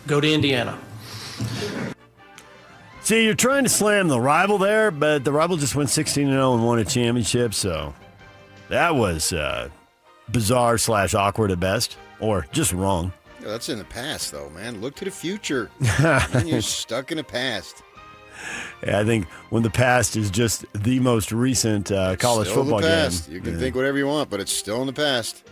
Go to Indiana. See, you're trying to slam the rival there, but the rival just went 16-0 and won a championship, so that was bizarre / awkward at best, or just wrong. Yeah, that's in the past, though, man. Look to the future. Man, you're stuck in the past. Yeah, I think when the past is just the most recent college football game. You can think whatever you want, but it's still in the past.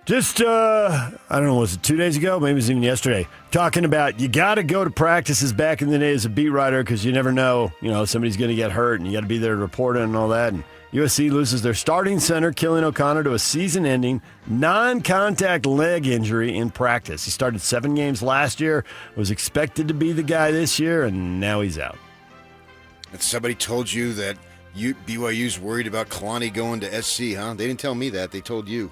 Just, I don't know, was it 2 days ago? Maybe it was even yesterday. Talking about you got to go to practices back in the day as a beat writer because you never know, somebody's going to get hurt and you got to be there to report it and all that. And USC loses their starting center, Killian O'Connor, to a season-ending non-contact leg injury in practice. He started 7 games last year, was expected to be the guy this year, and now he's out. And somebody told you that BYU's worried about Kalani going to SC, huh? They didn't tell me that. They told you.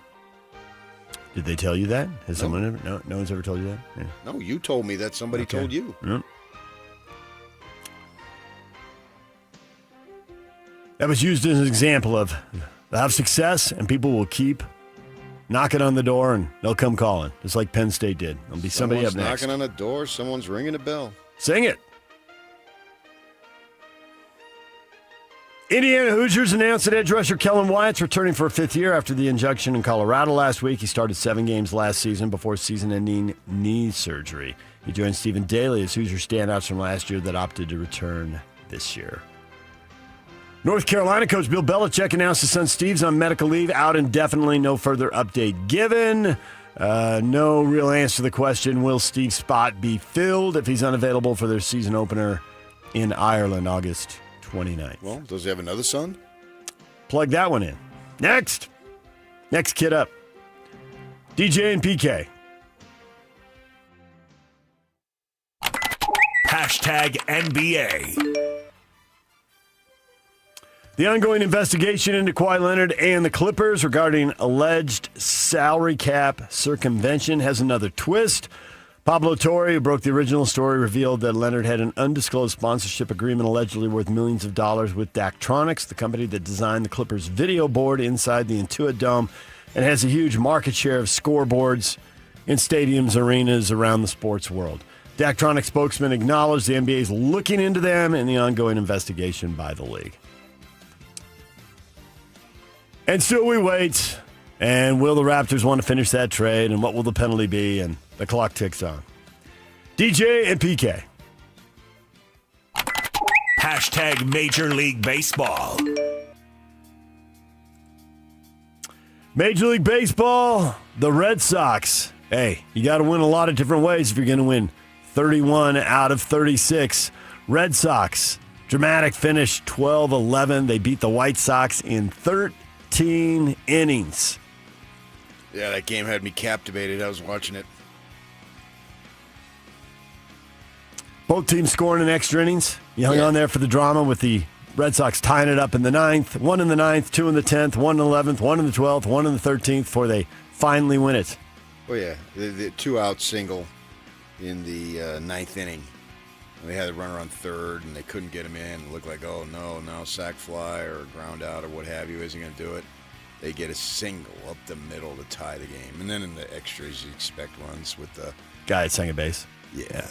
Did they tell you that? Has someone ever? No one's ever told you that? Yeah. No, you told me that somebody told you. Yep. That was used as an example of they'll have success and people will keep knocking on the door and they'll come calling, just like Penn State did. There'll be somebody up next. Knocking on the door, someone's ringing a bell. Sing it. Indiana Hoosiers announced that edge rusher Kellen Wyatt's returning for a 5th year after the injection in Colorado last week. He started 7 games last season before season-ending knee surgery. He joined Stephen Daly as Hoosier standouts from last year that opted to return this year. North Carolina coach Bill Belichick announced his son Steve's on medical leave, out indefinitely, no further update given. No real answer to the question, will Steve's spot be filled if he's unavailable for their season opener in Ireland, August 29th. Well, does he have another son? Plug that one in. Next kid up. DJ and PK. #NBA. The ongoing investigation into Kawhi Leonard and the Clippers regarding alleged salary cap circumvention has another twist. Pablo Torre, who broke the original story, revealed that Leonard had an undisclosed sponsorship agreement allegedly worth millions of dollars with Daktronics, the company that designed the Clippers' video board inside the Intuit Dome and has a huge market share of scoreboards in stadiums, arenas around the sports world. Daktronics spokesman acknowledged the NBA is looking into them and the ongoing investigation by the league. And still we wait. And will the Raptors want to finish that trade? And what will the penalty be? And the clock ticks on. DJ and PK. #Major League Baseball. Major League Baseball, the Red Sox. Hey, you got to win a lot of different ways if you're going to win 31 out of 36. Red Sox, dramatic finish, 12-11. They beat the White Sox in 13 innings. Yeah, that game had me captivated. I was watching it. Both teams scoring in extra innings. You hung on there for the drama with the Red Sox tying it up in the 9th. 1 in the 9th, 2 in the 10th, 1 in the 11th, 1 in the 12th, 1 in the 13th before they finally win it. Oh, yeah. The 2-out single in the 9th inning. They had the runner on 3rd, and they couldn't get him in. It looked like, oh, no, now sac fly or ground out or what have you isn't going to do it. They get a single up the middle to tie the game. And then in the extras, you expect runs with the guy at second base. Yeah.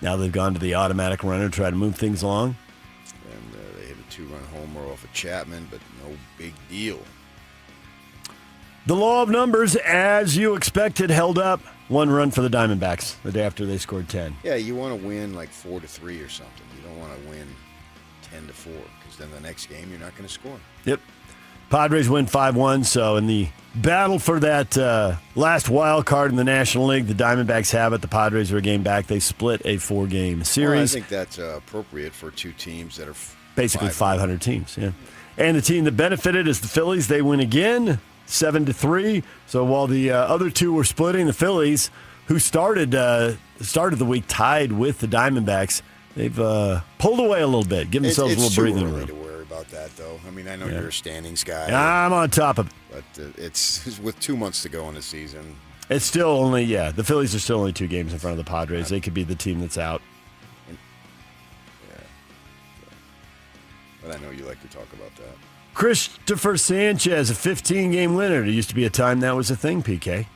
Now they've gone to the automatic runner to try to move things along. And they hit a 2-run homer off of Chapman, but no big deal. The law of numbers, as you expected, held up. 1 run for the Diamondbacks the day after they scored 10. Yeah, you want to win like 4-3 or something. You don't want to win 10-4 because then the next game you're not going to score. Yep. Padres win 5-1, so in the battle for that last wild card in the National League, the Diamondbacks have it. The Padres are a game back. They split a 4-game series. Well, I think that's appropriate for 2 teams that are basically 500 teams. Yeah, and the team that benefited is the Phillies. They win again, 7-3. So while the other 2 were splitting, the Phillies, who started the week tied with the Diamondbacks, they've pulled away a little bit, give themselves a little breathing room. About that, though. I mean, I know you're a standings guy. I'm on top of it. But it's with 2 months to go in the season. It's still only, the Phillies are still only 2 games in front of the Padres. They could be the team that's out. Yeah. But I know you like to talk about that. Christopher Sanchez, a 15-game winner. There used to be a time that was a thing, PK.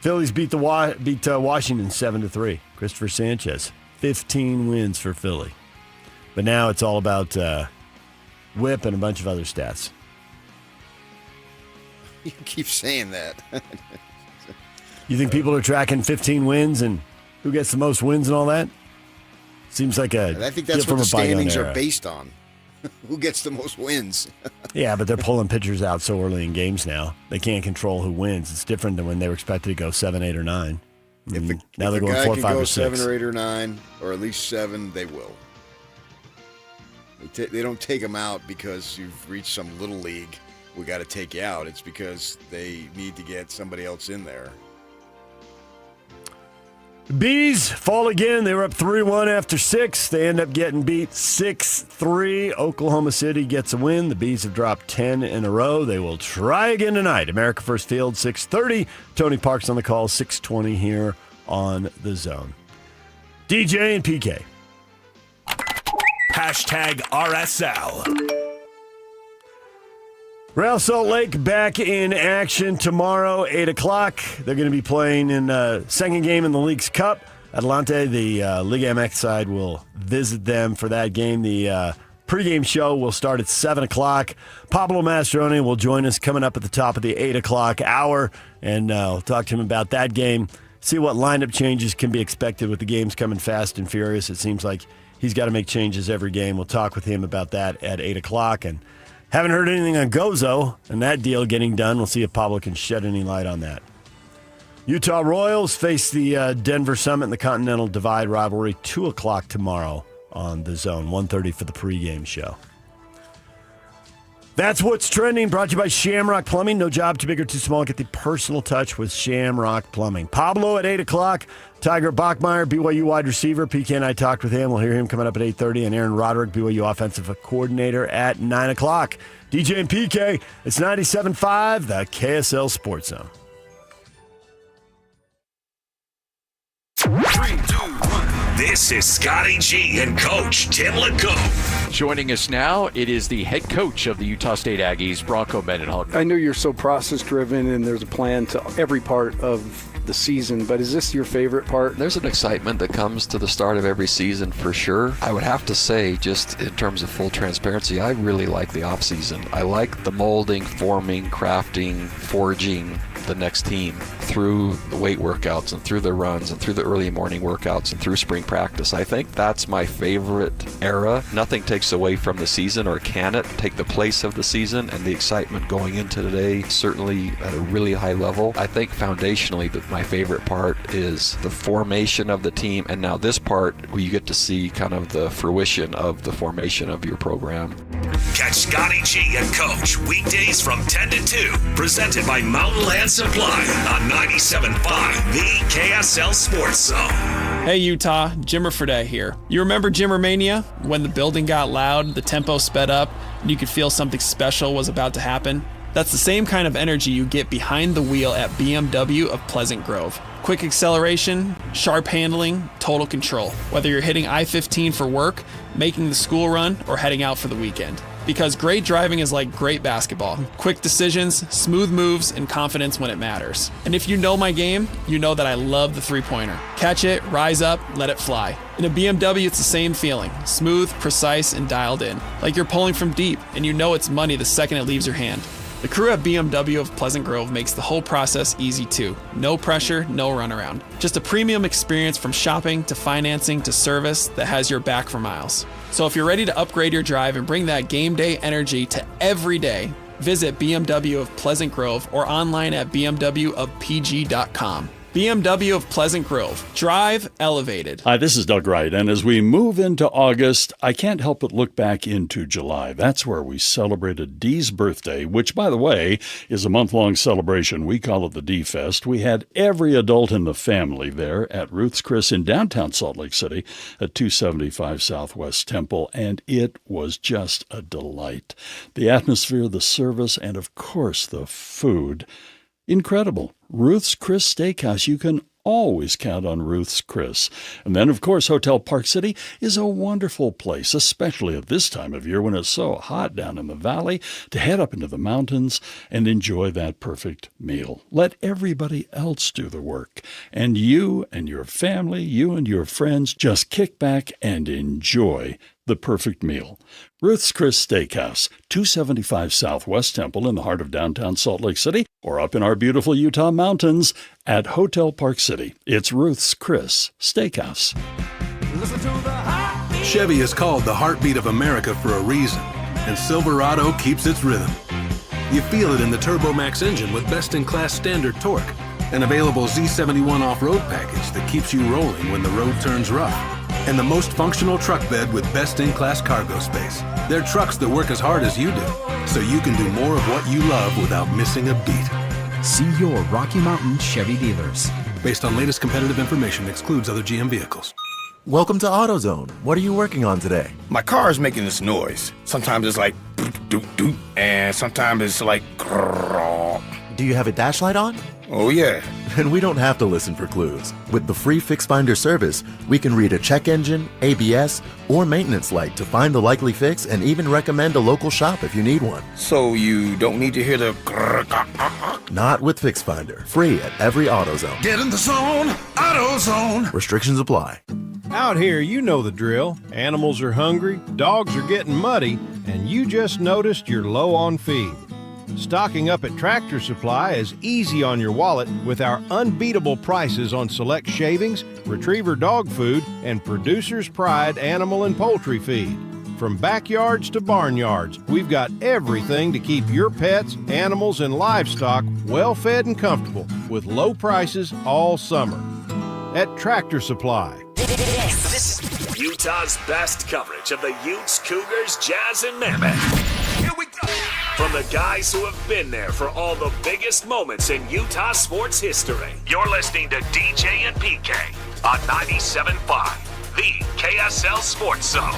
Phillies beat Washington 7-3. Christopher Sanchez, 15 wins for Philly. But now it's all about whip and a bunch of other stats. You keep saying that. You think people are tracking 15 wins and who gets the most wins and all that? Seems like I think that's what the standings are based on. Who gets the most wins? Yeah, but they're pulling pitchers out so early in games now. They can't control who wins. It's different than when they were expected to go 7, 8, or 9. Now they're going 4, 5, or 6. 7 or 8 or 9, or at least 7, they will. They don't take them out because you've reached some little league. We got to take you out. It's because they need to get somebody else in there. Bees fall again. They were up 3-1 after 6. They end up getting beat 6-3. Oklahoma City gets a win. The Bees have dropped 10 in a row. They will try again tonight. America First Field, 6:30. Tony Park's on the call, 6:20 here on The Zone. DJ and PK. Hashtag RSL. Real Salt Lake back in action tomorrow, 8 o'clock. They're going to be playing in second game in the League's Cup. Atlante, the Liga MX side, will visit them for that game. The pregame show will start at 7 o'clock. Pablo Mastroeni will join us coming up at the top of the 8 o'clock hour, and we'll talk to him about that game, see what lineup changes can be expected with the games coming fast and furious. It seems like he's got to make changes every game. We'll talk with him about that at 8 o'clock, and haven't heard anything on Gozo and that deal getting done. We'll see if Pablo can shed any light on that. Utah Royals face the Denver Summit in the Continental Divide rivalry, 2 o'clock tomorrow on The Zone, 1:30 for the pregame show. That's what's trending, brought to you by Shamrock Plumbing. No job too big or too small. Get the personal touch with Shamrock Plumbing. Pablo at 8 o'clock. Tiger Bachmeyer, BYU wide receiver. PK and I talked with him. We'll hear him coming up at 8:30. And Aaron Roderick, BYU offensive coordinator, at 9 o'clock. DJ and PK, it's 97.5, the KSL Sports Zone. 3, 2, 1. This is Scotty G and Coach Tim LeCoux. Joining us now, it is the head coach of the Utah State Aggies, Bronco Mendenhall. I know you're so process-driven and there's a plan to every part of the season, but is this your favorite part? There's an excitement that comes to the start of every season for sure. I would have to say, just in terms of full transparency, I really like the off-season. I like the molding, forming, crafting, forging the next team through the weight workouts and through the runs and through the early morning workouts and through spring practice. I think that's my favorite era. Nothing takes away from the season, or can it take the place of the season, and the excitement going into today, certainly at a really high level. I think foundationally that my favorite part is the formation of the team, and now this part where you get to see kind of the fruition of the formation of your program. Catch Scotty G and Coach weekdays from 10 to 2, presented by Mountain Land Supply on 97.5, the KSL Sports Zone. Hey Utah, Jimmer Fredette here. You remember Jimmer Mania? When the building got loud, the tempo sped up, and you could feel something special was about to happen? That's the same kind of energy you get behind the wheel at BMW of Pleasant Grove. Quick acceleration, sharp handling, total control. Whether you're hitting I-15 for work, making the school run, or heading out for the weekend. Because great driving is like great basketball. Quick decisions, smooth moves, and confidence when it matters. And if you know my game, you know that I love the three-pointer. Catch it, rise up, let it fly. In a BMW, it's the same feeling. Smooth, precise, and dialed in. Like you're pulling from deep, and you know it's money the second it leaves your hand. The crew at BMW of Pleasant Grove makes the whole process easy too. No pressure, no runaround. Just a premium experience from shopping to financing to service that has your back for miles. So if you're ready to upgrade your drive and bring that game day energy to every day, visit BMW of Pleasant Grove or online at bmwofpg.com. BMW of Pleasant Grove. Drive elevated. Hi, this is Doug Wright, and as we move into August, I can't help but look back into July. That's where we celebrated Dee's birthday, which, by the way, is a month-long celebration. We call it the Dee Fest. We had every adult in the family there at Ruth's Chris in downtown Salt Lake City at 275 Southwest Temple, and it was just a delight. The atmosphere, the service, and, of course, the food. Incredible. Ruth's Chris Steakhouse. You can always count on Ruth's Chris. And then, of course, Hotel Park City is a wonderful place, especially at this time of year when it's so hot down in the valley, to head up into the mountains and enjoy that perfect meal. Let everybody else do the work. And you and your family, you and your friends, just kick back and enjoy the perfect meal. Ruth's Chris Steakhouse, 275 Southwest Temple in the heart of downtown Salt Lake City, or up in our beautiful Utah mountains at Hotel Park City. It's Ruth's Chris Steakhouse. Chevy is called the heartbeat of America for a reason, and Silverado keeps its rhythm. You feel it in the Turbo Max engine with best-in-class standard torque, an available Z71 off-road package that keeps you rolling when the road turns rough, and the most functional truck bed with best-in-class cargo space. They're trucks that work as hard as you do, so you can do more of what you love without missing a beat. See your Rocky Mountain Chevy dealers. Based on latest competitive information, excludes other GM vehicles. Welcome to AutoZone. What are you working on today? My car is making this noise. Sometimes it's like doot doot doot, and sometimes it's like grrrr. Do you have a dash light on? Oh yeah. And we don't have to listen for clues. With the free Fix Finder service, we can read a check engine, ABS, or maintenance light to find the likely fix and even recommend a local shop if you need one. So you don't need to hear the grrrr. Not with Fix Finder. Free at every AutoZone. Get in the zone, AutoZone. Restrictions apply. Out here, you know the drill. Animals are hungry, dogs are getting muddy, and you just noticed you're low on feed. Stocking up at Tractor Supply is easy on your wallet with our unbeatable prices on select shavings, retriever dog food, and Producer's Pride animal and poultry feed. From backyards to barnyards, we've got everything to keep your pets, animals, and livestock well fed and comfortable with low prices all summer. At Tractor Supply. This is Utah's best coverage of the Utes, Cougars, Jazz, and Mammoth. Here we go. From the guys who have been there for all the biggest moments in Utah sports history. You're listening to DJ and PK on 97.5, the KSL Sports Zone.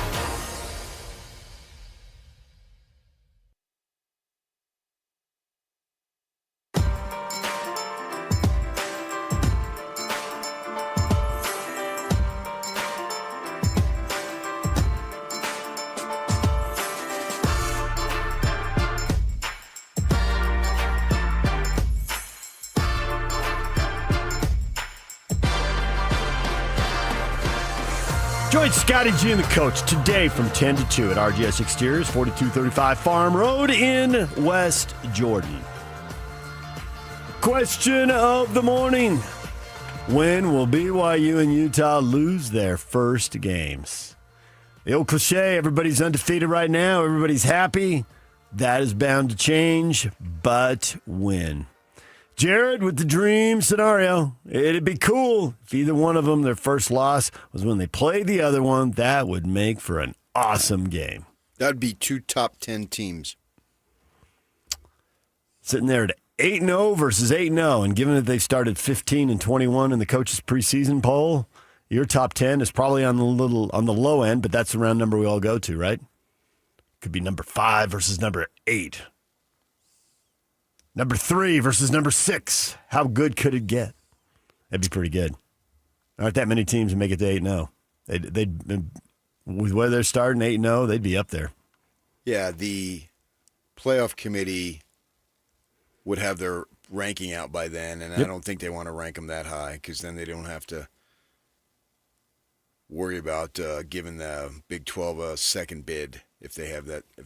Join Scotty G and the coach today from 10 to 2 at RGS Exteriors, 4235 Farm Road in West Jordan. Question of the morning. When will BYU and Utah lose their first games? The old cliche, everybody's undefeated right now, everybody's happy. That is bound to change, but when? Jared with the dream scenario. It'd be cool if either one of them, their first loss was when they played the other one. That would make for an awesome game. That'd be two top 10 teams. Sitting there at 8-0 versus 8-0, and given that they started 15-21 in the coaches' preseason poll, your top 10 is probably on the low end, but that's the round number we all go to, right? Could be number 5 versus number 8. Number 3 versus number 6. How good could it get? That'd be pretty good. Aren't that many teams that make it to 8-0. They'd with where they're starting 8-0, they'd be up there. Yeah, the playoff committee would have their ranking out by then, and I don't think they want to rank them that high because then they don't have to worry about giving the Big 12 a second bid if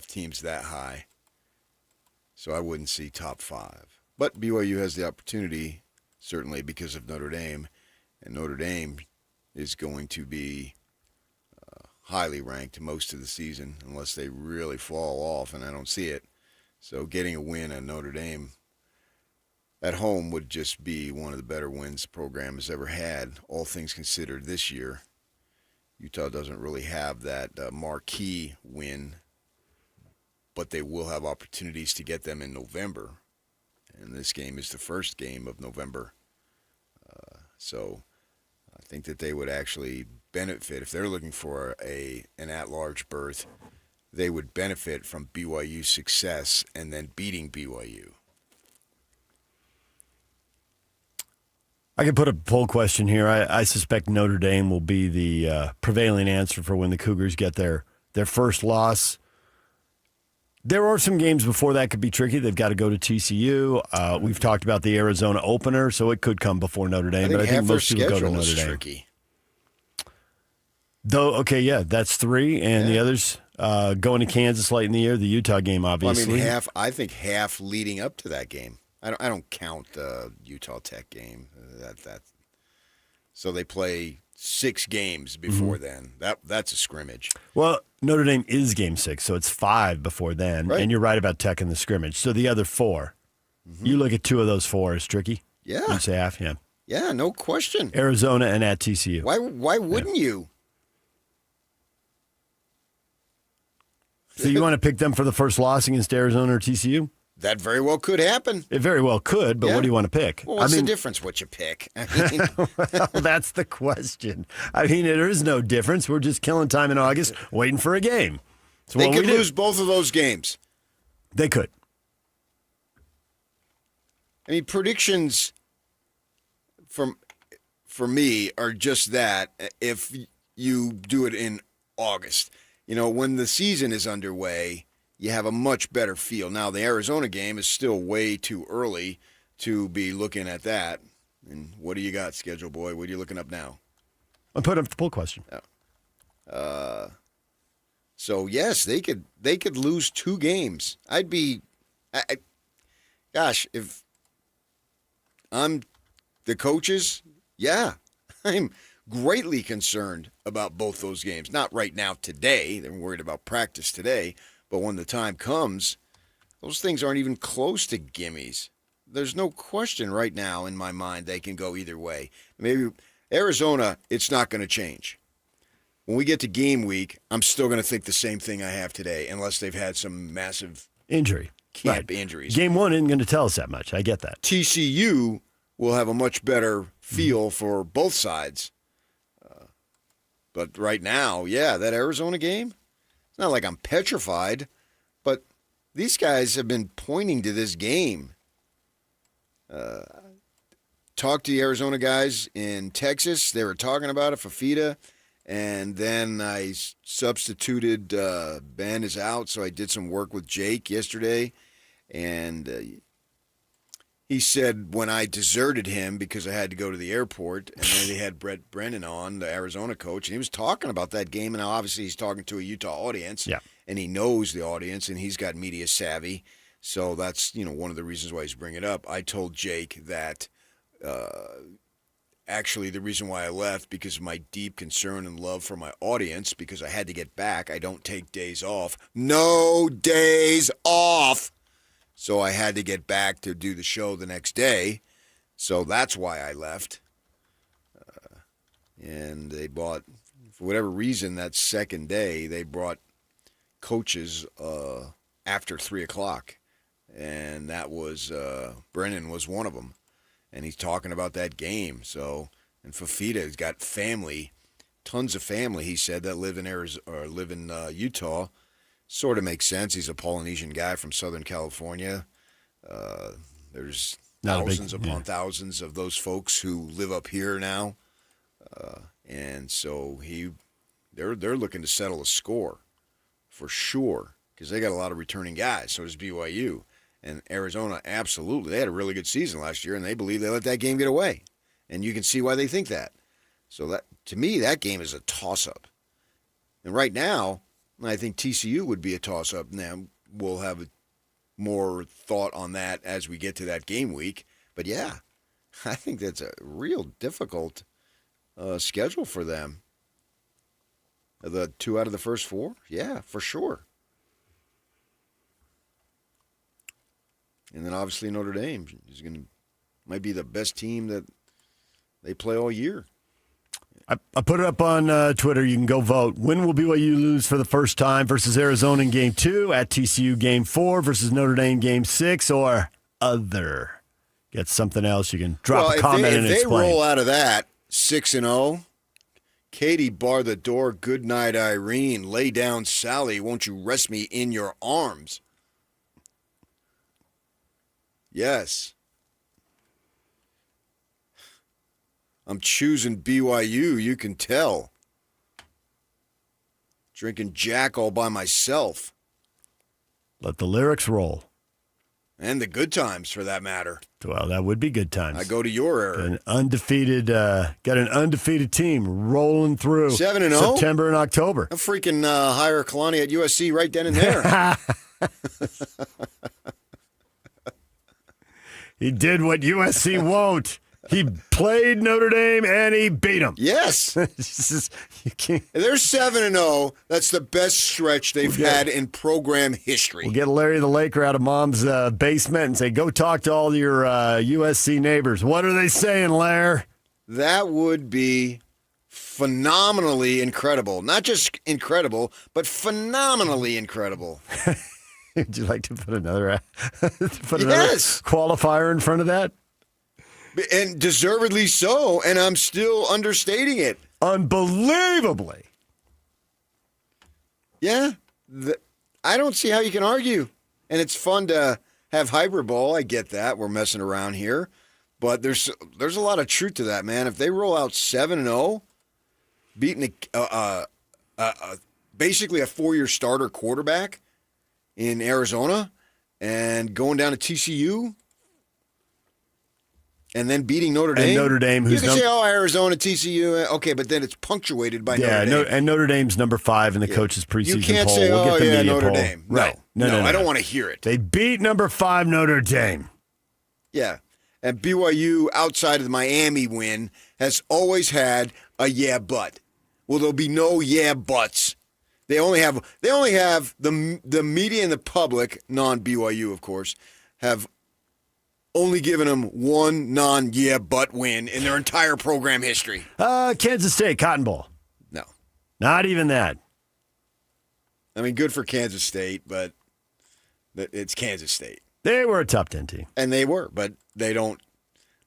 teams that high. So I wouldn't see top 5. But BYU has the opportunity, certainly because of Notre Dame, and Notre Dame is going to be highly ranked most of the season unless they really fall off, and I don't see it. So getting a win at Notre Dame at home would just be one of the better wins the program has ever had, all things considered this year. Utah doesn't really have that marquee win, but they will have opportunities to get them in November. And this game is the first game of November. So I think that they would actually benefit. If they're looking for an at-large berth, they would benefit from BYU's success and then beating BYU. I could put a poll question here. I suspect Notre Dame will be the prevailing answer for when the Cougars get their first loss. There are some games before that could be tricky. They've got to go to TCU. We've talked about the Arizona opener, so it could come before Notre Dame. But I think most people go to Notre Dame. Tricky. Though, okay, yeah, that's 3, and the others going to Kansas late in the year. The Utah game, obviously. Well, I mean, I think half leading up to that game. I don't count the Utah Tech game. So they play 6 games before then. That's a scrimmage. Well, Notre Dame is game 6, so it's 5 before then. Right. And you're right about Tech in the scrimmage. So the other 4, you look at 2 of those 4 as tricky. Yeah. You'd say half, yeah. Yeah, no question. Arizona and at TCU. Why wouldn't you? So you want to pick them for the first loss against Arizona or TCU? That very well could happen. It very well could, but what do you want to pick? Well, what's the difference what you pick? I mean, well, that's the question. I mean, there is no difference. We're just killing time in August, waiting for a game. So they could lose both of those games. They could. I mean, predictions for me are just that if you do it in August. You know, when the season is underway, you have a much better feel. Now, the Arizona game is still way too early to be looking at that. And what do you got, Schedule Boy? What are you looking up now? I put up the poll question. So, yes, they could lose 2 games. I'd be gosh, if I'm the coaches, yeah, I'm greatly concerned about both those games. Not right now today. They're worried about practice today. But when the time comes, those things aren't even close to gimmies. There's no question right now in my mind they can go either way. Maybe Arizona, it's not going to change. When we get to game week, I'm still going to think the same thing I have today, unless they've had some massive injury. Camp injuries. Game 1 isn't going to tell us that much. I get that. TCU will have a much better feel for both sides. But right now, yeah, that Arizona game, it's not like I'm petrified, but these guys have been pointing to this game. Talked to the Arizona guys in Texas. They were talking about it, Fafita. And then I substituted, Ben is out, so I did some work with Jake yesterday. And he said when I deserted him because I had to go to the airport, and then they had Brett Brennan on, the Arizona coach, and he was talking about that game. And obviously he's talking to a Utah audience, and he knows the audience, and he's got media savvy. So that's one of the reasons why he's bringing it up. I told Jake that actually the reason why I left because of my deep concern and love for my audience, because I had to get back. I don't take days off. No days off. So I had to get back to do the show the next day. So that's why I left. And they bought, for whatever reason, that second day, they brought coaches after 3 o'clock. And that was, Brennan was one of them. And he's talking about that game. So, and Fafita's got family, tons of family, he said, that live in Arizona, or live in Utah. Sort of makes sense. He's a Polynesian guy from Southern California. There's thousands upon thousands of those folks who live up here now. And so they're looking to settle a score for sure, because they got a lot of returning guys. So does BYU. And Arizona, absolutely. They had a really good season last year, and they believe they let that game get away. And you can see why they think that. So that, to me, that game is a toss-up. And right now, I think TCU would be a toss-up. Now, we'll have more thought on that as we get to that game week. But, yeah, I think that's a real difficult schedule for them. The 2 out of the first 4? Yeah, for sure. And then, obviously, Notre Dame might be the best team that they play all year. I put it up on Twitter. You can go vote. When will BYU lose for the first time versus Arizona in Game 2, at TCU Game 4 versus Notre Dame Game 6, or other? Get something else. You can drop a comment and explain. If they roll out of that 6-0, Katie bar the door, good night Irene, lay down Sally, won't you rest me in your arms? Yes. I'm choosing BYU, you can tell. Drinking Jack all by myself. Let the lyrics roll. And the good times, for that matter. Well, that would be good times. I go to your era. Got an undefeated team rolling through 7-0? September and October. I'm freaking hire Kalani at USC right then and there. He did what USC won't. He played Notre Dame and he beat them. Yes. You can't. They're 7-0. That's the best stretch they've had in program history. We'll get Larry the Laker out of Mom's basement and say, go talk to all your USC neighbors. What are they saying, Lair? That would be phenomenally incredible. Not just incredible, but phenomenally incredible. Would you like to put another Yes. qualifier in front of that? And deservedly so, and I'm still understating it. Unbelievably. Yeah. I don't see how you can argue. And it's fun to have hyperbole. I get that. We're messing around here. But there's a lot of truth to that, man. If they roll out 7-0, beating basically a 4-year starter quarterback in Arizona and going down to TCU and then beating Notre Dame. And Notre Dame, who's you can say, Arizona, TCU. Okay, but then it's punctuated by Notre Dame. And Notre Dame's number 5 in the coach's preseason poll. You can't say, we'll get the media Notre poll. Dame. Right. No, I don't want to hear it. They beat number 5 Notre Dame. Yeah. And BYU, outside of the Miami win, has always had a yeah, but. Well, there'll be no yeah, buts. They only have the media and the public, non-BYU, of course, have only given them one non-yeah, but win in their entire program history. Kansas State, Cotton Bowl. No. Not even that. I mean, good for Kansas State, but it's Kansas State. They were a top 10 team. And they were, but they don't.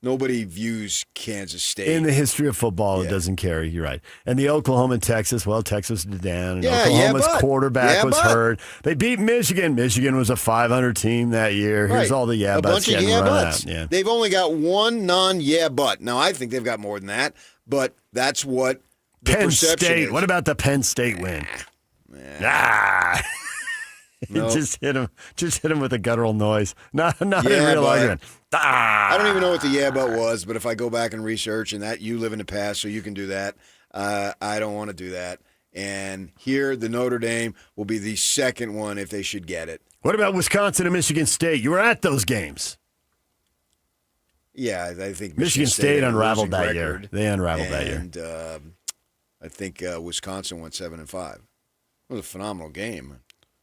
Nobody views Kansas State. In the history of football, it doesn't carry. You're right. And the Oklahoma and Texas, Texas did down. And Oklahoma's quarterback was hurt. They beat Michigan. Michigan was a 500 team that year. Here's all the yeah buts getting run out. Yeah. They've only got one non-yeah but. Now, I think they've got more than that, but that's what the Penn perception State. is. What about the Penn State win? Nope. Just hit him with a guttural noise. Not a real argument. I don't even know what the yeah but was, but if I go back and research and that you live in the past, so you can do that. I don't want to do that. And here, the Notre Dame will be the second one if they should get it. What about Wisconsin and Michigan State? You were at those games. Yeah, I think Michigan State unraveled that year. They unraveled that year. And I think Wisconsin went 7-5. It was a phenomenal game.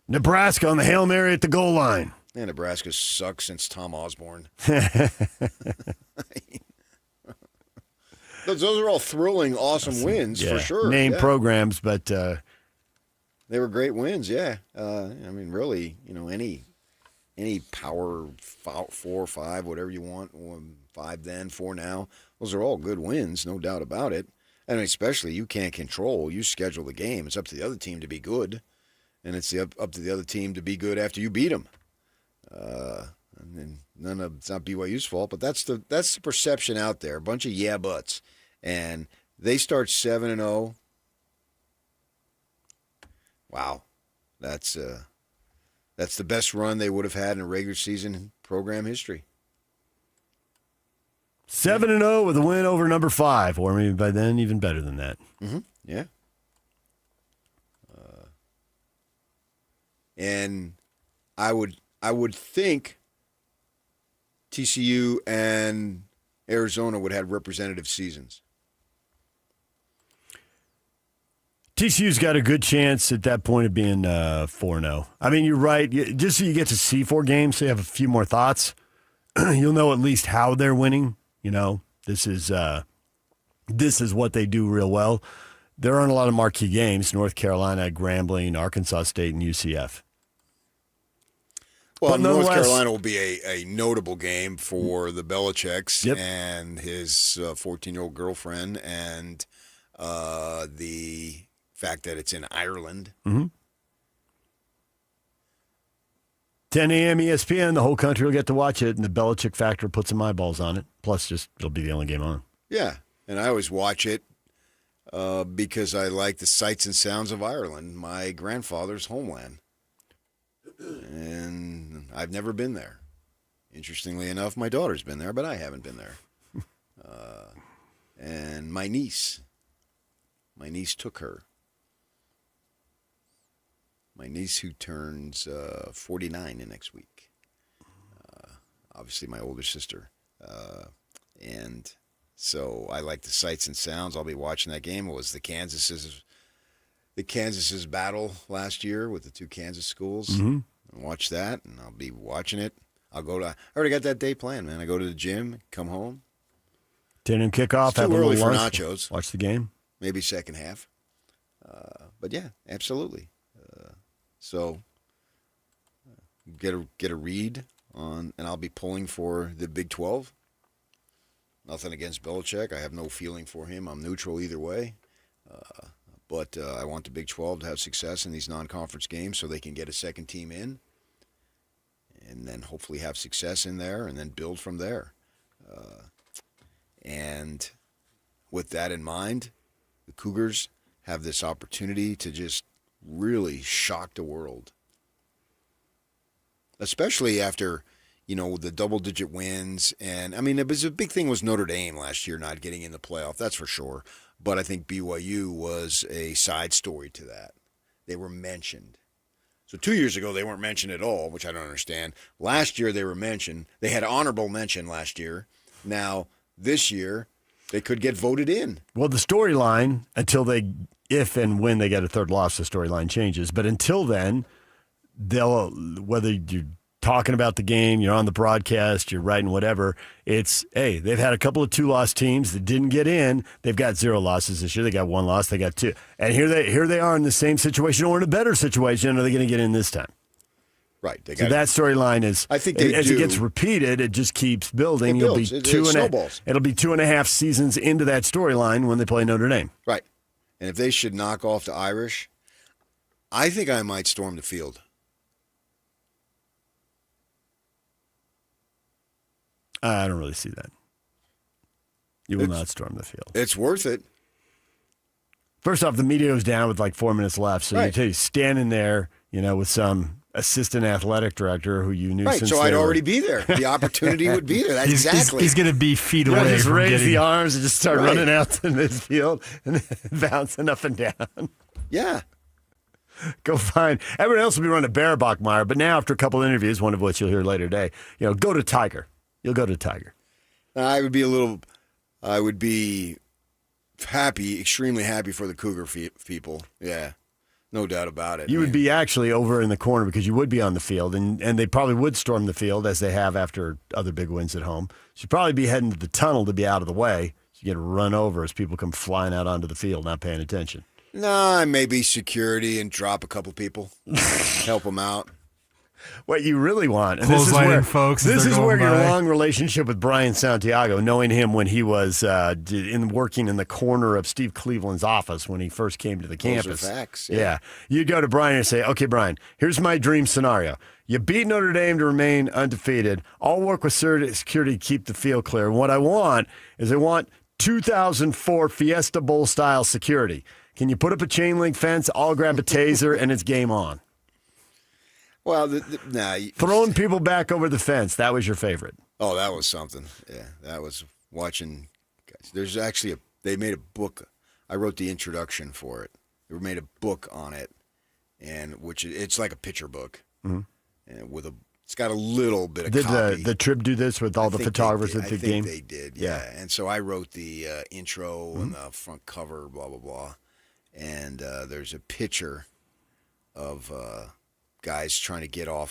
Nebraska on the Hail Mary at the goal line. Yeah, Nebraska sucks since Tom Osborne. Those are all thrilling, awesome wins for sure. Named programs, but they were great wins. Yeah, I mean, really, any power 4 or 5, whatever you want, 5 then, 4 now. Those are all good wins, no doubt about it. And especially you can't control. You schedule the game. It's up to the other team to be good. And it's up to the other team to be good after you beat them. And then it's not BYU's fault, but that's the perception out there. A bunch of yeah buts, and they start 7-0. Wow, that's the best run they would have had in a regular season program history. 7-0 with a win over number 5, or maybe by then even better than that. Mm-hmm. Yeah. And I would think TCU and Arizona would have representative seasons. TCU's got a good chance at that point of being 4-0. I mean, you're right. Just so you get to see 4 games, so you have a few more thoughts. You'll know at least how they're winning. This is what they do real well. There aren't a lot of marquee games: North Carolina, Grambling, Arkansas State, and UCF. Well, North Carolina will be a notable game for the Belichicks and his 14-year-old girlfriend, and the fact that it's in Ireland. Mm-hmm. 10 a.m. ESPN, the whole country will get to watch it, and the Belichick factor puts some eyeballs on it. Plus, it'll be the only game on. Yeah, And I always watch it because I like the sights and sounds of Ireland, my grandfather's homeland. And I've never been there. Interestingly enough, my daughter's been there, but I haven't been there. And my niece took her. My niece who turns 49 in next week. Obviously my older sister. And so I like the sights and sounds. I'll be watching that game. It was the Kansas's battle last year with the two Kansas schools. Mm-hmm. Watch that, and I'll be watching it. I already got that day planned, man. I go to the gym, come home. 10 and kickoff. It's too have a early little for lunch, nachos. Watch the game. Maybe second half. But yeah, absolutely. So get a read on, and I'll be pulling for the Big 12. Nothing against Belichick. I have no feeling for him. I'm neutral either way. But I want the Big 12 to have success in these non-conference games so they can get a second team in and then hopefully have success in there and then build from there. And with that in mind, the Cougars have this opportunity to just really shock the world, especially after, the double-digit wins. And, it was a big thing was Notre Dame last year not getting in the playoff, that's for sure. But I think BYU was a side story to that. They were mentioned. So 2 years ago, they weren't mentioned at all, which I don't understand. Last year, they were mentioned. They had honorable mention last year. Now, this year, they could get voted in. Well, the storyline, if and when they get a third loss, the storyline changes. But until then, whether you're talking about the game, you're on the broadcast, you're writing whatever, it's, hey, they've had a couple of 2-loss teams that didn't get in. They've got 0 losses this year. They got 1 loss. They got 2. And here they are in the same situation or in a better situation. Are they going to get in this time? Right. So that storyline is, I think as it gets repeated, it just keeps building. It builds. It snowballs. It'll be 2.5 seasons into that storyline when they play Notre Dame. Right. And if they should knock off the Irish, I think I might storm the field. I don't really see that. You will not storm the field. It's worth it. First off, the media was down with like 4 minutes left. So you tell you standing there, with some assistant athletic director who you knew since so I'd already be there. The opportunity would be there. That's exactly. He's going to be feet away. Just from raise getting... the arms and just start running out to midfield and bouncing up and down. Yeah. Go find. Everyone else will be running Bear Bachmeyer, but now after a couple interviews, one of which you'll hear later today, go to Tiger. You'll go to Tiger. I would be happy, extremely happy for the Cougar people. Yeah, no doubt about it. You would be actually over in the corner because you would be on the field, and they probably would storm the field as they have after other big wins at home. So you'd probably be heading to the tunnel to be out of the way. So you get run over as people come flying out onto the field, not paying attention. No, maybe security and drop a couple people, help them out. What you really want, and this is where your long relationship with Brian Santiago, knowing him when he was working in the corner of Steve Cleveland's office when he first came to the campus. Those are facts. Yeah. You'd go to Brian and say, okay, Brian, here's my dream scenario. You beat Notre Dame to remain undefeated. I'll work with security to keep the field clear. And what I want is 2004 Fiesta Bowl style security. Can you put up a chain link fence? I'll grab a taser and it's game on. Well, throwing people back over the fence, that was your favorite. Oh, that was something. Yeah, that was watching guys. There's actually they made a book. I wrote the introduction for it. They made a book on it, and it's like a picture book, and it's got a little bit of copy. Did the Trib do this with all the photographers at the game? I think they did, yeah. And so I wrote the intro and the front cover, blah, blah, blah. And there's a picture of guys trying to get on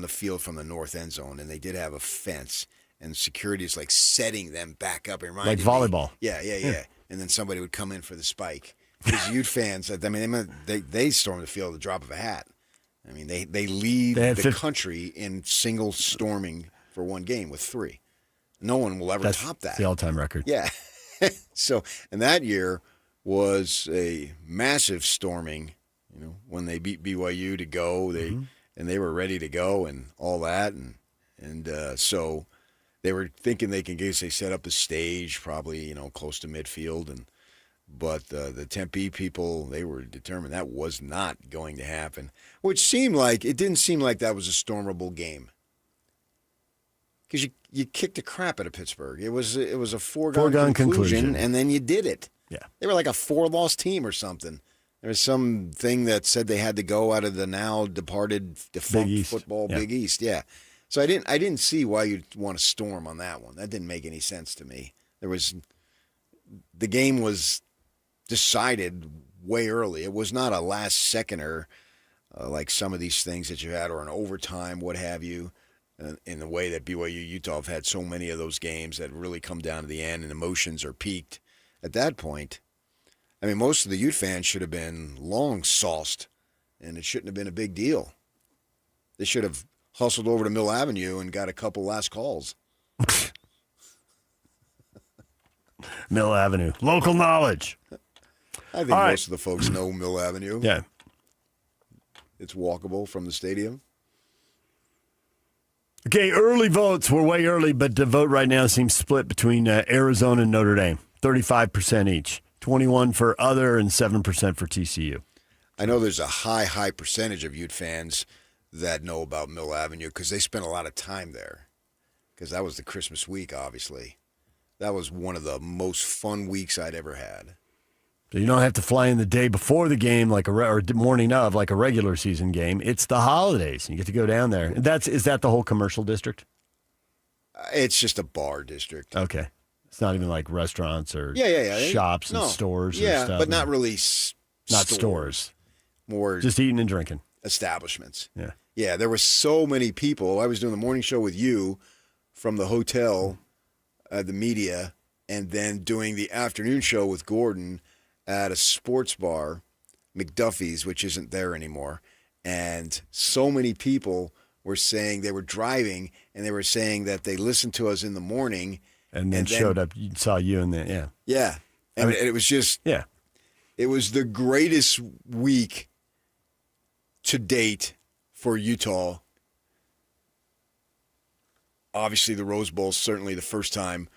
the field from the north end zone, and they did have a fence, and security is like setting them back up. Like volleyball. Yeah. And then somebody would come in for the spike. These Ute fans, they storm the field at the drop of a hat. I mean, they lead the country in single storming for one game with 3. No one will ever top that. That's the all-time record. Yeah. So, and that year was a massive storming. When they beat BYU to go, and they were ready to go and all that, and so they were thinking they can get. They set up the stage probably close to midfield, but the Tempe people, they were determined that was not going to happen. Which didn't seem like that was a stormable game. Because you kicked the crap out of Pittsburgh. It was a foregone conclusion, and then you did it. Yeah, they were like a 4-loss team or something. There was some thing that said they had to go out of the now departed defunct football Big East. Yeah, so I didn't see why you'd want to storm on that one. That didn't make any sense to me. The game was decided way early. It was not a last seconder like some of these things that you had, or an overtime, what have you. In the way that BYU Utah have had so many of those games that really come down to the end and emotions are peaked at that point. I mean, most of the Ute fans should have been long sauced, and it shouldn't have been a big deal. They should have hustled over to Mill Avenue and got a couple last calls. Mill Avenue. Local knowledge. I think most of the folks know Mill Avenue. Yeah. It's walkable from the stadium. Okay, early votes were way early, but the vote right now seems split between Arizona and Notre Dame, 35% each, 21% for other and 7% for TCU. I know there's a high percentage of Ute fans that know about Mill Avenue because they spent a lot of time there, because that was the Christmas week, obviously. That was one of the most fun weeks I'd ever had. So you don't have to fly in the day before the game or morning of like a regular season game. It's the holidays. You get to go down there. Is that the whole commercial district? It's just a bar district. Okay. It's not even like restaurants or yeah. shops and stores and stuff. But not really not stores. More just eating and drinking. Establishments. Yeah. Yeah, there were so many people. I was doing the morning show with you from the hotel, the media, and then doing the afternoon show with Gordon at a sports bar, McDuffie's, which isn't there anymore. And so many people were saying they were driving, and they were saying that they listened to us in the morning. And then showed up, saw you in there, yeah. Yeah. And it was just, it was the greatest week to date for Utah. Obviously, the Rose Bowl, certainly the first time,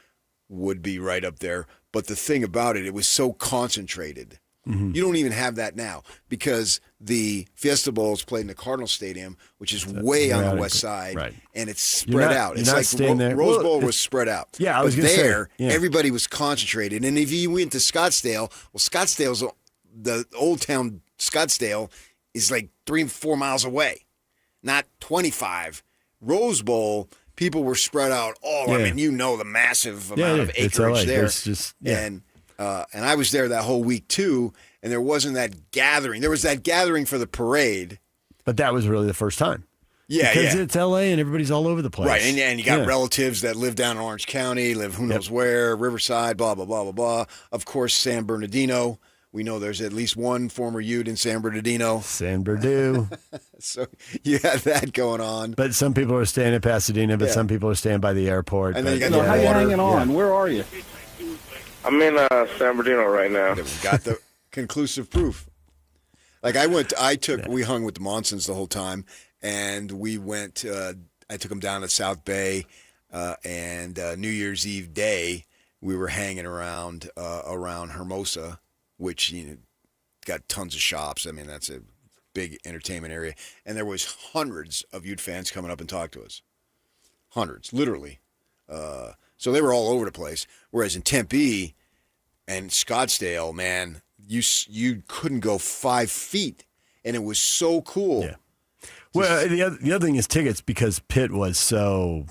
would be right up there. But the thing about it was so concentrated. Mm-hmm. You don't even have that now because the Fiesta Bowl is played in the Cardinal Stadium, which is way on the west side, and it's spread out. It's like Rose Bowl was spread out. Yeah, I was going to say. Everybody was concentrated. And if you went to Scottsdale, Scottsdale's the old town Scottsdale is like 3-4 miles away, not 25. Rose Bowl, people were spread out all. I mean, the massive amount of acreage there. It's just, and I was there that whole week too, and there wasn't that gathering. There was that gathering for the parade. But that was really the first time. Yeah, because it's L.A. and everybody's all over the place. Right, and you got relatives that live down in Orange County, live who knows where, Riverside, blah, blah, blah, blah, blah. Of course, San Bernardino. We know there's at least one former Ute in San Bernardino. San Bernardino. So you have that going on. But some people are staying in Pasadena, but some people are staying by the airport. And then you got how you hanging on? Where are you? I'm in San Bernardino right now. We got the conclusive proof. Like we hung with the Monsons the whole time, and we went, I took them down to South Bay, and New Year's Eve day, we were hanging around Hermosa, which got tons of shops. I mean, that's a big entertainment area. And there was hundreds of Ute fans coming up and talk to us. Hundreds, literally. So they were all over the place. Whereas in Tempe and Scottsdale, man, you couldn't go 5 feet, and it was so cool. Yeah. Well, the other thing is tickets, because Pitt was so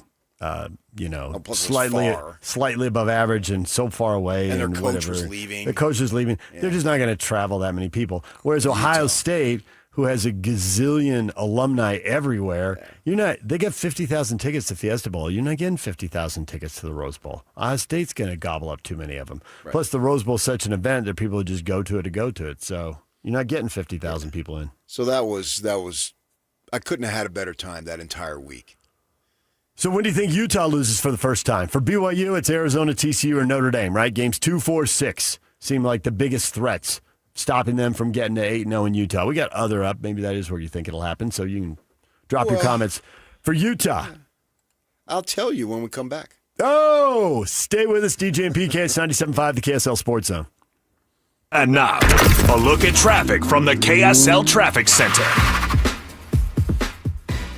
slightly above average and so far away, and their coach whatever. Was leaving. The coach was leaving. Yeah. They're just not going to travel that many people. Whereas Ohio State, who has a gazillion alumni everywhere, they get 50,000 tickets to Fiesta Bowl. You're not getting 50,000 tickets to the Rose Bowl. Ohio State's going to gobble up too many of them. Right. Plus, the Rose Bowl is such an event that people just go to it. So you're not getting 50,000 people in. So that was. I couldn't have had a better time that entire week. So when do you think Utah loses for the first time? For BYU, it's Arizona, TCU, or Notre Dame, right? Games 2, 4, 6 seem like the biggest threats, stopping them from getting to 8-0 in Utah. We got other up. Maybe that is where you think it'll happen. So you can drop your comments. For Utah. I'll tell you when we come back. Oh, stay with us, DJ and PK. It's 97.5, the KSL Sports Zone. And now, a look at traffic from the KSL Traffic Center.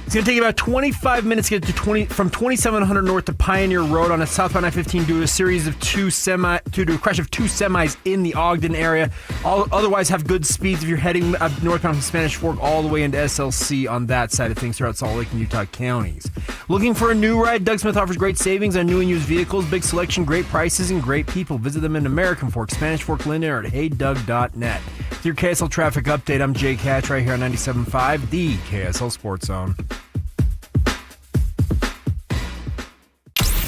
It's going to take about 25 minutes to get from 2700 north to Pioneer Road on a southbound I-15 due to a series of due to a crash of two semis in the Ogden area. Otherwise, have good speeds if you're heading northbound from Spanish Fork all the way into SLC on that side of things throughout Salt Lake and Utah counties. Looking for a new ride? Doug Smith offers great savings on new and used vehicles, big selection, great prices, and great people. Visit them in American Fork, Spanish Fork, Linden, or at heydoug.net. With your KSL traffic update, I'm Jake Hatch right here on 97.5, the KSL Sports Zone.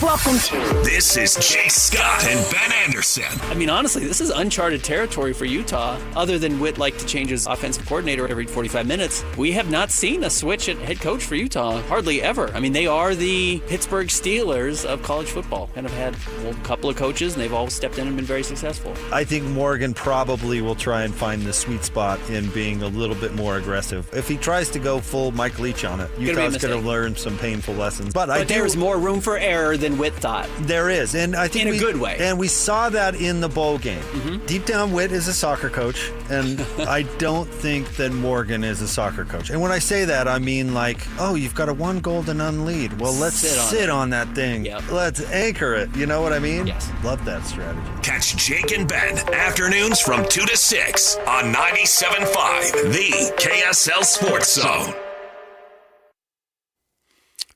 Welcome to This is Jake Scott and Ben Anderson. I mean, honestly, this is uncharted territory for Utah. Other than Witt like to change his offensive coordinator every 45 minutes, we have not seen a switch at head coach for Utah, hardly ever. I mean, they are the Pittsburgh Steelers of college football, and have had a couple of coaches, and they've all stepped in and been very successful. I think Morgan probably will try and find the sweet spot in being a little bit more aggressive. If he tries to go full Mike Leach on it, Utah's going to learn some painful lessons. But there's more room for error than Witt thought. There is, and I think in a good way. And we saw that in the bowl game. Mm-hmm. Deep down, Witt is a soccer coach, and I don't think that Morgan is a soccer coach. And when I say that, I mean like, oh, you've got a 1-goal to none lead. Well, let's sit on that thing. Yep. Let's anchor it. You know what I mean? Yes. Love that strategy. Catch Jake and Ben afternoons from 2 to 6 on 97.5, the KSL Sports Zone.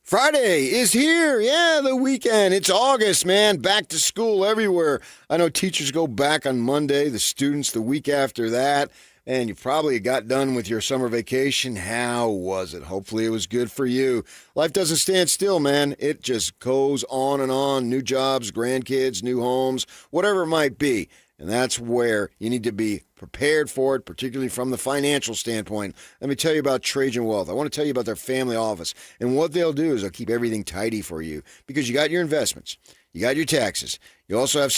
Friday is here. Yeah, the weekend. It's August, man. Back to school everywhere. I know teachers go back on Monday, the students the week after that, and you probably got done with your summer vacation. How was it? Hopefully it was good for you. Life doesn't stand still, man. It just goes on and on. New jobs, grandkids, new homes, whatever it might be. And that's where you need to be prepared for it, particularly from the financial standpoint. Let me tell you about Trajan Wealth. I want to tell you about their family office. And what they'll do is they'll keep everything tidy for you because you got your investments, you got your taxes, you also have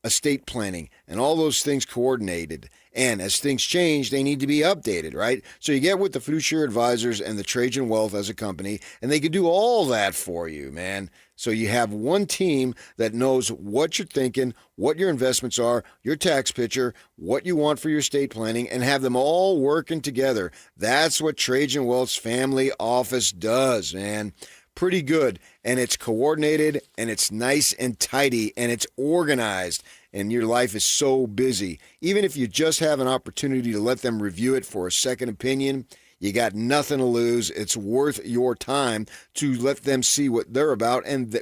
estate planning, and all those things coordinated. And as things change, they need to be updated, right? So you get with the Fiduciary Advisors and the Trajan Wealth as a company, and they can do all that for you, man. So you have one team that knows what you're thinking, what your investments are, your tax picture, what you want for your estate planning, and have them all working together. That's what Trajan Wealth's family office does, man. Pretty good. And it's coordinated, and it's nice and tidy, and it's organized. And your life is so busy. Even if you just have an opportunity to let them review it for a second opinion, you got nothing to lose. It's worth your time to let them see what they're about, and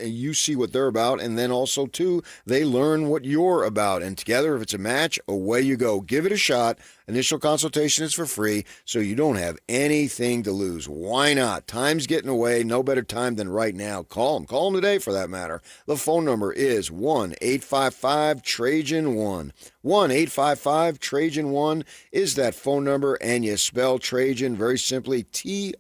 you see what they're about, and then also too they learn what you're about. And together, if it's a match, away you go. Give it a shot. Initial consultation is for free, so you don't have anything to lose. Why not? Time's getting away. No better time than right now. Call them. Call them today, for that matter. The phone number is 1-855-TRAJAN-1. 1-855-TRAJAN-1 is that phone number, and you spell Trajan very simply Trajan.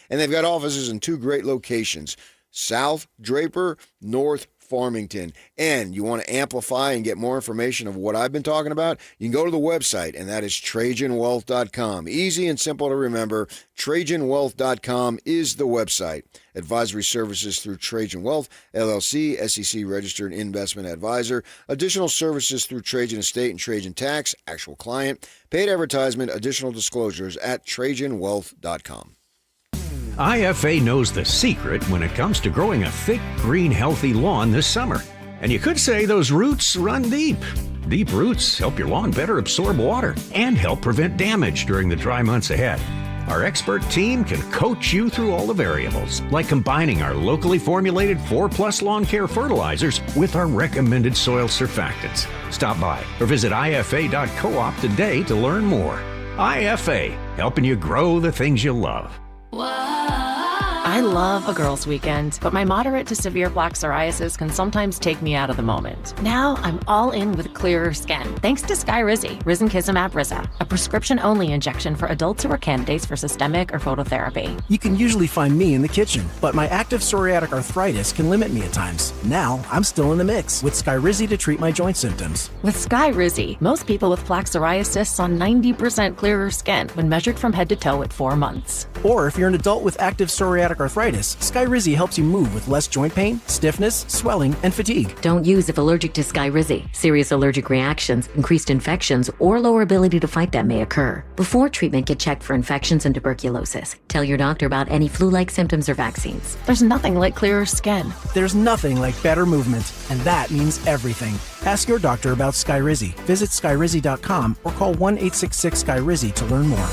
And they've got offices in two great locations, South Draper, North Farmington. And you want to amplify and get more information of what I've been talking about, you can go to the website, and that is TrajanWealth.com. Easy and simple to remember. TrajanWealth.com is the website. Advisory services through Trajan Wealth, LLC, SEC registered investment advisor. Additional services through Trajan Estate and Trajan Tax, actual client. Paid advertisement, additional disclosures at TrajanWealth.com. IFA knows the secret when it comes to growing a thick, green, healthy lawn this summer. And you could say those roots run deep. Deep roots help your lawn better absorb water and help prevent damage during the dry months ahead. Our expert team can coach you through all the variables, like combining our locally formulated 4+ lawn care fertilizers with our recommended soil surfactants. Stop by or visit ifa.coop today to learn more. IFA, helping you grow the things you love. I love a girls' weekend, but my moderate to severe plaque psoriasis can sometimes take me out of the moment. Now I'm all in with clearer skin, thanks to Skyrizi, risankizumab Riza, a prescription-only injection for adults who are candidates for systemic or phototherapy. You can usually find me in the kitchen, but my active psoriatic arthritis can limit me at times. Now I'm still in the mix with Skyrizi to treat my joint symptoms. With Skyrizi, most people with plaque psoriasis saw 90% clearer skin when measured from head to toe at 4 months. Or if you're an adult with active psoriatic arthritis, Skyrizi helps you move with less joint pain, stiffness, swelling, and fatigue. Don't use if allergic to Skyrizi. Serious allergic reactions, increased infections, or lower ability to fight them may occur. Before treatment, get checked for infections and tuberculosis. Tell your doctor about any flu-like symptoms or vaccines. There's nothing like clearer skin. There's nothing like better movement, and that means everything. Ask your doctor about Skyrizi. Visit skyrizi.com or call 1-866-SKYRIZI to learn more.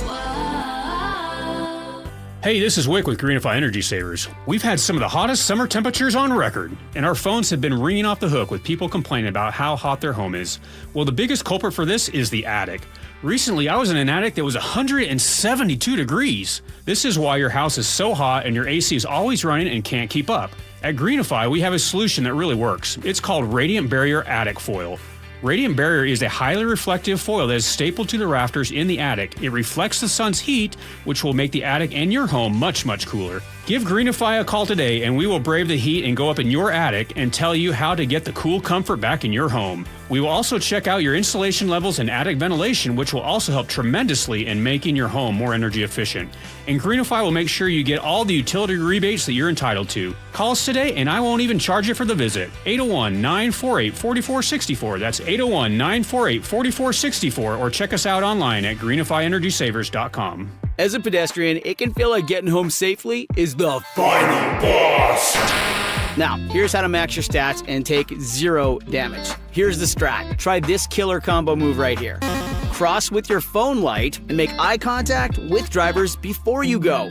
Hey, this is Wick with Greenify Energy Savers. We've had some of the hottest summer temperatures on record, and our phones have been ringing off the hook with people complaining about how hot their home is. Well, the biggest culprit for this is the attic. Recently, I was in an attic that was 172 degrees. This is why your house is so hot and your AC is always running and can't keep up. At Greenify, we have a solution that really works. It's called Radiant Barrier Attic Foil. Radiant Barrier is a highly reflective foil that is stapled to the rafters in the attic. It reflects the sun's heat, which will make the attic and your home much, much cooler. Give Greenify a call today and we will brave the heat and go up in your attic and tell you how to get the cool comfort back in your home. We will also check out your insulation levels and attic ventilation, which will also help tremendously in making your home more energy efficient. And Greenify will make sure you get all the utility rebates that you're entitled to. Call us today and I won't even charge you for the visit. 801-948-4464. That's 801-948-4464, or check us out online at greenifyenergysavers.com. As a pedestrian, it can feel like getting home safely is the final boss. Now, here's how to max your stats and take 0 damage. Here's the strat. Try this killer combo move right here. Cross with your phone light and make eye contact with drivers before you go.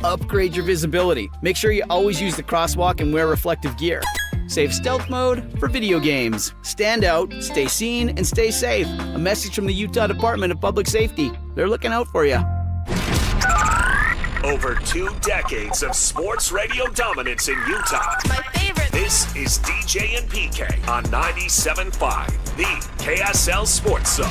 Upgrade your visibility. Make sure you always use the crosswalk and wear reflective gear. Save stealth mode for video games. Stand out, stay seen, and stay safe. A message from the Utah Department of Public Safety. They're looking out for you. Over 2 decades of sports radio dominance in Utah. My favorite. This is DJ and PK on 97.5, the KSL Sports Zone.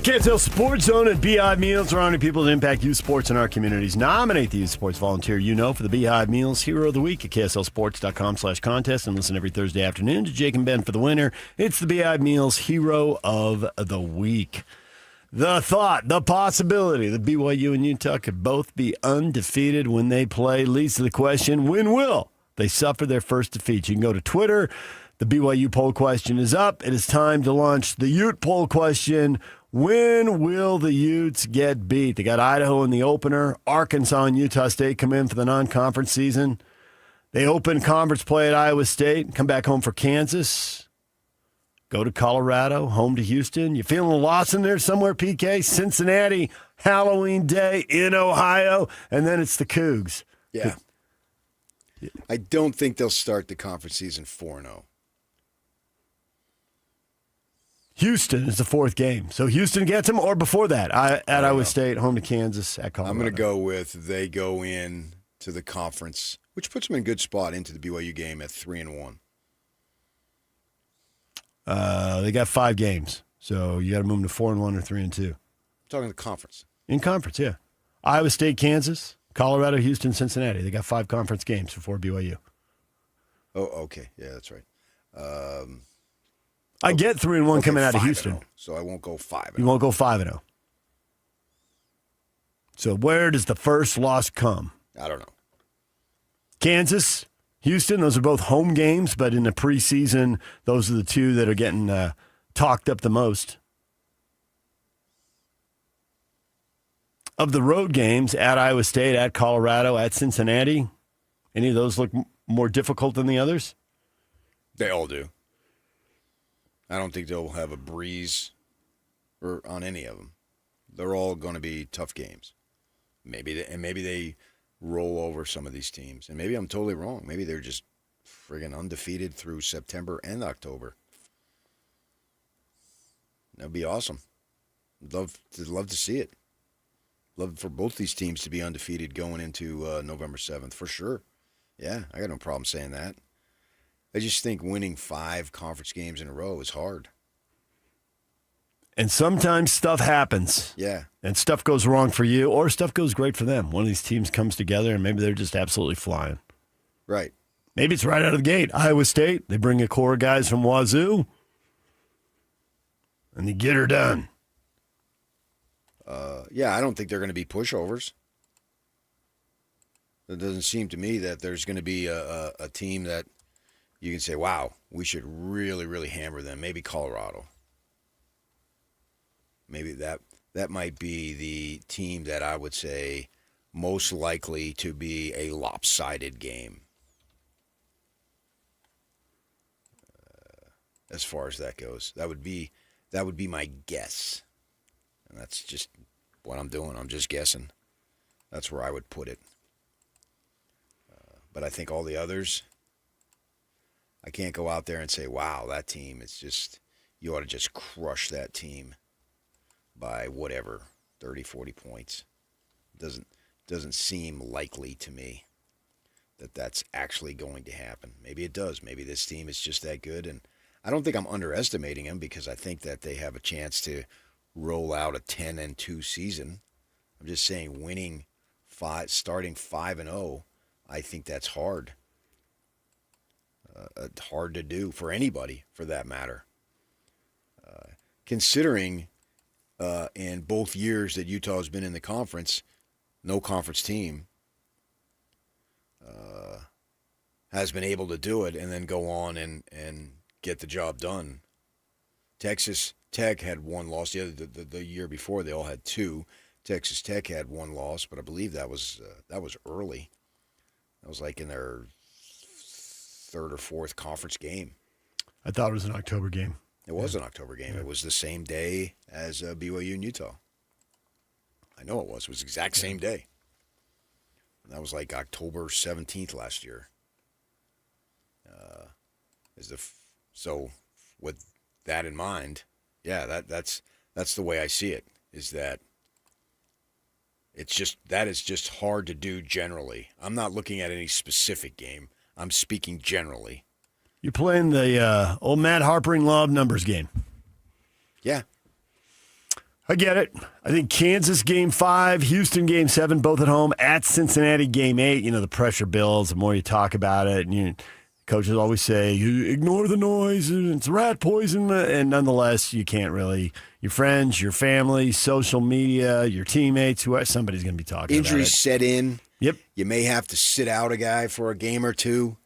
KSL Sports Zone and Beehive Meals are honoring people that impact youth sports in our communities. Nominate the youth sports volunteer you know for the Beehive Meals Hero of the Week at KSLSports.com/contest and listen every Thursday afternoon to Jake and Ben for the winner. It's the Beehive Meals Hero of the Week. The thought, the possibility that BYU and Utah could both be undefeated when they play leads to the question, when will they suffer their first defeat? You can go to Twitter. The BYU poll question is up. It is time to launch the Ute poll question. When will the Utes get beat? They got Idaho in the opener. Arkansas and Utah State come in for the non-conference season. They open conference play at Iowa State, come back home for Kansas. Go to Colorado, home to Houston. You feeling a loss in there somewhere, PK? Cincinnati, Halloween Day in Ohio, and then it's the Cougs. Yeah. I don't think they'll start the conference season 4-0. Houston is the 4th game. So Houston gets them, or before that, at Iowa State, home to Kansas, at Colorado. I'm going to go with they go in to the conference, which puts them in a good spot into the BYU game at 3-1. They got 5 games, so you got to move them to 4-1 or 3-2. I'm talking the conference. In conference, yeah. Iowa State, Kansas, Colorado, Houston, Cincinnati. They got 5 conference games before BYU. Oh, okay. Yeah, that's right. I get 3-1 coming out of Houston. So I won't go 5-0. You won't go 5-0. So where does the first loss come? I don't know. Kansas, Houston, those are both home games, but in the preseason, those are the 2 that are getting talked up the most. Of the road games, at Iowa State, at Colorado, at Cincinnati, any of those look more difficult than the others? They all do. I don't think they'll have a breeze on any of them. They're all going to be tough games. Maybe they roll over some of these teams. And maybe I'm totally wrong. Maybe they're just friggin' undefeated through September and October. That'd be awesome. Love to see it. Love for both these teams to be undefeated going into November 7th, for sure. Yeah, I got no problem saying that. I just think winning 5 conference games in a row is hard. And sometimes stuff happens. Yeah. And stuff goes wrong for you or stuff goes great for them. One of these teams comes together and maybe they're just absolutely flying. Right. Maybe it's right out of the gate. Iowa State, they bring a core of guys from Wazoo and they get her done. Yeah, I don't think they're going to be pushovers. It doesn't seem to me that there's going to be a team that you can say, wow, we should really, really hammer them. Maybe Colorado. Maybe that might be the team that I would say most likely to be a lopsided game. As far as that goes, that would be my guess. And that's just what I'm doing. I'm just guessing. That's where I would put it. But I think all the others, I can't go out there and say, wow, that team, it's just, you ought to just crush that team by whatever, 30, 40 points. Doesn't seem likely to me that that's actually going to happen. Maybe it does. Maybe this team is just that good. And I don't think I'm underestimating them because I think that they have a chance to roll out a 10-2 season. I'm just saying starting 5-0, I think that's hard. Hard to do for anybody, for that matter. Considering in both years that Utah has been in the conference, no conference team has been able to do it and then go on and get the job done. Texas Tech had 1 loss. The year before, they all had 2. Texas Tech had 1 loss, but I believe that was early. That was like in their 3rd or 4th conference game. I thought it was an October game. It was an October game. Yeah. It was the same day as BYU and Utah. I know it was. It was the exact same day. And that was like October 17th last year. So with that in mind, yeah, that's the way I see it, is that that is just hard to do generally. I'm not looking at any specific game. I'm speaking generally. You're playing the old Matt Harpering Law of Numbers game. Yeah. I get it. I think Kansas game 5, Houston game 7, both at home. At Cincinnati game 8, the pressure builds. The more you talk about it, and coaches always say, you ignore the noise, it's rat poison. And nonetheless, you can't really, your friends, your family, social media, your teammates, somebody's going to be talking about it. Injuries set in. Yep. You may have to sit out a guy for a game or two.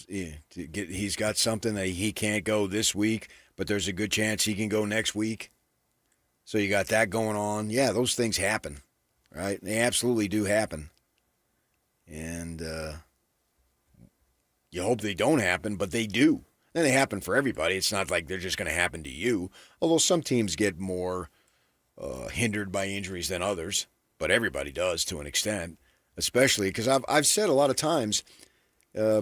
He's got something that he can't go this week, but there's a good chance he can go next week. So you got that going on. Yeah, those things happen, right? They absolutely do happen. And you hope they don't happen, but they do. And they happen for everybody. It's not like they're just going to happen to you, although some teams get more hindered by injuries than others, but everybody does to an extent, especially because I've said a lot of times,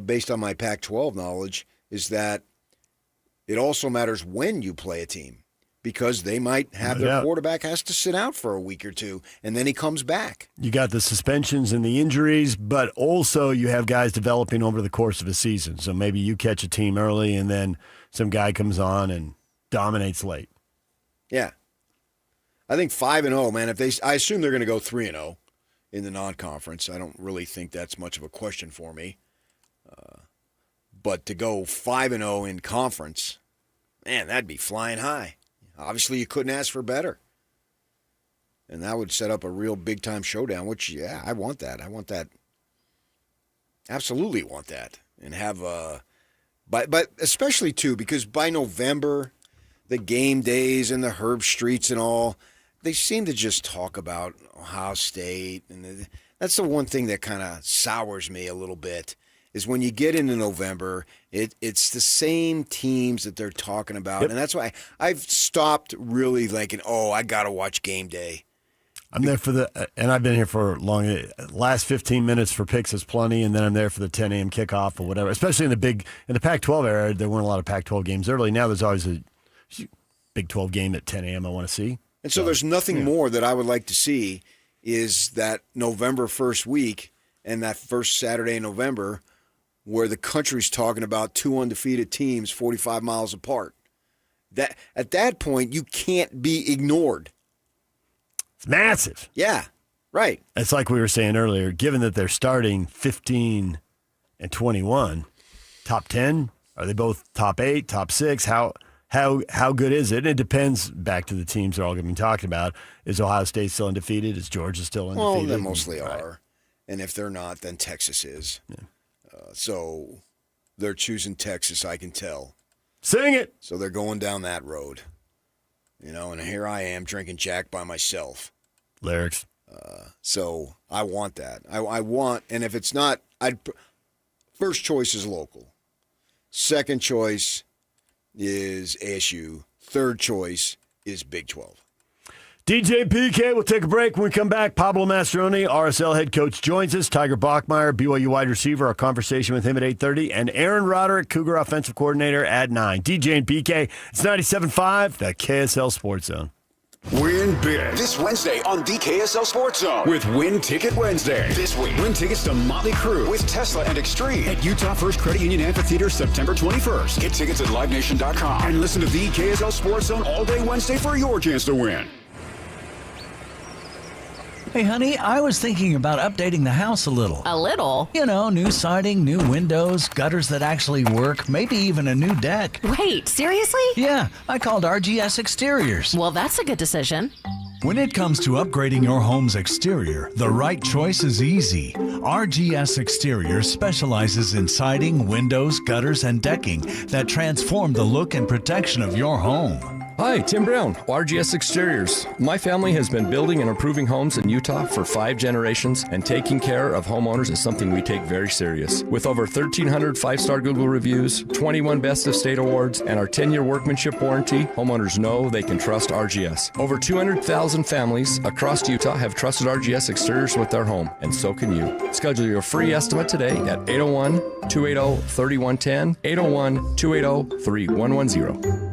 based on my Pac-12 knowledge, is that it also matters when you play a team, because they might have their quarterback has to sit out for a week or two, and then he comes back. You got the suspensions and the injuries, but also you have guys developing over the course of a season. So maybe you catch a team early, and then some guy comes on and dominates late. Yeah. I think 5-0, man, I assume they're going to go 3-0 in the non-conference. I don't really think that's much of a question for me. But to go 5-0 in conference, man, that'd be flying high. Obviously, you couldn't ask for better. And that would set up a real big-time showdown, which, yeah, I want that. I want that. Absolutely want that. And have but especially, too, because by November, the game days and the Herb Streets and all, they seem to just talk about Ohio State. And that's the one thing that kind of sours me a little bit, is when you get into November, it's the same teams that they're talking about. Yep. And that's why I've stopped really thinking, I got to watch game day. I'm there for and I've been here for long. Last 15 minutes for picks is plenty, and then I'm there for the 10 a.m. kickoff or whatever. Especially in the Pac-12 era, there weren't a lot of Pac-12 games early. Now there's always a Big 12 game at 10 a.m. I want to see. And so there's nothing more that I would like to see is that November 1st week, and that first Saturday in November where the country's talking about 2 undefeated teams 45 miles apart. That at that point, you can't be ignored. It's massive. Yeah, right. It's like we were saying earlier, given that they're starting 15 and 21, top 10, are they both top 8, top 6? How good is it? It depends, back to the teams they're all going to be talking about. Is Ohio State still undefeated? Is Georgia still undefeated? Well, they mostly are. And if they're not, then Texas is. Yeah. So they're choosing Texas, I can tell. Sing it. So they're going down that road. And here I am drinking Jack by myself. Lyrics. So I want that. I want, and if it's not, first choice is local. Second choice is ASU. Third choice is Big 12. DJ PK, we'll take a break. When we come back, Pablo Mastroeni, RSL head coach, joins us. Tiger Bachmeier, BYU wide receiver, our conversation with him at 8:30. And Aaron Roderick, Cougar offensive coordinator, at 9. DJ and PK, it's 97.5, the KSL Sports Zone. Win big this Wednesday on the KSL Sports Zone with Win Ticket Wednesday. This week, win tickets to Motley Crue with Tesla and Extreme at Utah First Credit Union Amphitheater September 21st. Get tickets at LiveNation.com and listen to the KSL Sports Zone all day Wednesday for your chance to win. Hey, honey, I was thinking about updating the house a little. A little? New siding, new windows, gutters that actually work, maybe even a new deck. Wait, seriously? Yeah, I called RGS Exteriors. Well, that's a good decision. When it comes to upgrading your home's exterior, the right choice is easy. RGS Exteriors specializes in siding, windows, gutters, and decking that transform the look and protection of your home. Hi, Tim Brown, RGS Exteriors. My family has been building and improving homes in Utah for 5 generations, and taking care of homeowners is something we take very serious. With over 1,300 5-star Google reviews, 21 Best of State awards, and our 10-year workmanship warranty, homeowners know they can trust RGS. Over 200,000 families across Utah have trusted RGS Exteriors with their home, and so can you. Schedule your free estimate today at 801-280-3110, 801-280-3110.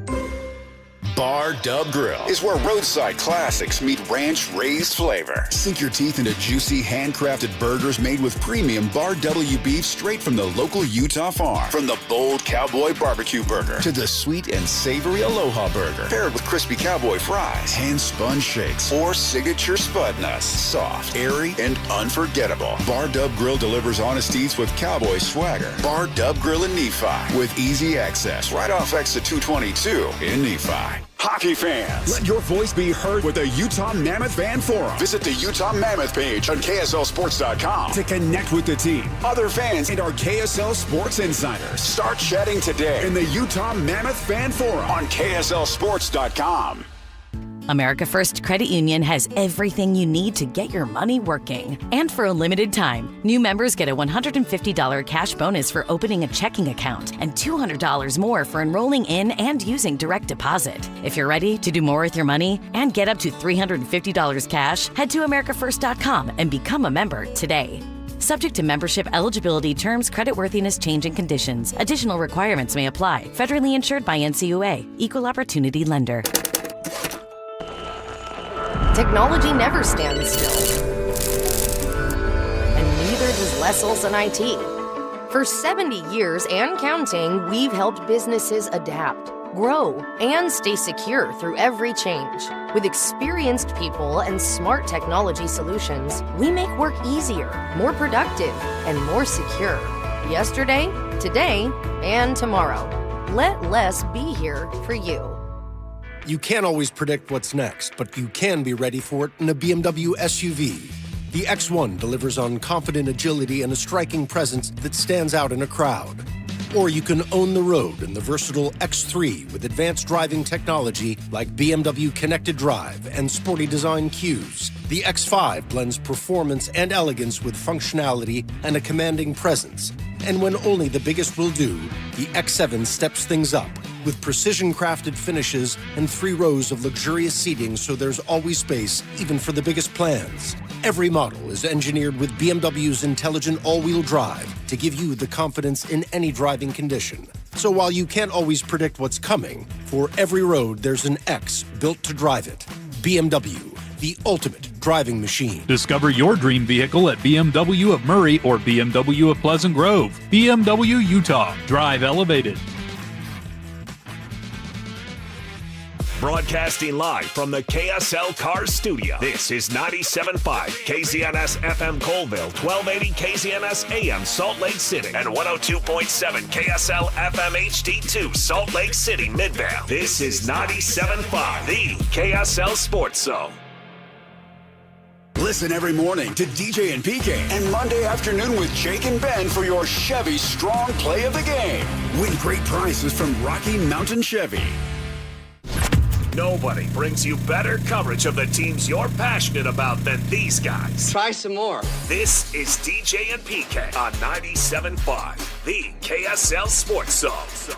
Bar Dub Grill is where roadside classics meet ranch-raised flavor. Sink your teeth into juicy, handcrafted burgers made with premium Bar W beef straight from the local Utah farm. From the bold cowboy barbecue burger to the sweet and savory Aloha burger, paired with crispy cowboy fries, hand-spun shakes, or signature spud nuts. Soft, airy, and unforgettable. Bar Dub Grill delivers honest eats with cowboy swagger. Bar Dub Grill in Nephi with easy access right off exit 222 in Nephi. Hockey fans, let your voice be heard with the Utah Mammoth Fan Forum. Visit the Utah Mammoth page on KSLSports.com to connect with the team, other fans, and our KSL Sports insiders. Start chatting today in the Utah Mammoth Fan Forum on KSLSports.com. America First Credit Union has everything you need to get your money working. And for a limited time, new members get a $150 cash bonus for opening a checking account and $200 more for enrolling in and using direct deposit. If you're ready to do more with your money and get up to $350 cash, head to americaFirst.com and become a member today. Subject to membership eligibility, terms, creditworthiness, change, and conditions. Additional requirements may apply. Federally insured by NCUA. Equal Opportunity Lender. Technology never stands still. And neither does Les Olson IT. For 70 years and counting, we've helped businesses adapt, grow, and stay secure through every change. With experienced people and smart technology solutions, we make work easier, more productive, and more secure. Yesterday, today, and tomorrow. Let Les be here for you. You can't always predict what's next, but you can be ready for it in a BMW SUV. The X1 delivers on confident agility and a striking presence that stands out in a crowd. Or you can own the road in the versatile X3 with advanced driving technology like BMW Connected Drive and sporty design cues. The X5 blends performance and elegance with functionality and a commanding presence. And when only the biggest will do, the X7 steps things up with precision-crafted finishes and 3 rows of luxurious seating so there's always space, even for the biggest plans. Every model is engineered with BMW's intelligent all-wheel drive to give you the confidence in any driving condition. So while you can't always predict what's coming, for every road there's an X built to drive it. BMW, the ultimate driving machine. Discover your dream vehicle at BMW of Murray or BMW of Pleasant Grove. BMW Utah. Drive elevated. Broadcasting live from the KSL Cars Studio. This is 97.5 KZNS FM Colville, 1280 KZNS AM Salt Lake City, and 102.7 KSL FM HD2 Salt Lake City Midvale. This is 97.5, the KSL Sports Zone. Listen every morning to DJ and PK and Monday afternoon with Jake and Ben for your Chevy Strong Play of the Game. Win great prizes from Rocky Mountain Chevy. Nobody brings you better coverage of the teams you're passionate about than these guys. Try some more. This is DJ and PK on 97.5, the KSL Sports Zone.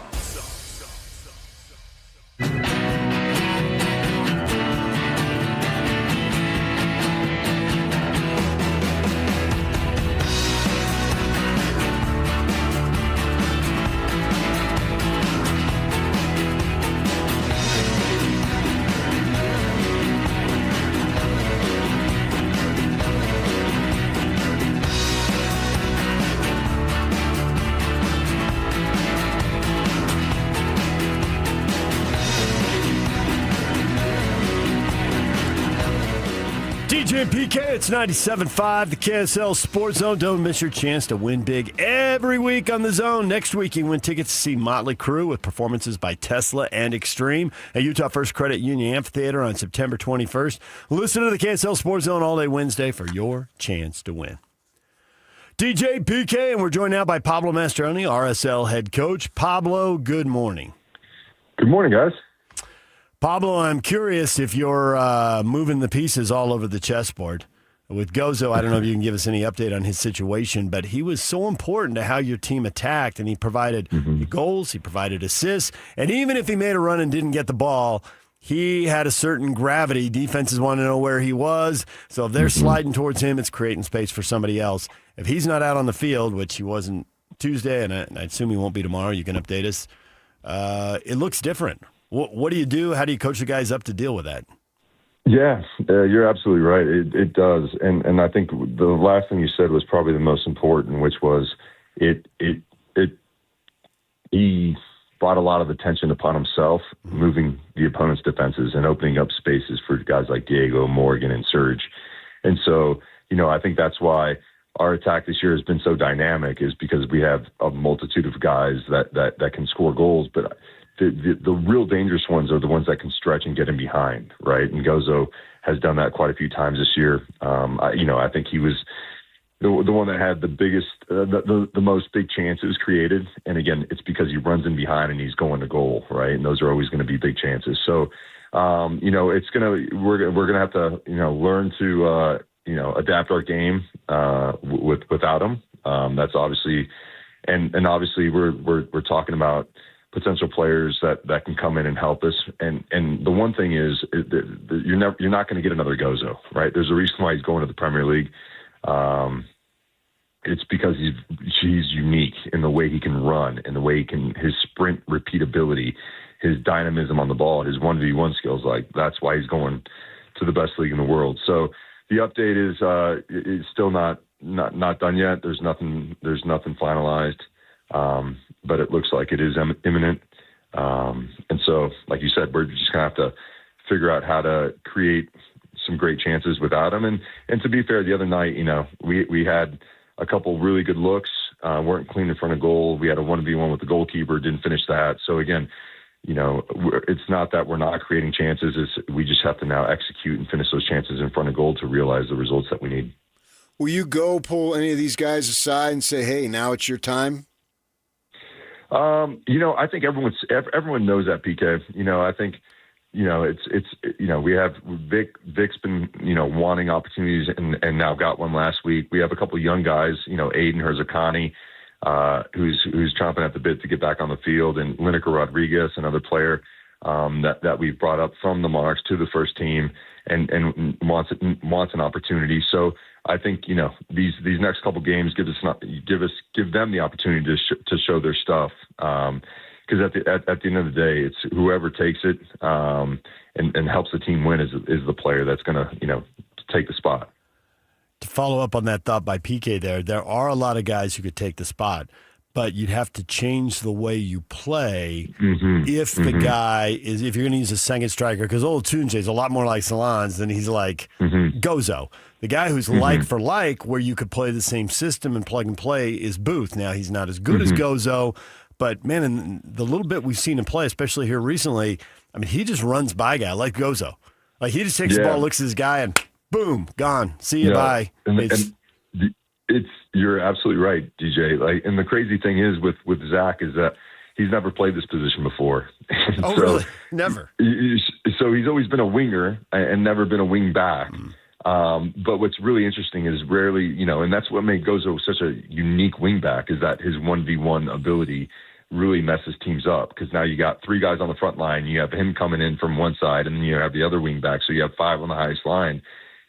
DJ and PK, it's 97.5, the KSL Sports Zone. Don't miss your chance to win big every week on the Zone. Next week, you win tickets to see Motley Crue with performances by Tesla and Extreme at Utah First Credit Union Amphitheater on September 21st. Listen to the KSL Sports Zone all day Wednesday for your chance to win. DJ, PK, and we're joined now by Pablo Mastroeni, RSL head coach. Pablo, good morning. Good morning, guys. Pablo, I'm curious if you're moving the pieces all over the chessboard. With Gozo, I don't know if you can give us any update on his situation, but he was so important to how your team attacked, and he provided goals, he provided assists, and even if he made a run and didn't get the ball, he had a certain gravity. Defenses want to know where he was, so if they're sliding towards him, it's creating space for somebody else. If he's not out on the field, which he wasn't Tuesday, and I assume he won't be tomorrow, you can update us, it looks different. What do you do? How do you coach the guys up to deal with that? Yeah, you're absolutely right. It does. And I think the last thing you said was probably the most important, which was he brought a lot of attention upon himself, moving the opponent's defenses and opening up spaces for guys like Diego, Morgan, and Serge. And so, I think that's why our attack this year has been so dynamic, is because we have a multitude of guys that can score goals, but the real dangerous ones are the ones that can stretch and get in behind, right? And Gozo has done that quite a few times this year. I think he was the one that had the biggest, the most big chances created. And again, it's because he runs in behind and he's going to goal, right? And those are always going to be big chances. So, we're gonna have to, learn to, adapt our game without him. That's obviously, and obviously we're talking about potential players that can come in and help us. And the one thing is you're not going to get another Gozo, right? There's a reason why he's going to the Premier League. It's because he's unique in the way he can run and the way his sprint repeatability, his dynamism on the ball, his 1v1 skills. Like, that's why he's going to the best league in the world. So the update is still not done yet. There's nothing finalized. But it looks like it is imminent. And so, like you said, we're just going to have to figure out how to create some great chances without him. And to be fair, the other night, we had a couple really good looks, weren't clean in front of goal. We had a 1v1 with the goalkeeper, didn't finish that. So again, it's not that we're not creating chances. We just have to now execute and finish those chances in front of goal to realize the results that we need. Will you go pull any of these guys aside and say, hey, now it's your time? I think everyone knows that, PK. I think, we have Vic's been, wanting opportunities and now got one last week. We have a couple of young guys, Aiden Herzakani, who's chomping at the bit to get back on the field, and Lineker Rodriguez, another player, that we've brought up from the Monarchs to the first team and wants an opportunity. So I think, these next couple games give them the opportunity to show their stuff. Because at the end of the day, it's whoever takes it and helps the team win is the player that's going to take the spot. To follow up on that thought by PK there are a lot of guys who could take the spot, but you'd have to change the way you play if the guy is, if you're going to use a second striker, because old Tunje is a lot more like Salons than he's like Gozo. The guy who's like for like, where you could play the same system and plug and play, is Booth. Now, he's not as good as Gozo, but man, in the little bit we've seen him play, especially here recently, I mean, he just runs by a guy like Gozo. Like, he just takes the ball, looks at his guy, and boom, gone. See you, bye. You're absolutely right, DJ. Like, and the crazy thing is with Zach is that he's never played this position before. Oh, really? Never. So he's always been a winger and never been a wing back. But what's really interesting is rarely, and that's what made Gozo such a unique wing back, is that his 1v1 ability really messes teams up, because now you got 3 guys on the front line. You have him coming in from one side, and then you have the other wing back. So you have 5 on the highest line.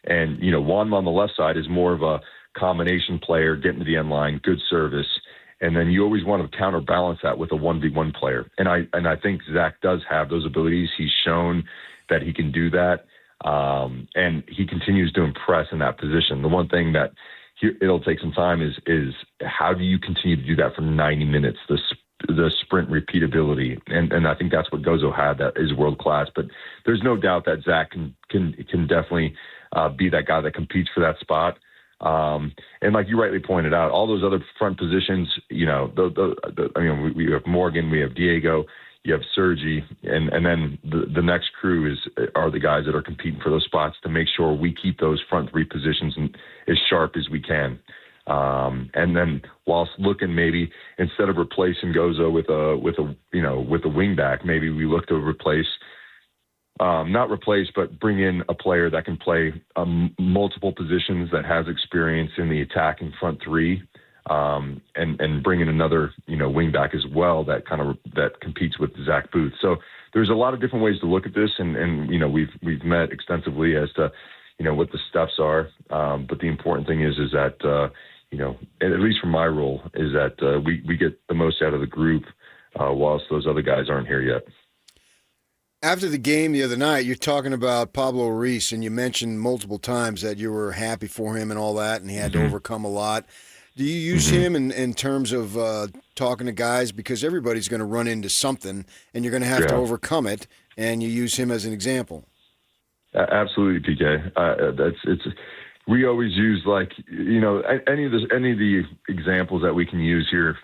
And, Juan on the left side is more of a combination player, getting to the end line, good service. And then you always want to counterbalance that with a 1v1 player. And I think Zach does have those abilities. He's shown that he can do that. And he continues to impress in that position. The one thing that it'll take some time is how do you continue to do that for 90 minutes, the sprint repeatability. And I think that's what Gozo had that is world class. But there's no doubt that Zach can definitely be that guy that competes for that spot. And like you rightly pointed out, all those other front positions, we have Morgan, we have Diego, you have Sergi, and then the next crew are the guys that are competing for those spots to make sure we keep those front 3 positions as sharp as we can. And then whilst looking, maybe instead of replacing Gozo with a wing back, maybe we look to replace. Not replace, but bring in a player that can play multiple positions, that has experience in the attacking front 3, and bring in another, wing back as well that competes with Zach Booth. So there's a lot of different ways to look at this, and we've met extensively as to what the steps are. But the important thing is that at least from my role, is that we get the most out of the group whilst those other guys aren't here yet. After the game the other night, you're talking about Pablo Ruiz, and you mentioned multiple times that you were happy for him and all that, and he had to overcome a lot. Do you use him in terms of talking to guys? Because everybody's going to run into something, and you're going to have to overcome it, and you use him as an example. Absolutely, PK. We always use any of the examples that we can use here,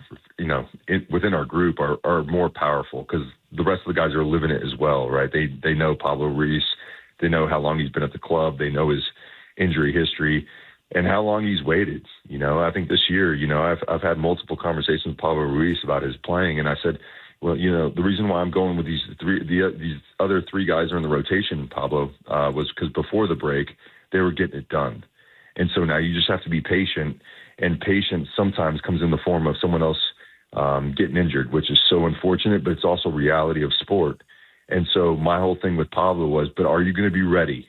within our group are more powerful, because the rest of the guys are living it as well, right? They know Pablo Ruiz, they know how long he's been at the club, they know his injury history, and how long he's waited. I think this year, I've had multiple conversations with Pablo Ruiz about his playing, and I said, well, the reason why I'm going with these other 3 guys are in the rotation, Pablo, was because before the break they were getting it done. And so now you just have to be patient, and patience sometimes comes in the form of someone else getting injured, which is so unfortunate, but it's also reality of sport. And so my whole thing with Pablo was, but are you going to be ready,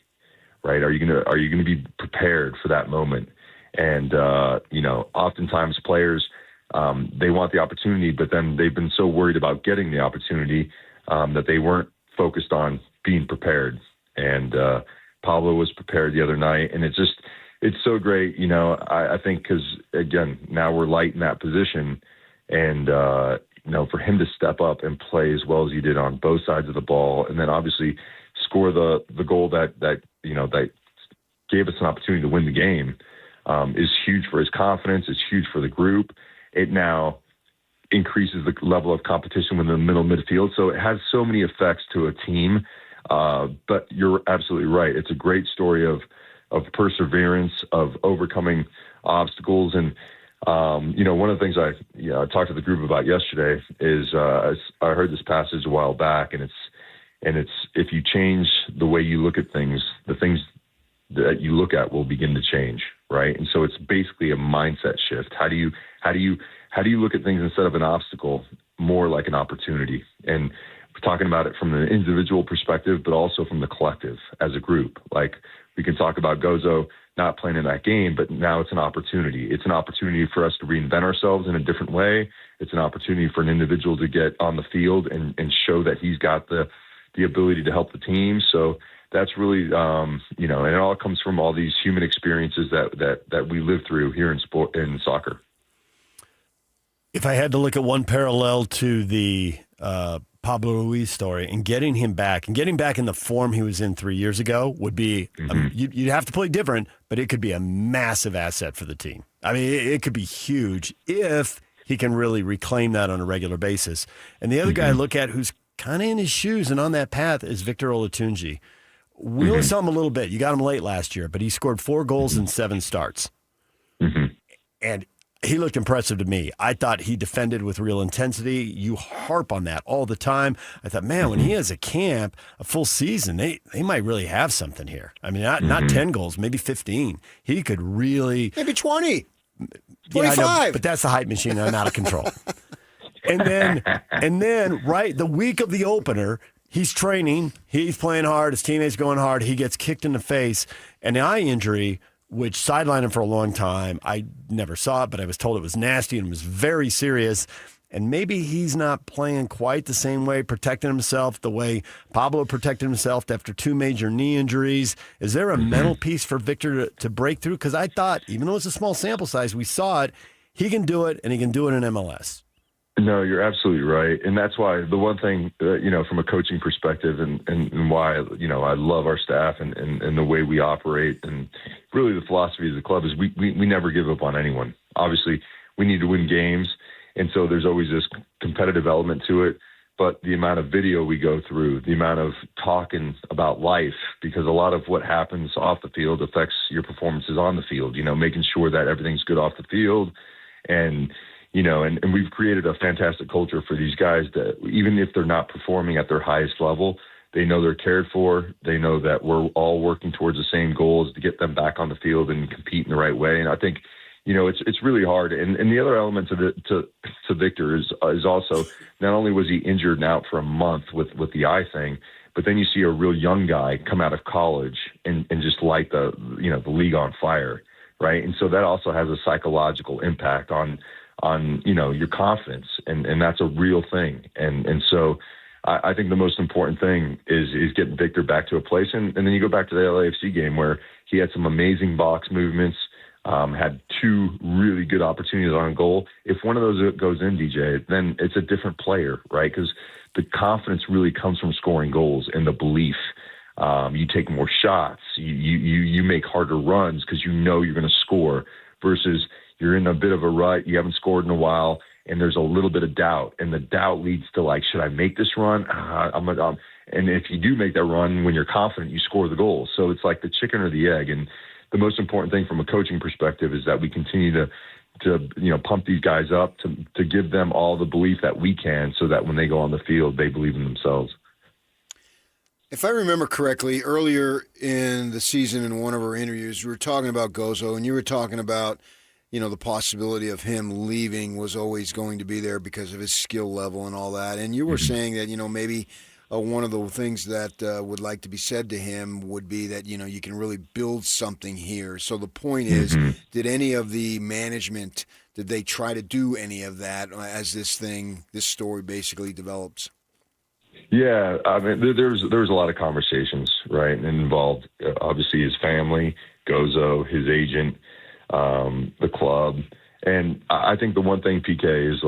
right? Are you going to be prepared for that moment? And, oftentimes players, they want the opportunity, but then they've been so worried about getting the opportunity that they weren't focused on being prepared. And Pablo was prepared the other night, and it's so great, I think, because, again, now we're light in that position, and, for him to step up and play as well as he did on both sides of the ball, and then obviously score the goal that gave us an opportunity to win the game, is huge for his confidence. It's huge for the group. It now increases the level of competition within the middle midfield. So it has so many effects to a team. But you're absolutely right. It's a great story of perseverance, of overcoming obstacles. And, one of the things I talked to the group about yesterday is I heard this passage a while back, and it's if you change the way you look at things, the things that you look at will begin to change, right? And so it's basically a mindset shift. How do you look at things instead of an obstacle, more like an opportunity? And we're talking about it from an individual perspective, but also from the collective as a group. Like, we can talk about Gozo not playing in that game, but now it's an opportunity. It's an opportunity for us to reinvent ourselves in a different way. It's an opportunity for an individual to get on the field and show that he's got the ability to help the team. So that's really, and it all comes from all these human experiences that we live through here in soccer. If I had to look at one parallel to the Pablo Ruiz story and getting him back in the form he was in 3 years ago would be, you'd have to play different, but it could be a massive asset for the team. I mean, it could be huge if he can really reclaim that on a regular basis. And the other guy I look at who's kind of in his shoes and on that path is Victor Olatunji. We only saw him a little bit. You got him late last year, but he scored 4 goals in 7 starts. And he looked impressive to me. I thought he defended with real intensity. You harp on that all the time. I thought, man, when he has a camp, a full season, they might really have something here. I mean, not 10 goals, maybe 15. He could really... Maybe 20. 25. Yeah, I know, but that's the hype machine. I'm out of control. And then, right, the week of the opener, he's training, he's playing hard, his teammates going hard, he gets kicked in the face, and the eye injury, which sidelined him for a long time. I never saw it, but I was told it was nasty and was very serious. And maybe he's not playing quite the same way, protecting himself the way Pablo protected himself after 2 major knee injuries. Is there a mental piece for Victor to break through? Because I thought, even though it's a small sample size, we saw it, he can do it, and he can do it in MLS. No, you're absolutely right. And that's why the one thing, from a coaching perspective and why, I love our staff and the way we operate and really the philosophy of the club is we never give up on anyone. Obviously, we need to win games. And so there's always this competitive element to it. But the amount of video we go through, the amount of talking about life, because a lot of what happens off the field affects your performances on the field, making sure that everything's good off the field. And we've created a fantastic culture for these guys that even if they're not performing at their highest level, they know they're cared for. They know that we're all working towards the same goals to get them back on the field and compete in the right way. And I think, it's really hard. And the other element to Victor is also not only was he injured and out for a month with the eye thing, but then you see a real young guy come out of college and just light the league on fire, right? And so that also has a psychological impact on your confidence, and that's a real thing. And so I think the most important thing is getting Victor back to a place. And then you go back to the LAFC game where he had some amazing box movements, had 2 really good opportunities on goal. If one of those goes in, DJ, then it's a different player, right? Because the confidence really comes from scoring goals and the belief. You take more shots, you make harder runs because you're going to score versus you're in a bit of a rut, you haven't scored in a while, and there's a little bit of doubt. And the doubt leads to should I make this run? And if you do make that run, when you're confident, you score the goal. So it's like the chicken or the egg. And the most important thing from a coaching perspective is that we continue to pump these guys up, to give them all the belief that we can so that when they go on the field, they believe in themselves. If I remember correctly, earlier in the season in one of our interviews, we were talking about Gozo, and you were talking about the possibility of him leaving was always going to be there because of his skill level and all that. And you were saying that, maybe one of the things that would like to be said to him would be that, you can really build something here. So the point is, did any of the management, did they try to do any of that as this story basically develops? Yeah, I mean, there was a lot of conversations, right? And involved, obviously, his family, Gozo, his agent, the club. And I think the one thing, PK, is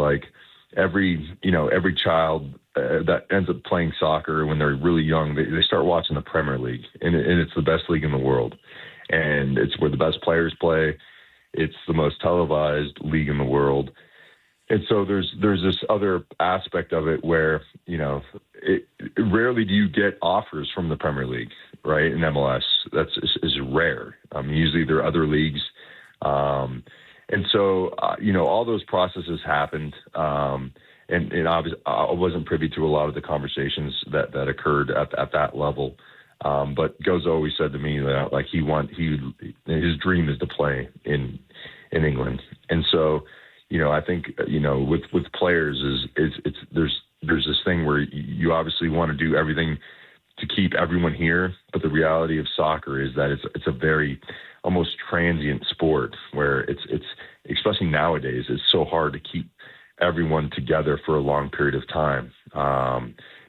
every child that ends up playing soccer when they're really young, they start watching the Premier League, and it's the best league in the world. And it's where the best players play. It's the most televised league in the world. And so there's this other aspect of it where, rarely do you get offers from the Premier League, right? In MLS, that's is rare. Usually there are other leagues. And so, all those processes happened. And obviously I wasn't privy to a lot of the conversations that occurred at that level. But Gozo always said to me that his dream is to play in England. And so, I think, with players there's this thing where you obviously want to do everything to keep everyone here. But the reality of soccer is that it's a very almost transient sport where it's especially nowadays, it's so hard to keep everyone together for a long period of time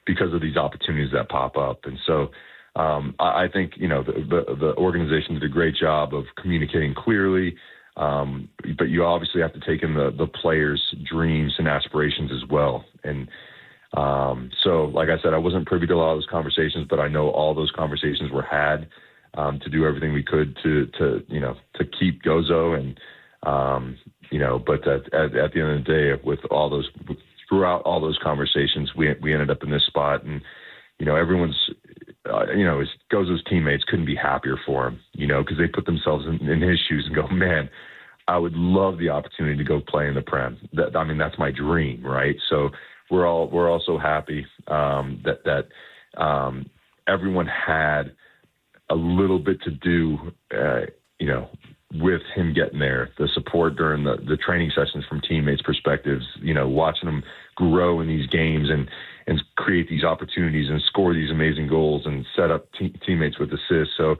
because of these opportunities that pop up. And so I think, the organization did a great job of communicating clearly. But you obviously have to take in the players' dreams and aspirations as well. And so, like I said, I wasn't privy to a lot of those conversations, but I know all those conversations were had to do everything we could to keep Gozo. And, but at the end of the day, throughout all those conversations, we ended up in this spot. And, everyone's, Gozo's teammates couldn't be happier for him, because they put themselves in his shoes and go, man, I would love the opportunity to go play in the Prem. That's my dream, right? So we're all so happy that everyone had a little bit to do, with him getting there. The support during the training sessions from teammates' perspectives, watching them grow in these games and create these opportunities and score these amazing goals and set up teammates with assists. So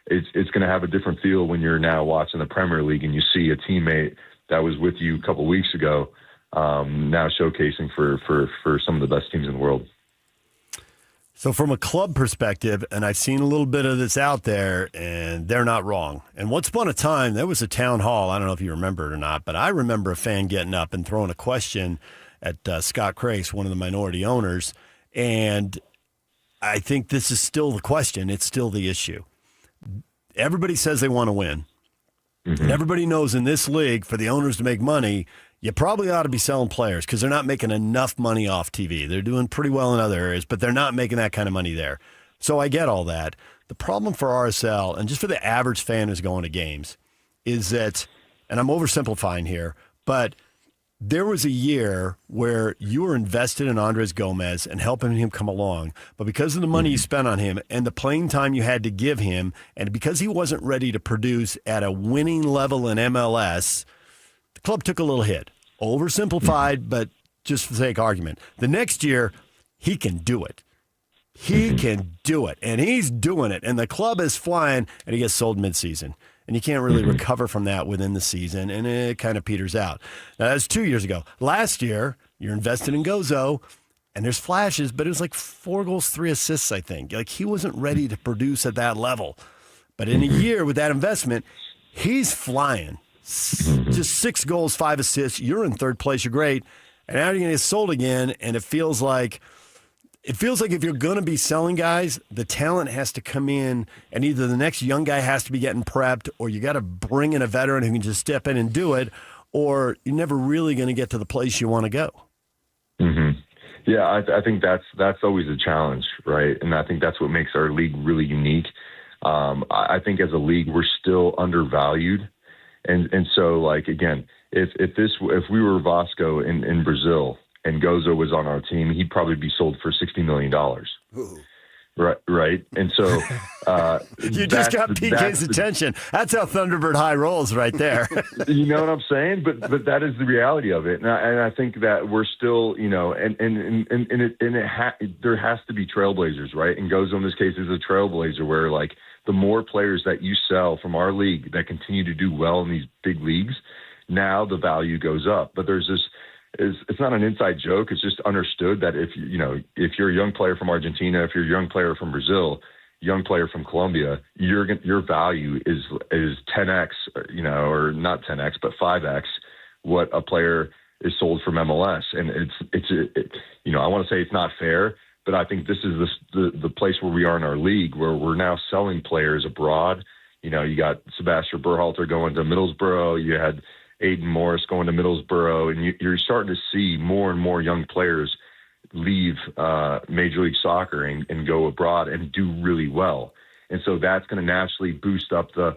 it's going to have a different feel when you're now watching the Premier League and you see a teammate that was with you a couple of weeks ago now showcasing for some of the best teams in the world. So from a club perspective, and I've seen a little bit of this out there, and they're not wrong. And once upon a time, there was a town hall. I don't know if you remember it or not, but I remember a fan getting up and throwing a question at Scott Crace, one of the minority owners. And I think this is still the question. It's still the issue. Everybody says they want to win. Mm-hmm. And everybody knows in this league, for the owners to make money, you probably ought to be selling players because they're not making enough money off TV. They're doing pretty well in other areas, but they're not making that kind of money there. So I get all that. The problem for RSL, and just for the average fan who's going to games, is that, and I'm oversimplifying here, but there was a year where you were invested in Andres Gomez and helping him come along, but because of the money you spent on him and the playing time you had to give him, and because he wasn't ready to produce at a winning level in MLS, the club took a little hit. Oversimplified, but just for the sake of argument. The next year, he can do it. He can do it, and he's doing it, and the club is flying, and he gets sold midseason. And you can't really recover from that within the season, and it kind of peters out. Now, that's 2 years ago. Last year, you're invested in Gozo, and there's flashes, but it was like 4 goals, 3 assists, I think. Like, he wasn't ready to produce at that level. But in a year with that investment, he's flying. Just 6 goals, 5 assists. You're in third place. You're great. And now you're going to get sold again, and it feels like if you're going to be selling guys, the talent has to come in, and either the next young guy has to be getting prepped, or you got to bring in a veteran who can just step in and do it, or you're never really going to get to the place you want to go. Mm-hmm. Yeah, I think that's always a challenge, right? And I think that's what makes our league really unique. I think as a league, we're still undervalued. And so, like, again, if we were Vasco in Brazil and Gozo was on our team, he'd probably be sold for $60 million. Ooh. Right. And so you just got PK's attention. That's how Thunderbird High rolls right there. You know what I'm saying? But that is the reality of it. And I think that we're still, there has to be trailblazers, right? And Gozo in this case is a trailblazer where, like, the more players that you sell from our league that continue to do well in these big leagues, now the value goes up. But there's this, it's not an inside joke. It's just understood that if you're a young player from Argentina, if you're a young player from Brazil, young player from Colombia, your value is 10x, or not 10x, but 5x what a player is sold from MLS. And I want to say it's not fair, but I think this is the place where we are in our league, where we're now selling players abroad. You got Sebastian Berhalter going to Middlesbrough. You had Aiden Morris going to Middlesbrough, and you're starting to see more and more young players leave Major League Soccer and go abroad and do really well. And so that's going to naturally boost up the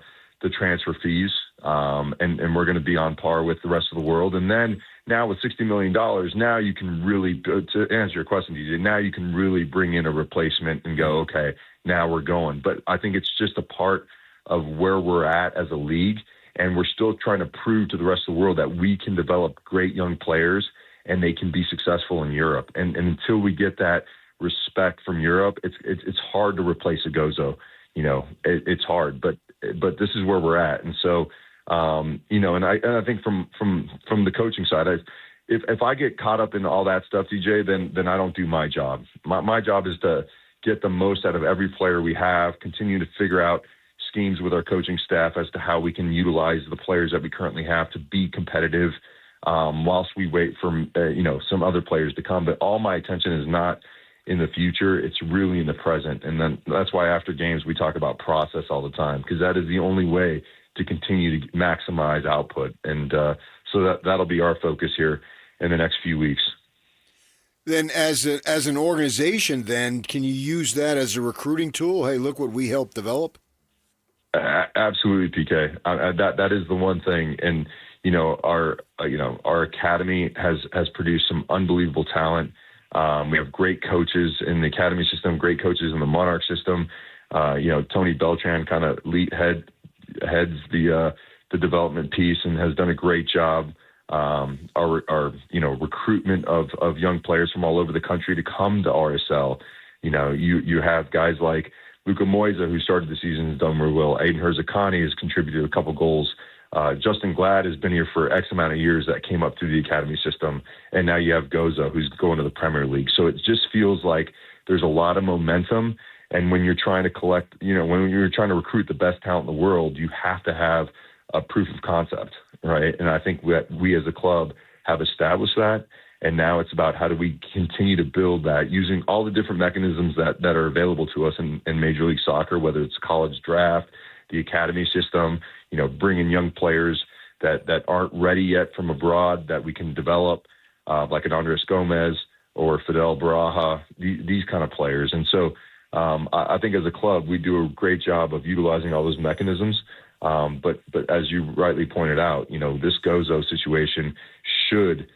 transfer fees, and we're going to be on par with the rest of the world. And then now with $60 million, now you can really, to answer your question, DJ, now you can really bring in a replacement and go, okay, now we're going. But I think it's just a part of where we're at as a league, and we're still trying to prove to the rest of the world that we can develop great young players and they can be successful in Europe. And until we get that respect from Europe, it's hard to replace a Gozo. It's hard, but this is where we're at. And so, and I think from the coaching side, if I get caught up in all that stuff, DJ, then I don't do my job. My job is to, get the most out of every player we have, continue to figure out schemes with our coaching staff as to how we can utilize the players that we currently have to be competitive whilst we wait for, some other players to come. But all my attention is not in the future. It's really in the present. And then that's why after games, we talk about process all the time, because that is the only way to continue to maximize output. And so that'll be our focus here in the next few weeks. Then as an organization, then, can you use that as a recruiting tool? Hey, look what we helped develop. Absolutely, PK. That is the one thing. And, our academy has produced some unbelievable talent. We have great coaches in the academy system, great coaches in the Monarch system. Tony Beltran kind of heads the development piece and has done a great job. Our recruitment of young players from all over the country to come to RSL. You have guys like Luka Moisa, who started the season, has done really well. Aiden Herzakani has contributed a couple goals. Justin Glad has been here for X amount of years that came up through the academy system. And now you have Goza, who's going to the Premier League. So it just feels like there's a lot of momentum. And when you're trying to when you're trying to recruit the best talent in the world, you have to have a proof of concept, right? And I think we as a club have established that. And now it's about how do we continue to build that using all the different mechanisms that are available to us in Major League Soccer, whether it's college draft, the academy system, bringing young players that aren't ready yet from abroad that we can develop, like an Andres Gomez or Fidel Baraja, these kind of players. And so I think as a club, we do a great job of utilizing all those mechanisms. But as you rightly pointed out, this Gozo situation should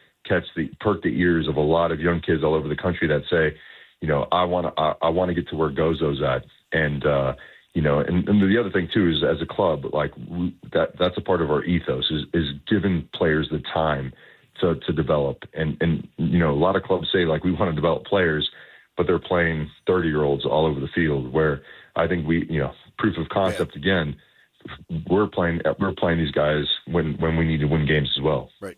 perk the ears of a lot of young kids all over the country that say, I want to get to where Gozo's at. And the other thing too is as a club, like that's a part of our ethos is giving players the time to develop. And a lot of clubs say like we want to develop players, but they're playing 30-year-olds all over the field, where I think proof of concept again, we're playing these guys when we need to win games as well. Right.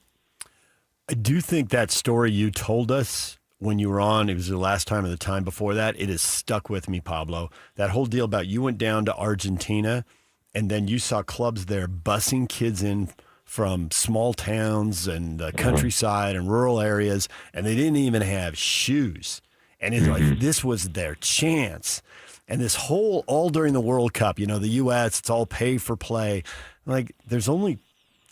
I do think that story you told us when you were on, it was the last time or the time before that, it has stuck with me, Pablo. That whole deal about you went down to Argentina and then you saw clubs there busing kids in from small towns and the countryside and rural areas, and they didn't even have shoes. And it's like this was their chance. And this whole, all during the World Cup, the U.S., it's all pay for play. Like, there's only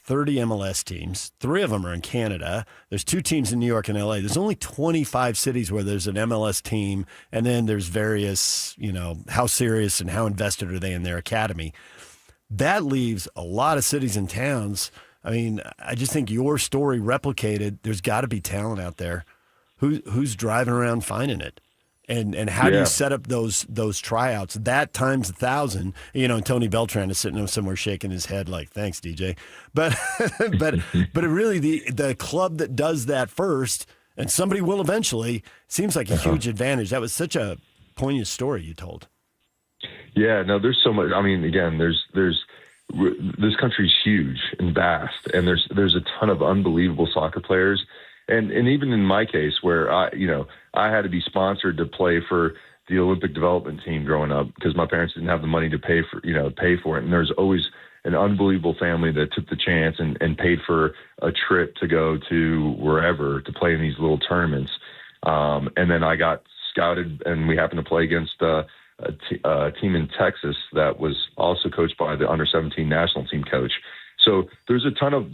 30 MLS teams. 3 of them are in Canada. There's 2 teams in New York and LA. There's only 25 cities where there's an MLS team. And then there's various, how serious and how invested are they in their academy. That leaves a lot of cities and towns. I mean, I just think your story replicated. There's got to be talent out there. Who's driving around finding it? And how do you set up those tryouts? That times 1,000, and Tony Beltran is sitting somewhere shaking his head like, thanks, DJ. But really the club that does that first, and somebody will eventually, seems like a huge advantage. That was such a poignant story you told. Yeah, no, there's so much. I mean, again, this country's huge and vast, and there's a ton of unbelievable soccer players. And even in my case, where I had to be sponsored to play for the Olympic development team growing up because my parents didn't have the money to pay for it. And there's always an unbelievable family that took the chance and paid for a trip to go to wherever to play in these little tournaments. And then I got scouted, and we happened to play against a team in Texas that was also coached by the under-17 national team coach. So there's a ton of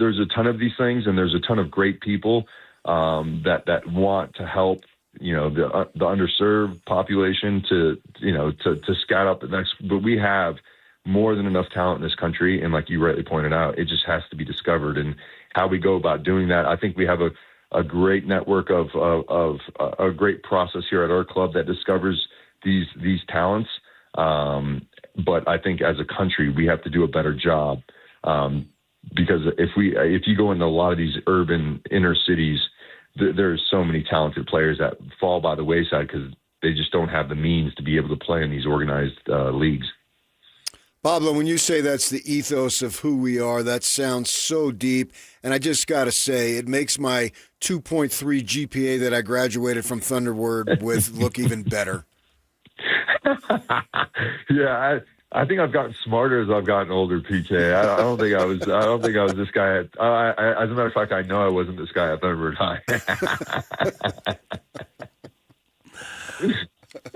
these things, and there's a ton of great people that want to help, the underserved population to scout out the next. But we have more than enough talent in this country, and like you rightly pointed out, it just has to be discovered. And how we go about doing that, I think we have a great network of a great process here at our club that discovers these talents. But I think as a country, we have to do a better job. Because if you go into a lot of these urban inner cities, there's so many talented players that fall by the wayside because they just don't have the means to be able to play in these organized leagues. Pablo, when you say that's the ethos of who we are, that sounds so deep. And I just got to say, it makes my 2.3 GPA that I graduated from Thunderbird with look even better. Yeah, I think I've gotten smarter as I've gotten older, PK. I don't think I was this guy. As a matter of fact, I know I wasn't this guy at Thunderbird High.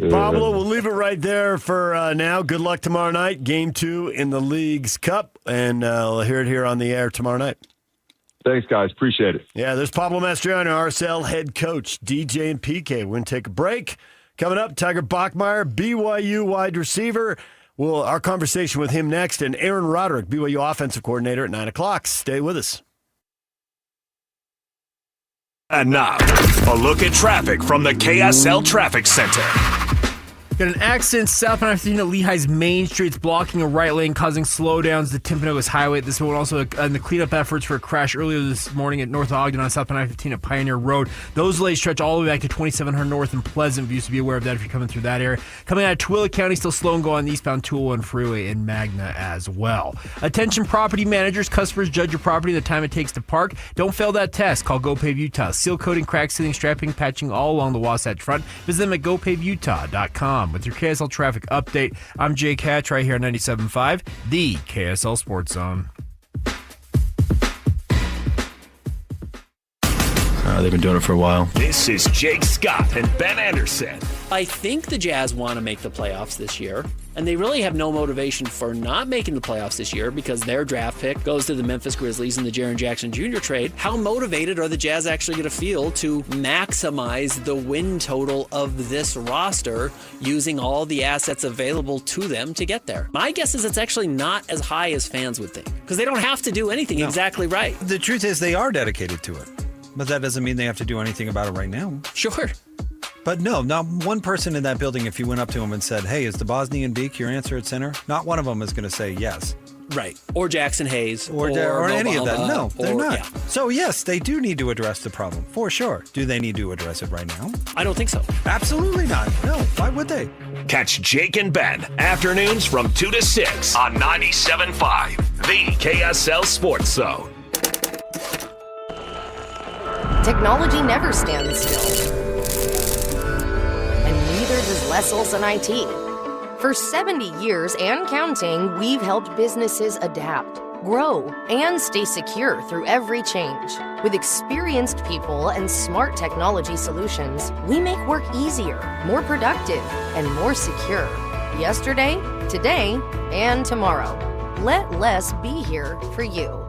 Pablo, we'll leave it right there for now. Good luck tomorrow night. Game 2 in the League's Cup, and we'll hear it here on the air tomorrow night. Thanks, guys. Appreciate it. Yeah, there's Pablo Mastriano, RSL head coach, DJ and PK. We're going to take a break. Coming up, Tiger Bachmeier, BYU wide receiver. Well, our conversation with him next, and Aaron Roderick, BYU offensive coordinator at 9 o'clock. Stay with us. And now, a look at traffic from the KSL Traffic Center. Got an accident southbound I-15 at Lehigh's Main Street. It's blocking a right lane, causing slowdowns to Timpanogos Highway. This one also in the cleanup efforts for a crash earlier this morning at North Ogden on southbound I-15 at Pioneer Road. Those delays stretch all the way back to 2700 North and Pleasant View, so be aware of that if you're coming through that area. Coming out of Tooele County, still slow and go on the eastbound 201 freeway in Magna as well. Attention property managers, customers, judge your property the time it takes to park. Don't fail that test. Call GoPave Utah. Seal coating, crack sealing, strapping, patching all along the Wasatch Front. Visit them at gopavutah.com. With your KSL traffic update, I'm Jake Hatch right here on 97.5, the KSL Sports Zone. They've been doing it for a while. This is Jake Scott and Ben Anderson. I think the Jazz want to make the playoffs this year, and they really have no motivation for not making the playoffs this year because their draft pick goes to the Memphis Grizzlies in the Jaren Jackson Jr. trade. How motivated are the Jazz actually going to feel to maximize the win total of this roster using all the assets available to them to get there? My guess is it's actually not as high as fans would think because they don't have to do anything exactly right. The truth is they are dedicated to it, but that doesn't mean they have to do anything about it right now. Sure. But no, not one person in that building, if you went up to him and said, hey, is the Bosnian Beak your answer at center? Not one of them is going to say yes. Right. Or Jackson Hayes. Or any of that. No, they're not. Yeah. So, yes, they do need to address the problem, for sure. Do they need to address it right now? I don't think so. Absolutely not. No, why would they? Catch Jake and Ben, afternoons from 2 to 6 on 97.5, the KSL Sports Zone. Technology never stands still. And neither does Lessels and IT. For 70 years and counting, we've helped businesses adapt, grow, and stay secure through every change. With experienced people and smart technology solutions, we make work easier, more productive, and more secure. Yesterday, today, and tomorrow. Let Less be here for you.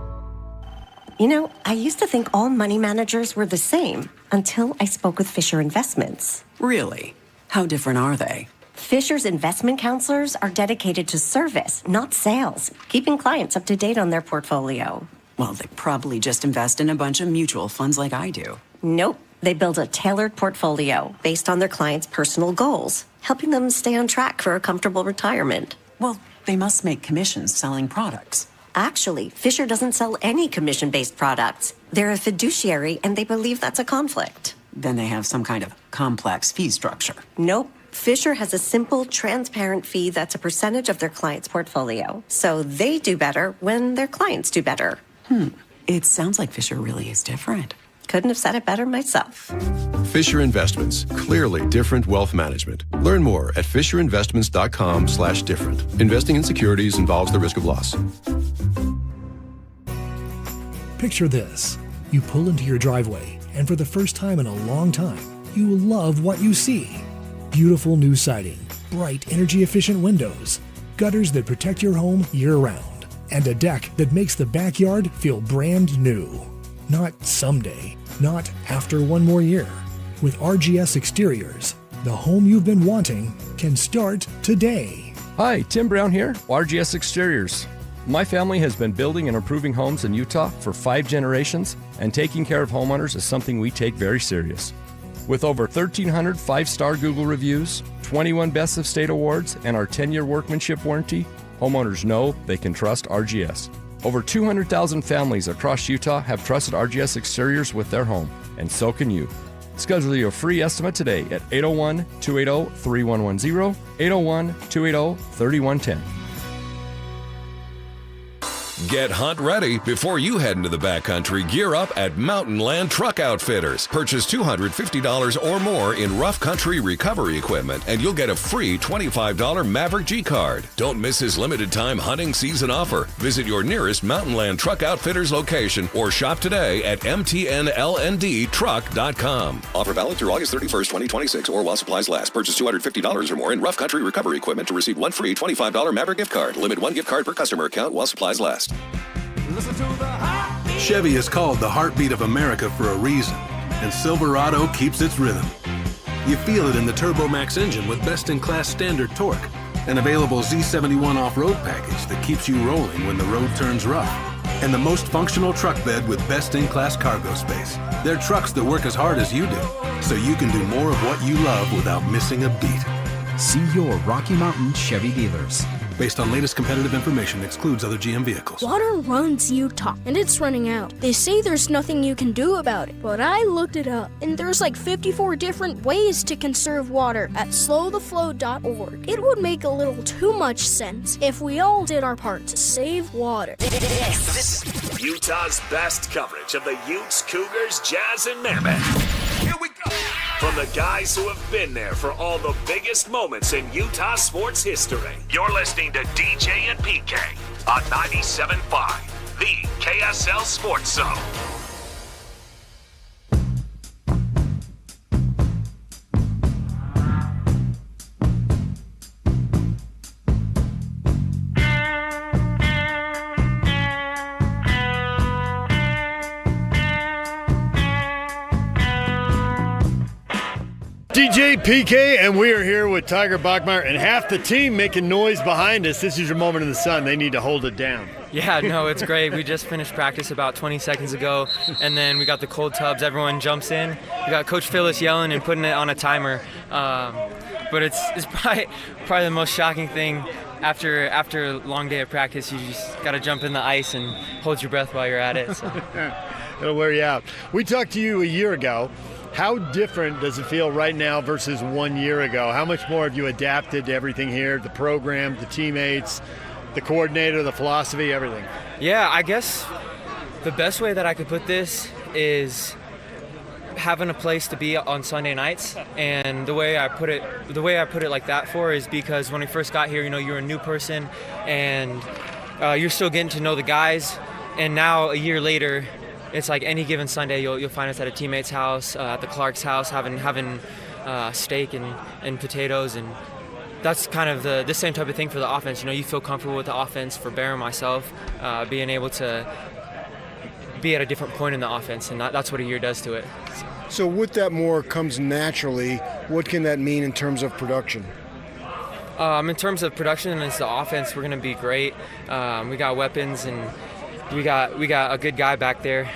You know, I used to think all money managers were the same until I spoke with Fisher Investments. Really? How different are they? Fisher's investment counselors are dedicated to service, not sales, keeping clients up to date on their portfolio. Well, they probably just invest in a bunch of mutual funds like I do. Nope. They build a tailored portfolio based on their clients' personal goals, helping them stay on track for a comfortable retirement. Well, they must make commissions selling products. Actually, Fisher doesn't sell any commission-based products. They're a fiduciary, and they believe that's a conflict. Then they have some kind of complex fee structure. Nope. Fisher has a simple, transparent fee that's a percentage of their client's portfolio. So they do better when their clients do better. It sounds like Fisher really is different. Couldn't have said it better myself. Fisher Investments. Clearly different wealth management. Learn more at fisherinvestments.com/different. Investing in securities involves the risk of loss. Picture this. You pull into your driveway, and for the first time in a long time, you will love what you see. Beautiful new siding, bright energy-efficient windows, gutters that protect your home year-round, and a deck that makes the backyard feel brand new. Not someday, not after one more year. With RGS Exteriors, the home you've been wanting can start today. Hi, Tim Brown here, RGS Exteriors. My family has been building and improving homes in Utah for 5 generations, and taking care of homeowners is something we take very serious. With over 1,300 5-star Google reviews, 21 Best of State awards, and our 10-year workmanship warranty, homeowners know they can trust RGS. Over 200,000 families across Utah have trusted RGS Exteriors with their home, and so can you. Schedule your free estimate today at 801-280-3110, 801-280-3110. Get hunt ready before you head into the backcountry. Gear up at Mountain Land Truck Outfitters. Purchase $250 or more in rough country recovery equipment, and you'll get a free $25 Maverick G card. Don't miss his limited time hunting season offer. Visit your nearest Mountain Land Truck Outfitters location or shop today at mtnlndtruck.com. Offer valid through August 31st, 2026 or while supplies last. Purchase $250 or more in rough country recovery equipment to receive one free $25 Maverick gift card. Limit one gift card per customer account while supplies last. Chevy is called the heartbeat of America for a reason, and Silverado keeps its rhythm. You feel it in the Turbo Max engine with best-in-class standard torque, an available Z71 off-road package that keeps you rolling when the road turns rough, and the most functional truck bed with best-in-class cargo space. They're trucks that work as hard as you do, so you can do more of what you love without missing a beat. See your Rocky Mountain Chevy dealers. Based on latest competitive information, excludes other GM vehicles. Water runs Utah, and it's running out. They say there's nothing you can do about it, but I looked it up, and there's like 54 different ways to conserve water at slowtheflow.org. It would make a little too much sense if we all did our part to save water. This is Utah's best coverage of the Utes, Cougars, Jazz, and Mammoth. Here we go. From the guys who have been there for all the biggest moments in Utah sports history. You're listening to DJ and PK on 97.5, the KSL Sports Zone. DJ PK, and we are here with Tiger Bachmeyer and half the team making noise behind us. This is your moment in the sun. They need to hold it down. Yeah, no, it's great. We just finished practice about 20 seconds ago, and then we got the cold tubs. Everyone jumps in. We got Coach Phyllis yelling and putting it on a timer. But it's probably the most shocking thing. After a long day of practice, you just got to jump in the ice and hold your breath while you're at it. So. It'll wear you out. We talked to you a year ago. How different does it feel right now versus 1 year ago? How much more have you adapted to everything here, the program, the teammates, the coordinator, the philosophy, everything? Yeah, I guess the best way that I could put this is having a place to be on Sunday nights. And the way I put it like that is because when we first got here, you're a new person and you're still getting to know the guys. And now a year later, it's like any given Sunday, you'll find us at a teammate's house, at the Clark's house, having steak and potatoes, and that's kind of the same type of thing for the offense. You feel comfortable with the offense for Bear and myself, being able to be at a different point in the offense, and that's what a year does to it. So with that more comes naturally. What can that mean in terms of production? In terms of production, as the offense, we're going to be great. We got weapons and. We got a good guy back there.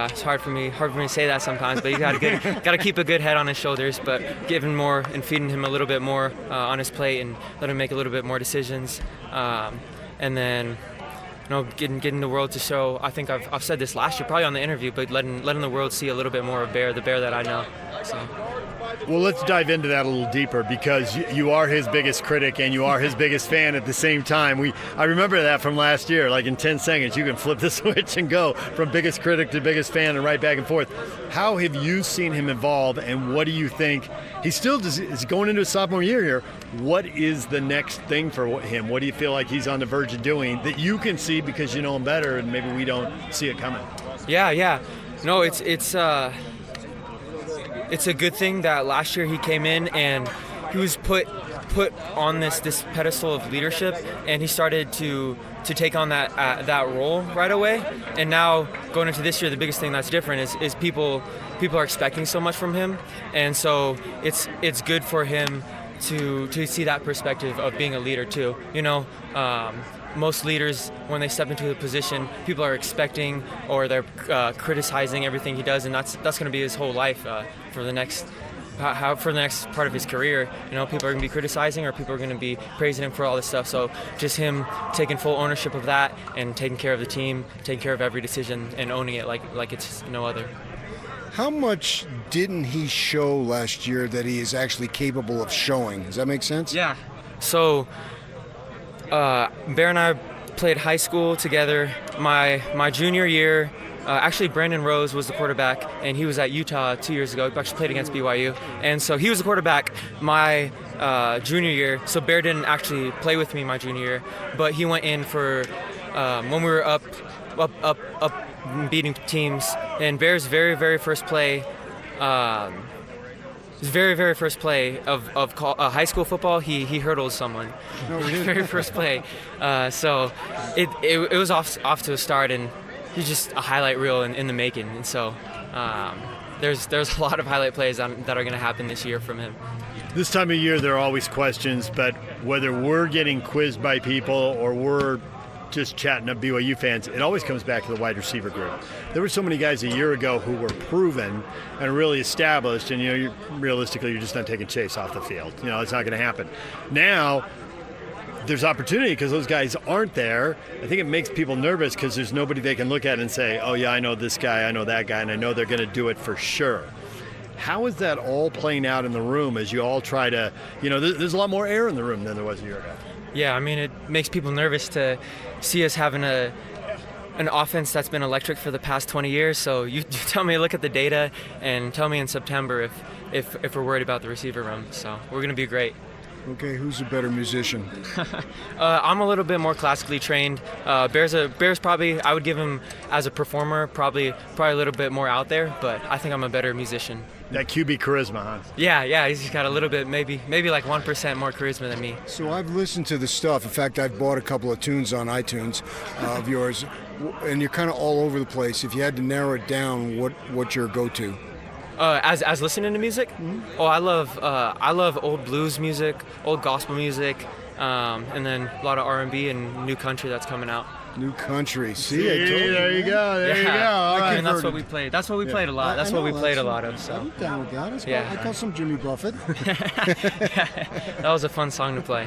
It's hard for me to say that sometimes, but you got to keep a good head on his shoulders. But giving more and feeding him a little bit more on his plate and let him make a little bit more decisions. And then, getting the world to show. I think I've said this last year, probably on the interview, but letting the world see a little bit more of the Bear that I know. So. Well, let's dive into that a little deeper because you are his biggest critic and you are his biggest fan at the same time. I remember that from last year. Like in 10 seconds, you can flip the switch and go from biggest critic to biggest fan and right back and forth. How have you seen him evolve, and what do you think? He still is going into his sophomore year here. What is the next thing for him? What do you feel like he's on the verge of doing that you can see because you know him better and maybe we don't see it coming? Yeah. No, it's a good thing that last year he came in and he was put on this pedestal of leadership, and he started to take on that role right away. And now going into this year, the biggest thing that's different is people are expecting so much from him, and so it's good for him to see that perspective of being a leader too. Most leaders, when they step into a position, people are expecting or they're criticizing everything he does, and that's going to be his whole life for the next part of his career. People are going to be criticizing or people are going to be praising him for all this stuff. So just him taking full ownership of that and taking care of the team, taking care of every decision and owning it like it's no other. How much didn't he show last year that he is actually capable of showing? Does that make sense? Yeah. So Bear and I played high school together. My junior year, actually Brandon Rose was the quarterback, and he was at Utah 2 years ago. He actually played against BYU, and so he was the quarterback my junior year. So Bear didn't actually play with me my junior year, but he went in for when we were up beating teams. And Bear's very first play, his very first play of high school football, he hurdled someone. Very first play, so it was off to a start, and he's just a highlight reel in the making. And so there's a lot of highlight plays that are going to happen this year from him. This time of year, there are always questions, but whether we're getting quizzed by people or we're just chatting up BYU fans, it always comes back to the wide receiver group. There were so many guys a year ago who were proven and really established, and realistically, you're just not taking Chase off the field. It's not going to happen. Now, there's opportunity because those guys aren't there. I think it makes people nervous because there's nobody they can look at and say, oh yeah, I know this guy, I know that guy, and I know they're going to do it for sure. How is that all playing out in the room as you all try to, there's a lot more air in the room than there was a year ago. Yeah, I mean, it makes people nervous to see us having an offense that's been electric for the past 20 years. So you tell me, look at the data, and tell me in September if we're worried about the receiver room. So we're going to be great. Okay, who's a better musician? I'm a little bit more classically trained. Bear's probably, I would give him as a performer, probably a little bit more out there, but I think I'm a better musician. That QB charisma, huh? Yeah, he's got a little bit, maybe like 1% more charisma than me. So I've listened to the stuff. In fact, I've bought a couple of tunes on iTunes of yours, and you're kind of all over the place. If you had to narrow it down, what's your go-to? As listening to music? Mm-hmm. Oh, I love old blues music, old gospel music, and then a lot of R&B and new country that's coming out. New country. See, there you go. There you go. All right. And that's what we played. That's what we played a lot. That's what we played a lot of. So. I'm down with that. I call some Jimmy Buffett. That was a fun song to play.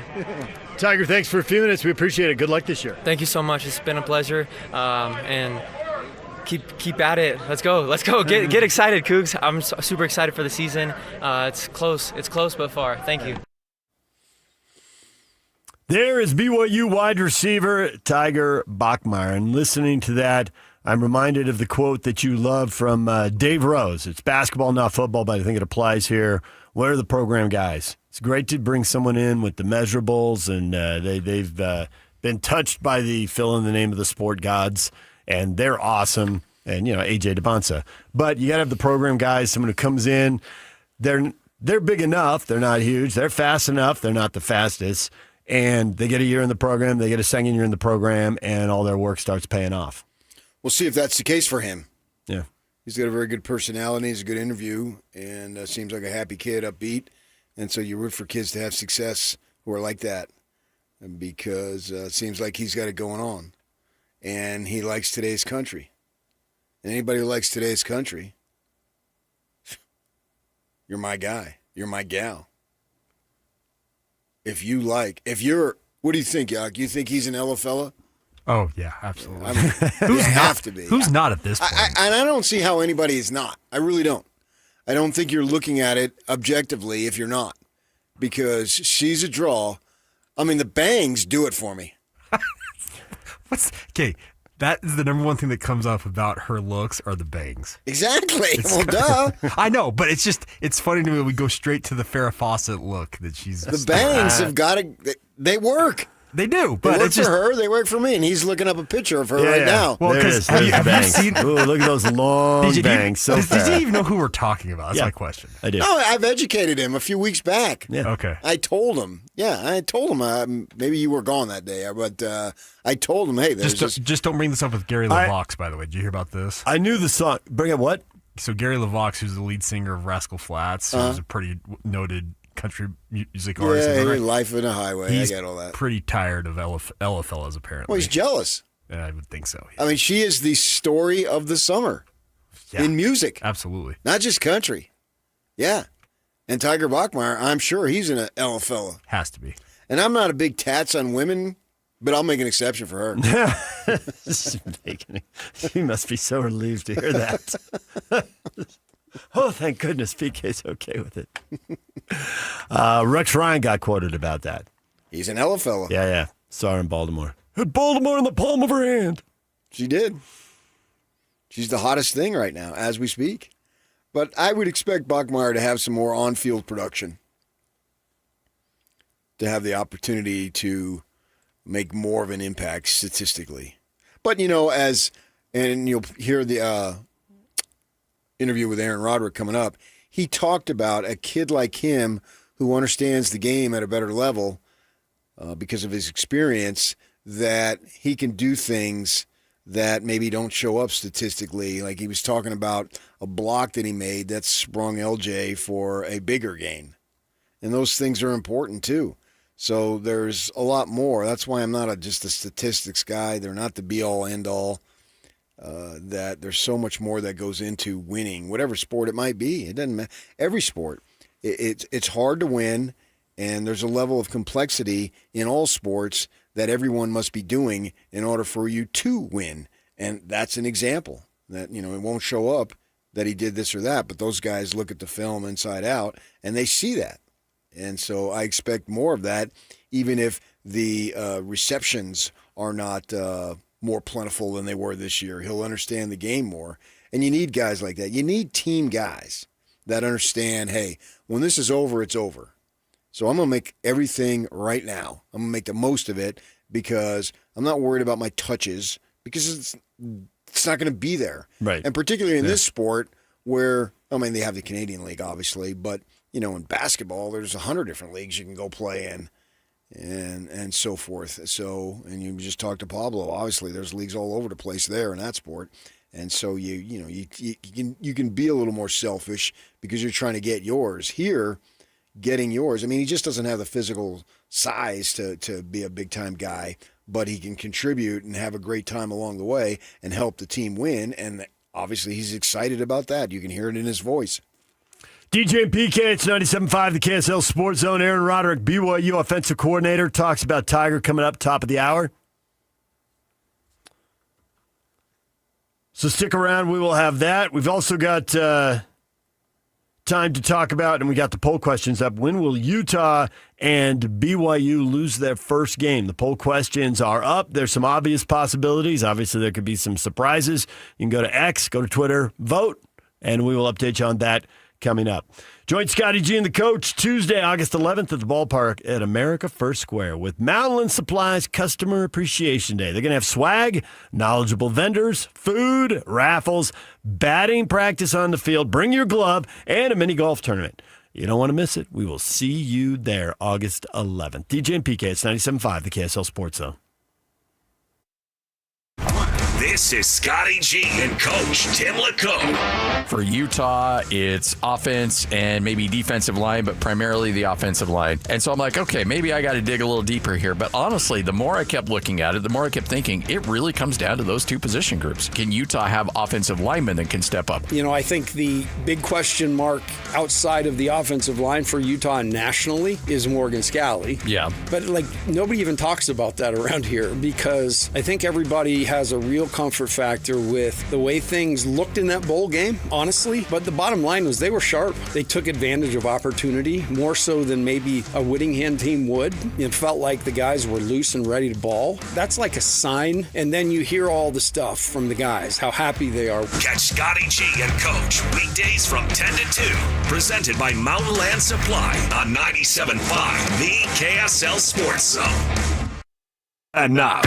Tiger, thanks for a few minutes. We appreciate it. Good luck this year. Thank you so much. It's been a pleasure. And keep at it. Let's go. Get excited, Cougs. I'm super excited for the season. It's close but far. Thank you. There is BYU wide receiver Tiger Bachmeier. And listening to that, I'm reminded of the quote that you love from Dave Rose. It's basketball, not football, but I think it applies here. Where are the program guys? It's great to bring someone in with the measurables, and they've been touched by the fill in the name of the sport gods, and they're awesome. And, AJ DeBonsa. But you got to have the program guys, someone who comes in. They're big enough. They're not huge. They're fast enough. They're not the fastest. And they get a year in the program, they get a second year in the program, and all their work starts paying off. We'll see if that's the case for him. Yeah. He's got a very good personality. He's a good interview, and seems like a happy kid, upbeat. And so you root for kids to have success who are like that because it seems like he's got it going on. And he likes today's country. And anybody who likes today's country, you're my guy. You're my gal. What do you think, Yak? You think he's an Ella fella? Oh, yeah, absolutely. I mean, who's have to be. Who's not at this point? And I don't see how anybody is not. I really don't. I don't think you're looking at it objectively if you're not. Because she's a draw. I mean, the bangs do it for me. Okay, that is the number one thing that comes up about her looks are the bangs. Exactly. Well, duh. I know, but it's funny to me we go straight to the Farrah Fawcett look that she's. The bangs have got to. They work. They do, but they work it's just for her. They work for me, and he's looking up a picture of her right now. Well, because have you seen? Ooh, look at those long bangs. Did you even know who we're talking about? That's my question. I did. No, I've educated him a few weeks back. Yeah. Okay. I told him. Yeah, I told him. Maybe you were gone that day, but I told him, hey, just don't bring this up with Gary LaVox. By the way, did you hear about this? I knew the song. Bring up what? So Gary LaVox, who's the lead singer of Rascal Flatts, who's a pretty noted country music artist. Yeah, Life in a Highway. I get all that. Pretty tired of Ella fellas, apparently. Well, he's jealous. Yeah, I would think so. I mean, she is the story of the summer in music. Absolutely. Not just country. Yeah. And Tiger Bachmeier, I'm sure he's an Ella fella. Has to be. And I'm not a big tats on women, but I'll make an exception for her. She must be so relieved to hear that. Oh, thank goodness PK's okay with it. Rex Ryan got quoted about that. He's an Ella fella. Yeah. Saw her in Baltimore. Had Baltimore in the palm of her hand. She did. She's the hottest thing right now as we speak. But I would expect Bachmeier to have some more on-field production, to have the opportunity to make more of an impact statistically. But, and you'll hear the interview with Aaron Roderick coming up, he talked about a kid like him who understands the game at a better level because of his experience, that he can do things that maybe don't show up statistically. Like he was talking about a block that he made that sprung LJ for a bigger gain. And those things are important too. So there's a lot more. That's why I'm not just a statistics guy. They're not the be-all, end-all. That there's so much more that goes into winning, whatever sport it might be. It doesn't matter. Every sport. It's hard to win, and there's a level of complexity in all sports that everyone must be doing in order for you to win. And that's an example that, it won't show up that he did this or that, but those guys look at the film inside out and they see that. And so I expect more of that, even if the receptions are not more plentiful than they were this year. He'll understand the game more. And you need guys like that. You need team guys that understand, hey, when this is over, it's over. So I'm going to make everything right now. I'm going to make the most of it because I'm not worried about my touches because it's not going to be there. Right. And particularly in this sport where, they have the Canadian League, obviously, but, in basketball, there's 100 different leagues you can go play in and so forth. So, and you just talked to Pablo. Obviously, there's leagues all over the place there in that sport. And so you can be a little more selfish because you're trying to get yours. Here, getting yours, he just doesn't have the physical size to be a big-time guy, but he can contribute and have a great time along the way and help the team win. And obviously, he's excited about that. You can hear it in his voice. DJ and PK, it's 97.5, the KSL Sports Zone. Aaron Roderick, BYU offensive coordinator, talks about Tiger coming up top of the hour. So stick around. We will have that. We've also got time to talk about, and we got the poll questions up. When will Utah and BYU lose their first game? The poll questions are up. There's some obvious possibilities. Obviously, there could be some surprises. You can go to X, go to Twitter, vote, and we will update you on that coming up. Join Scotty G and the coach Tuesday, August 11th at the ballpark at America First Square with Mountain Supplies Customer Appreciation Day. They're going to have swag, knowledgeable vendors, food, raffles, batting practice on the field, bring your glove, and a mini golf tournament. You don't want to miss it. We will see you there August 11th. DJ and PK, it's 97.5, the KSL Sports Zone. This is Scotty G and Coach Tim LeCoe. For Utah, it's offense and maybe defensive line, but primarily the offensive line. And so I'm like, okay, maybe I got to dig a little deeper here. But honestly, the more I kept looking at it, the more I kept thinking, it really comes down to those two position groups. Can Utah have offensive linemen that can step up? I think the big question mark outside of the offensive line for Utah nationally is Morgan Scalley. Yeah. But nobody even talks about that around here because I think everybody has a real comfort factor with the way things looked in that bowl game, honestly. But the bottom line was they were sharp. They took advantage of opportunity more so than maybe a Whittingham team would. It felt like the guys were loose and ready to ball. That's like a sign. And then you hear all the stuff from the guys, how happy they are. Catch Scotty G and Coach weekdays from 10 to 2. Presented by Mountain Land Supply on 97.5, the KSL Sports Zone. And now,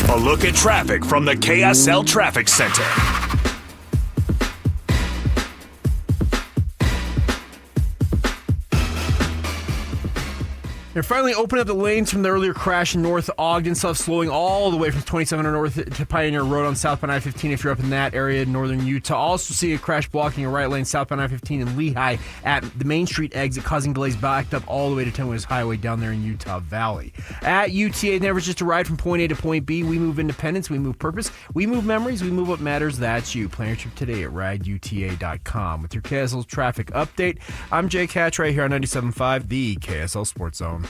a look at traffic from the KSL Traffic Center. They're finally opening up the lanes from the earlier crash in North Ogden. Stuff slowing all the way from 2700 North to Pioneer Road on southbound I-15 if you're up in that area in northern Utah. Also see a crash blocking a right lane southbound I-15 in Lehigh at the Main Street exit, causing delays backed up all the way to Tenway Highway down there in Utah Valley. At UTA, never just a ride from point A to point B. We move independence, we move purpose, we move memories, we move what matters. That's you. Plan your trip today at rideuta.com. With your KSL traffic update, I'm Jake Hatch right here on 97.5, the KSL Sports Zone.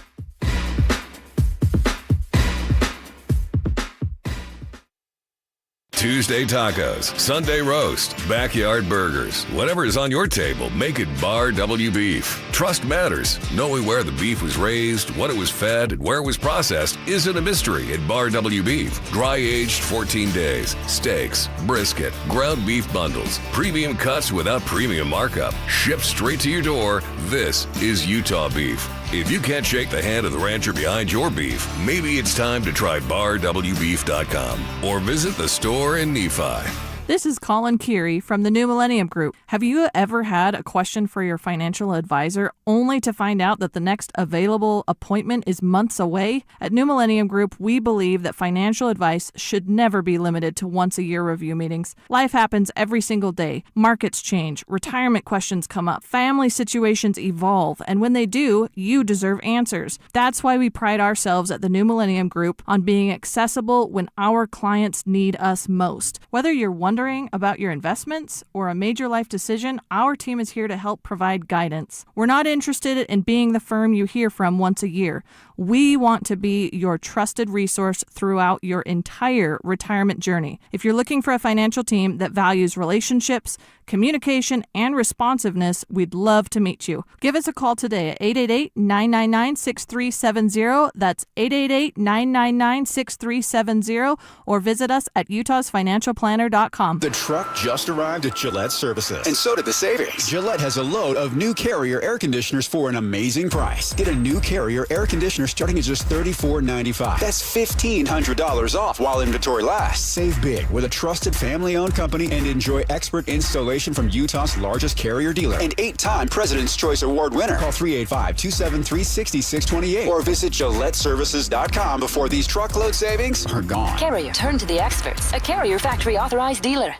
Tuesday tacos, Sunday roast, backyard burgers. Whatever is on your table, make it Bar W Beef. Trust matters. Knowing where the beef was raised, what it was fed, and where it was processed isn't a mystery at Bar W Beef. Dry aged 14 days, steaks, brisket, ground beef bundles, premium cuts without premium markup, shipped straight to your door. This is Utah beef. If you can't shake the hand of the rancher behind your beef, maybe it's time to try BarWBeef.com or visit the store in Nephi. This is Colin Keary from the New Millennium Group. Have you ever had a question for your financial advisor only to find out that the next available appointment is months away? At New Millennium Group, we believe that financial advice should never be limited to once-a-year review meetings. Life happens every single day. Markets change, retirement questions come up, family situations evolve, and when they do, you deserve answers. That's why we pride ourselves at the New Millennium Group on being accessible when our clients need us most. Whether you're wondering about your investments or a major life decision, our team is here to help provide guidance. We're not interested in being the firm you hear from once a year. We want to be your trusted resource throughout your entire retirement journey. If you're looking for a financial team that values relationships, communication, and responsiveness, we'd love to meet you. Give us a call today at 888-999-6370. That's 888-999-6370, or visit us at utahsfinancialplanner.com. The truck just arrived at Gillette Services. And so did the savings. Gillette has a load of new Carrier air conditioners for an amazing price. Get a new Carrier air conditioner starting at just $34.95. That's $1,500 off while inventory lasts. Save big with a trusted family-owned company and enjoy expert installation from Utah's largest Carrier dealer and 8-time President's Choice Award winner. Call 385-273-6628 or visit GilletteServices.com before these truckload savings are gone. Carrier, turn to the experts. A Carrier factory authorized dealer.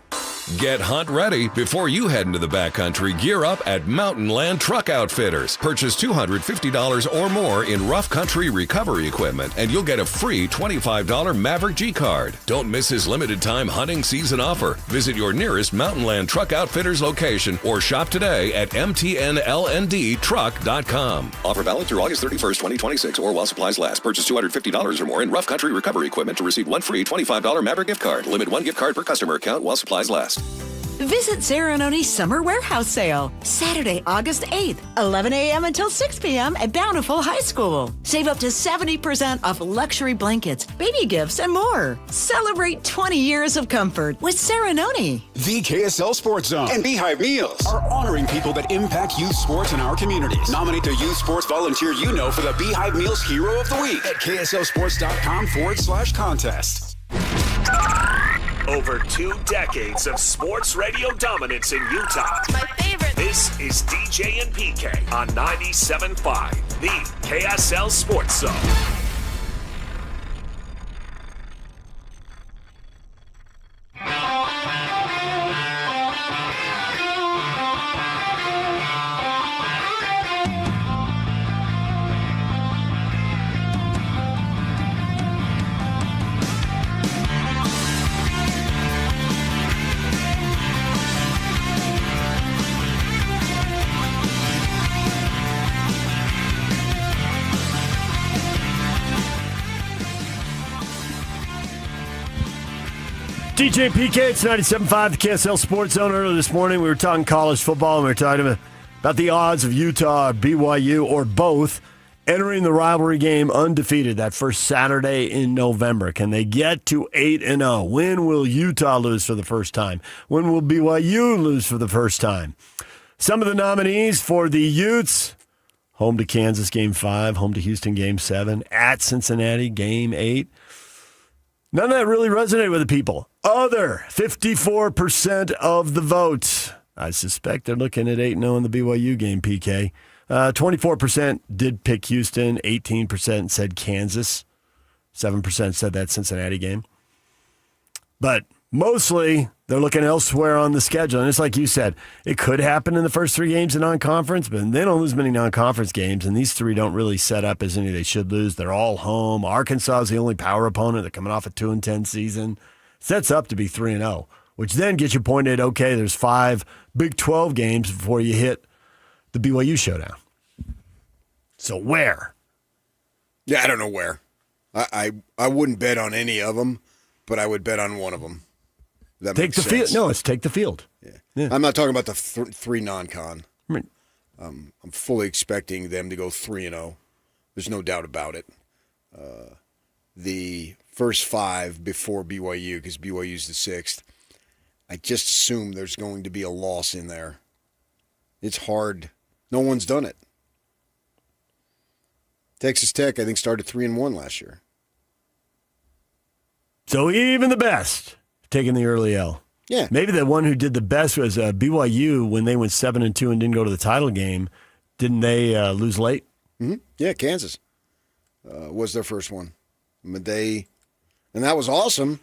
Get hunt ready before you head into the backcountry. Gear up at Mountain Land Truck Outfitters. Purchase $250 or more in rough country recovery equipment, and you'll get a free $25 Maverick G card. Don't miss his limited time hunting season offer. Visit your nearest Mountain Land Truck Outfitters location or shop today at mtnlndtruck.com. Offer valid through August 31st, 2026 or while supplies last. Purchase $250 or more in rough country recovery equipment to receive one free $25 Maverick gift card. Limit one gift card per customer account while supplies last. Visit Serenoni's Summer Warehouse Sale, Saturday, August 8th, 11 a.m. until 6 p.m. at Bountiful High School. Save up to 70% off luxury blankets, baby gifts, and more. Celebrate 20 years of comfort with Serenoni. The KSL Sports Zone and Beehive Meals are honoring people that impact youth sports in our communities. Nominate the youth sports volunteer you know for the Beehive Meals Hero of the Week at KSLSports.com/contest. Over 2 decades of sports radio dominance in Utah. My favorite. This is DJ and PK on 97.5, the KSL Sports Zone. DJ PK, it's 97.5, the KSL Sports Zone. Earlier this morning, we were talking college football, and we were talking about the odds of Utah or BYU or both entering the rivalry game undefeated that first Saturday in November. Can they get to 8-0? When will Utah lose for the first time? When will BYU lose for the first time? Some of the nominees for the Utes: home to Kansas, Game 5, home to Houston, Game 7, at Cincinnati, Game 8. None of that really resonated with the people. Other 54% of the votes. I suspect they're looking at 8-0 in the BYU game, PK. 24% did pick Houston. 18% said Kansas. 7% said that Cincinnati game. But mostly, they're looking elsewhere on the schedule. And it's like you said, it could happen in the first 3 games in non-conference, but they don't lose many non-conference games, and these 3 don't really set up as any they should lose. They're all home. Arkansas is the only power opponent. They're coming off a 2-10 season. Sets up to be 3-0, which then gets you pointed, okay, there's 5 Big 12 games before you hit the BYU showdown. So where? Yeah, I don't know where. I wouldn't bet on any of them, but I would bet on one of them. That Take makes the sense. field. No, it's take the field. Yeah. I'm not talking about the three non-con. Right. I'm fully expecting them to go 3-0. There's no doubt about it. The first 5 before BYU, because BYU's the 6th, I just assume there's going to be a loss in there. It's hard. No one's done it. Texas Tech, I think, started 3-1 last year. So even the best taking the early L. Yeah. Maybe the one who did the best was BYU when they went 7-2 and didn't go to the title game. Didn't they lose late? Mm-hmm. Yeah, Kansas was their first one. I mean, and that was awesome.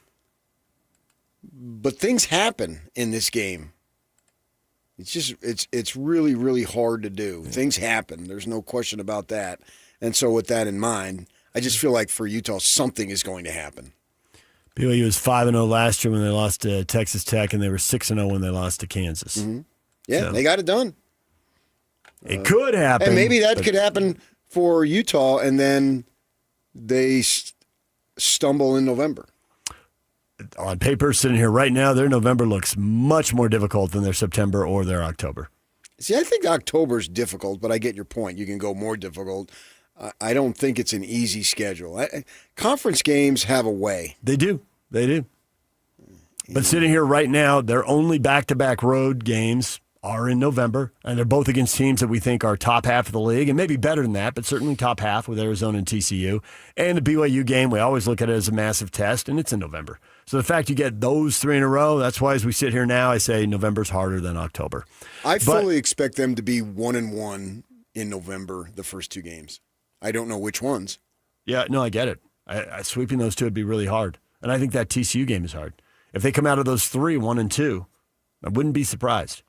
But things happen in this game. It's really, really hard to do. Things happen. There's no question about that. And so with that in mind, I just feel like for Utah, something is going to happen. BYU was 5-0 last year when they lost to Texas Tech, and they were 6-0 when they lost to Kansas. Mm-hmm. Yeah, So, they got it done. It could happen. And maybe that could happen for Utah, and then they stumble in November. On paper, sitting here right now, their November looks much more difficult than their September or their October. See, I think October's difficult, but I get your point. You can go more difficult. I don't think it's an easy schedule. Conference games have a way. They do. They do. But sitting here right now, their only back-to-back road games are in November, and they're both against teams that we think are top half of the league, and maybe better than that, but certainly top half with Arizona and TCU. And the BYU game, we always look at it as a massive test, and it's in November. So the fact you get those 3 in a row, that's why as we sit here now, I say November's harder than October. I fully expect them to be 1-1 in November, the first 2 games. I don't know which ones. Yeah, no, I get it. Sweeping those 2 would be really hard. And I think that TCU game is hard. If they come out of those 3, 1-2, I wouldn't be surprised.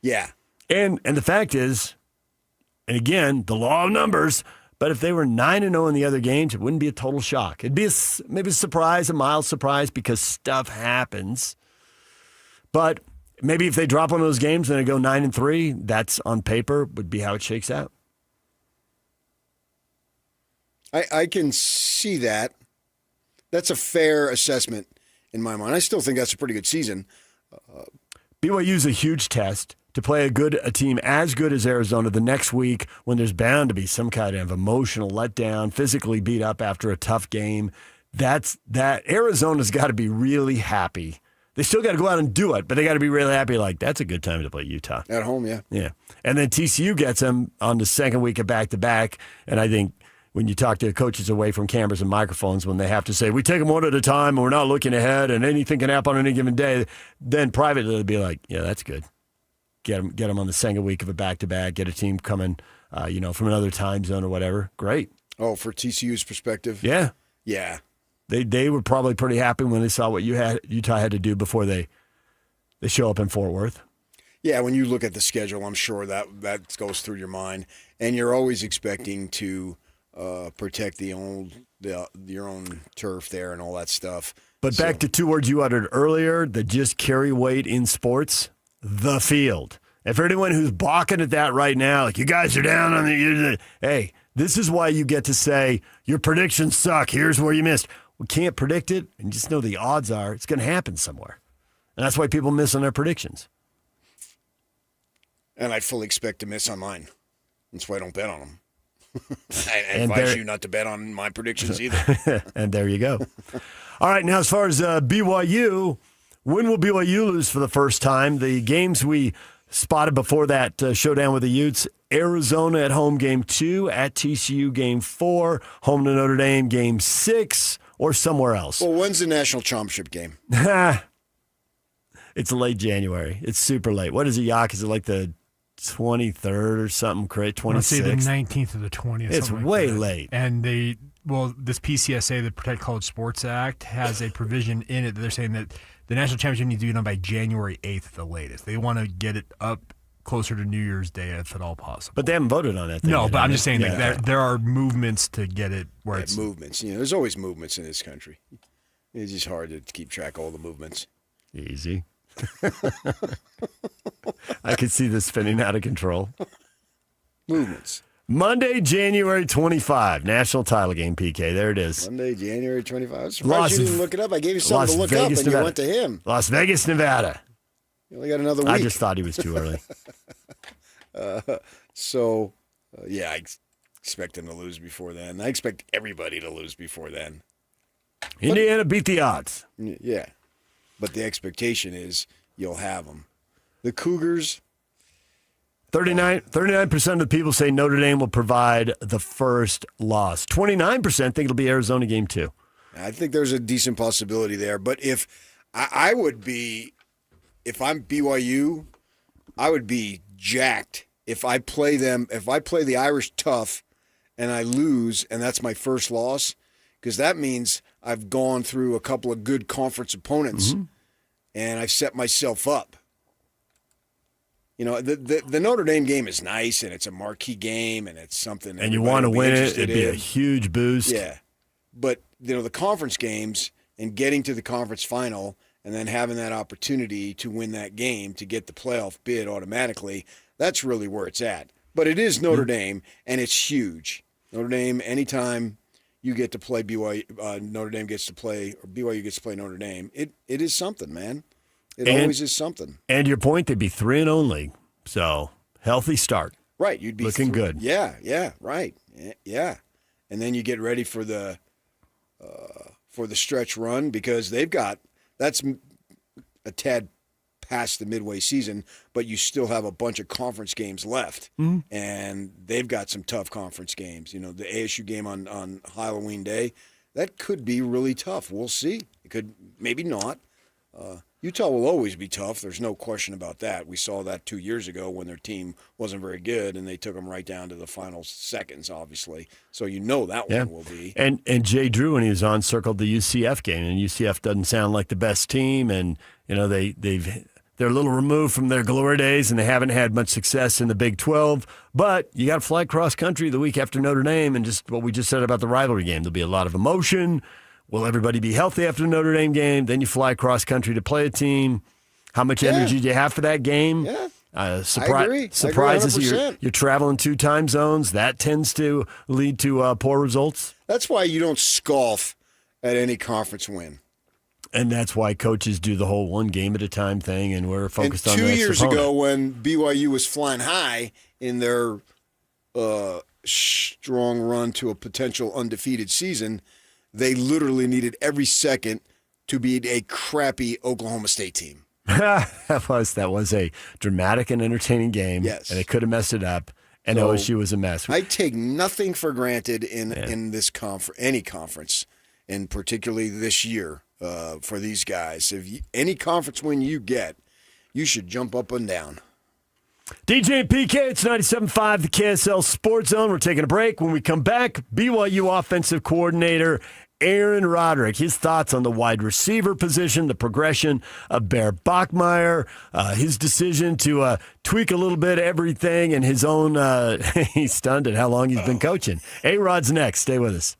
Yeah. And the fact is, and again, the law of numbers, but if they were 9-0 in the other games, it wouldn't be a total shock. It'd be maybe a surprise, a mild surprise, because stuff happens. But maybe if they drop one of those games and they go 9-3, that's on paper would be how it shakes out. I can see that. That's a fair assessment in my mind. I still think that's a pretty good season. BYU's a huge test to play a team as good as Arizona the next week when there's bound to be some kind of emotional letdown, physically beat up after a tough game. That Arizona's got to be really happy. They still got to go out and do it, but they got to be really happy. Like, that's a good time to play Utah. At home, yeah. Yeah. And then TCU gets them on the second week of back-to-back, and I think when you talk to coaches away from cameras and microphones, when they have to say, we take them one at a time and we're not looking ahead and anything can happen on any given day, then privately they'll be like, yeah, that's good. Get them on the second week of a back-to-back, get a team coming from another time zone or whatever. Great. Oh, for TCU's perspective? Yeah. Yeah. They were probably pretty happy when they saw what Utah had to do before they show up in Fort Worth. Yeah, when you look at the schedule, I'm sure that goes through your mind. And you're always expecting to protect your own turf there and all that stuff. But back to 2 words you uttered earlier that just carry weight in sports, the field. And for anyone who's balking at that right now, like, you guys are down on hey, this is why you get to say, your predictions suck, here's where you missed. We can't predict it, and just know the odds are it's going to happen somewhere. And that's why people miss on their predictions. And I fully expect to miss on mine. That's why I don't bet on them. I advise you not to bet on my predictions either. And there you go. All right, now as far as BYU, when will BYU lose for the first time? The games we spotted before that showdown with the Utes, Arizona at home game 2, at TCU game 4, home to Notre Dame game 6, or somewhere else. Well, when's the national championship game? It's late January. It's super late. What is it, Yak? Is it like the 23rd or something? 26th? I'd say the 19th or the 20th. It's way late. And this PCSA, the Protect College Sports Act, has a provision in it that they're saying that the national championship needs to be done by January 8th at the latest. They want to get it up closer to New Year's Day if at all possible. But they haven't voted on that. No, but I'm just saying that there are movements to get it where it's... Movements. There's always movements in this country. It's just hard to keep track of all the movements. Easy. I could see this spinning out of control. Movements. Monday, January 25, national title game, PK. There it is. Monday, January 25. I was surprised you didn't look it up. I gave you something to look up, and Nevada. you went to him. Las Vegas, Nevada. You only got another week. I just thought he was too early. I expect him to lose before then. I expect everybody to lose before then. Indiana beat the odds. Yeah. But the expectation is you'll have them. The Cougars... 39% of the people say Notre Dame will provide the first loss. 29% think it'll be Arizona game 2. I think there's a decent possibility there. But if I'm BYU, I would be jacked if I play the Irish tough and I lose and that's my first loss, because that means I've gone through a couple of good conference opponents and I've set myself up. You know, the Notre Dame game is nice, and it's a marquee game, and it's something. And you want to win it, it'd be a huge boost. Yeah. But, the conference games and getting to the conference final and then having that opportunity to win that game to get the playoff bid automatically, that's really where it's at. But it is Notre Dame, and it's huge. Notre Dame, anytime you get to play BYU, Notre Dame gets to play, or BYU gets to play Notre Dame, it is something, man. It always is something. And your point, they'd be 3-0 league. So, healthy start. Right. You'd be looking good. Yeah, right. Yeah. And then you get ready for the stretch run, because that's a tad past the midway season, but you still have a bunch of conference games left. And they've got some tough conference games. The ASU game on Halloween Day, that could be really tough. We'll see. It could, maybe not. Utah will always be tough. There's no question about that. We saw that 2 years ago when their team wasn't very good, and they took them right down to the final seconds, obviously. So that one will be. And Jay Drew, when he was on, circled the UCF game, and UCF doesn't sound like the best team, and they're a little removed from their glory days, and they haven't had much success in the Big 12. But you got to fly cross country the week after Notre Dame, and just what we just said about the rivalry game, there'll be a lot of emotion. Will everybody be healthy after the Notre Dame game? Then you fly cross country to play a team. How much energy do you have for that game? Yeah. I agree. Surprises you're traveling 2 time zones. That tends to lead to poor results. That's why you don't scoff at any conference win. And that's why coaches do the whole 1 game at a time thing, and we're focused on the 2 next years opponent. ago, when BYU was flying high in their strong run to a potential undefeated season, they literally needed every second to beat a crappy Oklahoma State team. that was a dramatic and entertaining game. Yes. And they could have messed it up, and OSU was a mess. I take nothing for granted in this any conference, and particularly this year for these guys. Any conference win you get, you should jump up and down. DJ and PK, it's 97.5, the KSL Sports Zone. We're taking a break. When we come back, BYU offensive coordinator Aaron Roderick, his thoughts on the wide receiver position, the progression of Bear Bachmeier, his decision to tweak a little bit everything, and his own, he's stunned at how long he's been coaching. A-Rod's next. Stay with us.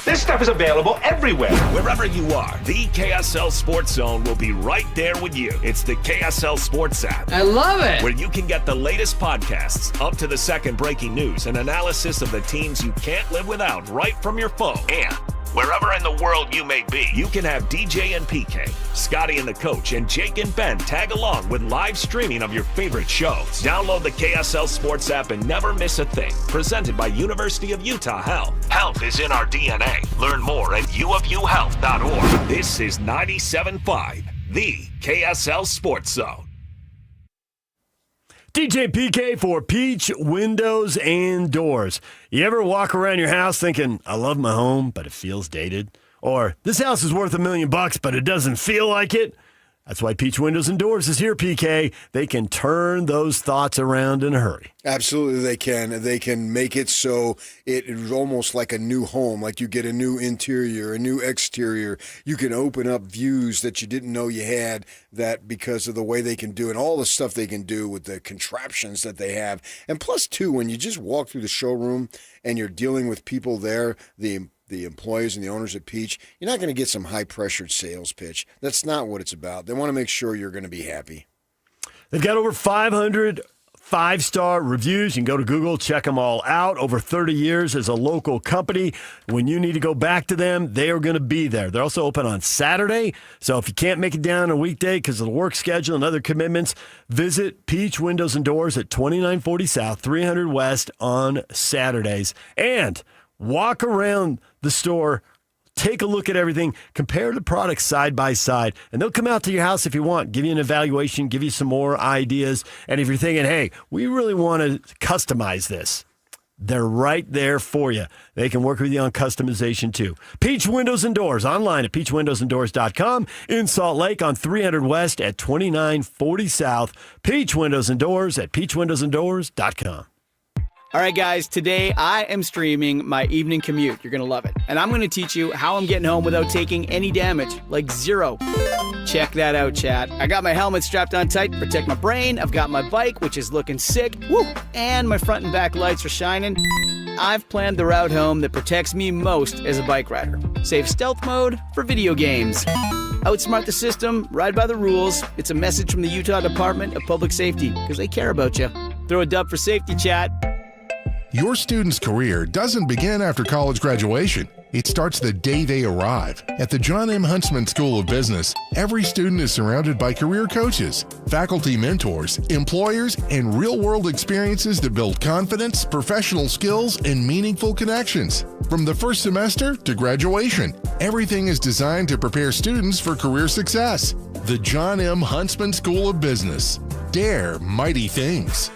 This stuff is available everywhere. Wherever you are, the KSL Sports Zone will be right there with you. It's the KSL Sports app. I love it. Where you can get the latest podcasts, up to the second breaking news, and analysis of the teams you can't live without right from your phone. And wherever in the world you may be, you can have DJ and PK, Scotty and the coach, and Jake and Ben tag along with live streaming of your favorite shows. Download the KSL Sports app and never miss a thing. Presented by University of Utah Health. Health is in our DNA. Learn more at uofuhealth.org. This is 97.5, the KSL Sports Zone. DJ PK for Peach Windows and Doors. You ever walk around your house thinking, I love my home, but it feels dated? Or, this house is worth $1 million, but it doesn't feel like it? That's why Peach Windows and Doors is here, PK. They can turn those thoughts around in a hurry. Absolutely they can. They can make it so it is almost like a new home, like you get a new interior, a new exterior. You can open up views that you didn't know you had, that because of the way they can do it, all the stuff they can do with the contraptions that they have. And plus, too, when you just walk through the showroom and you're dealing with people there, the employees and the owners at Peach, you're not going to get some high-pressured sales pitch. That's not what it's about. They want to make sure you're going to be happy. They've got over 500 5-star reviews. You can go to Google, check them all out. Over 30 years as a local company. When you need to go back to them, they are going to be there. They're also open on Saturday. So if you can't make it down a weekday because of the work schedule and other commitments, visit Peach Windows and Doors at 2940 South, 300 West on Saturdays. And walk around the store, take a look at everything, compare the products side by side, and they'll come out to your house if you want, give you an evaluation, give you some more ideas. And if you're thinking, hey, we really want to customize this, they're right there for you. They can work with you on customization too. Peach Windows and Doors, online at peachwindowsanddoors.com, in Salt Lake on 300 West at 2940 South. Peach Windows and Doors at peachwindowsanddoors.com. All right, guys, today I am streaming my evening commute. You're going to love it. And I'm going to teach you how I'm getting home without taking any damage, like zero. Check that out, chat. I got my helmet strapped on tight to protect my brain. I've got my bike, which is looking sick. Woo! And my front and back lights are shining. I've planned the route home that protects me most as a bike rider. Save stealth mode for video games. Outsmart the system, ride by the rules. It's a message from the Utah Department of Public Safety, because they care about you. Throw a dub for safety, chat. Your student's career doesn't begin after college graduation. It starts the day they arrive. At the John M. Huntsman School of Business, every student is surrounded by career coaches, faculty mentors, employers, and real-world experiences that build confidence, professional skills, and meaningful connections. From the first semester to graduation, everything is designed to prepare students for career success. The John M. Huntsman School of Business. Dare mighty things.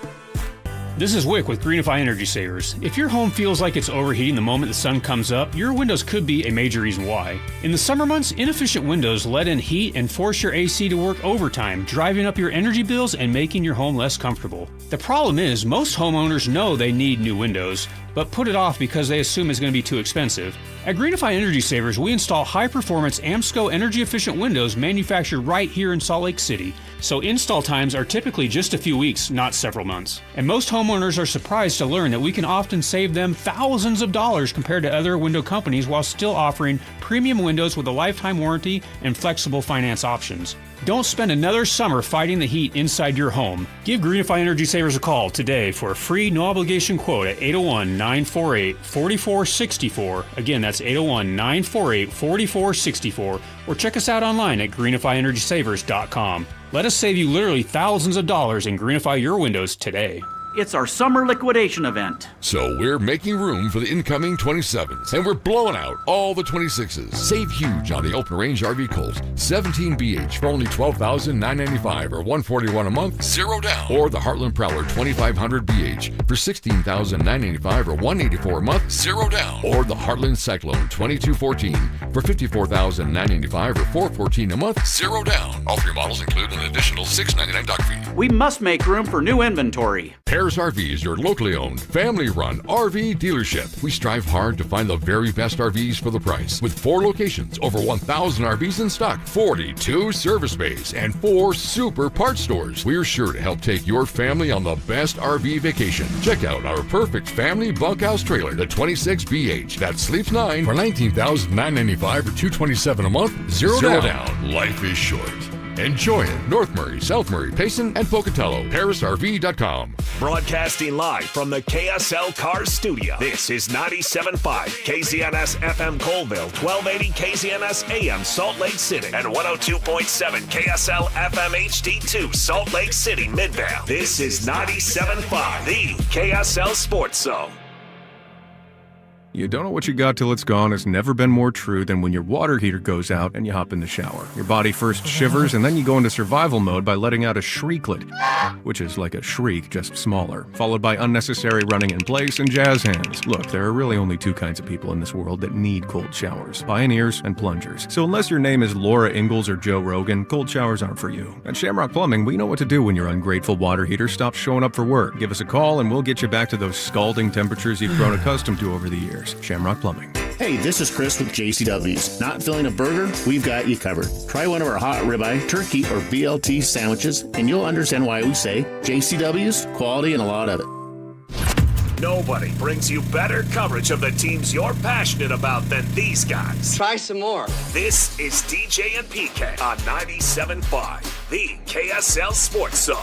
This is Wick with Greenify Energy Savers. If your home feels like it's overheating the moment the sun comes up, your windows could be a major reason why. In the summer months, inefficient windows let in heat and force your AC to work overtime, driving up your energy bills and making your home less comfortable. The problem is, most homeowners know they need new windows, but put it off because they assume it's going to be too expensive. At Greenify Energy Savers, we install high-performance AMSCO energy-efficient windows manufactured right here in Salt Lake City. So install times are typically just a few weeks, not several months. And most homeowners are surprised to learn that we can often save them thousands of dollars compared to other window companies while still offering premium windows with a lifetime warranty and flexible finance options. Don't spend another summer fighting the heat inside your home. Give Greenify Energy Savers a call today for a free no-obligation quote at 801-948-4464. Again, that's 801-948-4464. Or check us out online at greenifyenergysavers.com. Let us save you literally thousands of dollars and greenify your windows today. It's our summer liquidation event. So we're making room for the incoming 27s, and we're blowing out all the 26s. Save huge on the Open Range RV Colt 17BH for only $12,995 or $141 a month, zero down. Or the Heartland Prowler 2500BH for $16,995 or $184 a month, zero down. Or the Heartland Cyclone 2214 for $54,995 or $414 a month, zero down. All three models include an additional $699 dock fee. We must make room for new inventory. Harris RV is your locally owned, family-run RV dealership. We strive hard to find the very best RVs for the price. With 4 locations, over 1,000 RVs in stock, 42 service bays, and 4 super parts stores, we're sure to help take your family on the best RV vacation. Check out our perfect family bunkhouse trailer, the 26BH, that sleeps 9 for $19,995 or $227 a month, zero down. Life is short. Enjoy it. North Murray, South Murray, Payson, and Pocatello. ParisRV.com. Broadcasting live from the KSL Cars Studio. This is 97.5 KZNS FM Colville, 1280 KZNS AM Salt Lake City, and 102.7 KSL FM HD2 Salt Lake City Midvale. This is 97.5, the KSL Sports Zone. You don't know what you got till it's gone. It's never been more true than when your water heater goes out and you hop in the shower. Your body first shivers and then you go into survival mode by letting out a shrieklet, which is like a shriek, just smaller, followed by unnecessary running in place and jazz hands. Look, there are really only 2 kinds of people in this world that need cold showers: pioneers and plungers. So unless your name is Laura Ingalls or Joe Rogan, cold showers aren't for you. At Shamrock Plumbing, we know what to do when your ungrateful water heater stops showing up for work. Give us a call and we'll get you back to those scalding temperatures you've grown accustomed to over the years. Shamrock Plumbing. Hey, this is Chris with JCW's. Not filling a burger? We've got you covered. Try one of our hot ribeye, turkey, or BLT sandwiches, and you'll understand why we say JCW's, quality, and a lot of it. Nobody brings you better coverage of the teams you're passionate about than these guys. Try some more. This is DJ and PK on 97.5, the KSL Sports Zone.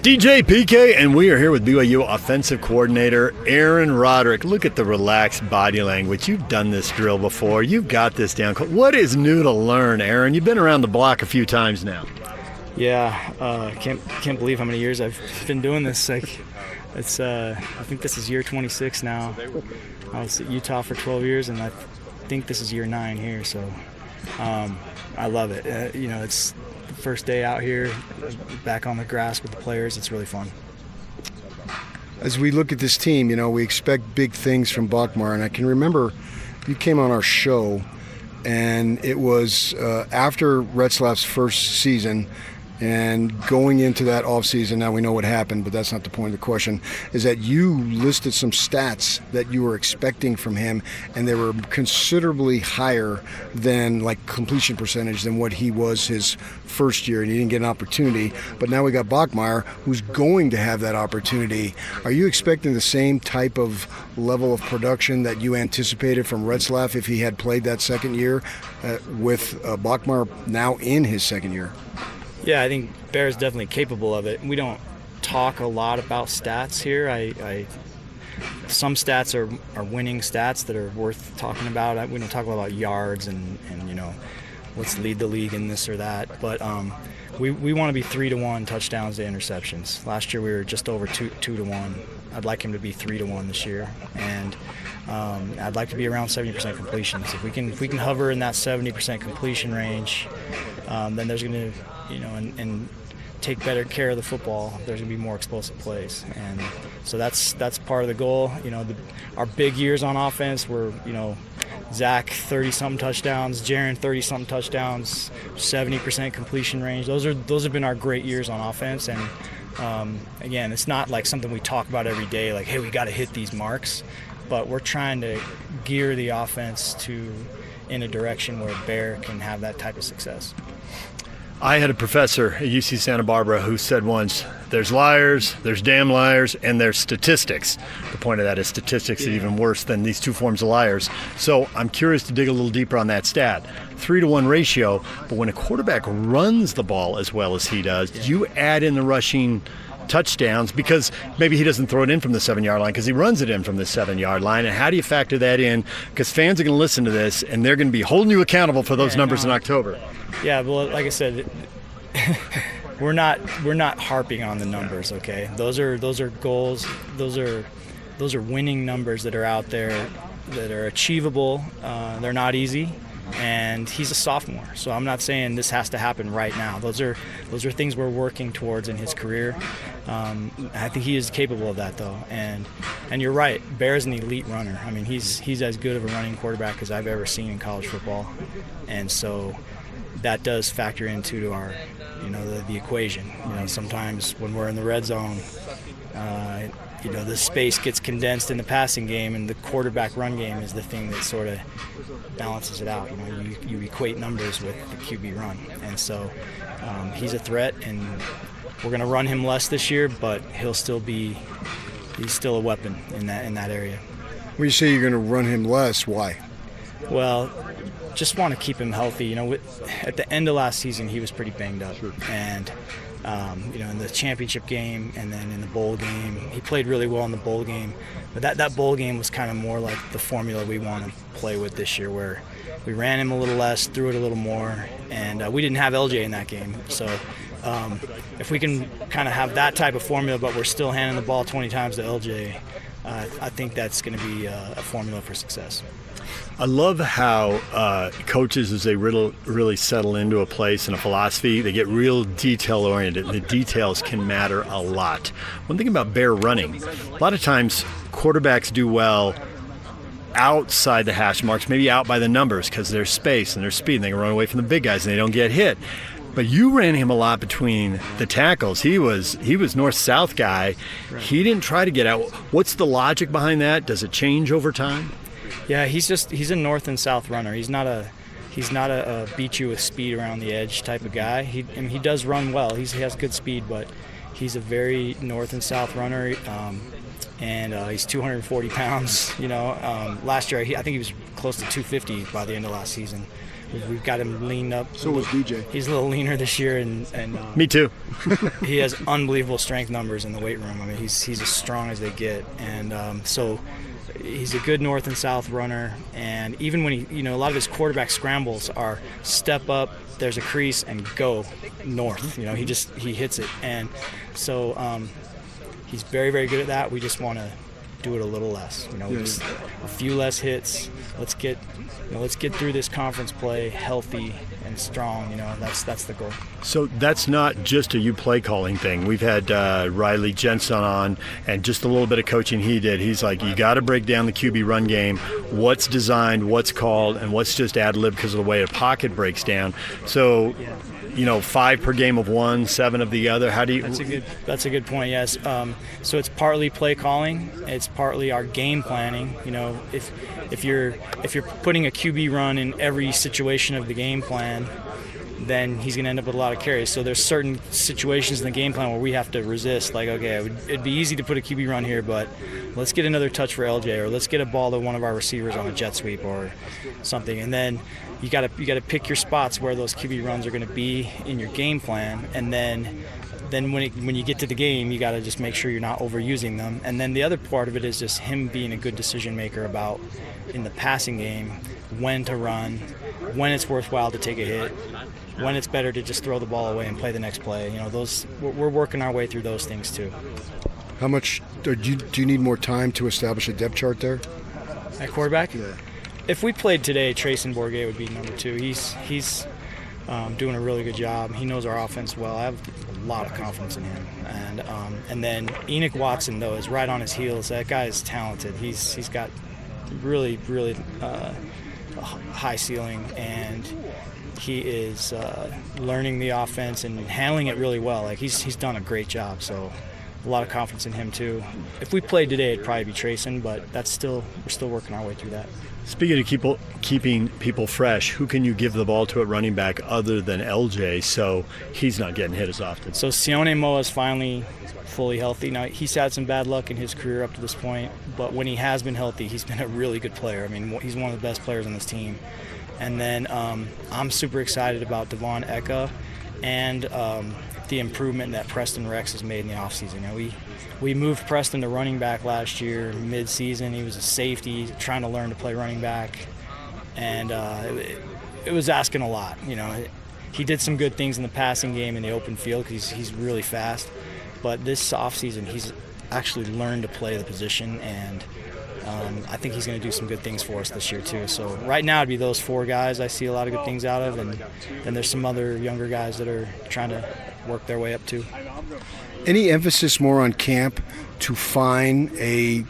DJ PK, and we are here with BYU offensive coordinator Aaron Roderick. Look at the relaxed body language. You've done this drill before. You've got this down. What is new to learn, Aaron? You've been around the block a few times now. Yeah, can't believe how many years I've been doing this. Like, it's I think this is year 26 now. I was at Utah for 12 years, and I think this is year 9 here. So I love it. It's the first day out here, back on the grass with the players. It's really fun. As we look at this team, we expect big things from Bachmar, and I can remember you came on our show, and it was after Retzlaff's first season. And going into that offseason, now we know what happened, but that's not the point of the question, is that you listed some stats that you were expecting from him, and they were considerably higher than like completion percentage than what he was his first year, and he didn't get an opportunity. But now we got Bachmar, who's going to have that opportunity. Are you expecting the same type of level of production that you anticipated from Retzlaff if he had played that second year with Bachmar now in his second year? Yeah, I think Bear's definitely capable of it. We don't talk a lot about stats here. Some stats are winning stats that are worth talking about. We don't talk about yards and let's lead the league in this or that. But we want to be 3-to-1 touchdowns to interceptions. Last year we were just over 2-to-1. I'd like him to be 3-to-1 this year, and I'd like to be around 70% completions. If we can hover in that 70% completion range, then there's going to and take better care of the football, there's going to be more explosive plays. And so that's part of the goal. Our big years on offense were, Zach 30-something touchdowns, Jaron 30-something touchdowns, 70% completion range. Those have been our great years on offense. And again, it's not like something we talk about every day, like, hey, we got to hit these marks. But we're trying to gear the offense in a direction where Bear can have that type of success. I had a professor at UC Santa Barbara who said once, there's liars, there's damn liars, and there's statistics. The point of that is statistics is even worse than these two forms of liars. So I'm curious to dig a little deeper on that stat. 3-to-1 ratio, but when a quarterback runs the ball as well as he does, you add in the rushing touchdowns because maybe he doesn't throw it in from the 7-yard line because he runs it in from the 7-yard line. And how do you factor that in? Because fans are going to listen to this and they're going to be holding you accountable for those numbers in October. Yeah, well, like I said, we're not harping on the numbers, okay? Those are goals. Those are winning numbers that are out there that are achievable. They're not easy. And he's a sophomore, so I'm not saying this has to happen right now. Those are things we're working towards in his career. I think he is capable of that, though. And you're right, Bear's an elite runner. I mean, he's as good of a running quarterback as I've ever seen in college football, and so that does factor into our, the equation. Sometimes when we're in the red zone, the space gets condensed in the passing game, and the quarterback run game is the thing that sort of balances it out. You equate numbers with the QB run, and so he's a threat, and we're going to run him less this year, but he's still a weapon in that area. When you say you're going to run him less, why? Well, just want to keep him healthy. At the end of last season, he was pretty banged up, and in the championship game and then in the bowl game, he played really well in the bowl game. But that bowl game was kind of more like the formula we want to play with this year, where we ran him a little less, threw it a little more, and we didn't have LJ in that game. So if we can kind of have that type of formula, but we're still handing the ball 20 times to LJ, I think that's going to be a formula for success. I love how coaches, as they really settle into a place and a philosophy, they get real detail-oriented. The details can matter a lot. One thing about Bear running, a lot of times quarterbacks do well outside the hash marks, maybe out by the numbers because there's space and there's speed and they can run away from the big guys and they don't get hit. But you ran him a lot between the tackles. He was north-south guy. Right. He didn't try to get out. What's the logic behind that? Does it change over time? Yeah, he's a north and south runner. He's not a beat you with speed around the edge type of guy. He does run well. He has good speed, but he's a very north and south runner. And he's 240 pounds. Last year I think he was close to 250 by the end of last season. We've got him leaned up. So was DJ. He's a little leaner this year, and Me too. he has unbelievable strength numbers in the weight room. I mean, he's as strong as they get, and so he's a good north and south runner. And even when a lot of his quarterback scrambles are step up, there's a crease, and go north. He hits it, and so he's very, very good at that. We just want to do it a little less. Just a few less hits. Let's get through this conference play healthy and strong. That's the goal. So that's not just a you play calling thing. We've had Riley Jensen on, and just a little bit of coaching he did. He's like, you got to break down the QB run game. What's designed, what's called, and what's just ad lib because of the way a pocket breaks down. So. 5 per game of one, 7 of the other. How do you? That's a good point. Yes. So it's partly play calling. It's partly our game planning. If you're putting a QB run in every situation of the game plan, then he's going to end up with a lot of carries. So there's certain situations in the game plan where we have to resist. Like, okay, it'd be easy to put a QB run here, but let's get another touch for LJ, or let's get a ball to one of our receivers on a jet sweep or something. And then you got to pick your spots where those QB runs are going to be in your game plan, and then when you get to the game, you got to just make sure you're not overusing them. And then the other part of it is just him being a good decision maker about, in the passing game, when to run, when it's worthwhile to take a hit, when it's better to just throw the ball away and play the next play. We're working our way through those things too. How much do you need more time to establish a depth chart there? At quarterback? Yeah. If we played today, Trayson Bourget would be number 2. He's doing a really good job. He knows our offense well. I have a lot of confidence in him. And then Enoch Watson, though, is right on his heels. That guy is talented. He's got really, really a high ceiling, and he is learning the offense and handling it really well. Like he's done a great job. So a lot of confidence in him too. If we played today, it'd probably be Trayson, but we're still working our way through that. Speaking of keeping people fresh, who can you give the ball to at running back other than LJ so he's not getting hit as often? So Sione Moa is finally fully healthy. Now, he's had some bad luck in his career up to this point, but when he has been healthy, he's been a really good player. I mean, he's one of the best players on this team. And then I'm super excited about Devon Eka and the improvement that Preston Rex has made in the offseason. We moved Preston to running back last year, mid-season. He was a safety, trying to learn to play running back, and it was asking a lot. He did some good things in the passing game in the open field because he's really fast, but this offseason he's actually learned to play the position, and I think he's going to do some good things for us this year too. So right now it'd be those 4 guys I see a lot of good things out of, and then there's some other younger guys that are trying to work their way up too. Any emphasis more on camp to find a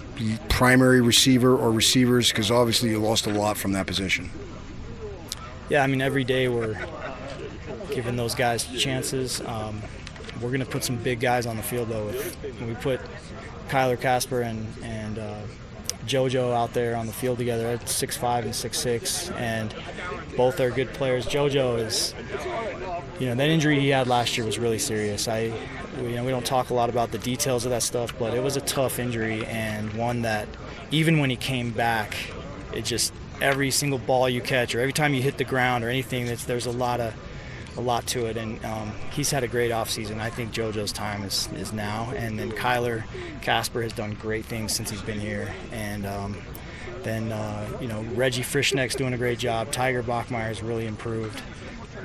primary receiver or receivers? Because obviously you lost a lot from that position. Yeah, I mean, every day we're giving those guys chances. We're going to put some big guys on the field, though. When we put Kyler Casper and JoJo out there on the field together at 6'5" and 6'6", and both are good players. JoJo is, that injury he had last year was really serious. We don't talk a lot about the details of that stuff, but it was a tough injury, and one that even when he came back, it just, every single ball you catch or every time you hit the ground or anything, there's a lot to it, and he's had a great offseason. I think JoJo's time is now, and then Kyler Casper has done great things since he's been here, and then Reggie Frischneck's doing a great job. Tiger Bachmeier's really improved.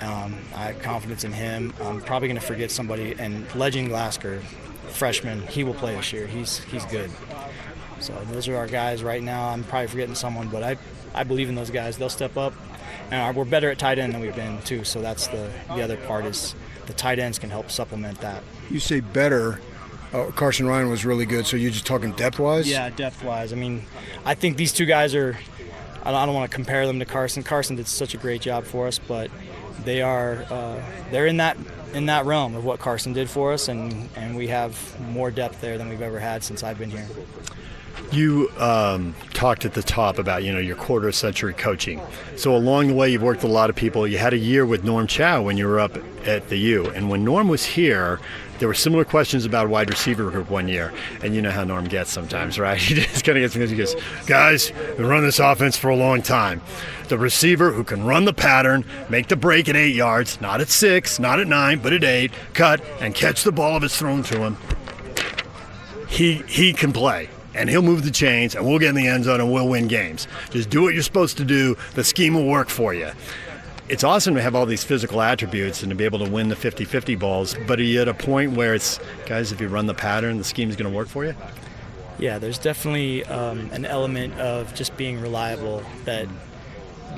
I have confidence in him. I'm probably going to forget somebody, and Legend Glasker, freshman, he will play this year. He's good. So those are our guys right now. I'm probably forgetting someone, but I believe in those guys. They'll step up. And we're better at tight end than we've been too, so that's the other part, is the tight ends can help supplement that. You say better. Carson Ryan was really good, so you're just talking depth-wise? Yeah, depth-wise. I mean, I think these 2 guys are, I don't want to compare them to Carson. Carson did such a great job for us, but they're in that realm of what Carson did for us, and we have more depth there than we've ever had since I've been here. You talked at the top about, your quarter-century coaching. So along the way, you've worked with a lot of people. You had a year with Norm Chow when you were up at the U. And when Norm was here, there were similar questions about wide receiver group one year. And you know how Norm gets sometimes, right? He just kind of gets, he goes, guys, we run this offense for a long time. The receiver who can run the pattern, make the break at 8 yards, not at 6, not at 9, but at 8, cut, and catch the ball if it's thrown to him. He can play. And he'll move the chains, and we'll get in the end zone, and we'll win games. Just do what you're supposed to do. The scheme will work for you. It's awesome to have all these physical attributes and to be able to win the 50-50 balls, but are you at a point where it's, guys, if you run the pattern, the scheme's going to work for you? Yeah, there's definitely an element of just being reliable that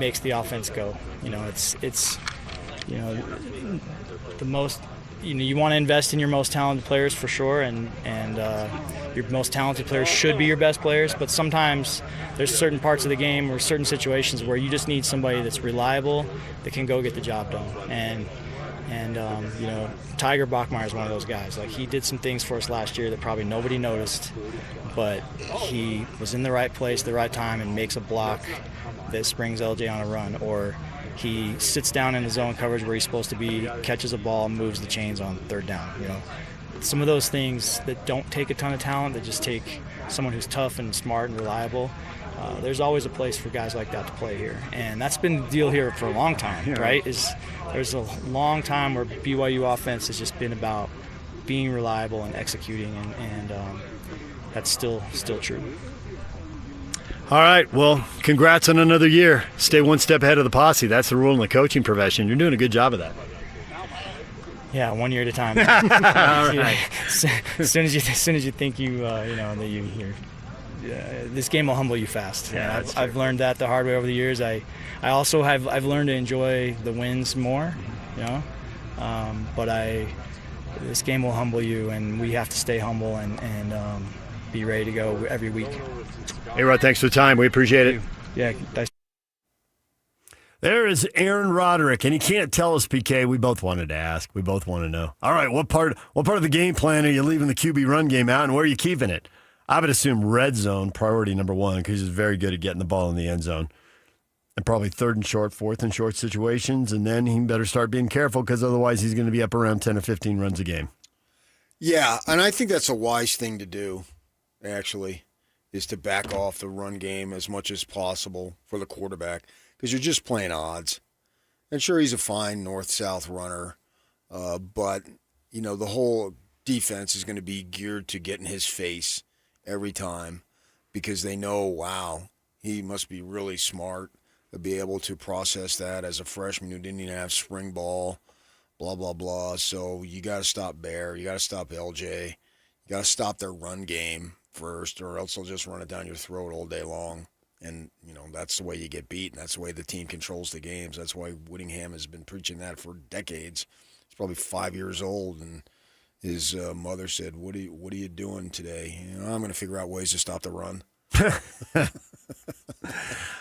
makes the offense go. It's the most. You want to invest in your most talented players for sure, and your most talented players should be your best players. But sometimes there's certain parts of the game or certain situations where you just need somebody that's reliable that can go get the job done. And Tiger Bachmeier is one of those guys. Like, he did some things for us last year that probably nobody noticed, but he was in the right place at the right time and makes a block that springs LJ on a run, or he sits down in his zone coverage where he's supposed to be, catches a ball, moves the chains on third down. Some of those things that don't take a ton of talent, that just take someone who's tough and smart and reliable. There's always a place for guys like that to play here, and that's been the deal here for a long time, right? There's a long time where BYU offense has just been about being reliable and executing, and that's still true. All right, well, congrats on another year. Stay one step ahead of the posse. That's the rule in the coaching profession. You're doing a good job of that. Yeah, 1 year at a time. All right. As soon as you think that you're this game will humble you fast. Yeah, I've learned that the hard way over the years. I've learned to enjoy the wins more, but this game will humble you, and we have to stay humble and be ready to go every week. Hey, Rod, thanks for the time. We appreciate it. Yeah, thanks. There is Aaron Roderick, and he can't tell us, PK. We both wanted to ask. We both want to know. All right, what part of the game plan are you leaving the QB run game out, and where are you keeping it? I would assume red zone, priority number one, because he's very good at getting the ball in the end zone. And probably third and short, fourth and short situations, and then he better start being careful, because otherwise he's going to be up around 10 or 15 runs a game. Yeah, and I think that's a wise thing to do, actually, is to back off the run game as much as possible for the quarterback, because you're just playing odds. And sure, he's a fine north-south runner, but, the whole defense is going to be geared to get in his face every time, because they know, wow, he must be really smart to be able to process that as a freshman who didn't even have spring ball, blah, blah, blah. So you got to stop Bear. You got to stop LJ. You got to stop their run game first, or else they'll just run it down your throat all day long. And, that's the way you get beat, and that's the way the team controls the games. That's why Whittingham has been preaching that for decades. He's probably 5 years old, and his mother said, what are you doing today? I'm going to figure out ways to stop the run.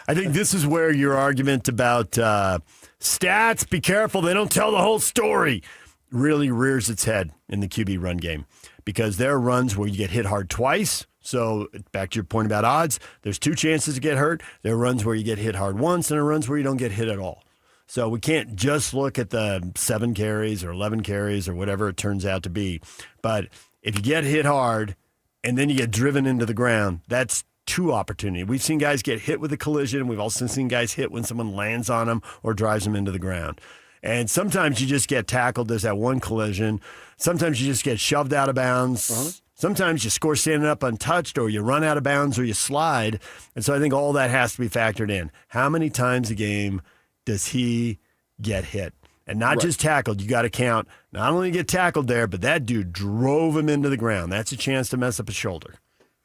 I think this is where your argument about stats, be careful, they don't tell the whole story, really rears its head in the QB run game, because there are runs where you get hit hard twice. So back to your point about odds, there's two chances to get hurt. There are runs where you get hit hard once, and there are runs where you don't get hit at all. So we can't just look at the 7 carries or 11 carries or whatever it turns out to be. But if you get hit hard and then you get driven into the ground, that's two opportunities. We've seen guys get hit with a collision. We've also seen guys hit when someone lands on them or drives them into the ground. And sometimes you just get tackled. There's that one collision. Sometimes you just get shoved out of bounds. Uh-huh. Sometimes you score standing up untouched, or you run out of bounds, or you slide. And so I think all that has to be factored in. How many times a game does he get hit? And not just tackled. You got to count not only get tackled there, but that dude drove him into the ground. That's a chance to mess up his shoulder.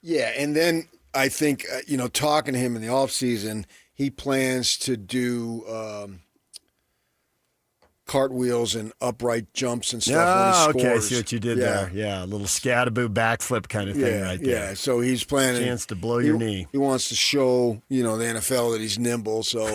Yeah, and then I think, talking to him in the offseason, he plans to do cartwheels and upright jumps and stuff when he scores. Okay, I see what you did there. Yeah, a little scattaboo backflip kind of thing right there. Yeah, so he's planning. Chance to blow your knee. He wants to show, the NFL that he's nimble, so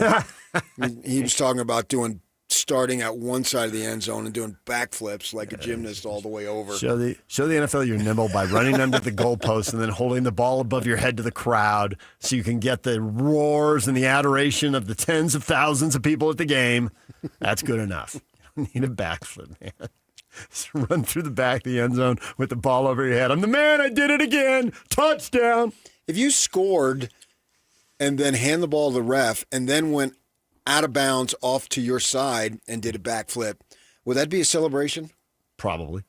he was talking about doing starting at one side of the end zone and doing backflips like a gymnast all the way over. Show the NFL you're nimble by running under the goalpost and then holding the ball above your head to the crowd so you can get the roars and the adoration of the tens of thousands of people at the game. That's good enough. You don't need a backflip, man. Just run through the back of the end zone with the ball over your head. I'm the man. I did it again. Touchdown. If you scored and then hand the ball to the ref and then went out of bounds off to your side and did a backflip, would that be a celebration? Probably.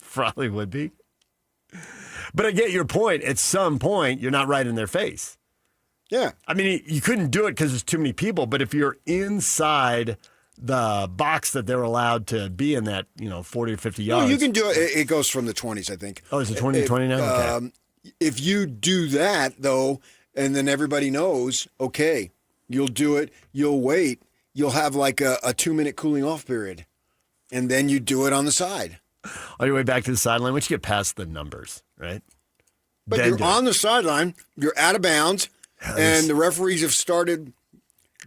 Probably would be. But I get your point. At some point, you're not right in their face. Yeah. I mean, you couldn't do it because there's too many people, but if you're inside the box that they're allowed to be in, that 40 or 50 yards. Well, you can do it. It goes from the 20s, I think. Oh, is it 20 to 20 now? Okay. If you do that, though, and then everybody knows, okay, you'll do it, you'll wait, you'll have like a 2-minute cooling off period, and then you do it on the side. On your way back to the sideline, once you get past the numbers, right? But then you're on the sideline, you're out of bounds, and the referees have started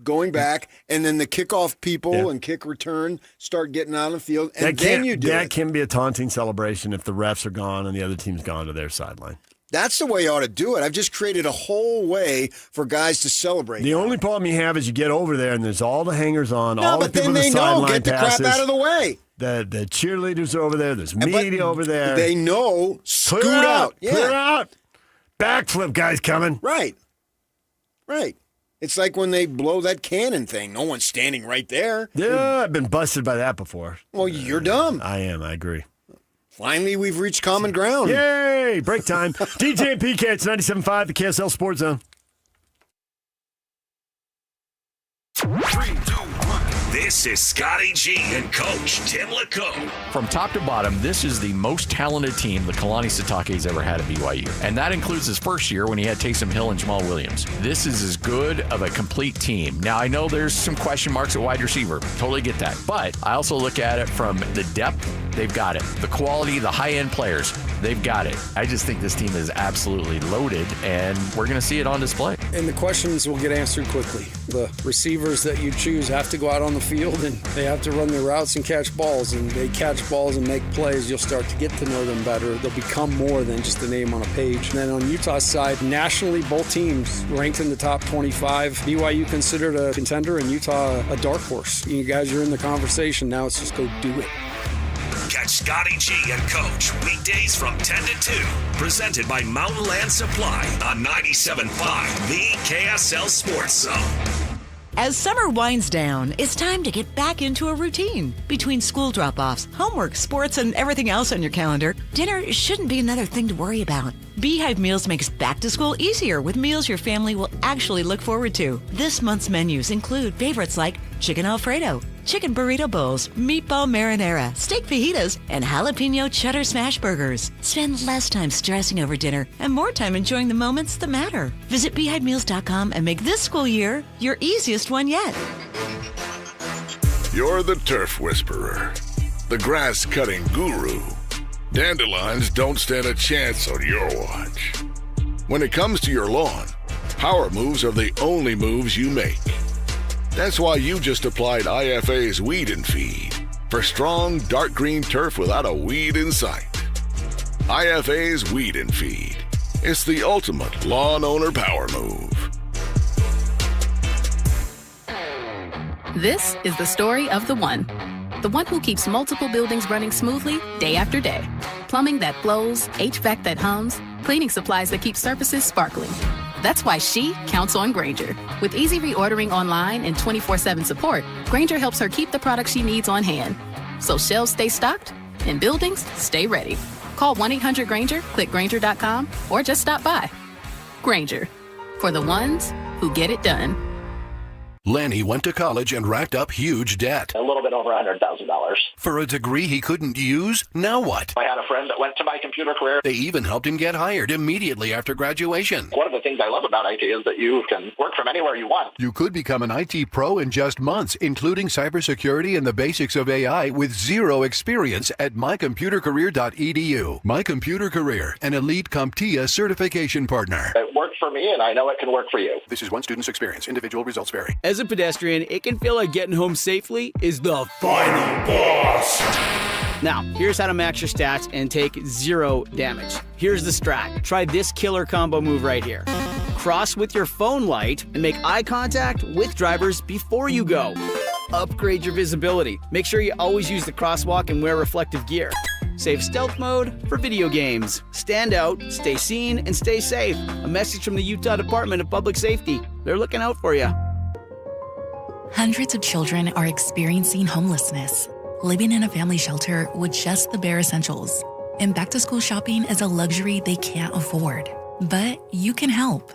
going back, and then the kickoff people and kick return start getting out of the field, and then you do it. That can be a taunting celebration if the refs are gone and the other team's gone to their sideline. That's the way you ought to do it. I've just created a whole way for guys to celebrate. The only problem you have is you get over there and there's all the hangers on, all the people then they in the sideline know, get the passes. crap out of the way. The cheerleaders are over there. There's media over there. They know, scoot out. Yeah. Clear out. Backflip guy's coming. Right. It's like when they blow that cannon thing. No one's standing right there. Yeah, I've been busted by that before. Well, you're dumb. I am. I agree. Finally, we've reached common ground. Yay! Break time. DJ and PK, it's 97.5, the KSL Sports Zone. 3, 2, 1. This is Scotty G and Coach Tim LeComb. From top to bottom, this is the most talented team the Kalani Sitake's ever had at BYU. And that includes his first year when he had Taysom Hill and Jamal Williams. This is as good of a complete team. Now, I know there's some question marks at wide receiver. Totally get that. But I also look at it from the depth. They've got it. The quality, the high-end players, they've got it. I just think this team is absolutely loaded, and we're going to see it on display. And the questions will get answered quickly. The receivers that you choose have to go out on the field, and they have to run their routes and catch balls, and they catch balls and make plays. You'll start to get to know them better. They'll become more than just a name on a page. And then on Utah's side, nationally, both teams ranked in the top 25. BYU considered a contender, and Utah a dark horse. You guys are in the conversation. Now it's just go do it. Catch Scotty G and Coach weekdays from 10 to 2. Presented by Mountain Land Supply on 97.5, the KSL Sports Zone. As summer winds down, it's time to get back into a routine. Between school drop-offs, homework, sports, and everything else on your calendar, dinner shouldn't be another thing to worry about. Beehive Meals makes back to school easier with meals your family will actually look forward to. This month's menus include favorites like chicken Alfredo, chicken burrito bowls, meatball marinara, steak fajitas, and jalapeno cheddar smash burgers. Spend less time stressing over dinner and more time enjoying the moments that matter. Visit beehivemeals.com and make this school year your easiest one yet. You're the turf whisperer, the grass-cutting guru. Dandelions don't stand a chance on your watch. When it comes to your lawn, power moves are the only moves you make. That's why you just applied IFA's Weed and Feed for strong, dark green turf without a weed in sight. IFA's Weed and Feed. It's the ultimate lawn owner power move. This is the story of the one who keeps multiple buildings running smoothly day after day. Plumbing that flows, HVAC that hums, cleaning supplies that keep surfaces sparkling. That's why she counts on Grainger. With easy reordering online and 24/7 support, Grainger helps her keep the products she needs on hand. So shelves stay stocked and buildings stay ready. Call 1-800-GRAINGER, click Grainger.com, or just stop by. Grainger, for the ones who get it done. Lanny went to college and racked up huge debt. A little bit over $100,000. For a degree he couldn't use? Now what? I had a friend that went to my computer career. They even helped him get hired immediately after graduation. One of the things I love about IT is that you can work from anywhere you want. You could become an IT pro in just months, including cybersecurity and the basics of AI with zero experience at mycomputercareer.edu. My Computer Career, an elite CompTIA certification partner. It worked for me, and I know it can work for you. This is one student's experience. Individual results vary. As As a pedestrian, it can feel like getting home safely is the final boss. Now, here's how to max your stats and take 0 damage. Here's the strat. Try this killer combo move right here. Cross with your phone light and make eye contact with drivers before you go. Upgrade your visibility. Make sure you always use the crosswalk and wear reflective gear. Save stealth mode for video games. Stand out, stay seen, and stay safe. A message from the Utah Department of Public Safety. They're looking out for you. Hundreds of children are experiencing homelessness, living in a family shelter with just the bare essentials. And back-to-school shopping is a luxury they can't afford. But you can help.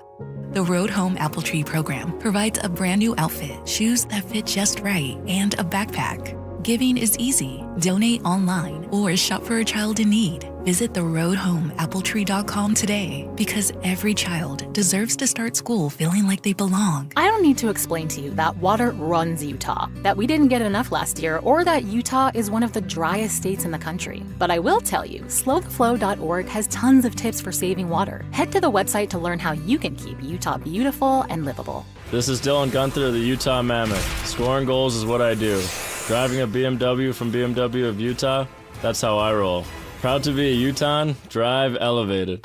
The Road Home Apple Tree program provides a brand new outfit, shoes that fit just right, and a backpack. Giving is easy. Donate online or shop for a child in need. Visit theroadhomeappletree.com today because every child deserves to start school feeling like they belong. I don't need to explain to you that water runs Utah, that we didn't get enough last year, or that Utah is one of the driest states in the country. But I will tell you, slowtheflow.org has tons of tips for saving water. Head to the website to learn how you can keep Utah beautiful and livable. This is Dylan Gunther of the Utah Mammoth. Scoring goals is what I do. Driving a BMW from BMW of Utah, that's how I roll. Proud to be a Utahn, drive elevated.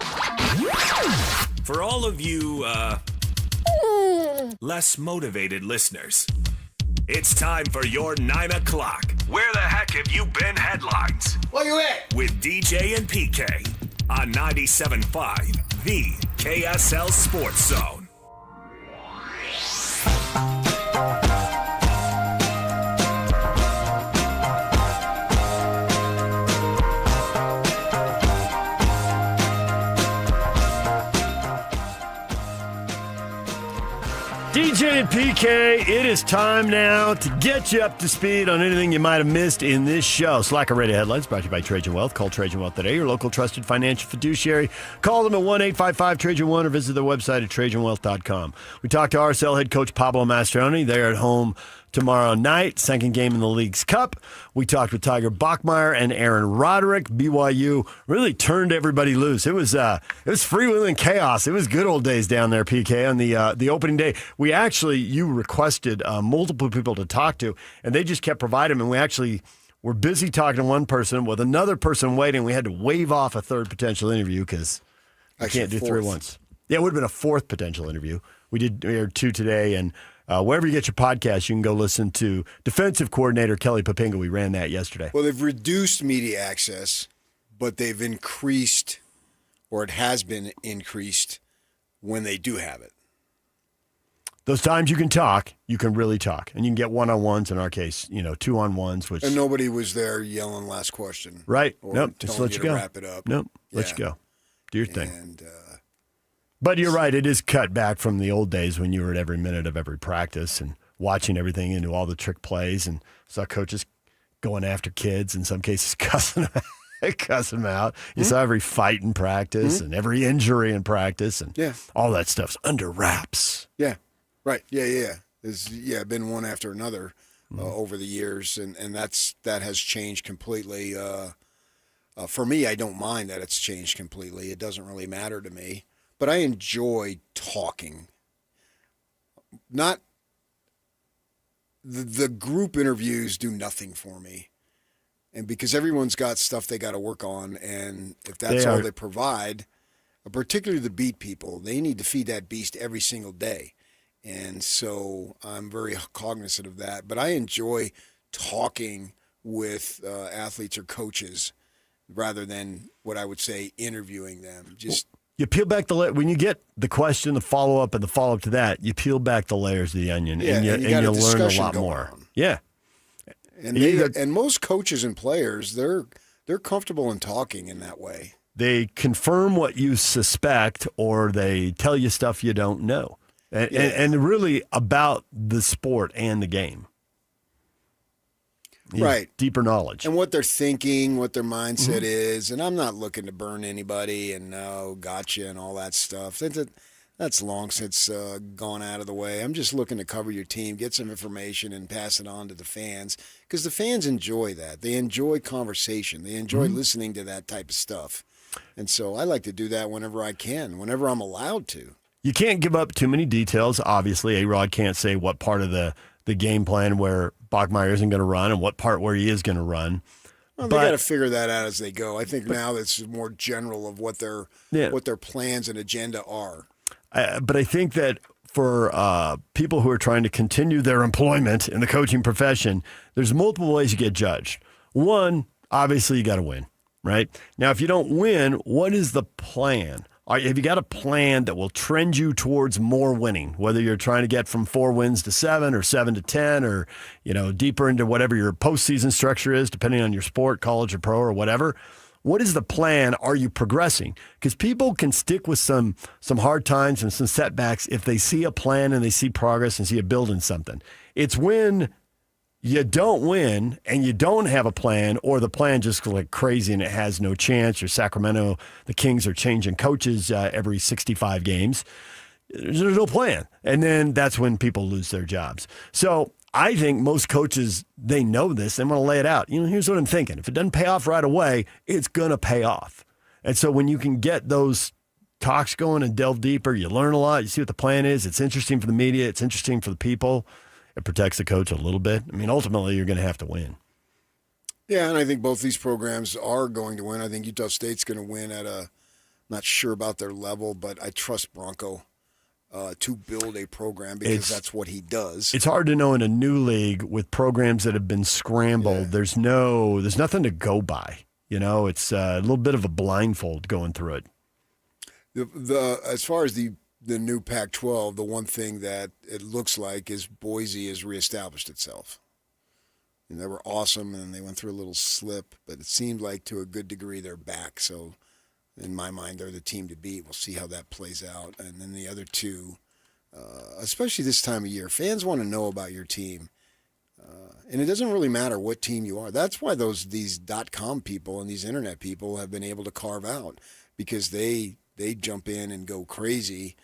For all of you, less motivated listeners, it's time for your 9 o'clock. Where the heck have you been headlines? Where you at? With DJ and PK on 97.5, the KSL Sports Zone. DJ and PK, it is time now to get you up to speed on anything you might have missed in this show. Slacker Radio Headlines brought to you by Trajan Wealth. Call Trajan Wealth today, your local trusted financial fiduciary. Call them at 1-855-TRAJAN1 or visit their website at TrajanWealth.com. We talked to RSL head coach Pablo Mastroeni. They're at home tomorrow night, second game in the League's Cup. We talked with Tiger Bachmeyer and Aaron Roderick. BYU really turned everybody loose. It was freewheeling chaos. It was good old days down there, PK, on the opening day. You requested multiple people to talk to, and they just kept providing them, and we actually were busy talking to one person with another person waiting. We had to wave off a third potential interview because I can't do three at once. Yeah, it would have been a fourth potential interview. We aired 2 today, and wherever you get your podcast, you can go listen to defensive coordinator Kelly Papinga. We ran that yesterday. Well, they've reduced media access, but they've increased, or it has been increased, when they do have it. Those times you can talk, you can really talk. And you can get one-on-ones, in our case, 2-on-1s. And nobody was there yelling last question. Right. Or nope. Just let you go. Wrap it up. Nope. Let you go. Do your thing. But you're right. It is cut back from the old days when you were at every minute of every practice and watching everything into all the trick plays and saw coaches going after kids, in some cases cussing them out. You saw every fight in practice and every injury in practice and all that stuff's under wraps. Yeah. Right. Yeah. There's been one after another over the years, and that has changed completely. For me, I don't mind that it's changed completely. It doesn't really matter to me, but I enjoy talking. Not the group interviews do nothing for me, and because everyone's got stuff they got to work on, and if that's all they provide, particularly the beat people, they need to feed that beast every single day. And so I'm very cognizant of that. But I enjoy talking with athletes or coaches rather than what I would say interviewing them. You peel back when you get the question, the follow-up, and the follow-up to that, you peel back the layers of the onion, and you learn a lot more. On. Yeah. And most coaches and players, they're comfortable in talking in that way. They confirm what you suspect, or they tell you stuff you don't know. And really about the sport and the game. Right. Deeper knowledge. And what they're thinking, what their mindset is. And I'm not looking to burn anybody and gotcha and all that stuff. That's long since gone out of the way. I'm just looking to cover your team, get some information, and pass it on to the fans. Because the fans enjoy that. They enjoy conversation. They enjoy listening to that type of stuff. And so I like to do that whenever I can, whenever I'm allowed to. You can't give up too many details. Obviously, A-Rod can't say what part of the game plan where Bachmeier isn't going to run and what part where he is going to run. Well, they got to figure that out as they go. I think now it's more general of what their plans and agenda are. But I think that for people who are trying to continue their employment in the coaching profession, there's multiple ways you get judged. One, obviously, you got to win, right? Now, if you don't win, what is the plan? Have you got a plan that will trend you towards more winning, whether you're trying to get from 4 wins to 7 or 7 to 10 or, deeper into whatever your postseason structure is, depending on your sport, college or pro or whatever? What is the plan? Are you progressing? Because people can stick with some hard times and some setbacks if they see a plan and they see progress and see a building something. It's when you don't win and you don't have a plan, or the plan just goes like crazy and it has no chance, or Sacramento, the Kings are changing coaches every 65 games. There's no plan. And then that's when people lose their jobs. So I think most coaches, they know this. They want to lay it out. Here's what I'm thinking. If it doesn't pay off right away, it's going to pay off. And so when you can get those talks going and delve deeper, you learn a lot. You see what the plan is. It's interesting for the media. It's interesting for the people. It protects the coach a little bit. I mean, ultimately, you're going to have to win. Yeah, and I think both these programs are going to win. I think Utah State's going to win at not sure about their level, but I trust Bronco to build a program because that's what he does. It's hard to know in a new league with programs that have been scrambled. Yeah. There's nothing to go by. It's a little bit of a blindfold going through it. As far as the new Pac-12, the one thing that it looks like is Boise has reestablished itself. And they were awesome, and they went through a little slip, but it seemed like to a good degree they're back. So in my mind, they're the team to beat. We'll see how that plays out. And then the other two, especially this time of year, fans want to know about your team. And it doesn't really matter what team you are. That's why these .com people and these internet people have been able to carve out, because they jump in and go crazy.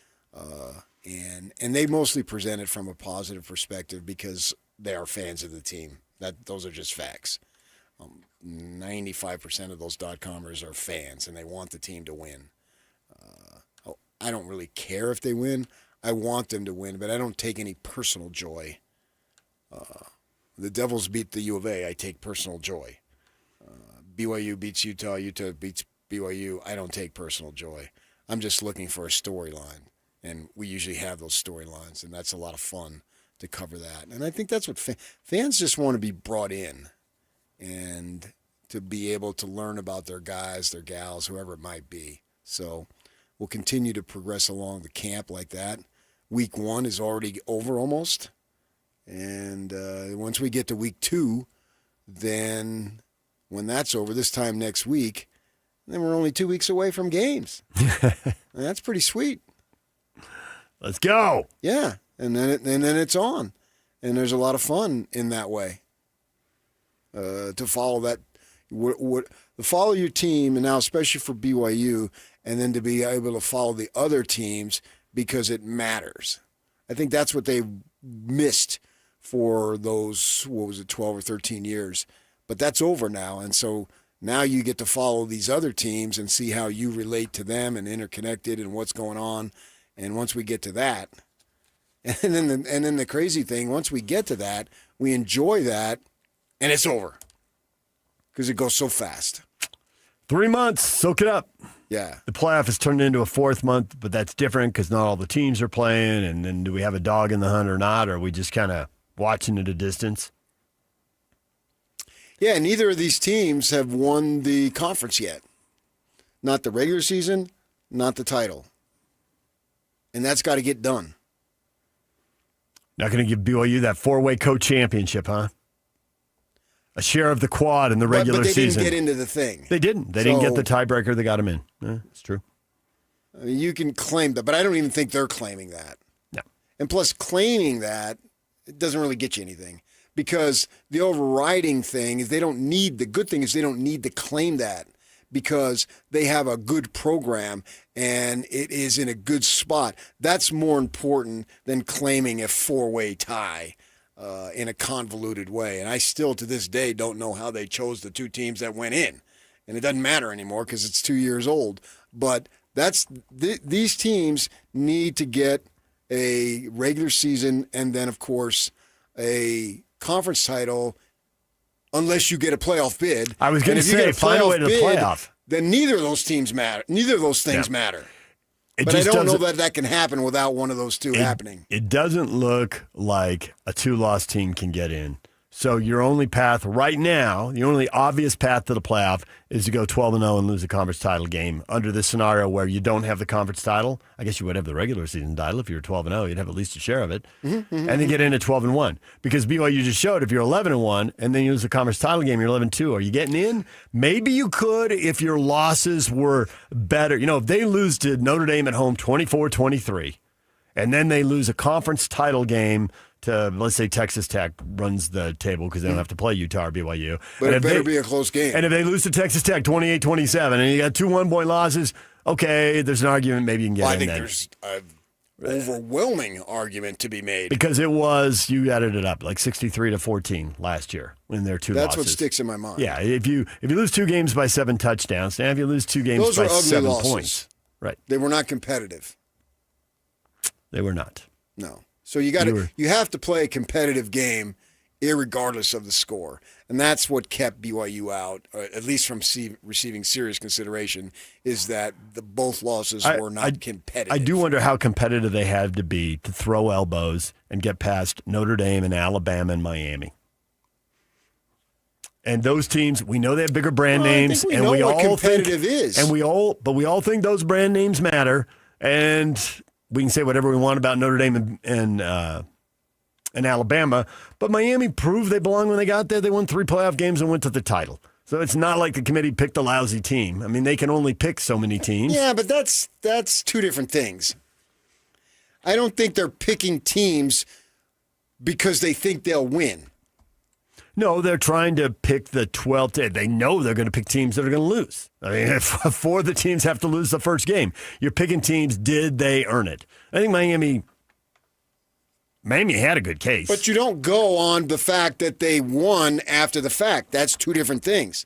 And they mostly present it from a positive perspective because they are fans of the team. Those are just facts. 95% of those .comers are fans, and they want the team to win. I don't really care if they win. I want them to win, but I don't take any personal joy. The Devils beat the U of A. I take personal joy. BYU beats Utah. Utah beats BYU. I don't take personal joy. I'm just looking for a storyline. And we usually have those storylines, and that's a lot of fun to cover that. And I think that's what fans just want to be brought in and to be able to learn about their guys, their gals, whoever it might be. So we'll continue to progress along the camp like that. Week 1 is already over almost. And once we get to week 2, then when that's over, this time next week, then we're only 2 weeks away from games. And that's pretty sweet. Let's go. Yeah, and then it's on, and there's a lot of fun in that way. To follow that, to follow your team, and now especially for BYU, and then to be able to follow the other teams because it matters. I think that's what they missed for those 12 or 13 years, but that's over now, and so now you get to follow these other teams and see how you relate to them and interconnected and what's going on. And once we get to that, and then the crazy thing, once we get to that, we enjoy that, and it's over because it goes so fast. 3 months, soak it up. Yeah. The playoff has turned into a 4th month, but that's different because not all the teams are playing. And then do we have a dog in the hunt or not? Or are we just kind of watching at a distance? Yeah, neither of these teams have won the conference yet. Not the regular season, not the title. And that's got to get done. Not going to give BYU that 4-way co-championship, huh? A share of the quad in the regular season. But they didn't get into the thing. They didn't. They didn't get the tiebreaker. They got them in. It's true. I mean, you can claim that, but I don't even think they're claiming that. No. And plus, claiming that, it doesn't really get you anything. Because the overriding thing is the good thing is they don't need to claim that, because they have a good program and it is in a good spot. That's more important than claiming a 4-way tie in a convoluted way. And I still, to this day, don't know how they chose the 2 teams that went in. And it doesn't matter anymore because it's 2 years old. But These teams need to get a regular season and then, of course, a conference title unless you get a playoff bid. I was going to say, find a way to the playoff. Then neither of those teams matter. Neither of those things matter. But I don't know that can happen without one of those two happening. It doesn't look like a 2-loss team can get in. So your only path right now, the only obvious path to the playoff is to go 12-0 and lose a conference title game. Under this scenario where you don't have the conference title, I guess you would have the regular season title. If you're 12-0, you'd have at least a share of it. And then get in at 12-1. Because BYU just showed if you're 11-1 and then you lose the conference title game, you're 11-2. Are you getting in? Maybe you could if your losses were better. If they lose to Notre Dame at home 24-23, and then they lose a conference title game to, let's say, Texas Tech runs the table because they don't have to play Utah or BYU. But it better be a close game. And if they lose to Texas Tech 28-27 and you got 2 one-point losses, okay, there's an argument maybe you can get in there. I think there's an overwhelming argument to be made. Because you added it up, like 63-14 last year when there are 2 losses. That's what sticks in my mind. Yeah, if you lose 2 games by 7 touchdowns, now if you lose 2 games by 7 points. Right. They were not competitive. They were not. No. So you have to play a competitive game irregardless of the score. And that's what kept BYU out, at least from receiving serious consideration, is that both losses were not competitive. I do wonder how competitive they had to be to throw elbows and get past Notre Dame and Alabama and Miami. And those teams, we know they have bigger brand names, and we all competitive is. And we all think those brand names matter. And we can say whatever we want about Notre Dame and Alabama, but Miami proved they belong when they got there. They won 3 playoff games and went to the title. So it's not like the committee picked a lousy team. I mean, they can only pick so many teams. Yeah, but that's 2 different things. I don't think they're picking teams because they think they'll win. No, they're trying to pick the 12th. They know they're going to pick teams that are going to lose. I mean, if 4 of the teams have to lose the first game, you're picking teams, did they earn it? I think Miami had a good case. But you don't go on the fact that they won after the fact. That's 2 different things.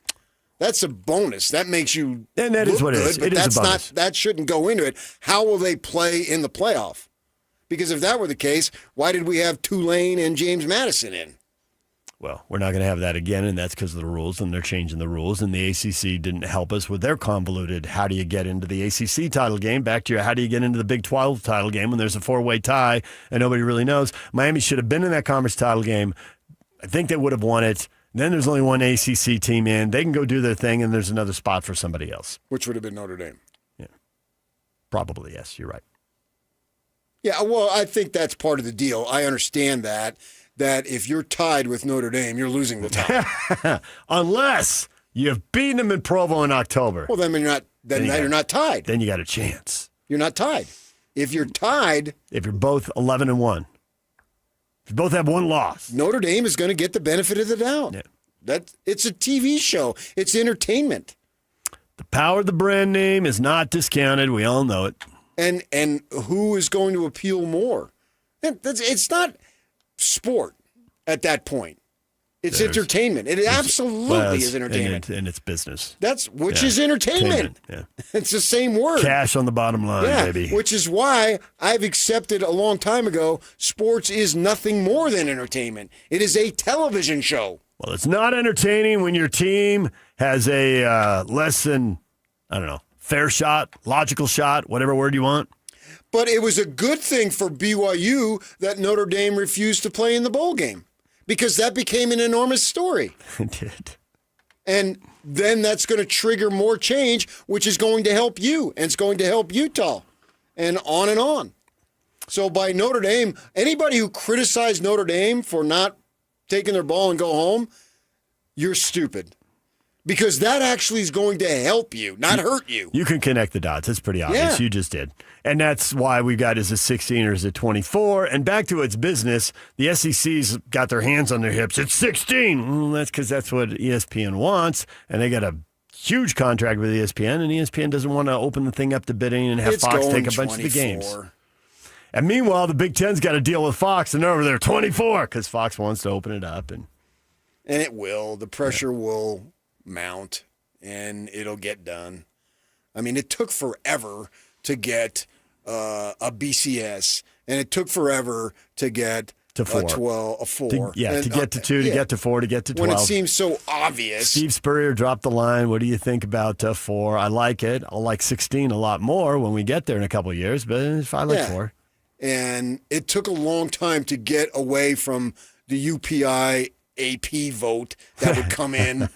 That's a bonus. That makes you and that look is what good, it is. But it that's is a bonus. that shouldn't go into it. How will they play in the playoff? Because if that were the case, why did we have Tulane and James Madison in? Well, we're not going to have that again, and that's because of the rules, and they're changing the rules. And the ACC didn't help us with their convoluted how do you get into the ACC title game, back to your how do you get into the Big 12 title game when there's a 4-way tie and nobody really knows. Miami should have been in that conference title game. I think they would have won it. Then there's only one ACC team in. They can go do their thing, and there's another spot for somebody else. Which would have been Notre Dame. Yeah, probably, yes. You're right. Yeah, well, I think that's part of the deal. I understand that if you're tied with Notre Dame, you're losing the title. Unless you've beaten them in Provo in October. Well, then you're not. You're not tied. Then you got a chance. You're not tied. If you're tied, if you're both 11-1, if you both have 1 loss, Notre Dame is going to get the benefit of the doubt. Yeah. It's a TV show. It's entertainment. The power of the brand name is not discounted. We all know it. And who is going to appeal more? It's not sport at that point. It's entertainment. It absolutely is entertainment. And it's business. Which is entertainment. Yeah. It's the same word. Cash on the bottom line, baby. Which is why I've accepted a long time ago, sports is nothing more than entertainment. It is a television show. Well, it's not entertaining when your team has a less than, fair shot, logical shot, whatever word you want. But it was a good thing for BYU that Notre Dame refused to play in the bowl game because that became an enormous story. It did. And then that's going to trigger more change, which is going to help you, and it's going to help Utah, and on and on. So by Notre Dame, anybody who criticized Notre Dame for not taking their ball and go home, you're stupid. Because that actually is going to help you, not hurt you. You can connect the dots. It's pretty obvious. Yeah. You just did. And that's why we got is a 16 or is it 24. And back to its business, the SEC's got their hands on their hips. It's 16. Well, that's because that's what ESPN wants. And they got a huge contract with ESPN. And ESPN doesn't want to open the thing up to bidding and have Fox take a bunch of the games. And meanwhile, the Big Ten's got to deal with Fox. And they're over there 24 because Fox wants to open it up. And it will. The pressure will mount, and it'll get done. I mean, it took forever to get a BCS, and it took forever to get to 4. a 4. To get to 2, to get to 4, to get to 12. When it seems so obvious. Steve Spurrier dropped the line. What do you think about 4? I like it. I'll like 16 a lot more when we get there in a couple of years, but I like 4. And it took a long time to get away from the UPI AP vote that would come in,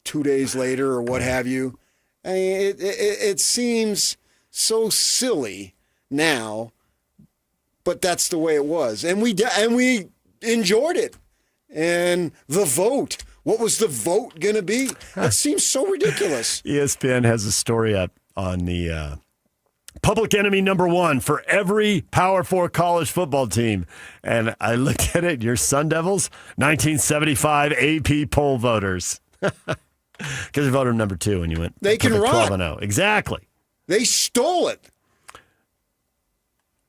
2 days later or what have you. I mean, it seems so silly now, but that's the way it was. And we enjoyed it. And the vote, what was the vote going to be? It seems so ridiculous. ESPN has a story up on the public enemy number 1 for every Power 4 college football team. And I looked at it, your Sun Devils, 1975 AP poll voters. Because you voted number 2 when you went. They can run. 12-0. Exactly. They stole it.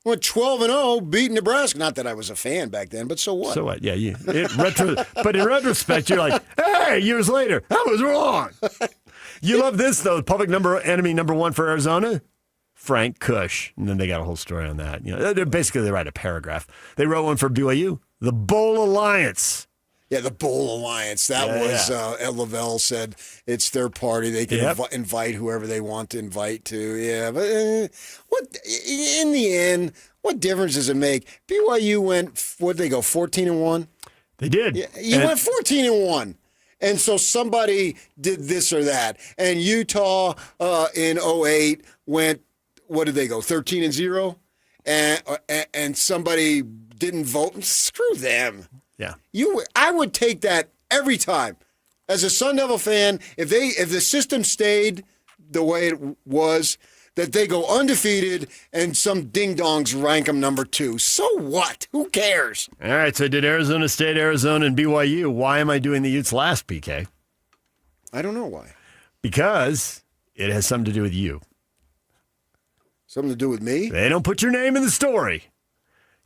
Went 12-0, beat Nebraska. Not that I was a fan back then, but so what? So what? Yeah, but in retrospect, you're like, hey, years later, I was wrong. You love this, though. Public enemy number 1 for Arizona, Frank Cush. And then they got a whole story on that. They write a paragraph. They wrote one for BYU, the Bowl Alliance. Yeah, the Bowl Alliance. That was, Ed Lavelle said it's their party. They can invite whoever they want to invite to. Yeah, but in the end, what difference does it make? BYU went, what did they go, 14-1? They did. Yeah, you went 14-1. And so somebody did this or that. And Utah in 08 went, what did they go, 13-0? And somebody didn't vote. Screw them. Yeah, I would take that every time. As a Sun Devil fan, if the system stayed the way it was, that they go undefeated and some ding-dongs rank them number 2. So what? Who cares? All right, so did Arizona State, Arizona, and BYU. Why am I doing the Utes last, PK? I don't know why. Because it has something to do with you. Something to do with me? They don't put your name in the story.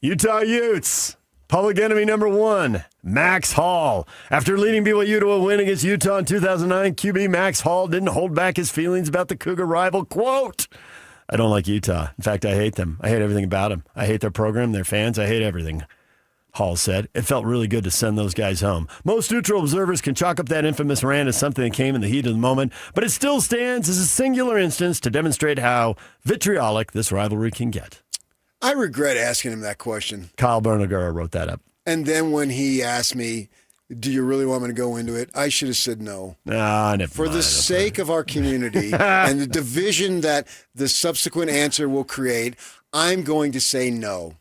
Utah Utes. Public enemy number 1, Max Hall. After leading BYU to a win against Utah in 2009, QB Max Hall didn't hold back his feelings about the Cougar rival. Quote, I don't like Utah. In fact, I hate them. I hate everything about them. I hate their program, their fans. I hate everything, Hall said. It felt really good to send those guys home. Most neutral observers can chalk up that infamous rant as something that came in the heat of the moment, but it still stands as a singular instance to demonstrate how vitriolic this rivalry can get. I regret asking him that question. Kyle Bernagura wrote that up. And then when he asked me, do you really want me to go into it? I should have said no. No, never For mind. the sake of our community and the division that the subsequent answer will create, I'm going to say no.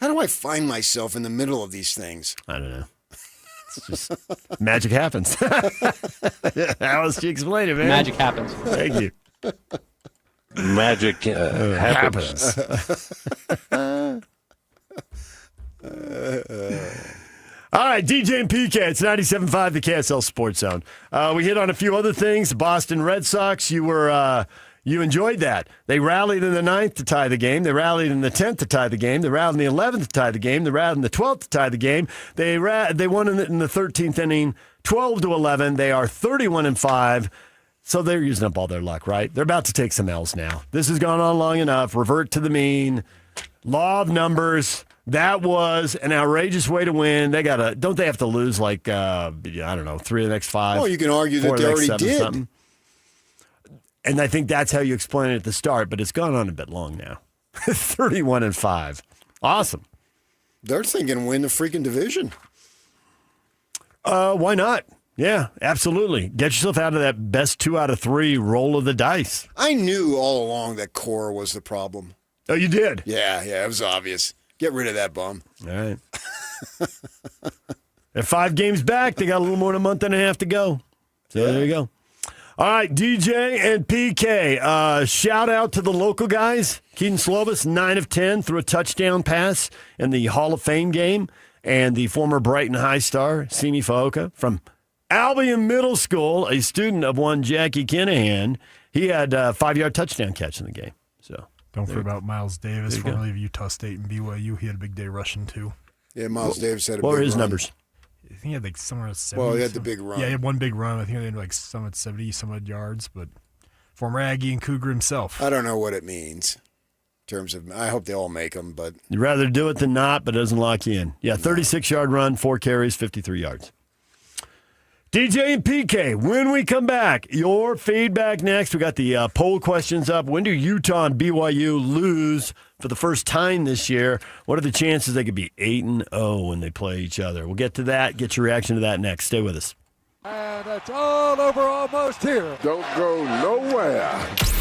How do I find myself in the middle of these things? I don't know. It's just magic happens. How else do you explain it, man? Magic happens. Thank you. Magic happens. All right, DJ and PK, it's 97.5, the KSL Sports Zone. We hit on a few other things. Boston Red Sox, you enjoyed that. They rallied in the 9th to tie the game. They rallied in the 10th to tie the game. They rallied in the 11th to tie the game. They rallied in the 12th to tie the game. They won in the 13th inning, 12-11. They are 31-5. So they're using up all their luck, right? They're about to take some L's now. This has gone on long enough. Revert to the mean. Law of numbers. That was an outrageous way to win. Don't they have to lose I don't know, 3 of the next 5? Oh, you can argue that they already did. Something. And I think that's how you explain it at the start, but it's gone on a bit long now. 31-5. Awesome. They're thinking win the freaking division. Why not? Yeah, absolutely. Get yourself out of that best 2 out of 3 roll of the dice. I knew all along that Cora was the problem. Oh, you did? Yeah, it was obvious. Get rid of that bum. All right. They're 5 games back. They got a little more than a month and a half to go. So There you go. All right, DJ and PK, shout out to the local guys. Keaton Slovis, 9 of 10, threw a touchdown pass in the Hall of Fame game. And the former Brighton High star, Simi Fa'oka, from Albion Middle School, a student of one Jackie Kinahan, he had a 5-yard touchdown catch in the game. So don't forget about Miles Davis, formerly of Utah State and BYU. He had a big day rushing too. Yeah, Miles Davis had a big What were his run. numbers? I think he had like somewhere at 70. Well, he had the big run. Yeah, he had one big run. I think he had like some at 70, some odd yards, but former Aggie and Cougar himself. I don't know what it means in terms of, I hope they all make them, but. You'd rather do it than not, but it doesn't lock you in. Yeah, 36-yard run, 4 carries, 53 yards. DJ and PK, when we come back, your feedback next. We got the poll questions up. When do Utah and BYU lose for the first time this year? What are the chances they could be 8-0 when they play each other? We'll get to that. Get your reaction to that next. Stay with us. And it's all over almost here. Don't go nowhere.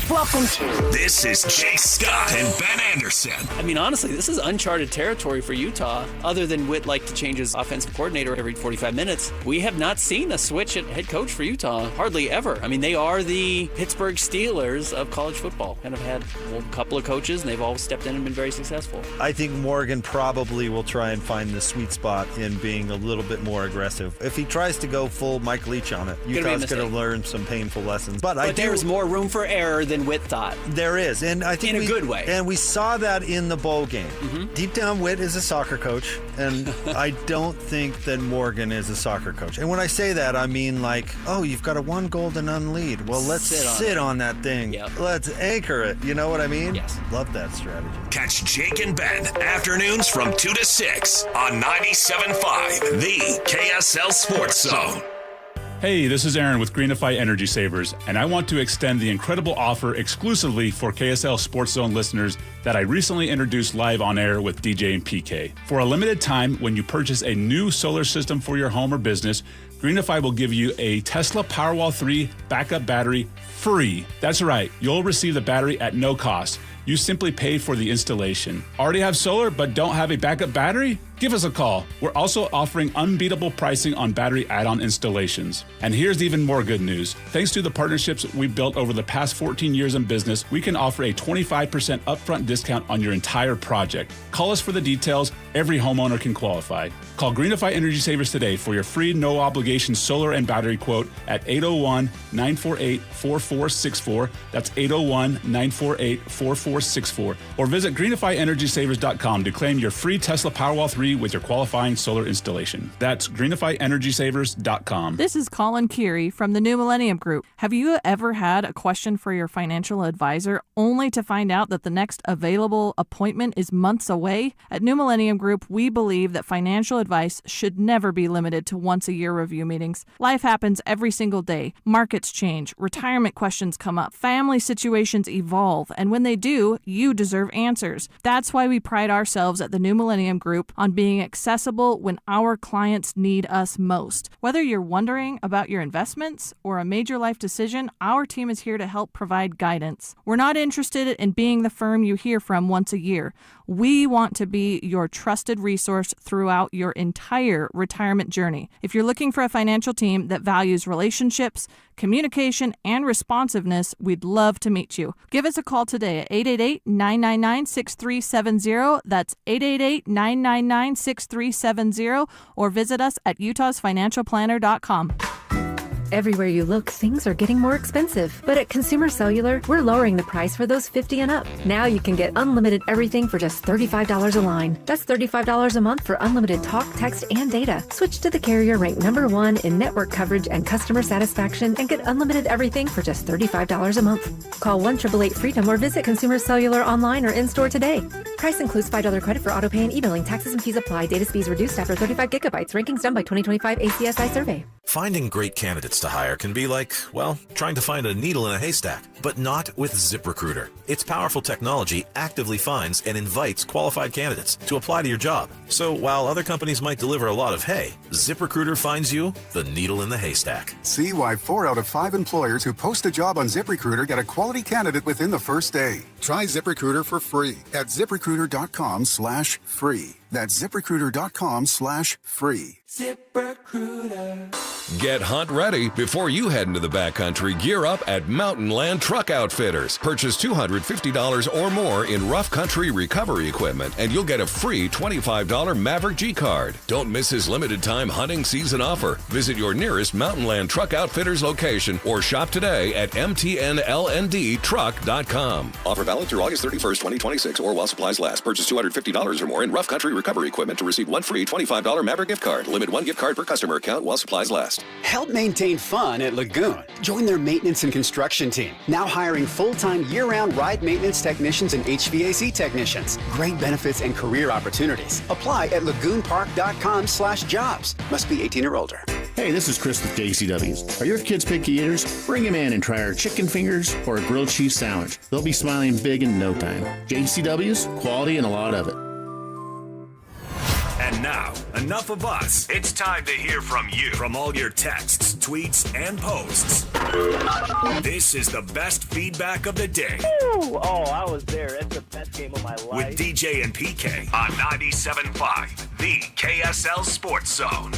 Welcome to This is Jay Scott and Ben Anderson. I mean, honestly, this is uncharted territory for Utah. Other than Witt like to change his offensive coordinator every 45 minutes, we have not seen a switch at head coach for Utah, hardly ever. I mean, they are the Pittsburgh Steelers of college football. Kind of had a couple of coaches, and they've all stepped in and been very successful. I think Morgan probably will try and find the sweet spot in being a little bit more aggressive. If he tries to go full Mike Leach on it, Utah's going to learn some painful lessons. But there's more room for error than Witt thought. There is, and I think in a good way. And we saw that in the bowl game. Mm-hmm. Deep down, Witt is a soccer coach, and I don't think that Morgan is a soccer coach. And when I say that, I mean like, oh, you've got a 1-0 lead. Well, let's sit on that thing. Yep. Let's anchor it. You know what I mean? Yes. Love that strategy. Catch Jake and Ben afternoons from 2 to 6 on 97.5, the KSL Sports Zone. Hey, this is Aaron with Greenify Energy Savers, and I want to extend the incredible offer exclusively for KSL Sports Zone listeners that I recently introduced live on air with DJ and PK. For a limited time, when you purchase a new solar system for your home or business, Greenify will give you a Tesla Powerwall 3 backup battery free. That's right, you'll receive the battery at no cost. You simply pay for the installation. Already have solar but don't have a backup battery? Give us a call. We're also offering unbeatable pricing on battery add-on installations. And here's even more good news. Thanks to the partnerships we've built over the past 14 years in business, we can offer a 25% upfront discount on your entire project. Call us for the details. Every homeowner can qualify. Call Greenify Energy Savers today for your free no-obligation solar and battery quote at 801-948-4464. That's 801-948-4464. Or visit greenifyenergysavers.com to claim your free Tesla Powerwall 3 with your qualifying solar installation. That's greenifyenergysavers.com. This is Colin Keary from the New Millennium Group. Have you ever had a question for your financial advisor only to find out that the next available appointment is months away? At New Millennium Group, we believe that financial advice should never be limited to once-a-year review meetings. Life happens every single day. Markets change, retirement questions come up, family situations evolve, and when they do, you deserve answers. That's why we pride ourselves at the New Millennium Group on being accessible when our clients need us most. Whether you're wondering about your investments or a major life decision, our team is here to help provide guidance. We're not interested in being the firm you hear from once a year. We want to be your trusted resource throughout your entire retirement journey. If you're looking for a financial team that values relationships, communication, and responsiveness, we'd love to meet you. Give us a call today at 888-999-6370. That's 888-999-6370, or visit us at utahsfinancialplanner.com. Everywhere you look, things are getting more expensive. But at Consumer Cellular, we're lowering the price for those 50 and up. Now you can get unlimited everything for just $35 a line. That's $35 a month for unlimited talk, text, and data. Switch to the carrier ranked #1 in network coverage and customer satisfaction and get unlimited everything for just $35 a month. Call 1-888-FREEDOM or visit Consumer Cellular online or in-store today. Price includes $5 credit for auto pay and e-billing. Taxes and fees apply. Data speeds reduced after 35 gigabytes. Rankings done by 2025 ACSI survey. Finding great candidates to hire can be like, well, trying to find a needle in a haystack, but not with ZipRecruiter. Its powerful technology actively finds and invites qualified candidates to apply to your job. So while other companies might deliver a lot of hay, ZipRecruiter finds you the needle in the haystack. See why 4 out of 5 employers who post a job on ZipRecruiter get a quality candidate within the first day. Try ZipRecruiter for free at ZipRecruiter.com/free. That's ZipRecruiter.com/free. ZipRecruiter. Get hunt ready before you head into the backcountry. Gear up at Mountain Land Truck Outfitters. Purchase $250 or more in rough country recovery equipment, and you'll get a free $25 Maverick G card. Don't miss his limited time hunting season offer. Visit your nearest Mountain Land Truck Outfitters location or shop today at mtnlndtruck.com. Offer valid through August 31st, 2026, or while supplies last. Purchase $250 or more in rough country recovery recovery equipment to receive one free $25 Maverick gift card. Limit 1 gift card per customer account while supplies last. Help maintain fun at Lagoon. Join their maintenance and construction team. Now hiring full-time year-round ride maintenance technicians and HVAC technicians. Great benefits and career opportunities. Apply at lagoonpark.com/jobs. Must be 18 or older. Hey, this is Chris with JCW's. Are your kids picky eaters? Bring them in and try our chicken fingers or a grilled cheese sandwich. They'll be smiling big in no time. JCW's, quality and a lot of it. And now, enough of us. It's time to hear from you. From all your texts, tweets, and posts. This is the best feedback of the day. Ooh, oh, I was there. It's the best game of my life. With DJ and PK on 97.5, the KSL Sports Zone.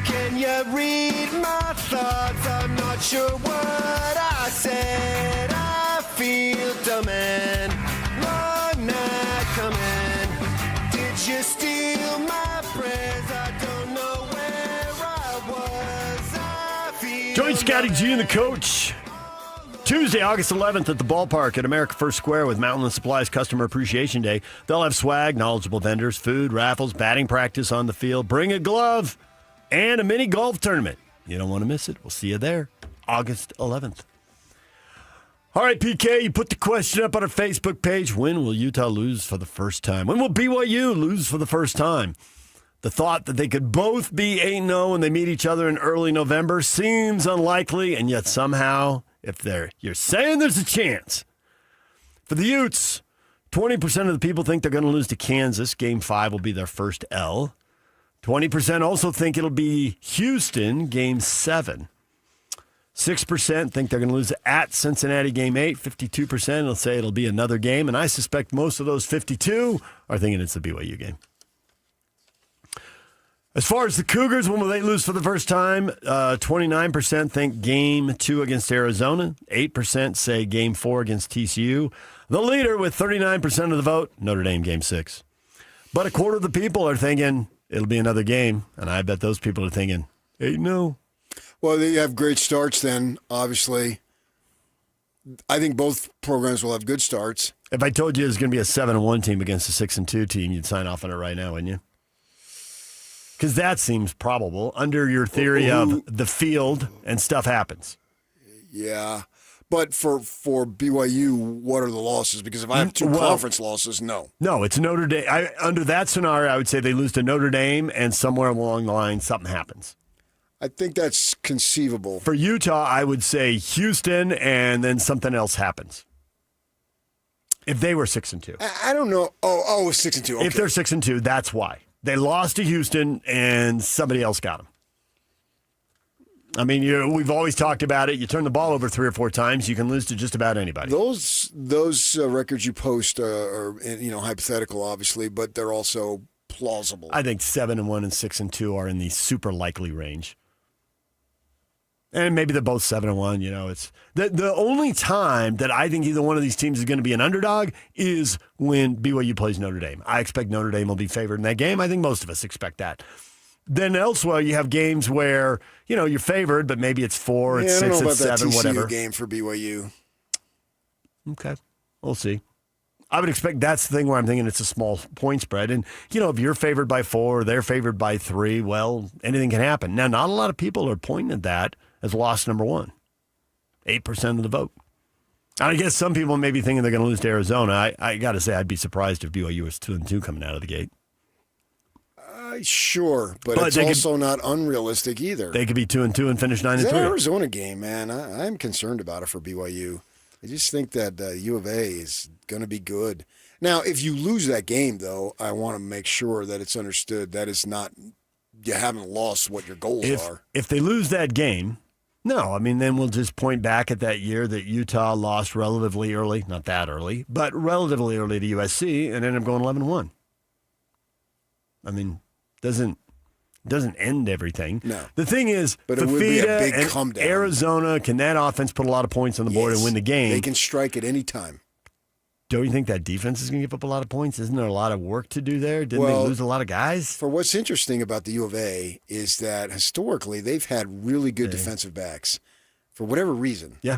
Can you read my thoughts? I'm not sure what I said. I feel dumb and long night coming. Did you steal my prayers? I don't know where I was. I feel Join Scotty G and the coach Tuesday, August 11th at the ballpark at America First Square with Mountain Supplies Customer Appreciation Day. They'll have swag, knowledgeable vendors, food, raffles, batting practice on the field. Bring a glove. And a mini golf tournament. You don't want to miss it. We'll see you there, August 11th. All right, PK, you put the question up on our Facebook page. When will Utah lose for the first time? When will BYU lose for the first time? The thought that they could both be 8-0 when they meet each other in early November seems unlikely, and yet somehow, you're saying there's a chance. For the Utes, 20% of the people think they're going to lose to Kansas. Game 5 will be their first L. 20% also think it'll be Houston, Game 7. 6% think they're going to lose at Cincinnati, Game 8. 52% will say it'll be another game. And I suspect most of those 52 are thinking it's the BYU game. As far as the Cougars, when will they lose for the first time? 29% think Game 2 against Arizona. 8% say Game 4 against TCU. The leader with 39% of the vote, Notre Dame, Game 6. But a quarter of the people are thinking it'll be another game, and I bet those people are thinking, 8-0. Well, they have great starts then, obviously. I think both programs will have good starts. If I told you it was going to be a 7-1 team against a 6-2 team, you'd sign off on it right now, wouldn't you? Because that seems probable under your theory of the field and stuff happens. Yeah. But for BYU, what are the losses? Because if I have two conference losses, no. No, it's Notre Dame. Under that scenario, I would say they lose to Notre Dame, and somewhere along the line, something happens. I think that's conceivable. For Utah, I would say Houston, and then something else happens. If they were 6-2. I don't know. Oh, 6-2. Okay. If they're 6-2, that's why. They lost to Houston, and somebody else got them. I mean, we've always talked about it. You turn the ball over 3 or 4 times, you can lose to just about anybody. Those records you post are hypothetical, obviously, but they're also plausible. I think 7-1 and 6-2 are in the super likely range. And maybe they're both 7-1. It's the only time that I think either one of these teams is going to be an underdog is when BYU plays Notre Dame. I expect Notre Dame will be favored in that game. I think most of us expect that. Then elsewhere, you have games where, you're favored, but maybe it's 4, it's 6, it's 7, whatever. That TCU game for BYU. Okay. We'll see. I would expect that's the thing where I'm thinking it's a small point spread. And, if you're favored by 4, they're favored by 3, well, anything can happen. Now, not a lot of people are pointing at that as loss number 1. 8% of the vote. And I guess some people may be thinking they're going to lose to Arizona. I got to say, I'd be surprised if BYU was 2-2 coming out of the gate. Sure, but it's also not unrealistic either. They could be 2-2 and finish 9-3. That Arizona game, man, I'm concerned about it for BYU. I just think that U of A is going to be good. Now, if you lose that game, though, I want to make sure that it's understood that it's not you haven't lost what your goals are. If they lose that game, no, then we'll just point back at that year that Utah lost relatively early, not that early, but relatively early to USC and ended up going 11-1. Doesn't end everything. No. The thing is, but it would be a big and Arizona, can that offense put a lot of points on the board and win the game? They can strike at any time. Don't you think that defense is going to give up a lot of points? Isn't there a lot of work to do there? Didn't they lose a lot of guys? For what's interesting about the U of A is that historically they've had really good defensive backs for whatever reason. Yeah.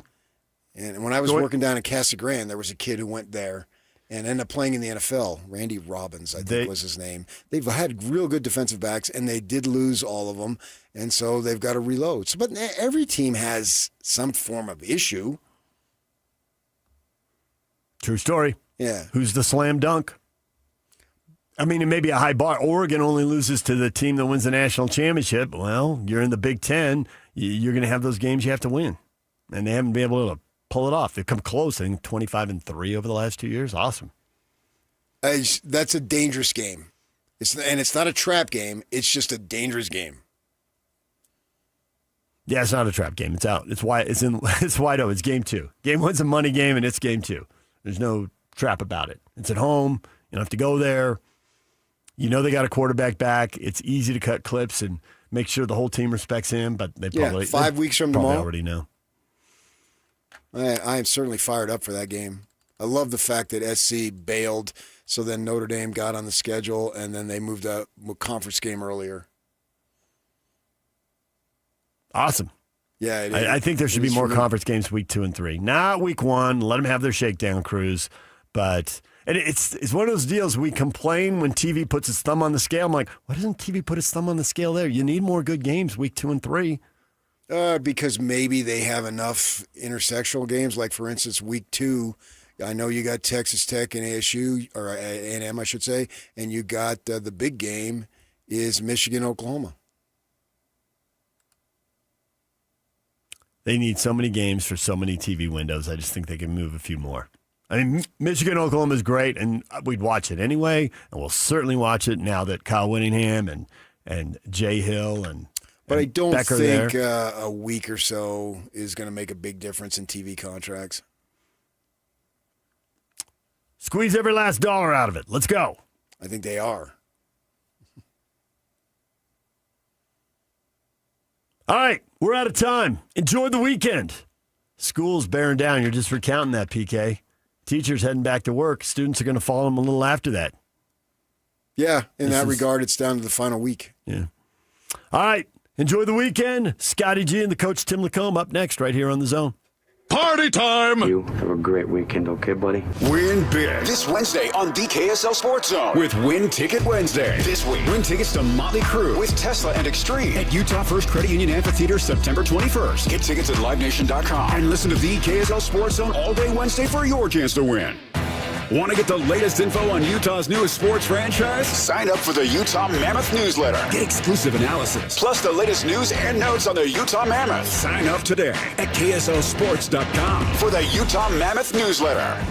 And when I was working down in Casa Grande, there was a kid who went there and ended up playing in the NFL. Randy Robbins, I think was his name. They've had real good defensive backs, and they did lose all of them, and so they've got to reload. So, but every team has some form of issue. True story. Yeah. Who's the slam dunk? I mean, it may be a high bar. Oregon only loses to the team that wins the national championship. Well, you're in the Big Ten. You're going to have those games you have to win. And they haven't been able to pull it off. They've come close. I think 25-3 over the last 2 years. Awesome. That's a dangerous game. It's not a trap game. It's just a dangerous game. Yeah, it's not a trap game. It's out. It's wide open. It's game 2. Game 1's a money game, and it's game 2. There's no trap about it. It's at home. You don't have to go there. You know they got a quarterback back. It's easy to cut clips and make sure the whole team respects him, but they probably 5 weeks from tomorrow already know. I am certainly fired up for that game. I love the fact that SC bailed, so then Notre Dame got on the schedule, and then they moved a conference game earlier. Awesome. Yeah, I think there should be more conference games week 2 and 3. Not week 1. Let them have their shakedown cruise. But and it's one of those deals we complain when TV puts its thumb on the scale. I'm like, why doesn't TV put its thumb on the scale there? You need more good games week 2 and 3. Because maybe they have enough intersectional games. Like, for instance, week 2, I know you got Texas Tech and ASU, or A&M, I should say, and you got the big game is Michigan-Oklahoma. They need so many games for so many TV windows. I just think they can move a few more. I mean, Michigan-Oklahoma is great, and we'd watch it anyway, and we'll certainly watch it now that Kyle Whittingham and Jay Hill and But I don't Becker think there. a week or so is going to make a big difference in TV contracts. Squeeze every last dollar out of it. Let's go. I think they are. All right, we're out of time. Enjoy the weekend. School's bearing down. You're just recounting that, PK. Teachers heading back to work. Students are going to follow them a little after that. Yeah, in that regard, it's down to the final week. Yeah. All right, enjoy the weekend. Scotty G and the coach Tim Lacombe up next right here on The Zone. Party time! You have a great weekend, okay, buddy? Win big this Wednesday on the KSL Sports Zone with Win Ticket Wednesday. This week, win tickets to Motley Crue with Tesla and Extreme at Utah First Credit Union Amphitheater September 21st. Get tickets at LiveNation.com and listen to the KSL Sports Zone all day Wednesday for your chance to win. Want to get the latest info on Utah's newest sports franchise? Sign up for the Utah Mammoth newsletter. Get exclusive analysis, plus the latest news and notes on the Utah Mammoth. Sign up today at KSLSports.com for the Utah Mammoth newsletter.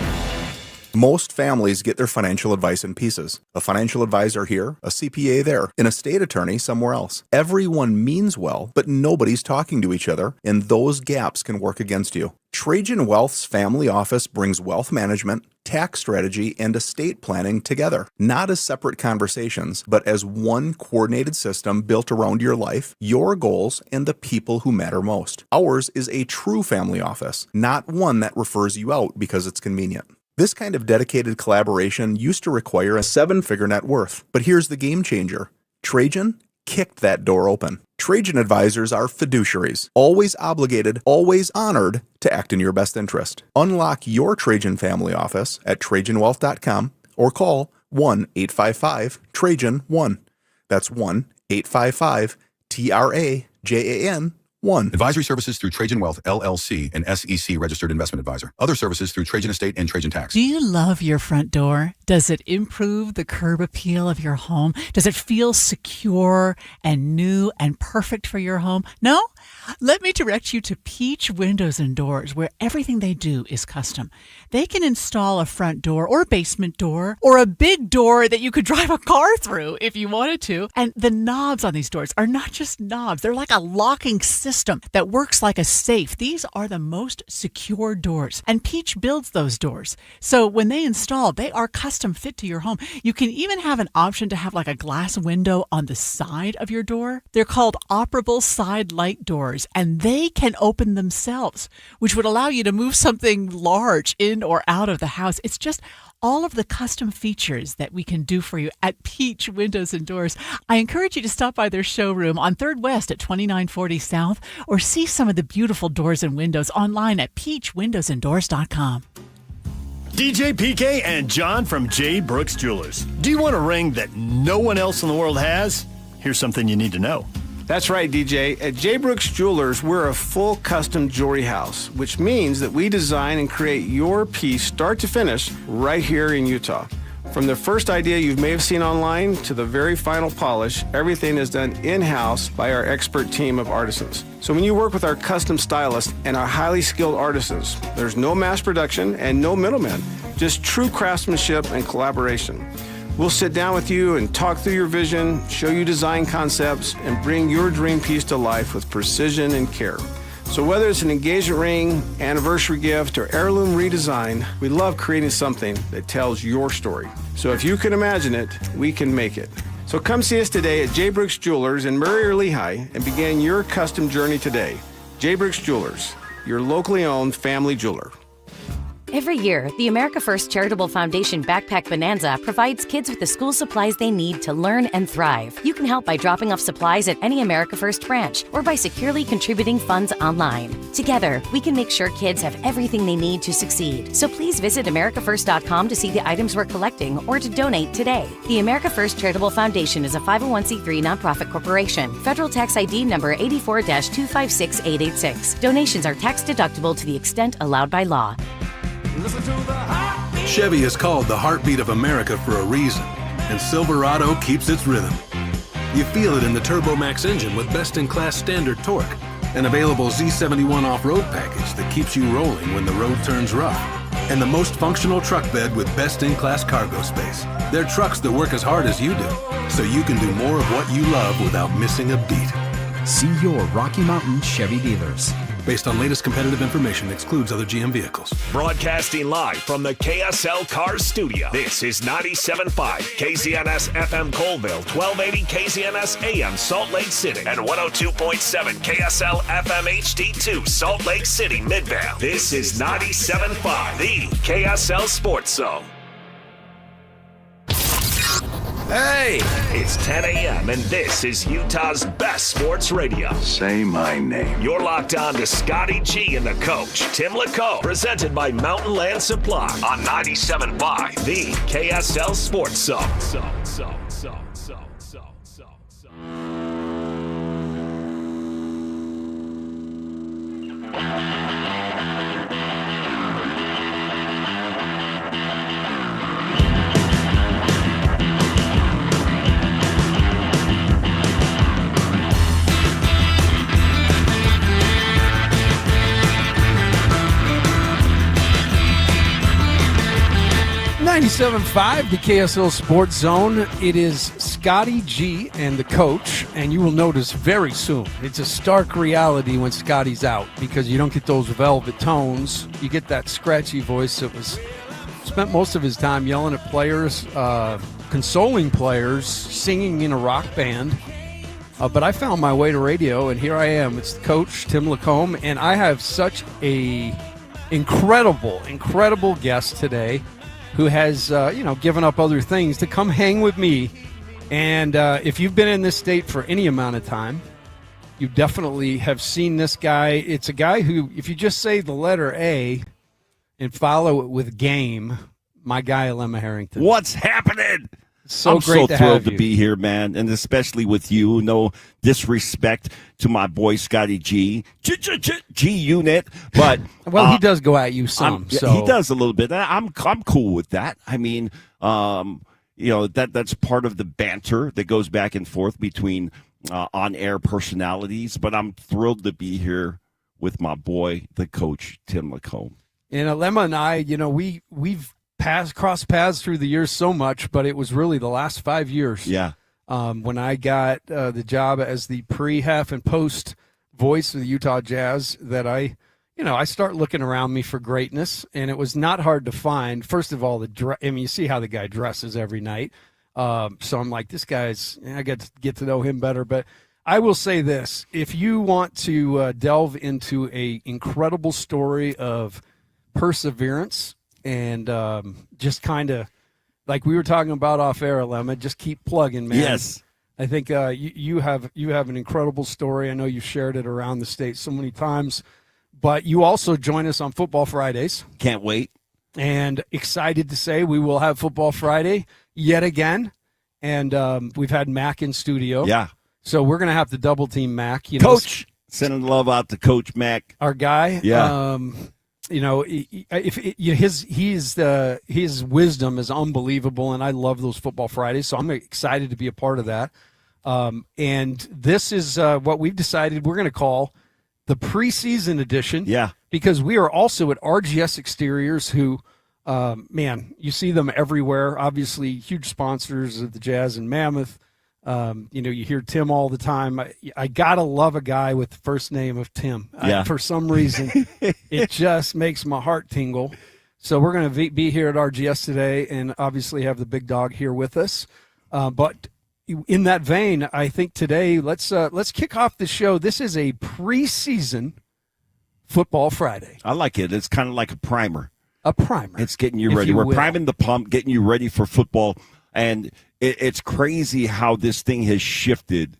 Most families get their financial advice in pieces. A financial advisor here, a CPA there, an estate attorney somewhere else. Everyone means well, but nobody's talking to each other, and those gaps can work against you. Trajan Wealth's family office brings wealth management, tax strategy, and estate planning together, not as separate conversations, but as one coordinated system built around your life, your goals, and the people who matter most. Ours is a true family office, not one that refers you out because it's convenient. This kind of dedicated collaboration used to require a 7-figure net worth, but here's the game changer. Trajan kicked that door open. Trajan advisors are fiduciaries, always obligated, always honored to act in your best interest. Unlock your Trajan family office at TrajanWealth.com or call 1-855-TRAJAN-1. That's 1-855-TRAJAN-1. Advisory services through Trajan Wealth, LLC, an SEC registered investment advisor. Other services through Trajan Estate and Trajan Tax. Do you love your front door? Does it improve the curb appeal of your home? Does it feel secure and new and perfect for your home? No? Let me direct you to Peach Windows and Doors, where everything they do is custom. They can install a front door or a basement door or a big door that you could drive a car through if you wanted to. And the knobs on these doors are not just knobs. They're like a locking system that works like a safe. These are the most secure doors, and Peach builds those doors. So when they install, they are custom fit to your home. You can even have an option to have like a glass window on the side of your door. They're called operable side light doors. doors, and they can open themselves, which would allow you to move something large in or out of the house. It's just all of the custom features that we can do for you at Peach Windows and Doors. I encourage you to stop by their showroom on 3rd West at 2940 South, or see some of the beautiful doors and windows online at peachwindowsanddoors.com. DJ PK and John from J. Brooks Jewelers. Do you want a ring that no one else in the world has? Here's something you need to know. That's right, DJ. At J. Brooks Jewelers, we're a full custom jewelry house, which means that we design and create your piece start to finish right here in Utah. From the first idea you may have seen online to the very final polish, everything is done in-house by our expert team of artisans. So when you work with our custom stylists and our highly skilled artisans, there's no mass production and no middlemen, just true craftsmanship and collaboration. We'll sit down with you and talk through your vision, show you design concepts, and bring your dream piece to life with precision and care. So whether it's an engagement ring, anniversary gift, or heirloom redesign, we love creating something that tells your story. So if you can imagine it, we can make it. So come see us today at J. Brooks Jewelers in Murray or Lehigh and begin your custom journey today. J. Brooks Jewelers, your locally owned family jeweler. Every year, the America First Charitable Foundation Backpack Bonanza provides kids with the school supplies they need to learn and thrive. You can help by dropping off supplies at any America First branch or by securely contributing funds online. Together, we can make sure kids have everything they need to succeed. So please visit americafirst.com to see the items we're collecting or to donate today. The America First Charitable Foundation is a 501c3 nonprofit corporation. Federal tax ID number 84-256886. Donations are tax deductible to the extent allowed by law. Chevy is called the heartbeat of America for a reason, and Silverado keeps its rhythm. You feel it in the Turbo Max engine with best-in-class standard torque, an available Z71 off-road package that keeps you rolling when the road turns rough, and the most functional truck bed with best-in-class cargo space. They're trucks that work as hard as you do, so you can do more of what you love without missing a beat. See your Rocky Mountain Chevy dealers. Based on latest competitive information, excludes other GM vehicles. Broadcasting live from the KSL Cars Studio. This is 97.5 KZNS FM Colville, 1280 KZNS AM Salt Lake City, and 102.7 KSL FM HD2 Salt Lake City Midvale. This is 97.5, the KSL Sports Zone. Hey, it's 10 a.m. and this is Utah's best sports radio. Say my name. You're locked on to Scotty G and the coach, Tim LaCombe, presented by Mountain Land Supply on 97.5, the KSL Sports Zone. .5, the KSL Sports Zone. It is Scotty G and the coach, and you will notice very soon it's a stark reality when Scotty's out because you don't get those velvet tones. You get that scratchy voice that was spent most of his time yelling at players, consoling players, singing in a rock band. But I found my way to radio, and here I am. It's the coach, Tim LaCombe, and I have such a incredible guest today who has, given up other things to come hang with me. And if you've been in this state for any amount of time, you definitely have seen this guy. It's a guy who, if you just say the letter A and follow it with game, my guy, Lemma Harrington. What's happening? So I'm great so to thrilled have to you. be here, man, and especially with you. No disrespect to my boy Scotty G, G-Unit, but well, he does go at you some. So he does a little bit. I'm cool with that. I mean, that's part of the banter that goes back and forth between on-air personalities. But I'm thrilled to be here with my boy, the coach, Tim LaCombe. And Lemma and I, we've crossed paths through the years so much, but it was really the last 5 years. Yeah. When I got the job as the pre, half, and post voice of the Utah Jazz that I start looking around me for greatness, and it was not hard to find. First of all, you see how the guy dresses every night. So I'm like, this guy's, I got to get to know him better. But I will say this. If you want to delve into a incredible story of perseverance and just kind of like we were talking about off air, Lemma, just keep plugging, man. Yes. I think you have an incredible story. I know you've shared it around the state so many times, but you also join us on Football Fridays. Can't wait. And excited to say we will have Football Friday yet again. And we've had Mac in studio. Yeah. So we're going to have to double team Mac. Coach, sending love out to Coach Mac. Our guy. Yeah. His wisdom is unbelievable, and I love those Football Fridays, so I'm excited to be a part of that. And this is what we've decided we're going to call the preseason edition. Yeah. Because we are also at RGS Exteriors, who, you see them everywhere. Obviously, huge sponsors of the Jazz and Mammoth. You hear Tim all the time. I gotta love a guy with the first name of Tim. Yeah. For some reason, it just makes my heart tingle. So we're going to be here at RGS today, and obviously have the big dog here with us. But in that vein, I think today let's kick off the show. This is a preseason Football Friday. I like it. It's kind of like a primer. A primer. It's getting you ready. We're priming the pump, getting you ready for football. And it's crazy how this thing has shifted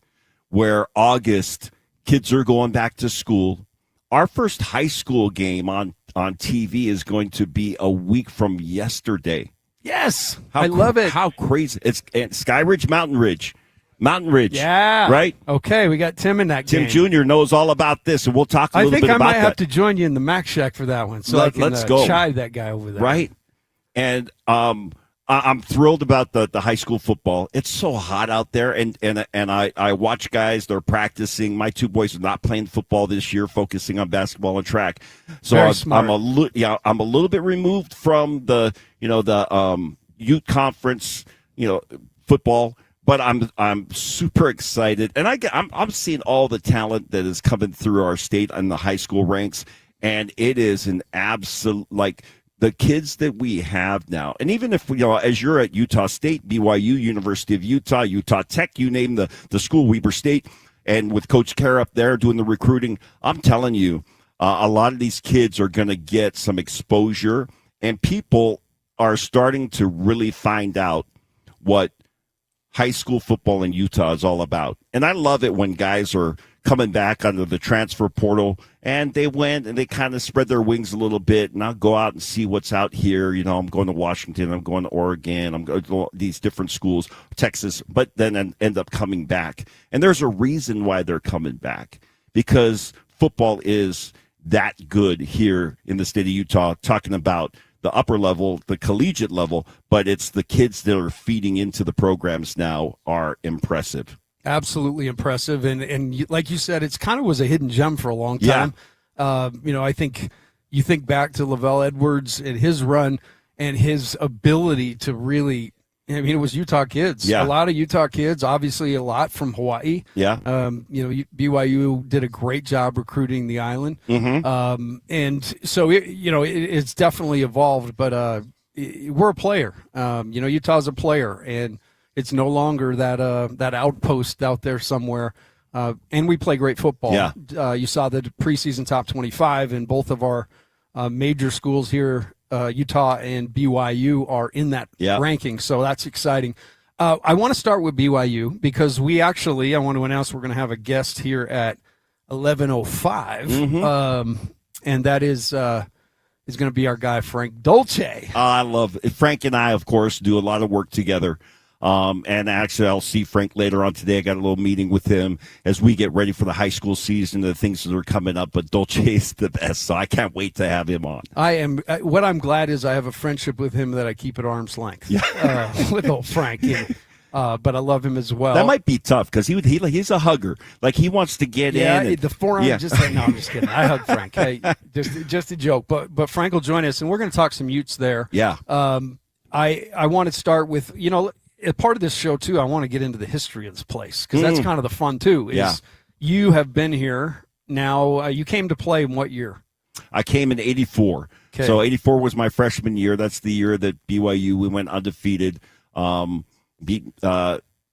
where August, kids are going back to school. Our first high school game on TV is going to be a week from yesterday. Yes, I love it. How crazy. It's Sky Ridge, Mountain Ridge. Mountain Ridge. Yeah. Right? Okay, we got Tim in that Tim game. Jr. knows all about this, and we'll talk a little bit about that. I think I might have to join you in the Mac Shack for that one, so I can let's go. chide that guy over there. Right? And I'm thrilled about the high school football. It's so hot out there, and I watch guys. They're practicing. My two boys are not playing football this year, focusing on basketball and track. So I'm a little bit removed from the Ute conference football, but I'm super excited, and I'm seeing all the talent that is coming through our state in the high school ranks, and it is an absolute the kids that we have now, and even if as you're at Utah State, BYU, University of Utah, Utah Tech, you name the school, Weber State, and with Coach Kerr up there doing the recruiting, I'm telling you, a lot of these kids are going to get some exposure, and people are starting to really find out what high school football in Utah is all about. And I love it when guys are coming back under the transfer portal, and they went and they kind of spread their wings a little bit, and I'll go out and see what's out here. I'm going to Washington, I'm going to Oregon, I'm going to these different schools, Texas, but then end up coming back. And there's a reason why they're coming back, because football is that good here in the state of Utah, talking about the upper level, the collegiate level, but it's the kids that are feeding into the programs now are impressive. Absolutely impressive, and like you said, it's kind of was a hidden gem for a long time. Yeah. I think you think back to Lavelle Edwards and his run and his ability to really. It was Utah kids. Yeah. A lot of Utah kids, obviously a lot from Hawaii. Yeah. BYU did a great job recruiting the island. Mm-hmm. And so, it's definitely evolved, but we're a player. Utah's a player, and it's no longer that outpost out there somewhere. And we play great football. Yeah. You saw the preseason top 25, and both of our major schools here, Utah and BYU, are in that ranking, so that's exciting. I want to start with BYU because I want to announce we're going to have a guest here at 11:05, Mm-hmm. and that is going to be our guy Frank Dolce. I love it. Frank and I, of course, do a lot of work together. And actually, I'll see Frank later on today. I got a little meeting with him as we get ready for the high school season, the things that are coming up. But Dolce is the best, so I can't wait to have him on. I am. What I'm glad is I have a friendship with him that I keep at arm's length with old Frank. But I love him as well. That might be tough because he's a hugger. Like he wants to get in. Yeah, the forearm. No, I'm just kidding. I hug Frank. Hey, just a joke. But Frank will join us, and we're going to talk some Utes there. Yeah. I want to start with as part of this show, too, I want to get into the history of this place because that's kind of the fun, too. You have been here now. You came to play in what year? I came in 84. Okay. So 84 was my freshman year. That's the year that BYU, we went undefeated, beat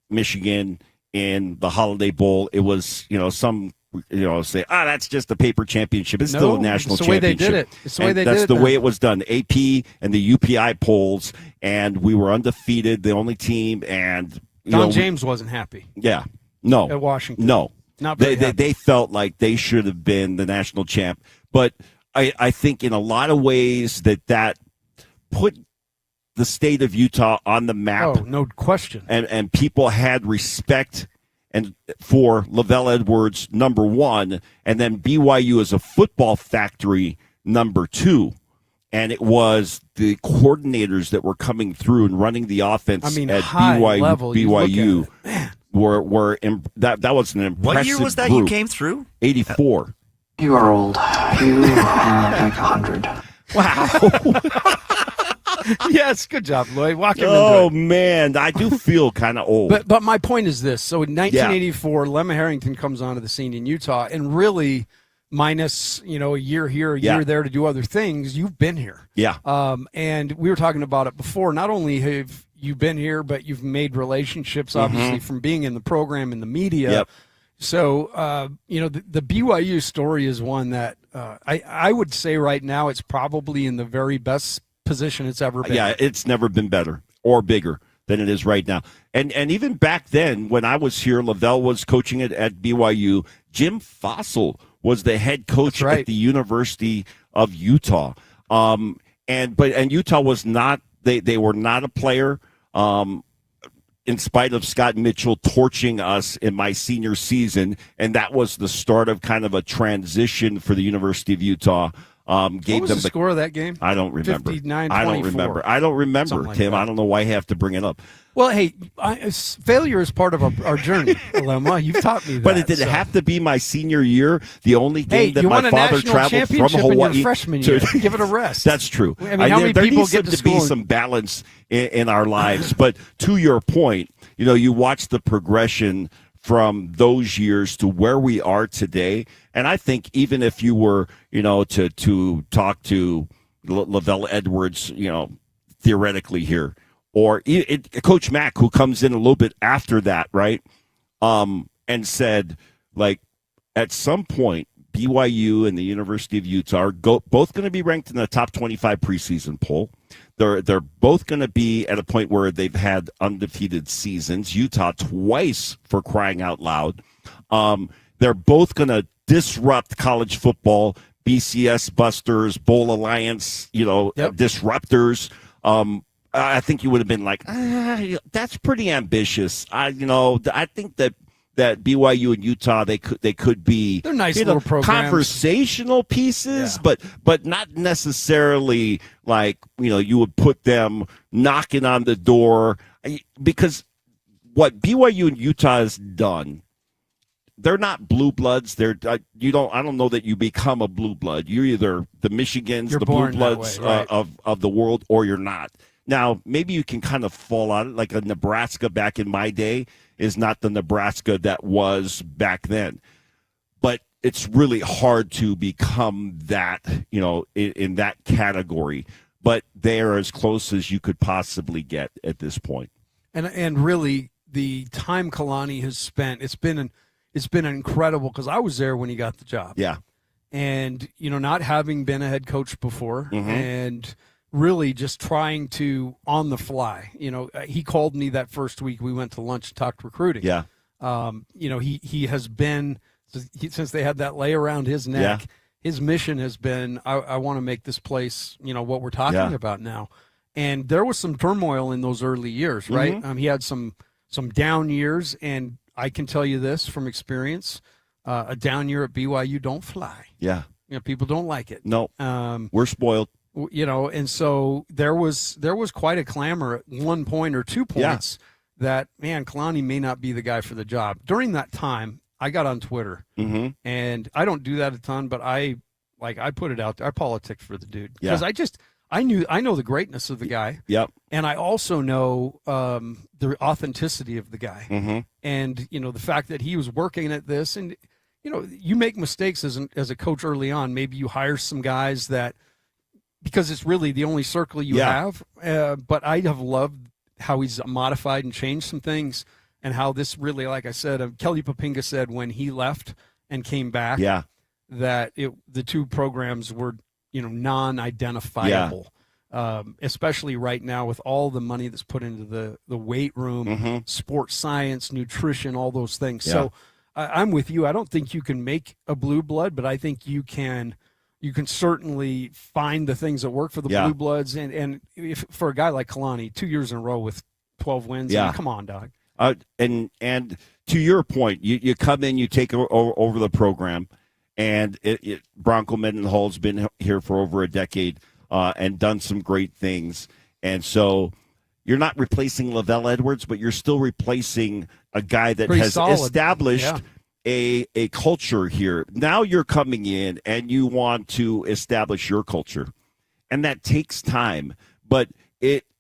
Michigan in the Holiday Bowl. It was, some, say, that's just a paper championship. It's still a national championship. It's the way they did it. It's the way they did it. That's the way it was done. AP and the UPI polls, and we were undefeated, the only team, and Don James wasn't happy. Yeah. No. At Washington. No. Not very happy. They felt like they should have been the national champ. But I think in a lot of ways that put the state of Utah on the map. Oh, no question. And people had respect and for Lavelle Edwards, number one, and then BYU as a football factory, number two. And it was the coordinators that were coming through and running the offense at BYU. That was an impressive What year was that group. you came through? 84. You are old. You are like 100. Wow. Yes, good job, Lloyd. Walk him Oh, into it. man, I do feel kind of old. But my point is this. So in 1984, Lemma Harrington comes onto the scene in Utah, and really, minus, a year here, a year there to do other things, you've been here. Yeah. And we were talking about it before. Not only have you been here, but you've made relationships, obviously, from being in the program and the media. Yep. So, the BYU story is one that I would say right now it's probably in the very best position it's ever been. Yeah, it's never been better or bigger than it is right now. And even back then, when I was here, Lavelle was coaching it at BYU. Jim Fossil was the head coach at the University of Utah. And Utah was not, they were not a player. In spite of Scott Mitchell torching us in my senior season, and that was the start of kind of a transition for the University of Utah. What was the score of that game? I don't remember. 59-24. I don't remember, Something Tim. like that. I don't know why I have to bring it up. Well, hey, failure is part of our journey, Lemma. You've taught me that. But it didn't have to be my senior year. The only game that my father traveled from Hawaii in your freshman year. Give it a rest. That's true. I mean, how many there people needs get to to school be some balance in our lives. But to your point, you watch the progression from those years to where we are today. And I think even if you were, to talk to Lavelle Edwards, theoretically here, or Coach Mack, who comes in a little bit after that, right, and said, like, at some point, BYU and the University of Utah are both going to be ranked in the top 25 preseason poll. They're both going to be at a point where they've had undefeated seasons. Utah twice, for crying out loud. They're both going to disrupt college football, BCS busters, Bowl Alliance, disruptors. I think you would have been like, that's pretty ambitious. I think that BYU and Utah, they could be, they're nice little programs, conversational pieces, but not necessarily like, you would put them knocking on the door, because what BYU and Utah has done, they're not blue bloods. I don't know that you become a blue blood. You're either the Michigans, the blue bloods of the world, or you're not. Now, maybe you can kind of fall out, like a Nebraska back in my day is not the Nebraska that was back then. But it's really hard to become that, in that category. But they're as close as you could possibly get at this point. And really, the time Kalani has spent, it's been incredible, because I was there when he got the job. Yeah. And, not having been a head coach before, and really just trying to on the fly. He called me that first week. We went to lunch and talked recruiting. Yeah. He has been, since they had that lay around his neck, his mission has been, I want to make this place, what we're talking about now. And there was some turmoil in those early years, right? He had some down years, and I can tell you this from experience, a down year at BYU don't fly. Yeah. People don't like it. No. We're spoiled. And so there was quite a clamor at one point or 2 points that, man, Kalani may not be the guy for the job. During that time, I got on Twitter, and I don't do that a ton, but I put it out there. I politicked for the dude, because I know the greatness of the guy. Yep. And I also know the authenticity of the guy, and the fact that he was working at this, and you make mistakes as a coach early on. Maybe you hire some guys that, because it's really the only circle you have. But I have loved how he's modified and changed some things. and how this really, like I said, Kelly Papinga said when he left and came back, that the two programs were, non-identifiable. Especially right now with all the money that's put into the weight room, sports science, nutrition, all those things. Yeah. So I'm with you. I don't think you can make a blue blood, but I think you can certainly find the things that work for the blue bloods. And if for a guy like Kalani, 2 years in a row with 12 wins, I mean, come on, dog. And to your point, you come in, you take over the program, and Bronco Mendenhall's been here for over a decade. And done some great things. And so you're not replacing Lavelle Edwards, but you're still replacing a guy that has established a culture here. Now you're coming in and you want to establish your culture. And that takes time. But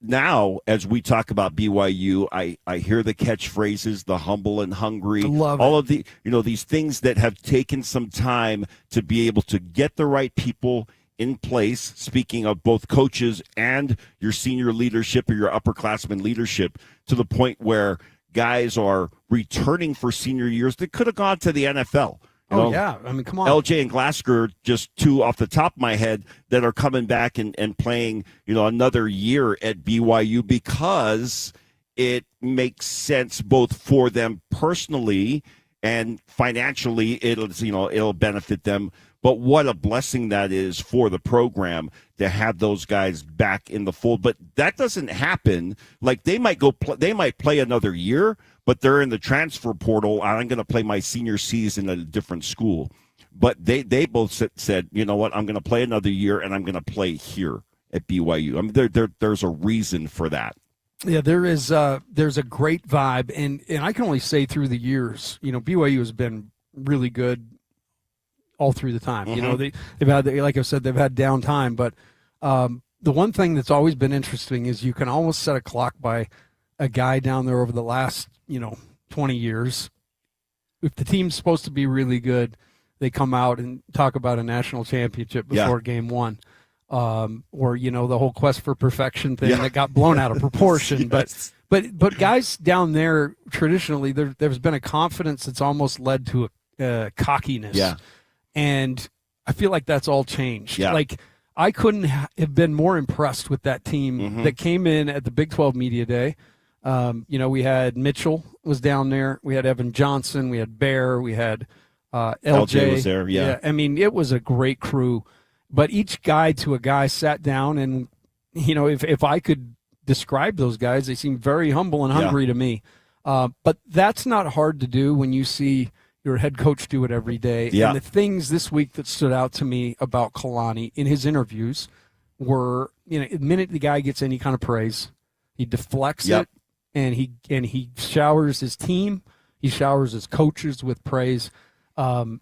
now, as we talk about BYU, I hear the catchphrases, the humble and hungry, all of the, these things that have taken some time to be able to get the right people in place, speaking of both coaches and your senior leadership or your upperclassmen leadership, to the point where guys are returning for senior years that could have gone to the NFL. I mean, come on. LJ and Glasgow, just two off the top of my head, that are coming back and playing, another year at BYU because it makes sense both for them personally and financially. It'll benefit them. But what a blessing that is for the program to have those guys back in the fold. But that doesn't happen. Like they might they might play another year, but they're in the transfer portal. I'm going to play my senior season at a different school. But they both said, you know what, I'm going to play another year, and I'm going to play here at BYU. I mean, there's a reason for that. Yeah, there's a great vibe, and I can only say through the years, BYU has been really good all through the time. They've had, like I said, they've had downtime, but the one thing that's always been interesting is you can almost set a clock by a guy down there over the last 20 years. If the team's supposed to be really good, they come out and talk about a national championship before game one. Or the whole quest for perfection thing that got blown out of proportion. Yes. But guys down there, traditionally, there's been a confidence that's almost led to a cockiness. Yeah. And I feel like that's all changed. Yeah. Like, I couldn't have been more impressed with that team that came in at the Big 12 Media Day. We had Mitchell was down there. We had Evan Johnson. We had Bear. We had LJ was there, yeah. I mean, it was a great crew. But each guy to a guy sat down, and, if I could describe those guys, they seemed very humble and hungry to me. But that's not hard to do when you see your head coach do it every day. Yeah. And the things this week that stood out to me about Kalani in his interviews were, the minute the guy gets any kind of praise, he deflects it, and he showers his team, he showers his coaches with praise.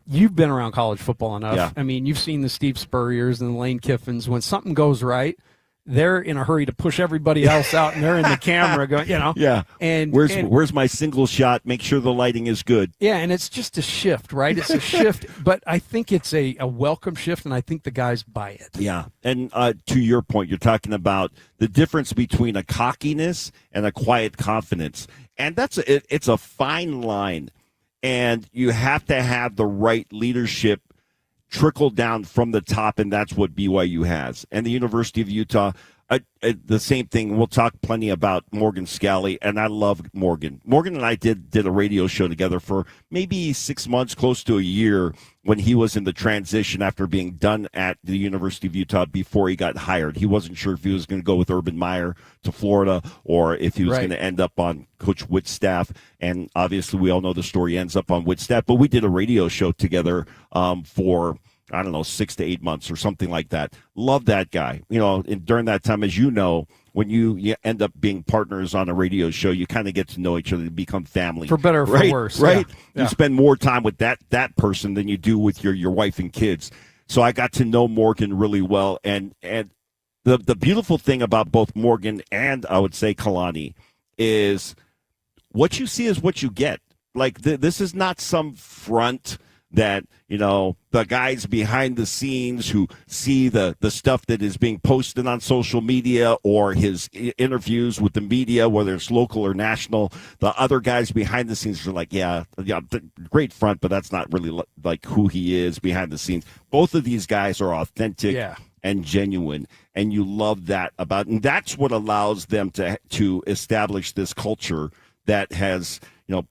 You've been around college football enough. Yeah. I mean, you've seen the Steve Spurriers and the Lane Kiffins. When something goes right, they're in a hurry to push everybody else out, and they're in the camera going, Yeah. And where's my single shot? Make sure the lighting is good. Yeah, and it's just a shift, right? It's a shift, but I think it's a welcome shift, and I think the guys buy it. Yeah, and to your point, you're talking about the difference between a cockiness and a quiet confidence, and it's a fine line. And you have to have the right leadership trickle down from the top, and that's what BYU has. And the University of Utah, the same thing. We'll talk plenty about Morgan Scally, and I love Morgan. Morgan and I did a radio show together for maybe 6 months, close to a year, when he was in the transition after being done at the University of Utah before he got hired. He wasn't sure if he was going to go with Urban Meyer to Florida or if he was going to end up on Coach Witt's staff. And obviously we all know the story ends up on Witt's staff. But we did a radio show together for 6 to 8 months or something like that. Love that guy. And during that time, as you know, when you end up being partners on a radio show, you kind of get to know each other and become family. For better or for worse. Right? Yeah. You spend more time with that person than you do with your wife and kids. So I got to know Morgan really well. And the beautiful thing about both Morgan and, I would say, Kalani, is what you see is what you get. Like, this is not some front that, the guys behind the scenes who see the stuff that is being posted on social media or his interviews with the media, whether it's local or national, the other guys behind the scenes are like, yeah, great front, but that's not really like who he is behind the scenes. Both of these guys are authentic and genuine, and you love that about, and that's what allows them to establish this culture that has,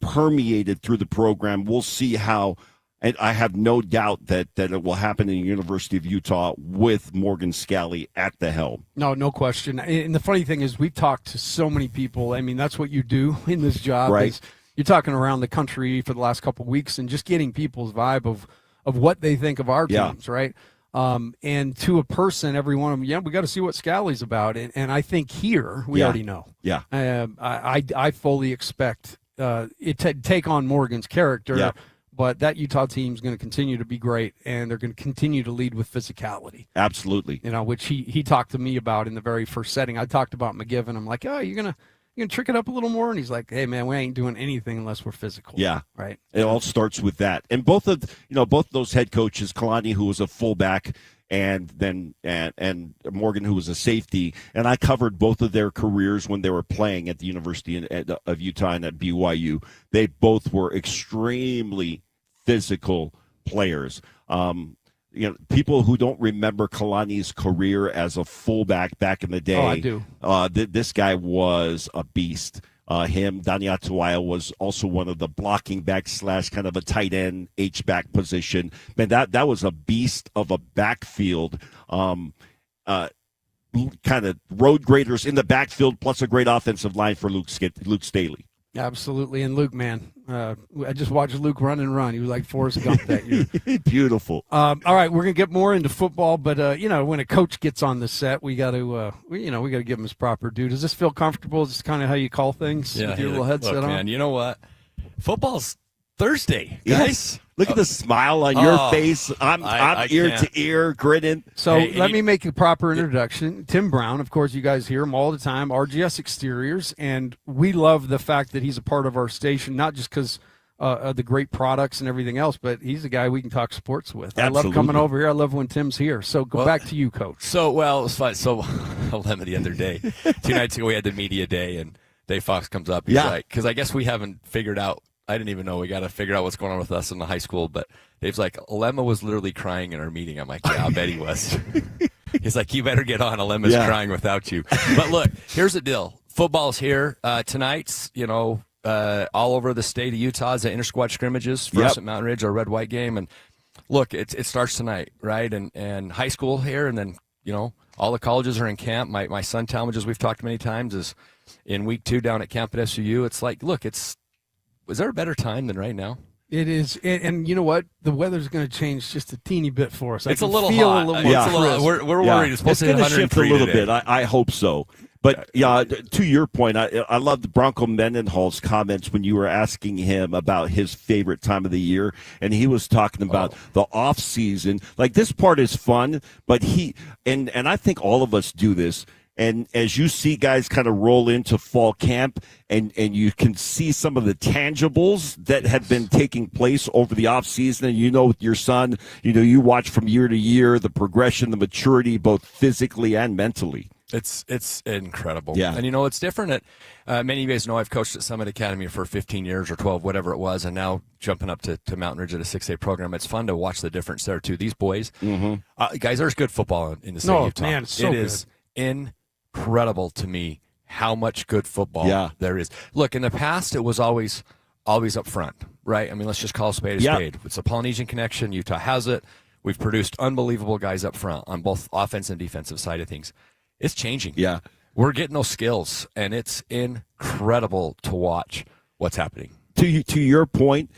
permeated through the program. We'll see how. And I have no doubt that it will happen in the University of Utah with Morgan Scalley at the helm. No question. And the funny thing is, we've talked to so many people. I mean, that's what you do in this job. Right. Is you're talking around the country for the last couple of weeks and just getting people's vibe of what they think of our teams, right? And to a person, every one of them, we got to see what Scalley's about. And I think here, we already know. Yeah. I fully expect it to take on Morgan's character. Yeah. But that Utah team is going to continue to be great, and they're going to continue to lead with physicality. Absolutely. Which he talked to me about in the very first setting. I talked about McGiven. I'm like, oh, you're gonna trick it up a little more, and he's like, hey man, we ain't doing anything unless we're physical. Yeah, right. It all starts with that, and both those head coaches, Kalani, who was a fullback, and Morgan, who was a safety, and I covered both of their careers when they were playing at the University of Utah and at BYU. They both were extremely physical players. People who don't remember Kalani's career as a fullback back in the day. Oh, I do. This guy was a beast. Dani Atuaya was also one of the blocking back / kind of a tight end H-back position. Man, that was a beast of a backfield. Kind of road graders in the backfield, plus a great offensive line for Luke Staley. Absolutely. And Luke, man, I just watched Luke run and run. He was like Forrest Gump that year. Beautiful. All right, we're gonna get more into football, but when a coach gets on the set, we got to we got to give him his proper due. Does this feel comfortable? Is this kind of how you call things with your little headset on? Man, you know what? Football's Thursday, guys. Look at the smile on your face. I'm ear to ear grinning. So let me make a proper introduction. Tim Brown, of course, you guys hear him all the time, RGS Exteriors, and we love the fact that he's a part of our station, not just because of the great products and everything else, but he's a guy we can talk sports with. Absolutely. I love coming over here. I love when Tim's here. So back to you, Coach. So, it was fun. So, Lemma the other day, 2 nights ago, we had the media day, and Dave Fox comes up. He's like, because I guess we haven't figured out, I didn't even know we got to figure out what's going on with us in the high school. But Dave's like, Lemma was literally crying in our meeting. I'm like, yeah, I bet he was. He's like, you better get on. Lemma's crying without you. But look, here's the deal. Football's here tonight. All over the state of Utah is the inter-squad scrimmages for us at Mountain Ridge, our red-white game. And look, it starts tonight, right? And high school here, and then all the colleges are in camp. My son Talmadge, as we've talked many times, is in week 2 down at camp at SUU. It's like, look, was there a better time than right now? It is, and you know what? The weather's going to change just a teeny bit for us. It's a little hot. We're worried. It's supposed to going to shift a little today. bit. I hope so. But to your point, I loved Bronco Mendenhall's comments when you were asking him about his favorite time of the year, and he was talking about the off season. Like, this part is fun, but and I think all of us do this. And as you see guys kind of roll into fall camp and you can see some of the tangibles that have been taking place over the offseason, and with your son, you watch from year to year the progression, the maturity, both physically and mentally. It's incredible. Yeah. And it's different many of you guys know I've coached at Summit Academy for 15 years or 12, whatever it was, and now jumping up to Mountain Ridge at a 6A program. It's fun to watch the difference there too. These boys, guys, there's good football in the state of Utah. Man, it's so good. It is incredible to me how much good football there is. Look, in the past, it was always up front, right? I mean, let's just call a spade a spade. It's a Polynesian connection. Utah has it. We've produced unbelievable guys up front on both offense and defensive side of things. It's changing. Yeah. We're getting those skills, and it's incredible to watch what's happening. To your point,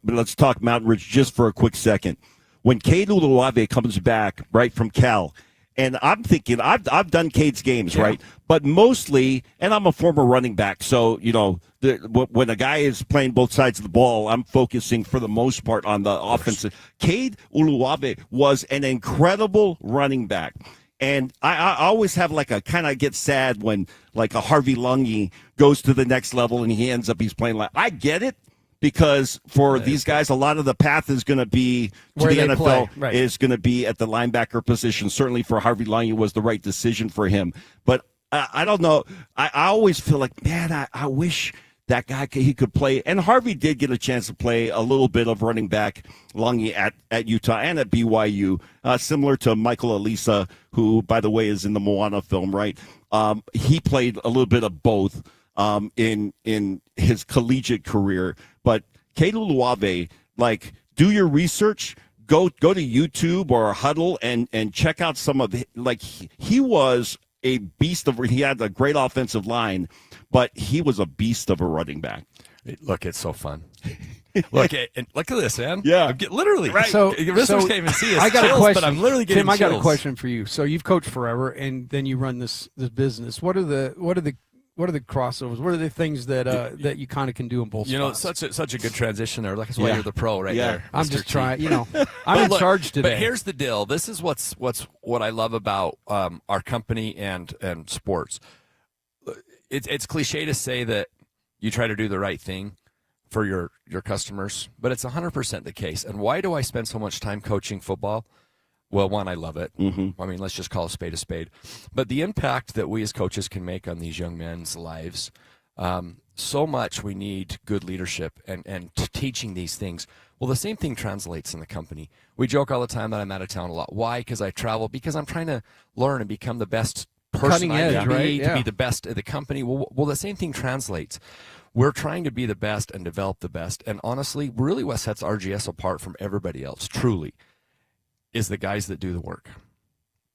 let's talk Mountain Ridge just for a quick second. When Cade Uluwave comes back, right, from Cal, and I'm thinking, I've done Cade's games, right? But mostly, and I'm a former running back, so, when a guy is playing both sides of the ball, I'm focusing for the most part on the offensive. Cade Uluwave was an incredible running back. And I always have I kind of get sad when a Harvey Lungi goes to the next level and he's playing I get it, because for these guys, a lot of the path is going to be to Where the they NFL, play, right. is going to be at the linebacker position. Certainly for Harvey Lange was the right decision for him. But I don't know. I always feel like, man, I wish that guy, he could play. And Harvey did get a chance to play a little bit of running back Lange at Utah and at BYU, similar to Michael Elisa, who, by the way, is in the Moana film, right? He played a little bit of both in his collegiate career. But Ke'Luluave, like, do your research. Go to YouTube or Huddle and check out some of it. Like, he was a beast of. He had a great offensive line, but he was a beast of a running back. Look, it's so fun. Look at this, man. Yeah, I'm literally right. Listeners can't even see us. I got chills, a question, but I'm literally getting Tim. I got a chills. question for you. So you've coached forever, and then you run this business. What are the crossovers? What are the things that you kind of can do in both? You know, spots? such a good transition there. That's why you're the pro right there. I'm Mr. just T. trying. You know, I'm in charge today. But here's the deal. This is what I love about our company and sports. It's cliche to say that you try to do the right thing for your customers, but it's 100% the case. And why do I spend so much time coaching football? Well, one, I love it. Mm-hmm. I mean, let's just call a spade a spade. But the impact that we as coaches can make on these young men's lives, so much we need good leadership and teaching these things. Well, the same thing translates in the company. We joke all the time that I'm out of town a lot. Why? Because I travel. Because I'm trying to learn and become the best person Cutting I edge, can be, right? to be the best at the company. Well, the same thing translates. We're trying to be the best and develop the best. And honestly, really what sets RGS apart from everybody else, truly, is the guys that do the work.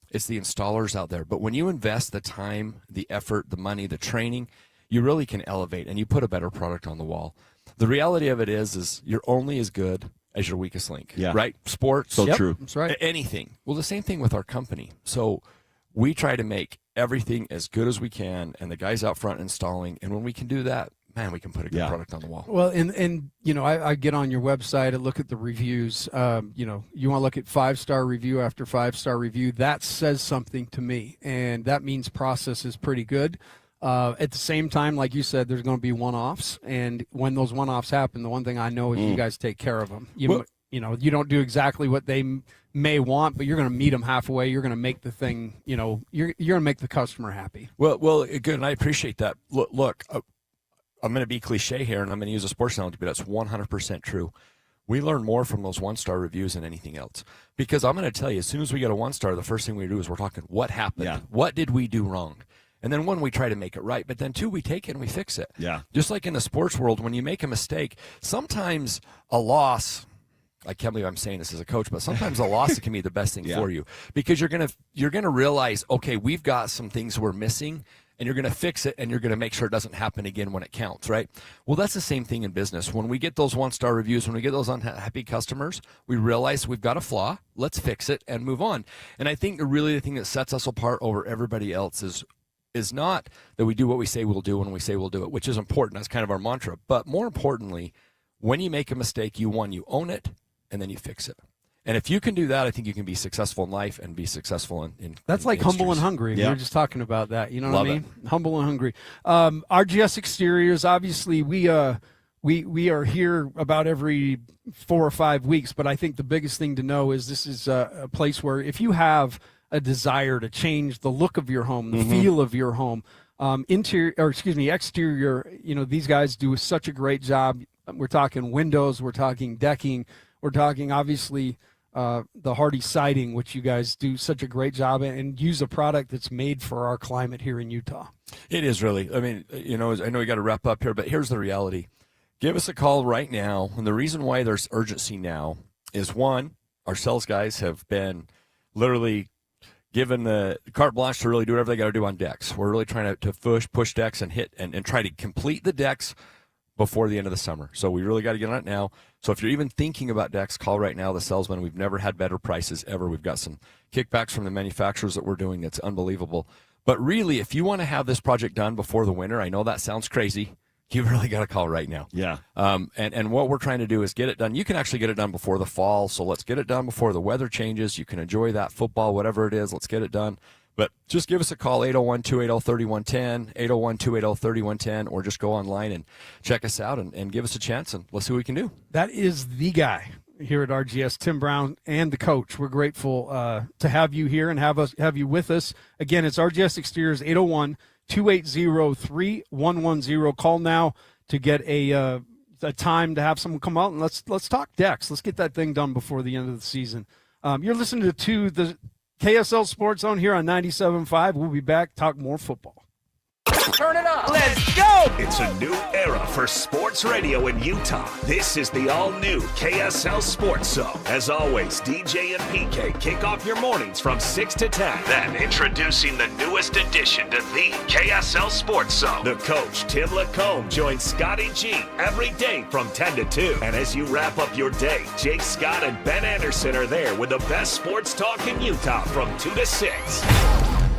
It's the installers out there. But when you invest the time, the effort, the money, the training, you really can elevate and you put a better product on the wall. The reality of it is you're only as good as your weakest link, right? Sports. So true. That's right. Anything. Well, the same thing with our company. So we try to make everything as good as we can, and the guys out front installing. And when we can do that, man, we can put a good product on the wall. Well, and you know, I get on your website and look at the reviews. You know, you want to look at 5-star review after 5-star review. That says something to me, and that means process is pretty good. At the same time, like you said, there's going to be one-offs, and when those one-offs happen, the one thing I know is you guys take care of them. You know, you don't do exactly what they may want, but you're going to meet them halfway. You're going to make the thing, you know, you're going to make the customer happy. Well, good, and I appreciate that. Look, I'm going to be cliche here, and I'm going to use a sports analogy, but that's 100% true. We learn more from those 1-star reviews than anything else. Because I'm going to tell you, as soon as we get a 1-star, the first thing we do is we're talking, what happened? Yeah. What did we do wrong? And then one, we try to make it right. But then two, we take it and we fix it. Yeah. Just like in the sports world, when you make a mistake, sometimes a loss, I can't believe I'm saying this as a coach, but sometimes a loss can be the best thing for you. Because you're gonna realize, okay, we've got some things we're missing, and you're going to fix it, and you're going to make sure it doesn't happen again when it counts, right? Well, that's the same thing in business. When we get those 1-star reviews, when we get those unhappy customers, we realize we've got a flaw. Let's fix it and move on. And I think really the thing that sets us apart over everybody else is not that we do what we say we'll do when we say we'll do it, which is important. That's kind of our mantra. But more importantly, when you make a mistake, you own it, and then you fix it. And if you can do that, I think you can be successful in life and be successful in That's like humble and hungry. Yeah. We were just talking about that. You know Love what I mean? Humble and hungry. RGS Exteriors, obviously, we are here about every 4 or 5 weeks, but I think the biggest thing to know is this is a place where if you have a desire to change the look of your home, the feel of your home, exterior, you know, these guys do such a great job. We're talking windows, we're talking decking, we're talking obviously the hardy siding, which you guys do such a great job and use a product that's made for our climate here in Utah. It is really. I mean, you know, I know we got to wrap up here, but here's the reality. Give us a call right now. And the reason why there's urgency now is, one, our sales guys have been literally given the carte blanche to really do whatever they got to do on decks. We're really trying to push decks and hit and try to complete the decks before the end of the summer. So we really got to get on it now. So if you're even thinking about decks, call right now. The salesman, we've never had better prices ever. We've got some kickbacks from the manufacturers that we're doing that's unbelievable. But really, if you want to have this project done before the winter, I know that sounds crazy. You've really got to call right now. Yeah. And what we're trying to do is get it done. You can actually get it done before the fall. So let's get it done before the weather changes. You can enjoy that football, whatever it is. Let's get it done But just give us a call, 801-280-3110, 801-280-3110, or just go online and check us out and give us a chance, and let's see what we can do. That is the guy here at RGS, Tim Brown, and the coach. We're grateful to have you here and have you with us. Again, it's RGS Exteriors, 801-280-3110. Call now to get a time to have someone come out, and let's talk decks. Let's get that thing done before the end of the season. You're listening to the KSL Sports Zone here on 97.5. We'll be back, talk more football. Turn it up. Let's go. It's a new era for sports radio in Utah. This is the all-new KSL Sports Zone. As always, DJ and PK kick off your mornings from 6 to 10. Then introducing the newest addition to the KSL Sports Zone. The coach, Tim Lacombe, joins Scotty G every day from 10 to 2. And as you wrap up your day, Jake Scott and Ben Anderson are there with the best sports talk in Utah from 2 to 6.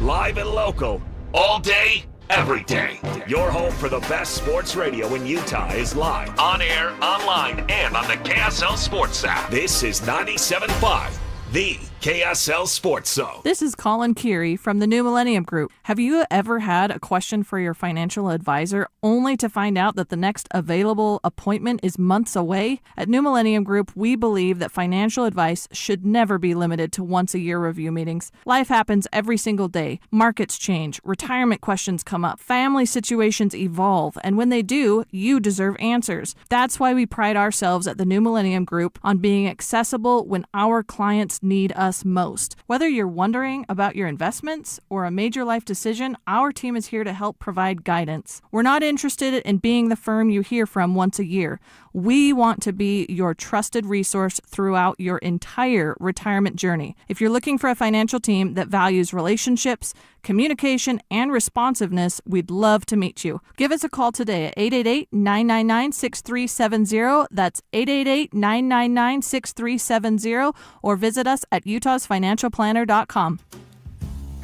Live and local, all day, every day. Your home for the best sports radio in Utah is live, on air, online, and on the KSL Sports app. This is 97.5, the KSL Sports Zone. This is Colin Keary from the New Millennium Group. Have you ever had a question for your financial advisor only to find out that the next available appointment is months away? At New Millennium Group, we believe that financial advice should never be limited to once-a-year review meetings. Life happens every single day. Markets change, retirement questions come up, family situations evolve, and when they do, you deserve answers. That's why we pride ourselves at the New Millennium Group on being accessible when our clients need us most. Whether you're wondering about your investments or a major life decision, our team is here to help provide guidance. We're not interested in being the firm you hear from once a year. We want to be your trusted resource throughout your entire retirement journey. If you're looking for a financial team that values relationships, communication, and responsiveness, we'd love to meet you. Give us a call today at 888-999-6370. That's 888-999-6370, or visit us at utahsfinancialplanner.com.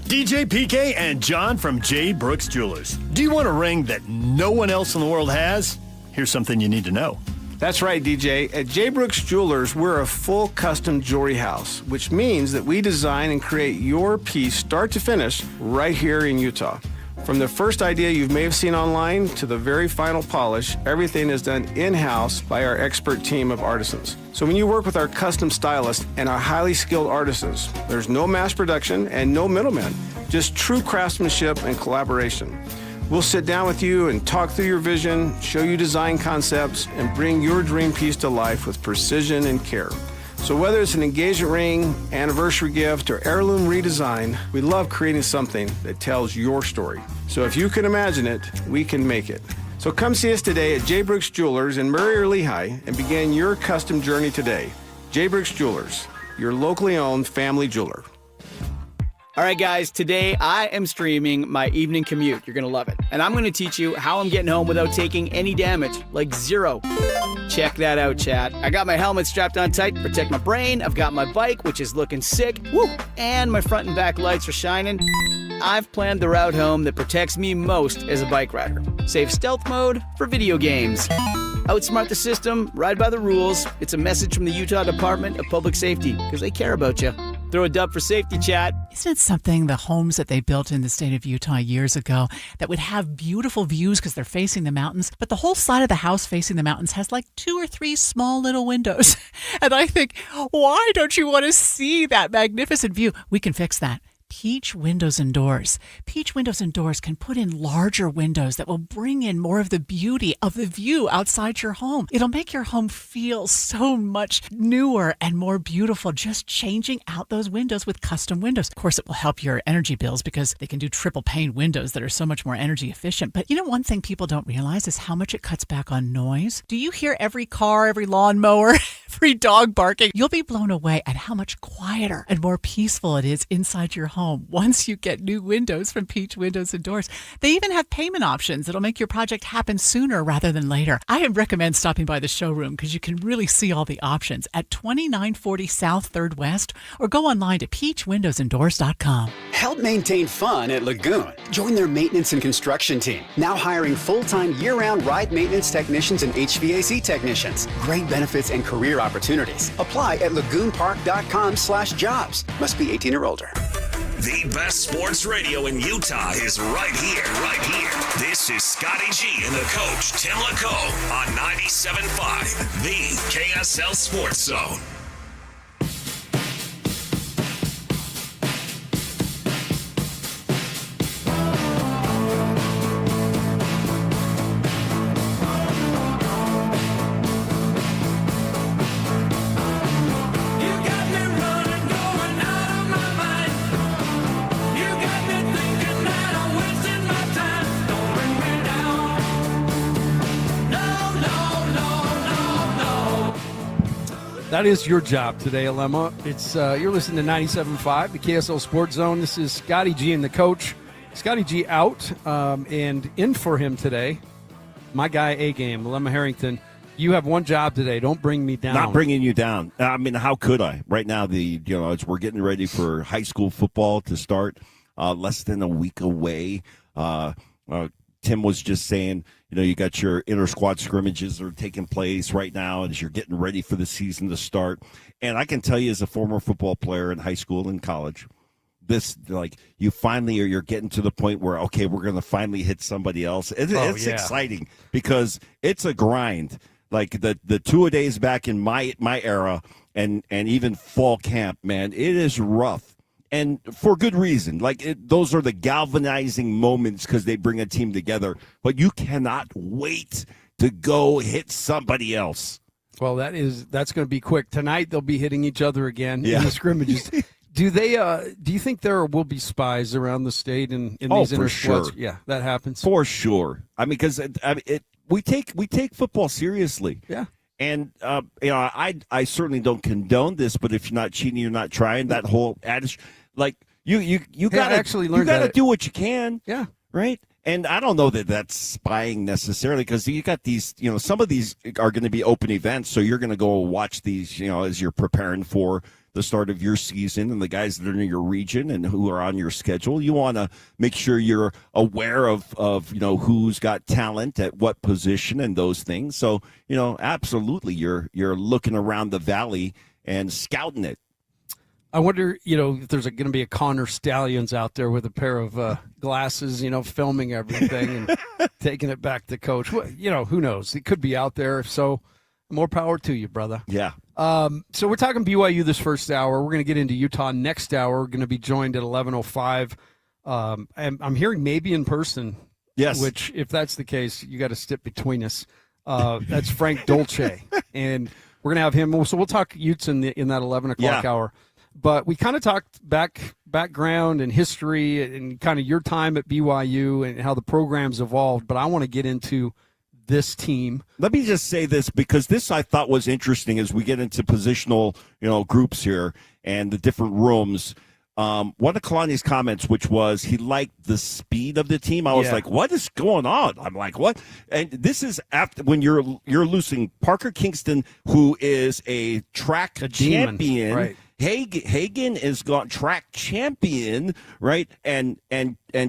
DJ PK and John from J. Brooks Jewelers. Do you want a ring that no one else in the world has? Here's something you need to know. That's right, DJ. At J. Brooks Jewelers, we're a full custom jewelry house, which means that we design and create your piece start to finish right here in Utah. From the first idea you may have seen online to the very final polish, everything is done in-house by our expert team of artisans. So when you work with our custom stylists and our highly skilled artisans, there's no mass production and no middlemen, just true craftsmanship and collaboration. We'll sit down with you and talk through your vision, show you design concepts, and bring your dream piece to life with precision and care. So whether it's an engagement ring, anniversary gift, or heirloom redesign, we love creating something that tells your story. So if you can imagine it, we can make it. So come see us today at J. Brooks Jewelers in Murray or Lehigh and begin your custom journey today. J. Brooks Jewelers, your locally owned family jeweler. All right, guys, today I am streaming my evening commute. You're going to love it. And I'm going to teach you how I'm getting home without taking any damage, like zero. Check that out, chat. I got my helmet strapped on tight to protect my brain. I've got my bike, which is looking sick. Woo! And my front and back lights are shining. I've planned the route home that protects me most as a bike rider. Save stealth mode for video games. Outsmart the system, ride by the rules. It's a message from the Utah Department of Public Safety, because they care about you. Throw a dub for safety, chat. Isn't it something, the homes that they built in the state of Utah years ago that would have beautiful views because they're facing the mountains, but the whole side of the house facing the mountains has like 2 or 3 small little windows. And I think, why don't you want to see that magnificent view? We can fix that. Peach Windows and Doors. Peach Windows and Doors can put in larger windows that will bring in more of the beauty of the view outside your home. It'll make your home feel so much newer and more beautiful, just changing out those windows with custom windows. Of course, it will help your energy bills because they can do triple pane windows that are so much more energy efficient. But you know, one thing people don't realize is how much it cuts back on noise. Do you hear every car, every lawnmower, every dog barking? You'll be blown away at how much quieter and more peaceful it is inside your home once you get new windows from Peach Windows and Doors. They even have payment options that'll make your project happen sooner rather than later. I recommend stopping by the showroom because you can really see all the options at 2940 South 3rd West, or go online to peachwindowsanddoors.com. Help maintain fun at Lagoon. Join their maintenance and construction team. Now hiring full-time year-round ride maintenance technicians and HVAC technicians. Great benefits and career opportunities. Apply at lagoonpark.com/jobs. Must be 18 or older. The best sports radio in Utah is right here, right here. This is Scotty G and the coach, Tim LaCoe, on 97.5, the KSL Sports Zone. That is your job today, Alema. It's you're listening to 97.5, the KSL Sports Zone. This is Scotty G and the coach. Scotty G out, and in for him today, my guy A-Game, Alema Harrington. You have one job today. Don't bring me down. Not bringing you down. I mean, how could I? Right now, as we're getting ready for high school football to start, less than a week away. Tim was just saying, you got your inter-squad scrimmages that are taking place right now as you're getting ready for the season to start. And I can tell you as a former football player in high school and college, you're getting to the point where, okay, we're going to finally hit somebody else. It's exciting because it's a grind. Like the two-a-days back in my era and even fall camp, man, it is rough. And for good reason. Those are the galvanizing moments because they bring a team together. But you cannot wait to go hit somebody else. Well, that's going to be quick. Tonight they'll be hitting each other again in the scrimmages. Do you think there will be spies around the state in these inter-squads? Sure. Yeah, that happens. For sure. I mean, because we take football seriously. Yeah. And I certainly don't condone this, but if you're not cheating, you're not trying. That whole adage, you gotta actually learn. You gotta do what you can. Yeah. Right. And I don't know that that's spying necessarily because you got these. Some of these are going to be open events, so you're going to go watch these. As you're preparing for the start of your season and the guys that are in your region and who are on your schedule. You want to make sure you're aware of who's got talent at what position and those things. So, absolutely you're looking around the valley and scouting it. I wonder, if there's going to be a Connor Stallions out there with a pair of glasses, filming everything and taking it back to coach. Well, who knows? It could be out there. If so, more power to you, brother. Yeah. So we're talking BYU this first hour. We're going to get into Utah next hour. We're going to be joined at 11:05. And I'm hearing maybe in person. Yes. Which, if that's the case, you got to step between us. That's Frank Dolce, and we're going to have him. So we'll talk Utes in that 11 o'clock hour. But we kind of talked background and history and kind of your time at BYU and how the program's evolved. But I want to get into this team. Let me just say this because this I thought was interesting as we get into positional, groups here and the different rooms. One of Kalani's comments, which was he liked the speed of the team. I was like, what is going on? I'm like, what? And this is after when you're losing Parker Kingston, who is a track champion. Right. Hagen is got track champion, right? And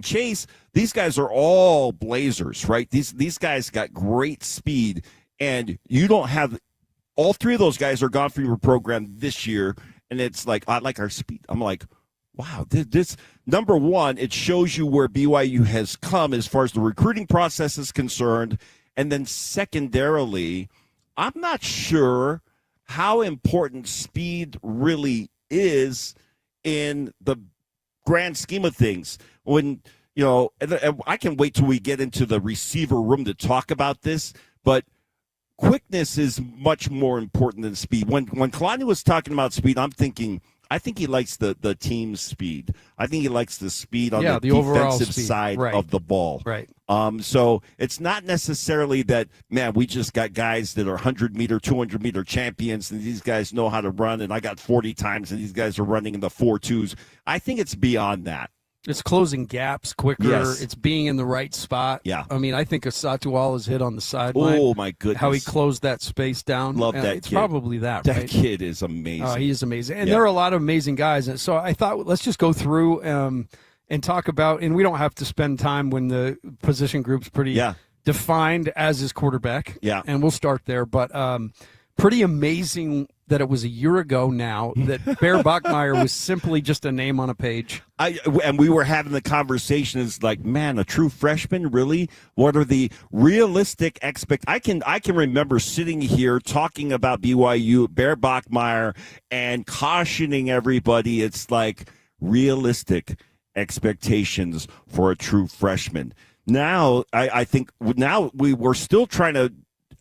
Chase, these guys are all blazers, right? These guys got great speed, and you don't have all three of those guys are gone from your program this year, and it's like I like our speed. I'm like, wow, this number one, it shows you where BYU has come as far as the recruiting process is concerned, and then secondarily, I'm not sure how important speed really is in the grand scheme of things. When, I can wait till we get into the receiver room to talk about this, but quickness is much more important than speed. When Kalani was talking about speed, I'm thinking, I think he likes the team's speed. I think he likes the speed on the defensive side of the ball. Right. So it's not necessarily that, man, we just got guys that are 100-meter, 200-meter champions, and these guys know how to run, and I got 40 times, and these guys are running in the 4.2s. I think it's beyond that. It's closing gaps quicker. Yes. It's being in the right spot. Yeah. I mean, I think Asatual is hit on the sideline. Oh, my goodness. How he closed that space down. Love that It's kid. probably that, right? That kid is amazing. He is amazing. And there are a lot of amazing guys. And so I thought, let's just go through and talk about, and we don't have to spend time when the position group's pretty defined as is quarterback. Yeah. And we'll start there. But pretty amazing that it was a year ago now that Bear Bachmeier was simply just a name on a page. And we were having the conversation. It's like, man, a true freshman, really? What are the realistic I can remember sitting here talking about BYU, Bear Bachmeier, and cautioning everybody. It's like realistic expectations for a true freshman. Now, I think now we're still trying to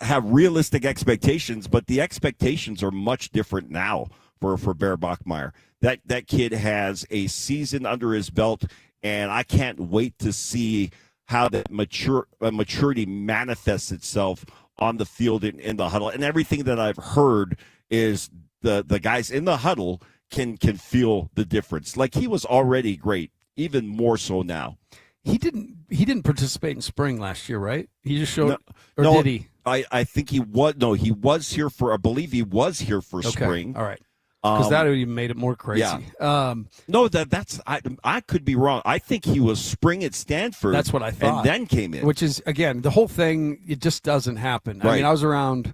have realistic expectations, but the expectations are much different now for Bear Bachmeier. That kid has a season under his belt, and I can't wait to see how that maturity manifests itself on the field in the huddle. And everything that I've heard is the guys in the huddle can feel the difference. Like, he was already great, even more so now. He didn't participate in spring last year, right? He just showed, did he? I think he was. No, he was here I believe he was here for spring. All right. Because that would even made it more crazy. Yeah. No, that's I could be wrong. I think he was spring at Stanford. That's what I thought. And then came in. Which is, again, the whole thing, it just doesn't happen. Right. I mean, I was around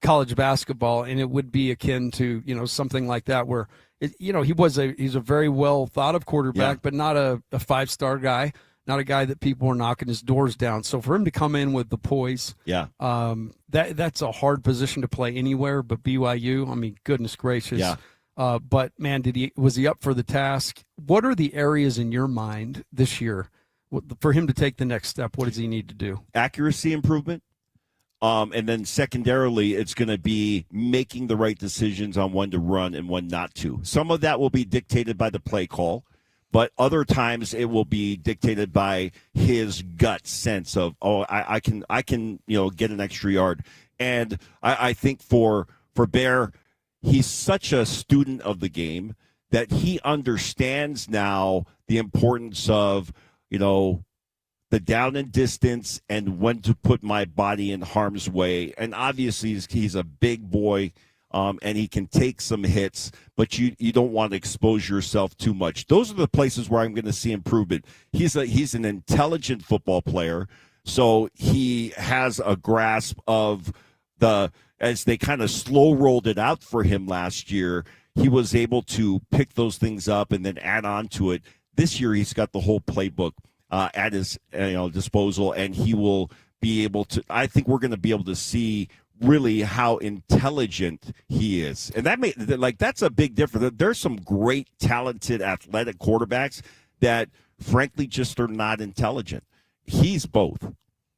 college basketball, and it would be akin to, something like that where, he's a very well thought of quarterback, but not a 5-star guy. Not a guy that people are knocking his doors down. So for him to come in with the poise, that's a hard position to play anywhere but BYU. I mean, goodness gracious. Yeah. But man, was he up for the task? What are the areas in your mind this year for him to take the next step? What does he need to do? Accuracy improvement. And then secondarily, it's going to be making the right decisions on when to run and when not to. Some of that will be dictated by the play call. But other times it will be dictated by his gut sense of, I can get an extra yard. And I think for Bear, he's such a student of the game that he understands now the importance of, the down and distance and when to put my body in harm's way. And obviously he's a big boy. And he can take some hits, but you don't want to expose yourself too much. Those are the places where I'm going to see improvement. He's an intelligent football player, so he has a grasp of as they kind of slow rolled it out for him last year, he was able to pick those things up and then add on to it. This year he's got the whole playbook at his disposal, and he will be able to. I think we're going to be able to see really how intelligent he is. And that's a big difference. There's some great, talented, athletic quarterbacks that, frankly, just are not intelligent. He's both.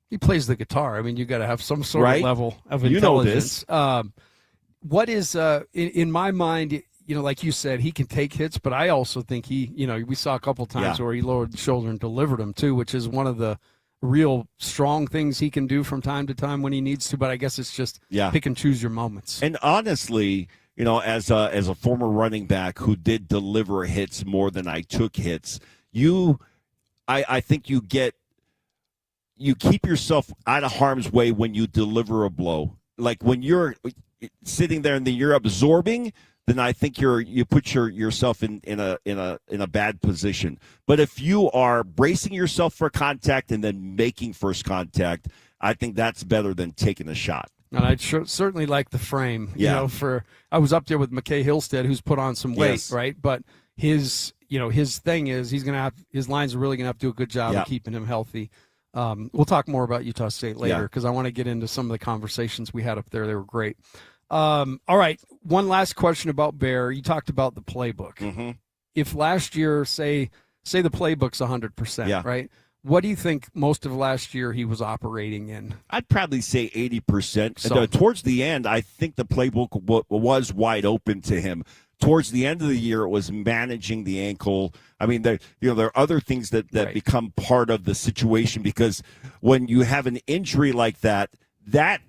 He plays the guitar. I mean, you got to have some sort of level of intelligence. What is, in my mind, like you said, he can take hits, but I also think we saw a couple times where he lowered the shoulder and delivered them too, which is one of the real strong things he can do from time to time when he needs to, but I guess it's just pick and choose your moments. And honestly, as a former running back who did deliver hits more than I took hits, I think you keep yourself out of harm's way when you deliver a blow. Like when you're sitting there and then you're absorbing, then I think you put yourself in a bad position. But if you are bracing yourself for contact and then making first contact, I think that's better than taking a shot. And I'd certainly like the frame. I was up there with McKay Hillstead, who's put on some weight, right? But his thing is his lines are really gonna have to do a good job of keeping him healthy. We'll talk more about Utah State later because I want to get into some of the conversations we had up there. They were great. All right, one last question about Bear. You talked about the playbook. Mm-hmm. If last year, say the playbook's 100%, right? What do you think most of last year he was operating in? I'd probably say 80%. So, towards the end, I think the playbook was wide open to him. Towards the end of the year, it was managing the ankle. I mean, there are other things that become part of the situation because when you have an injury like that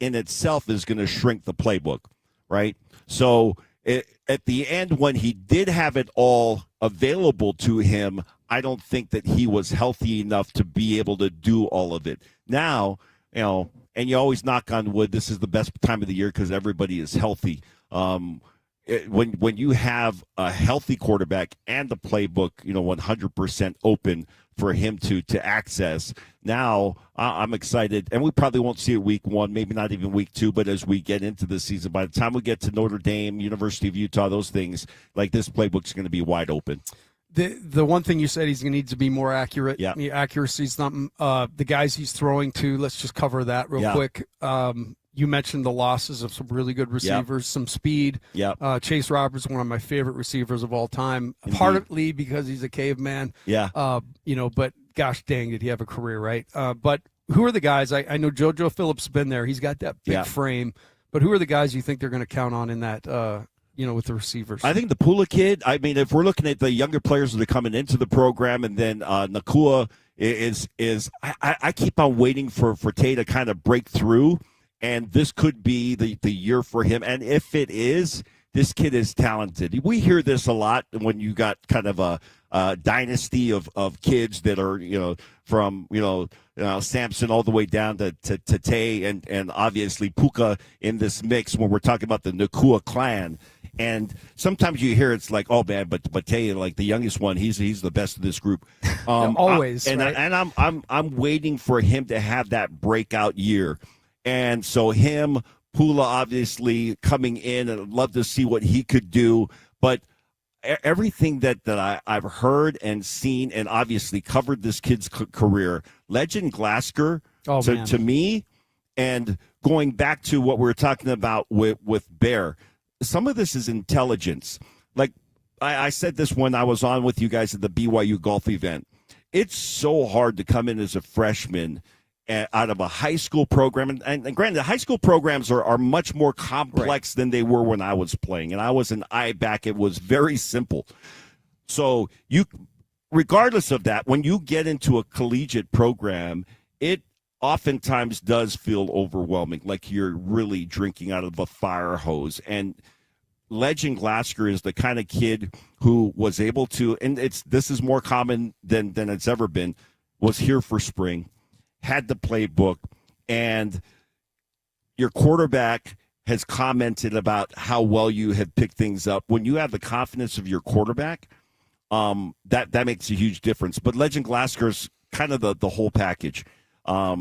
in itself is going to shrink the playbook, right? So at the end, when he did have it all available to him, I don't think that he was healthy enough to be able to do all of it. Now, and you always knock on wood, this is the best time of the year because everybody is healthy. When you have a healthy quarterback and the playbook, 100% open for him to access. Now I'm excited, and we probably won't see it week 1, maybe not even week 2, but as we get into the season, by the time we get to Notre Dame, University of Utah, those things, like this playbook's going to be wide open. The one thing you said, he's going to need to be more accurate. Yeah. Accuracy's not the guys he's throwing to. Let's just cover that real quick. You mentioned the losses of some really good receivers, some speed. Chase Roberts, one of my favorite receivers of all time, partly because he's a caveman. But gosh dang, did he have a career, right? But who are the guys? I know JoJo Phillips has been there. He's got that big frame. But who are the guys you think they're going to count on in that, with the receivers? I think the Pula kid, I mean, if we're looking at the younger players that are coming into the program, and then Nakua is I keep on waiting for Tay to kind of break through. And this could be the year for him. And if it is, this kid is talented. We hear this a lot when you got kind of a dynasty of kids that are, from, Samson all the way down to Tay and obviously Puka in this mix when we're talking about the Nakua clan. And sometimes you hear it's like, oh man, but Tay, like the youngest one, he's the best of this group. Always. I'm waiting for him to have that breakout year. And so him, Pula, obviously coming in, and I'd love to see what he could do. But everything that I've heard and seen, and obviously covered this kid's career, Legend Glasgow, to me, and going back to what we were talking about with Bear, some of this is intelligence. Like I said this when I was on with you guys at the BYU golf event. It's so hard to come in as a freshman out of a high school program. And granted, high school programs are much more complex than they were when I was playing. And I was an I-back. It was very simple. So regardless of that, when you get into a collegiate program, it oftentimes does feel overwhelming, like you're really drinking out of a fire hose. And Legend Glasgow is the kind of kid who was able to, and this is more common than it's ever been, was here for spring, had the playbook, and your quarterback has commented about how well you have picked things up. When you have the confidence of your quarterback, that makes a huge difference. But Legend Glasgow's kind of the whole package.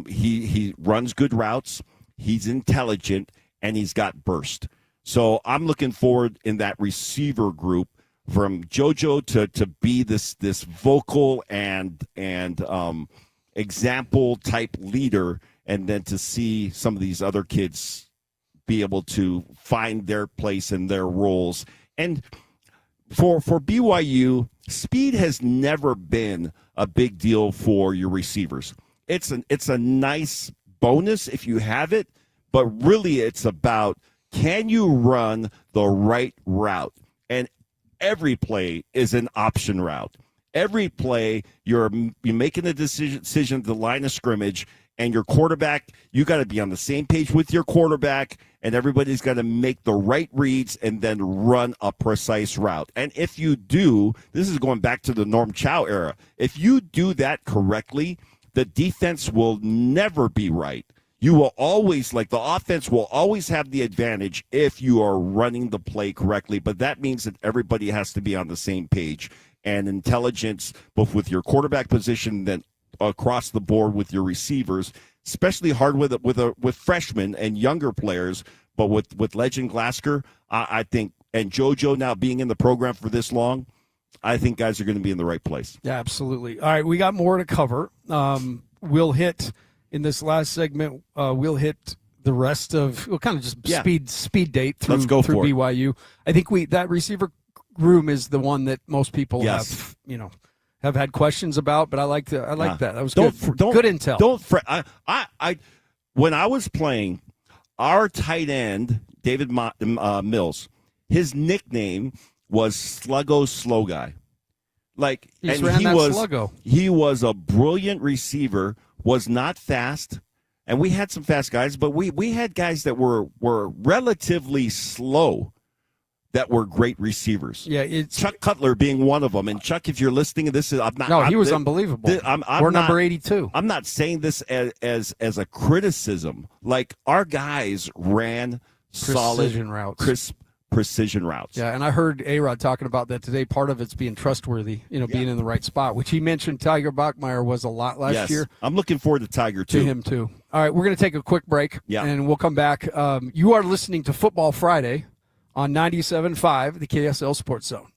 He runs good routes, he's intelligent, and he's got burst. So I'm looking forward in that receiver group from JoJo to be this vocal and example type leader, and then to see some of these other kids be able to find their place and their roles. And for BYU, speed has never been a big deal for your receivers. It's a nice bonus if you have it, but really it's about, can you run the right route? And every play is an option route. Every play, you're making a decision at the line of scrimmage, and your quarterback, you got to be on the same page with your quarterback, and everybody's got to make the right reads and then run a precise route. And if you do, this is going back to the Norm Chow era, if you do that correctly, the defense will never be right. You will always, the offense will always have the advantage if you are running the play correctly, but that means that everybody has to be on the same page. And intelligence, both with your quarterback position, then across the board with your receivers, especially hard with freshmen and younger players. But with Legend Glasgow, I think, and JoJo now being in the program for this long, I think guys are going to be in the right place. Yeah, absolutely. All right, we got more to cover. We'll hit in this last segment. We'll hit the rest of kind of just speed date through BYU. I think that receiver room is the one that most people have had questions about, but I like that. That was good intel. Don't fret. I when I was playing, our tight end David Mills, his nickname was Sluggo Slow Guy. He was a brilliant receiver, was not fast, and we had some fast guys, but we had guys that were relatively slow that were great receivers. Yeah, Chuck Cutler being one of them. And Chuck, if you're listening to this, he was unbelievable. We're number 82. I'm not saying this as a criticism. Like, our guys ran precision solid, routes, crisp precision routes. Yeah, and I heard A-Rod talking about that today. Part of it's being trustworthy, being in the right spot, which he mentioned Tiger Bachmeier was a lot last year. I'm looking forward to Tiger, too. To him, too. All right, we're going to take a quick break, and we'll come back. You are listening to Football Friday on 97.5, the KSL Sports Zone.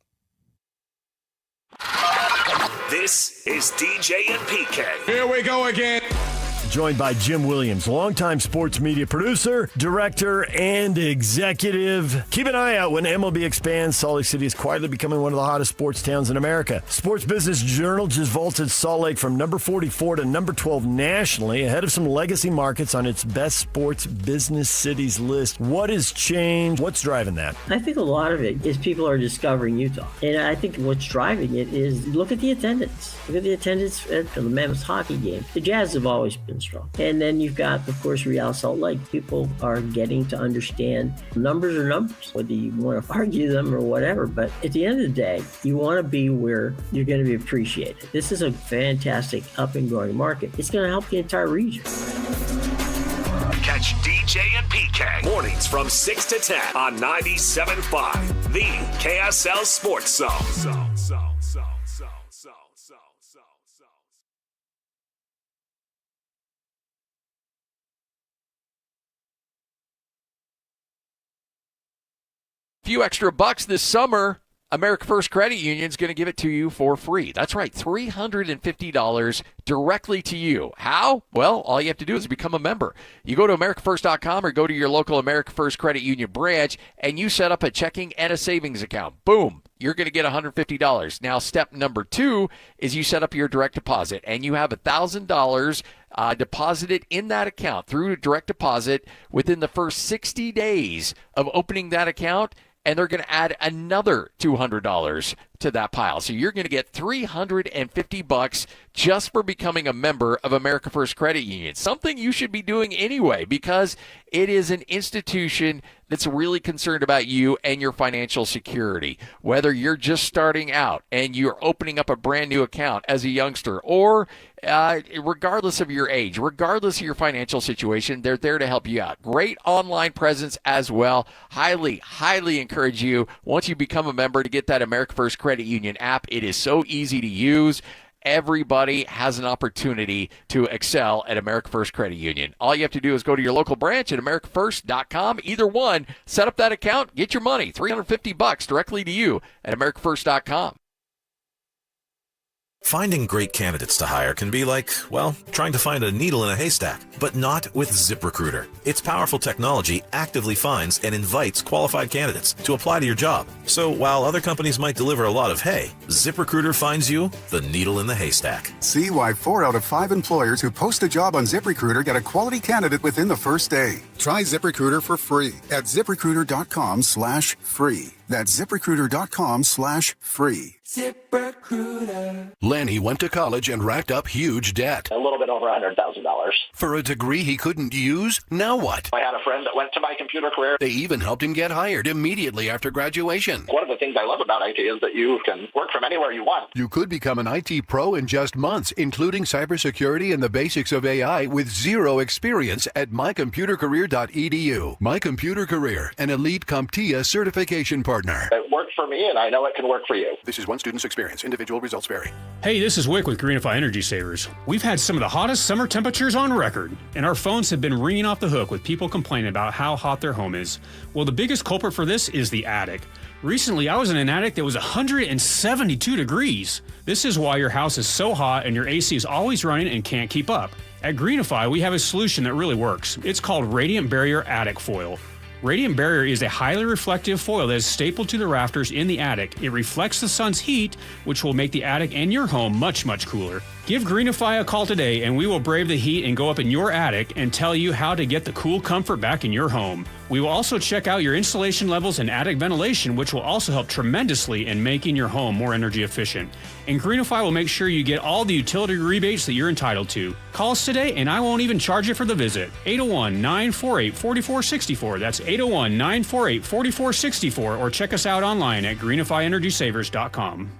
This is DJ and PK. Here we go again. Joined by Jim Williams, longtime sports media producer, director, and executive. Keep an eye out when MLB expands. Salt Lake City is quietly becoming one of the hottest sports towns in America. Sports Business Journal just vaulted Salt Lake from number 44 to number 12 nationally, ahead of some legacy markets on its best sports business cities list. What has changed? What's driving that? I think a lot of it is people are discovering Utah. And I think what's driving it is look at the attendance. Look at the attendance at the Mammoth hockey game. The Jazz have always been strong. And then you've got, of course, Real Salt Lake. People are getting to understand numbers are numbers, whether you want to argue them or whatever. But at the end of the day, you want to be where you're going to be appreciated. This is a fantastic up and growing market. It's going to help the entire region. Catch DJ and PK mornings from 6 to 10 on 97.5, the KSL Sports Zone. Few extra bucks this summer, America First Credit Union is going to give it to you for free. That's right, $350 directly to you. How? Well, all you have to do is become a member. You go to AmericaFirst.com or go to your local America First Credit Union branch, and you set up a checking and a savings account. Boom. You're going to get $150. Now, step number 2 is you set up your direct deposit, and you have $1,000 deposited in that account through direct deposit within the first 60 days of opening that account. And they're going to add another $200 to that pile. So you're going to get $350 just for becoming a member of America First Credit Union. Something you should be doing anyway, because it is an institution that's really concerned about you and your financial security. Whether you're just starting out and you're opening up a brand new account as a youngster, or regardless of your age, regardless of your financial situation, they're there to help you out. Great online presence as well. Highly, highly encourage you, once you become a member, to get that America First Credit Union app. It is so easy to use. Everybody has an opportunity to excel at America First Credit Union. All you have to do is go to your local branch at AmericaFirst.com. Either one, set up that account, get your money, $350 directly to you at AmericaFirst.com. Finding great candidates to hire can be like, well, trying to find a needle in a haystack, but not with ZipRecruiter. Its powerful technology actively finds and invites qualified candidates to apply to your job. So while other companies might deliver a lot of hay, ZipRecruiter finds you the needle in the haystack. See why 4 out of 5 employers who post a job on ZipRecruiter get a quality candidate within the first day. Try ZipRecruiter for free at ZipRecruiter.com/free. That's ZipRecruiter.com/free. ZipRecruiter. Lanny went to college and racked up huge debt. A little bit over $100,000. For a degree he couldn't use? Now what? I had a friend that went to My Computer Career. They even helped him get hired immediately after graduation. One of the things I love about IT is that you can work from anywhere you want. You could become an IT pro in just months, including cybersecurity and the basics of AI with zero experience at mycomputercareer.edu. My Computer Career, an elite CompTIA certification partner. It worked for me, and I know it can work for you. This is one student's experience. Individual results vary. Hey, this is Wick with Greenify Energy Savers. We've had some of the hottest summer temperatures on record, and our phones have been ringing off the hook with people complaining about how hot their home is. Well, the biggest culprit for this is the attic. Recently, I was in an attic that was 172 degrees. This is why your house is so hot and your AC is always running and can't keep up. At Greenify, we have a solution that really works. It's called Radiant Barrier Attic Foil. Radiant Barrier is a highly reflective foil that is stapled to the rafters in the attic. It reflects the sun's heat, which will make the attic and your home much, much cooler. Give Greenify a call today and we will brave the heat and go up in your attic and tell you how to get the cool comfort back in your home. We will also check out your insulation levels and attic ventilation, which will also help tremendously in making your home more energy efficient. And Greenify will make sure you get all the utility rebates that you're entitled to. Call us today and I won't even charge you for the visit. 801-948-4464. That's 801-948-4464, or check us out online at greenifyenergysavers.com.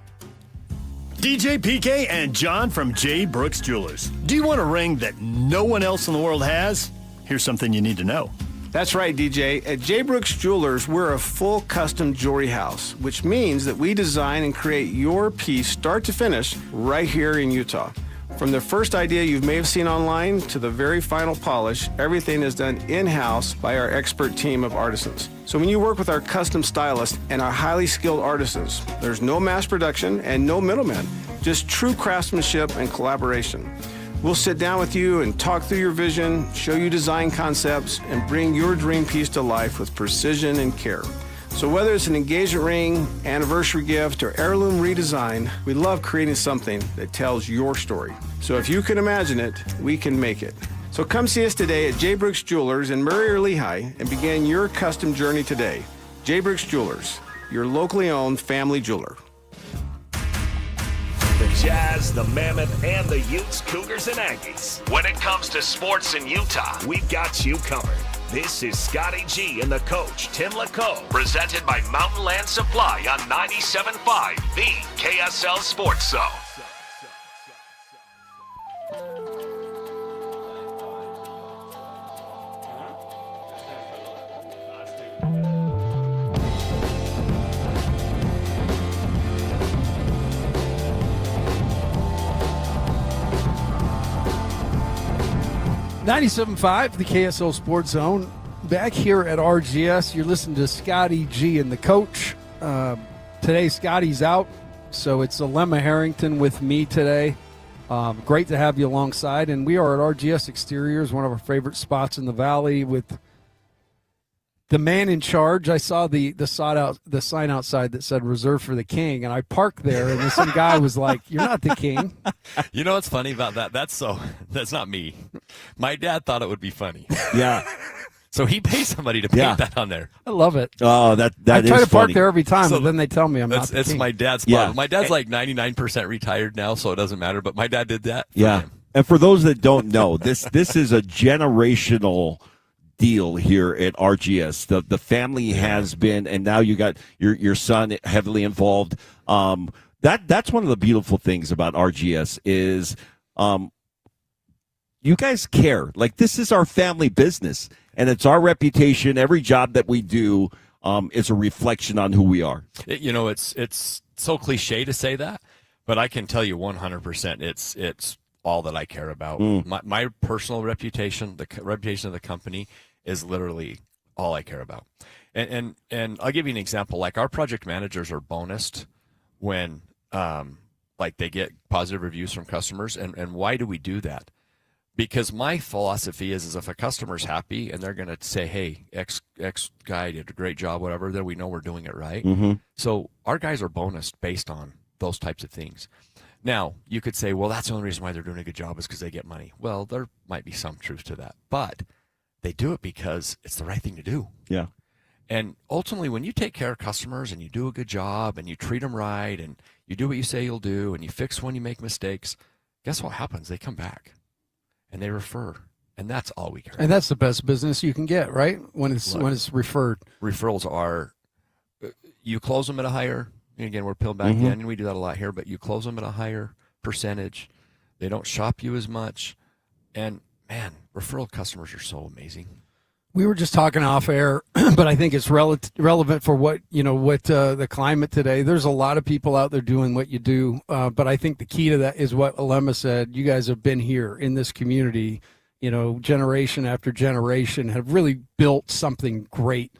DJ PK and John from J. Brooks Jewelers. Do you want a ring that no one else in the world has? Here's something you need to know. That's right, DJ. At J. Brooks Jewelers, we're a full custom jewelry house, which means that we design and create your piece start to finish right here in Utah. From the first idea you may have seen online to the very final polish, everything is done in-house by our expert team of artisans. So when you work with our custom stylists and our highly skilled artisans, there's no mass production and no middlemen, just true craftsmanship and collaboration. We'll sit down with you and talk through your vision, show you design concepts, and bring your dream piece to life with precision and care. So whether it's an engagement ring, anniversary gift, or heirloom redesign, we love creating something that tells your story. So if you can imagine it, we can make it. So come see us today at J. Brooks Jewelers in Murray or Lehigh and begin your custom journey today. J. Brooks Jewelers, your locally owned family jeweler. The Jazz, the Mammoth, and the Utes, Cougars, and Aggies. When it comes to sports in Utah, we've got you covered. This is Scotty G and the coach, Tim LaCoe, presented by Mountain Land Supply on 97.5, the KSL Sports Zone. .97.5, the KSL Sports Zone. Back here at RGS, you're listening to Scotty G and the coach. Today, Scotty's out, so it's Alema Harrington with me today. Great to have you alongside, and we are at RGS Exteriors, one of our favorite spots in the valley, with the man in charge. I saw the sign outside that said "Reserved for the King," and I parked there, and some guy was like, "You're not the king." You know what's funny about that? That's not me. My dad thought it would be funny. Yeah. So he pays somebody to paint that on there. I love it. Oh, that I try is to park funny. there every time, So but then they tell me I'm not the It's king. my dad's spot. My dad's like 99% retired now, so it doesn't matter. But my dad did that. For him. And for those that don't know, this is a generational deal here at RGS. The family has been, and now you got your son heavily involved. That's one of the beautiful things about RGS is you guys care. Like, this is our family business, and it's our reputation. Every job that we do is a reflection on who we are. It's so cliche to say that, but I can tell you 100% it's all that I care about. My personal reputation, the reputation of the company, is literally all I care about. And I'll give you an example. Like, our project managers are bonused when they get positive reviews from customers. And why do we do that? Because my philosophy is if a customer's happy and they're going to say, "Hey, X guy did a great job," whatever, then we know we're doing it right. Mm-hmm. So our guys are bonused based on those types of things. Now, you could say, well, that's the only reason why they're doing a good job is because they get money. Well, there might be some truth to that. But they do it because it's the right thing to do. Yeah. And ultimately, when you take care of customers and you do a good job and you treat them right and you do what you say you'll do and you fix when you make mistakes, guess what happens? They come back and they refer. And that's all we care about. And that's the best business you can get, right? When it's referred. Referrals are, you close them at a higher, and again, we're peeled back in, and we do that a lot here, but you close them at a higher percentage. They don't shop you as much. And, man, referral customers are so amazing. We were just talking off air, but I think it's relevant for what the climate today. There's a lot of people out there doing what you do, but I think the key to that is what Alema said. You guys have been here in this community, generation after generation, have really built something great.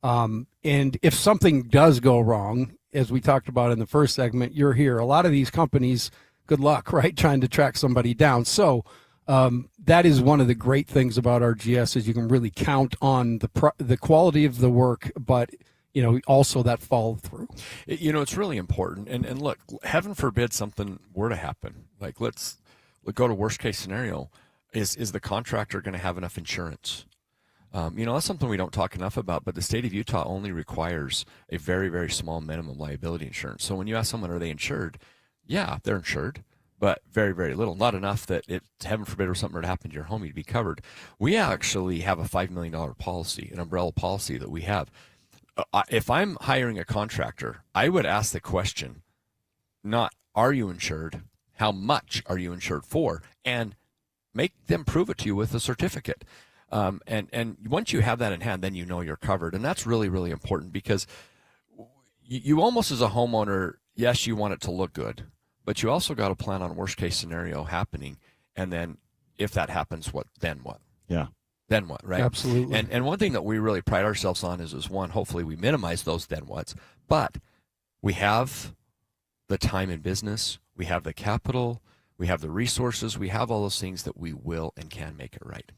And if something does go wrong, as we talked about in the first segment, you're here. A lot of these companies, good luck, right, trying to track somebody down. So that is one of the great things about RGS is you can really count on the quality of the work, but also that follow through. It's really important. And look, heaven forbid something were to happen. Like, let's go to worst case scenario. Is the contractor going to have enough insurance? That's something we don't talk enough about, but the state of Utah only requires a very, very small minimum liability insurance. So when you ask someone, are they insured? Yeah, they're insured, but very, very little. Not enough that heaven forbid, or something were to happen to your home, you'd be covered. We actually have a $5 million policy, an umbrella policy that we have. If I'm hiring a contractor, I would ask the question, not are you insured, how much are you insured for, and make them prove it to you with a certificate. And once you have that in hand, then you know you're covered. And that's really, really important because you almost as a homeowner, yes, you want it to look good, but you also got to plan on worst case scenario happening. And then if that happens, then what? Yeah. Then what, right? Absolutely. And one thing that we really pride ourselves on is one, hopefully we minimize those then whats, but we have the time in business, we have the capital, we have the resources, we have all those things that we will and can make it right.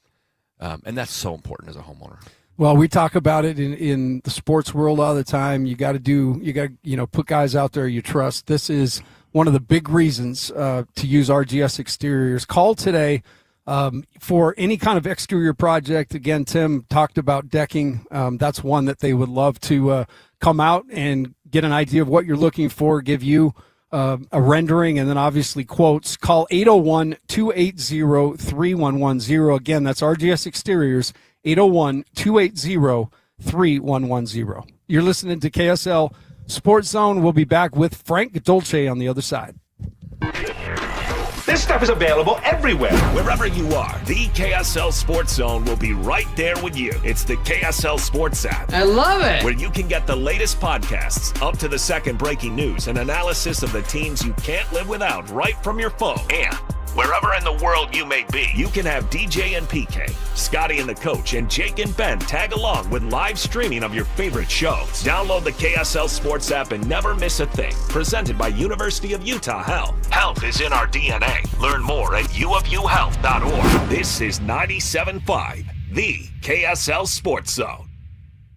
And that's so important as a homeowner. Well, we talk about it in the sports world all the time. You got to put guys out there you trust. This is one of the big reasons to use RGS Exteriors. Call today for any kind of exterior project. Again, Tim talked about decking. That's one that they would love to come out and get an idea of what you're looking for, give you a rendering, and then obviously quotes. Call 801-280-3110. Again, that's RGS Exteriors, 801-280-3110. You're listening to KSL Sports Zone. We'll be back with Frank Dolce on the other side. This stuff is available everywhere. Wherever you are, the KSL Sports Zone will be right there with you. It's the KSL Sports app. I love it. Where you can get the latest podcasts, up to the second breaking news, and analysis of the teams you can't live without right from your phone. And wherever in the world you may be, you can have DJ and PK, Scotty and the Coach, and Jake and Ben tag along with live streaming of your favorite shows. Download the KSL Sports app and never miss a thing. Presented by University of Utah Health. Health is in our DNA. Learn more at uofuhealth.org. This is 97.5, the KSL Sports Zone.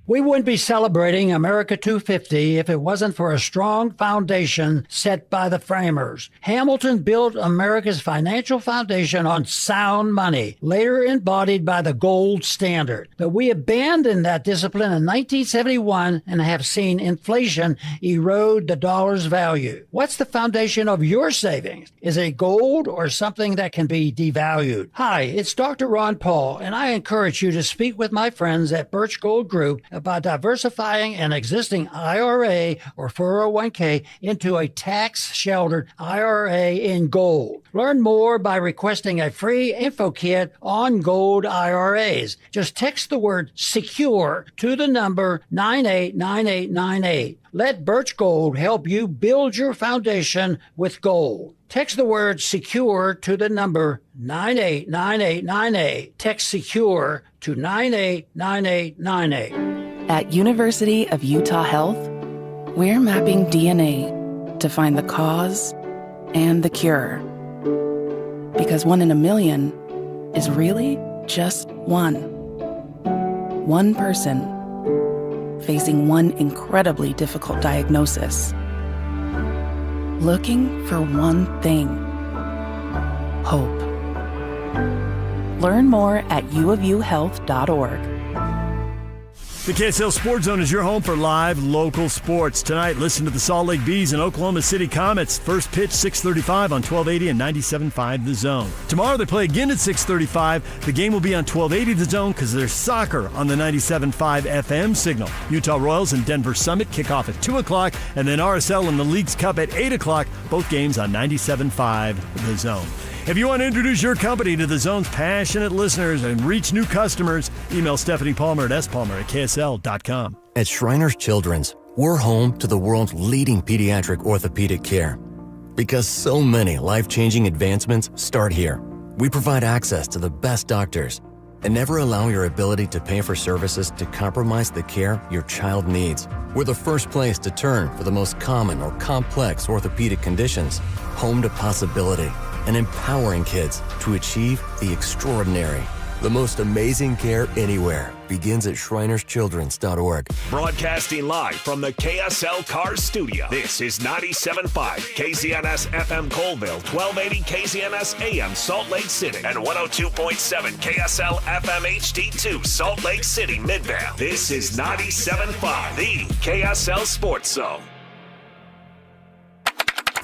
We wouldn't be celebrating America 250 if it wasn't for a strong foundation set by the framers. Hamilton built America's financial foundation on sound money, later embodied by the gold standard. But we abandoned that discipline in 1971 and have seen inflation erode the dollar's value. What's the foundation of your savings? Is it gold or something that can be devalued? Hi, it's Dr. Ron Paul, and I encourage you to speak with my friends at Birch Gold Group about diversifying an existing IRA or 401k into a tax-sheltered IRA in gold. Learn more by requesting a free info kit on gold IRAs. Just text the word SECURE to the number 989898. Let Birch Gold help you build your foundation with gold. Text the word SECURE to the number 989898. Text SECURE to 989898. At University of Utah Health, we're mapping DNA to find the cause and the cure. Because 1 in a million is really just one. One person facing one incredibly difficult diagnosis. Looking for one thing: hope. Learn more at uofuhealth.org. The KSL Sports Zone is your home for live local sports. Tonight, listen to the Salt Lake Bees and Oklahoma City Comets. First pitch, 6:35 on 1280 and 97.5 The Zone. Tomorrow, they play again at 6:35. The game will be on 1280 The Zone because there's soccer on the 97.5 FM signal. Utah Royals and Denver Summit kick off at 2 o'clock, and then RSL and the Leagues Cup at 8 o'clock. Both games on 97.5 The Zone. If you want to introduce your company to the Zone's passionate listeners and reach new customers, email Stephanie Palmer at spalmer@ksl.com. At Shriners Children's, we're home to the world's leading pediatric orthopedic care. Because so many life-changing advancements start here. We provide access to the best doctors and never allow your ability to pay for services to compromise the care your child needs. We're the first place to turn for the most common or complex orthopedic conditions. Home to possibility and empowering kids to achieve the extraordinary. The most amazing care anywhere begins at shrinerschildrens.org. Broadcasting live from the KSL Cars Studio. This is 97.5 KZNS FM Colville, 1280 KZNS AM Salt Lake City, and 102.7 KSL FM HD2 Salt Lake City Midvale. This is 97.5, the KSL Sports Zone.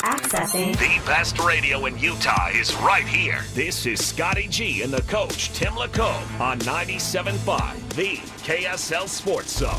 Accessing the best radio in Utah is right here. This is Scotty G and the Coach, Tim Lacombe, on 97.5, the KSL Sports Zone.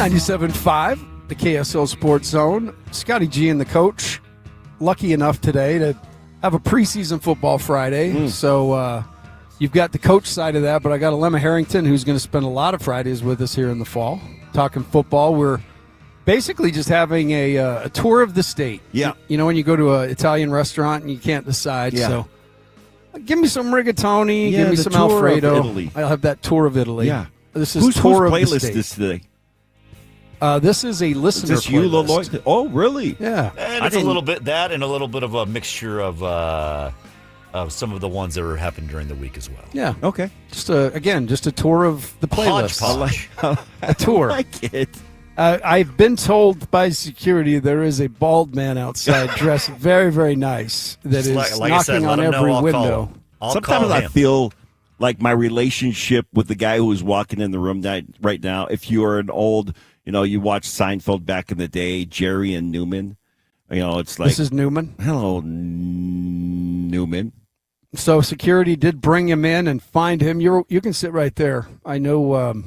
97.5, the KSL Sports Zone. Scotty G and the coach, lucky enough today to have a preseason football Friday. So you've got the coach side of that, but I got Alema Harrington, who's going to spend a lot of Fridays with us here in the fall, talking football. We're basically just having a tour of the state. Yeah. You know, when you go to an Italian restaurant and you can't decide. Yeah. So give me some rigatoni, give me some Alfredo. Italy. I'll have that tour of Italy. Yeah. This is whose tour of the playlist state. is today? This is a listener Is this you, playlist. Lloyd? Oh, really? Yeah. And it's a little bit that and a little bit of a mixture of some of the ones that were happening during the week as well. Yeah. Okay. Just a tour of the playlist. A tour. I like it. I've been told by security there is a bald man outside dressed very, very nice that is like I said, knocking let on him know, every I'll call window. him. I'll Sometimes call I him. feel like my relationship with the guy who's walking in the room right now, if you are an old, you watch Seinfeld back in the day, Jerry and Newman, it's like. This is Newman. Hello, Newman. So security did bring him in and find him. You can sit right there. I know.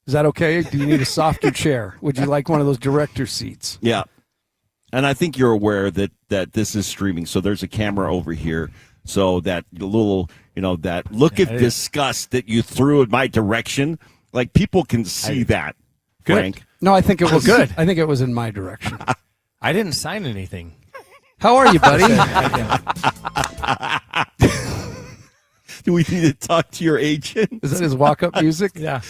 Is that okay? Do you need a softer chair? Would you like one of those director seats? Yeah. And I think you're aware that this is streaming. So there's a camera over here. So that little, that look of disgust that you threw in my direction, like people can see that, Frank. No, I think it was good. I think it was in my direction. I didn't sign anything. How are you, buddy? Do we need to talk to your agent? Is that his walk-up music? Yeah.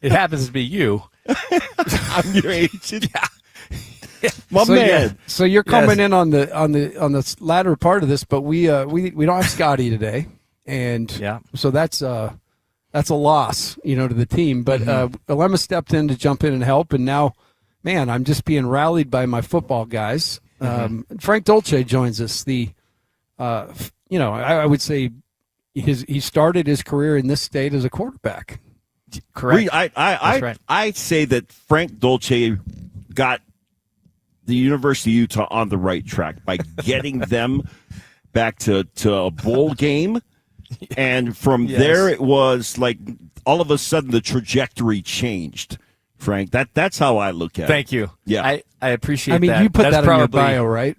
It happens to be you. I'm your agent. Yeah. My man. Yeah. So you're coming in on the latter part of this, but we don't have Scotty today, and so that's a loss, to the team. But Alema stepped in to jump in and help, and now, man, I'm just being rallied by my football guys. Frank Dolce joins us. I would say he started his career in this state as a quarterback. Correct. I say that Frank Dolce got the University of Utah on the right track by getting them back to a bowl game. And from there, it was like all of a sudden the trajectory changed, Frank. That's how I look at it. Thank you. Yeah. I appreciate that. You put That's that in your bio, right?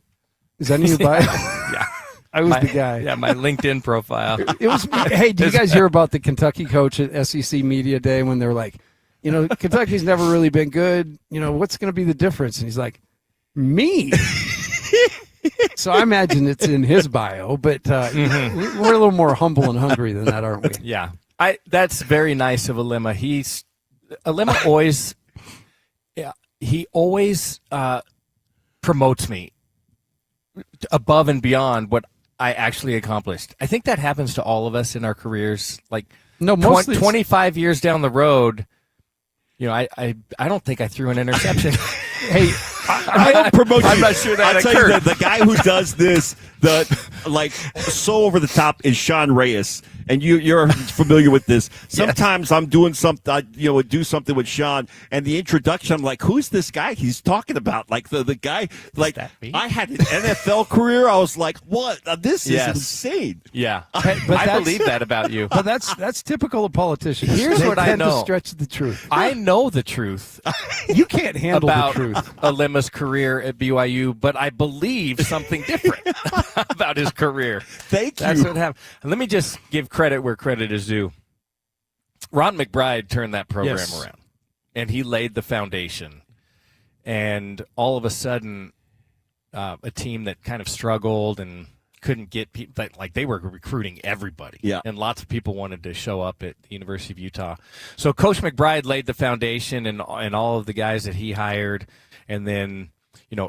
Is that in your bio? Yeah. I was the guy. Yeah, my LinkedIn profile. It was. Hey, do you guys hear about the Kentucky coach at SEC Media Day when they're like, Kentucky's never really been good. What's going to be the difference? And he's like, me. So I imagine it's in his bio, but we're a little more humble and hungry than that, aren't we? Yeah. That's very nice of Alema. Alema always, he always promotes me above and beyond what I actually accomplished. I think that happens to all of us in our careers. Like, 25 years down the road, I don't think I threw an interception. Hey, I don't promote you. I'm not sure that I'll tell occurred. you the guy who does this, so over the top is Sean Reyes, and you're familiar with this. Sometimes I'm doing something, do something with Sean, and the introduction, I'm like, who's this guy he's talking about? Like the guy, like I had an NFL career. I was like, what? This is insane. Yeah, I believe that about you. But that's typical of politicians. Here's they what I tend know. to stretch the truth. I know the truth. You can't handle about the truth. Alema's career at BYU, but I believe something different about his career. Thank you. That's what happened. And let me just give credit where credit is due. Ron McBride turned that program around, and he laid the foundation. And all of a sudden, a team that kind of struggled and couldn't get people, like they were recruiting everybody. Yeah. And lots of people wanted to show up at the University of Utah. So Coach McBride laid the foundation and all of the guys that he hired. And then,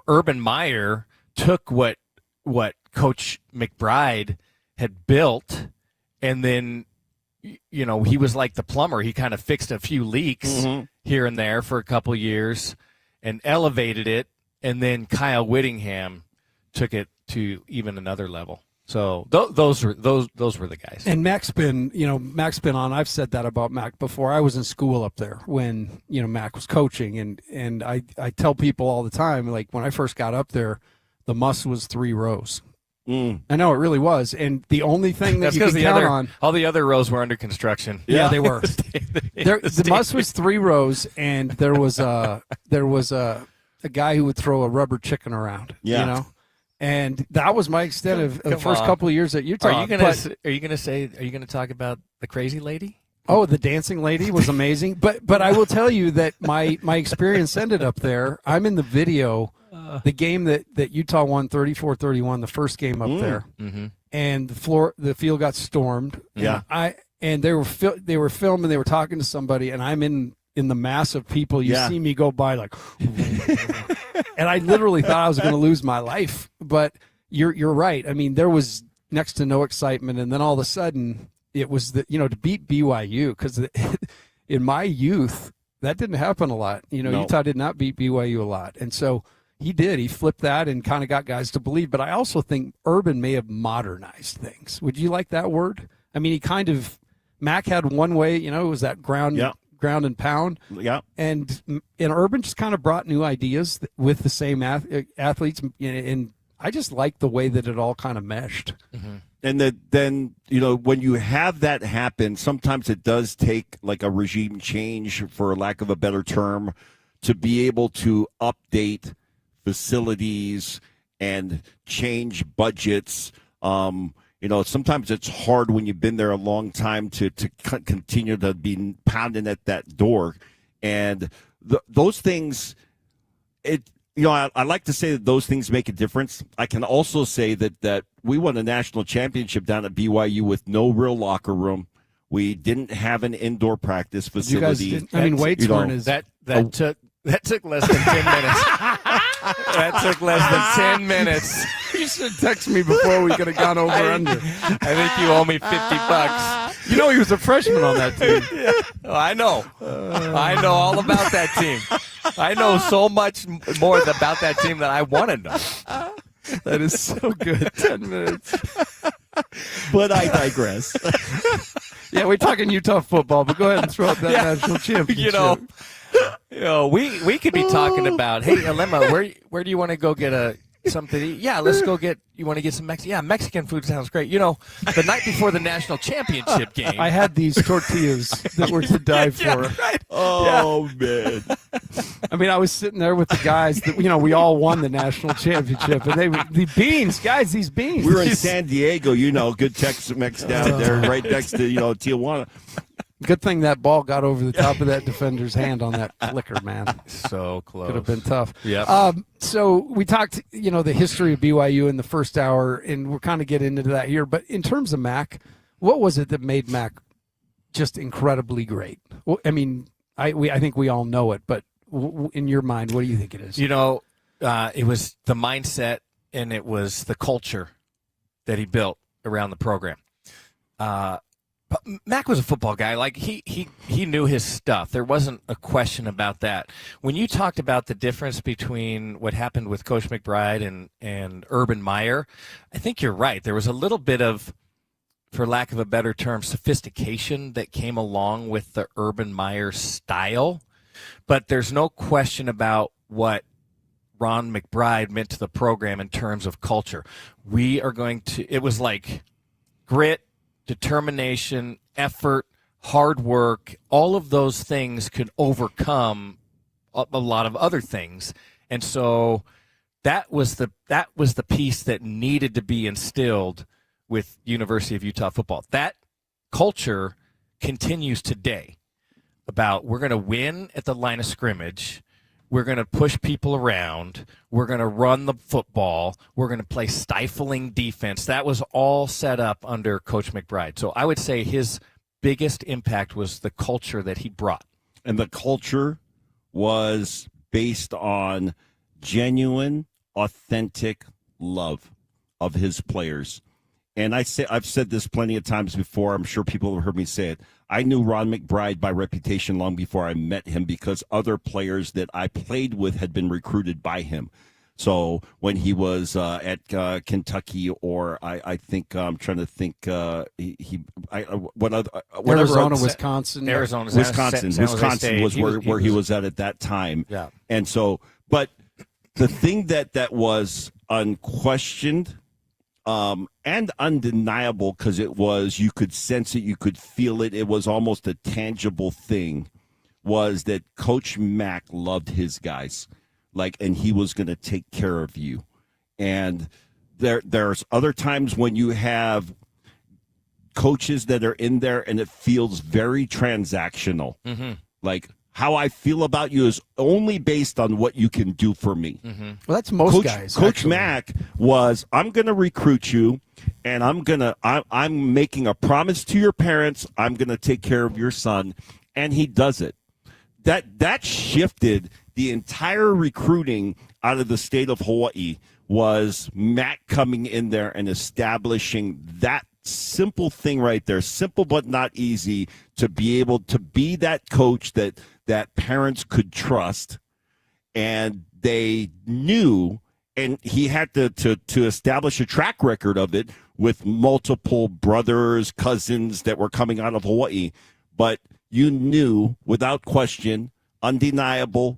Urban Meyer took what Coach McBride had built, and then, he was like the plumber. He kind of fixed a few leaks here and there for a couple years and elevated it. And then Kyle Whittingham took it to even another level. So those were the guys. And Mac's been on. I've said that about Mac before. I was in school up there when Mac was coaching, and I tell people all the time, like when I first got up there, the must was 3 rows. I know, it really was. And the only thing that That's you could count on. All the other rows were under construction. Yeah, they were. The must was 3 rows, and there was a guy who would throw a rubber chicken around. Yeah. You know? And that was my extent of the first couple of years at Utah. Are you going to talk about the crazy lady? Oh, the dancing lady was amazing. But I will tell you that my experience ended up there. I'm in the video, the game that Utah won 34-31, the first game up there. Mm-hmm. And the field got stormed. Yeah. And they were filming, they were talking to somebody, and I'm in the mass of people. You see me go by like and I literally thought I was going to lose my life. But you're right. I mean, there was next to no excitement, and then all of a sudden it was to beat BYU, because in my youth that didn't happen a lot. No. Utah did not beat BYU a lot, and so he did. He flipped that and kind of got guys to believe. But I also think Urban may have modernized things. Would you like that word? I mean, Mac had one way. It was that ground and pound. Yeah. And Urban just kind of brought new ideas with the same athletes, and I just like the way that it all kind of meshed. Mm-hmm. And then when you have that happen, sometimes it does take like a regime change, for lack of a better term, to be able to update facilities and change budgets. Sometimes it's hard when you've been there a long time to continue to be pounding at that door. And those things, I like to say that those things make a difference. I can also say that we won a national championship down at BYU with no real locker room. We didn't have an indoor practice facility. Weights weren't as That took less than 10 minutes. That took less than 10 minutes. You should have texted me before we could have gone over under. I think you owe me $50. He was a freshman on that team. Oh, I know. I know all about that team. I know so much more about that team than I want to know. That is so good. 10 minutes. But I digress. Yeah, we're talking Utah football, but go ahead and throw out that national championship. We could be talking about, hey, Alema, where do you want to go get something to eat? Yeah, let's go get. You want to get some Mexican? Yeah, Mexican food sounds great. The night before the national championship game, I had these tortillas that were to die for. Yeah, right. Oh man! I mean, I was sitting there with the guys that we all won the national championship, and these beans. We were in San Diego, good Tex-Mex down there, right next to Tijuana. Good thing that ball got over the top of that defender's hand on that flicker, man. So close. Could have been tough. Yeah. So we talked, the history of BYU in the first hour, and we're kind of getting into that here. But in terms of Mac, what was it that made Mac just incredibly great? Well, I mean, I think we all know it, but in your mind, what do you think it is? It was the mindset, and it was the culture that he built around the program. But Mac was a football guy. Like he knew his stuff. There wasn't a question about that. When you talked about the difference between what happened with Coach McBride and Urban Meyer, I think you're right. There was a little bit of, for lack of a better term, sophistication that came along with the Urban Meyer style. But there's no question about what Ron McBride meant to the program in terms of culture. It was like grit, determination, effort, hard work, all of those things could overcome a lot of other things. And so that was the piece that needed to be instilled with University of Utah football. That culture continues today about we're going to win at the line of scrimmage. We're going to push people around. We're going to run the football. We're going to play stifling defense. That was all set up under Coach McBride. So I would say his biggest impact was the culture that he brought. And the culture was based on genuine, authentic love of his players. And I've said this plenty of times before. I'm sure people have heard me say it. I knew Ron McBride by reputation long before I met him because other players that I played with had been recruited by him. So when he was at Kentucky, or I think I'm trying to think Arizona, Wisconsin, Wisconsin was where he was at that time. Yeah, and so, but the thing that was unquestioned and undeniable because you could sense it, you could feel it. It was almost a tangible thing, was that Coach Mack loved his guys, and he was going to take care of you. And there's other times when you have coaches that are in there and it feels very transactional. Mm-hmm. Like, how I feel about you is only based on what you can do for me. Mm-hmm. Well, that's most guys. Coach actually. Mack was, I'm going to recruit you, and I'm making a promise to your parents. I'm going to take care of your son, and he does it. That shifted the entire recruiting out of the state of Hawaii. Was Mack coming in there and establishing that simple thing right there, simple but not easy, to be able to be that coach that parents could trust, and they knew, and he had to establish a track record of it with multiple brothers, cousins that were coming out of Hawaii. But you knew, without question, undeniable,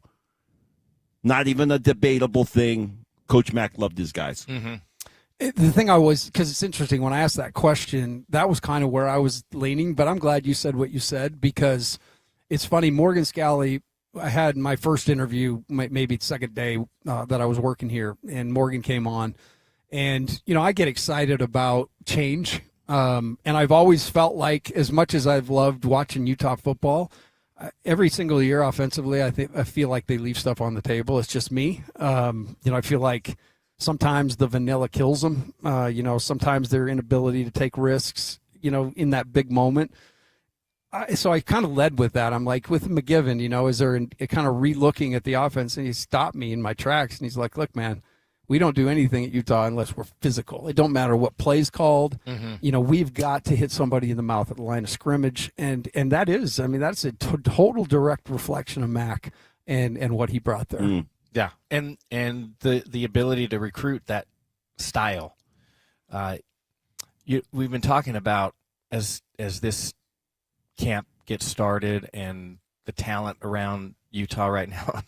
not even a debatable thing, Coach Mack loved his guys. Mm-hmm. The thing because it's interesting, when I asked that question, that was kind of where I was leaning, but I'm glad you said what you said, because it's funny, Morgan Scally, I had my first interview, maybe the second day that I was working here, and Morgan came on, and, I get excited about change, and I've always felt like, as much as I've loved watching Utah football, every single year offensively, I feel like they leave stuff on the table. It's just me. I feel like sometimes the vanilla kills them. Sometimes their inability to take risks, in that big moment. So I kind of led with that. I'm like, with McGivern, is there kind of re-looking at the offense? And he stopped me in my tracks, and he's like, look, man, we don't do anything at Utah unless we're physical. It don't matter what play's called. Mm-hmm. We've got to hit somebody in the mouth at the line of scrimmage. And that's a total direct reflection of Mack and what he brought there. Mm. Yeah, and the ability to recruit that style. We've been talking about as this camp gets started and the talent around Utah right now.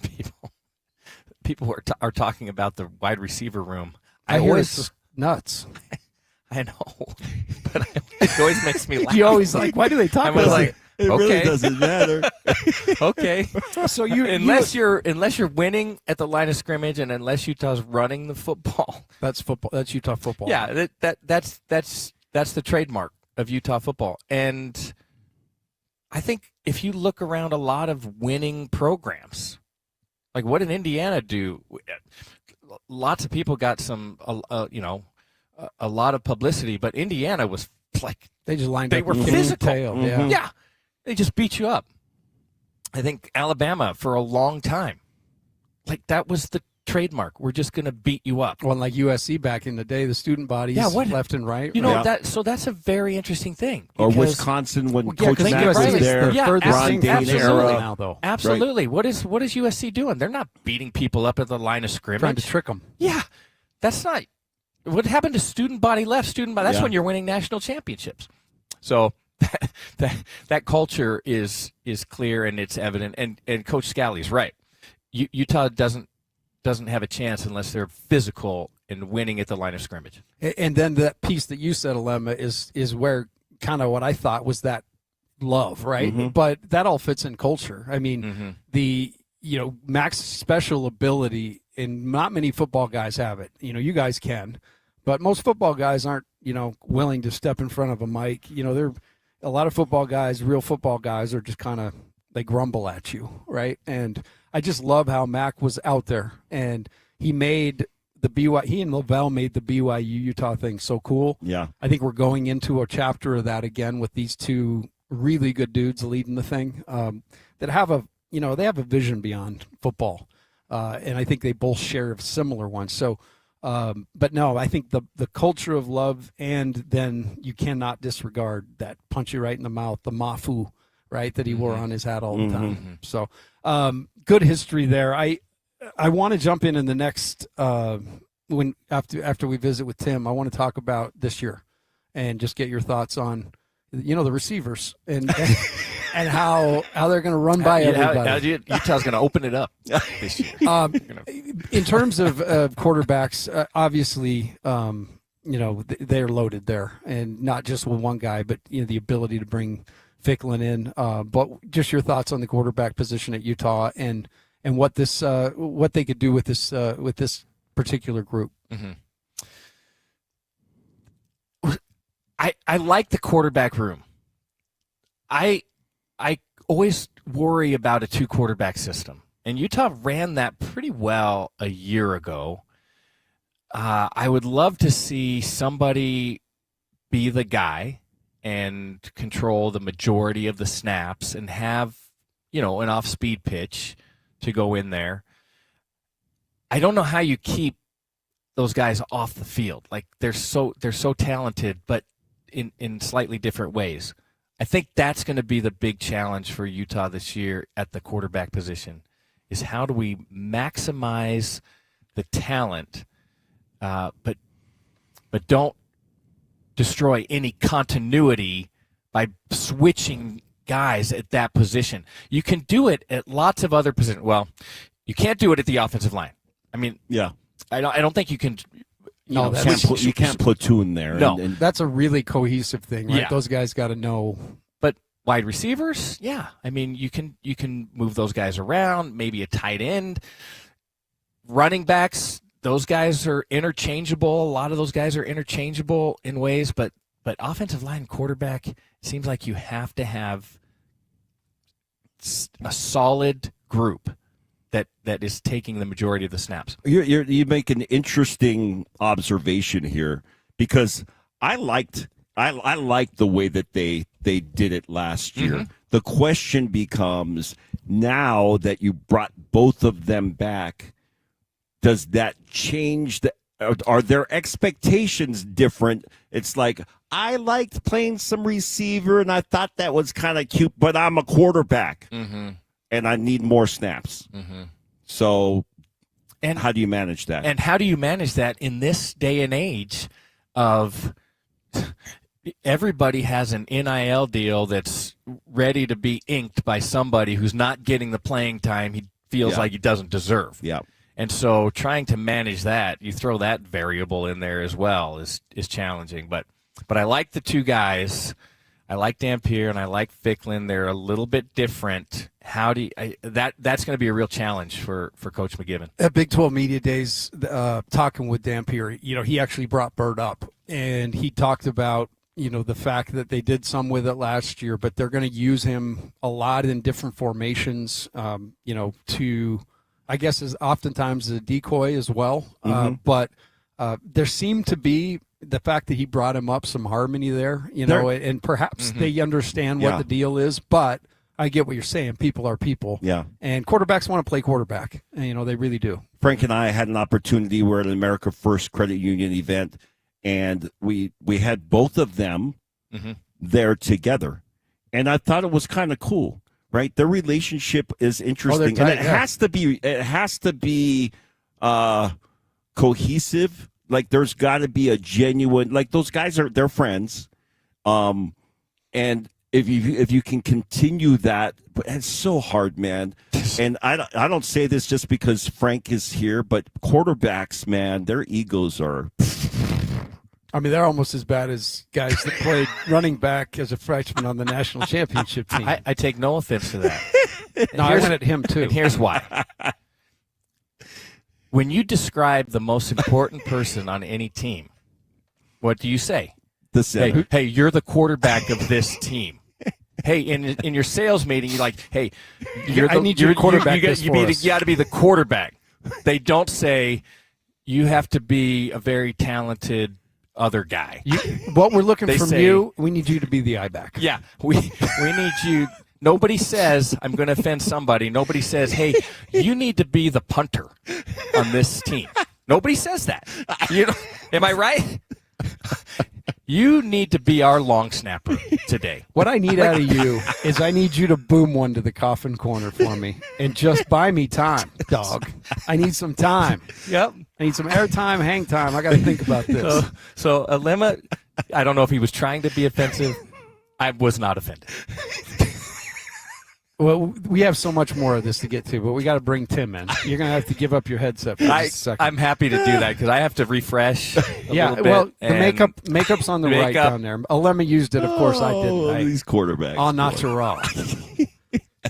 People are talking about the wide receiver room. I hear it's just nuts. I know, but it always makes me laugh. You always like, why do they talk about it? It really doesn't matter. Okay, so unless you're winning at the line of scrimmage, and unless Utah's running the football, that's football. That's Utah football. Yeah, that's the trademark of Utah football. And I think if you look around a lot of winning programs, like what did Indiana do? Lots of people got a lot of publicity, but Indiana was like they just lined they up. Were physical. Tail, Yeah, they just beat you up. I think Alabama for a long time, like that was the trademark. We're just going to beat you up. Well, like USC back in the day, the student bodies, left and right. So that's a very interesting thing. Or Wisconsin when Coach Mack was right. there. Ron Dayne era now, though. Absolutely. Right. What is USC doing? They're not beating people up at the line of scrimmage. Trying to trick them. Yeah, that's not. What happened to student body left, student body? That's when you're winning national championships. So that culture is clear and it's evident. And Coach Scally's right. Utah doesn't have a chance unless they're physical and winning at the line of scrimmage. And then that piece that you said, Alema, is where kind of what I thought was that love, right? Mm-hmm. But that all fits in culture. I mean, Mack's special ability, and not many football guys have it. You guys can, but most football guys aren't, willing to step in front of a mic. They're a lot of football guys, real football guys, are just kind of, they grumble at you, right? And I just love how Mack was out there, and he and Lavelle made the BYU Utah thing so cool. Yeah. I think we're going into a chapter of that again with these two really good dudes leading the thing that have they have a vision beyond football. And I think they both share a similar one. So, but no, I think the culture of love, and then you cannot disregard that punch you right in the mouth, the mafu, right, that he wore on his hat all the time. So good history there. I want to jump in the next after we visit with Tim. I want to talk about this year and just get your thoughts on the receivers and and how they're going to run by everybody. Utah's going to open it up this year. In terms of quarterbacks, obviously they're loaded there, and not just with one guy, but the ability to bring Ficklin in. But just your thoughts on the quarterback position at Utah and what they could do with this particular group. Mm-hmm. I like the quarterback room. I always worry about a 2-quarterback system, and Utah ran that pretty well a year ago. I would love to see somebody be the guy and control the majority of the snaps and have, an off-speed pitch to go in there. I don't know how you keep those guys off the field. Like they're so talented, but in slightly different ways. I think that's going to be the big challenge for Utah this year at the quarterback position, is how do we maximize the talent, but don't destroy any continuity by switching guys at that position. You can do it at lots of other positions. Well, you can't do it at the offensive line. I mean, yeah, I don't think you can. You can't platoon there. No, and that's a really cohesive thing, right? Yeah. Those guys got to know. But wide receivers, yeah. I mean, you can move those guys around. Maybe a tight end, running backs. Those guys are interchangeable. A lot of those guys are interchangeable in ways, but offensive line, quarterback, it seems like you have to have a solid group that is taking the majority of the snaps. You make an interesting observation here, because I liked the way that they did it last year. Mm-hmm. The question becomes, now that you brought both of them back, does that change are their expectations different? It's like, I liked playing some receiver and I thought that was kind of cute, but I'm a quarterback and I need more snaps. Mm-hmm. So how do you manage that? And how do you manage that in this day and age of everybody has an NIL deal that's ready to be inked by somebody who's not getting the playing time he feels like he doesn't deserve. Yeah. And so trying to manage that, you throw that variable in there as well, is challenging. But I like the two guys. I like Dampier and I like Ficklin. They're a little bit different. How do that's going to be a real challenge for Coach McGibbon. At Big 12 Media Days, talking with Dampier, he actually brought Bird up, and he talked about the fact that they did some with it last year, but they're going to use him a lot in different formations, to, I guess, is oftentimes a decoy as well. But there seemed to be the fact that he brought him up some harmony there, and perhaps they understand what the deal is, but I get what you're saying. People are people. Yeah. And quarterbacks want to play quarterback. And, they really do. Frank and I had an opportunity. We're at an America First Credit Union event, and we had both of them there together. And I thought it was kind of cool, right? Their relationship is interesting. Tight, and it has to be cohesive. Like, there's got to be a genuine, like, those guys they're friends. And if you can continue that, but it's so hard, man. And I don't say this just because Frank is here, but quarterbacks, man, their egos are. I mean, they're almost as bad as guys that played running back as a freshman on the national championship team. I take no offense to that. No, I went at him too. And here's why. When you describe the most important person on any team, what do you say? The center. Hey, you're the quarterback of this team. Hey, in your sales meeting, you're like, hey, I need you to quarterback this for us. You got to be the quarterback. They don't say you have to be a very talented other guy. What we're looking They from say- you, we need you to be the I-back. Yeah, we need you. Nobody says, I'm going to offend somebody. Nobody says, hey, you need to be the punter on this team. Nobody says that. Am I right? You need to be our long snapper today. What I need out of you is I need you to boom one to the coffin corner for me and just buy me time, dog. I need some time. Yep. I need some airtime, hang time. I got to think about this. So Alema, I don't know if he was trying to be offensive. I was not offended. Well, we have so much more of this to get to, but we got to bring Tim in. You're going to have to give up your headset for just a second. I'm happy to do that because I have to refresh. Well, the makeup's on the right down there. Alema used it, of course. I didn't. These quarterbacks. All natural.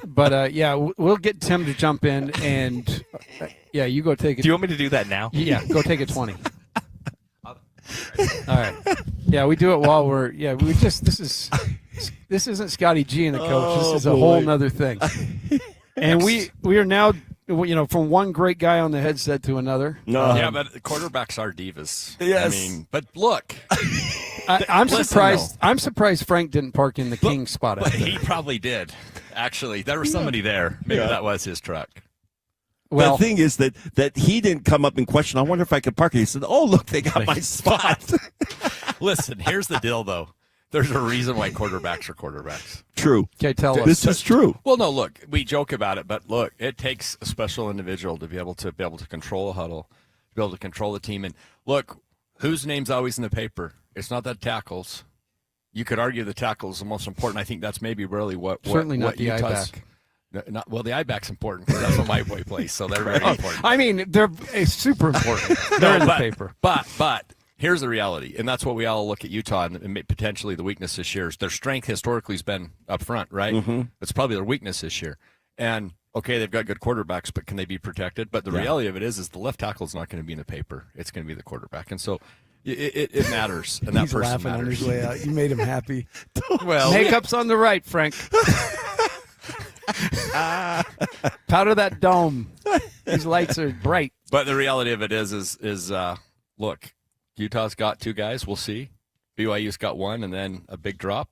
But we'll get Tim to jump in, and you go take it. Do you want me to do that now? Yeah, go take a 20. All right. Yeah, we do it while we're. Yeah, we just. This isn't Scotty G and the coach. This is a whole nother thing. And we are now, from one great guy on the headset to another. Yeah, but quarterbacks are divas. Yes. But look. I'm surprised. I'm surprised Frank didn't park in the king spot. But he probably did. Actually, there was somebody there. Maybe that was his truck. Well, the thing is that he didn't come up and question, I wonder if I could park here. He said, oh, look, they got my spot. Listen, here's the deal, though. There's a reason why quarterbacks are quarterbacks. True. Okay, tell us. This is true. Well, no, look, we joke about it, but look, it takes a special individual to be able to control a huddle, to be able to control the team. And look, whose name's always in the paper? It's not the tackles. You could argue the tackle is the most important. I think that's maybe really what certainly not what the Utah's, I-back. Well, the I-back's important because that's what my boy plays, so they're very important. I mean, they're super important. They're in the paper. But here's the reality, and that's what we all look at Utah and potentially the weakness this year is their strength historically has been up front, right? Mm-hmm. It's probably their weakness this year. And, okay, they've got good quarterbacks, but can they be protected? But the reality of it is the left tackle is not going to be in the paper. It's going to be the quarterback. And so it matters, and that He's person laughing matters. on his way out. You made him happy. Well, makeup's on the right, Frank. Powder that dome. These lights are bright. But the reality of it is look, Utah's got two guys. We'll see. BYU's got one, and then a big drop.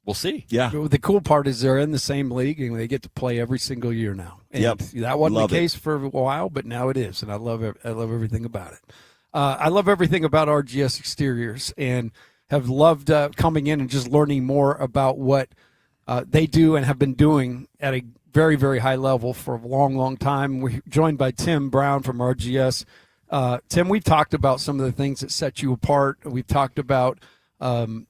We'll see. Yeah. The cool part is they're in the same league, and they get to play every single year now. And that wasn't the case for a while, but now it is, and I love everything about it. I love everything about RGS Exteriors, and have loved coming in and just learning more about what they do and have been doing at a very, very high level for a long, long time. We're joined by Tim Brown from RGS. Tim, we've talked about some of the things that set you apart. We've talked about, the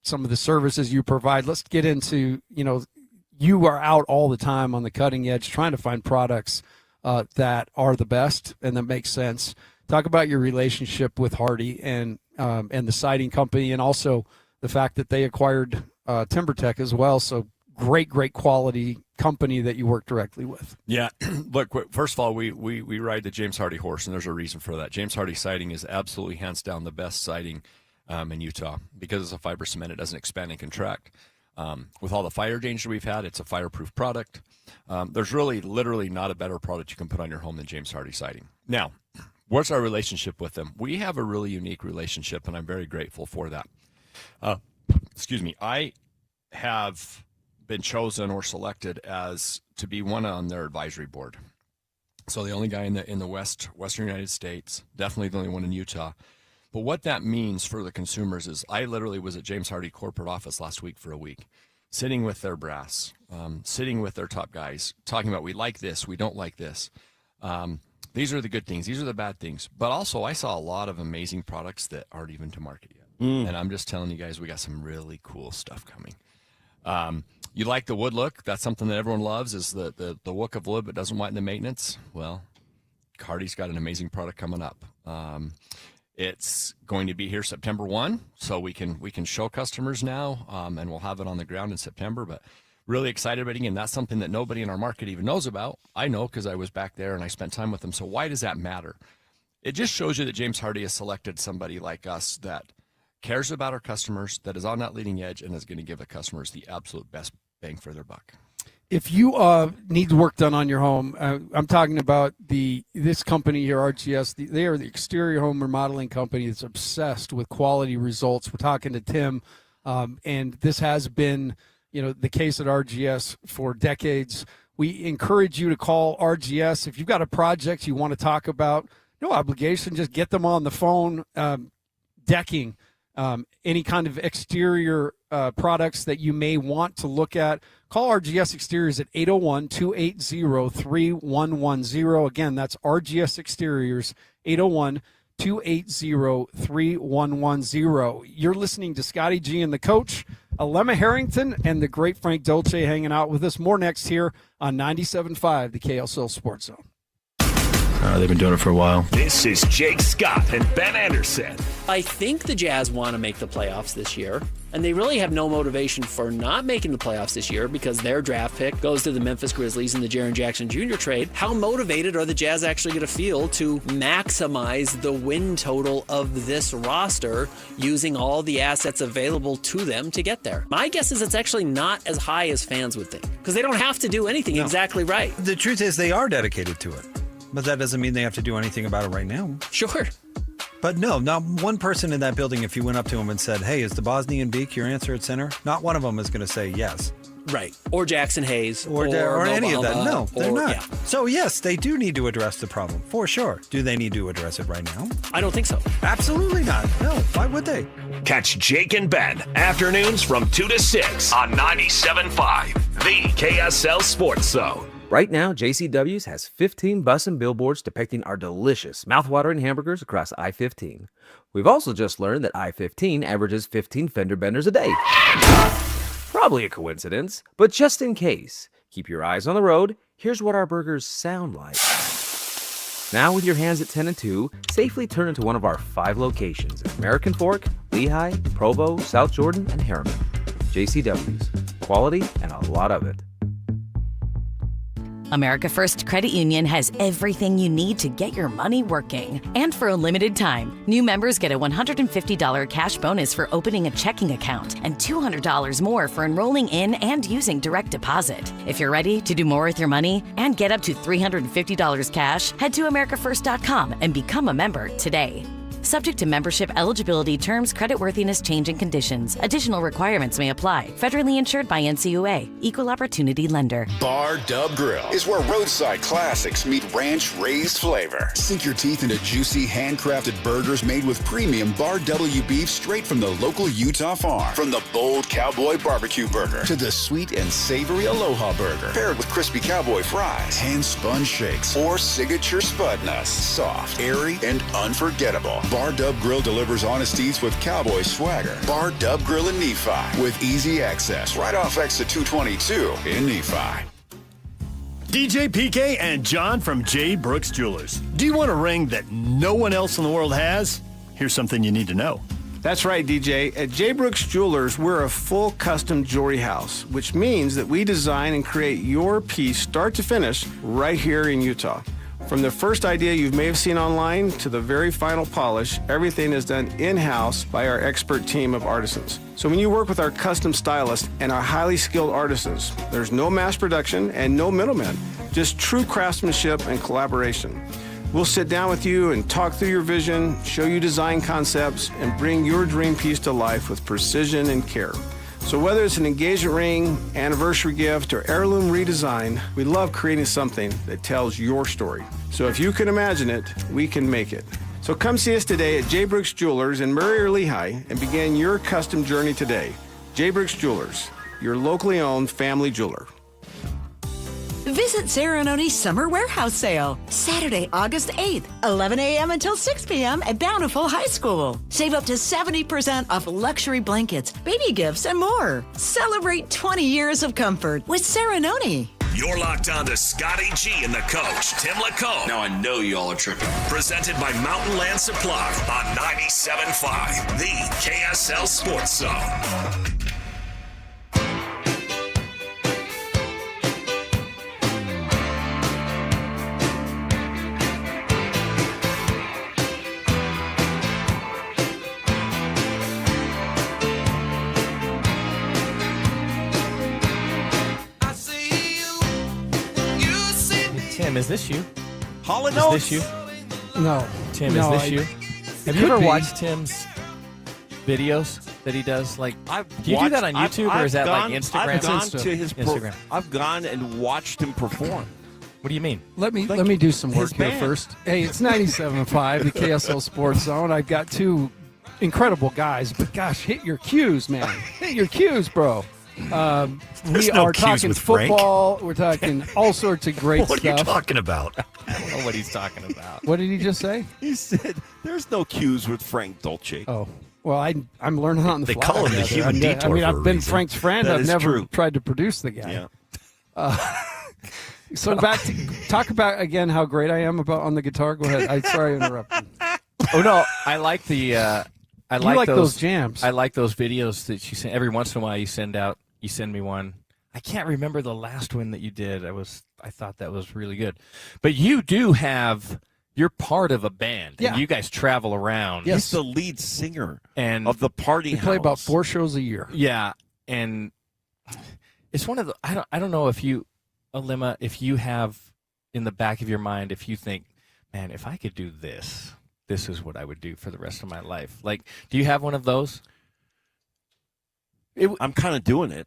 some of the services you provide. Let's get into, you are out all the time on the cutting edge trying to find products that are the best and that make sense. Talk about your relationship with Hardy and the siding company, and also the fact that they acquired TimberTech as well. So great quality company that you work directly with. Yeah. Look, first of all, we ride the James Hardy horse, and there's a reason for that. James Hardy siding is absolutely hands down the best siding in Utah because it's a fiber cement. It doesn't expand and contract. With all the fire danger we've had, it's a fireproof product. There's literally not a better product you can put on your home than James Hardy siding. Now, what's our relationship with them? We have a really unique relationship, and I'm very grateful for that. Excuse me. I have been chosen or selected as to be one on their advisory board. So the only guy in the Western United States, definitely the only one in Utah. But what that means for the consumers is I literally was at James Hardy corporate office last week for a week, sitting with their brass, sitting with their top guys, talking about we like this, we don't like this. These are the good things, these are the bad things. But also I saw a lot of amazing products that aren't even to market yet. And I'm just telling you guys, we got some really cool stuff coming. You like the wood look? That's something that everyone loves, is the look of wood but doesn't want the maintenance. Well, Hardy's got an amazing product coming up. It's going to be here September 1, so we can show customers now, and we'll have it on the ground in September. But really excited about it. Again, that's something that nobody in our market even knows about. I know because I was back there and I spent time with them. So why does that matter? It just shows you that James Hardy has selected somebody like us that cares about our customers, that is on that leading edge, and is going to give the customers the absolute best bang for their buck. If you need work done on your home, I'm talking about this company here, RGS. They are the exterior home remodeling company that's obsessed with quality results. We're talking to Tim, and this has been, the case at RGS for decades. We encourage you to call RGS if you've got a project you want to talk about. No obligation, just get them on the phone. Decking, any kind of exterior products that you may want to look at. Call RGS Exteriors at 801-280-3110. Again, that's RGS Exteriors, 801-280-3110. You're listening to Scotty G and the Coach Alema Harrington and the great Frank Dolce hanging out with us. More next here on 97.5, the KSL Sports Zone. They've been doing it for a while. This is Jake Scott and Ben Anderson. I think the Jazz want to make the playoffs this year, and they really have no motivation for not making the playoffs this year because their draft pick goes to the Memphis Grizzlies in the Jaren Jackson Jr. trade. How motivated are the Jazz actually going to feel to maximize the win total of this roster using all the assets available to them to get there? My guess is it's actually not as high as fans would think because they don't have to do anything exactly right. The truth is they are dedicated to it. But that doesn't mean they have to do anything about it right now. Sure. But no, not one person in that building, if you went up to him and said, hey, is the Bosnian Beak your answer at center? Not one of them is going to say yes. Right. Or Jackson Hayes. Or any of that. No, they're not. Yeah. So, yes, they do need to address the problem, for sure. Do they need to address it right now? I don't think so. Absolutely not. No, why would they? Catch Jake and Ben, afternoons from 2 to 6 on 97.5, the KSL Sports Zone. Right now, JCW's has 15 bus and billboards depicting our delicious, mouthwatering hamburgers across I-15. We've also just learned that I-15 averages 15 fender benders a day. Probably a coincidence, but just in case, keep your eyes on the road. Here's what our burgers sound like. Now, with your hands at 10 and 2, safely turn into one of our 5 locations: American Fork, Lehigh, Provo, South Jordan, and Harriman. JCW's. Quality and a lot of it. America First Credit Union has everything you need to get your money working. And for a limited time, new members get a $150 cash bonus for opening a checking account and $200 more for enrolling in and using direct deposit. If you're ready to do more with your money and get up to $350 cash, head to americaFirst.com and become a member today. Subject to membership eligibility, terms, creditworthiness, changing conditions. Additional requirements may apply. Federally insured by NCUA. Equal Opportunity Lender. Bar Dub Grill is where roadside classics meet ranch-raised flavor. Sink your teeth into juicy, handcrafted burgers made with premium Bar W beef straight from the local Utah farm. From the bold cowboy barbecue burger to the sweet and savory Aloha burger, paired with crispy cowboy fries, hand-spun shakes, or signature spud nuts. Soft, airy, and unforgettable. Bar Dub Grill delivers honest eats with cowboy swagger. Bar Dub Grill in Nephi with easy access right off exit 222 in Nephi. DJ PK and John from J. Brooks Jewelers. Do you want a ring that no one else in the world has? Here's something you need to know. That's right, DJ. At J. Brooks Jewelers, we're a full custom jewelry house, which means that we design and create your piece start to finish right here in Utah. From the first idea you may have seen online to the very final polish, everything is done in-house by our expert team of artisans. So when you work with our custom stylists and our highly skilled artisans, there's no mass production and no middlemen, just true craftsmanship and collaboration. We'll sit down with you and talk through your vision, show you design concepts, and bring your dream piece to life with precision and care. So whether it's an engagement ring, anniversary gift, or heirloom redesign, we love creating something that tells your story. So if you can imagine it, we can make it. So come see us today at J. Brooks Jewelers in Murray or Lehigh and begin your custom journey today. J. Brooks Jewelers, your locally owned family jeweler. Visit Serenoni's Summer Warehouse Sale, Saturday, August 8th, 11 a.m. until 6 p.m. at Bountiful High School. Save up to 70% off luxury blankets, baby gifts, and more. Celebrate 20 years of comfort with Serenoni. You're locked on to Scotty G and the coach, Tim Lacombe. Now I know y'all are tripping. Presented by Mountain Land Supply on 97.5, the KSL Sports Zone. Tim, is this you? Hall & Is Oates? this you? No. Tim, No, is this you? Have you could ever be. watched Tim's videos that he does? Like, do you do that on YouTube or is that like Instagram? I've gone to his Instagram. I've gone and watched him perform. What do you mean? Let me do some work his here band. first. Hey, it's 97.5, the KSL Sports Zone. I've got two incredible guys, but gosh, hit your cues, man. Hit your cues, bro. We no are cues talking with Frank. football. We're talking all sorts of great What stuff. are you talking about? I don't know what he's talking about. What did he just say? He said, "There's no cues with Frank Dolce." Oh, Well, I'm learning on the They fly. call him the human detour. I mean, for I've a been reason. Frank's friend. That I've is never true. tried to produce the guy. Yeah. So back to talk about again how great I am on the guitar. Go ahead. Sorry I interrupted. Oh no, I like the. I like those jams. I like those videos that you send. Every once in a while, you send me one. I can't remember the last one that you did. I thought that was really good. But you do have. You're part of a band. Yeah. And you guys travel around. He's the lead singer And of the party We house. play about 4 shows a year. Yeah, and it's one of the. I don't know if you, Alima, if you have in the back of your mind, if you think, man, if I could do this, this is what I would do for the rest of my life. Like, do you have one of those? I'm kind of doing it.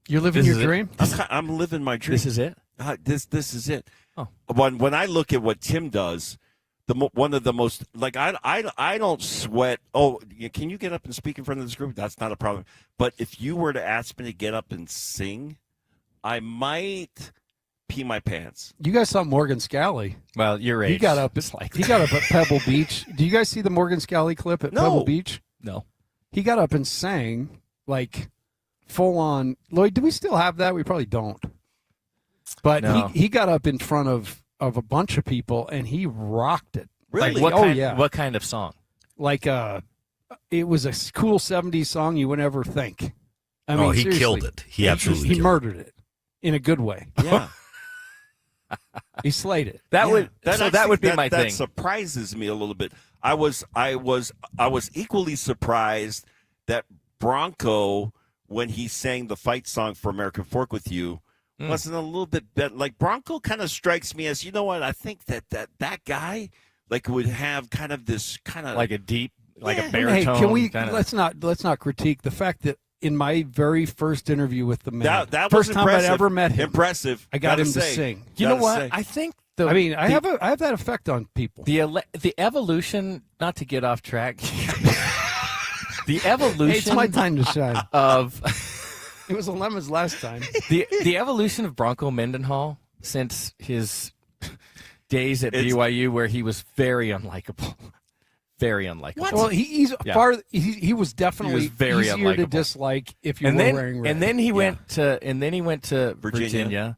You're living your dream? I'm living my dream. This is it? This is it. Oh. When I look at what Tim does, one of the most, like, I don't sweat. Oh, can you get up and speak in front of this group? That's not a problem. But if you were to ask me to get up and sing, I might pee my pants. You guys saw Morgan Scally. Well, your age. He got up. It's like He got up at Pebble Beach. Do you guys see the Morgan Scally clip at Pebble Beach? No. He got up and sang like full on. Lloyd, do we still have that? We probably don't. But No. he got up in front of a bunch of people and he rocked it. Really? Like, what Oh, kind, yeah. What kind of song? Like it was a cool 70s song you would never think. I mean, he seriously. killed it. He absolutely he killed murdered it in a good way. Yeah. He slayed it. That would be that, my that thing. surprises me a little bit. I was equally surprised that Bronco, when he sang the fight song for American Fork with You, wasn't a little bit better. Like, Bronco kind of strikes me as, you know what? I think that guy like would have kind of this kind of like a deep, like a Hey, baritone. can we kinda. let's not critique the fact that in my very first interview with the man, that first was time I'd impressive. ever met him, Impressive. I got Gotta him to say. sing. You know Gotta what? say. I think I have that effect on people. the evolution. Not to get off track. The evolution. Hey, it's my time to shine. Of It was Lemons last time. the evolution of Bronco Mendenhall since his days at BYU, where he was very unlikable. Very unlikable. Well, he was definitely very easier to unlikable. dislike if you and were then, wearing red. And then he went to Virginia. Virginia,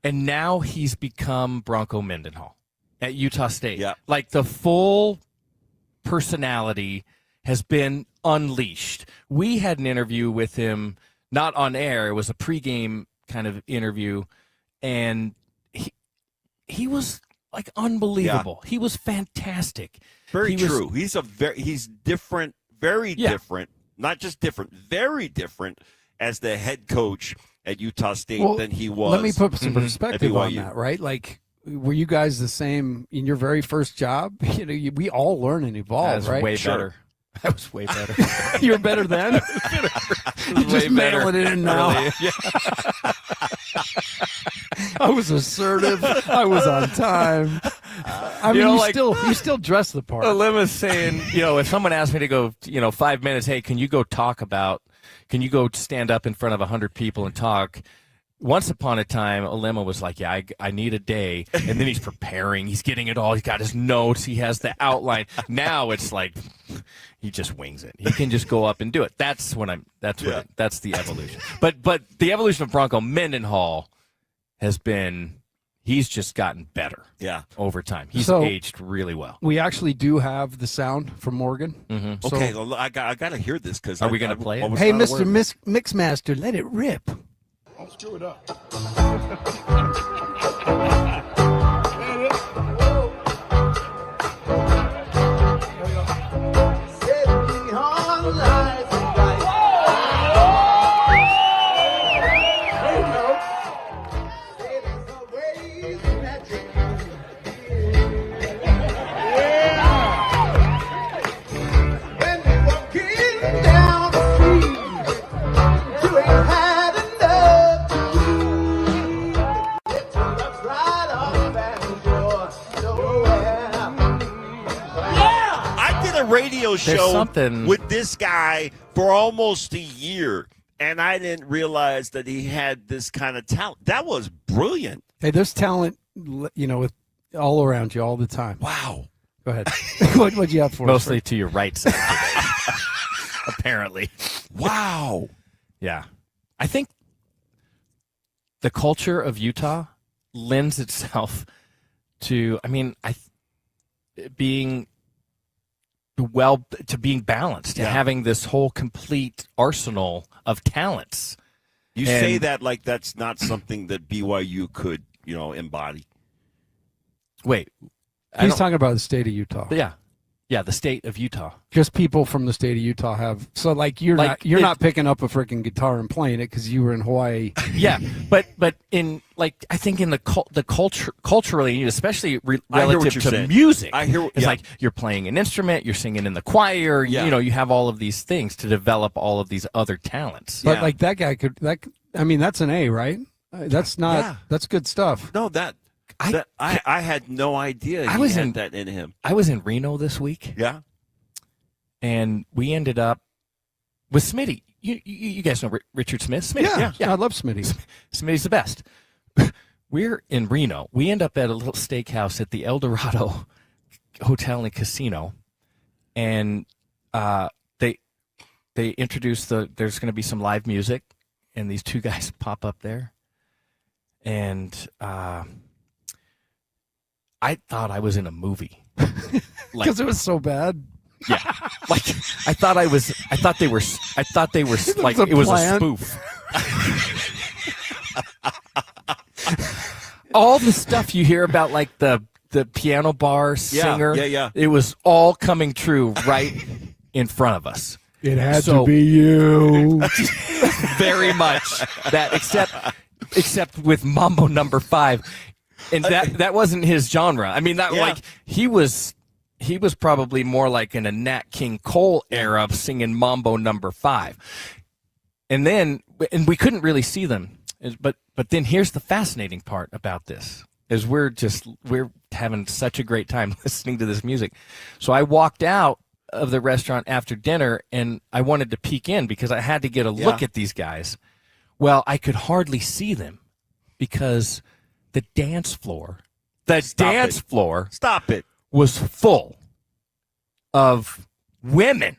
and now he's become Bronco Mendenhall at Utah State. Yeah. Like, the full personality has been unleashed. We had an interview with him, not on air. It was a pregame kind of interview, and he was like unbelievable. Yeah. He was fantastic. Very He was- true. He's different, very different. Not just different, very different as the head coach at Utah State Well, than he was. Let me put some at perspective on BYU. that, right? Like, were you guys the same in your very first job? You know, we all learn and I evolve, was right? way better. I was way better. You were better then. You're just mailing it in now. Really. Yeah. I was assertive. I was on time. I mean, you still dress the part. Alima's saying, if someone asked me to go, 5 minutes, hey, can you go stand up in front of 100 people and talk? Once upon a time, Alima was like, yeah, I need a day. And then he's preparing. He's getting it all. He's got his notes. He has the outline. Now it's like he just wings it. He can just go up and do it. That's the evolution. But the evolution of Bronco Mendenhall has been, he's just gotten better. Yeah. Over time. He's So- aged really well. We actually do have the sound from Morgan. Mm-hmm. So- Okay, well, I got to hear this because Are we gonna play it? Hey, Mr. Mixmaster, let it rip. I'll screw it up. Radio show something- with this guy for almost a year, and I didn't realize that he had this kind of talent. That was brilliant. Hey, there's talent, with all around you all the time. Wow. Go ahead. What'd you have for us? Mostly to your right side today. Apparently. Wow. Yeah. I think the culture of Utah lends itself to, being balanced, to having this whole complete arsenal of talents. You say that like that's not something that BYU could, embody. Wait. He's talking about the state of Utah. Yeah. Yeah, the state of Utah. Just people from the state of Utah have. So, you're not picking up a freaking guitar and playing it because you were in Hawaii. Yeah, but in I think in the culture culturally, especially relative to music, it's like you're playing an instrument, you're singing in the choir. Yeah. You have all of these things to develop all of these other talents. But that guy could. That's an A, right? That's not. Yeah. That's good stuff. No, I had no idea he had that in him. I was in Reno this week. Yeah. And we ended up with Smitty. You guys know Richard Smith? Smitty. Yeah. I love Smitty. Smitty's the best. We're in Reno. We end up at a little steakhouse at the El Dorado Hotel and Casino. And they introduce there's going to be some live music. And these two guys pop up there. And I thought I was in a movie because it was so bad. Yeah, I thought they were like it was a spoof. All the stuff you hear about, like the piano bar singer, it was all coming true right in front of us. It had to be you. Very much that, except with Mambo number 5. And that wasn't his genre. He was probably more like in a Nat King Cole era of singing Mambo number 5. And we couldn't really see them. But then here's the fascinating part about this is we're having such a great time listening to this music. So I walked out of the restaurant after dinner and I wanted to peek in because I had to get a look at these guys. Well, I could hardly see them because the dance floor Stop it. was full of women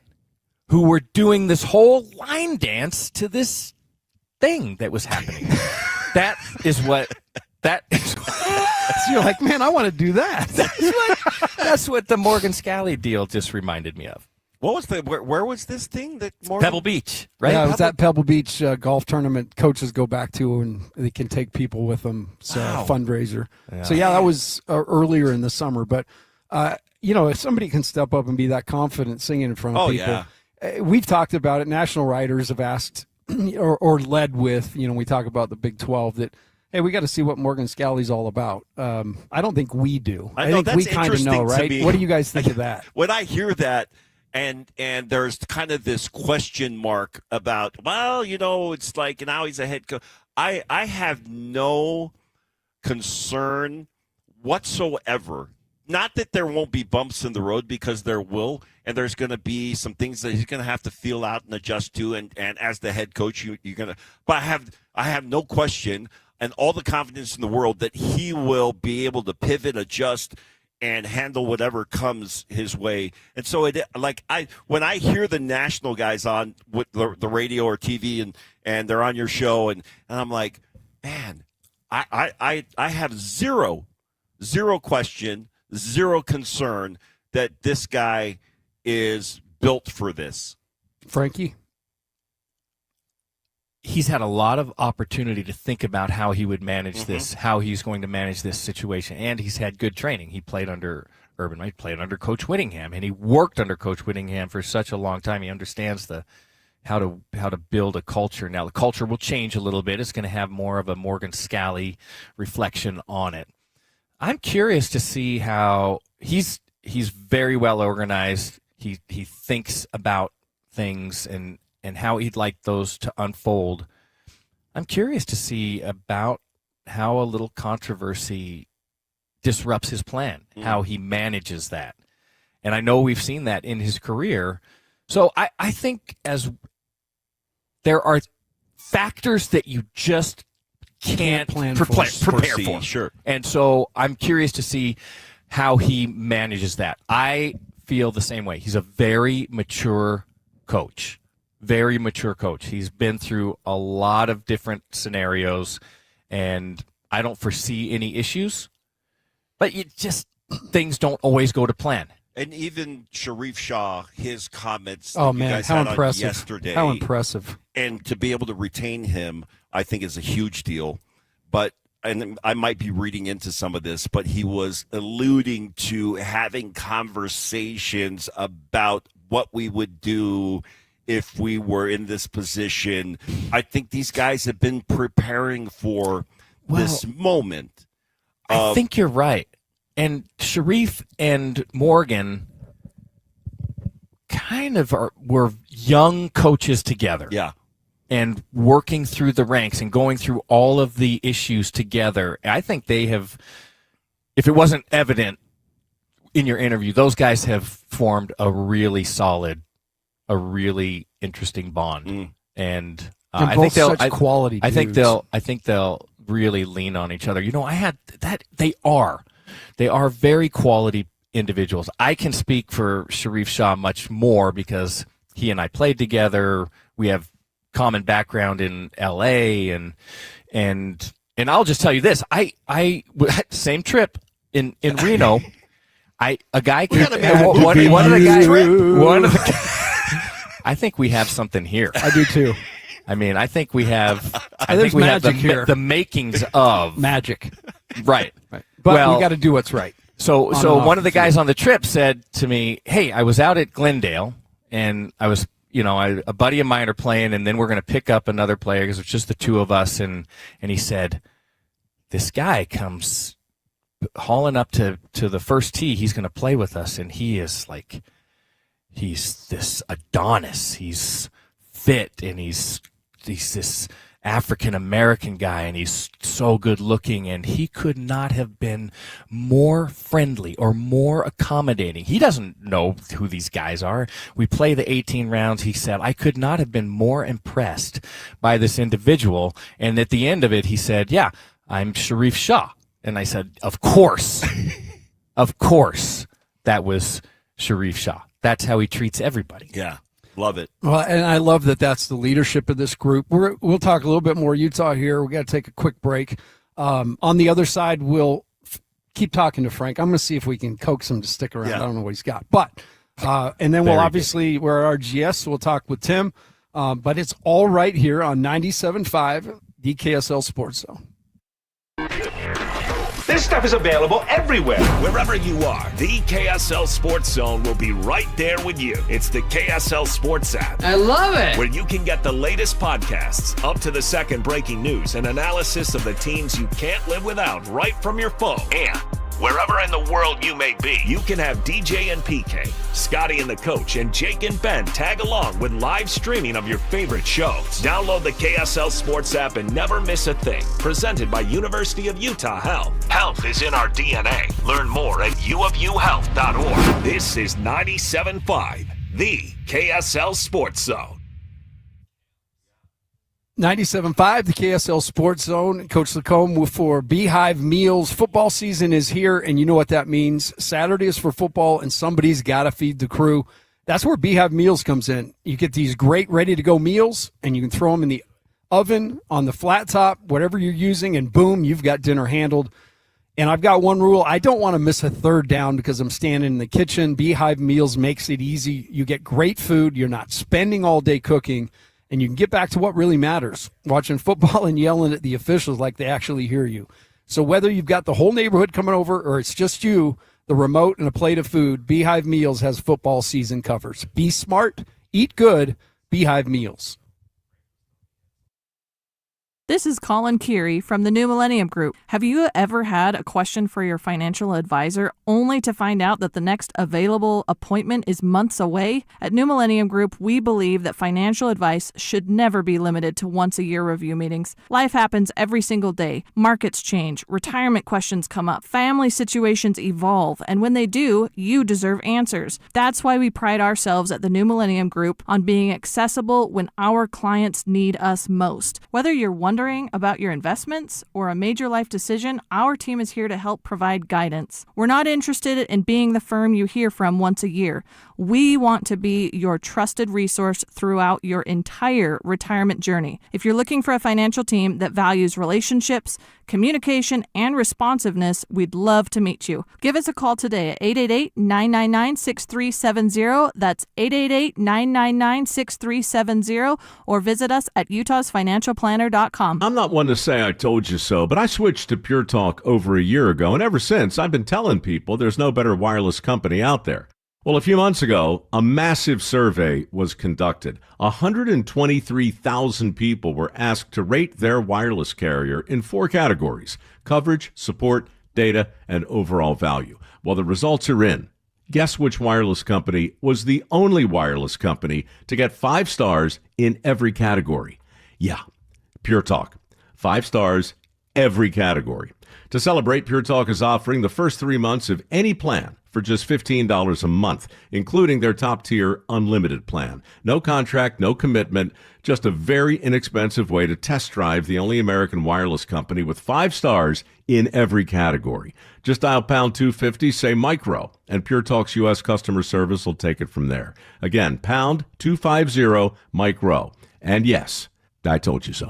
who were doing this whole line dance to this thing that was happening. That is what. So you're like, man, I want to do that. That's what the Morgan Scally deal just reminded me of. What was where was this thing that Pebble Beach, right? Yeah, it was that Pebble Beach golf tournament coaches go back to, and they can take people with them. It's a fundraiser. Yeah. So that was earlier in the summer. But if somebody can step up and be that confident singing in front of people, we've talked about it. National writers have asked or led with, we talk about the Big 12 that. Hey, we got to see what Morgan Scally's all about. I don't think we do. I think we kind of know, right? What do you guys think of that? When I hear that, and there's kind of this question mark about, it's like now he's a head coach. I have no concern whatsoever. Not that there won't be bumps in the road, because there will, and there's going to be some things that he's going to have to feel out and adjust to. And as the head coach, you're going to. But I have no question and all the confidence in the world that he will be able to pivot, adjust, and handle whatever comes his way. And so when I hear the national guys on with the radio or TV and they're on your show and I'm like, man, I have zero question, zero concern that this guy is built for this. Frankie? He's had a lot of opportunity to think about how he would manage this, how he's going to manage this situation, and he's had good training. He played under Urban Meyer, played under Coach Whittingham, and he worked under Coach Whittingham for such a long time. He understands how to build a culture. Now, the culture will change a little bit. It's going to have more of a Morgan Scally reflection on it. I'm curious to see how he's very well organized. He thinks about things and how he'd like those to unfold. I'm curious to see about how a little controversy disrupts his plan, how he manages that. And I know we've seen that in his career. So I think as there are factors that you just can't prepare for. Sure. And so I'm curious to see how he manages that. I feel the same way. He's a very mature coach. Very mature coach. He's been through a lot of different scenarios, and I don't foresee any issues. But things don't always go to plan. And even Sharif Shah, his comments Oh, that you man, guys how had impressive. on yesterday. How impressive. And to be able to retain him, I think is a huge deal. But, and I might be reading into some of this, but he was alluding to having conversations about what we would do if we were in this position. I think these guys have been preparing for this moment. I think you're right. And Sharif and Morgan kind of were young coaches together. Yeah. And working through the ranks and going through all of the issues together. I think they have, if it wasn't evident in your interview, those guys have formed a really solid, a really interesting bond. And I think they'll quality I think dudes. I think they'll really lean on each other. You know, I had that. They are very quality individuals. I can speak for Sharif Shah much more because he and I played together. We have common background in LA and I'll just tell you this. I same trip in Reno. I think we have something here. I do too. I mean, I think we have. There's we have magic here. the makings of magic. Right. But we got to do what's right. So one of the guys on the trip said to me, "Hey, I was out at Glendale, and I was, a buddy of mine are playing, and then we're going to pick up another player because it's just the two of us." And he said, "This guy comes hauling up to the first tee. He's going to play with us, and he is like, he's this Adonis. He's fit, and he's this African American guy, and he's so good looking, and he could not have been more friendly or more accommodating. He doesn't know who these guys are. We play the 18 rounds." He said, "I could not have been more impressed by this individual." And at the end of it, he said, "Yeah, I'm Sharif Shah." And I said, "Of course." Of course that was Sharif Shah. That's how he treats everybody. Yeah. Love it. Well, and I love that that's the leadership of this group. We'll talk a little bit more Utah here. We got to take a quick break. On the other side, we'll keep talking to Frank. I'm going to see if we can coax him to stick around. Yeah. I don't know what he's got. But, and then we'll obviously, we're at RGS, so we'll talk with Tim. But it's all right here on 97.5, the KSL Sports Zone. This stuff is available everywhere. Wherever you are, the KSL Sports Zone will be right there with you. It's the KSL Sports app. I love it. Where you can get the latest podcasts, up to the second breaking news, and analysis of the teams you can't live without right from your phone. And wherever in the world you may be, you can have DJ and PK, Scotty and the coach, and Jake and Ben tag along with live streaming of your favorite shows. Download the KSL Sports app and never miss a thing. Presented by University of Utah Health. Health is in our DNA. Learn more at uofuhealth.org. This is 97.5, the KSL Sports Zone. 97.5, the KSL Sports Zone. Coach Lacombe for Beehive Meals. Football season is here, and you know what that means. Saturday is for football, and somebody's got to feed the crew. That's where Beehive Meals comes in. You get these great ready-to-go meals, and you can throw them in the oven, on the flat top, whatever you're using, and boom, you've got dinner handled. And I've got one rule. I don't want to miss a third down because I'm standing in the kitchen. Beehive Meals makes it easy. You get great food. You're not spending all day cooking. And you can get back to what really matters, watching football and yelling at the officials like they actually hear you. So whether you've got the whole neighborhood coming over or it's just you, the remote, and a plate of food, Beehive Meals has football season covers. Be smart, eat good, Beehive Meals. This is Colin Keary from the New Millennium Group. Have you ever had a question for your financial advisor only to find out that the next available appointment is months away? At New Millennium Group, we believe that financial advice should never be limited to once-a-year review meetings. Life happens every single day. Markets change, retirement questions come up, family situations evolve, and when they do, you deserve answers. That's why we pride ourselves at the New Millennium Group on being accessible when our clients need us most. Whether you're wondering wondering about your investments or a major life decision, our team is here to help provide guidance. We're not interested in being the firm you hear from once a year. We want to be your trusted resource throughout your entire retirement journey. If you're looking for a financial team that values relationships, communication, and responsiveness, we'd love to meet you. Give us a call today at 888-999-6370. That's 888-999-6370, or visit us at utahsfinancialplanner.com. I'm not one to say I told you so, but I switched to Pure Talk over a year ago, and ever since, I've been telling people there's no better wireless company out there. Well, a few months ago, a massive survey was conducted. 123,000 people were asked to rate their wireless carrier in 4 categories: coverage, support, data, and overall value. Well, the results are in. Guess which wireless company was the only wireless company to get 5 stars in every category? Yeah, Pure Talk. 5 stars, every category. To celebrate, Pure Talk is offering the first 3 months of any plan for just $15 a month, including their top-tier unlimited plan. No contract, no commitment, just a very inexpensive way to test drive the only American wireless company with 5 stars in every category. Just dial pound 250, say micro, and Pure Talk's U.S. customer service will take it from there. Again, pound 250, micro. And yes, I told you so.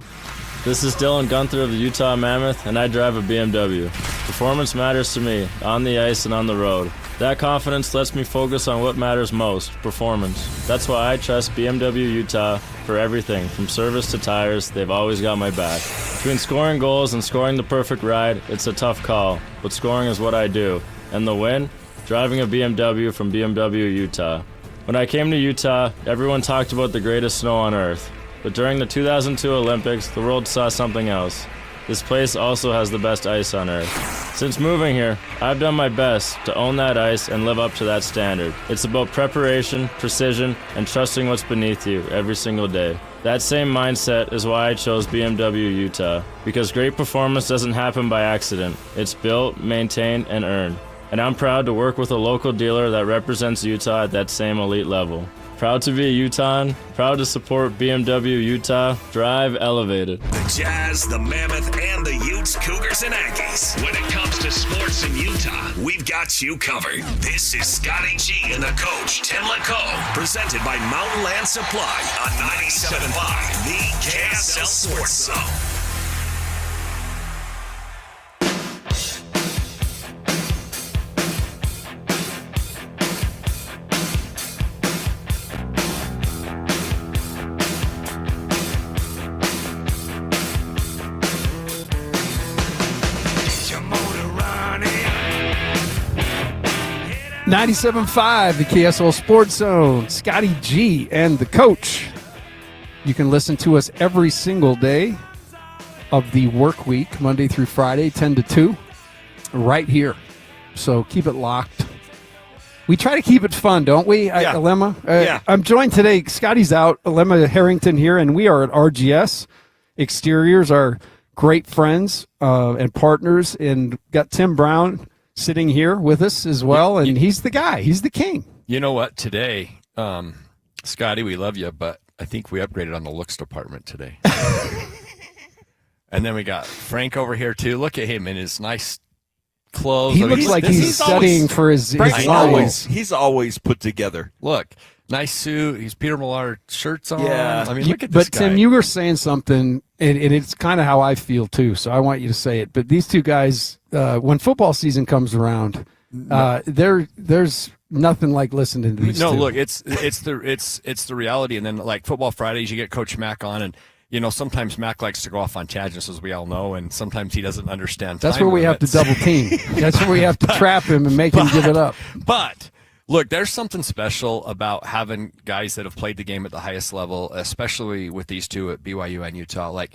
This is Dylan Gunther of the Utah Mammoth, and I drive a BMW. Performance matters to me, on the ice and on the road. That confidence lets me focus on what matters most, performance. That's why I trust BMW Utah for everything, from service to tires. They've always got my back. Between scoring goals and scoring the perfect ride, it's a tough call, but scoring is what I do. And the win? Driving a BMW from BMW Utah. When I came to Utah, everyone talked about the greatest snow on earth. But during the 2002 Olympics, the world saw something else. This place also has the best ice on earth. Since moving here, I've done my best to own that ice and live up to that standard. It's about preparation, precision, and trusting what's beneath you every single day. That same mindset is why I chose BMW Utah, because great performance doesn't happen by accident. It's built, maintained, and earned. And I'm proud to work with a local dealer that represents Utah at that same elite level. Proud to be a Utahan, proud to support BMW Utah. Drive elevated. The Jazz, the Mammoth, and the Utes, Cougars, and Aggies. When it comes to sports in Utah, we've got you covered. This is Scotty G and the coach, Tim LaCoe, presented by Mountain Land Supply on 97.5, the KSL Sports Zone. .97.5, the KSL Sports Zone, Scotty G and the coach. You can listen to us every single day of the work week, Monday through Friday, 10 to 2, right here. So keep it locked. We try to keep it fun, don't we, Yeah. Alema? Yeah. I'm joined today. Scotty's out, Alema Harrington here, and we are at RGS Exteriors, our great friends and partners, and got Tim Brown sitting here with us as well, and he's the guy. He's the king. You know what? Today, Scotty, we love you, but I think we upgraded on the looks department today. And then we got Frank over here, too. Look at him in his nice clothes. He looks like he's studying for his He's always put together. Look, nice suit. He's Peter Millar shirts on. Yeah. I mean, look at this But, guy. Tim, you were saying something, and it's kind of how I feel, too, so I want you to say it. But these two guys, when football season comes around, there's nothing like listening to these two. Look, it's the reality. And then, like, Football Fridays, you get Coach Mack on, and you know, sometimes Mac likes to go off on tangents, as we all know, and sometimes he doesn't understand time That's where we have to double team. That's where we have to trap him and make him give it up. But look, there's something special about having guys that have played the game at the highest level, especially with these two at BYU and Utah. Like,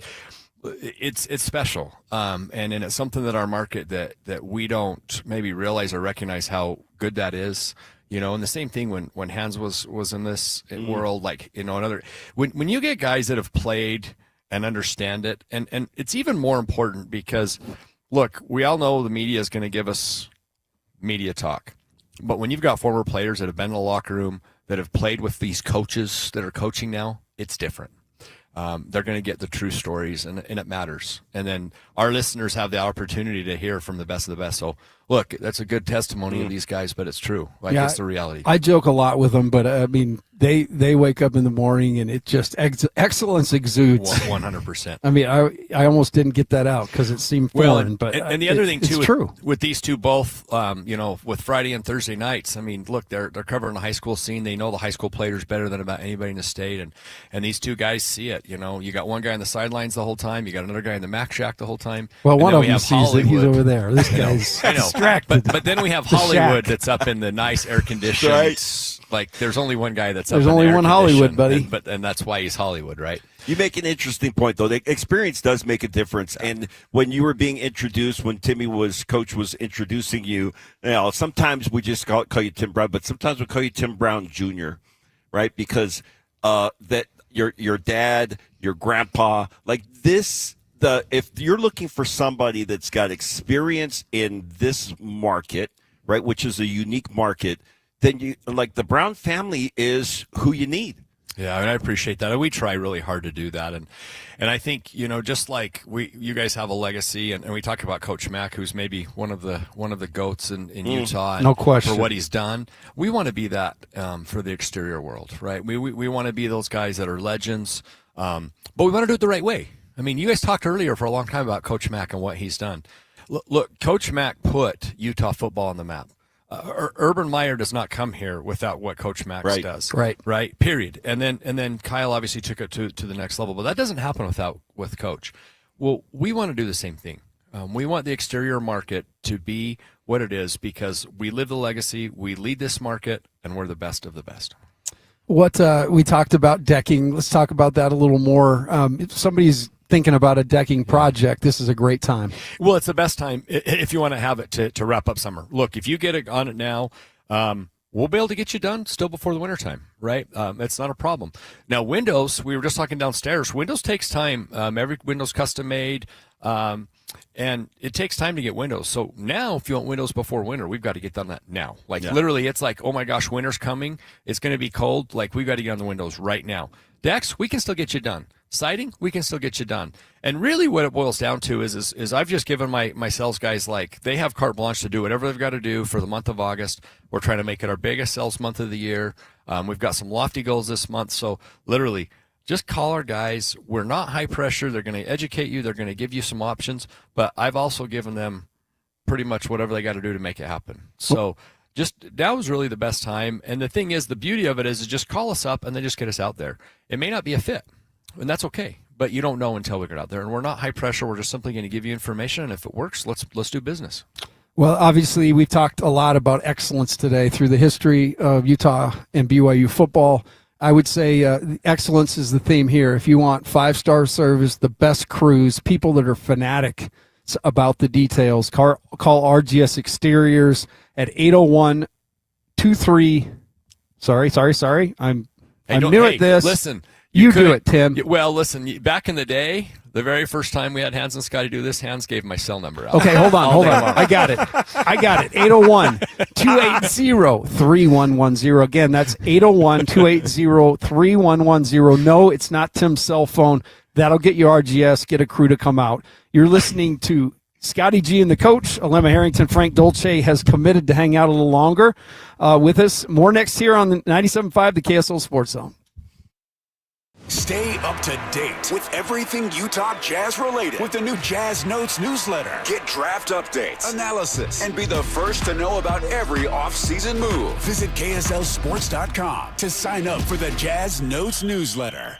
it's special, and it's something that our market that we don't maybe realize or recognize how good that is. You know, and the same thing when Hans was in this world, like, you know, another when you get guys that have played and understand it, and it's even more important because, look, we all know the media is going to give us media talk, but when you've got former players that have been in the locker room that have played with these coaches that are coaching now, it's different. they're going to get the true stories, and it matters. And then our listeners have the opportunity to hear from the best of the best. So, look, that's a good testimony of these guys, but it's true. It's the reality. I joke a lot with them, but I mean, they wake up in the morning and it just excellence exudes. 100%. I mean, I almost didn't get that out because it seemed foreign. And the other thing too, true. With these two both, with Friday and Thursday nights. I mean, look, they're covering the high school scene. They know the high school players better than about anybody in the state, and these two guys see it. You got one guy on the sidelines the whole time. You got another guy in the Mac Shack the whole time. Well, one of them sees that he's over there. This guy's distracted. But then we have Hollywood that's up in the nice air conditioned. Right. Like there's only one guy that's there's up in only the air one Hollywood, conditioned, buddy. and that's why he's Hollywood, right? You make an interesting point, though. The experience does make a difference. And when you were being introduced, when Coach was introducing you, sometimes we just call you Tim Brown, but sometimes we call you Tim Brown Jr., right? Because that your dad, your grandpa, like this. If you're looking for somebody that's got experience in this market, right, which is a unique market, then the Brown family is who you need. Yeah, I appreciate that. We try really hard to do that, and I think just like you guys have a legacy, and we talk about Coach Mack, who's maybe one of the goats in Utah, no question, for what he's done. We want to be that for the exterior world, right? We want to be those guys that are legends, but we want to do it the right way. I mean, you guys talked earlier for a long time about Coach Mack and what he's done. Look, Coach Mack put Utah football on the map. Urban Meyer does not come here without what Coach Mack does. Right. Period. And then Kyle obviously took it to the next level, but that doesn't happen with Coach. Well, we want to do the same thing. We want the exterior market to be what it is because we live the legacy, we lead this market, and we're the best of the best. What we talked about decking. Let's talk about that a little more. If somebody's thinking about a decking project, this is a great time. Well, it's the best time if you want to have it to wrap up summer. Look, if you get it on it now, we'll be able to get you done still before the wintertime, right? It's not a problem. Now, windows, we were just talking downstairs. Windows takes time. Every window's custom made, and it takes time to get windows. So now, if you want windows before winter, we've got to get done that now. Literally, it's like, oh my gosh, winter's coming. It's going to be cold. Like, we've got to get on the windows right now. Decks, we can still get you done. Siding, we can still get you done. And really what it boils down to is I've just given my sales guys, they have carte blanche to do whatever they've got to do for the month of August. We're trying to make it our biggest sales month of the year. We've got some lofty goals this month. So literally, just call our guys. We're not high pressure. They're going to educate you. They're going to give you some options. But I've also given them pretty much whatever they got to do to make it happen. So just now is really the best time. And the thing is, the beauty of it is just call us up and then just get us out there. It may not be a fit. And that's okay, but you don't know until we get out there. And we're not high pressure. We're just simply going to give you information, and if it works, let's do business. Well, obviously, we've talked a lot about excellence today through the history of Utah and BYU football. I would say excellence is the theme here. If you want 5-star service, the best crews, people that are fanatic about the details, call RGS Exteriors at 801-23. Sorry. I'm new at this. Listen. You do it, Tim. Well, listen, back in the day, the very first time we had Hans and Scotty do this, Hans gave my cell number out. Okay, hold on. I got it. 801-280-3110. Again, that's 801-280-3110. No, it's not Tim's cell phone. That'll get you RGS, get a crew to come out. You're listening to Scotty G and the coach. Alema Harrington, Frank Dolce has committed to hang out a little longer with us. More next here on the 97.5, the KSL Sports Zone. Stay up to date with everything Utah Jazz related with the new Jazz Notes newsletter. Get draft updates, analysis, and be the first to know about every off-season move. Visit KSLSports.com to sign up for the Jazz Notes newsletter.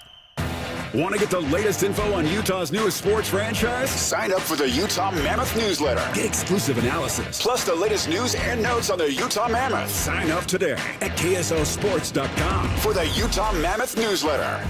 Want to get the latest info on Utah's newest sports franchise? Sign up for the Utah Mammoth newsletter. Get exclusive analysis, plus the latest news and notes on the Utah Mammoth. Sign up today at KSLSports.com for the Utah Mammoth newsletter.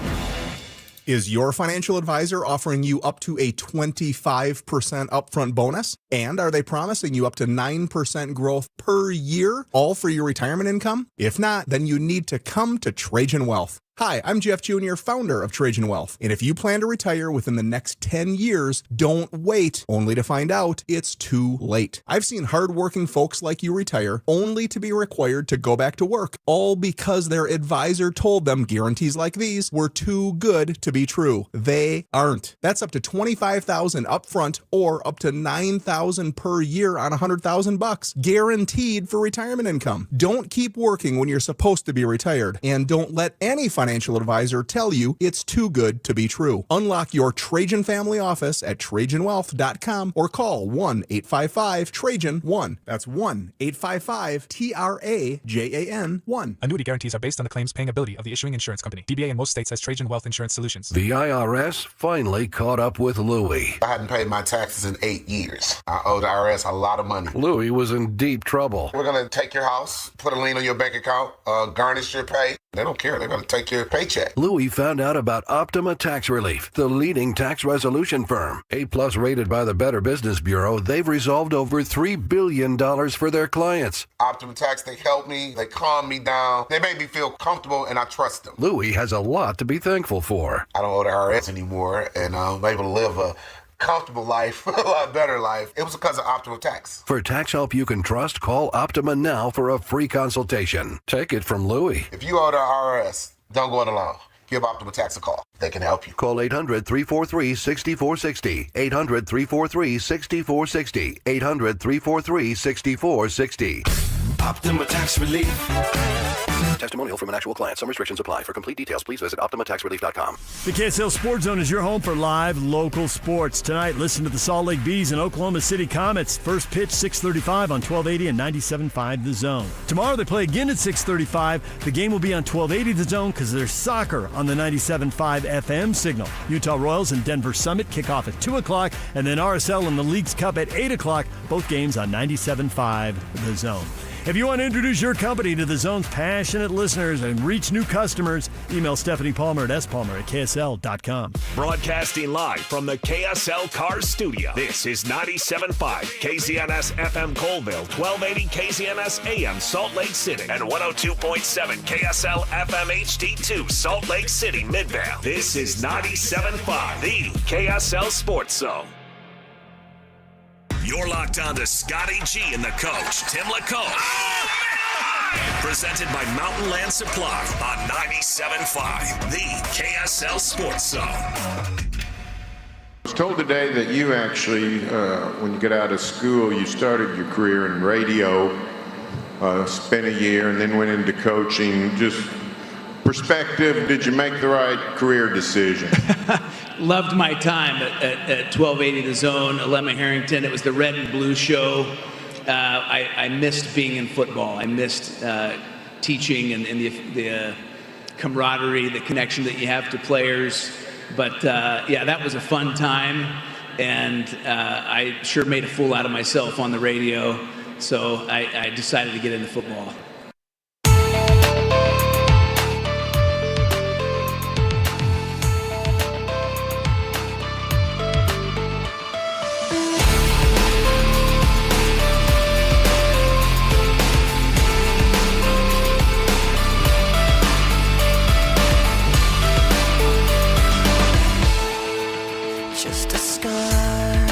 Is your financial advisor offering you up to a 25% upfront bonus? And are they promising you up to 9% growth per year, all for your retirement income? If not, then you need to come to Trajan Wealth. Hi, I'm Jeff Jr., founder of Trajan Wealth. And if you plan to retire within the next 10 years, don't wait only to find out it's too late. I've seen hardworking folks like you retire only to be required to go back to work, all because their advisor told them guarantees like these were too good to be true. They aren't. That's up to $25,000 upfront or up to $9,000 per year on $100,000, guaranteed for retirement income. Don't keep working when you're supposed to be retired, and don't let any financial advisor tell you it's too good to be true. Unlock your Trajan family office at TrajanWealth.com or call 1-855-TRAJAN-1. That's 1-855-TRAJAN-1. Annuity guarantees are based on the claims paying ability of the issuing insurance company. DBA in most states has Trajan Wealth Insurance Solutions. The IRS finally caught up with Louie. I hadn't paid my taxes in 8 years. I owe the IRS a lot of money. Louie was in deep trouble. We're going to take your house, put a lien on your bank account, garnish your pay. They don't care. They're going to take your paycheck. Louie found out about Optima Tax Relief, the leading tax resolution firm. A-plus rated by the Better Business Bureau, they've resolved over $3 billion for their clients. Optima Tax, they help me. They calm me down. They make me feel comfortable, and I trust them. Louie has a lot to be thankful for. I don't owe the IRS anymore, and I'm able to live a comfortable life, a lot better life. It was because of Optima Tax. For tax help you can trust, call Optima now for a free consultation. Take it from Louie. If you owe the IRS, don't go it alone. Give Optima Tax a call. They can help you. Call 800-343-6460. 800-343-6460. 800-343-6460. Optima Tax Relief. Testimonial from an actual client. Some restrictions apply. For complete details, please visit OptimaTaxRelief.com. The KSL Sports Zone is your home for live local sports. Tonight, listen to the Salt Lake Bees and Oklahoma City Comets. First pitch, 6:35 on 1280 and 97.5 The Zone. Tomorrow, they play again at 6:35. The game will be on 1280 The Zone because there's soccer on the 97.5 FM signal. Utah Royals and Denver Summit kick off at 2 o'clock, and then RSL and the Leagues Cup at 8 o'clock. Both games on 97.5 The Zone. If you want to introduce your company to the Zone's passionate listeners and reach new customers, email Stephanie Palmer at spalmer@ksl.com. Broadcasting live from the KSL Cars Studio. This is 97.5 KZNS FM Colville, 1280 KZNS AM Salt Lake City, and 102.7 KSL FM HD2 Salt Lake City Midvale. This is 97.5, the KSL Sports Zone. You're locked on to Scotty G and the coach, Tim LaCombe. Presented by Mountain Land Supply on 97.5, the KSL Sports Zone. I was told today that you actually, when you get out of school, you started your career in radio, spent a year, and then went into coaching. Just perspective, did you make the right career decision? Loved my time at 1280 The Zone, Lemma Harrington. It was the red and blue show. I missed being in football. I missed teaching and the camaraderie, the connection that you have to players. But yeah, that was a fun time. And I sure made a fool out of myself on the radio. So I decided to get into football. Just a scar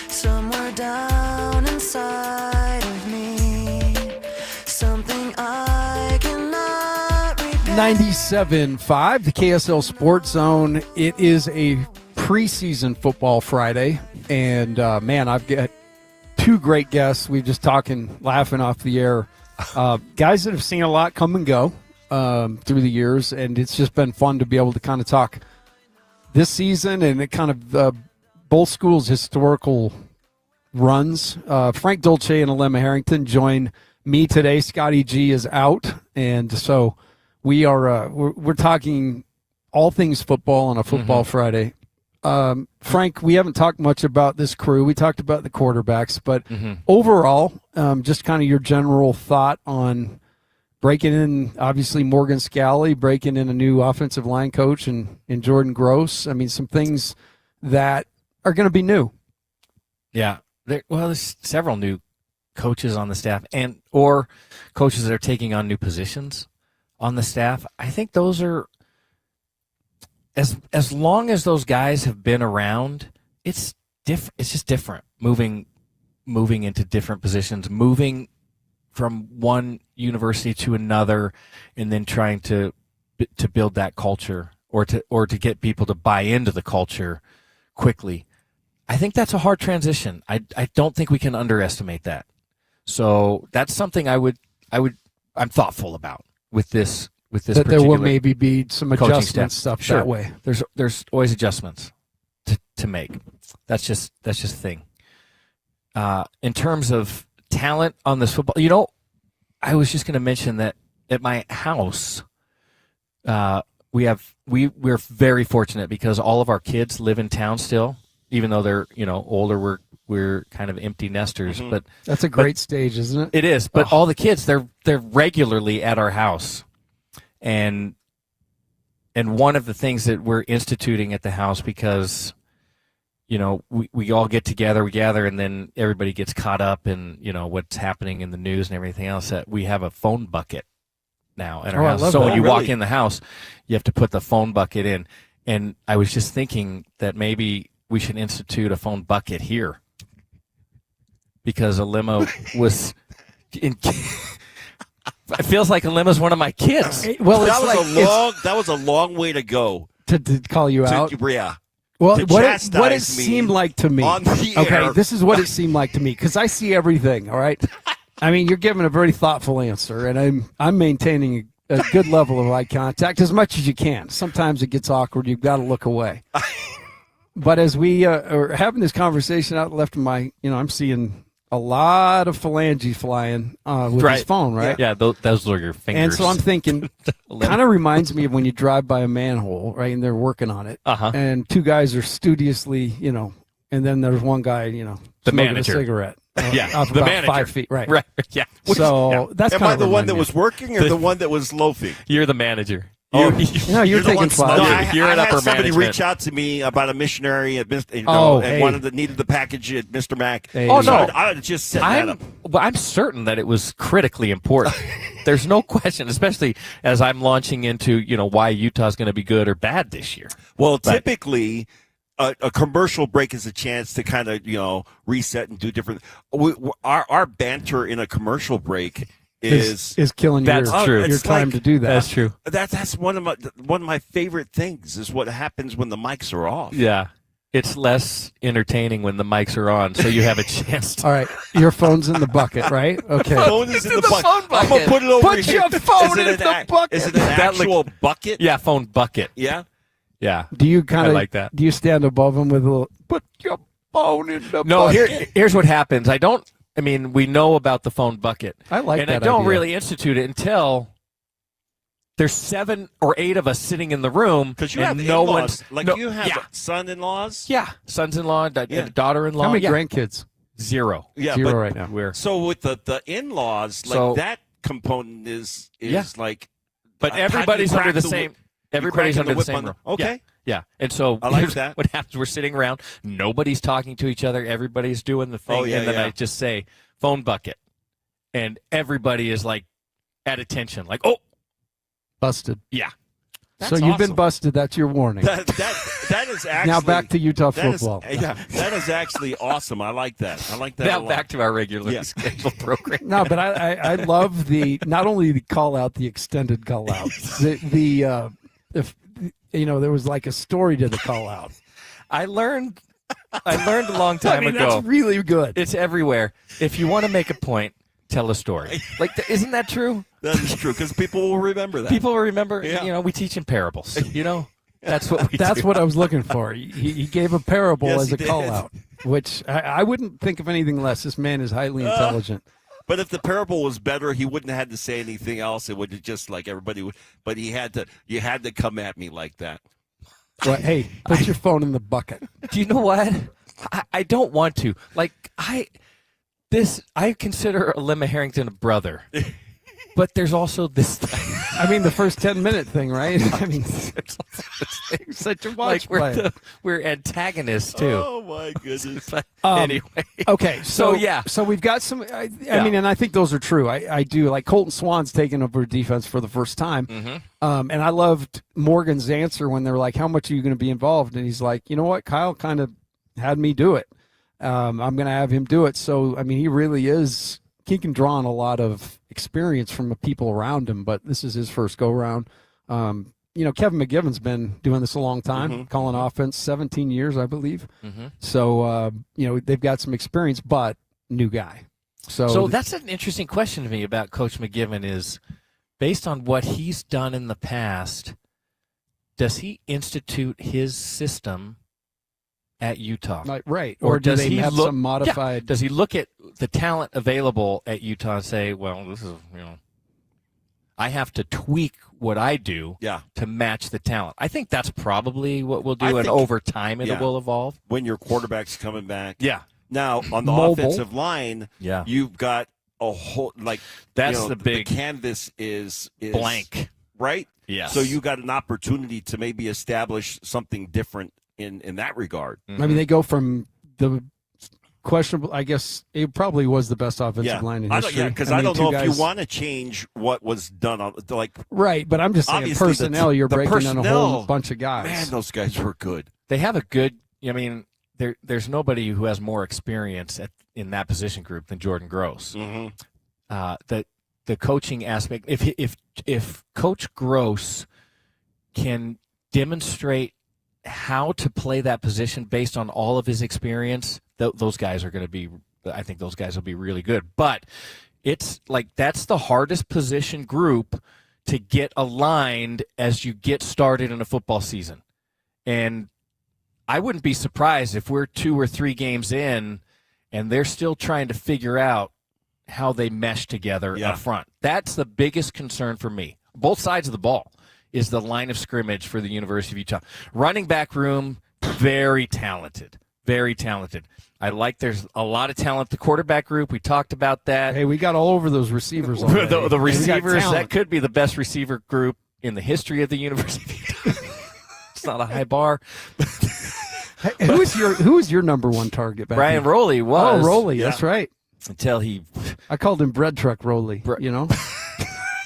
somewhere down inside of me, something I cannot repair. 97.5, the KSL Sports Zone. It is a preseason football Friday, and man, I've got two great guests. We've just talking, laughing off the air. Guys that have seen a lot come and go through the years, and it's just been fun to be able to kind of talk this season and it kind of both schools' historical runs. Frank Dolce and Lemma Harrington join me today. Scotty G is out, and so we are we're talking all things football on a football Friday. Frank, we haven't talked much about this crew. We talked about the quarterbacks, but overall, just kind of your general thought on breaking in, obviously, Morgan Scally, breaking in a new offensive line coach and Jordan Gross. I mean, some things that are going to be new. Yeah. There's several new coaches on the staff or coaches that are taking on new positions on the staff. I think those are as long as those guys have been around, it's just different. Moving into different positions, moving from one university to another, and then trying to build that culture or to get people to buy into the culture quickly. I think that's a hard transition. I don't think we can underestimate that. So that's something I'm thoughtful about with this. That there will maybe be some adjustment stuff sure. that way. There's always adjustments to make. That's just the thing. In terms of talent on this football, I was just going to mention that at my house, we're very fortunate because all of our kids live in town still, even though they're older. We're kind of empty nesters, but that's a great stage, isn't it? It is. But all the kids, they're regularly at our house. And one of the things that we're instituting at the house, because we all get together, we gather, and then everybody gets caught up in what's happening in the news and everything else, that we have a phone bucket now at our house. So when you walk in the house, you have to put the phone bucket in. And I was just thinking that maybe we should institute a phone bucket here, because Alima was in. It feels like Alima's one of my kids. Well, that was a long way to go to call you out. Yeah. Well, what it seemed like to me. Okay, this is what it seemed like to me, because I see everything. All right, I mean, you're giving a very thoughtful answer, and I'm maintaining a good level of eye contact as much as you can. Sometimes it gets awkward. You've got to look away. But as we are having this conversation out left of my, I'm seeing a lot of phalange flying with his phone, right? Yeah, those are your fingers. And so I'm thinking, kind of reminds me of when you drive by a manhole, right, and they're working on it. And two guys are studiously, and then there's one guy, the smoking manager. a cigarate. Off the about manager. 5 feet, right? Right, yeah. So that's Am kind I of the one that was working or the one that was loafing? You're the manager. You're the taking one flies. smoking. You're I an had upper somebody management. reach out to me about a missionary at needed the package at Mr. Mac. Oh, so no. I just set that up. Well, I'm certain that it was critically important. There's no question, especially as I'm launching into, why Utah's going to be good or bad this year. Well, typically, a commercial break is a chance to kind of, reset and do different. Our banter in a commercial break is killing your time to do that. That's true. That's one of my favorite things is what happens when the mics are off. Yeah. It's less entertaining when the mics are on, so you have a chance to. All right. Your phone's in the bucket, right? Okay. Phone is in the bucket. I'm going to put it over here. Put your phone in the bucket. Is it an actual bucket? Yeah, phone bucket. Yeah? Yeah. Do you kind of like that? Do you stand above him with a little, put your phone in the bucket? No, here's what happens. We know about the phone bucket. I like and that I don't idea. really institute it until there's 7 or 8 of us sitting in the room. Because you and have no in-laws. one's, You have son-in-laws? Yeah. Sons-in-law, daughter-in-law. How many grandkids? 0. Yeah, Zero but right now. So with the in-laws, that component is like. But everybody's under the same. Everybody's under the same room. Okay. Yeah. And so I like that. What happens, we're sitting around, nobody's talking to each other, everybody's doing the thing, and then I just say, phone bucket. And everybody is like at attention, like, oh. Busted. Yeah. So you've been busted. That's your warning. That is actually. Now back to Utah football. That is actually awesome. I like that. I like that. Now a lot. back to our regularly scheduled program. No, but I love not only the call out, the extended call out. If there was like a story to the call out. I learned a long time ago. That's really good. It's everywhere. If you want to make a point, tell a story. Isn't that true? That is true because people will remember that. People will remember. Yeah. We teach in parables. That's what we. That's do. what I was looking for. He gave a parable Yes, as a he did. call out, which I wouldn't think of anything less. This man is highly intelligent. But if the parable was better, he wouldn't have had to say anything else. It would have just like everybody would. But you had to come at me like that. Well, hey, put your phone in the bucket. Do you know what? I don't want to. I consider Alima Harrington a brother. But there's also this. I mean, the first 10-minute thing, right? I mean, such a watch like we're antagonists too. Oh my goodness. Anyway, okay, so we've got some. I mean, and I think those are true. I do like Colton Swan's taking over defense for the first time, and I loved Morgan's answer when they're like, "How much are you going to be involved?" And he's like, "You know what? Kyle kind of had me do it. I'm going to have him do it." So I mean, he really is. He can draw on a lot of experience from the people around him, but this is his first go-round. Kevin McGivern's been doing this a long time, calling offense, 17 years, I believe. So, they've got some experience, but new guy. So that's an interesting question to me about Coach McGivern is, based on what he's done in the past, does he institute his system at Utah? Right. Or does he have some modified? Yeah. Does he look at the talent available at Utah and say, well, this is, I have to tweak what I do to match the talent? I think that's probably what we'll do, and over time it will evolve. When your quarterback's coming back. Yeah. Now, on the offensive line, you've got a whole, that's the big. The canvas is blank. Right? Yes. So you got an opportunity to maybe establish something different in that regard. I mean, they go from the questionable, I guess it probably was the best offensive line in history. Because I don't know if you want to change what was done on right, but I'm just saying personnel, you're breaking in a whole bunch of guys. Man, those guys were good. They have a good, there's nobody who has more experience in that position group than Jordan Gross. The coaching aspect, if Coach Gross can demonstrate how to play that position based on all of his experience, those guys are going to be, I think those guys will be really good. But it's like that's the hardest position group to get aligned as you get started in a football season. And I wouldn't be surprised if we're 2 or 3 games in and they're still trying to figure out how they mesh together up front. That's the biggest concern for me. Both sides of the ball is the line of scrimmage for the University of Utah. Running back room, very talented. Very talented. There's a lot of talent. The quarterback group, we talked about that. Hey, we got all over those receivers already. the receivers, that could be the best receiver group in the history of the University of Utah. It's not a high bar. Hey, who was your number one target back Brian then? Rowley was. Oh, Rowley, that's right. Until I called him Bread Truck Rowley,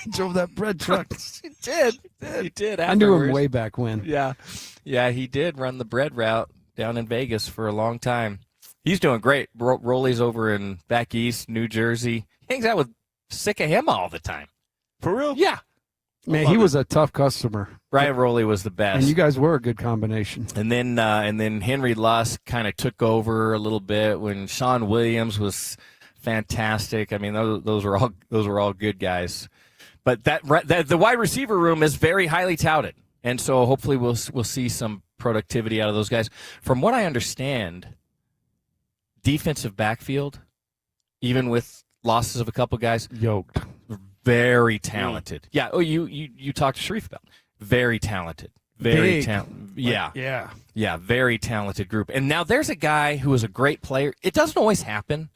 He drove that bread truck. He did. He did. I knew him way back when. Yeah, he did run the bread route down in Vegas for a long time. He's doing great. Rowley's over in back east, New Jersey. He hangs out with sick of him all the time. For real? Yeah. Man, he was a tough customer. Brian Rowley was the best. And you guys were a good combination. And then Henry Lusk kind of took over a little bit when Sean Williams was fantastic. I mean, those were all good guys. But the wide receiver room is very highly touted, and so hopefully we'll see some productivity out of those guys. From what I understand, defensive backfield, even with losses of a couple guys, yoked, very talented. Yeah. Oh, you talked to Sharif about very talented, very talented. Yeah, very talented group. And now there's a guy who is a great player. It doesn't always happen.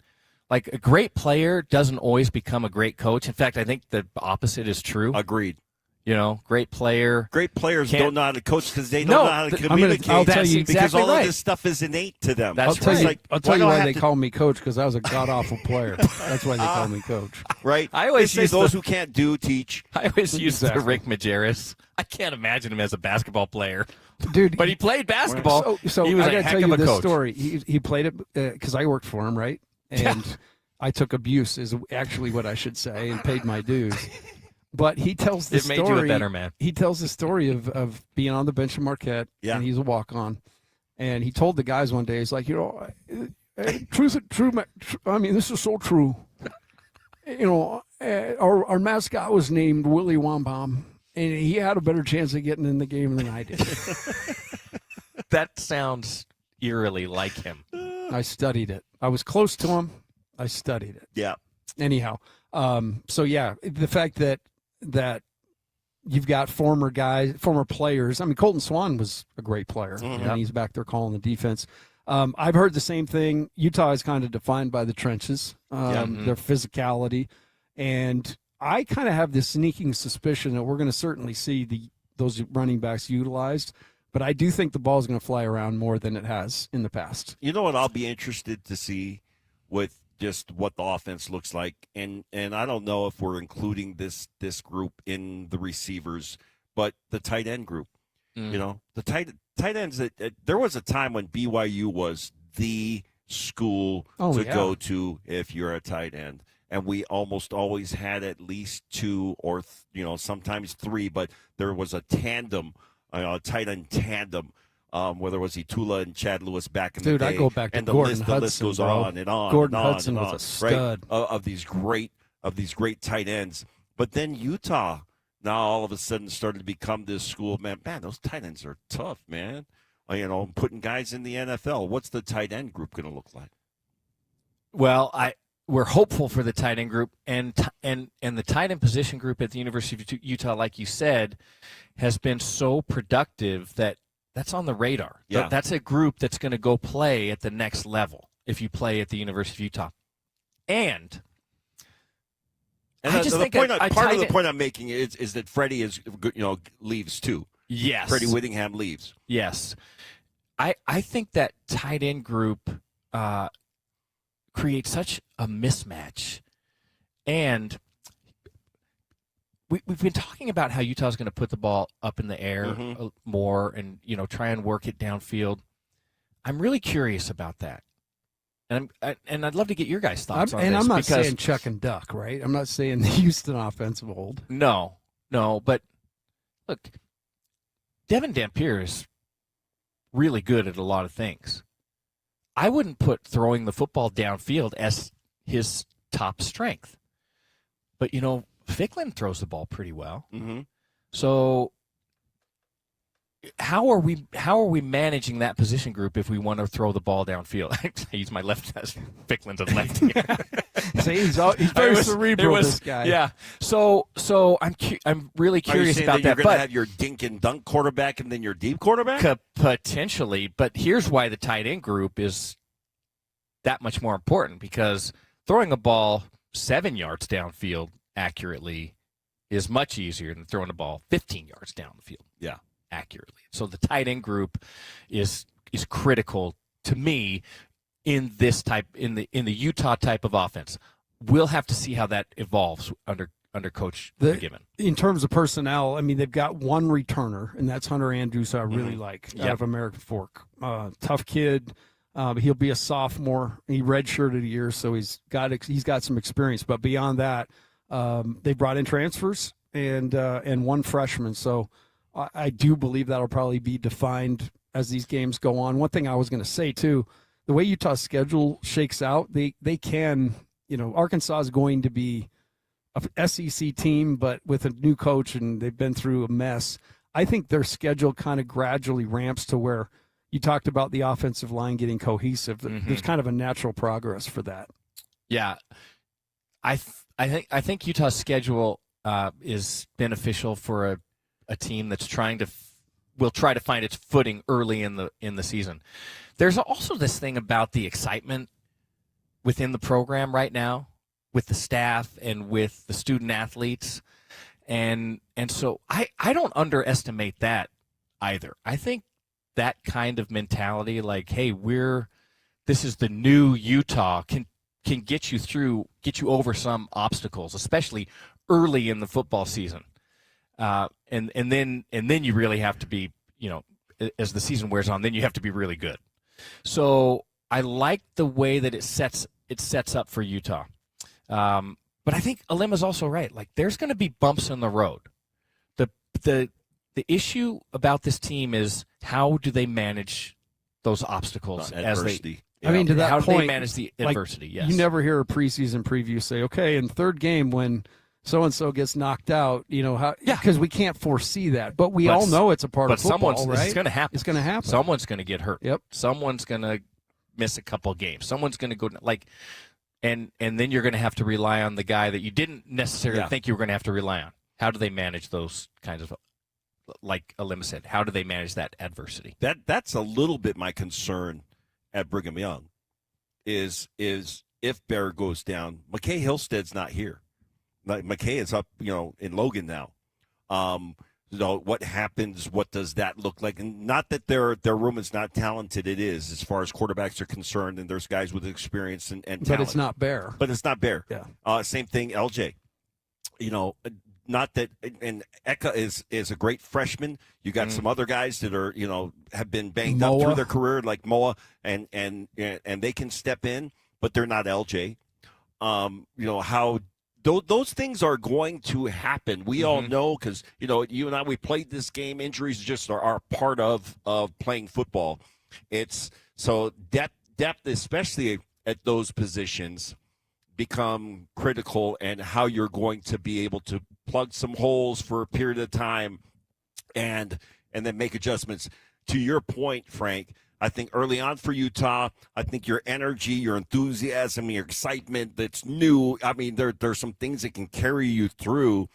Like, a great player doesn't always become a great coach. In fact, I think the opposite is true. Agreed. Great player. Great players don't know how to coach because they don't know how to communicate. I'll tell you because all right. of this stuff is innate to them. That's right. I'll tell you why they call me coach, because I was a god-awful player. That's why they call me coach. Right? I always use those who can't teach. I always use the Rick Majerus. I can't imagine him as a basketball player. Dude, but he played basketball. So he was I got to tell you this story. He played it because I worked for him, right? And I took abuse is actually what I should say, and paid my dues. But he tells the story. It made you a better man. He tells the story of being on the bench in Marquette, and he's a walk-on. And he told the guys one day, he's like, true. I mean, this is so true. Our mascot was named Willie Wambam, and he had a better chance of getting in the game than I did. That sounds eerily like him. I studied it. I was close to him. I studied it. Yeah. Anyhow, the fact that you've got former players. I mean, Colton Swan was a great player, and he's back there calling the defense. I've heard the same thing. Utah is kind of defined by the trenches, their physicality, and I kind of have this sneaking suspicion that we're going to certainly see those running backs utilized, but I do think the ball is going to fly around more than it has in the past. You know what I'll be interested to see with just what the offense looks like, and I don't know if we're including this group in the receivers, but the tight end group. You know, the tight ends. There was a time when BYU was the school to go to if you're a tight end, and we almost always had at least two or sometimes three, but there was a tandem, a tight end tandem. Whether it was Itula and Chad Lewis back in the day. Dude, I go back to and Gordon Hudson, the list goes bro. on and on. Gordon and on Hudson and on, was a stud. right? Of these great tight ends. But then Utah now all of a sudden started to become this school. Man, those tight ends are tough, man. Putting guys in the NFL. What's the tight end group going to look like? Well, we're hopeful for the tight end group, and the tight end position group at the University of Utah, like you said, has been so productive that's on the radar. Yeah. That's a group that's going to go play at the next level if you play at the University of Utah. And I just think part of the point I'm making is that Freddie leaves too. Yes. Freddie Whittingham leaves. Yes. I think that tight end group creates such a mismatch. And we've been talking about how Utah's going to put the ball up in the air more and, try and work it downfield. I'm really curious about that. And I'd love to get your guys' thoughts on this. And I'm not saying Chuck and Duck, right? I'm not saying the Houston offensive hold. No, but look, Devin Dampier is really good at a lot of things. I wouldn't put throwing the football downfield as his top strength. But, Ficklin throws the ball pretty well. Mm-hmm. So how are we managing that position group if we want to throw the ball downfield? I use my left as Ficklin's a lefty. See, he's very cerebral. This guy. Yeah. So I'm really curious about that. You're going to have your dink and dunk quarterback and then your deep quarterback? Potentially, but here's why the tight end group is that much more important, because throwing a ball 7 yards downfield accurately is much easier than throwing a ball 15 yards down the field. Yeah. Accurately. So the tight end group is critical to me in the Utah type of offense. We'll have to see how that evolves under Coach McGibbon. In terms of personnel, I mean, they've got one returner, and that's Hunter Andrews, who I really like, out of American Fork. Tough kid. He'll be a sophomore. He redshirted a year, so he's got some experience. But beyond that, they brought in transfers and one freshman. So I do believe that'll probably be defined as these games go on. One thing I was going to say, too, the way Utah's schedule shakes out, they can, Arkansas is going to be a SEC team, but with a new coach, and they've been through a mess. I think their schedule kind of gradually ramps to where you talked about the offensive line getting cohesive. Mm-hmm. There's kind of a natural progress for that. Yeah. I think Utah's schedule is beneficial for a team that's will try to find its footing early in the season. There's also this thing about the excitement within the program right now with the staff and with the student athletes. And so I don't underestimate that either. I think that kind of mentality, like, hey, this is the new Utah, can get you over some obstacles, especially early in the football season. And then you really have to be, as the season wears on, then you have to be really good. So I like the way that it sets up for Utah. But I think Alima's also right. Like, there's going to be bumps in the road. The issue about this team is, how do they manage those obstacles adversity. I mean, to that how point, do they manage the adversity? Yes. You never hear a preseason preview say, okay, in third game when so-and-so gets knocked out, because we can't foresee that. But we all know it's a part of football, right? It's going to happen. It's going to happen. Someone's going to get hurt. Yep. Someone's going to miss a couple games. Someone's going to go and then you're going to have to rely on the guy that you didn't necessarily think you were going to have to rely on. How do they manage those kinds of, like Alima said, how do they manage that adversity? That's a little bit my concern at Brigham Young is if Bear goes down, McKay Hillstead's not here. like McKay is up, in Logan now. What happens? What does that look like? And not that their room is not talented. It is, as far as quarterbacks are concerned, and there's guys with experience and talent. But it's not Bear. But it's not Bear. Yeah. Same thing, LJ. Not that, and Eka is a great freshman. You got some other guys that are, have been banged up through their career, like Moa, and they can step in, but they're not LJ. How those things are going to happen. We all know, because you and I, we played this game. Injuries just are part of playing football. It's so depth, especially at those positions, become critical, and how you're going to be able to plug some holes for a period of time and then make adjustments. To your point, Frank, I think early on for Utah, I think your energy, your enthusiasm, your excitement that's new, I mean, there's some things that can carry you through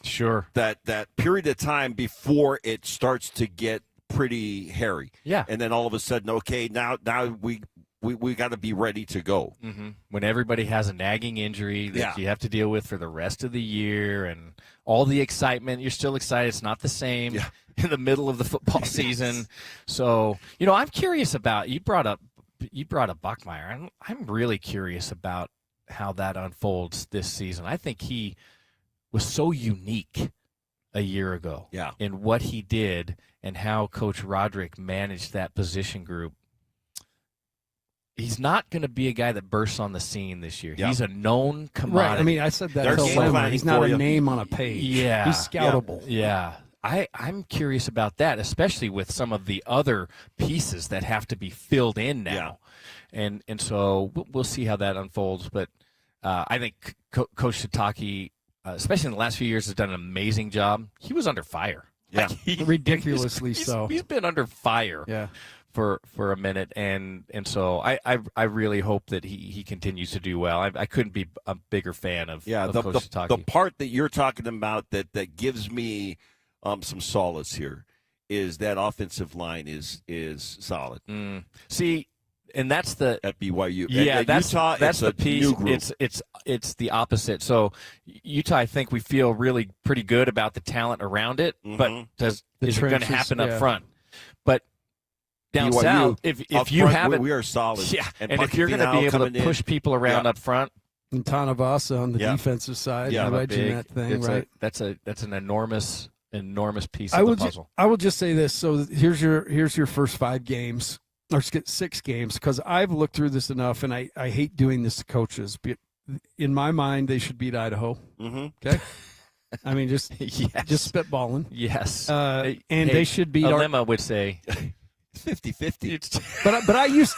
that period of time before it starts to get pretty hairy. Yeah. And then all of a sudden, okay, now we got to be ready to go. Mm-hmm. When everybody has a nagging injury that you have to deal with for the rest of the year, and all the excitement, you're still excited. It's not the same in the middle of the football season. So, I'm curious about, you brought up Bachmeier. I'm really curious about how that unfolds this season. I think he was so unique a year ago in what he did and how Coach Roderick managed that position group. He's not going to be a guy that bursts on the scene this year. He's a known commodity. Right. I mean, I said that to Lemma. He's not a name on a page. Yeah. He's scoutable. Yeah. I'm curious about that, especially with some of the other pieces that have to be filled in now. And so we'll see how that unfolds. But I think Coach Shiitake, especially in the last few years, has done an amazing job. He was under fire. Yeah. Ridiculously so. He's been under fire. Yeah. For a minute, and so I really hope that he continues to do well. I couldn't be a bigger fan of Coach Shiitake. The part that you're talking about that gives me some solace here is that offensive line is solid. See, and that's the at BYU. Yeah, at that's Utah, that's the piece. New group. It's the opposite. So Utah, I think we feel really pretty good about the talent around it, but is it going to happen up front? But down BYU, south, if you have it, we are solid. Yeah, and if you're going to be able to push people around up front, and Tanavasa on the defensive side, wedging that thing, right? That's an enormous piece of the puzzle. I will just say this. So here's your first 5 games or 6 games, because I've looked through this enough, and I hate doing this to coaches, but in my mind, they should beat Idaho. Okay. I mean, just spitballing. Yes. And they should beat. Lemma would say. 50-50. But I used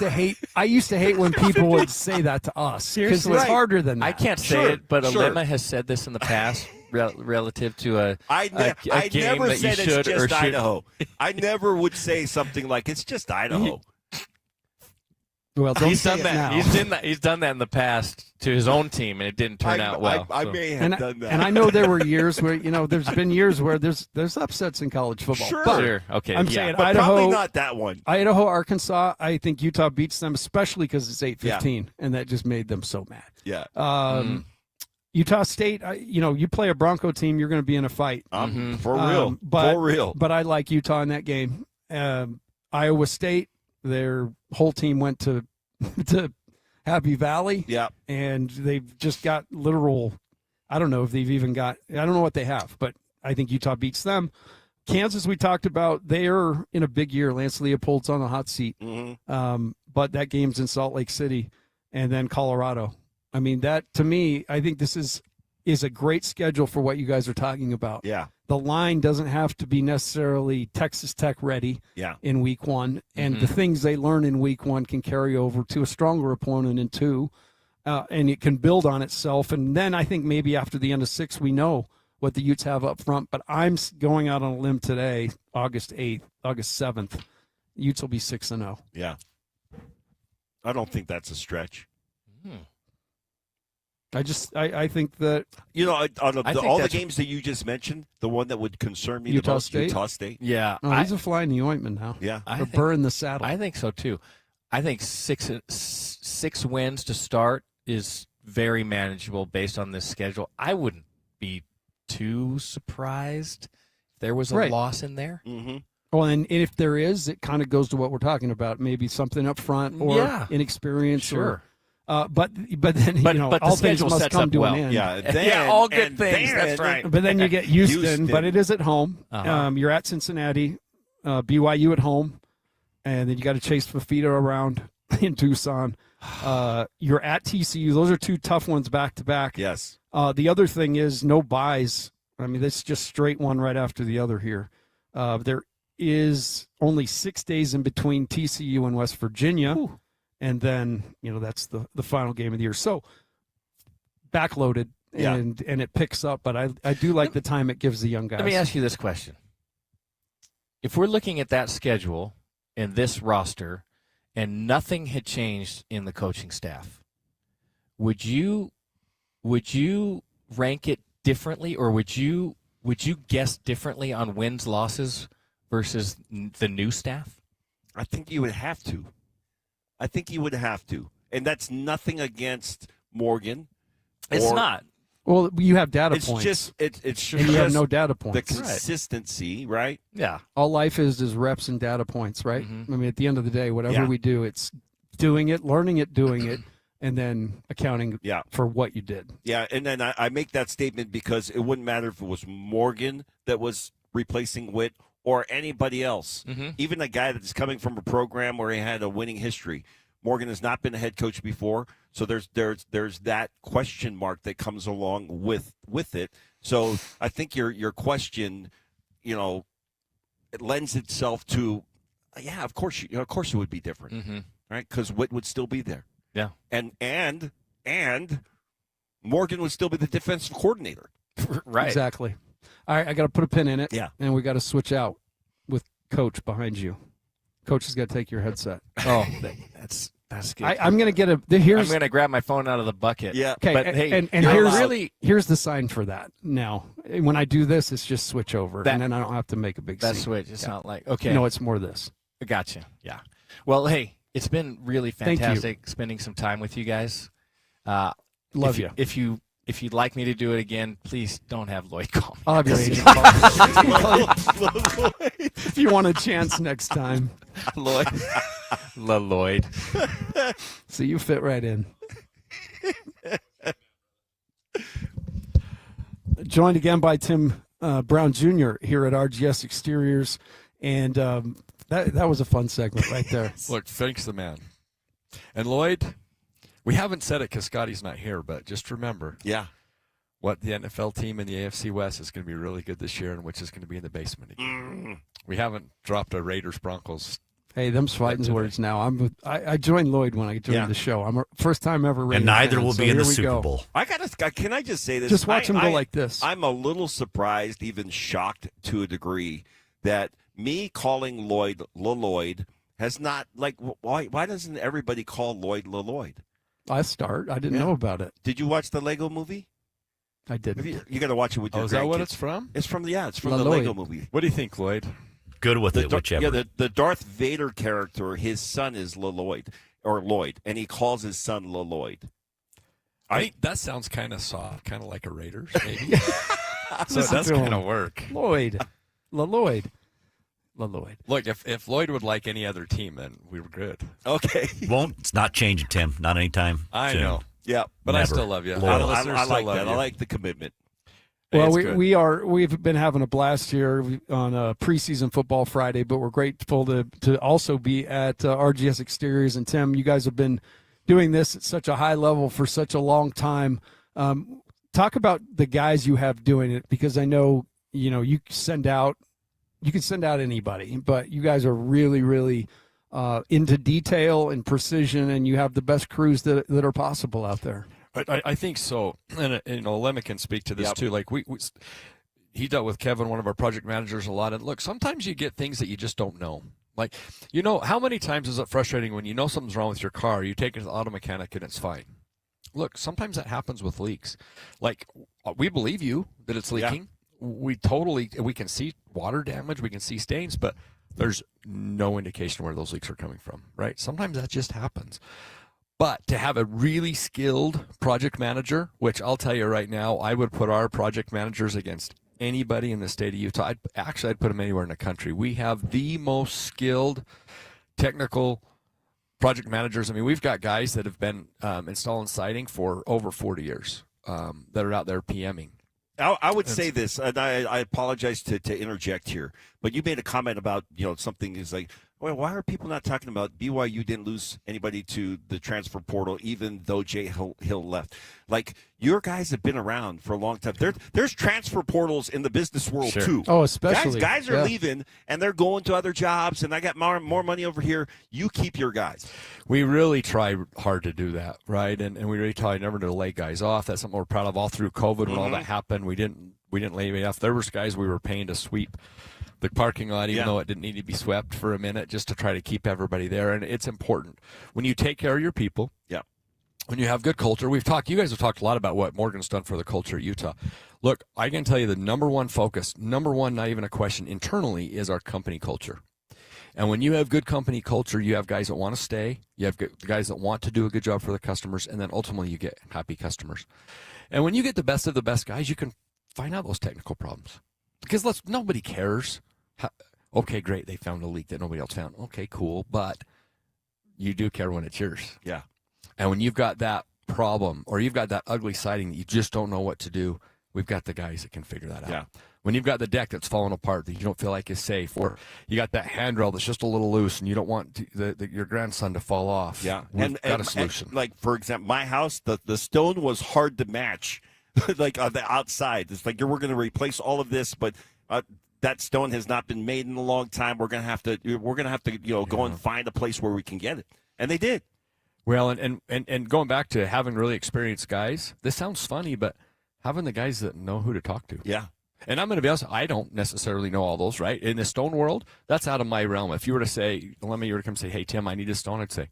to hate when people would say that to us, because it's harder than that. I can't say it, but Lemma has said this in the past relative to a game never that said you should it's just or should. Idaho. I never would say something like it's just Idaho. Well, don't he's say done it that. now. He's done that in the past to his own team, and it didn't turn out well. I may have done that. And I know there were years where there's been years where there's upsets in college football. Sure. Okay. I'm saying but Idaho, probably not that one. Idaho, Arkansas. I think Utah beats them, especially because it's 8-15, and that just made them so mad. Yeah. Utah State. You play a Bronco team, you're going to be in a fight. For real. For real. But I like Utah in that game. Iowa State. Their whole team went to Happy Valley. Yeah. And they've just got literal, I don't know if they've even got, I don't know what they have, but I think Utah beats them. Kansas, we talked about, they're in a big year. Lance Leopold's on the hot seat. But that game's in Salt Lake City. And then Colorado. I mean, that, to me, I think this is a great schedule for what you guys are talking about. Yeah. The line doesn't have to be necessarily Texas Tech ready in week 1. And the things they learn in week 1 can carry over to a stronger opponent in 2. And it can build on itself. And then I think maybe after the end of 6, we know what the Utes have up front. But I'm going out on a limb today, August 8th, August 7th. Utes will be 6-0. Yeah. I don't think that's a stretch. I think that out of all the games that you just mentioned, the one that would concern me the most, Utah State. Yeah, he's a fly in the ointment now. Yeah, a burr in the saddle. I think so too. I think six wins to start is very manageable based on this schedule. I wouldn't be too surprised if there was a Right. loss in there. Mm-hmm. Well, and if there is, it kind of goes to what we're talking about. Maybe something up front or Yeah. inexperience. Sure. But then, But all the things schedule must sets come up to well. an end. Yeah, then, all good and things. then- That's right. But then you get Houston, but it is at home. Uh-huh. You're at Cincinnati, BYU at home, and then you got to chase Fafita around in Tucson. You're at TCU. Those are two tough ones back to back. Yes. The other thing is no buys. I mean, that's just straight one right after the other here. There is only 6 days in between TCU and West Virginia. Ooh. And then, that's the final game of the year. So backloaded and it picks up, but I do like the time it gives the young guys. Let me ask you this question. If we're looking at that schedule and this roster and nothing had changed in the coaching staff, would you rank it differently, or would you guess differently on wins, losses versus the new staff? I think you would have to. And that's nothing against Morgan. It's not. Well, you have data It's points. just it's and you have no data points. The consistency, right? Yeah. All life is reps and data points, right? Mm-hmm. I mean, at the end of the day, whatever Yeah. we do, it's doing it, learning it, doing it, and then accounting for what you did. Yeah, and then I make that statement because it wouldn't matter if it was Morgan that was replacing Witt or anybody else. Mm-hmm. Even a guy that's coming from a program where he had a winning history. Morgan has not been a head coach before, so there's that question mark that comes along with it. So I think your question, it lends itself to, of course it would be different, Mm-hmm. right? Because Witt would still be there. Yeah. And Morgan would still be the defensive coordinator. Right. Exactly. All right, I got to put a pin in it. Yeah. And we got to switch out with Coach behind you. Coach has got to take your headset. Oh, that's good. I'm going to get here's. I'm going to grab my phone out of the bucket. Yeah. Okay, But hey, and here's here's the sign for that. Now, when I do this, it's just switch over, and then I don't have to make a big that scene. switch. It's not like okay. No, it's more this. Gotcha. Yeah. Well, hey, it's been really Thank you. fantastic spending some time with you guys. Love you. If you'd like me to do it again, please don't have Lloyd call me. I'll have your agent call. If you want a chance next time, Lloyd. Lloyd. So you fit right in. Joined again by Tim Brown Jr. here at RGS Exteriors, and that was a fun segment right there. Look, thanks the man. And Lloyd, we haven't said it because Scotty's not here, but just remember, what the NFL team in the AFC West is going to be really good this year, and which is going to be in the basement again. We haven't dropped a Raiders Broncos. Hey, them's fighting words now. I joined Lloyd when I joined the show. I'm a first time ever Raiders And neither fan, will so be in here the we Super go. Bowl. Can I just say this? Just watch him go like this. I'm a little surprised, even shocked to a degree, that me calling Lloyd LaLloyd has not, why doesn't everybody call Lloyd LaLloyd? I didn't know about it. Did you watch the Lego movie? I didn't. You got to watch it with your is that what grandkids. it's from? It's from the LaLloyd. Lego movie. What do you think, Lloyd? Good with it, whichever. Yeah, the Darth Vader character, his son is LaLloyd, or Lloyd, and he calls his son LaLloyd. I think that sounds kind of soft, kind of like a Raiders, maybe. So it does kind of work. LaLloyd. Look, if Lloyd would like any other team, then we were good. Okay. It's not changing, Tim. Not anytime I soon. know. Yeah, but I Never. still love you. Loyal. I like that. I like the commitment. Well, Hey, it's good. we've been having a blast here on preseason football Friday, but we're grateful to also be at RGS Exteriors. And Tim, you guys have been doing this at such a high level for such a long time. Talk about the guys you have doing it, because I know you can send out anybody, but you guys are really, really into detail and precision, and you have the best crews that are possible out there. I think so, and Lemmy can speak to this too. Like he dealt with Kevin, one of our project managers, a lot. And look, sometimes you get things that you just don't know. Like, how many times is it frustrating when you know something's wrong with your car, you take it to the auto mechanic and it's fine. Look, sometimes that happens with leaks. Like, we believe you that it's leaking. Yeah. We can see water damage, we can see stains, but there's no indication where those leaks are coming from, right? Sometimes that just happens. But to have a really skilled project manager, which I'll tell you right now, I would put our project managers against anybody in the state of Utah. I'd put them anywhere in the country. We have the most skilled technical project managers. I mean, we've got guys that have been installing siding for over 40 years that are out there PMing. I would say this, and I apologize to interject here, but you made a comment about, something is like, well, why are people not talking about BYU didn't lose anybody to the transfer portal, even though Jay Hill left? Like, your guys have been around for a long time. There's transfer portals in the business world, too. Oh, especially. Guys are leaving, and they're going to other jobs, and I got more money over here. You keep your guys. We really try hard to do that, right? And we really try never to lay guys off. That's something we're proud of. All through COVID, when all that happened, we didn't lay anybody off. There was guys we were paying to sweep the parking lot, even though it didn't need to be swept for a minute, just to try to keep everybody there. And it's important when you take care of your people. Yeah. When you have good culture, you guys have talked a lot about what Morgan's done for the culture at Utah. Look, I can tell you the number one focus, not even a question internally, is our company culture. And when you have good company culture, you have guys that want to stay, you have guys that want to do a good job for the customers, and then ultimately you get happy customers. And when you get the best of the best guys, you can find out those technical problems. Because nobody cares. Okay, great, they found a leak that nobody else found. Okay, cool, but you do care when it's yours. Yeah. And when you've got that problem or you've got that ugly siding that you just don't know what to do, we've got the guys that can figure that out. Yeah. When you've got the deck that's falling apart that you don't feel like is safe, or you got that handrail that's just a little loose and you don't want your grandson to fall off. Yeah. We've got a solution. Like, for example, my house, the stone was hard to match, like on the outside. It's like we're going to replace all of this, but that stone has not been made in a long time. We're going to have to go and find a place where we can get it. And they did. Well, and going back to having really experienced guys, this sounds funny, but having the guys that know who to talk to. Yeah. And I'm going to be honest, I don't necessarily know all those, right? In the stone world, that's out of my realm. If you were to say, let me come say, hey, Tim, I need a stone, I'd say,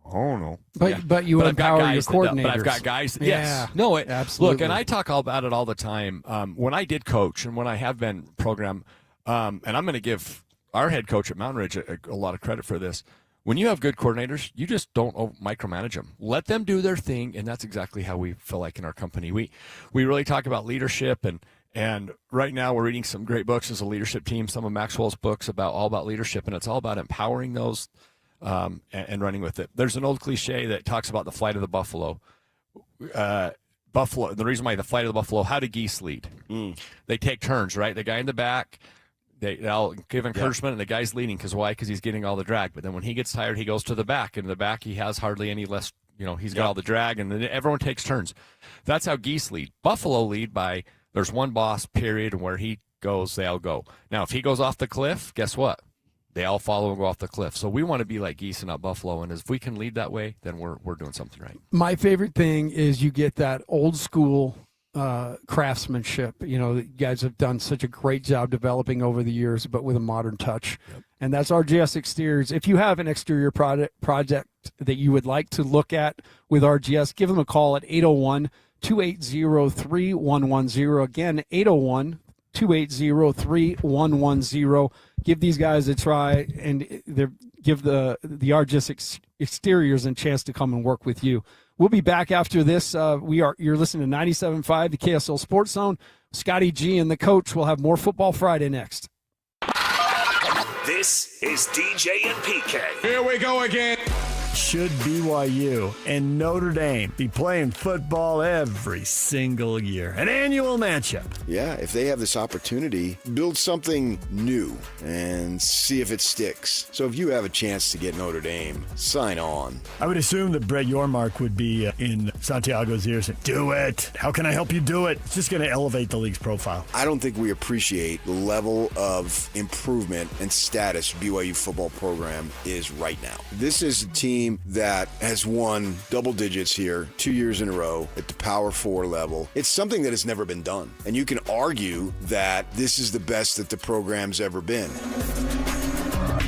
oh, no. But you empower your coordinators. But I've got guys. Yes. No, absolutely. Look, and I talk all about it all the time. When I did coach and when I have been program, and I'm going to give our head coach at Mountain Ridge a lot of credit for this. When you have good coordinators, you just don't micromanage them. Let them do their thing, and that's exactly how we feel like in our company. We really talk about leadership, and right now we're reading some great books as a leadership team, some of Maxwell's books all about leadership, and it's all about empowering those and running with it. There's an old cliche that talks about the flight of the buffalo. The reason why the flight of the buffalo, how do geese lead? They take turns, right? The guy in the back, they'll give encouragement, and the guy's leading. Because why? Because he's getting all the drag. But then when he gets tired, he goes to the back. And in the back, he has hardly any less, he's got all the drag. And then everyone takes turns. That's how geese lead. Buffalo lead by there's one boss, period, and where he goes, they all go. Now, if he goes off the cliff, guess what? They all follow and go off the cliff. So we want to be like geese and not buffalo. And if we can lead that way, then we're doing something right. My favorite thing is you get that old school craftsmanship. You guys have done such a great job developing over the years, but with a modern touch. Yep. And that's RGS Exteriors. If you have an exterior project that you would like to look at with RGS, give them a call at 801-280-3110. Again, 801-280-3110. Give these guys a try and give the RGS Exteriors a chance to come and work with you. We'll be back after this. You're listening to 97.5, the KSL Sports Zone. Scotty G and the coach will have more Football Friday next. This is DJ and PK. Here we go again. Should BYU and Notre Dame be playing football every single year? An annual matchup. Yeah, if they have this opportunity, build something new and see if it sticks. So if you have a chance to get Notre Dame, sign on. I would assume that Brett Yormark would be in Santiago's ears and do it. How can I help you do it? It's just going to elevate the league's profile. I don't think we appreciate the level of improvement and status BYU football program is right now. This is a team that has won double digits here 2 years in a row at the Power 4 level. It's something that has never been done. And you can argue that this is the best that the program's ever been.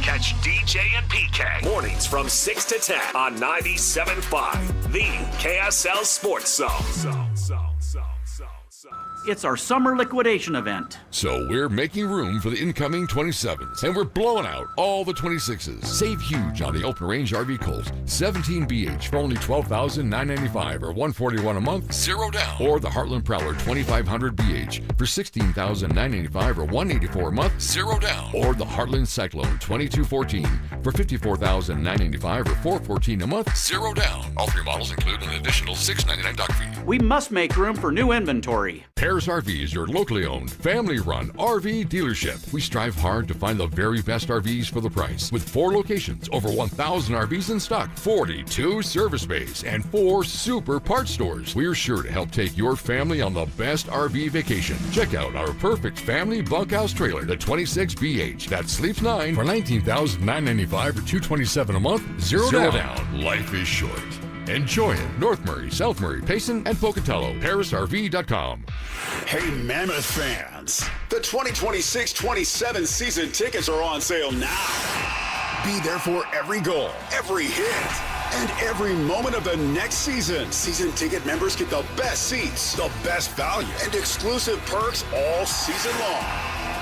Catch DJ and PK mornings from 6 to 10 on 97.5, the KSL Sports Zone. It's our summer liquidation event. So we're making room for the incoming 27s, and we're blowing out all the 26s. Save huge on the Open Range RV Colt 17 BH for only $12,995 or $141 a month, 0 down. Or the Heartland Prowler 2500 BH for $16,995 or $184 a month, 0 down. Or the Heartland Cyclone 2214 for $54,995 or $414 a month, 0 down. All 3 models include an additional $699 dock fee. We must make room for new inventory. Paris RV is your locally owned, family-run RV dealership. We strive hard to find the very best RVs for the price. With 4 locations, over 1,000 RVs in stock, 42 service bays, and 4 super parts stores. We're sure to help take your family on the best RV vacation. Check out our perfect family bunkhouse trailer, the 26BH, that sleeps 9 for $19,995 or $227 a month, 0 down. Life is short. Enjoy it. North Murray, South Murray, Payson, and Pocatello. ParisRV.com. Hey, Mammoth fans. The 2026-27 season tickets are on sale now. Be there for every goal, every hit, and every moment of the next season. Season ticket members get the best seats, the best value, and exclusive perks all season long.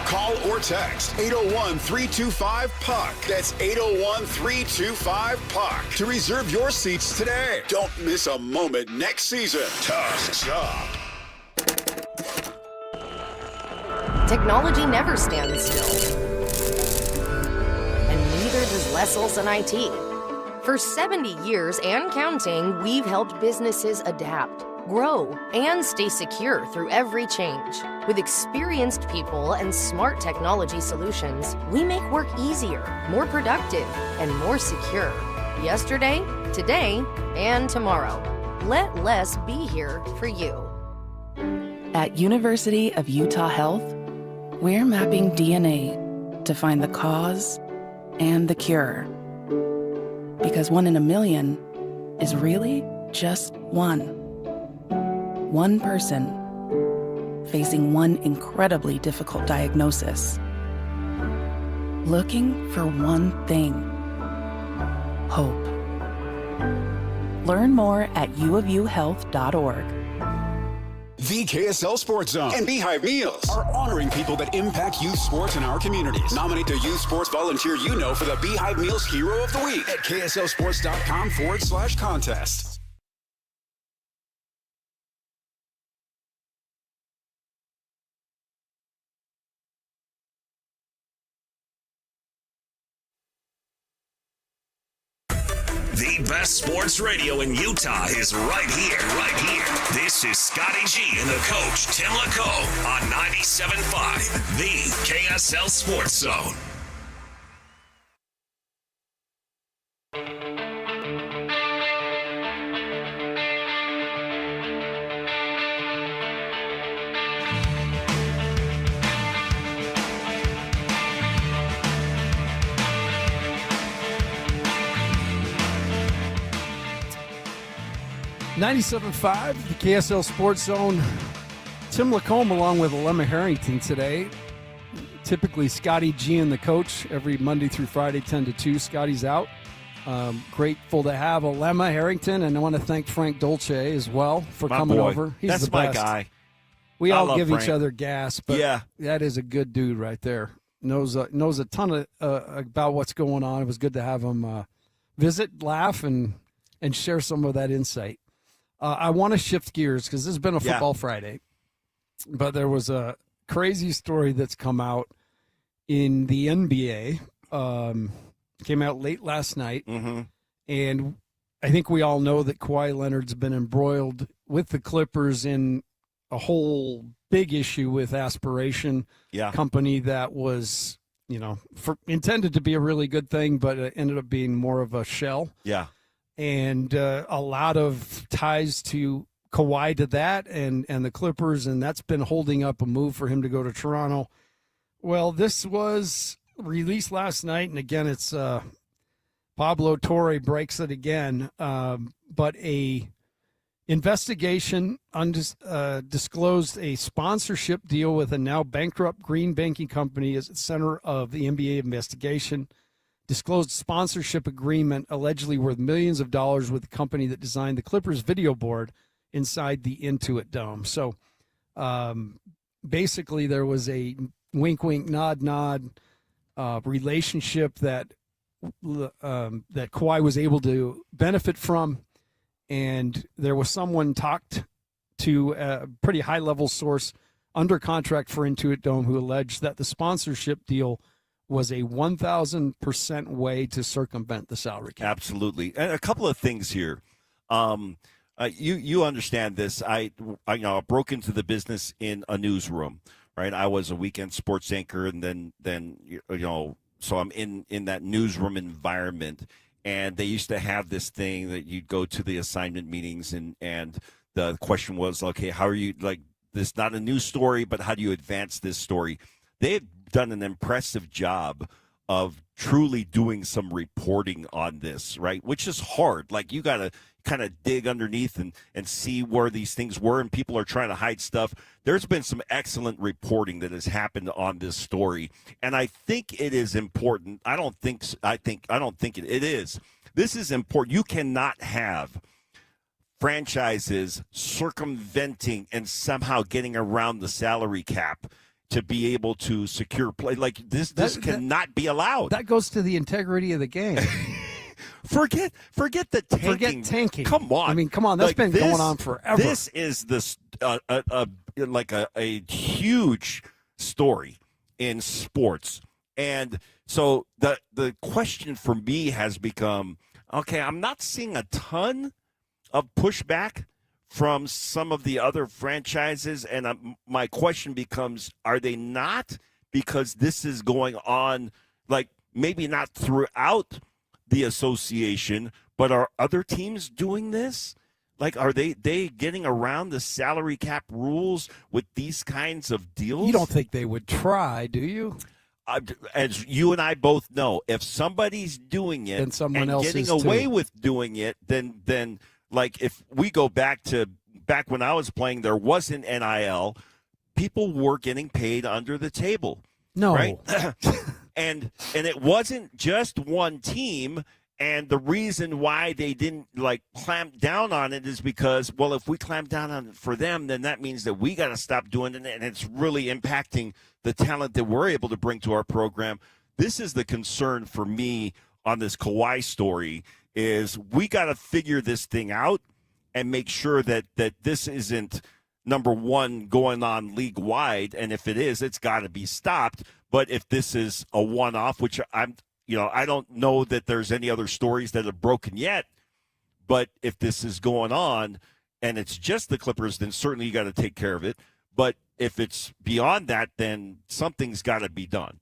Call or text 801-325-PUCK. That's 801-325-PUCK to reserve your seats today. Don't miss a moment next season. Tusks up. Technology never stands still. And neither does Les Olson IT. For 70 years and counting, we've helped businesses adapt, grow, and stay secure through every change. With experienced people and smart technology solutions, we make work easier, more productive, and more secure. Yesterday, today, and tomorrow. Let Les be here for you. At University of Utah Health, we're mapping DNA to find the cause and the cure. Because 1 in a million is really just one. One person facing one incredibly difficult diagnosis. Looking for one thing: hope. Learn more at uofuhealth.org. The KSL Sports Zone and Beehive Meals are honoring people that impact youth sports in our communities. Nominate the youth sports volunteer you know for the Beehive Meals Hero of the Week at kslsports.com/contest. The best sports radio in Utah is right here, right here. This is Scotty G and the coach, Tim LaCoe, on 97.5, the KSL Sports Zone. .97.5, the KSL Sports Zone. Tim Lacombe along with Alema Harrington today. Typically Scotty G and the coach every Monday through Friday, 10 to 2. Scotty's out. Grateful to have Alema Harrington, and I want to thank Frank Dolce as well for coming over. He's That's the best. my guy. We I all love give Frank. each other gas, but Yeah. that is a good dude right there. Knows a ton of about what's going on. It was good to have him visit, laugh, and share some of that insight. I want to shift gears because this has been a football Friday, but there was a crazy story that's come out in the NBA. Came out late last night, and I think we all know that Kawhi Leonard's been embroiled with the Clippers in a whole big issue with Aspiration, company that was, intended to be a really good thing, but it ended up being more of a shell. Yeah. And a lot of ties to Kawhi to that and the Clippers, and that's been holding up a move for him to go to Toronto. Well, this was released last night, and again, it's Pablo Torre breaks it again, but a investigation disclosed a sponsorship deal with a now bankrupt green banking company as the center of the NBA investigation. Disclosed sponsorship agreement allegedly worth millions of dollars with the company that designed the Clippers video board inside the Intuit Dome. So Basically, there was a wink, wink, nod, nod relationship that Kawhi was able to benefit from, and there was someone talked to a pretty high-level source under contract for Intuit Dome who alleged that the sponsorship deal was a 1,000% way to circumvent the salary cap. Absolutely. And a couple of things here. You understand this. I broke into the business in a newsroom, right? I was a weekend sports anchor, and then so I'm in that newsroom environment. And they used to have this thing that you'd go to the assignment meetings, and the question was, okay, how are you, like, this not a news story, but how do you advance this story? They've done an impressive job of truly doing some reporting on this, right? Which is hard. Like, you got to kind of dig underneath and see where these things were, and people are trying to hide stuff. There's been some excellent reporting that has happened on this story, and I think it is important. I don't think it is. This is important. You cannot have franchises circumventing and somehow getting around the salary cap to be able to secure play. Like, this cannot be allowed. That goes to the integrity of the game. Forget the tanking. Forget tanking. Come on. I mean, come on. That's been going on forever. This is a huge story in sports. And so the question for me has become, okay, I'm not seeing a ton of pushback from some of the other franchises, and my question becomes, are they not? Because this is going on, like, maybe not throughout the association, but are other teams doing this? Like, are they getting around the salary cap rules with these kinds of deals? You don't think they would try, do you? As you and I both know, if somebody's doing it then someone and else getting is away too. with doing it, then like, if we go back when I was playing, there wasn't NIL. People were getting paid under the table. No. Right? and it wasn't just one team. And the reason why they didn't, like, clamp down on it is because, well, if we clamp down on it for them, then that means that we got to stop doing it, and it's really impacting the talent that we're able to bring to our program. This is the concern for me on this Kawhi story, is we got to figure this thing out and make sure that this isn't, number one, going on league-wide, and if it is, it's got to be stopped. But if this is a one-off, which I don't know that there's any other stories that have broken yet, but if this is going on and it's just the Clippers, then certainly you got to take care of it. But if it's beyond that, then something's got to be done.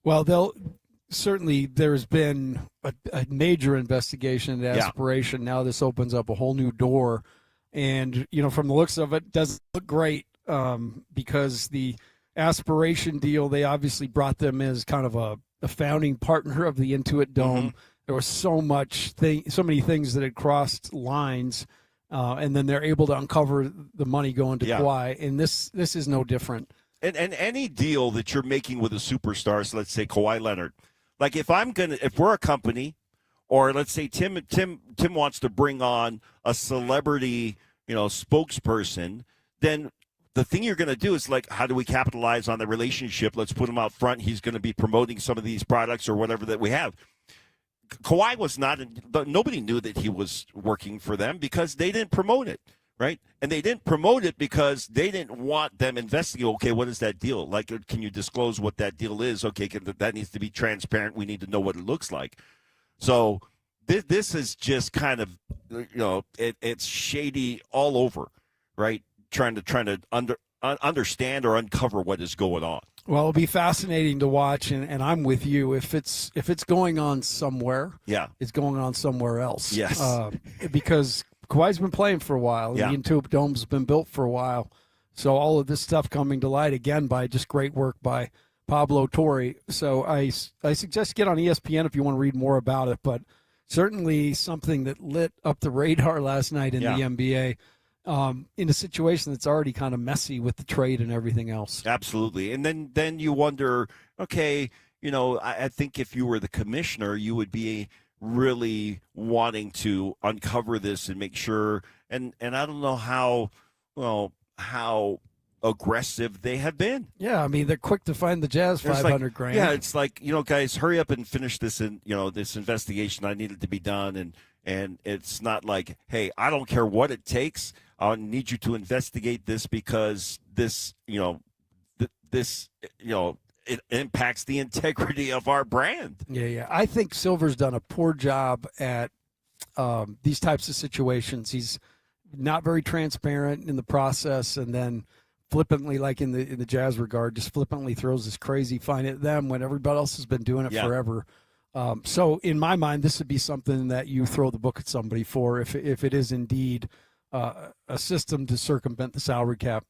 Well, there's been a major investigation into aspiration. Now this opens up a whole new door. And, from the looks of it, doesn't look great because the aspiration deal, they obviously brought them as kind of a founding partner of the Intuit Dome. Mm-hmm. There was so many things that had crossed lines, and then they're able to uncover the money going to Kawhi, and this is no different. And any deal that you're making with a superstar, so let's say Kawhi Leonard, like, if we're a company, or let's say Tim wants to bring on a celebrity, spokesperson, then the thing you're going to do is, like, how do we capitalize on the relationship? Let's put him out front. He's going to be promoting some of these products or whatever that we have. Kawhi was not – nobody knew that he was working for them because they didn't promote it, right? And they didn't promote it because they didn't want them investigating, okay, what is that deal? Like, can you disclose what that deal is? Okay, that needs to be transparent. We need to know what it looks like. So this is just kind of, it's shady all over, right? Trying to understand or uncover what is going on. Well, it'll be fascinating to watch, and I'm with you. If it's going on somewhere, it's going on somewhere else. Yes, because Kawhi's been playing for a while. Yeah. The Intuit Dome's been built for a while. So all of this stuff coming to light again by just great work by Pablo Torre. So I suggest get on ESPN if you want to read more about it. But certainly something that lit up the radar last night in the NBA. In a situation that's already kind of messy with the trade and everything else. Absolutely. And then you wonder, okay, I think if you were the commissioner, you would be really wanting to uncover this and make sure. And I don't know how aggressive they have been. Yeah, I mean, they're quick to find the Jazz It's $500 like, grand. Yeah, it's like, guys, hurry up and finish this this investigation. I need it to be done. And it's not like, hey, I don't care what it takes. I need you to investigate this because this, it impacts the integrity of our brand. Yeah. I think Silver's done a poor job at these types of situations. He's not very transparent in the process, and then flippantly, like in the Jazz regard, just flippantly throws this crazy fine at them when everybody else has been doing it forever. So in my mind, this would be something that you throw the book at somebody for if it is indeed a system to circumvent the salary cap.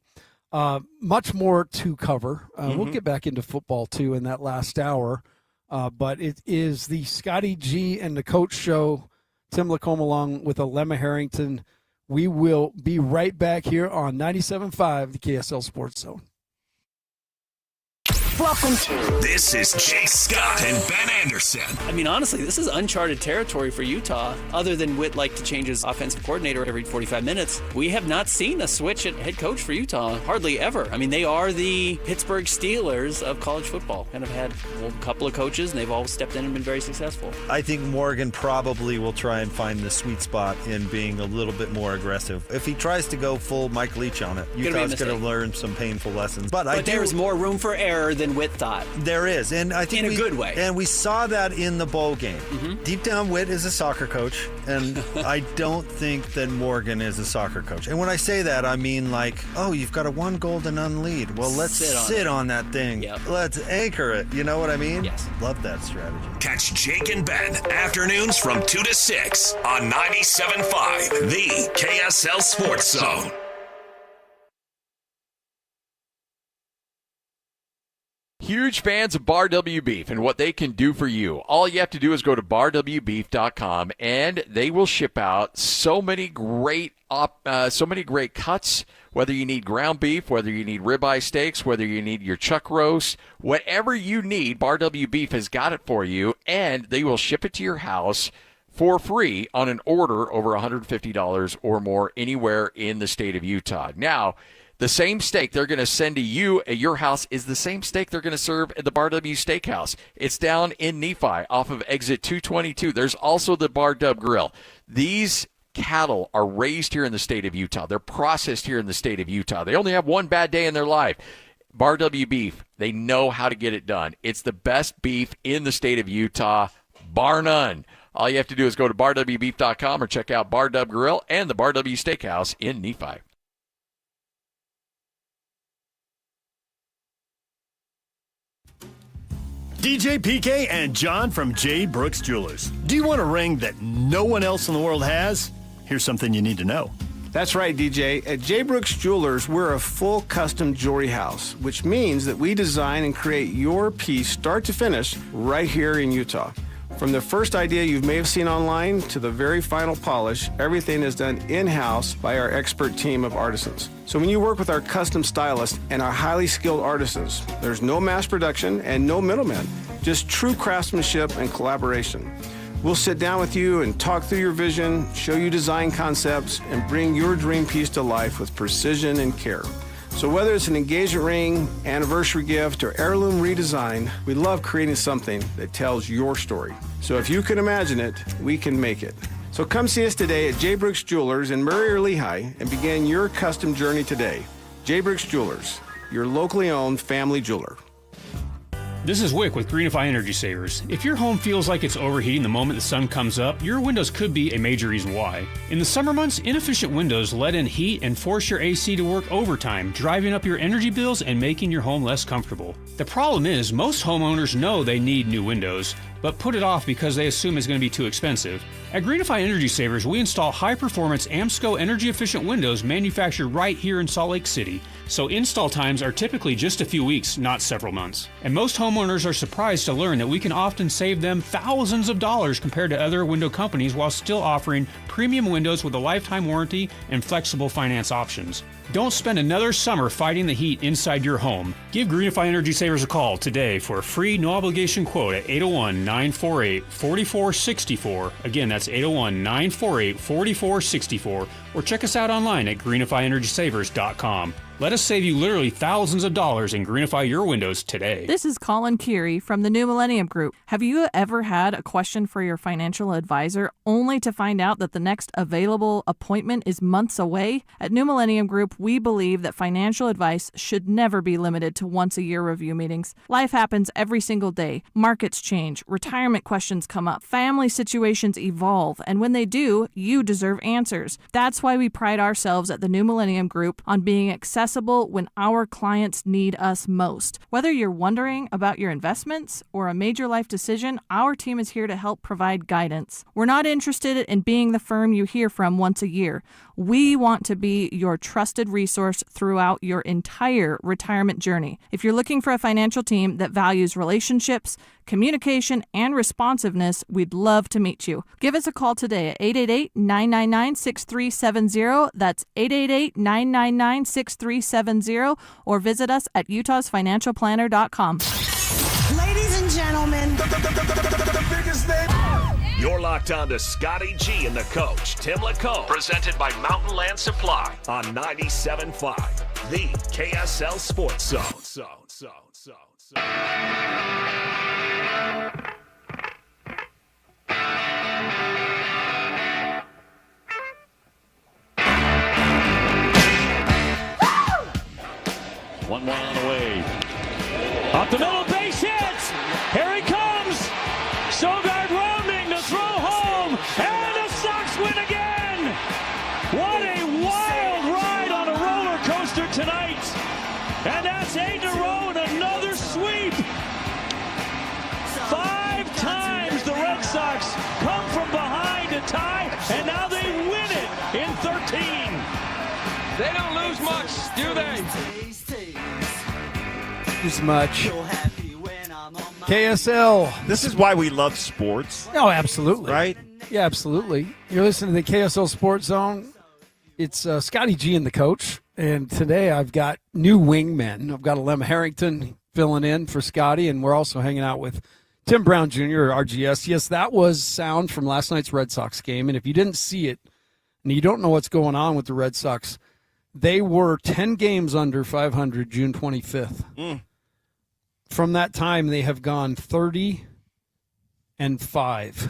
Much more to cover. We'll get back into football, too, in that last hour. But it is the Scotty G and the Coach Show. Tim Lacombe along with Alema Harrington. We will be right back here on 97.5, the KSL Sports Zone. Welcome to This is Jay Scott and Ben Anderson. I mean, honestly, this is uncharted territory for Utah. Other than Witt like to change his offensive coordinator every 45 minutes, we have not seen a switch at head coach for Utah, hardly ever. I mean, they are the Pittsburgh Steelers of college football. Kind of had a couple of coaches, and they've all stepped in and been very successful. I think Morgan probably will try and find the sweet spot in being a little bit more aggressive. If he tries to go full Mike Leach on it, Utah's going to learn some painful lessons. But there's more room for error than Witt thought. There is, and I think in a good way. And we saw that in the bowl game. Deep down, Witt is a soccer coach, and I don't think that Morgan is a soccer coach. And when I say that, I mean like, oh, you've got a 1-goal to none lead. Well, let's sit on that thing. Yep. Let's anchor it. You know what I mean? Yes. Love that strategy. Catch Jake and Ben afternoons from 2 to 6 on 97.5, the KSL Sports Zone. Huge fans of Bar W Beef and what they can do for you. All you have to do is go to barwbeef.com, and they will ship out so many great cuts. Whether you need ground beef, whether you need ribeye steaks, whether you need your chuck roast, whatever you need, Bar W Beef has got it for you, and they will ship it to your house for free on an order over $150 or more anywhere in the state of Utah. Now, the same steak they're going to send to you at your house is the same steak they're going to serve at the Bar W Steakhouse. It's down in Nephi off of exit 222. There's also the Bar Dub Grill. These cattle are raised here in the state of Utah. They're processed here in the state of Utah. They only have one bad day in their life. Bar W Beef, they know how to get it done. It's the best beef in the state of Utah, bar none. All you have to do is go to barwbeef.com or check out Bar Dub Grill and the Bar W Steakhouse in Nephi. DJ PK and John from J. Brooks Jewelers. Do you want a ring that no one else in the world has? Here's something you need to know. That's right, DJ. At J. Brooks Jewelers, we're a full custom jewelry house, which means that we design and create your piece start to finish right here in Utah. From the first idea you may have seen online to the very final polish, everything is done in-house by our expert team of artisans. So when you work with our custom stylists and our highly skilled artisans, there's no mass production and no middlemen, just true craftsmanship and collaboration. We'll sit down with you and talk through your vision, show you design concepts, and bring your dream piece to life with precision and care. So whether it's an engagement ring, anniversary gift, or heirloom redesign, we love creating something that tells your story. So if you can imagine it, we can make it. So come see us today at J. Brooks Jewelers in Murray or Lehigh and begin your custom journey today. J. Brooks Jewelers, your locally owned family jeweler. This is Wick with Greenify Energy Savers. If your home feels like it's overheating the moment the sun comes up, your windows could be a major reason why. In the summer months, inefficient windows let in heat and force your AC to work overtime, driving up your energy bills and making your home less comfortable. The problem is, most homeowners know they need new windows, but put it off because they assume it's going to be too expensive. At Greenify Energy Savers, we install high-performance AMSCO energy-efficient windows manufactured right here in Salt Lake City, so install times are typically just a few weeks, not several months. And most homeowners are surprised to learn that we can often save them thousands of dollars compared to other window companies while still offering premium windows with a lifetime warranty and flexible finance options. Don't spend another summer fighting the heat inside your home. Give Greenify Energy Savers a call today for a free no-obligation quote at 801-948-4464. Again, that's 801-948-4464. Or check us out online at greenifyenergysavers.com. Let us save you literally thousands of dollars and greenify your windows today. This is Colin Curie from the New Millennium Group. Have you ever had a question for your financial advisor only to find out that the next available appointment is months away? At New Millennium Group, we believe that financial advice should never be limited to once-a-year review meetings. Life happens every single day. Markets change, retirement questions come up, family situations evolve, and when they do, you deserve answers. That's why we pride ourselves at the New Millennium Group on being accessible when our clients need us most. Whether you're wondering about your investments or a major life decision, our team is here to help provide guidance. We're not interested in being the firm you hear from once a year. We want to be your trusted resource throughout your entire retirement journey. If you're looking for a financial team that values relationships, communication, and responsiveness, we'd love to meet you. Give us a call today at 888-999-6370. That's 888-999-6370, or visit us at utahsfinancialplanner.com. Ladies and gentlemen, The biggest name. You're locked on to Scotty G and the coach, Tim LaCombe, presented by Mountain Land Supply on 97.5, the KSL Sports Zone. One on the way. Up the middle, base hits. Here he comes. Sogard rounding to throw home. And the Sox win again. What a wild ride on a roller coaster tonight. And that's 8 in a row and another sweep. 5 times the Red Sox come from behind to tie, and now they win it in 13. They don't lose much, do they? As much. KSL. This is why we love sports. Oh, absolutely. Right? Yeah, absolutely. You're listening to the KSL Sports Zone. It's Scotty G and the coach. And today I've got new wingmen. I've got Alema Harrington filling in for Scotty, and we're also hanging out with Tim Brown Jr., RGS. Yes, that was sound from last night's Red Sox game. And if you didn't see it and you don't know what's going on with the Red Sox, they were 10 games under 500 June 25th. From that time, they have gone 30-5.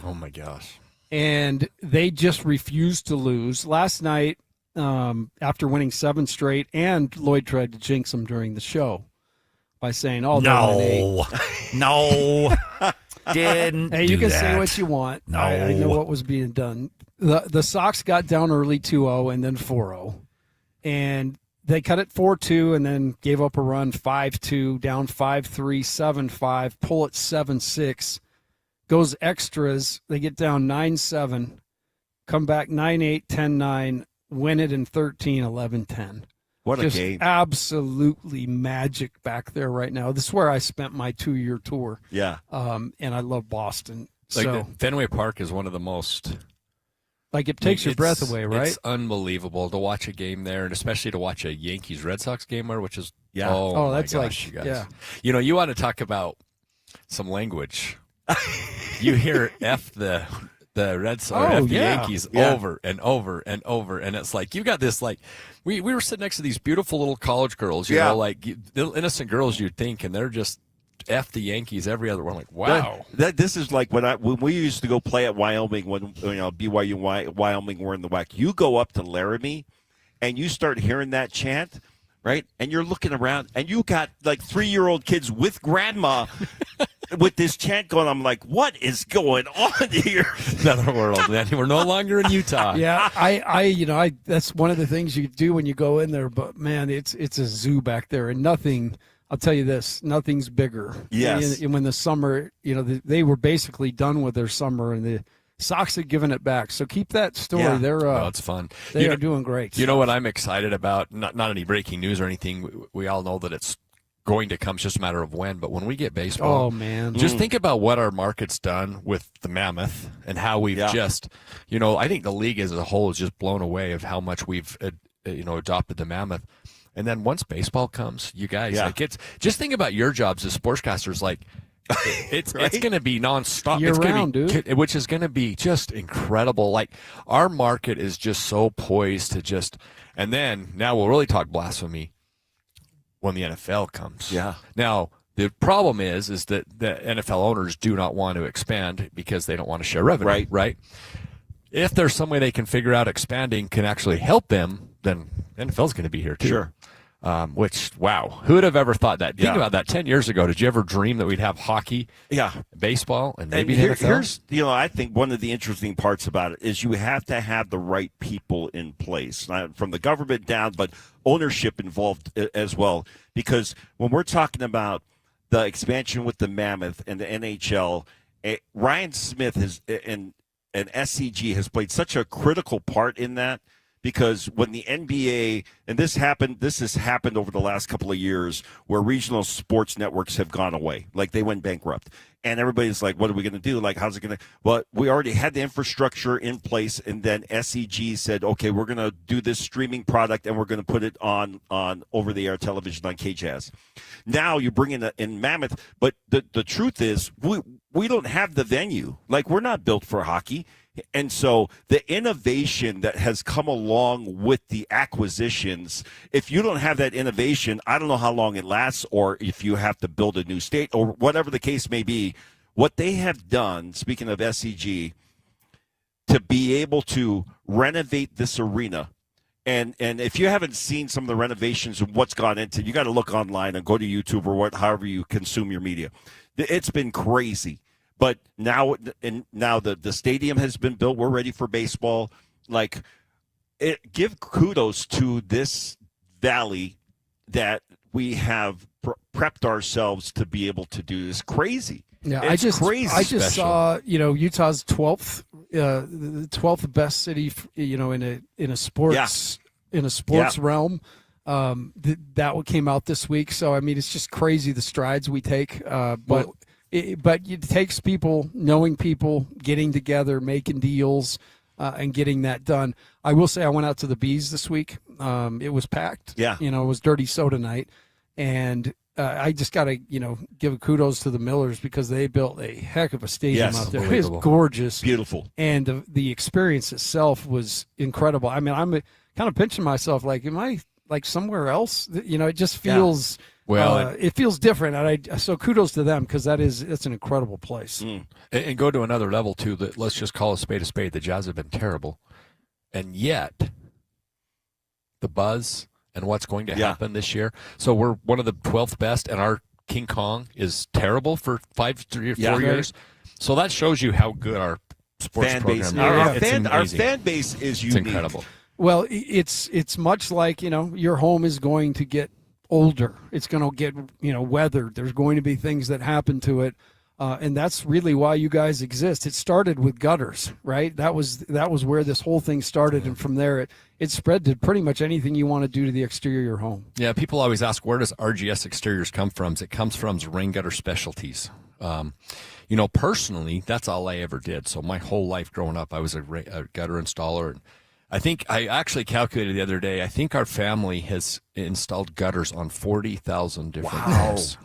Oh, my gosh. And they just refused to lose. Last night, after winning 7 straight, and Lloyd tried to jinx them during the show by saying, "Oh, no, no, didn't." Hey, you do can that. say what you want. No, I know what was being done. The Sox got down early 2-0 and then 4-0, and they cut it 4-2 and then gave up a run 5-2, down 5-3, 7-5, pull it 7-6, goes extras. They get down 9-7, come back 9-8, 10-9, win it in 13, 11-10. What a Just game. Absolutely magic back there right now. This is where I spent my 2-year tour. Yeah. And I love Boston. Like So, Fenway Park is one of the most. like, it takes your breath away, right? It's unbelievable to watch a game there, and especially to watch a Yankees Red Sox game there, which is Oh, my that's gosh, like- you guys. yeah. You know, you want to talk about some language. You hear F the Red Sox, F the Yankees over and over and over, and it's like you got this like we were sitting next to these beautiful little college girls, you know, like little innocent girls you'd think, and they're just F the Yankees every other one. Like, wow. This is like when we used to go play at Wyoming, when BYU Wyoming were in the WAC. You go up to Laramie and you start hearing that chant, right? And you're looking around and you got like 3-year-old kids with grandma with this chant going. I'm like, what is going on here? Another world, man. We're no longer in Utah. Yeah, I that's one of the things you do when you go in there. But man, it's a zoo back there, and nothing. I'll tell you this: nothing's bigger. Yes. And when the summer, they were basically done with their summer, and the Sox had given it back. So keep that story. Yeah. They're it's fun. They are doing great. You know what I'm excited about? Not any breaking news or anything. We all know that it's going to come. It's just a matter of when. But when we get baseball, Oh, man. just think about what our market's done with the Mammoth and how we've just, I think the league as a whole is just blown away of how much we've, adopted the Mammoth. And then once baseball comes, you guys, just think about your jobs as sportscasters. Like, it's going to be nonstop. Year it's round, dude. Which is going to be just incredible. Like, our market is just so poised to just, and then now we'll really talk blasphemy. when the NFL comes. Yeah. Now, the problem is that the NFL owners do not want to expand because they don't want to share revenue, right? If there's some way they can figure out expanding can actually help them, then NFL's going to be here too. Sure. Which, wow, who would have ever thought that? Think about that 10 years ago. Did you ever dream that we'd have hockey, baseball, and maybe the NFL? Here's, I think one of the interesting parts about it is you have to have the right people in place, from the government down, but ownership involved as well. Because when we're talking about the expansion with the Mammoth and the NHL, Ryan Smith and SCG has played such a critical part in that, because when the NBA, and this has happened over the last couple of years, where regional sports networks have gone away, like they went bankrupt, and everybody's like, what are we going to do? Like, how's it going to? Well, we already had the infrastructure in place, and then SCG said, okay, we're going to do this streaming product, and we're going to put it on over-the-air television on KJazz. Now you bring in Mammoth, but the truth is, we don't have the venue. Like, we're not built for hockey. And so the innovation that has come along with the acquisitions, if you don't have that innovation, I don't know how long it lasts, or if you have to build a new state or whatever the case may be. What they have done, speaking of SCG, to be able to renovate this arena. And if you haven't seen some of the renovations and what's gone into, you got to look online and go to YouTube or however you consume your media. It's been crazy. But now the stadium has been built. We're ready for baseball. Give kudos to this valley that we have prepped ourselves to be able to do this. Crazy. Yeah, It's I just saw Utah's 12th, the 12th best city, in a sports realm. That came out this week. So I mean, it's just crazy the strides we take. But it takes people, knowing people, getting together, making deals, and getting that done. I will say I went out to the Bees this week. It was packed. Yeah. It was Dirty Soda night. And I just got to, give kudos to the Millers, because they built a heck of a stadium out there. It was gorgeous. Beautiful. And the experience itself was incredible. I mean, I'm kind of pinching myself, like, am I like somewhere else? It just feels... Yeah. Well, it feels different, and so kudos to them, because it's an incredible place. And go to another level too. That let's just call a spade a spade. The Jazz have been terrible, and yet the buzz and what's going to happen this year. So we're one of the 12th best, and our King Kong is terrible for 3 or 4 years. So that shows you how good our sports fan program base. is. Our fan base is unique. It's incredible. Well, it's much like your home is going to get older. It's going to get, weathered. There's going to be things that happen to it. And that's really why you guys exist. It started with gutters, right? That was where this whole thing started. And from there, it spread to pretty much anything you want to do to the exterior of your home. Yeah. People always ask, where does RGS Exteriors come from? It comes from Rain Gutter Specialties. Personally, that's all I ever did. So my whole life growing up, I was a gutter installer. And I think I actually calculated the other day, I think our family has installed gutters on 40,000 different homes.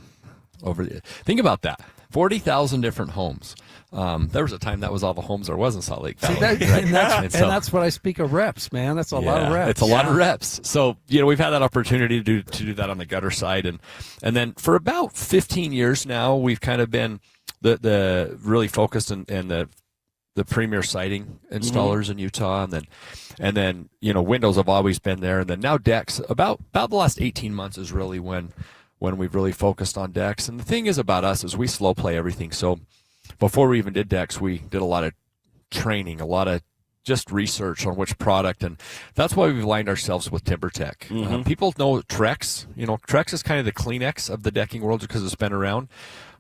Think about that. 40,000 different homes. There was a time that was all the homes there was in Salt Lake Valley. And that's what I speak of reps, man. That's a lot of reps. It's a lot of reps. So, we've had that opportunity to do that on the gutter side. And then for about 15 years now, we've kind of been the really focused and the premier siding installers in Utah, and then windows have always been there, and then now decks. About the last 18 months is really when we've really focused on decks. And the thing is about us is we slow play everything. So before we even did decks, we did a lot of training, a lot of just research on which product, and that's why we've aligned ourselves with TimberTech. People know Trex. Trex is kind of the Kleenex of the decking world because it's been around,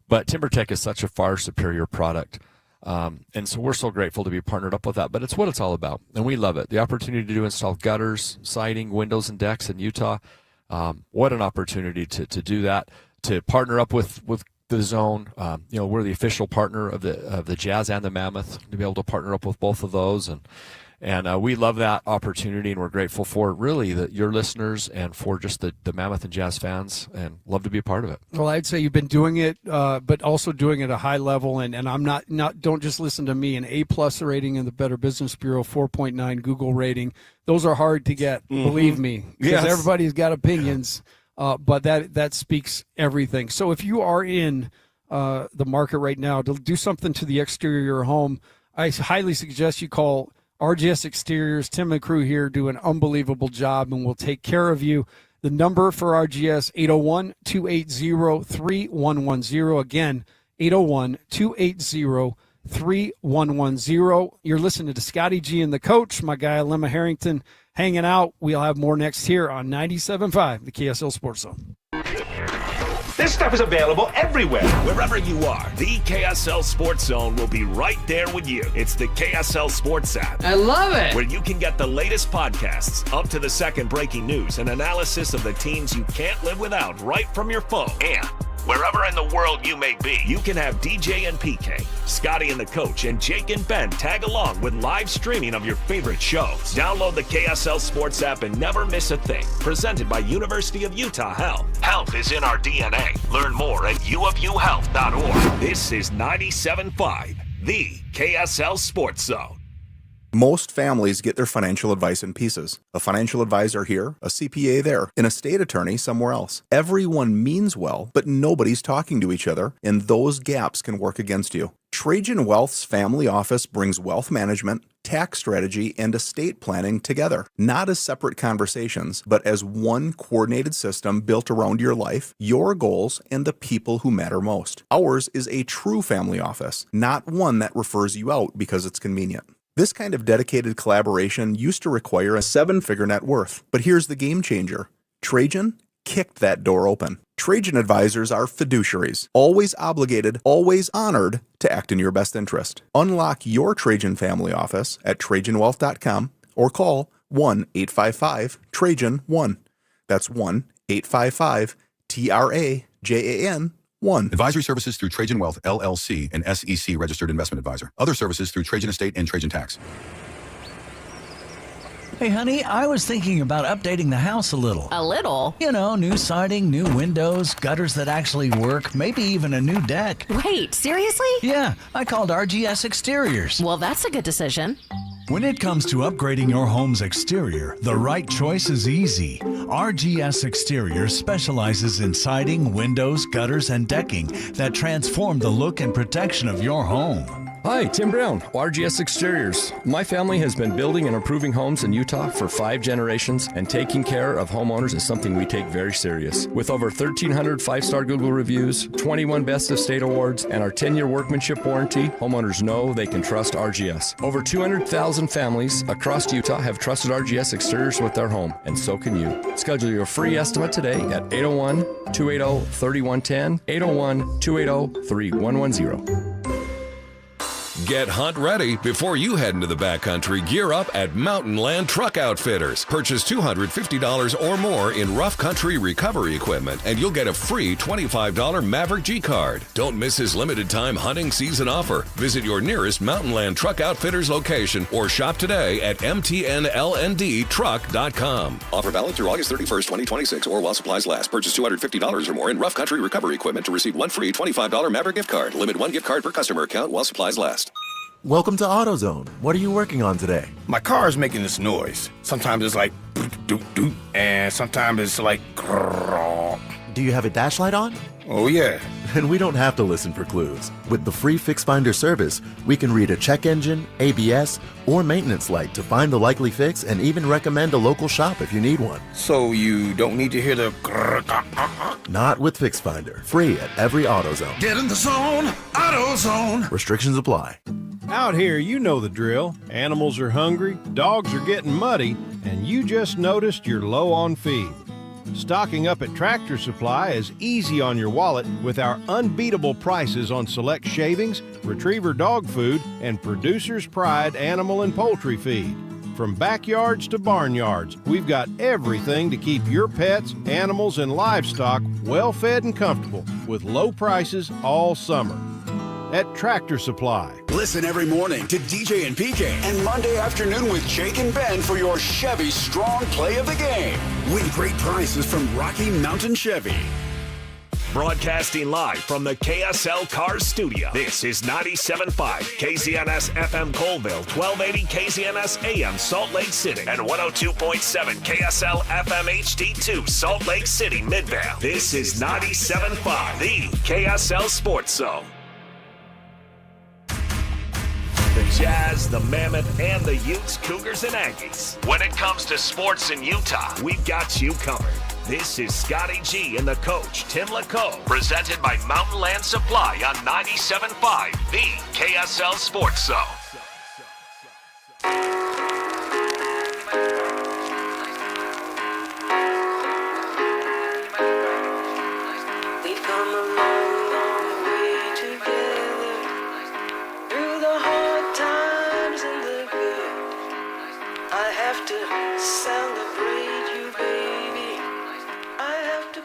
but TimberTech is such a far superior product. And so we're so grateful to be partnered up with that, but it's what it's all about, and we love it. The opportunity to install gutters, siding, windows, and decks in Utah. What an opportunity to do that, to partner up with the Zone. We're the official partner of the Jazz and the Mammoth, to be able to partner up with both of those, and we love that opportunity, and we're grateful for really your listeners and for just the Mammoth and Jazz fans, and love to be a part of it. Well, I'd say you've been doing it, but also doing it at a high level, and I'm not don't just listen to me. An A+ rating in the Better Business Bureau, 4.9 Google rating. Those are hard to get, believe me, because everybody's got opinions but that speaks everything. So if you are in the market right now to do something to the exterior of your home, I highly suggest you call RGS Exteriors. Tim and crew here do an unbelievable job, and we'll take care of you. The number for RGS, 801-280-3110. Again, 801-280-3110. You're listening to Scotty G and the Coach, my guy, Lemma Harrington, hanging out. We'll have more next here on 97.5, the KSL Sports Zone. This stuff is available everywhere. Wherever you are, the KSL Sports Zone will be right there with you. It's the KSL Sports app. I love it. Where you can get the latest podcasts, up to the second breaking news, and analysis of the teams you can't live without right from your phone. And wherever in the world you may be, you can have DJ and PK, Scotty and the Coach, and Jake and Ben tag along with live streaming of your favorite shows. Download the KSL Sports app and never miss a thing. Presented by University of Utah Health. Health is in our DNA. Learn more at uofuhealth.org. This is 97.5, the KSL Sports Zone. Most families get their financial advice in pieces. A financial advisor here, a CPA there, an estate attorney somewhere else. Everyone means well, but nobody's talking to each other, and those gaps can work against you. Trajan Wealth's family office brings wealth management, tax strategy, and estate planning together, not as separate conversations, but as one coordinated system built around your life, your goals, and the people who matter most. Ours is a true family office, not one that refers you out because it's convenient. This kind of dedicated collaboration used to require a 7-figure net worth, but here's the game changer. Trajan kicked that door open. Trajan advisors are fiduciaries, always obligated, always honored to act in your best interest. Unlock your Trajan family office at TrajanWealth.com or call 1-855-TRAJAN-1. That's 1-855-TRAJAN-1. Advisory services through Trajan Wealth, LLC, an SEC registered investment advisor. Other services through Trajan Estate and Trajan Tax. Hey, honey, I was thinking about updating the house a little. A little? You know, new siding, new windows, gutters that actually work, maybe even a new deck. Wait, seriously? Yeah, I called RGS Exteriors. Well, that's a good decision. When it comes to upgrading your home's exterior, the right choice is easy. RGS Exteriors specializes in siding, windows, gutters, and decking that transform the look and protection of your home. Hi, Tim Brown, RGS Exteriors. My family has been building and improving homes in Utah for 5 generations, and taking care of homeowners is something we take very serious. With over 1,300 5-star Google reviews, 21 Best of State awards, and our 10-year workmanship warranty, homeowners know they can trust RGS. Over 200,000 families across Utah have trusted RGS Exteriors with their home, and so can you. Schedule your free estimate today at 801-280-3110, 801-280-3110. Get hunt ready before you head into the backcountry. Gear up at Mountain Land Truck Outfitters. Purchase $250 or more in rough country recovery equipment, and you'll get a free $25 Maverick G card. Don't miss his limited time hunting season offer. Visit your nearest Mountain Land Truck Outfitters location or shop today at mtnlndtruck.com. Offer valid through August 31st, 2026, or while supplies last. Purchase $250 or more in rough country recovery equipment to receive one free $25 Maverick gift card. Limit 1 gift card per customer account while supplies last. Welcome to AutoZone. What are you working on today? My car is making this noise. Sometimes it's like doot doot, and sometimes it's like grrr. Do you have a dash light on? Oh yeah. Then we don't have to listen for clues. With the free Fix Finder service, we can read a check engine, ABS, or maintenance light to find the likely fix and even recommend a local shop if you need one. So you don't need to hear the grrr. Not with Fix Finder. Free at every AutoZone. Get in the zone, AutoZone. Restrictions apply. Out here, you know the drill. Animals are hungry, dogs are getting muddy, and you just noticed you're low on feed. Stocking up at Tractor Supply is easy on your wallet with our unbeatable prices on select shavings, retriever dog food, and Producer's Pride animal and poultry feed. From backyards to barnyards, we've got everything to keep your pets, animals, and livestock well fed and comfortable with low prices all summer. At Tractor Supply. Listen every morning to DJ and PK and Monday afternoon with Jake and Ben for your Chevy Strong Play of the Game. Win great prizes from Rocky Mountain Chevy. Broadcasting live from the KSL Cars Studio. This is 97.5 KZNS FM Colville, 1280 KZNS AM Salt Lake City, and 102.7 KSL FM HD2 Salt Lake City Midvale. This is 97.5, the KSL Sports Zone. The Jazz, the Mammoth, and the Utes, Cougars, and Aggies. When it comes to sports in Utah, we've got you covered. This is Scotty G and the coach, Tim LaCoe, presented by Mountain Land Supply on 97.5, the KSL Sports Zone. We've come a long, long way together, through the hard times and the good. I have to celebrate you, baby.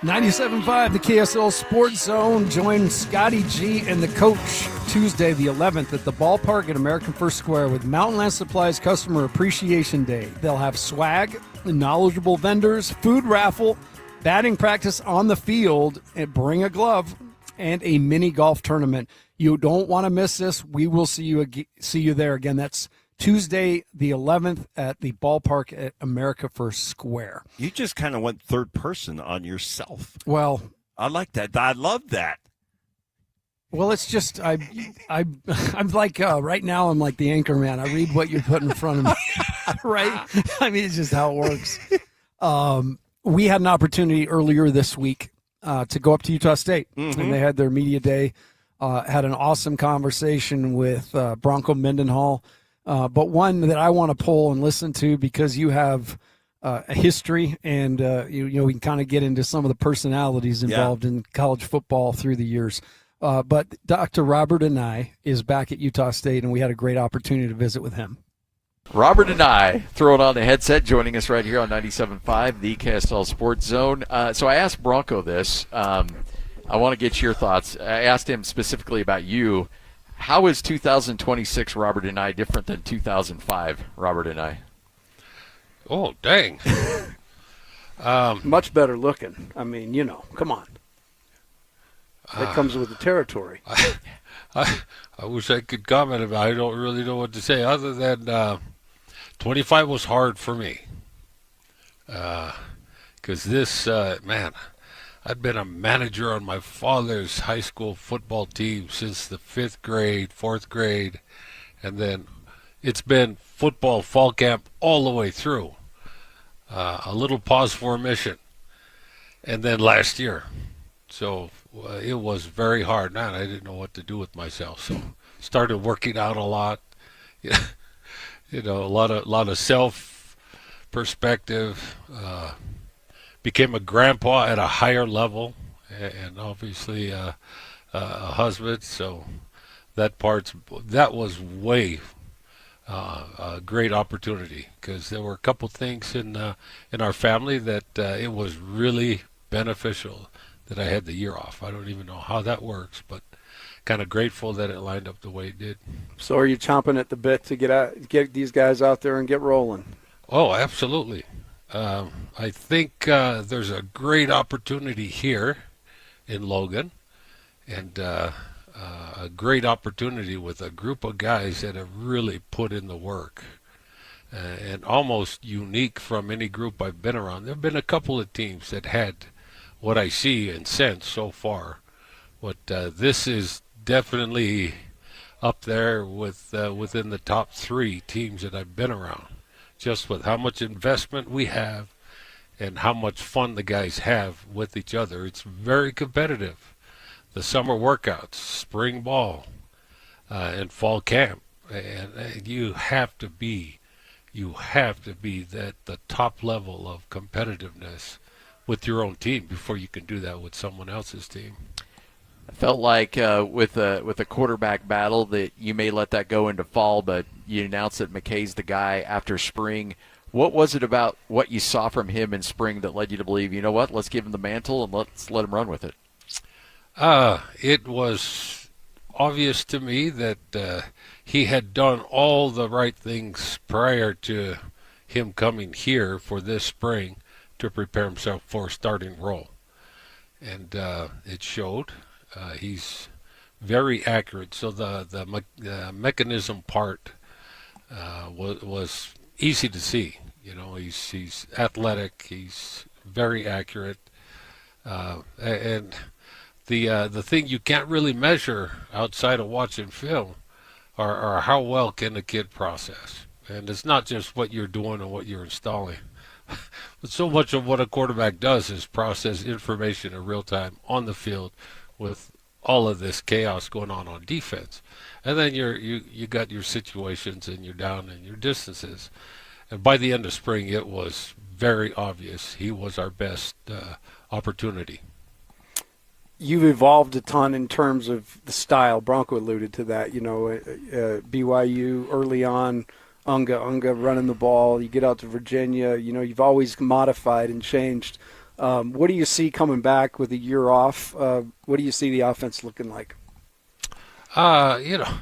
97.5, the KSL Sports Zone. Join Scotty G and the coach Tuesday the 11th at the ballpark at American First Square with Mountain Land Supplies Customer Appreciation Day. They'll have swag, knowledgeable vendors, food raffle, batting practice on the field, and bring a glove, and a mini golf tournament. You don't want to miss this. We will see you there again. That's Tuesday the 11th at the ballpark at America First Square. You just kind of went third person on yourself. Well, I like that. I love that. Well, it's just I'm like right now I'm like the anchor man. I read what you put in front of me, right? I mean, it's just how it works. We had an opportunity earlier this week to go up to Utah State, and they had their media day. Had an awesome conversation with Bronco Mendenhall. But one that I want to pull and listen to because you have a history and, we can kind of get into some of the personalities involved in college football through the years. But Dr. Robert Anai is back at Utah State, and we had a great opportunity to visit with him. Robert Anai throwing on the headset, joining us right here on 97.5, the KSL Sports Zone. So I asked Bronco this. I want to get your thoughts. I asked him specifically about you. How is 2026 Robert Anai different than 2005 Robert Anai? Oh, dang. Much better looking. I mean, come on. That comes with the territory. I wish I could comment about it. I don't really know what to say other than 25 was hard for me. Because this, I'd been a manager on my father's high school football team since the 5th grade, 4th grade, and then it's been football fall camp all the way through. A little pause for a mission, and then last year. So it was very hard. Man, I didn't know what to do with myself, so started working out a lot. A lot of self perspective. Became a grandpa at a higher level, and obviously a husband. So that was way a great opportunity because there were a couple things in our family that it was really beneficial that I had the year off. I don't even know how that works, but kind of grateful that it lined up the way it did. So are you chomping at the bit to get these guys out there and get rolling? Oh, absolutely. I think there's a great opportunity here in Logan, and a great opportunity with a group of guys that have really put in the work, and almost unique from any group I've been around. There have been a couple of teams that had what I see and sense so far, but this is definitely up there with within the top 3 teams that I've been around. Just with how much investment we have and how much fun the guys have with each other. It's very competitive. The summer workouts, spring ball, and fall camp. And you have to be at the top level of competitiveness with your own team before you can do that with someone else's team. I felt like with a quarterback battle that you may let that go into fall, but you announced that McKay's the guy after spring. What was it about what you saw from him in spring that led you to believe, you know what, let's give him the mantle and let's let him run with it? It was obvious to me that he had done all the right things prior to him coming here for this spring to prepare himself for a starting role. and it showed. He's very accurate. So the mechanism part was easy to see. You know, he's athletic. He's very accurate, and the thing you can't really measure outside of watching film are how well can the kid process. And it's not just what you're doing and what you're installing. But so much of what a quarterback does is process information in real time on the field with all of this chaos going on defense. And then you got your situations and your down and your distances. And by the end of spring, it was very obvious he was our best opportunity. You've evolved a ton in terms of the style. Bronco alluded to that. You know, BYU early on, Unga running the ball. You get out to Virginia. You know, you've always modified and changed. What do you see coming back with a year off? What do you see the offense looking like? You know,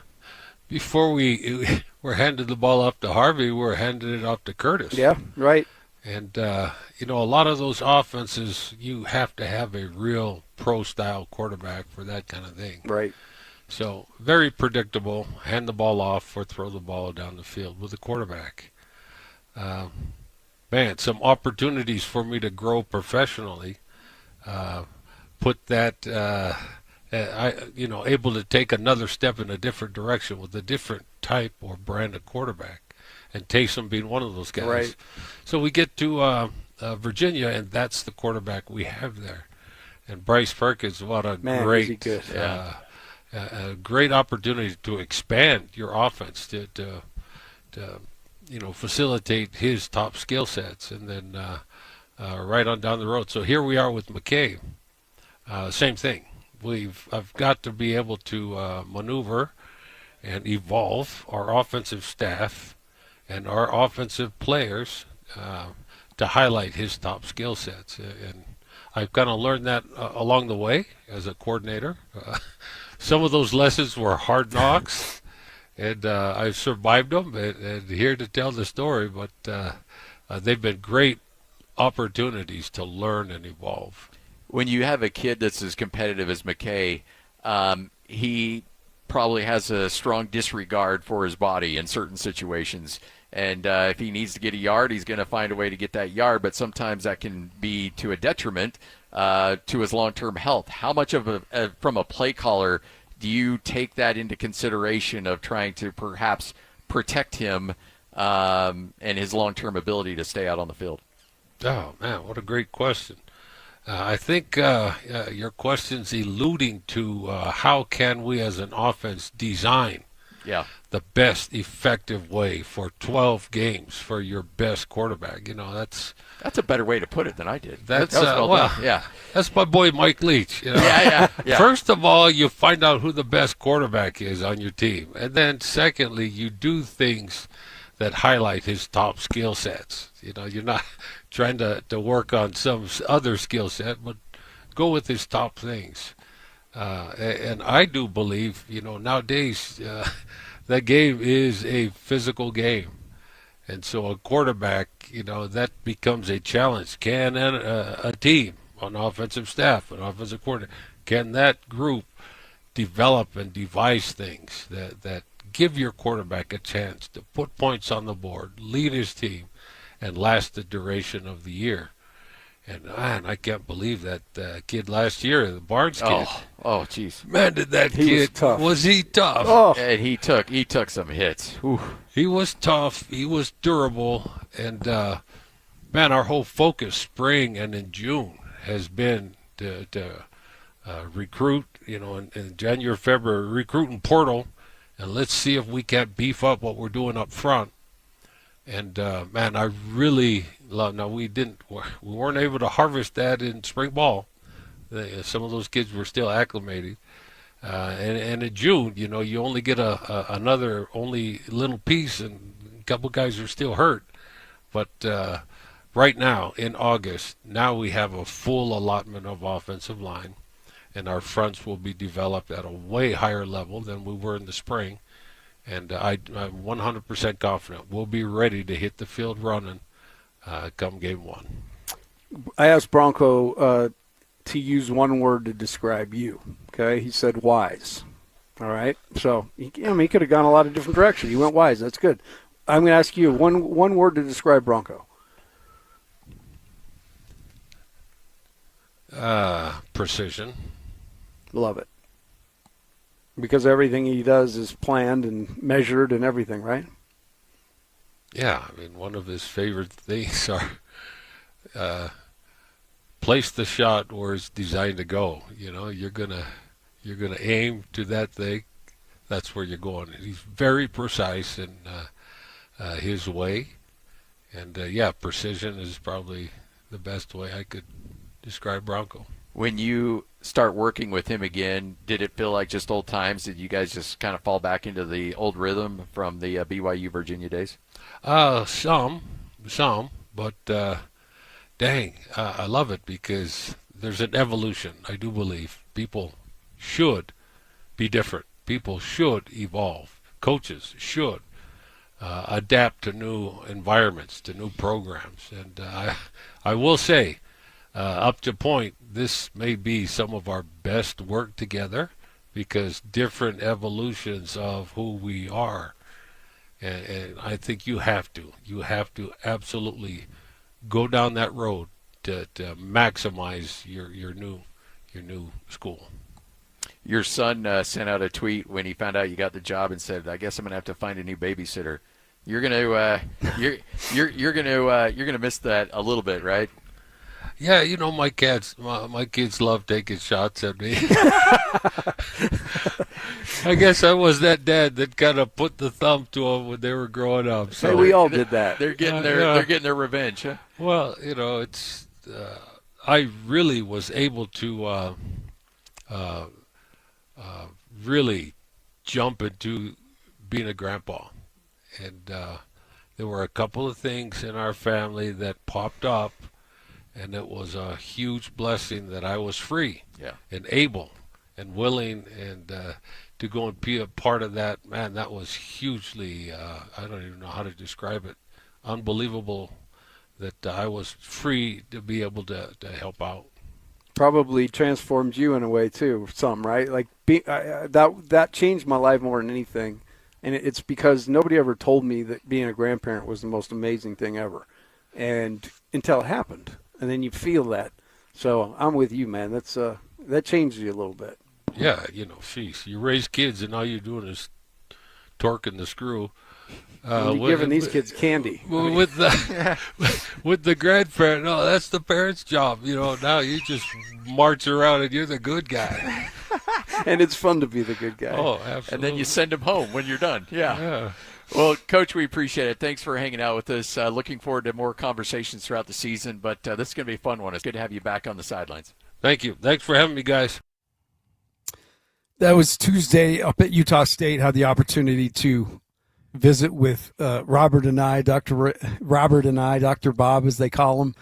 before we were handed the ball off to Harvey, we're handing it off to Curtis. Yeah, right. And, you know, a lot of those offenses, you have to have a real pro-style quarterback for that kind of thing. Right. So, very predictable, hand the ball off or throw the ball down the field with the quarterback. Man, some opportunities for me to grow professionally. Put that, able to take another step in a different direction with a different type or brand of quarterback. And Taysom being one of those guys. Right. So we get to Virginia, and that's the quarterback we have there. And Bryce Perkins, what a great, a great opportunity to expand your offense to facilitate his top skill sets, and then right on down the road. So here we are with McKay. Same thing. I've got to be able to maneuver and evolve our offensive staff and our offensive players to highlight his top skill sets. And I've kind of learned that along the way as a coordinator. Some of those lessons were hard knocks, and I've survived them and here to tell the story. But they've been great opportunities to learn and evolve. When you have a kid that's as competitive as McKay, he probably has a strong disregard for his body in certain situations. And if he needs to get a yard, he's going to find a way to get that yard. But sometimes that can be to a detriment to his long-term health. How much of from a play caller do you take that into consideration of trying to perhaps protect him and his long-term ability to stay out on the field? Oh, man, what a great question. I think your question's alluding to how can we as an offense design the best effective way for 12 games for your best quarterback. You know, that's a better way to put it than I did. That's yeah. That's my boy Mike Leach. You know? Yeah. First of all, you find out who the best quarterback is on your team, and then secondly, you do things that highlight his top skill sets. You know, you're not trying to work on some other skill set, but go with his top things. And I do believe, you know, nowadays that game is a physical game. And so a quarterback, you know, that becomes a challenge. Can a team, an offensive staff, an offensive coordinator, can that group develop and devise things that give your quarterback a chance to put points on the board, lead his team, and last the duration of the year? And man, I can't believe that kid last year, the Barnes kid. Oh, jeez. Man, did that He kid was tough. Was he tough? Oh. And he took some hits. Whew. He was tough. He was durable, and man, our whole focus spring and in June has been to recruit. You know, in January, February, recruiting portal, and let's see if we can't beef up what we're doing up front. And man, I really love. Now we weren't able to harvest that in spring ball. Some of those kids were still acclimated, and in June, you know, you only get another only little piece, and a couple guys are still hurt. But right now in August, now we have a full allotment of offensive line, and our fronts will be developed at a way higher level than we were in the spring. And I'm 100% confident we'll be ready to hit the field running come game one. I asked Bronco to use one word to describe you. Okay, he said wise. All right, so he could have gone a lot of different directions. He went wise. That's good. I'm going to ask you one word to describe Bronco. Precision. Love it. Because everything he does is planned and measured and everything, right? Yeah, I mean, one of his favorite things are place the shot where it's designed to go. You know, you're gonna aim to that thing. That's where you're going. He's very precise in his way, and precision is probably the best way I could describe Bronco. When you start working with him again, did it feel like just old times? Did you guys just kind of fall back into the old rhythm from the BYU Virginia days? Some, but dang, I love it because there's an evolution. I do believe people should be different. People should evolve. Coaches should adapt to new environments, to new programs. And I will say, up to point, this may be some of our best work together because different evolutions of who we are. And I think you have to absolutely go down that road to maximize your new school. Your son sent out a tweet when he found out you got the job and said, "I guess I'm going to have to find a new babysitter." You're gonna miss that a little bit, right? Yeah, you know, my kids love taking shots at me. I guess I was that dad that kind of put the thumb to them when they were growing up. So hey, we all did that. They're getting their revenge. Huh? Well, you know, it's I really was able to really jump into being a grandpa, and there were a couple of things in our family that popped up. And it was a huge blessing that I was free and able and willing and to go and be a part of that. Man, that was hugely, I don't even know how to describe it, unbelievable that I was free to be able to help out. Probably transformed you in a way too, some, right? Like that changed my life more than anything. And it's because nobody ever told me that being a grandparent was the most amazing thing ever. And until it happened. And then you feel that. So I'm with you, man. That changes you a little bit. Yeah, you know, sheesh. You raise kids and all you're doing is torquing the screw. You're giving these kids candy. With the grandparent, no, that's the parent's job. You know, now you just march around and you're the good guy. And it's fun to be the good guy. Oh, absolutely. And then you send them home when you're done. Yeah. Well, Coach, we appreciate it. Thanks for hanging out with us. Looking forward to more conversations throughout the season, but this is going to be a fun one. It's good to have you back on the sidelines. Thank you. Thanks for having me, guys. That was Tuesday up at Utah State. Had the opportunity to visit with Robert and I, Dr. Bob, as they call him.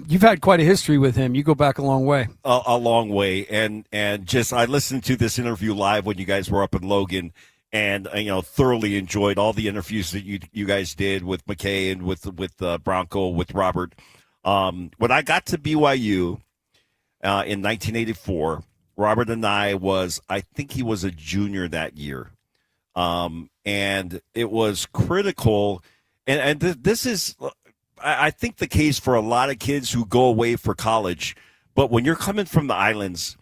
You've had quite a history with him. You go back a long way. A long way. And just I listened to this interview live when you guys were up in Logan. And thoroughly enjoyed all the interviews that you guys did with McKay and with Bronco, with Robert. When I got to BYU in 1984, Robert and I think he was a junior that year, and it was critical. And this is, I think, the case for a lot of kids who go away for college. But when you're coming from the islands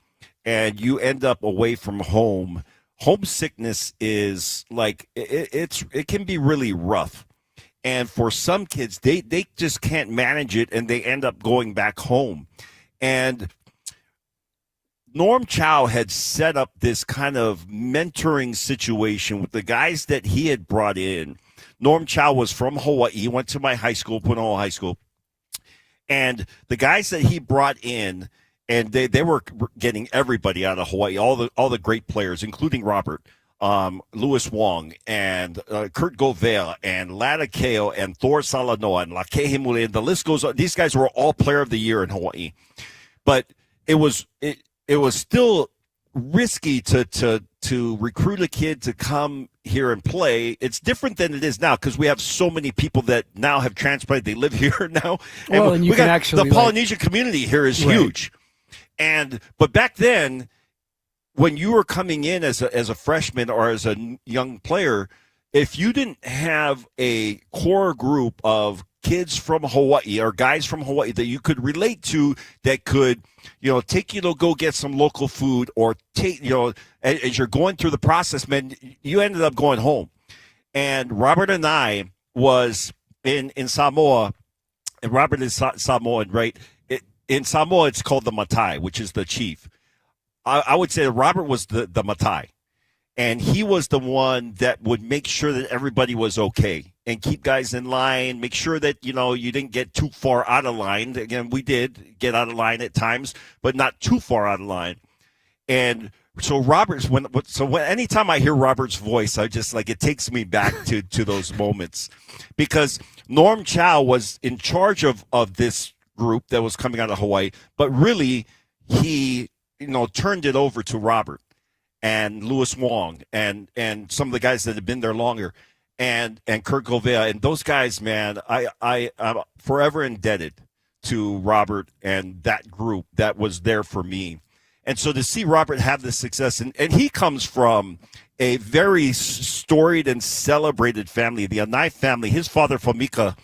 and you end up away from home. Homesickness is like it can be really rough, and for some kids they just can't manage it and they end up going back home. And Norm Chow had set up this kind of mentoring situation with the guys that he had brought in. Norm Chow was from Hawaii. He went to my high school, Punahou High School, and the guys that he brought in. And they were getting everybody out of Hawaii, all the great players, including Robert, Louis Wong, and Kurt Govea, and Lata Keo, and Thor Salanoa, and Lakehimule, and the list goes on. These guys were all Player of the Year in Hawaii. But it was still risky to recruit a kid to come here and play. It's different than it is now because we have so many people that now have transplanted. They live here now. Well, and you can got, actually the Polynesian community here is huge. But back then, when you were coming in as a freshman or as a young player, if you didn't have a core group of kids from Hawaii or guys from Hawaii that you could relate to, that could, take you to go get some local food, or take, as you're going through the process, man, you ended up going home. And Robert and I was in Samoa, and Robert is Samoan, right? In Samoa, it's called the Matai, which is the chief. I would say that Robert was the Matai. And he was the one that would make sure that everybody was okay and keep guys in line, make sure that, you didn't get too far out of line. Again, we did get out of line at times, but not too far out of line. And so anytime I hear Robert's voice, I just it takes me back to those moments, because Norm Chow was in charge of this group that was coming out of Hawaii, but really he, turned it over to Robert and Louis Wong and some of the guys that had been there longer, and Kurt Govea, and those guys, man, I'm forever indebted to Robert and that group that was there for me. And so to see Robert have this success, and he comes from a very storied and celebrated family, the Anai family. His father, Famika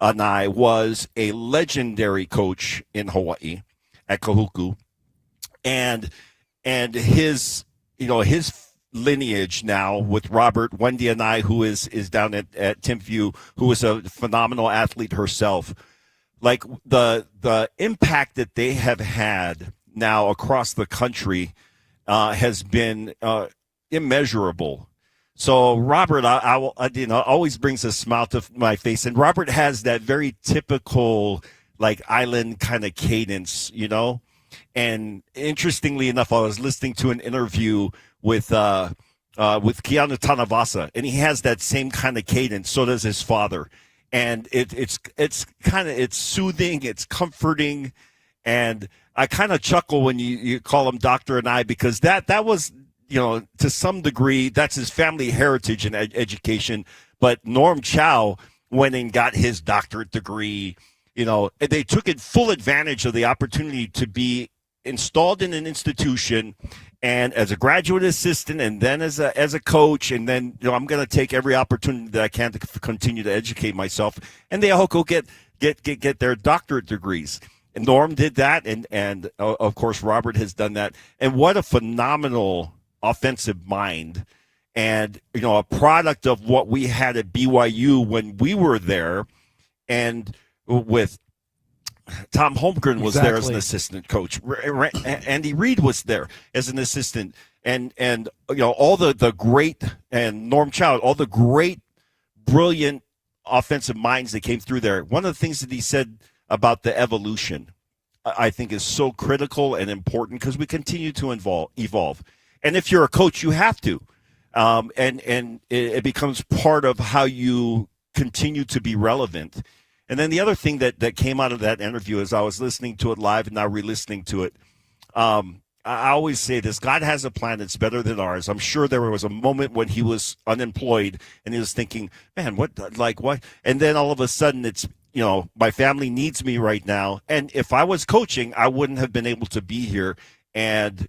Anai, was a legendary coach in Hawaii at Kahuku. And his lineage now with Robert, Wendy Anai, who is down at Timpview, who is a phenomenal athlete herself. The impact that they have had now across the country has been immeasurable. So Robert, always brings a smile to my face, and Robert has that very typical island kind of cadence, And interestingly enough, I was listening to an interview with Keanu Tanavasa, and he has that same kind of cadence. So does his father, and it's soothing, it's comforting, and I kind of chuckle when you call him Dr. and I, because that was, to some degree, that's his family heritage and education. But Norm Chow went and got his doctorate degree. They took full advantage of the opportunity to be installed in an institution, and as a graduate assistant, and then as a coach, and then I'm going to take every opportunity that I can to continue to educate myself. And they all go get their doctorate degrees. And Norm did that, and of course Robert has done that. And what a phenomenal offensive mind, and a product of what we had at BYU when we were there, and with Tom Holmgren was there as an assistant coach. Andy Reid was there as an assistant, and all the great, and Norm Chow, all the great, brilliant offensive minds that came through there. One of the things that he said about the evolution, I think, is so critical and important, because we continue to evolve. And if you're a coach, you have to, and it becomes part of how you continue to be relevant. And then the other thing that came out of that interview, as I was listening to it live and now re-listening to it, I always say this: God has a plan that's better than ours. I'm sure there was a moment when he was unemployed and he was thinking, man, what? And then all of a sudden it's, my family needs me right now. And if I was coaching, I wouldn't have been able to be here. And,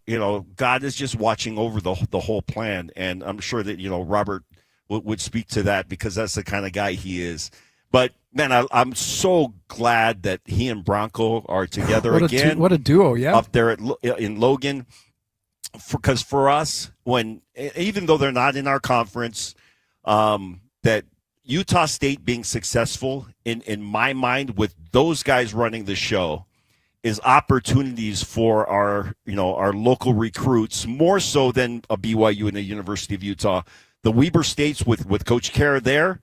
God is just watching over the whole plan. And I'm sure that, Robert would speak to that, because that's the kind of guy he is. But, man, I'm so glad that he and Bronco are together again. What a duo, yeah. Up there in Logan. Because for us, even though they're not in our conference, that Utah State being successful, in my mind, with those guys running the show, is opportunities for our local recruits, more so than a BYU and the University of Utah. The Weber States with Coach Kerr there,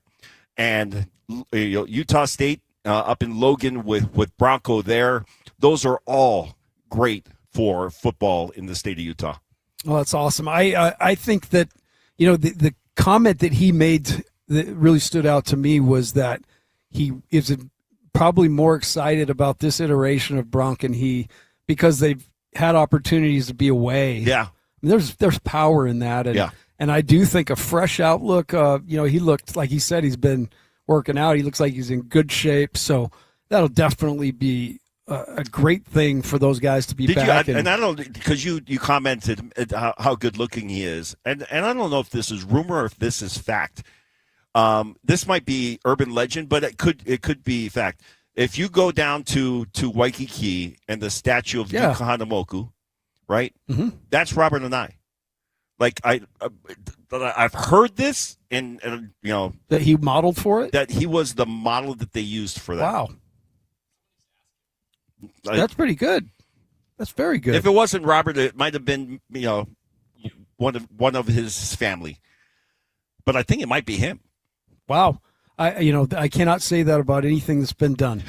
and Utah State up in Logan with Bronco there. Those are all great for football in the state of Utah. Well, that's awesome. I think that, the comment that he made that really stood out to me was that he is probably more excited about this iteration of Bronk and he, because they've had opportunities to be away. Yeah. I mean, there's power in that. And, and I do think a fresh outlook, he looked, like he said, he's been working out. He looks like he's in good shape. So that'll definitely be a great thing for those guys to be back. And I don't, because you commented how good looking he is, and I don't know if this is rumor or if this is fact. This might be urban legend, but it could be fact. If you go down to Waikiki and the statue of Yuka Hanamoku, right? Mm-hmm. That's Robert and I. Like I've heard this, and that he modeled for it. That he was the model that they used for that. Wow, that's pretty good. That's very good. If it wasn't Robert, it might have been one of his family. But I think it might be him. Wow. I cannot say that about anything that's been done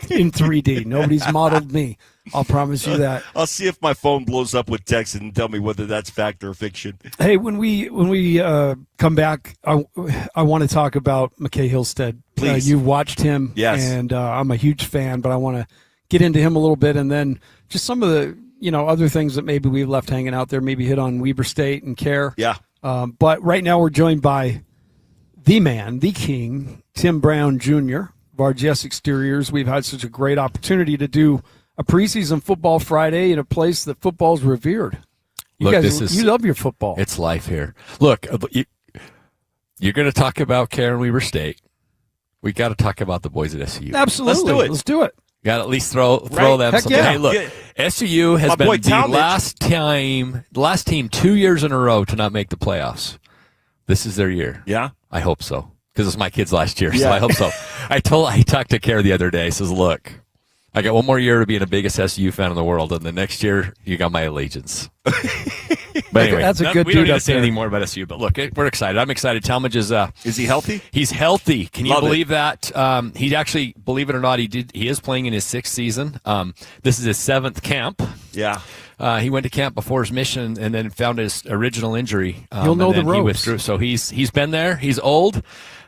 in 3D. Nobody's modeled me. I'll promise you that. I'll see if my phone blows up with text and tell me whether that's fact or fiction. Hey, when we come back, I want to talk about McKay Hillstead. Please. You've watched him, yes, and I'm a huge fan. But I want to get into him a little bit, and then just some of the other things that maybe we've left hanging out there. Maybe hit on Weber State and Care. Yeah. But right now we're joined by the man, the king, Tim Brown Jr. of RGS Exteriors. We've had such a great opportunity to do a preseason football Friday in a place that football's revered. You love your football. It's life here. Look, you're going to talk about Karen Weber State. We got to talk about the boys at SU. Absolutely. Let's do it. Got to at least throw them Heck something. yeah. Hey, look, SU has been the last team 2 years in a row to not make the playoffs. This is their year. Yeah? I hope so. Because it's my kids last year, so I hope so. I talked to Care the other day. He says, look, I got one more year of being the biggest SU fan in the world, and the next year you got my allegiance. But anyway, that's a good we don't dude need to say anything more about SU. But look, we're excited. I'm excited. Talmadge is he healthy? He's healthy. Can you Love believe that? He actually, believe it or not, he is playing in his 6th season. This is his 7th camp. Yeah. He went to camp before his mission and then found his original injury. You'll know the ropes. He withdrew. So he's been there. He's old.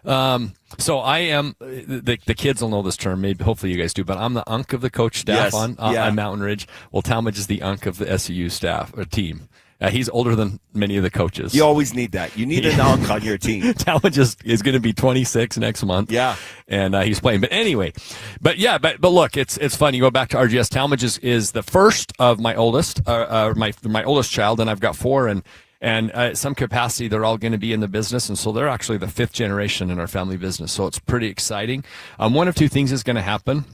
So I am the kids will know this term. Maybe hopefully you guys do. But I'm the unk of the coach staff on Mountain Ridge. Well, Talmadge is the unk of the SU staff or team. He's older than many of the coaches. You always need that. You need an unk on your team. Talmadge is going to be 26 next month. Yeah, and he's playing. But anyway, but look, it's fun. You go back to RGS. Talmadge is the first of my oldest, my oldest child, and I've got 4 and some capacity, they're all going to be in the business, and so they're actually the 5th generation in our family business. So it's pretty exciting. One of two things is going to happen.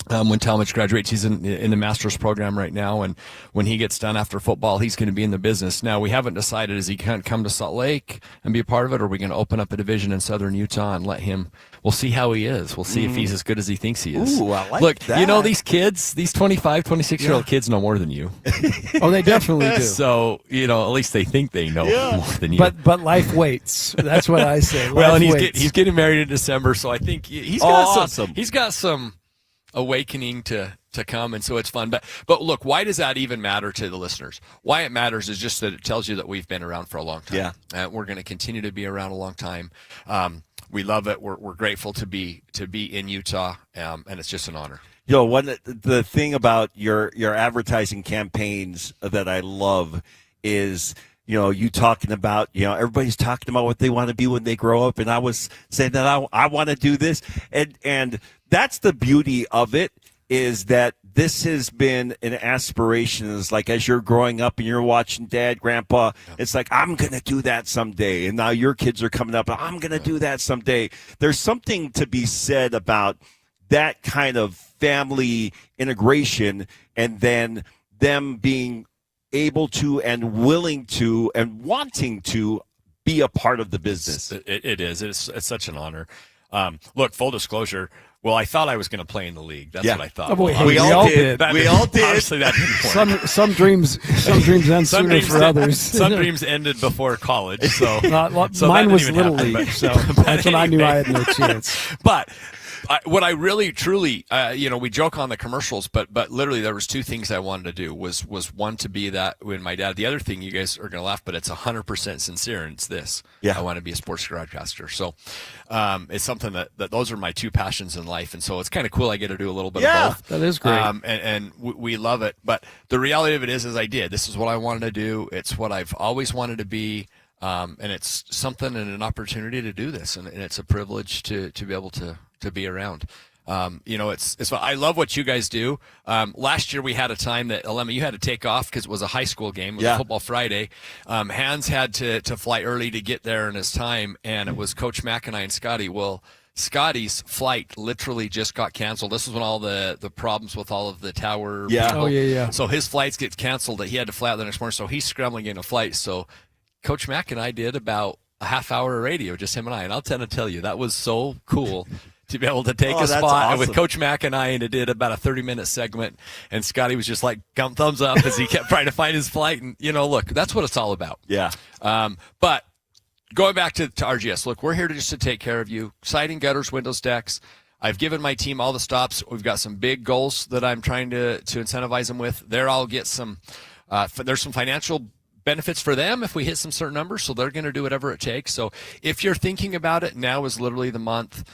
When Talmadge graduates, he's in the master's program right now, and when he gets done after football, he's going to be in the business. Now, we haven't decided, is he going to come to Salt Lake and be a part of it, or are we going to open up a division in southern Utah and let him, we'll see how he is. We'll see if he's as good as he thinks he is. Ooh, I like Look, that. these kids, these 25, 26-year-old kids know more than you. Oh, they definitely do. So, at least they think they know more than you. But life waits. That's what I say. Well, and waits. he's getting married in December, so I think he's got some awakening to come, and so it's fun. But look, why does that even matter to the listeners? Why it matters is just that it tells you that we've been around for a long time. Yeah, we're going to continue to be around a long time. We love it. We're grateful to be in Utah, and it's just an honor. The thing about your advertising campaigns that I love is, you talking about, everybody's talking about what they want to be when they grow up. And I was saying that I want to do this. And that's the beauty of it, is that this has been an aspiration. It's like, as you're growing up and you're watching Dad, Grandpa, it's like, I'm going to do that someday. And now your kids are coming up, I'm going to do that someday. There's something to be said about that kind of family integration, and then them being able to and willing to and wanting to be a part of the business. It is. It's such an honor. Look, full disclosure. Well, I thought I was going to play in the league. That's what I thought. We all did. We all did. Obviously, that didn't work. Some dreams end sooner for others. Some dreams ended before college. So, mine was Little League. So that's when I knew I had no chance. But what I really, truly, we joke on the commercials, but literally there was 2 things I wanted to do. Was one, to be that when my dad. The other thing, you guys are going to laugh, but it's 100% sincere, and it's this. Yeah. I want to be a sports broadcaster. So it's something that those are my 2 passions in life, and so it's kind of cool. I get to do a little bit of both. That is great. And we love it. But the reality of it is I did. This is what I wanted to do. It's what I've always wanted to be. And it's something and an opportunity to do this, and it's a privilege to be able to be around. It's I love what you guys do. Last year we had a time that Alema, you had to take off because it was a high school game. It was a football Friday. Hans had to fly early to get there in his time, and it was Coach Mack and I and Scotty. Well, Scotty's flight literally just got canceled. This was when all the problems with all of the tower people. So his flights get canceled that he had to fly out the next morning. So he's scrambling in a flight. So Coach Mack and I did about a half hour of radio, just him and I. And I'll tell you, that was so cool to be able to take a spot with Coach Mack and I, and it did about a 30-minute segment. And Scotty was just like thumbs up as he kept trying to find his flight. And, look, that's what it's all about. Yeah. But going back to RGS, look, we're here to take care of you. Siding, gutters, windows, decks. I've given my team all the stops. We've got some big goals that I'm trying to incentivize them with. I'll get some there's some financial benefits for them if we hit some certain numbers, so they're going to do whatever it takes. So if you're thinking about it, now is literally the month.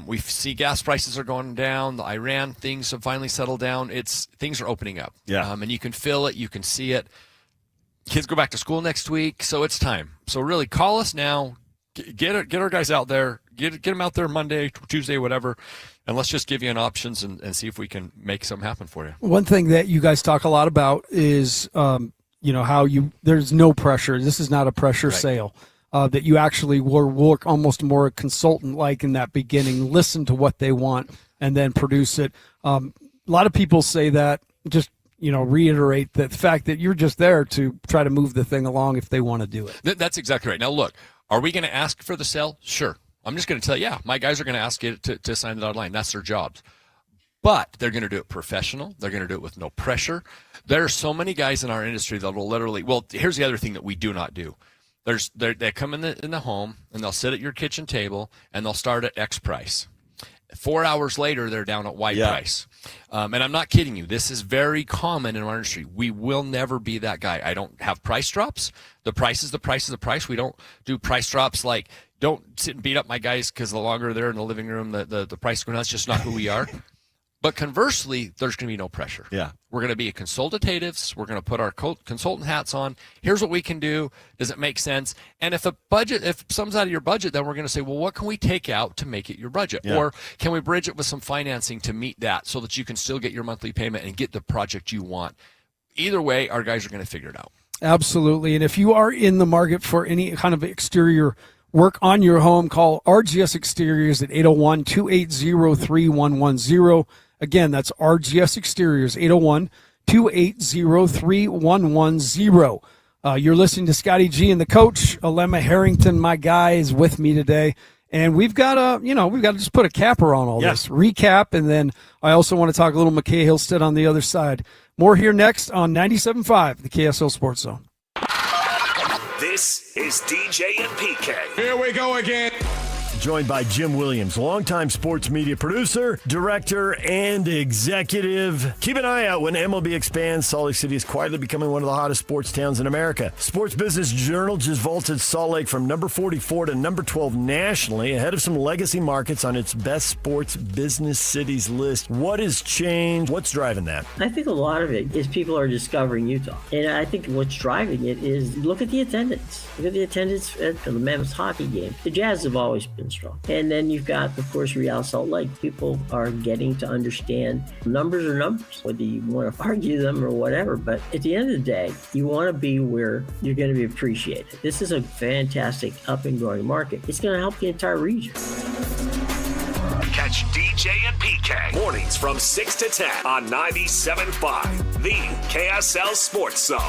We see gas prices are going down. The Iran things have finally settled down. Things are opening up. Yeah. And you can feel it. You can see it. Kids go back to school next week, so it's time. So really, call us now. Get our guys out there. Get them out there Monday, Tuesday, whatever, and let's just give you an options and see if we can make something happen for you. One thing that you guys talk a lot about is how there's no pressure. This is not a pressure sale. That you actually will work almost more consultant-like in that beginning, listen to what they want, and then produce it. A lot of people say that, just reiterate that the fact that you're just there to try to move the thing along if they want to do it. That's exactly right. Now, look, are we going to ask for the sale? Sure. I'm just going to tell you, my guys are going to ask you to sign the dotted line. That's their jobs. But they're going to do it professional. They're going to do it with no pressure. There are so many guys in our industry that will literally, well, here's the other thing that we do not do. They come in the home, and they'll sit at your kitchen table, and they'll start at X price. 4 hours later, they're down at Y price. And I'm not kidding you. This is very common in our industry. We will never be that guy. I don't have price drops. The price is the price is the price. We don't do price drops like, don't sit and beat up my guys because the longer they're in the living room, the price is going down. That's just not who we are. But conversely, there's going to be no pressure. Yeah. We're going to be consultatives. We're going to put our consultant hats on. Here's what we can do. Does it make sense? And if something's out of your budget, then we're going to say, well, what can we take out to make it your budget? Yeah. Or can we bridge it with some financing to meet that so that you can still get your monthly payment and get the project you want? Either way, our guys are going to figure it out. Absolutely. And if you are in the market for any kind of exterior work on your home, call RGS Exteriors at 801-280-3110. Again, that's RGS Exteriors, 801-280-3110. You're listening to Scotty G and the coach. Alema Harrington, my guy, is with me today. And we've got to just put a capper on all this. Recap, and then I also want to talk a little McKay Hillstead on the other side. More here next on 97.5, the KSL Sports Zone. This is DJ and PK. Here we go again. Joined by Jim Williams, longtime sports media producer, director, and executive. Keep an eye out when MLB expands. Salt Lake City is quietly becoming one of the hottest sports towns in America. Sports Business Journal just vaulted Salt Lake from number 44 to number 12 nationally, ahead of some legacy markets on its best sports business cities list. What has changed? What's driving that? I think a lot of it is people are discovering Utah. And I think what's driving it is look at the attendance. Look at the attendance at the Mammoth hockey game. The Jazz have always been strong. And then you've got, of course, Real Salt Lake. People are getting to understand numbers are numbers, whether you want to argue them or whatever. But at the end of the day, you want to be where you're going to be appreciated. This is a fantastic up and growing market. It's going to help the entire region. Catch DJ and PK mornings from 6 to 10 on 97.5, the KSL Sports Zone.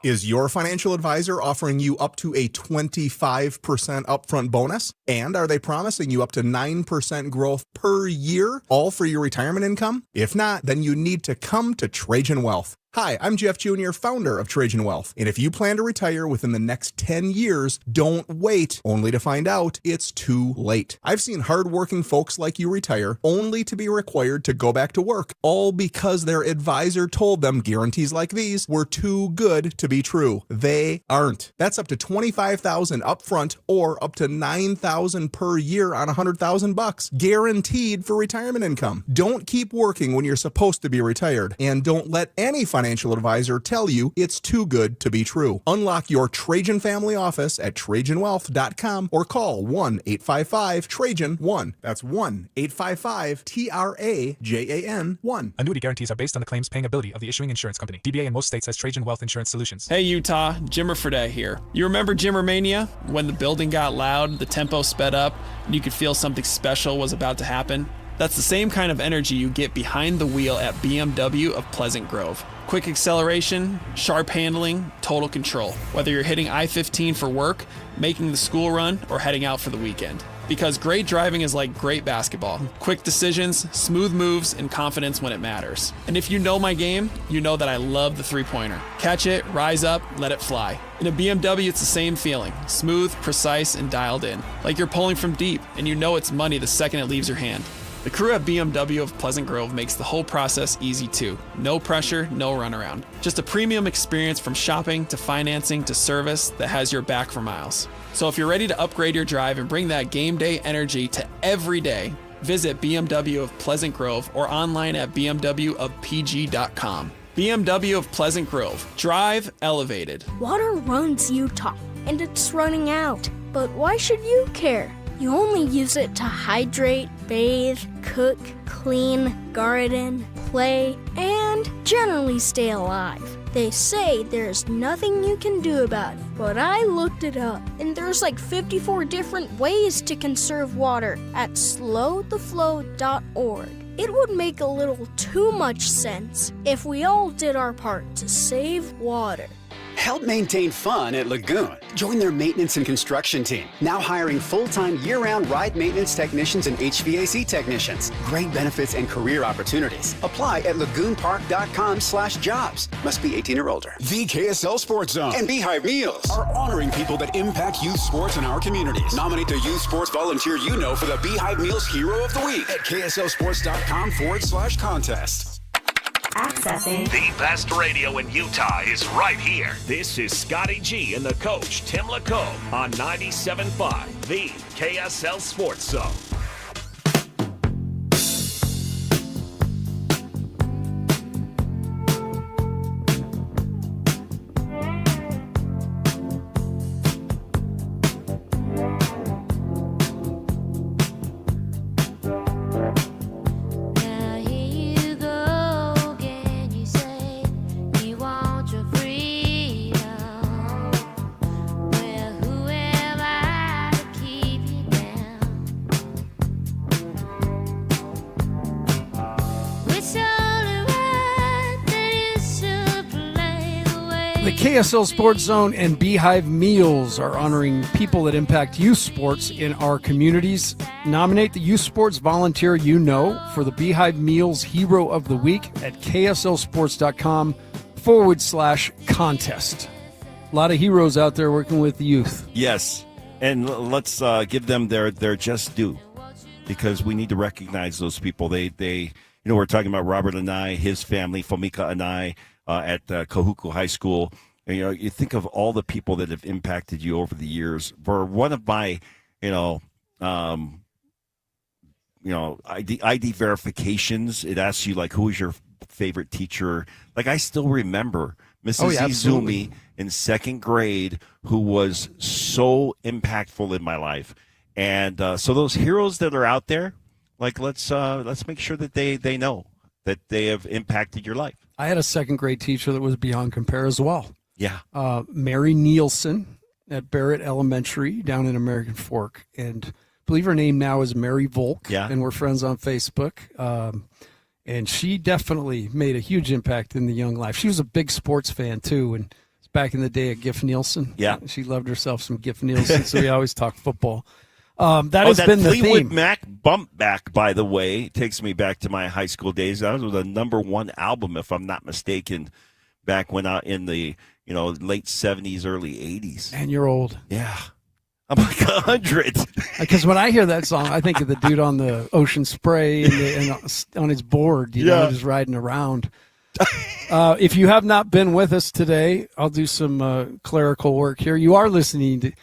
Is your financial advisor offering you up to a 25% upfront bonus? And are they promising you up to 9% growth per year, all for your retirement income? If not, then you need to come to Trajan Wealth. Hi, I'm Jeff Jr., founder of Trajan Wealth. And if you plan to retire within the next 10 years, don't wait, only to find out it's too late. I've seen hardworking folks like you retire only to be required to go back to work, all because their advisor told them guarantees like these were too good to be true. They aren't. That's up to $25,000 upfront or up to $9,000 per year on $100,000, guaranteed for retirement income. Don't keep working when you're supposed to be retired, and don't let any financial financial advisor tell you it's too good to be true. Unlock your Trajan family office at TrajanWealth.com or call 1-855-TRAJAN-1. That's 1-855-TRAJAN-1. Annuity guarantees are based on the claims paying ability of the issuing insurance company. DBA in most states has Trajan Wealth Insurance Solutions. Hey Utah, Jimmer Fredette here. You remember Jimmermania? When the building got loud, the tempo sped up, and you could feel something special was about to happen? That's the same kind of energy you get behind the wheel at BMW of Pleasant Grove. Quick acceleration, sharp handling, total control. Whether you're hitting I-15 for work, making the school run, or heading out for the weekend. Because great driving is like great basketball. Quick decisions, smooth moves, and confidence when it matters. And if you know my game, you know that I love the three-pointer. Catch it, rise up, let it fly. In a BMW, it's the same feeling. Smooth, precise, and dialed in. Like you're pulling from deep, and you know it's money the second it leaves your hand. The crew at BMW of Pleasant Grove makes the whole process easy too. No pressure, no runaround. Just a premium experience from shopping to financing to service that has your back for miles. So if you're ready to upgrade your drive and bring that game day energy to every day, visit BMW of Pleasant Grove or online at bmwofpg.com. BMW of Pleasant Grove. Drive elevated. Water runs Utah, and it's running out. But why should you care? You only use it to hydrate, bathe, cook, clean, garden, play, and generally stay alive. They say there's nothing you can do about it, but I looked it up, and there's like 54 different ways to conserve water at slowtheflow.org. It would make a little too much sense if we all did our part to save water. Help maintain fun at Lagoon. Join their maintenance and construction team. Now hiring full-time year-round ride maintenance technicians and HVAC technicians. Great benefits and career opportunities. Apply at lagoonpark.com/jobs. Must be 18 or older. The KSL Sports Zone and Beehive Meals are honoring people that impact youth sports in our communities. Nominate the youth sports volunteer you know for the Beehive Meals Hero of the Week at KSLSports.com/contest. Accessing the best radio in Utah is right here. This is Scotty G and the coach, Tim Lacombe, on 97.5, the KSL Sports Zone. KSL Sports Zone and Beehive Meals are honoring people that impact youth sports in our communities. Nominate the youth sports volunteer you know for the Beehive Meals Hero of the Week at KSLSports.com/contest. A lot of heroes out there working with the youth. Yes, and let's give them their just due, because we need to recognize those people. They we're talking about Robert and I, his family, Fomika and I, at Kahuku High School. And, you think of all the people that have impacted you over the years. For one of my, ID verifications, it asks you, like, who is your favorite teacher? Like, I still remember Mrs. Izumi in second grade, who was so impactful in my life. And so those heroes that are out there, like, let's make sure that they know that they have impacted your life. I had a second grade teacher that was beyond compare as well. Yeah. Mary Nielsen at Barrett Elementary down in American Fork. And I believe her name now is Mary Volk. Yeah. And we're friends on Facebook. And she definitely made a huge impact in the young life. She was a big sports fan, too. And it's back in the day at Giff Nielsen. Yeah. She loved herself some Giff Nielsen, so we always talk football. That has been the Fleetwood theme. Mac Bump Back, by the way, takes me back to my high school days. That was the #1 album, if I'm not mistaken, back when in the late 70s, early 80s. And you're old. Yeah. I'm like 100. Because when I hear that song, I think of the dude on the Ocean Spray and on his board, just riding around. If you have not been with us today, I'll do some clerical work here. You are listening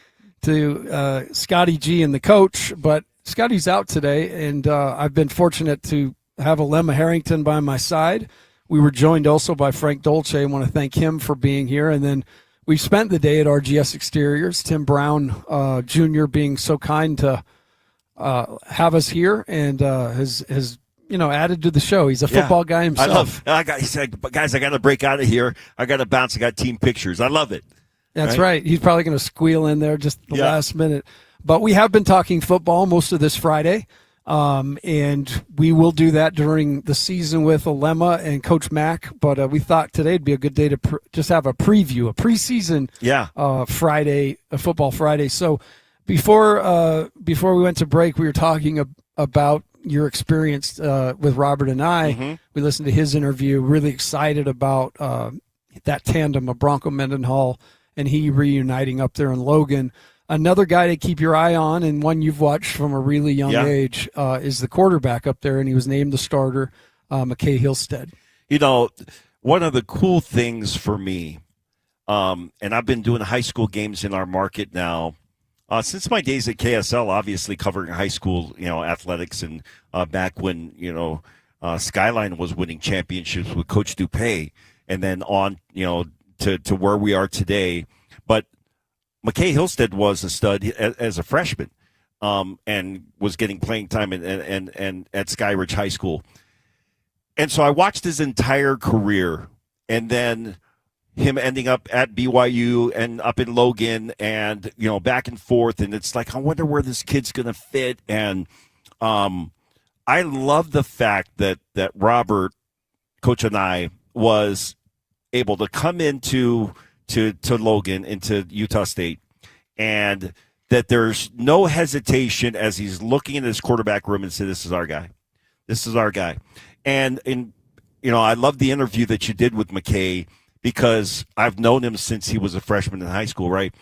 to Scotty G and the coach, but Scotty's out today, and I've been fortunate to have Alema Harrington by my side. We were joined also by Frank Dolce. I want to thank him for being here. And then we spent the day at RGS Exteriors. Tim Brown Jr. being so kind to have us here and has added to the show. He's a football guy himself. He said, guys, I got to break out of here. I got to bounce. I got team pictures. I love it. That's right. He's probably going to squeal in there just the last minute. But we have been talking football most of this Friday. And we will do that during the season with Alema and Coach Mack. But we thought today would be a good day to just have a preview, a preseason Friday, a football Friday. So before we went to break, we were talking about your experience with Robert and I. Mm-hmm. We listened to his interview, really excited about that tandem of Bronco Mendenhall and he reuniting up there in Logan. Another guy to keep your eye on, and one you've watched from a really young age, is the quarterback up there, and he was named the starter, McKay Hillstead. One of the cool things for me, and I've been doing high school games in our market now since my days at KSL, obviously covering high school, athletics, and back when, Skyline was winning championships with Coach Dupay, and then on, to where we are today. But McKay Hillstead was a stud as a freshman, and was getting playing time and at Skyridge High School. And so I watched his entire career, and then him ending up at BYU and up in Logan and, back and forth. And it's like, I wonder where this kid's going to fit. And I love the fact that Robert, Coach and I, was able to come into to Logan, into Utah State, and that there's no hesitation as he's looking in his quarterback room and say, this is our guy. This is our guy. And I love the interview that you did with McKay, because I've known him since he was a freshman in high school, right?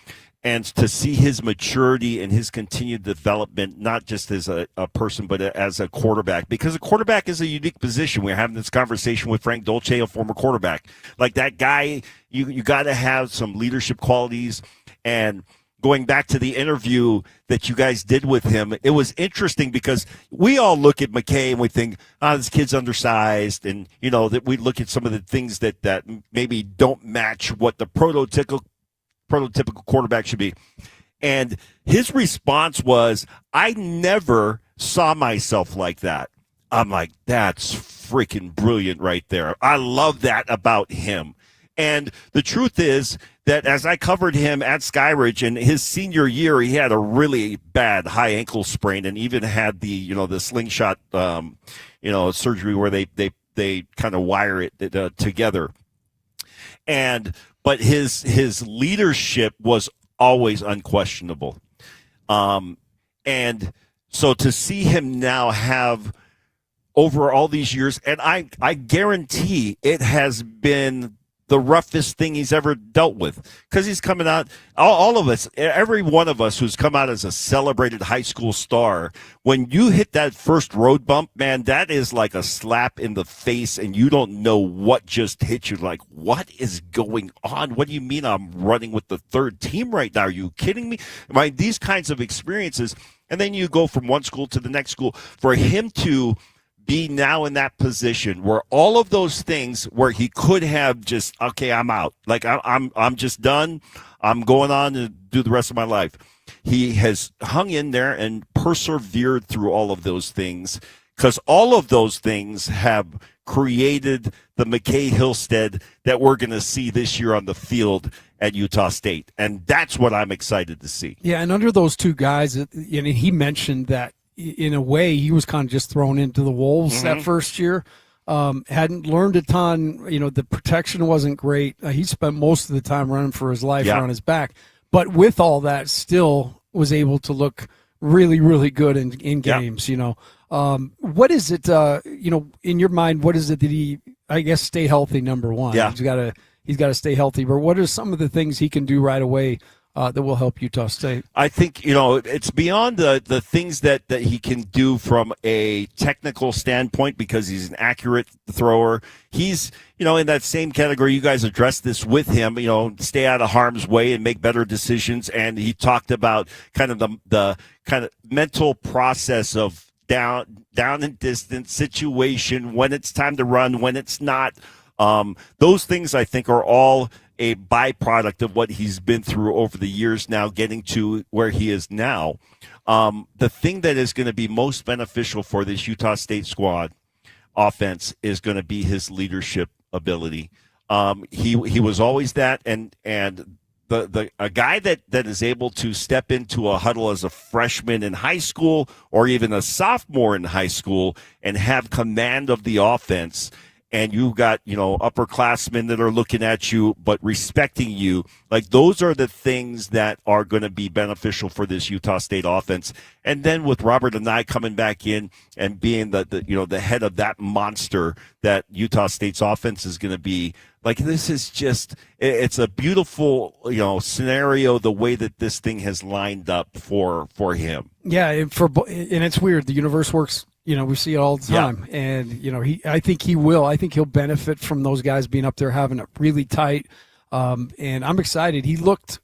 And to see his maturity and his continued development, not just as a person, but as a quarterback, because a quarterback is a unique position. We're having this conversation with Frank Dolce, a former quarterback. Like that guy, you got to have some leadership qualities. And going back to the interview that you guys did with him, it was interesting because we all look at McKay and we think, this kid's undersized. And, that we look at some of the things that maybe don't match what the prototypical quarterback should be. And his response was, I never saw myself like that. I'm like, that's freaking brilliant right there. I love that about him. And the truth is that as I covered him at Skyridge in his senior year, he had a really bad high ankle sprain and even had the slingshot surgery where they kind of wire it together. But his leadership was always unquestionable. And so to see him now have over all these years, and I guarantee it has been the roughest thing he's ever dealt with, because he's coming out, all of us, every one of us who's come out as a celebrated high school star, when you hit that first road bump, man, that is like a slap in the face, and you don't know what just hit you. Like, what is going on? What do you mean I'm running with the third team right now? Are you kidding me? These kinds of experiences, and then you go from one school to the next school. For him to be now in that position where all of those things where he could have just, okay, I'm out. Like I'm just done. I'm going on to do the rest of my life. He has hung in there and persevered through all of those things, because all of those things have created the McKay Hillstead that we're going to see this year on the field at Utah State. And that's what I'm excited to see. Yeah. And under those two guys, he mentioned that, in a way, he was kind of just thrown into the wolves that first year. Hadn't learned a ton. The protection wasn't great. He spent most of the time running for his life on his back. But with all that, still was able to look really, really good in games. What is it, in your mind, what is it that he, I guess, stay healthy, number one. Yeah. He's got to stay healthy. But what are some of the things he can do right away that will help Utah State? I think, it's beyond the things that he can do from a technical standpoint, because he's an accurate thrower. He's, in that same category. You guys addressed this with him, stay out of harm's way and make better decisions. And he talked about kind of the kind of mental process of down and distance situation, when it's time to run, when it's not. Those things I think are all a byproduct of what he's been through over the years now, getting to where he is now. The thing that is going to be most beneficial for this Utah State squad offense is going to be his leadership ability. He was always that, and a guy that is able to step into a huddle as a freshman in high school or even a sophomore in high school and have command of the offense. And you've got, upperclassmen that are looking at you but respecting you. Like, those are the things that are going to be beneficial for this Utah State offense. And then with Robert Anae coming back in and being the head of that monster that Utah State's offense is going to be, like, this is just, it's a beautiful, scenario, the way that this thing has lined up for him. Yeah, and it's weird. The universe works. We see it all the time. Yeah. And, I think he'll benefit from those guys being up there having it really tight. And I'm excited. He looked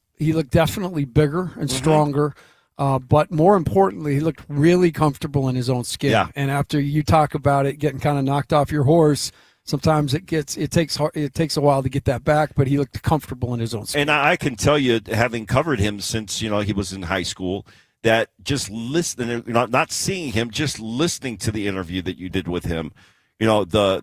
definitely bigger and stronger. But more importantly, he looked really comfortable in his own skin. Yeah. And after you talk about it, getting kind of knocked off your horse, sometimes it takes a while to get that back, but he looked comfortable in his own skin. And I can tell you, having covered him since, he was in high school, that just listening, not seeing him, just listening to the interview that you did with him, the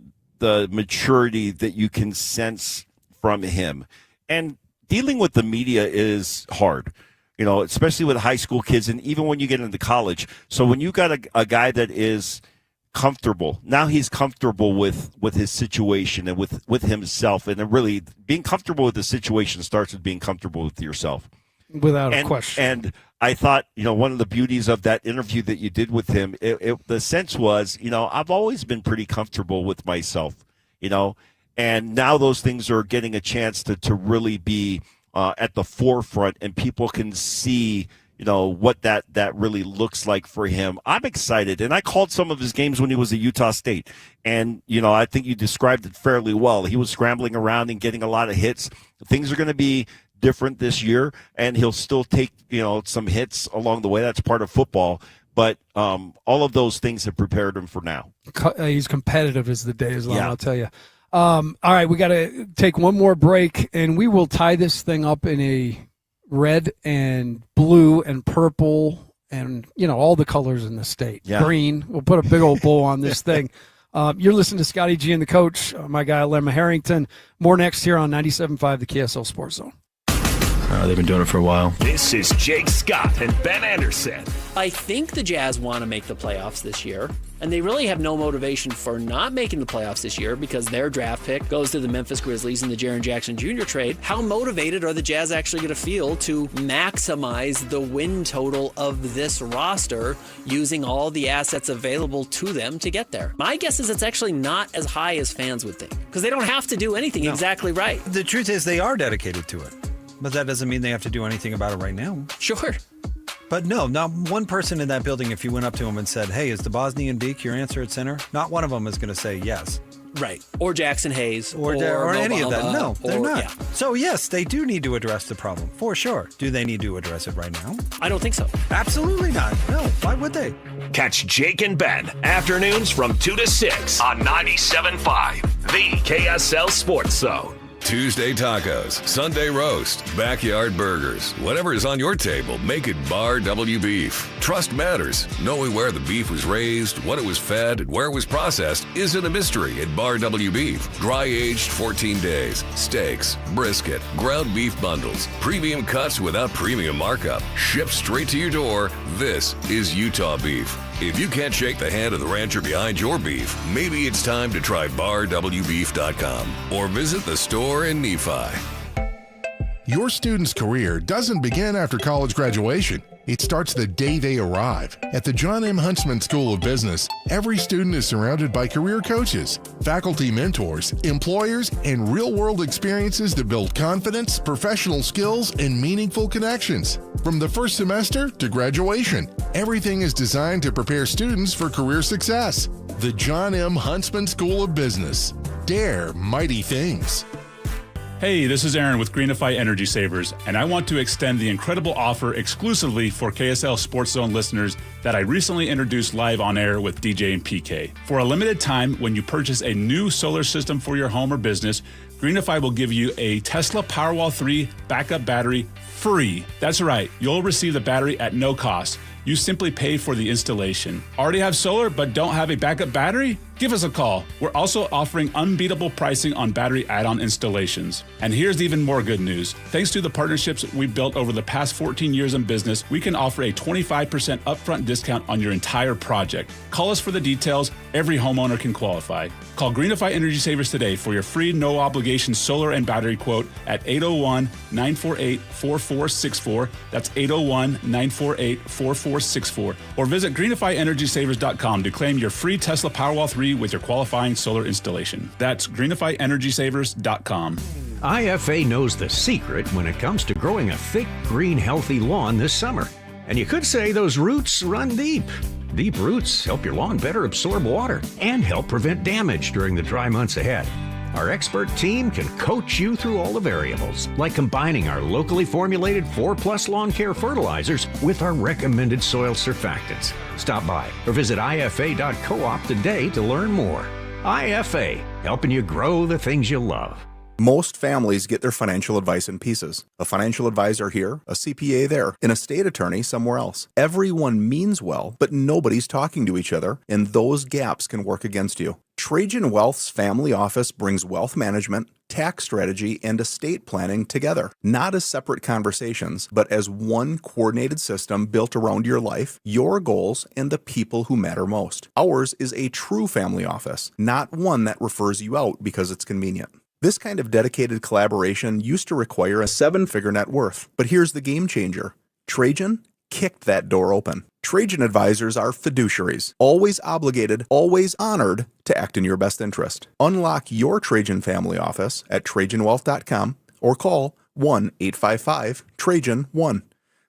maturity that you can sense from him. And dealing with the media is hard, especially with high school kids and even when you get into college. So when you got a guy that is comfortable, now he's comfortable with his situation and with himself, and really being comfortable with the situation starts with being comfortable with yourself. Without a question. And I thought, one of the beauties of that interview that you did with him, the sense was, I've always been pretty comfortable with myself, and now those things are getting a chance to really be at the forefront, and people can see, what that really looks like for him. I'm excited, and I called some of his games when he was at Utah State, and, I think you described it fairly well. He was scrambling around and getting a lot of hits. Things are going to be different this year, and he'll still take some hits along the way. That's part of football, but all of those things have prepared him for now. He's competitive as the day is long. Yeah. I'll tell you. All right, we got to take one more break, and we will tie this thing up in a red and blue and purple and all the colors in the state. Yeah. Green. We'll put a big old bow on this thing. You're listening to Scotty G and the Coach, my guy Lemma Harrington. More next here on 97.5 the KSL Sports Zone. They've been doing it for a while. This is Jake Scott and Ben Anderson. I think the Jazz want to make the playoffs this year, and they really have no motivation for not making the playoffs this year because their draft pick goes to the Memphis Grizzlies in the Jaren Jackson Jr. trade. How motivated are the Jazz actually going to feel to maximize the win total of this roster using all the assets available to them to get there? My guess is it's actually not as high as fans would think because they don't have to do anything exactly right. The truth is they are dedicated to it. But that doesn't mean they have to do anything about it right now. Sure. But no, not one person in that building, if you went up to them and said, hey, is the Bosnian Beak your answer at center? Not one of them is going to say yes. Right. Or Jackson Hayes. Or any of that. No, they're not. Yeah. So, yes, they do need to address the problem, for sure. Do they need to address it right now? I don't think so. Absolutely not. No, why would they? Catch Jake and Ben, afternoons from 2 to 6 on 97.5, the KSL Sports Zone. Tuesday tacos, Sunday roast, backyard burgers. Whatever is on your table, make it Bar W Beef. Trust matters. Knowing where the beef was raised, what it was fed, and where it was processed isn't a mystery at Bar W Beef. Dry aged 14 days. Steaks, brisket, ground beef bundles, premium cuts without premium markup. Shipped straight to your door. This is Utah beef. If you can't shake the hand of the rancher behind your beef, maybe it's time to try BarWBeef.com or visit the store in Nephi. Your student's career doesn't begin after college graduation. It starts the day they arrive. At the John M. Huntsman School of Business, every student is surrounded by career coaches, faculty mentors, employers, and real-world experiences that build confidence, professional skills, and meaningful connections. From the first semester to graduation, everything is designed to prepare students for career success. The John M. Huntsman School of Business. Dare mighty things. Hey, this is Aaron with Greenify Energy Savers, and I want to extend the incredible offer exclusively for KSL Sports Zone listeners that I recently introduced live on air with DJ and PK. For a limited time, when you purchase a new solar system for your home or business, Greenify will give you a Tesla Powerwall 3 backup battery free. That's right, you'll receive the battery at no cost. You simply pay for the installation. Already have solar but don't have a backup battery? Give us a call. We're also offering unbeatable pricing on battery add-on installations. And here's even more good news. Thanks to the partnerships we've built over the past 14 years in business, we can offer a 25% upfront discount on your entire project. Call us for the details. Every homeowner can qualify. Call Greenify Energy Savers today for your free no-obligation solar and battery quote at 801-948-4464. That's 801-948-4464. Or visit greenifyenergysavers.com to claim your free Tesla Powerwall 3 with your qualifying solar installation. That's greenifyenergysavers.com. IFA knows the secret when it comes to growing a thick, green, healthy lawn this summer. And you could say those roots run deep. Deep roots help your lawn better absorb water and help prevent damage during the dry months ahead. Our expert team can coach you through all the variables, like combining our locally formulated 4+ lawn care fertilizers with our recommended soil surfactants. Stop by or visit ifa.coop today to learn more. IFA, helping you grow the things you love. Most families get their financial advice in pieces. A financial advisor here, a CPA there, and a state attorney somewhere else. Everyone means well, but nobody's talking to each other, and those gaps can work against you. Trajan Wealth's family office brings wealth management, tax strategy, and estate planning together, not as separate conversations, but as one coordinated system built around your life, your goals, and the people who matter most. Ours is a true family office, not one that refers you out because it's convenient. This kind of dedicated collaboration used to require a 7-figure net worth, but here's the game changer. Trajan kicked that door open. Trajan advisors are fiduciaries, always obligated, always honored to act in your best interest. Unlock your Trajan family office at TrajanWealth.com or call 1-855-TRAJAN-1.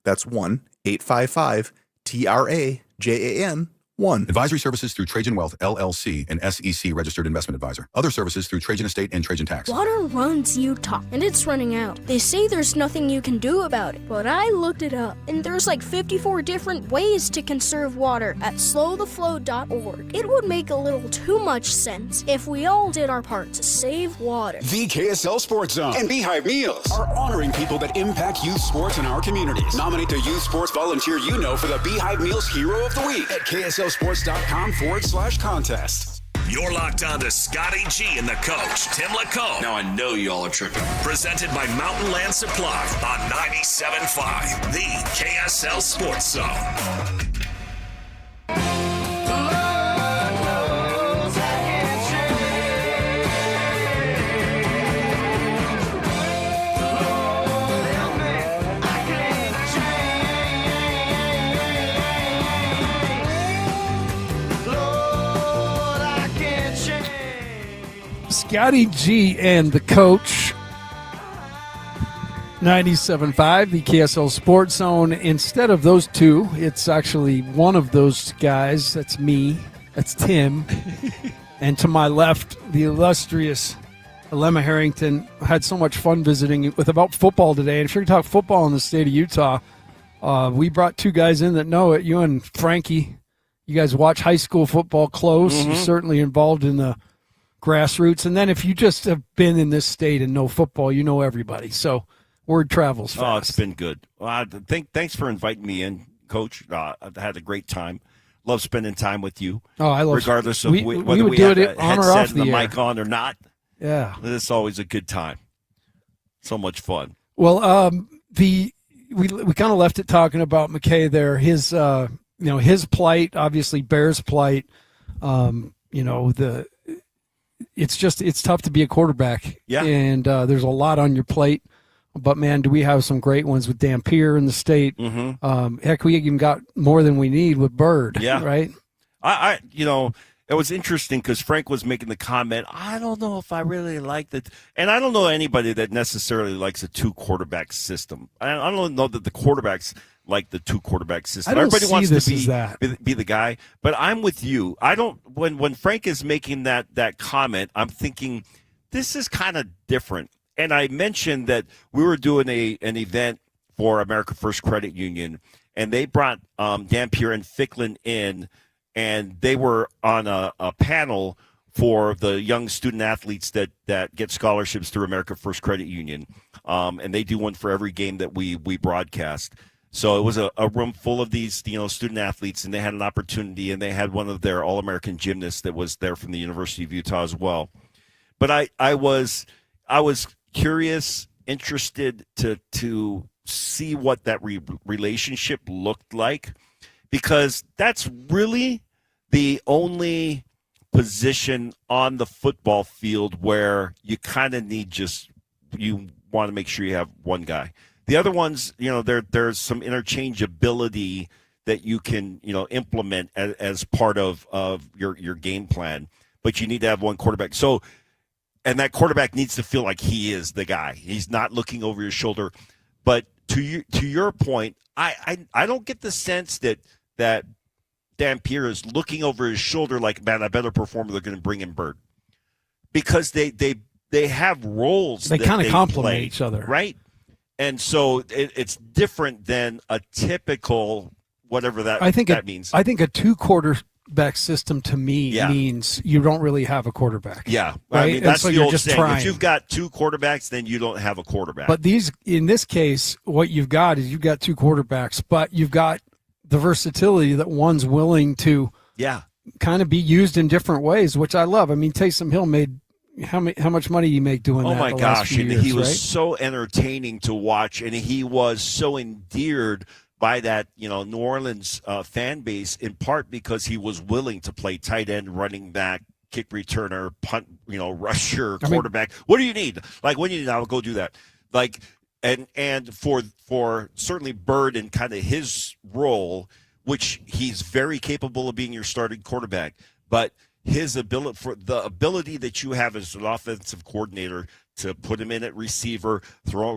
That's 1-855-TRAJAN-1. Advisory services through Trajan Wealth, LLC, an SEC registered investment advisor. Other services through Trajan Estate and Trajan Tax. Water runs Utah, and it's running out. They say there's nothing you can do about it, but I looked it up, and there's like 54 different ways to conserve water at slowtheflow.org. It would make a little too much sense if we all did our part to save water. The KSL Sports Zone and Beehive Meals are honoring people that impact youth sports in our communities. Nominate the youth sports volunteer you know for the Beehive Meals Hero of the Week at KSLSports.com/contest. You're locked on to Scotty G and the coach, Tim LaCombe. Now I know y'all are tripping. Presented by Mountain Land Supply on 97.5, the KSL Sports Zone. Scotty G and the coach. 97.5, the KSL Sports Zone. Instead of those two, it's actually one of those guys. That's me. That's Tim. And to my left, the illustrious Lemma Harrington. Had so much fun visiting with about football today. And if you're going to talk football in the state of Utah, we brought two guys in that know it. You and Frankie, you guys watch high school football close. Mm-hmm. You're certainly involved in the grassroots. And then if you just have been in this state and know football, you know everybody. So word travels fast. Oh, it's been good. Well, thanks for inviting me in, Coach. I've had a great time. Love spending time with you. Oh, I love regardless of whether we do have it a on or headset off and the the air. mic on or not. Yeah, it's always a good time. So much fun. Well, we kind of left it talking about McKay there. His his plight, obviously Bears' plight. It's tough to be a quarterback. Yeah, and there's a lot on your plate. But man, do we have some great ones with Dampier in the state? Mm-hmm. Heck, we even got more than we need with Bird. Yeah, right. It was interesting because Frank was making the comment, I don't know if I really like that. And I don't know anybody that necessarily likes a 2-quarterback system. I don't know that the quarterbacks like the 2-quarterback system. I don't Everybody see wants this to as that. be the guy. But I'm with you. I don't. When Frank is making that comment, I'm thinking this is kind of different. And I mentioned that we were doing an event for America First Credit Union, and they brought Dampier and Ficklin in, and they were on a panel for the young student athletes that get scholarships through America First Credit Union. And they do one for every game that we broadcast. So it was a room full of these, student athletes, and they had an opportunity, and they had one of their All-American gymnasts that was there from the University of Utah as well. But I was curious, interested to see what that relationship looked like, because that's really the only position on the football field where you kind of need you want to make sure you have one guy. The other ones, there's some interchangeability that you can, implement as part of your game plan, but you need to have one quarterback. So, and that quarterback needs to feel like he is the guy. He's not looking over his shoulder. But to your point, I don't get the sense that Dampier is looking over his shoulder like, man, I better perform. They're going to bring in Bird, because they have roles. They kind of complement play, each other, right? And so it's different than a typical whatever that means. I think a 2-quarterback system to me means you don't really have a quarterback. Yeah, right? I mean, that's the old saying. Trying. If you've got 2 quarterbacks, then you don't have a quarterback. But in this case, what you've got is you've got 2 quarterbacks, but you've got the versatility that one's willing to kind of be used in different ways, which I love. I mean, Taysom Hill made how much money did he make doing that? Oh my gosh, and years, he was right? so entertaining to watch, and he was so endeared by that New Orleans fan base, in part because he was willing to play tight end, running back, kick returner, punt, rusher, quarterback. What do you need? Like, what do you need? I'll go do that. Like, and for certainly Bird and kind of his role, which he's very capable of being your starting quarterback, but his ability that you have as an offensive coordinator to put him in at receiver,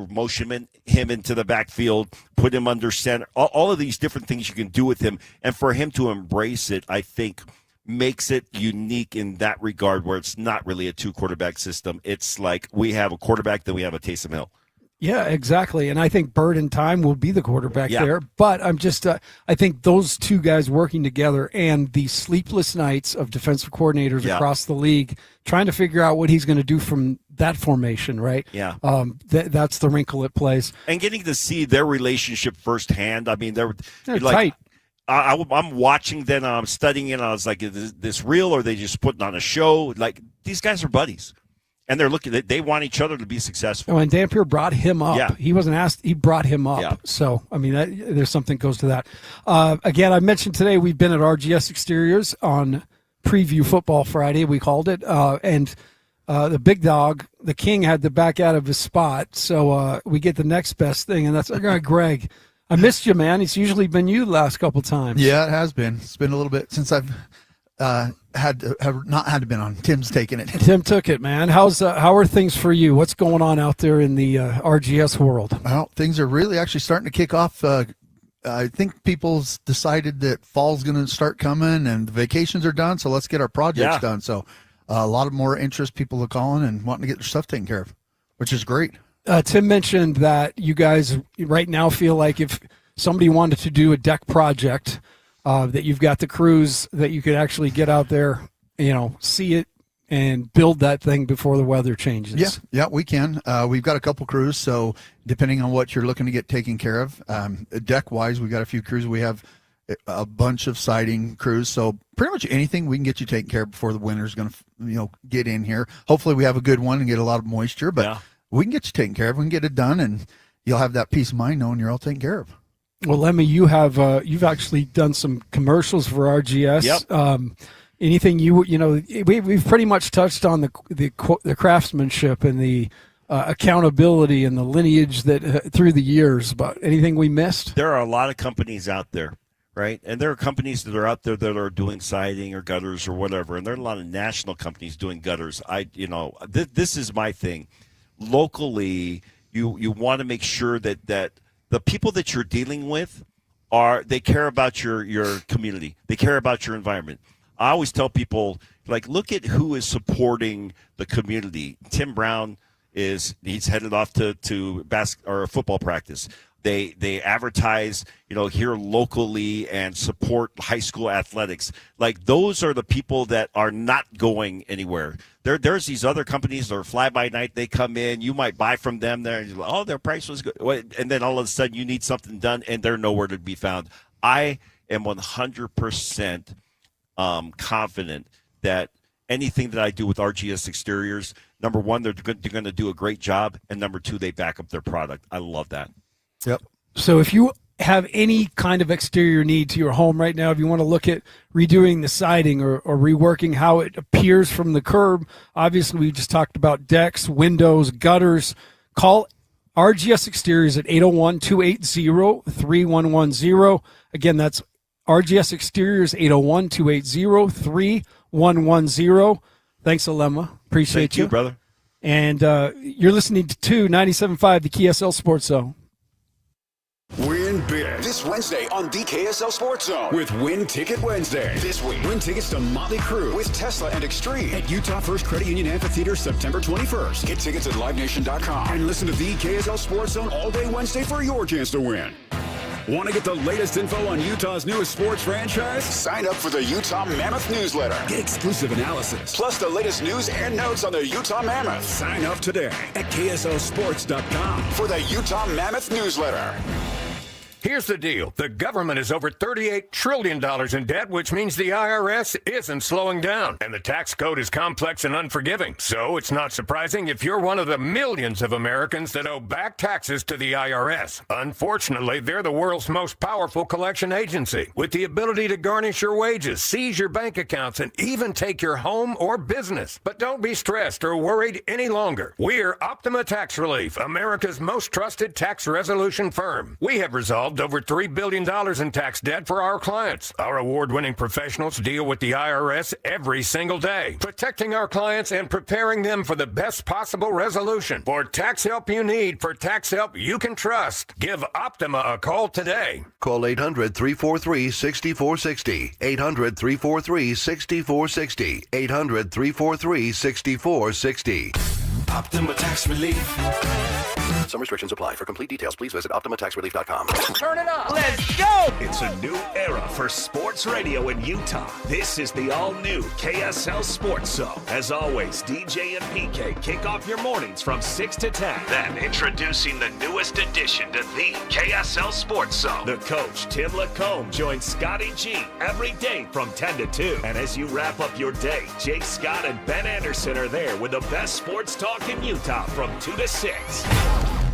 motion him into the backfield, put him under center, all of these different things you can do with him, and for him to embrace it, I think makes it unique in that regard, where it's not really a 2-quarterback system. It's like we have a quarterback, then we have a Taysom Hill. Yeah, exactly. And I think Bird in time will be the quarterback there. But I'm just, I think those 2 guys working together and the sleepless nights of defensive coordinators across the league trying to figure out what he's going to do from that formation, right? Yeah. That's the wrinkle it plays. And getting to see their relationship firsthand. I mean, they're like, tight. I'm watching them, I'm studying it, and I was like, is this real, or are they just putting on a show? Like, these guys are buddies. And they're they want each other to be successful. And Dampier brought him up. Yeah. He wasn't asked. He brought him up. Yeah. So, I mean, there's something goes to that. Again, I mentioned today we've been at RGS Exteriors on Preview Football Friday, we called it. And the big dog, the king, had to back out of his spot. So we get the next best thing, and that's Greg. I missed you, man. It's usually been you the last couple times. Yeah, it has been. It's been a little bit since I've have not had to been on. Tim's taking it. Tim took it, man. How are things for you? What's going on out there in the RGS world? Well, things are really actually starting to kick off. I think people's decided that fall's going to start coming and the vacations are done, so let's get our projects done. So a lot of more interest, people are calling and wanting to get their stuff taken care of, which is great. Tim mentioned that you guys right now feel like if somebody wanted to do a deck project, that you've got the crews that you could actually get out there, see it and build that thing before the weather changes. Yeah, we can. We've got a couple crews, so depending on what you're looking to get taken care of, deck-wise, we've got a few crews. We have a bunch of siding crews, so pretty much anything we can get you taken care of before the winter's going to, get in here. Hopefully we have a good one and get a lot of moisture, but we can get you taken care of. We can get it done, and you'll have that peace of mind knowing you're all taken care of. Well, Lemmy, you've actually done some commercials for RGS. Yep. Anything we've pretty much touched on the craftsmanship and the accountability and the lineage that through the years. But anything we missed? There are a lot of companies out there, right? And there are companies that are out there that are doing siding or gutters or whatever. And there are a lot of national companies doing gutters. This is my thing. Locally, you want to make sure that the people that you're dealing with they care about your community. They care about your environment. I always tell people, look at who is supporting the community. Tim Brown is he's headed off to football practice. They advertise, here locally and support high school athletics. Like, those are the people that are not going anywhere. There's these other companies that are fly-by-night. They come in. You might buy from them. Their price was good. And then all of a sudden you need something done, and they're nowhere to be found. I am 100% confident that anything that I do with RGS Exteriors, number one, they're going to do a great job, and number two, they back up their product. I love that. Yep. So if you have any kind of exterior need to your home right now, if you want to look at redoing the siding or reworking how it appears from the curb, obviously we just talked about decks, windows, gutters, call RGS Exteriors at 801-280-3110. Again, that's RGS Exteriors, 801-280-3110. Thanks, Alema. Appreciate Thank you, brother. And you're listening to 97.5, the KSL Sports Zone. Win big this Wednesday on the KSL Sports Zone with Win Ticket Wednesday. This week, win tickets to Motley Crue with Tesla and Extreme at Utah First Credit Union Amphitheater September 21st. Get tickets at livenation.com and listen to the KSL Sports Zone all day Wednesday for your chance to win. Want to get the latest info on Utah's newest sports franchise? Sign up for the Utah Mammoth newsletter. Get exclusive analysis, plus the latest news and notes on the Utah Mammoth. Sign up today at KSLSports.com for the Utah Mammoth newsletter. Here's the deal. The government is over $38 trillion in debt, which means the IRS isn't slowing down. And the tax code is complex and unforgiving. So it's not surprising if you're one of the millions of Americans that owe back taxes to the IRS. Unfortunately, they're the world's most powerful collection agency, with the ability to garnish your wages, seize your bank accounts, and even take your home or business. But don't be stressed or worried any longer. We're Optima Tax Relief, America's most trusted tax resolution firm. We have resolved over $3 billion in tax debt for our clients. Our award-winning professionals deal with the IRS every single day, protecting our clients and preparing them for the best possible resolution. For tax help you need, for tax help you can trust, give Optima a call today. Call 800-343-6460. 800-343-6460. 800-343-6460. Optima Tax Relief. Some restrictions apply. For complete details, please visit OptimaTaxRelief.com. Turn it up. Let's go. It's a new era for sports radio in Utah. This is the all-new KSL Sports Zone. As always, DJ and PK kick off your mornings from 6 to 10. Then introducing the newest addition to the KSL Sports Zone. The coach, Tim Lacombe, joins Scotty G every day from 10 to 2. And as you wrap up your day, Jake Scott and Ben Anderson are there with the best sports talk in Utah from 2 to 6.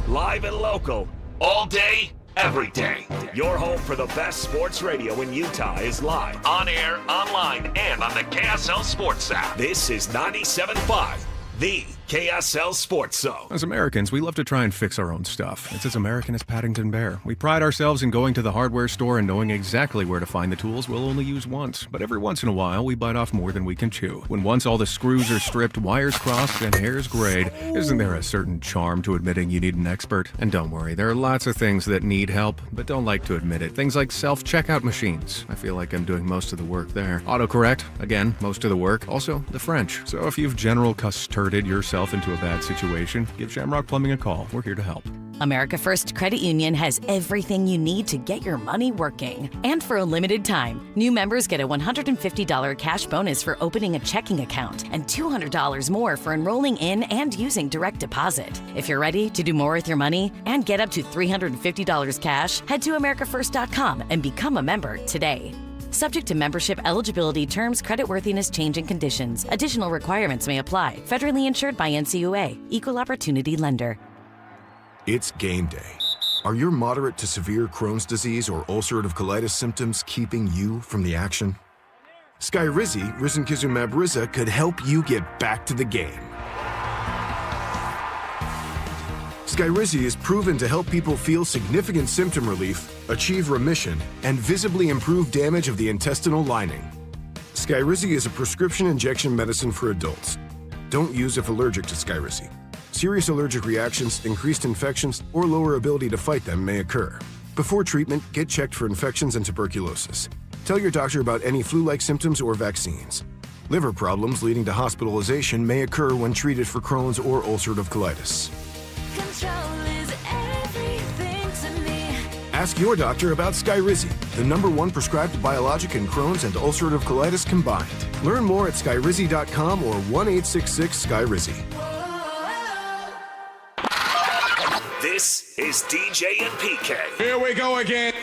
Live and local, all day, every day. Your home for the best sports radio in Utah is live, on air, online, and on the KSL Sports app. This is 97.5, the KSL Sports Zone. As Americans, we love to try and fix our own stuff. It's as American as Paddington Bear. We pride ourselves in going to the hardware store and knowing exactly where to find the tools we'll only use once. But every once in a while, we bite off more than we can chew. When once all the screws are stripped, wires crossed, and hairs grayed, isn't there a certain charm to admitting you need an expert? And don't worry, there are lots of things that need help, but don't like to admit it. Things like self-checkout machines. I feel like I'm doing most of the work there. Autocorrect, again, most of the work. Also, the French. So if you've general custarded yourself into a bad situation, give Shamrock Plumbing a call. We're here to help. America First Credit Union has everything you need to get your money working. And for a limited time, new members get a $150 cash bonus for opening a checking account and $200 more for enrolling in and using direct deposit. If you're ready to do more with your money and get up to $350 cash, head to AmericaFirst.com and become a member today. Subject to membership eligibility, terms, creditworthiness, change, and conditions. Additional requirements may apply. Federally insured by NCUA. Equal Opportunity Lender. It's game day. Are your moderate to severe Crohn's disease or ulcerative colitis symptoms keeping you from the action? Skyrizi, risankizumab Riza, could help you get back to the game. Skyrizi is proven to help people feel significant symptom relief, achieve remission, and visibly improve damage of the intestinal lining. Skyrizi is a prescription injection medicine for adults. Don't use if allergic to Skyrizi. Serious allergic reactions, increased infections, or lower ability to fight them may occur. Before treatment, get checked for infections and tuberculosis. Tell your doctor about any flu-like symptoms or vaccines. Liver problems leading to hospitalization may occur when treated for Crohn's or ulcerative colitis. Ask your doctor about Skyrizi, the #1 prescribed biologic in Crohn's and ulcerative colitis combined. Learn more at skyrizi.com or 1-866-SKYRIZI. This is DJ and PK. Here we go again.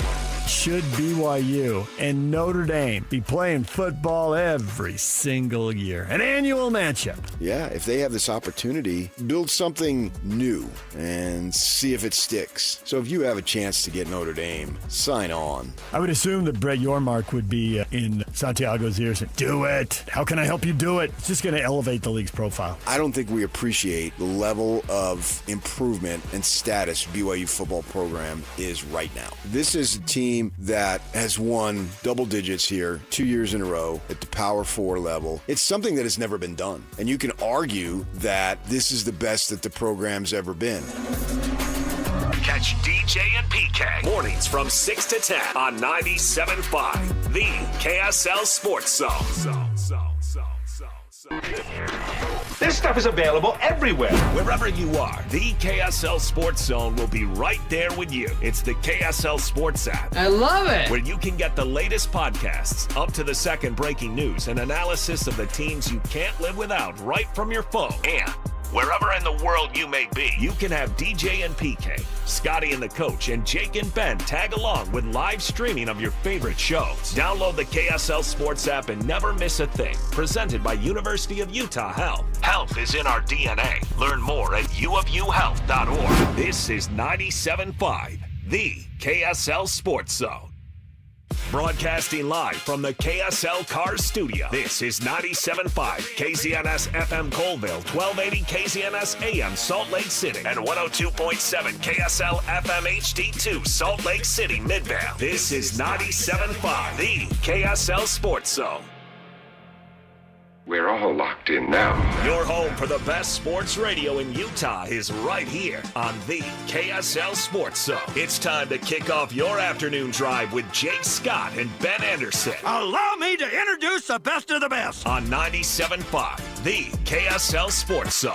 Should BYU and Notre Dame be playing football every single year? An annual matchup. Yeah, if they have this opportunity, build something new and see if it sticks. So if you have a chance to get Notre Dame, sign on. I would assume that Brett Yormark would be in Santiago's ears and do it. How can I help you do it? It's just going to elevate the league's profile. I don't think we appreciate the level of improvement and status BYU football program is right now. This is a team that has won double digits here 2 years in a row at the Power 4 level. It's something that has never been done. And you can argue that this is the best that the program's ever been. Catch DJ and PK mornings from 6 to 10 on 97.5, the KSL Sports Zone. This stuff is available everywhere. Wherever you are, the KSL Sports Zone will be right there with you. It's the KSL Sports app. I love it. Where you can get the latest podcasts, up to the second breaking news, and analysis of the teams you can't live without right from your phone. And wherever in the world you may be, you can have DJ and PK, Scotty and the coach, and Jake and Ben tag along with live streaming of your favorite shows. Download the KSL Sports app and never miss a thing. Presented by University of Utah Health. Health is in our DNA. Learn more at uofuhealth.org. This is 97.5, the KSL Sports Zone. Broadcasting live from the KSL Cars Studio. This is 97.5 KZNS FM Colville, 1280 KZNS AM Salt Lake City, and 102.7 KSL FM HD2 Salt Lake City Midvale. This is 97.5, the KSL Sports Zone. We're all locked in now. Your home for the best sports radio in Utah is right here on the KSL Sports Zone. It's time to kick off your afternoon drive with Jake Scott and Ben Anderson. Allow me to introduce the best of the best. On 97.5, the KSL Sports Zone.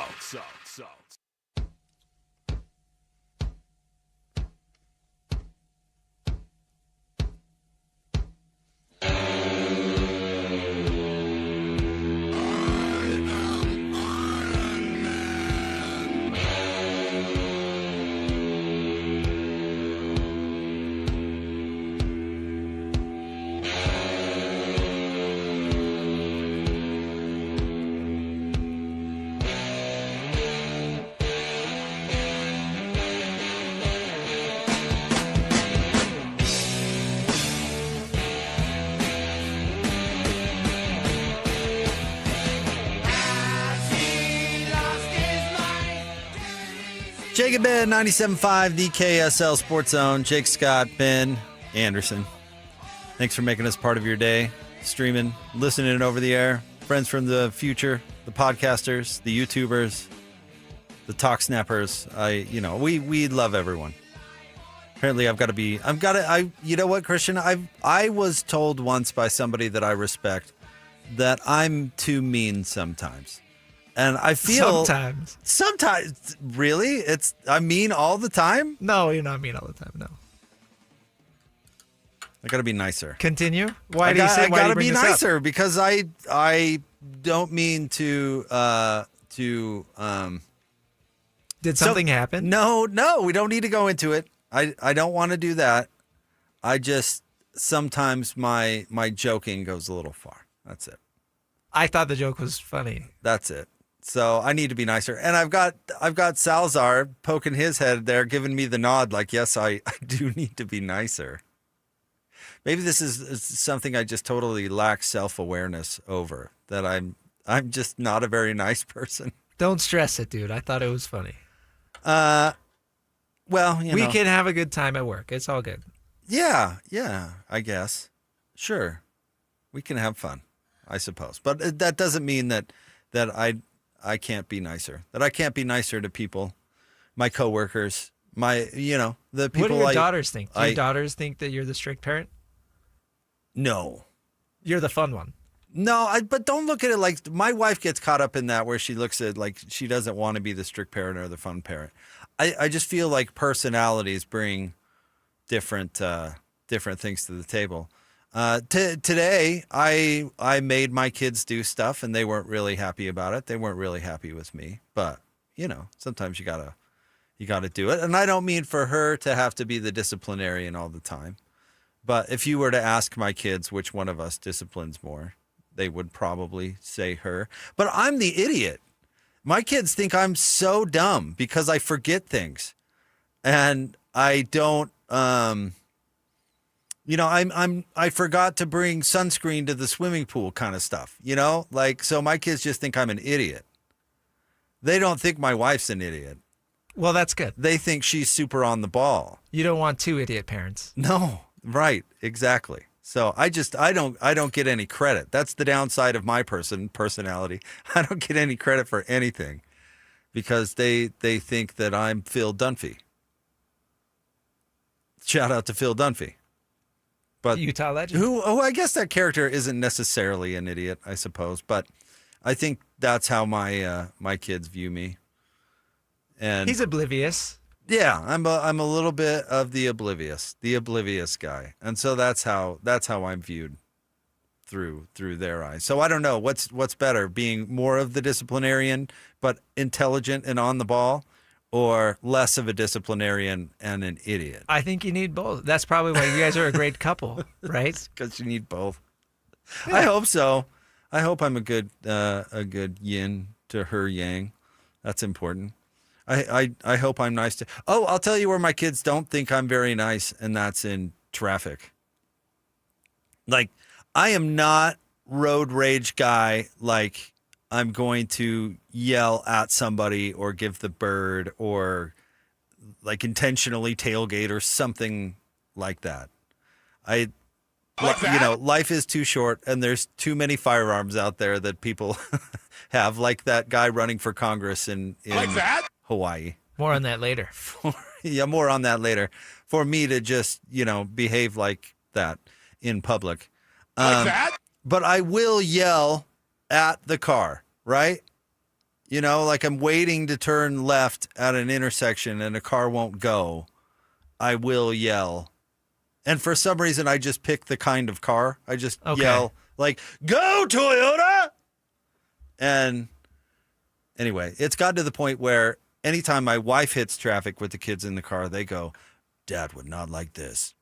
Jake and Ben, 97.5, the KSL Sports Zone. Jake Scott, Ben Anderson. Thanks for making us part of your day. Streaming, listening over the air. Friends from the future, the podcasters, the YouTubers, the talk snappers. We love everyone. Apparently you know what, Christian? I was told once by somebody that I respect that I'm too mean sometimes. And I feel sometimes really I'm mean all the time. No, you're not mean all the time. No, I gotta be nicer. Continue. I gotta be nicer because I don't mean to. Did something happen? No, we don't need to go into it. I don't want to do that. I just sometimes my joking goes a little far. That's it. I thought the joke was funny. That's it. So I need to be nicer. And I've got Salazar poking his head there, giving me the nod like, yes, I do need to be nicer. Maybe this is something I just totally lack self-awareness over, that I'm just not a very nice person. Don't stress it, dude. I thought it was funny. Well, we can have a good time at work. It's all good. Yeah, I guess. Sure. We can have fun, I suppose. But that doesn't mean that I can't be nicer. That I can't be nicer to people, my coworkers, the people. What do your daughters think? Do your daughters think that you're the strict parent? No. You're the fun one. No, but don't look at it like my wife gets caught up in that where she looks at like she doesn't want to be the strict parent or the fun parent. I just feel like personalities bring different things to the table. Today, I made my kids do stuff, and they weren't really happy about it. They weren't really happy with me, but sometimes you gotta do it. And I don't mean for her to have to be the disciplinarian all the time. But if you were to ask my kids which one of us disciplines more, they would probably say her. But I'm the idiot. My kids think I'm so dumb because I forget things, and I don't. I forgot to bring sunscreen to the swimming pool, kind of stuff. So my kids just think I'm an idiot. They don't think my wife's an idiot. Well, that's good. They think she's super on the ball. You don't want two idiot parents. No, right, exactly. So I don't get any credit. That's the downside of my personality. I don't get any credit for anything because they think that I'm Phil Dunphy. Shout out to Phil Dunphy. But Utah legend. Who I guess that character isn't necessarily an idiot, I suppose, but I think that's how my kids view me. And he's oblivious. Yeah, I'm a little bit of the oblivious guy, and so that's how I'm viewed through their eyes. So I don't know what's better, being more of the disciplinarian but intelligent and on the ball, or less of a disciplinarian and an idiot. I think you need both. That's probably why you guys are a great couple, right? Because you need both. Yeah. I hope so. I hope I'm a good yin to her yang. That's important. I hope I'm nice to. Oh, I'll tell you where my kids don't think I'm very nice, and that's in traffic. Like, I am not road rage guy. Like, I'm going to yell at somebody or give the bird or like intentionally tailgate or something like that. Life is too short, and there's too many firearms out there that people have, like that guy running for Congress in Hawaii. More on that later. More on that later. For me to just, behave like that in public. But I will yell at the car, right? Like I'm waiting to turn left at an intersection and a car won't go. I will yell. And for some reason, I just pick the kind of car. I just yell, like, "Go, Toyota!" And anyway, it's gotten to the point where anytime my wife hits traffic with the kids in the car, they go, "Dad would not like this."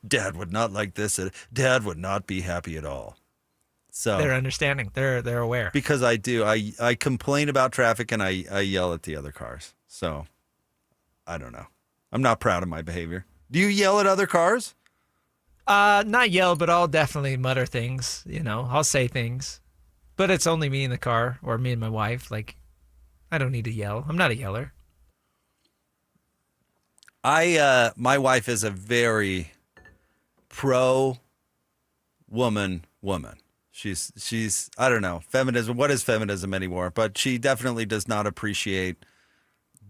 Dad would not like this. Dad would not be happy at all. So they're understanding. They're aware. Because I do. I complain about traffic and I yell at the other cars. So I don't know. I'm not proud of my behavior. Do you yell at other cars? Not yell, but I'll definitely mutter things. I'll say things. But it's only me in the car or me and my wife. Like, I don't need to yell. I'm not a yeller. My wife is a very pro woman. She's I don't know, feminism. What is feminism anymore? But she definitely does not appreciate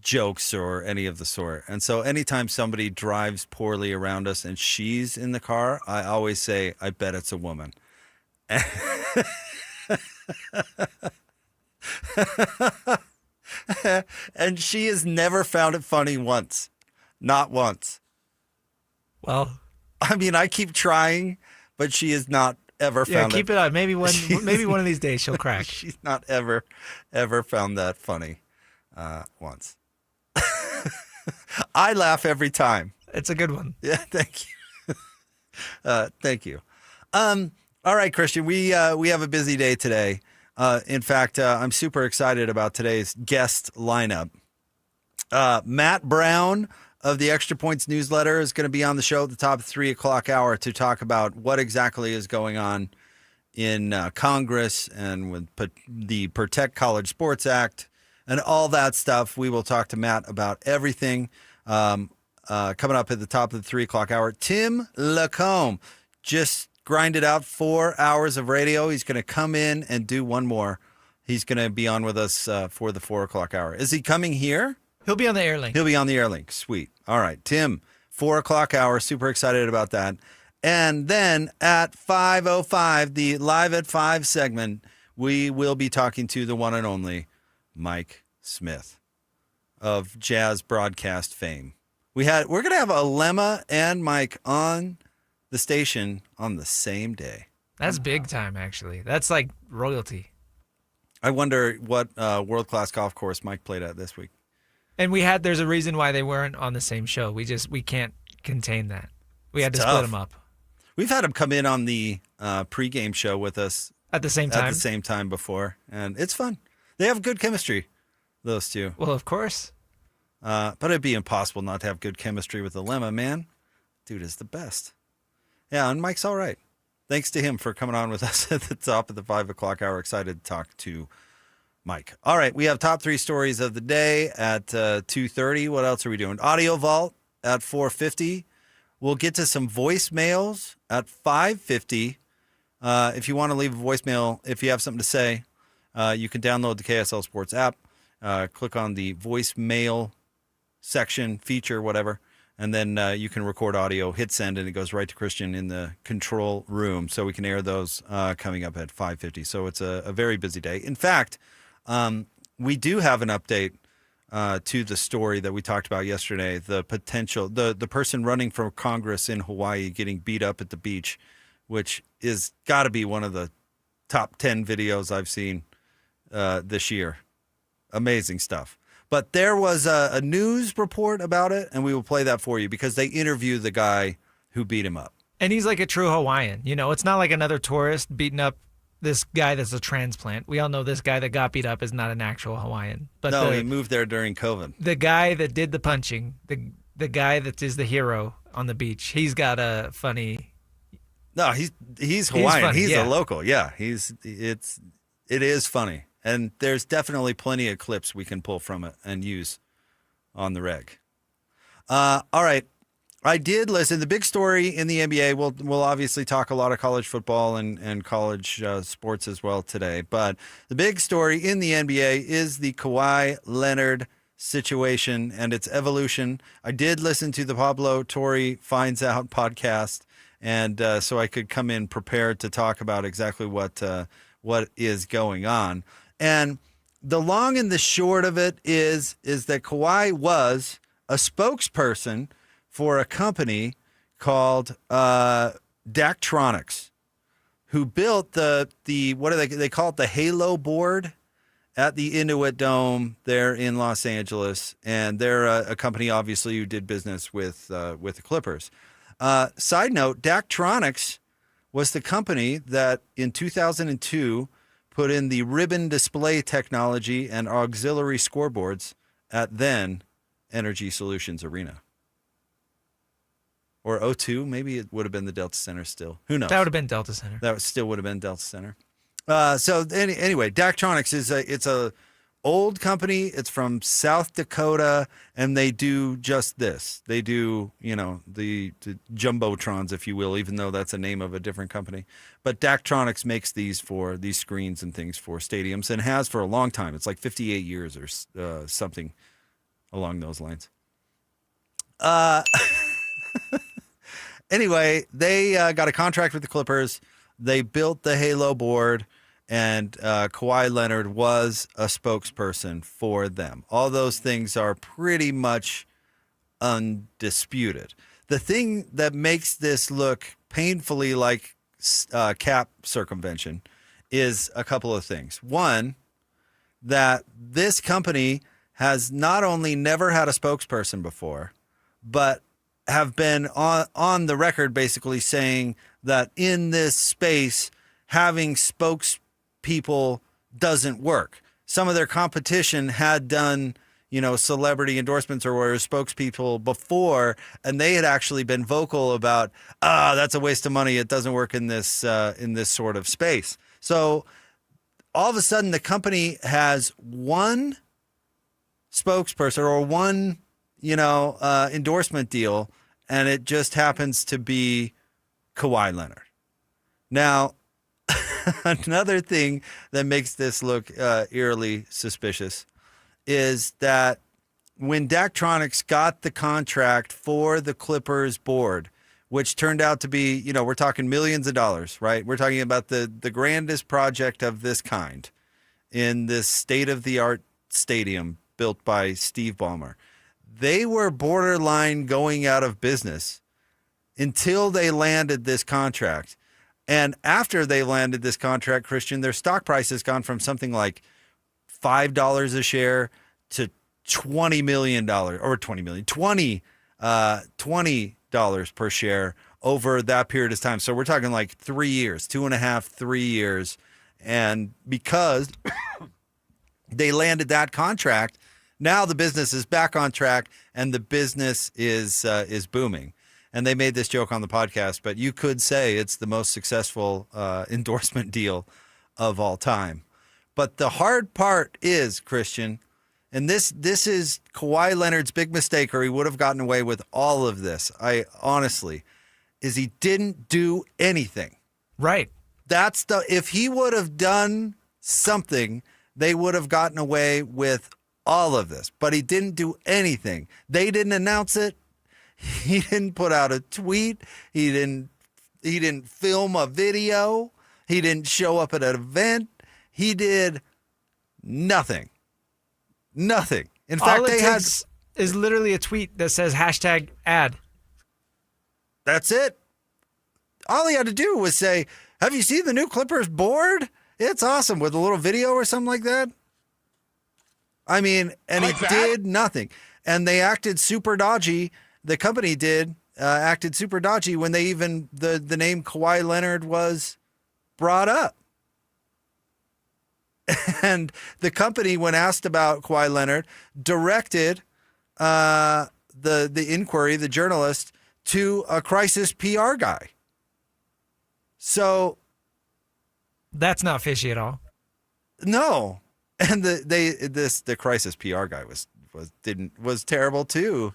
jokes or any of the sort. And so anytime somebody drives poorly around us and she's in the car, I always say, "I bet it's a woman." And she has never found it funny once. Not once. Well, I mean, I keep trying, but she has not ever found it. Yeah, keep it on. Maybe one of these days she'll crack. She's not ever found that funny once. I laugh every time. It's a good one. Yeah, thank you. Thank you. All right, Christian, we have a busy day today. In fact, I'm super excited about today's guest lineup. Matt Brown of the Extra Points newsletter is going to be on the show at the top of 3 o'clock hour to talk about what exactly is going on in Congress and with the Protect College Sports Act and all that stuff. We will talk to Matt about everything. Coming up at the top of the 3 o'clock hour, Tim Lacombe just grinded out 4 hours of radio. He's going to come in and do one more. He's going to be on with us for the 4 o'clock hour. Is he coming here? He'll be on the Airlink. He'll be on the Airlink. Sweet. All right, Tim, 4 o'clock hour. Super excited about that. And then at 5:05, the Live at 5 segment, we will be talking to the one and only Mike Smith of Jazz broadcast fame. We're going to have Lemma and Mike on the station on the same day. That's big time, actually. That's like royalty. I wonder what world-class golf course Mike played at this week. And there's a reason why they weren't on the same show. We can't contain that. We had to It's split tough. them up. We've had him come in on the pregame show with us At the same time before, and it's fun. They have good chemistry, those two. Well, of course. But it'd be impossible not to have good chemistry with Lemma, man. Dude is the best. Yeah, and Mike's all right. Thanks to him for coming on with us at the top of the 5 o'clock hour. Excited to talk to Mike. All right, we have top 3 stories of the day at 2:30. What else are we doing? Audio Vault at 4:50. We'll get to some voicemails at 5:50. If you want to leave a voicemail, if you have something to say, you can download the KSL Sports app, click on the voicemail section, feature, whatever, and then you can record audio, hit send, and it goes right to Christian in the control room. So we can air those coming up at 5:50. So it's a very busy day. In fact, we do have an update to the story that we talked about yesterday, the potential, the person running for Congress in Hawaii getting beat up at the beach, which is got to be one of the top 10 videos I've seen this year. Amazing stuff. But there was a news report about it, and we will play that for you because they interview the guy who beat him up. And he's like a true Hawaiian. You know, it's not like another tourist beating up this guy that's a transplant. We all know this guy that got beat up is not an actual Hawaiian. But no, he moved there during COVID. The guy that did the punching, the guy that is the hero on the beach, he's got a funny... No, he's Hawaiian. He's funny, a local. Yeah, it is funny. And there's definitely plenty of clips we can pull from it and use on the reg. All right. I did listen. The big story in the NBA, we'll obviously talk a lot of college football and college sports as well today. But the big story in the NBA is the Kawhi Leonard situation and its evolution. I did listen to the Pablo Torre Finds Out podcast, and so I could come in prepared to talk about exactly what is going on. And the long and the short of it is that Kawhi was a spokesperson for a company called Daktronics, who built the what do they call it, the Halo board at the Inuit Dome there in Los Angeles, and they're a company obviously who did business with the Clippers. Side note: Daktronics was the company that in 2002 put in the ribbon display technology and auxiliary scoreboards at then Energy Solutions Arena. Or O2, maybe it would have been the Delta Center still. Who knows? That would have been Delta Center. That still would have been Delta Center. Anyway, Daktronics is a old company. It's from South Dakota, and they do just this. They do, the jumbotrons, if you will, even though that's a name of a different company. But Daktronics makes these screens and things for stadiums, and has for a long time. It's like 58 years or something along those lines. Anyway, they got a contract with the Clippers. They built the Halo board, and Kawhi Leonard was a spokesperson for them. All those things are pretty much undisputed. The thing that makes this look painfully like cap circumvention is a couple of things. One, that this company has not only never had a spokesperson before, but have been on the record basically saying that in this space, having spokespeople doesn't work. Some of their competition had done, celebrity endorsements or spokespeople before, and they had actually been vocal about, that's a waste of money. It doesn't work in this sort of space. So all of a sudden, the company has one spokesperson or one endorsement deal, and it just happens to be Kawhi Leonard. Now, another thing that makes this look eerily suspicious is that when Daktronics got the contract for the Clippers board, which turned out to be, we're talking millions of dollars, right? We're talking about the grandest project of this kind in this state-of-the-art stadium built by Steve Ballmer. They were borderline going out of business until they landed this contract. And after they landed this contract, Christian, their stock price has gone from something like $5 a share to $20 million or $20 per share over that period of time. So we're talking like 3 years, 2.5, 3 years. And because they landed that contract, now the business is back on track and the business is booming. And they made this joke on the podcast, but you could say it's the most successful endorsement deal of all time. But the hard part is, Christian, and this is Kawhi Leonard's big mistake, or he would have gotten away with all of this. Is he didn't do anything. Right. If he would have done something, they would have gotten away with all of this. But he didn't do anything. They didn't announce it. He didn't put out a tweet. He didn't film a video. He didn't show up at an event. He did nothing. Nothing. In fact, all it takes is literally a tweet that says #ad. That's it. All he had to do was say, "Have you seen the new Clippers board? It's awesome," with a little video or something like that. I mean, and he did nothing. And they acted super dodgy. The company acted super dodgy when they even the name Kawhi Leonard was brought up. And the company, when asked about Kawhi Leonard, directed the inquiry, the journalist, to a crisis PR guy. So that's not fishy at all. No, and the crisis PR guy was terrible too.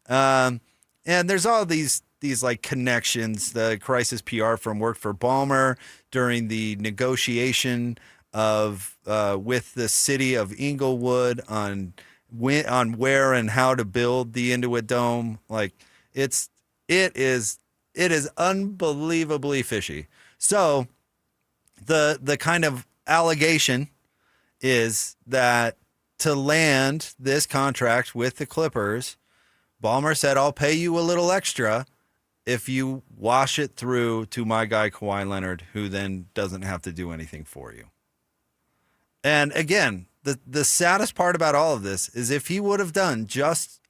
And there's all these like connections. The crisis PR firm worked for Ballmer during the negotiation of with the city of Inglewood on where and how to build the Intuit Dome. Like it is unbelievably fishy. So the kind of allegation is that to land this contract with the Clippers, Ballmer said, "I'll pay you a little extra if you wash it through to my guy Kawhi Leonard, who then doesn't have to do anything for you." And again, the saddest part about all of this is if he would have done just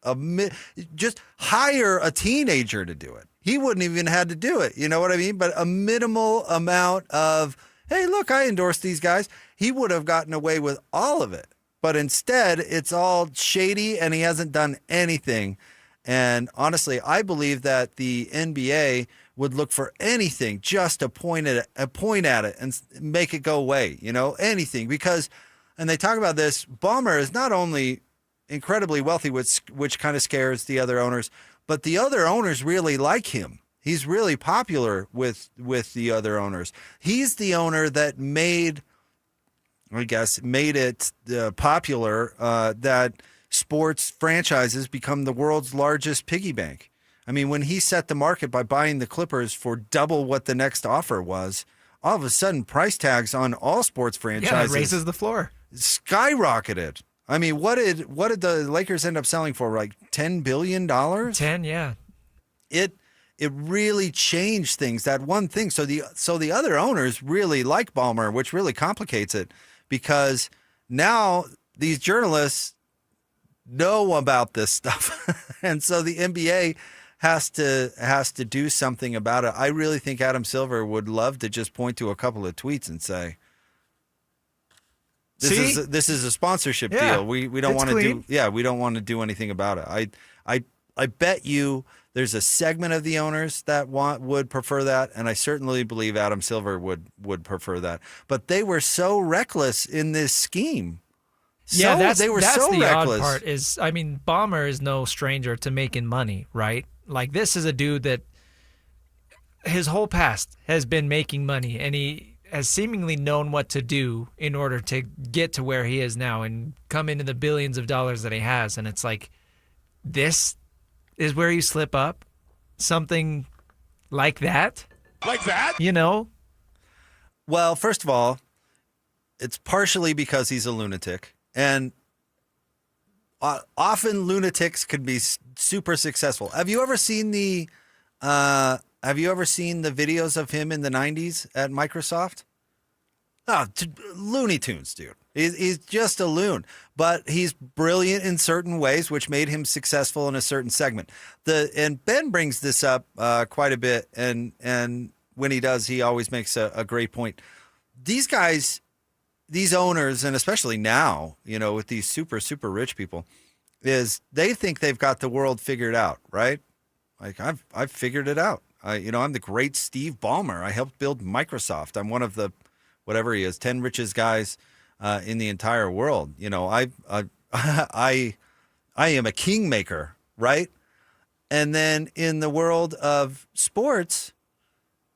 hire a teenager to do it, he wouldn't even had to do it. You know what I mean? But a minimal amount of, "Hey, look, I endorse these guys," he would have gotten away with all of it. But instead, it's all shady, and he hasn't done anything. And honestly, I believe that the NBA would look for anything just to point at it and make it go away, anything. Because, and they talk about this, Ballmer is not only incredibly wealthy, which kind of scares the other owners, but the other owners really like him. He's really popular with the other owners. He's the owner that made it popular that sports franchises become the world's largest piggy bank. I mean, when he set the market by buying the Clippers for double what the next offer was, all of a sudden price tags on all sports franchises it raises the floor, skyrocketed. I mean, what did the Lakers end up selling for? Like $10 billion? 10, yeah. It really changed things. That one thing. So the other owners really like Ballmer, which really complicates it, because now these journalists know about this stuff. And so the NBA has to do something about it. I really think Adam Silver would love to just point to a couple of tweets and say, This is a sponsorship deal. We don't want to do we don't want to do anything about it. I bet you there's a segment of the owners that would prefer that, and I certainly believe Adam Silver would prefer that. But they were so reckless in this scheme. That's they were that's so the reckless. odd part is, I mean, Ballmer is no stranger to making money, right? Like, this is a dude that his whole past has been making money, and he has seemingly known what to do in order to get to where he is now and come into the billions of dollars that he has. And it's like, this is where you slip up. Something Like that? Like that? You know? Well, first of all, it's partially because he's a lunatic. And often lunatics can be super successful. Have you ever seen the videos of him in the 90s at Microsoft? Oh, Looney Tunes, dude. He's just a loon, but he's brilliant in certain ways, which made him successful in a certain segment. And Ben brings this up quite a bit, and when he does, he always makes a great point. These guys, these owners, and especially now, with these super, super rich people, is they think they've got the world figured out, right? Like I've figured it out. I'm the great Steve Ballmer. I helped build Microsoft. I'm one of the, whatever he is, 10 richest guys in the entire world. I am a kingmaker, right? And then in the world of sports,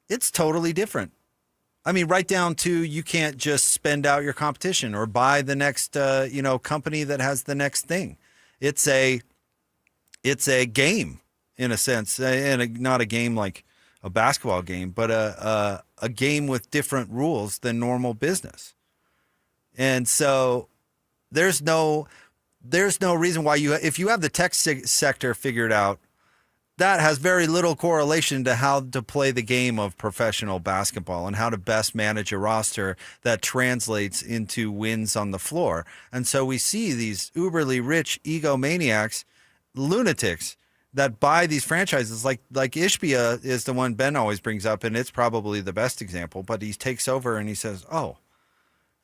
it's totally different. I mean, right down to you can't just spend out your competition or buy the next, company that has the next thing. It's a game in a sense, and not a game like a basketball game, but a game with different rules than normal business. And so there's no reason why if you have the tech sector figured out, that has very little correlation to how to play the game of professional basketball and how to best manage a roster that translates into wins on the floor. And so we see these uberly rich egomaniacs, lunatics, that buy these franchises. Like Ishbia is the one Ben always brings up, and it's probably the best example. But he takes over and he says, "Oh,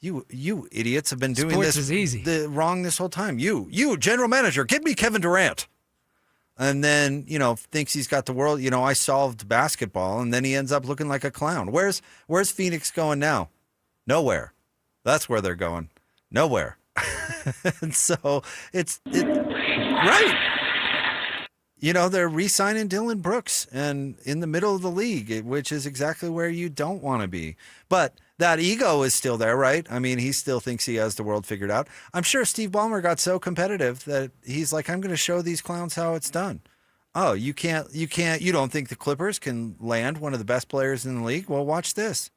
you idiots have been doing Sports this is easy. Wrong this whole time. You general manager, give me Kevin Durant." And then, thinks he's got the world. I solved basketball, and then he ends up looking like a clown. Where's Phoenix going now? Nowhere. That's where they're going. Nowhere. And so it's right. They're re-signing Dylan Brooks and in the middle of the league, which is exactly where you don't want to be. But that ego is still there, right? I mean, he still thinks he has the world figured out. I'm sure Steve Ballmer got so competitive that he's like, I'm going to show these clowns how it's done. Oh, you don't think the Clippers can land one of the best players in the league? Well, watch this.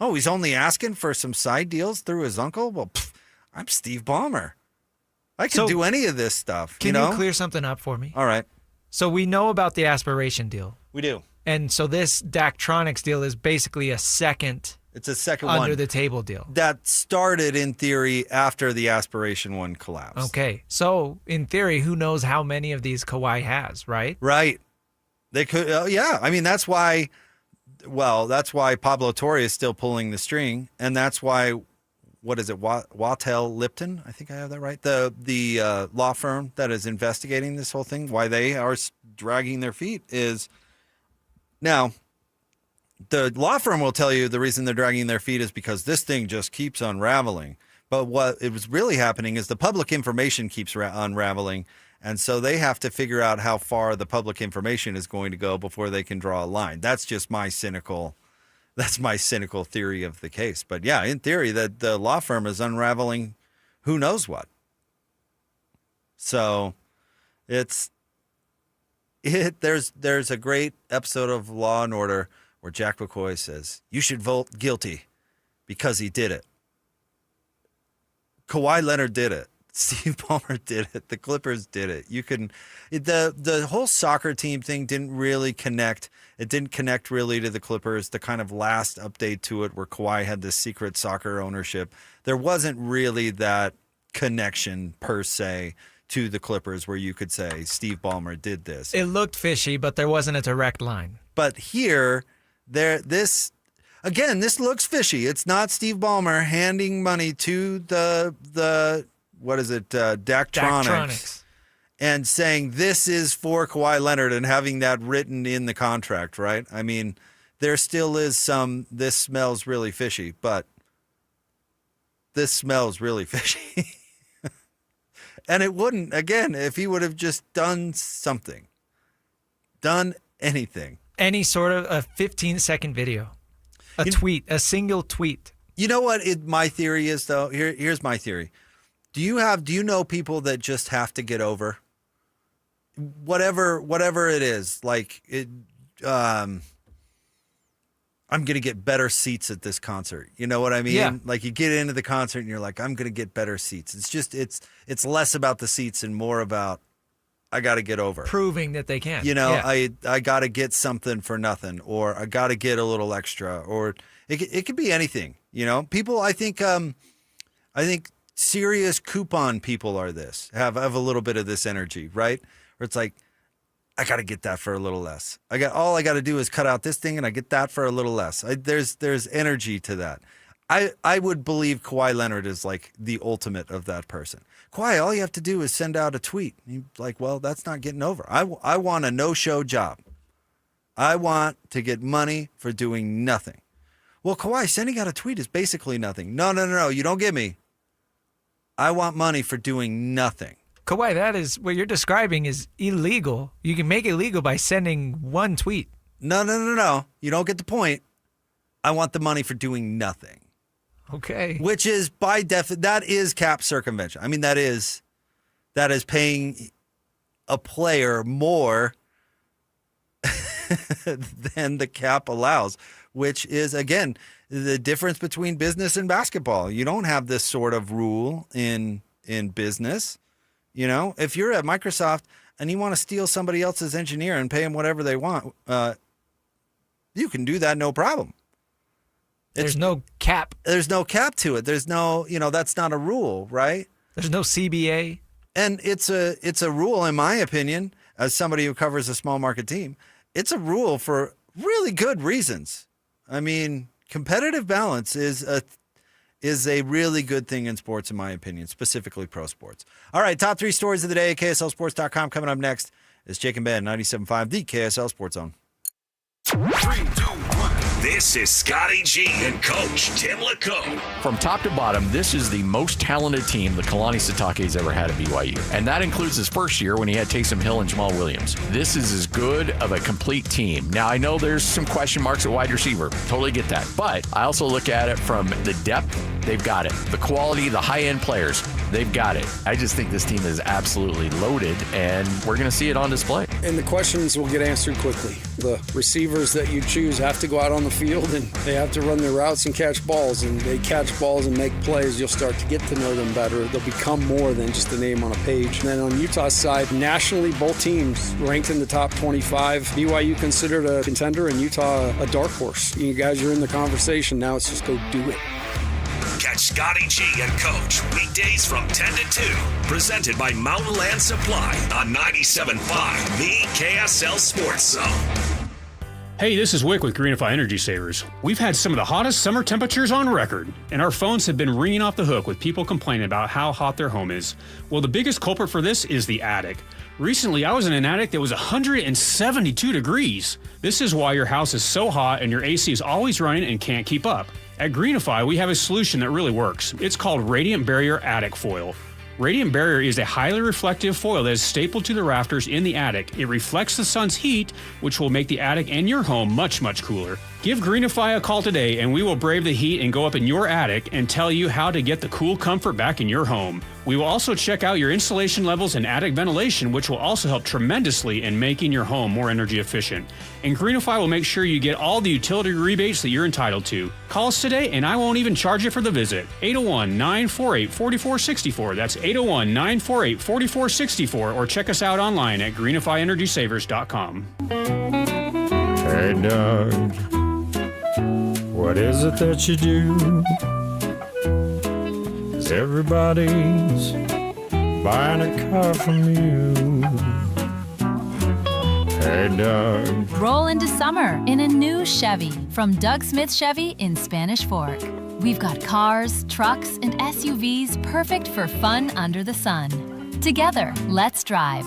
Oh, he's only asking for some side deals through his uncle? Well, I'm Steve Ballmer. I can do any of this stuff. Can you clear something up for me? All right. So we know about the aspiration deal. We do. And so this Daktronics deal is basically a second. It's a second under one. the table deal. That started in theory after the aspiration one collapsed. Okay. So in theory, who knows how many of these Kawhi has, right? Right. They could, yeah. I mean, that's why Pablo Torre is still pulling the string. And that's why, what is it, Waddell Lipton? I think I have that right. The law firm that is investigating this whole thing, why they are dragging their feet is now. The law firm will tell you the reason they're dragging their feet is because this thing just keeps unraveling. But what it was really happening is the public information keeps unraveling. And so they have to figure out how far the public information is going to go before they can draw a line. That's just my cynical theory of the case. But yeah, in theory, that the law firm is unraveling who knows what. So there's a great episode of Law and Order where Jack McCoy says, you should vote guilty because he did it. Kawhi Leonard did it. Steve Ballmer did it. The Clippers did it. The whole soccer team thing didn't really connect. It didn't connect really to the Clippers. The kind of last update to it where Kawhi had this secret soccer ownership, there wasn't really that connection per se to the Clippers where you could say Steve Ballmer did this. It looked fishy, but there wasn't a direct line. But here, this looks fishy. It's not Steve Ballmer handing money to the what is it, Daktronics, and saying this is for Kawhi Leonard and having that written in the contract, right? I mean, there still is this smells really fishy, but this smells really fishy. And it wouldn't, again, if he would have just done something, done anything. Any sort of a 15-second video, tweet, a single tweet. You know what my theory is, though? Here's my theory. Do you know people that just have to get over whatever it is? Like I'm going to get better seats at this concert. You know what I mean? Yeah. Like you get into the concert and you're like, I'm going to get better seats. It's just, it's less about the seats and more about, I got to get over. Proving that they can. You know, Yeah. I got to get something for nothing, or I got to get a little extra, or it could be anything. You know, people, I think serious coupon people are have a little bit of this energy, right? Where it's like, I got to get that for a little less. All I got to do is cut out this thing and I get that for a little less. There's energy to that. I would believe Kawhi Leonard is like the ultimate of that person. Kawhi, all you have to do is send out a tweet. You're like, well, that's not getting over. I want a no-show job. I want to get money for doing nothing. Well, Kawhi, sending out a tweet is basically nothing. No, you don't get me. I want money for doing nothing. Kawhi, that is what you're describing is illegal. You can make it legal by sending one tweet. No. You don't get the point. I want the money for doing nothing. Okay. Which is that is cap circumvention. I mean, that is paying a player more than the cap allows, which is, again, the difference between business and basketball. You don't have this sort of rule in business. You know, if you're at Microsoft and you want to steal somebody else's engineer and pay them whatever they want, you can do that, no problem. There's no cap. There's no cap to it. There's no, that's not a rule, right? There's no CBA. And it's a rule, in my opinion, as somebody who covers a small market team, it's a rule for really good reasons. I mean, competitive balance is a really good thing in sports, in my opinion, specifically pro sports. All right, top 3 stories of the day at KSLSports.com. Coming up next is Jake and Ben, 97.5, the KSL Sports Zone. 3, 2, 1. This is Scotty G and Coach Tim LeComb. From top to bottom, this is the most talented team the Kalani Sitake's ever had at BYU. And that includes his first year when he had Taysom Hill and Jamal Williams. This is as good of a complete team. Now, I know there's some question marks at wide receiver. Totally get that. But I also look at it from the depth. They've got it. The quality, the high-end players, they've got it. I just think this team is absolutely loaded, and we're going to see it on display. And the questions will get answered quickly. The receivers that you choose have to go out on the field, and they have to run their routes and catch balls, and they catch balls and make plays. You'll start to get to know them better. They'll become more than just a name on a page. And then on Utah's side, nationally, both teams ranked in the top 25. BYU considered a contender, and Utah a dark horse. You guys are in the conversation. Now it's just go do it. Catch Scotty G and Coach weekdays from 10 to 2. Presented by Mountain Land Supply on 97.5, the KSL Sports Zone. Hey, this is Wick with Greenify Energy Savers. We've had some of the hottest summer temperatures on record, and our phones have been ringing off the hook with people complaining about how hot their home is. Well, the biggest culprit for this is the attic. Recently, I was in an attic that was 172 degrees. This is why your house is so hot and your AC is always running and can't keep up. At Greenify, we have a solution that really works. It's called Radiant Barrier Attic Foil. Radiant Barrier is a highly reflective foil that is stapled to the rafters in the attic. It reflects the sun's heat, which will make the attic and your home much, much cooler. Give Greenify a call today and we will brave the heat and go up in your attic and tell you how to get the cool comfort back in your home. We will also check out your insulation levels and attic ventilation, which will also help tremendously in making your home more energy efficient. And Greenify will make sure you get all the utility rebates that you're entitled to. Call us today and I won't even charge you for the visit. 801-948-4464. That's 801-948-4464, or check us out online at greenifyenergysavers.com. Hey, Doug, what is it that you do? 'Cause everybody's buying a car from you. Hey, Doug. Roll into summer in a new Chevy from Doug Smith Chevy in Spanish Fork. We've got cars, trucks, and SUVs perfect for fun under the sun. Together, let's drive.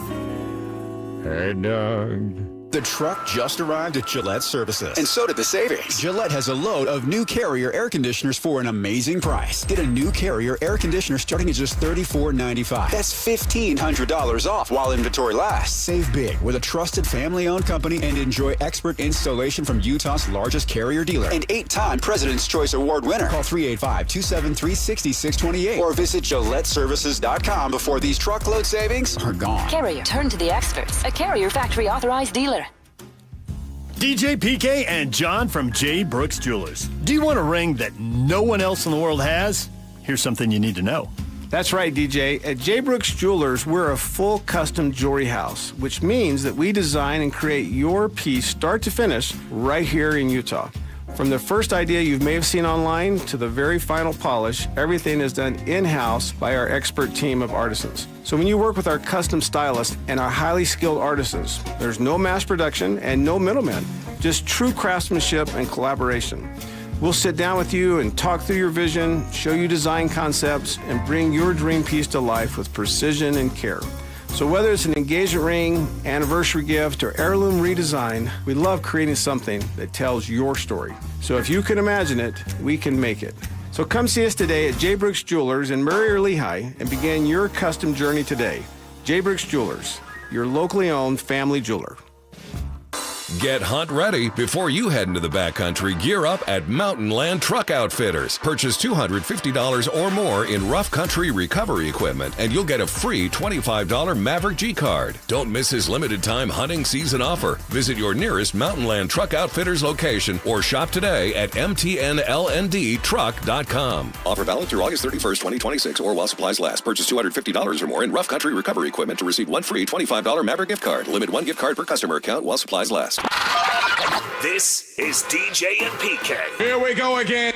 Hey, Doug. The truck just arrived at Gillette Services. And so did the savings. Gillette has a load of new Carrier air conditioners for an amazing price. Get a new Carrier air conditioner starting at just $34.95. That's $1,500 off while inventory lasts. Save big with a trusted family-owned company and enjoy expert installation from Utah's largest Carrier dealer and 8-time President's Choice Award winner. Call 385-273-6628 or visit GilletteServices.com before these truckload savings are gone. Carrier, turn to the experts. A Carrier factory authorized dealer. DJ PK and John from J. Brooks Jewelers. Do you want a ring that no one else in the world has? Here's something you need to know. That's right, DJ. At J. Brooks Jewelers, we're a full custom jewelry house, which means that we design and create your piece start to finish right here in Utah. From the first idea you may have seen online to the very final polish, everything is done in-house by our expert team of artisans. So when you work with our custom stylists and our highly skilled artisans, there's no mass production and no middlemen, just true craftsmanship and collaboration. We'll sit down with you and talk through your vision, show you design concepts, and bring your dream piece to life with precision and care. So whether it's an engagement ring, anniversary gift, or heirloom redesign, we love creating something that tells your story. So if you can imagine it, we can make it. So come see us today at J. Brooks Jewelers in Murray or Lehigh and begin your custom journey today. J. Brooks Jewelers, your locally owned family jeweler. Get hunt ready before you head into the backcountry. Gear up at Mountain Land Truck Outfitters. Purchase $250 or more in rough country recovery equipment, and you'll get a free $25 Maverick G card. Don't miss his limited time hunting season offer. Visit your nearest Mountain Land Truck Outfitters location or shop today at mtnlndtruck.com. Offer valid through August 31st, 2026, or while supplies last. Purchase $250 or more in rough country recovery equipment to receive one free $25 Maverick gift card. Limit one gift card per customer account while supplies last. This is DJ and PK. Here we go again.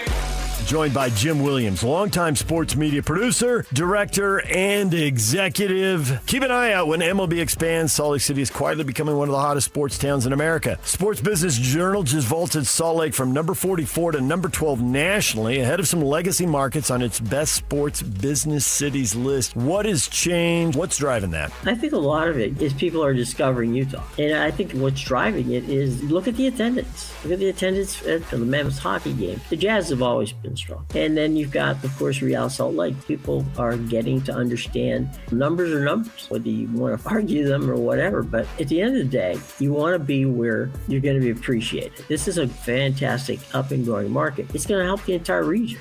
Joined by Jim Williams, longtime sports media producer, director, and executive. Keep an eye out when MLB expands. Salt Lake City is quietly becoming one of the hottest sports towns in America. Sports Business Journal just vaulted Salt Lake from number 44 to number 12 nationally, ahead of some legacy markets on its best sports business cities list. What has changed? What's driving that? I think a lot of it is people are discovering Utah. And I think what's driving it is look at the attendance. Look at the attendance at the Mammoth hockey game. The Jazz have always been strong. And then you've got, of course, Real Salt Lake. People are getting to understand numbers are numbers, whether you want to argue them or whatever. But at the end of the day, you want to be where you're going to be appreciated. This is a fantastic up and growing market. It's going to help the entire region.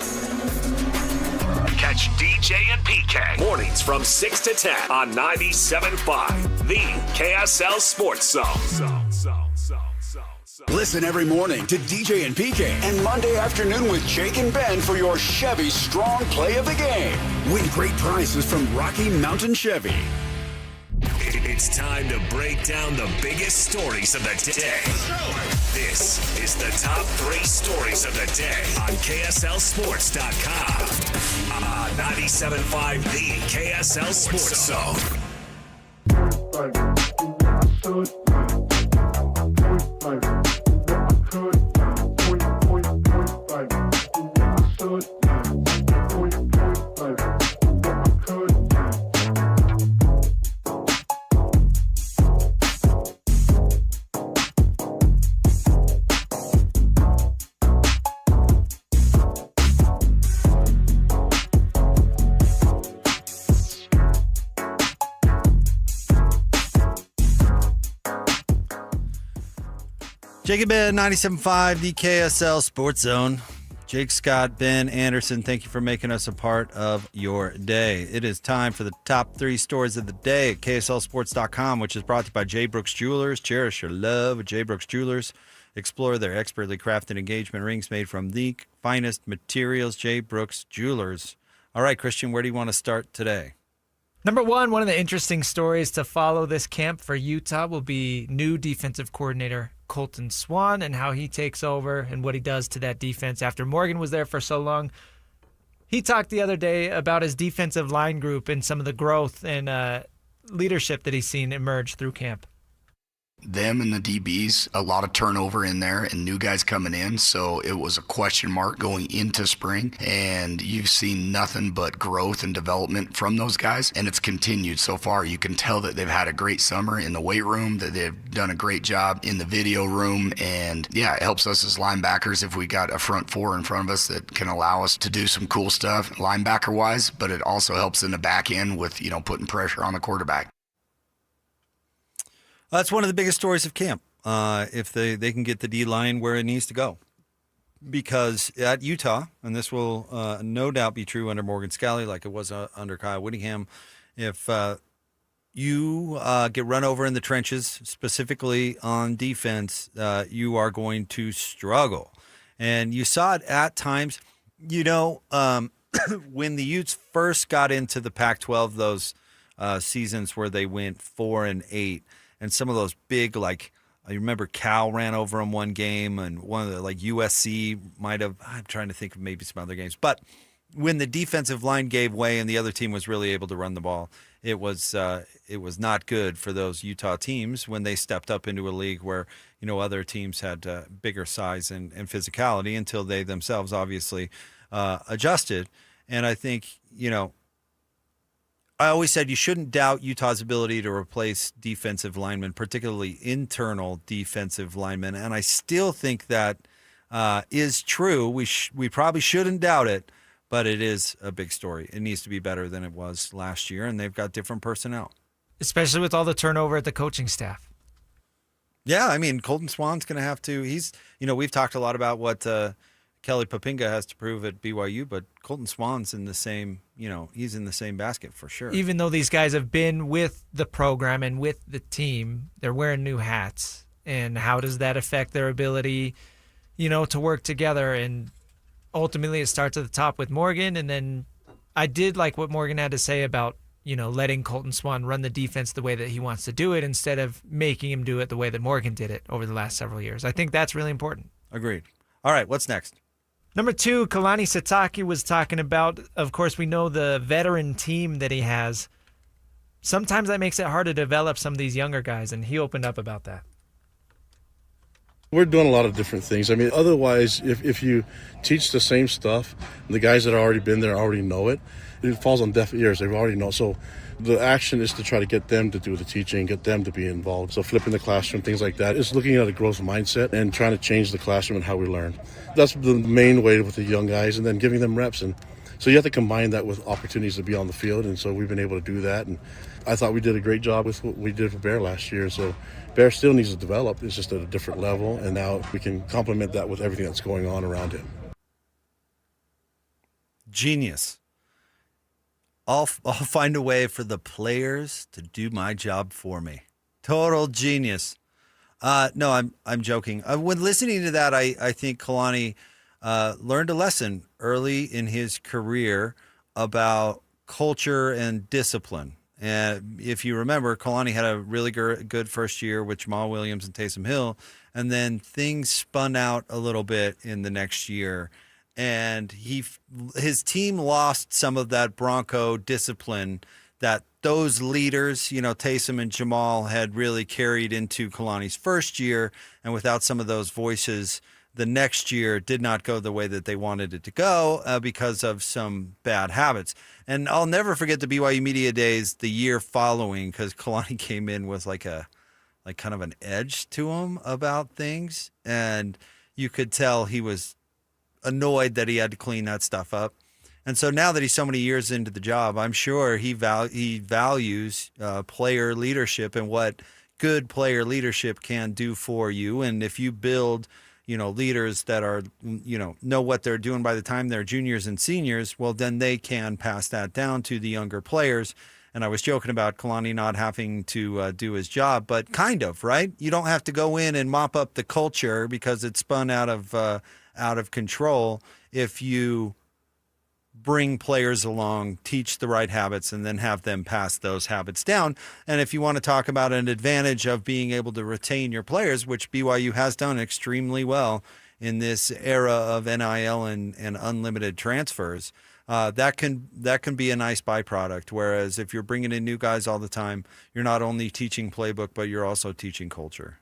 Catch DJ and PK mornings from 6 to 10 on 97.5, the KSL Sports Zone. Listen every morning to DJ and PK and Monday afternoon with Jake and Ben for your Chevy Strong Play of the Game. Win great prizes from Rocky Mountain Chevy. It's time to break down the biggest stories of the day. This is the top 3 stories of the day on KSLSports.com. 97.5, the KSL Sports Zone. Jacob Ben, 97.5, the KSL Sports Zone. Jake, Scott, Ben, Anderson, thank you for making us a part of your day. It is time for the top 3 stories of the day at KSLSports.com, which is brought to you by J. Brooks Jewelers. Cherish your love with J. Brooks Jewelers. Explore their expertly crafted engagement rings made from the finest materials. J. Brooks Jewelers. All right, Christian, where do you want to start today? Number one of the interesting stories to follow this camp for Utah will be new defensive coordinator Colton Swan and how he takes over and what he does to that defense after Morgan was there for so long. He talked the other day about his defensive line group and some of the growth and leadership that he's seen emerge through camp. Them and the DBs, a lot of turnover in there and new guys coming in, so it was a question mark going into spring, and you've seen nothing but growth and development from those guys, and it's continued so far. You can tell that they've had a great summer in the weight room, that they've done a great job in the video room, and yeah, it helps us as linebackers if we got a front 4 in front of us that can allow us to do some cool stuff linebacker-wise, but it also helps in the back end with, putting pressure on the quarterback. That's one of the biggest stories of camp, if they can get the D-line where it needs to go. Because at Utah, and this will no doubt be true under Morgan Scalley like it was under Kyle Whittingham, if you get run over in the trenches, specifically on defense, you are going to struggle. And you saw it at times. When the Utes first got into the Pac-12, those seasons where they went 4-8, and some of those big, like, I remember Cal ran over them one game, and one of the, like, USC might have. I'm trying to think of maybe some other games. But when the defensive line gave way and the other team was really able to run the ball, it was not good for those Utah teams when they stepped up into a league where other teams had bigger size and physicality until they themselves obviously adjusted. And I think I always said you shouldn't doubt Utah's ability to replace defensive linemen, particularly internal defensive linemen. And I still think that is true. We probably shouldn't doubt it. But it is a big story. It needs to be better than it was last year, and they've got different personnel. Especially with all the turnover at the coaching staff. Yeah, I mean, Colton Swan's going to have to. We've talked a lot about what Kelly Papinga has to prove at BYU, but Colton Swan's in the same, he's in the same basket for sure. Even though these guys have been with the program and with the team, they're wearing new hats. And how does that affect their ability, to work together? And ultimately, it starts at the top with Morgan, and then I did like what Morgan had to say about, letting Colton Swan run the defense the way that he wants to do it instead of making him do it the way that Morgan did it over the last several years. I think that's really important. Agreed. All right, what's next? Number 2, Kalani Sitake was talking about, of course, we know the veteran team that he has. Sometimes that makes it hard to develop some of these younger guys, and he opened up about that. We're doing a lot of different things. I mean, otherwise, if you teach the same stuff, the guys that have already been there already know it, it falls on deaf ears. They already know. So the action is to try to get them to do the teaching, get them to be involved. So flipping the classroom, things like that. It's looking at a growth mindset and trying to change the classroom and how we learn. That's the main way with the young guys, and then giving them reps. And so you have to combine that with opportunities to be on the field, and so we've been able to do that. And I thought we did a great job with what we did for Bear last year. So Bear still needs to develop. It's just at a different level, and now we can complement that with everything that's going on around him. Genius. I'll find a way for the players to do my job for me. Total genius. No, I'm joking. When listening to that, I think Kalani learned a lesson early in his career about culture and discipline. And if you remember, Kalani had a really good first year with Jamal Williams and Taysom Hill, and then things spun out a little bit in the next year. And his team lost some of that Bronco discipline that those leaders, Taysom and Jamal, had really carried into Kalani's first year. And without some of those voices, the next year did not go the way that they wanted it to go because of some bad habits. And I'll never forget the BYU Media Days the year following, because Kalani came in with like kind of an edge to him about things. And you could tell he was annoyed that he had to clean that stuff up. And so now that he's so many years into the job, I'm sure he values player leadership and what good player leadership can do for you. And if you build, leaders that are, know what they're doing by the time they're juniors and seniors, well, then they can pass that down to the younger players. And I was joking about Kalani not having to do his job, but kind of, right? You don't have to go in and mop up the culture because it's spun out of control if you bring players along, teach the right habits, and then have them pass those habits down. And if you want to talk about an advantage of being able to retain your players, which BYU has done extremely well in this era of NIL and unlimited transfers, that can be a nice byproduct. Whereas if you're bringing in new guys all the time, you're not only teaching playbook, but you're also teaching culture.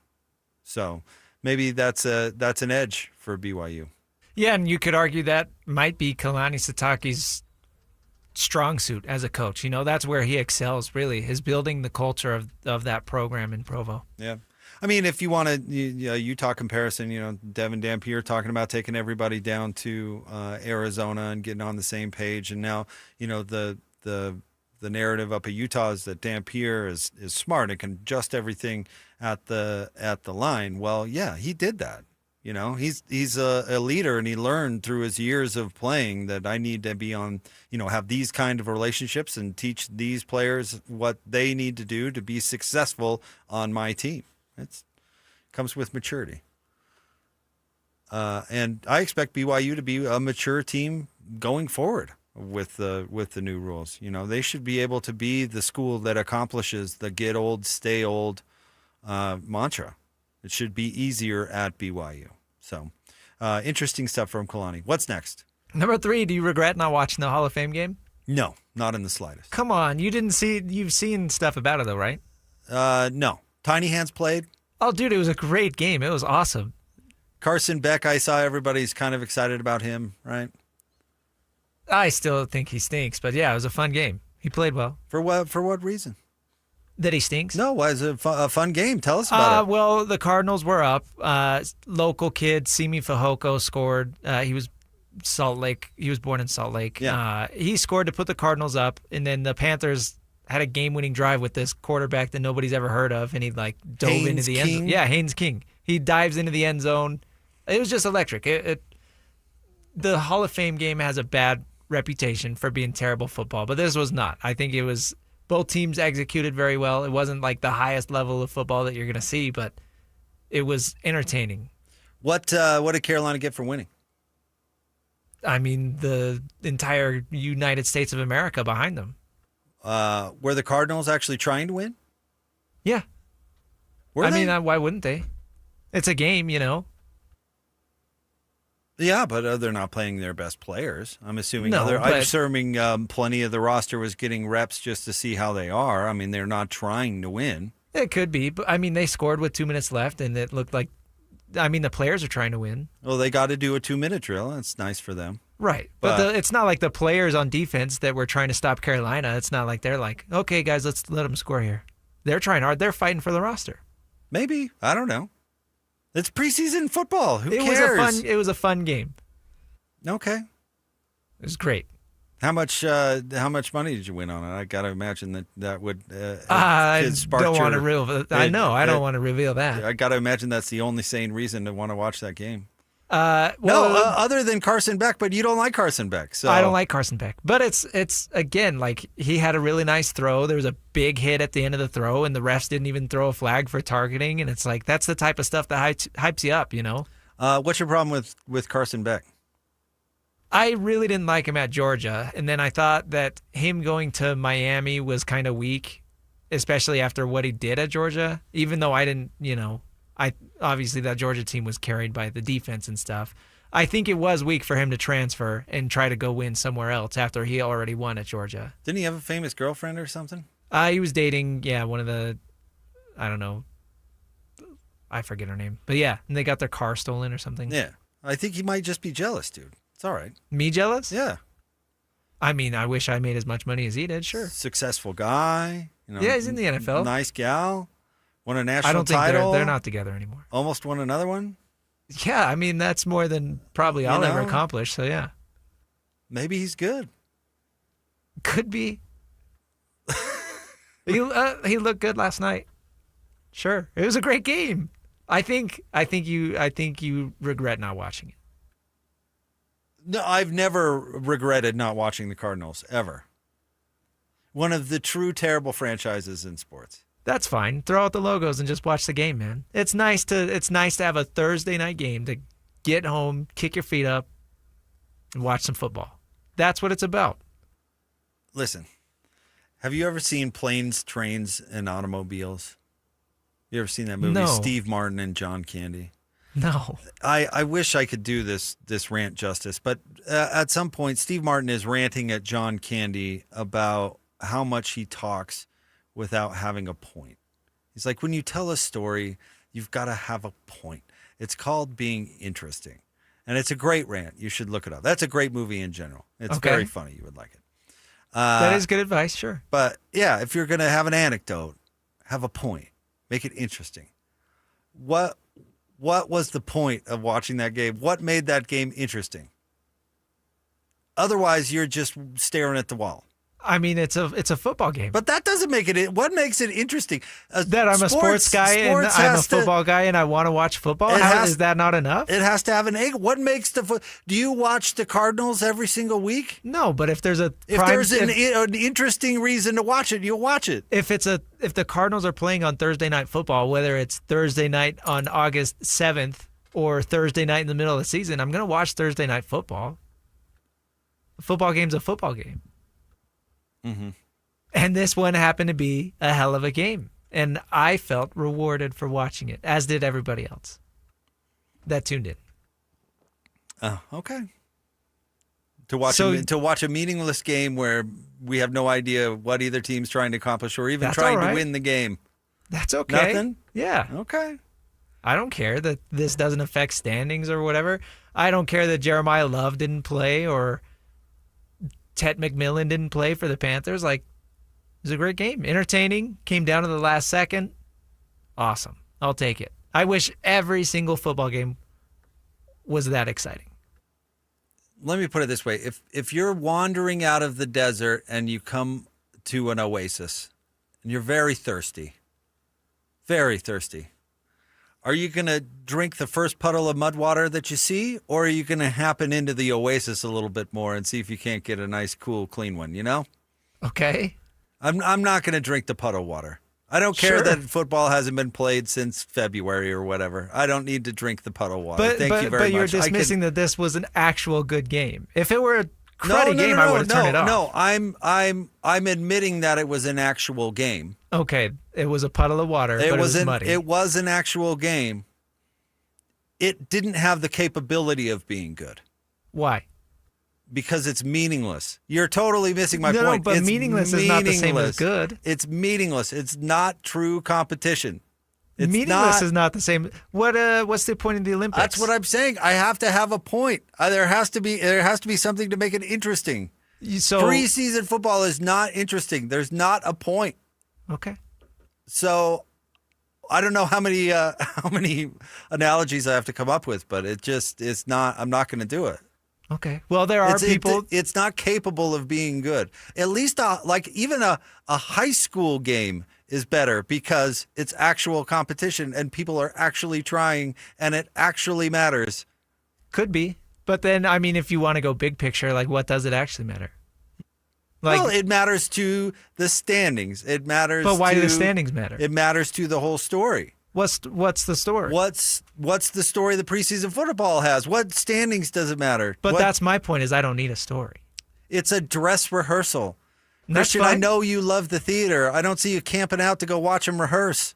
So maybe that's an edge for BYU. Yeah, and you could argue that might be Kalani Sitake's strong suit as a coach. That's where he excels, really, is building the culture of that program in Provo. Yeah. I mean, if you want a Utah comparison, Devin Dampier talking about taking everybody down to Arizona and getting on the same page. And now, the narrative up at Utah is that Dampier is smart and can adjust everything at the line. Well, yeah, he did that. He's a leader, and he learned through his years of playing that I need to be on, have these kind of relationships and teach these players what they need to do to be successful on my team. It comes with maturity. And I expect BYU to be a mature team going forward with the new rules. They should be able to be the school that accomplishes the get old, stay old mantra. It should be easier at BYU. So, interesting stuff from Kalani. What's next? Number 3, do you regret not watching the Hall of Fame game? No, not in the slightest. Come on, you've seen stuff about it though, right? No. Tiny Hands played. Oh, dude, it was a great game. It was awesome. Carson Beck, I saw everybody's kind of excited about him, right? I still think he stinks, but yeah, it was a fun game. He played well. For what reason? That he stinks? No, it was a fun game. Tell us about it. Well, the Cardinals were up. Local kid, Simi Fehoko scored. He was Salt Lake. He was born in Salt Lake. Yeah. He scored to put the Cardinals up, and then the Panthers had a game-winning drive with this quarterback that nobody's ever heard of, and he dove into the end zone. Yeah, Haynes King. He dives into the end zone. It was just electric. The Hall of Fame game has a bad reputation for being terrible football, but this was not. I think it was both teams executed very well. It wasn't like the highest level of football that you're going to see, but it was entertaining. What did Carolina get for winning? I mean, the entire United States of America behind them. Were the Cardinals actually trying to win? Yeah. Were they? Why wouldn't they? It's a game, Yeah, but they're not playing their best players. I'm assuming. No, I'm assuming plenty of the roster was getting reps just to see how they are. I mean, they're not trying to win. It could be, but they scored with 2 minutes left, and it looked like. The players are trying to win. Well, they got to do a 2-minute drill. That's nice for them. Right, but it's not like the players on defense that were trying to stop Carolina. It's not like they're like, okay, guys, let's let them score here. They're trying hard. They're fighting for the roster. Maybe. I don't know. It's preseason football. Who cares? It was a fun game. Okay. It was great. How much money did you win on it? I got to imagine that would I don't want to reveal. I know. I don't want to reveal that. I got to imagine that's the only sane reason to want to watch that game. Other than Carson Beck, but you don't like Carson Beck. So I don't like Carson Beck. But it's again, like he had a really nice throw. There was a big hit at the end of the throw, and the refs didn't even throw a flag for targeting. And it's like that's the type of stuff that hypes you up, What's your problem with Carson Beck? I really didn't like him at Georgia, and then I thought that him going to Miami was kind of weak, especially after what he did at Georgia, even though I didn't, obviously that Georgia team was carried by the defense and stuff. I think it was weak for him to transfer and try to go win somewhere else after he already won at Georgia. Didn't he have a famous girlfriend or something? He was dating, one of the, I don't know, I forget her name. But yeah, and they got their car stolen or something. Yeah, I think he might just be jealous, dude. It's all right. Me jealous? Yeah. I wish I made as much money as he did, sure. Successful guy. Yeah, he's in the NFL. Nice gal. Won a national title. I don't think they're not together anymore. Almost won another one. Yeah, that's more than probably I'll ever accomplish, so yeah. Maybe he's good. Could be. He looked good last night. Sure. It was a great game. I think you regret not watching it. No, I've never regretted not watching the Cardinals, ever. One of the true terrible franchises in sports. That's fine. Throw out the logos and just watch the game, man. It's nice to have a Thursday night game to get home, kick your feet up, and watch some football. That's what it's about. Listen, have you ever seen Planes, Trains, and Automobiles? You ever seen that movie? No. Steve Martin and John Candy. No. I wish I could do this rant justice, but at some point, Steve Martin is ranting at John Candy about how much he talks without having a point. He's like, when you tell a story, you've got to have a point. It's called being interesting. And it's a great rant. You should look it up. That's a great movie in general. It's very funny. You would like it. That is good advice, sure. But yeah, if you're going to have an anecdote, have a point. Make it interesting. What was the point of watching that game? What made that game interesting? Otherwise, you're just staring at the wall. I mean, it's a football game. But that doesn't make it. What makes it interesting? That I'm a sports guy and I'm a football guy and I want to watch football. Is that not enough? It has to have an angle. What makes do you watch the Cardinals every single week? No, but if there's an interesting reason to watch it, you'll watch it. If the Cardinals are playing on Thursday Night Football, whether it's Thursday night on August 7th or Thursday night in the middle of the season, I'm going to watch Thursday Night Football. A football game's a football game. Mm-hmm. And this one happened to be a hell of a game. And I felt rewarded for watching it, as did everybody else that tuned in. Oh, okay. To watch a meaningless game where we have no idea what either team's trying to accomplish or even trying to win the game. That's okay. Nothing? Yeah. Okay. I don't care that this doesn't affect standings or whatever. I don't care that Jeremiah Love didn't play or Tet McMillan didn't play for the Panthers. Like, it was a great game. Entertaining. Came down to the last second. Awesome. I'll take it. I wish every single football game was that exciting. Let me put it this way. If you're wandering out of the desert and you come to an oasis and you're very thirsty, are you going to drink the first puddle of mud water that you see, or are you going to happen into the oasis a little bit more and see if you can't get a nice, cool, clean one, you know? Okay. I'm not going to drink the puddle water. I don't care that football hasn't been played since February or whatever. I don't need to drink the puddle water. Thank you very much. But you're dismissing that this was an actual good game. If it were a cruddy game, I would have turned it off. No, I'm admitting that it was an actual game. Okay, it was a puddle of water, but it was muddy. It was an actual game. It didn't have the capability of being good. Why? Because it's meaningless. You're totally missing my point. No, but meaningless is not the same as good. It's meaningless. It's not true competition. Meaningless is not the same. What's the point of the Olympics? That's what I'm saying. I have to have a point. There has to be something to make it interesting. Preseason football is not interesting. There's not a point. Okay. So I don't know how many analogies I have to come up with, but it's not. I'm not going to do it. Okay. Well, there are people. It's not capable of being good. At least, even a high school game is better because it's actual competition and people are actually trying and it actually matters. Could be, but then I mean, if you want to go big picture, like what does it actually matter? Well, it matters to the standings. It matters. But why do the standings matter? It matters to the whole story. What's the story? What's the story the preseason football has? What standings does it matter? But that's my point, is I don't need a story. It's a dress rehearsal. That's Christian, fine. I know you love the theater. I don't see you camping out to go watch them rehearse.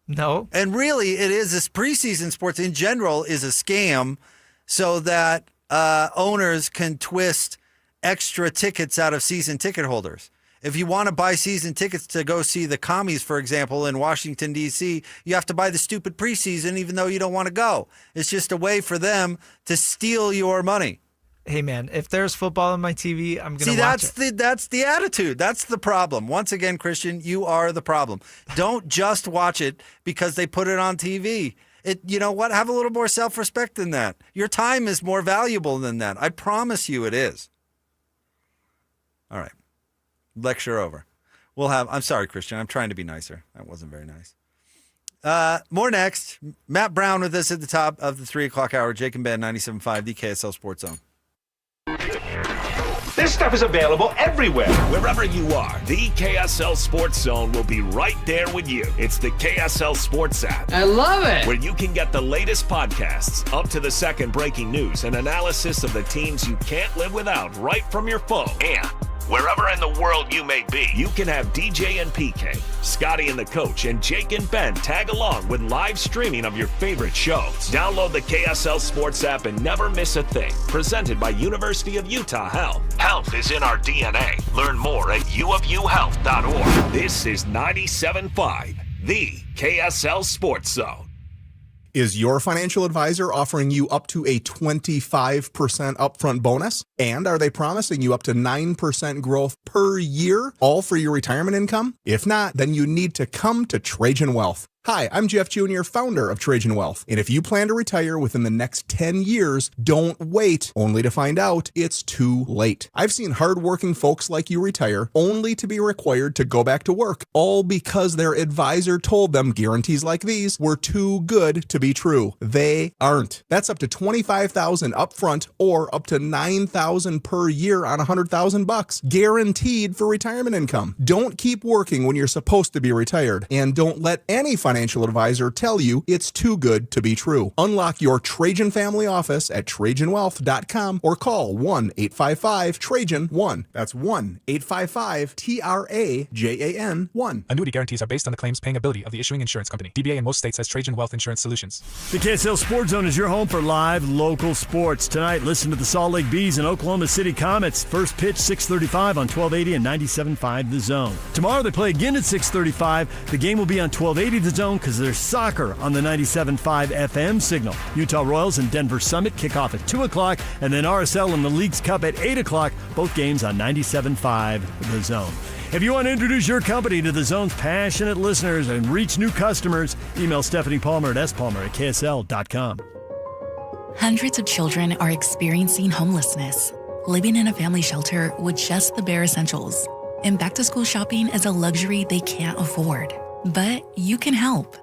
No. And really, it is this preseason sports in general is a scam so that owners can twist extra tickets out of season ticket holders. If you want to buy season tickets to go see the Commies, for example, in Washington, D.C., you have to buy the stupid preseason even though you don't want to go. It's just a way for them to steal your money. Hey, man, if there's football on my TV, I'm going to watch it. That's the attitude. That's the problem. Once again, Christian, you are the problem. Don't just watch it because they put it on TV. You know what? Have a little more self-respect than that. Your time is more valuable than that. I promise you it is. All right. Lecture over. I'm sorry, Christian. I'm trying to be nicer. That wasn't very nice. More next. Matt Brown with us at the top of the 3 o'clock hour. Jake and Ben, 97.5, the KSL Sports Zone. This stuff is available everywhere. Wherever you are, the KSL Sports Zone will be right there with you. It's the KSL Sports app. I love it. Where you can get the latest podcasts, up to the second breaking news, and analysis of the teams you can't live without right from your phone. And wherever in the world you may be, you can have DJ and PK, Scotty and the coach, and Jake and Ben tag along with live streaming of your favorite shows. Download the KSL Sports app and never miss a thing. Presented by University of Utah Health. Health is in our DNA. Learn more at uofuhealth.org. This is 97.5, the KSL Sports Zone. Is your financial advisor offering you up to a 25% upfront bonus? And are they promising you up to 9% growth per year, all for your retirement income? If not, then you need to come to Trajan Wealth. Hi, I'm Jeff Jr., founder of Trajan Wealth. And if you plan to retire within the next 10 years, don't wait only to find out it's too late. I've seen hardworking folks like you retire only to be required to go back to work, all because their advisor told them guarantees like these were too good to be true. They aren't. That's up to $25,000 upfront or up to $9,000 per year on $100,000, guaranteed for retirement income. Don't keep working when you're supposed to be retired, and don't let any financial advisor tell you it's too good to be true. Unlock your Trajan family office at TrajanWealth.com or call 1-855-TRAJAN-1. That's 1-855-TRAJAN-1. Annuity guarantees are based on the claims paying ability of the issuing insurance company. DBA in most states has Trajan Wealth Insurance Solutions. The KSL Sports Zone is your home for live local sports. Tonight, listen to the Salt Lake Bees and Oklahoma City Comets. First pitch, 6:35 on 1280 and 97.5 The Zone. Tomorrow, they play again at 6:35. The game will be on 1280 The Zone because there's soccer on the 97.5 FM signal. Utah Royals and Denver Summit kick off at 2 o'clock, and then RSL and the Leagues Cup at 8 o'clock, both games on 97.5 The Zone. If you want to introduce your company to The Zone's passionate listeners and reach new customers, email Stephanie Palmer at spalmer@ksl.com. Hundreds of children are experiencing homelessness, living in a family shelter with just the bare essentials. And back-to-school shopping is a luxury they can't afford. But you can help.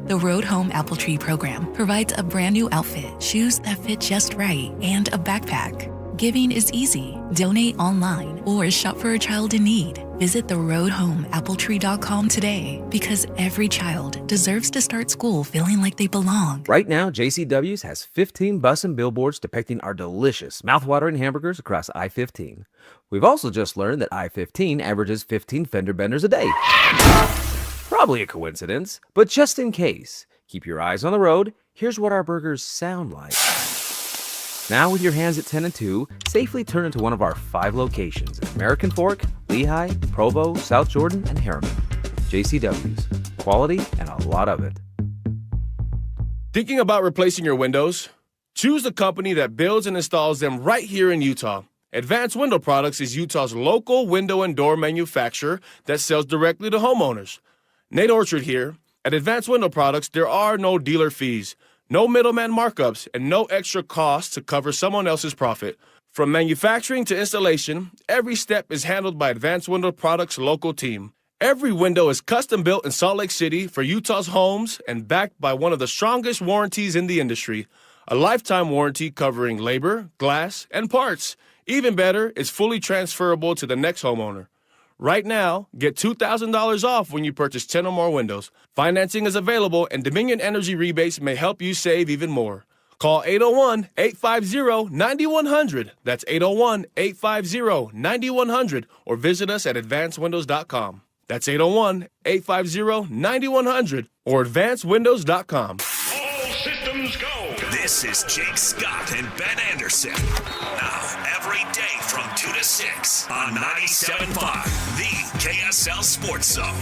The Road Home Apple Tree program provides a brand new outfit, shoes that fit just right, and a backpack. Giving is easy. Donate online or shop for a child in need. Visit theroadhomeappletree.com today, because every child deserves to start school feeling like they belong. Right now, JCW's has 15 bus and billboards depicting our delicious, mouthwatering hamburgers across I-15. We've also just learned that I-15 averages 15 fender benders a day. Probably a coincidence, but just in case, keep your eyes on the road. Here's what our burgers sound like. Now, with your hands at 10 and 2, safely turn into one of our 5 locations: American Fork, Lehigh, Provo, South Jordan, and Harriman. JCW's. Quality and a lot of it. Thinking about replacing your windows? Choose the company that builds and installs them right here in Utah. Advanced Window Products is Utah's local window and door manufacturer that sells directly to homeowners. Nate Orchard here. At Advanced Window Products, there are no dealer fees, no middleman markups, and no extra costs to cover someone else's profit. From manufacturing to installation, every step is handled by Advanced Window Products' local team. Every window is custom built in Salt Lake City for Utah's homes and backed by one of the strongest warranties in the industry. A lifetime warranty covering labor, glass, and parts. Even better, it's fully transferable to the next homeowner. Right now, get $2,000 off when you purchase 10 or more windows. Financing is available, and Dominion Energy rebates may help you save even more. Call 801-850-9100. That's 801-850-9100, or visit us at advancedwindows.com. That's 801-850-9100 or advancedwindows.com. All systems go. This is Jake Scott and Ben Anderson. Now, every day from 2 to 6 on 97.5, the KSL Sports Zone.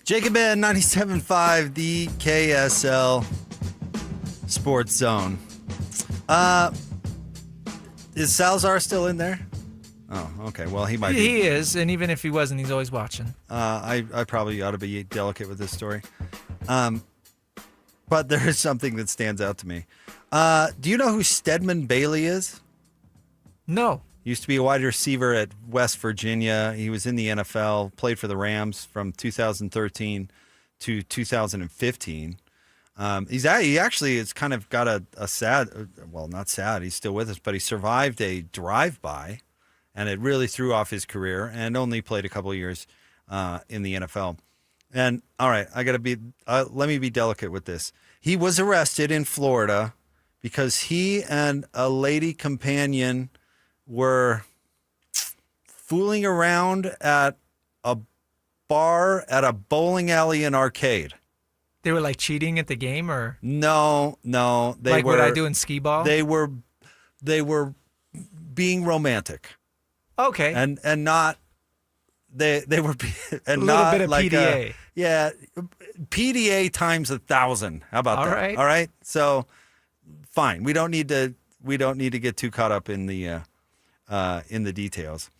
Jacob Ben, 97.5, the KSL Sports Zone. Is Salazar still in there? Oh, okay. Well, he might be. He is, and even if he wasn't, he's always watching. I probably ought to be delicate with this story. But there is something that stands out to me. Do you know who Stedman Bailey is? No. Used to be a wide receiver at West Virginia. He was in the NFL, played for the Rams from 2013 to 2015. He actually has kind of got a sad, well, not sad, he's still with us, but he survived a drive-by, and it really threw off his career, and only played a couple of years in the NFL. And, all right, let me be delicate with this. He was arrested in Florida because he and a lady companion were fooling around at a bar at a bowling alley and arcade. They were like cheating at the game, or No. They like were. what I do in skee ball. They were being romantic. Okay. And not they were and A little not bit of like PDA. PDA times 1,000. How about All that? right. All right. So fine. We don't need to get too caught up in the details.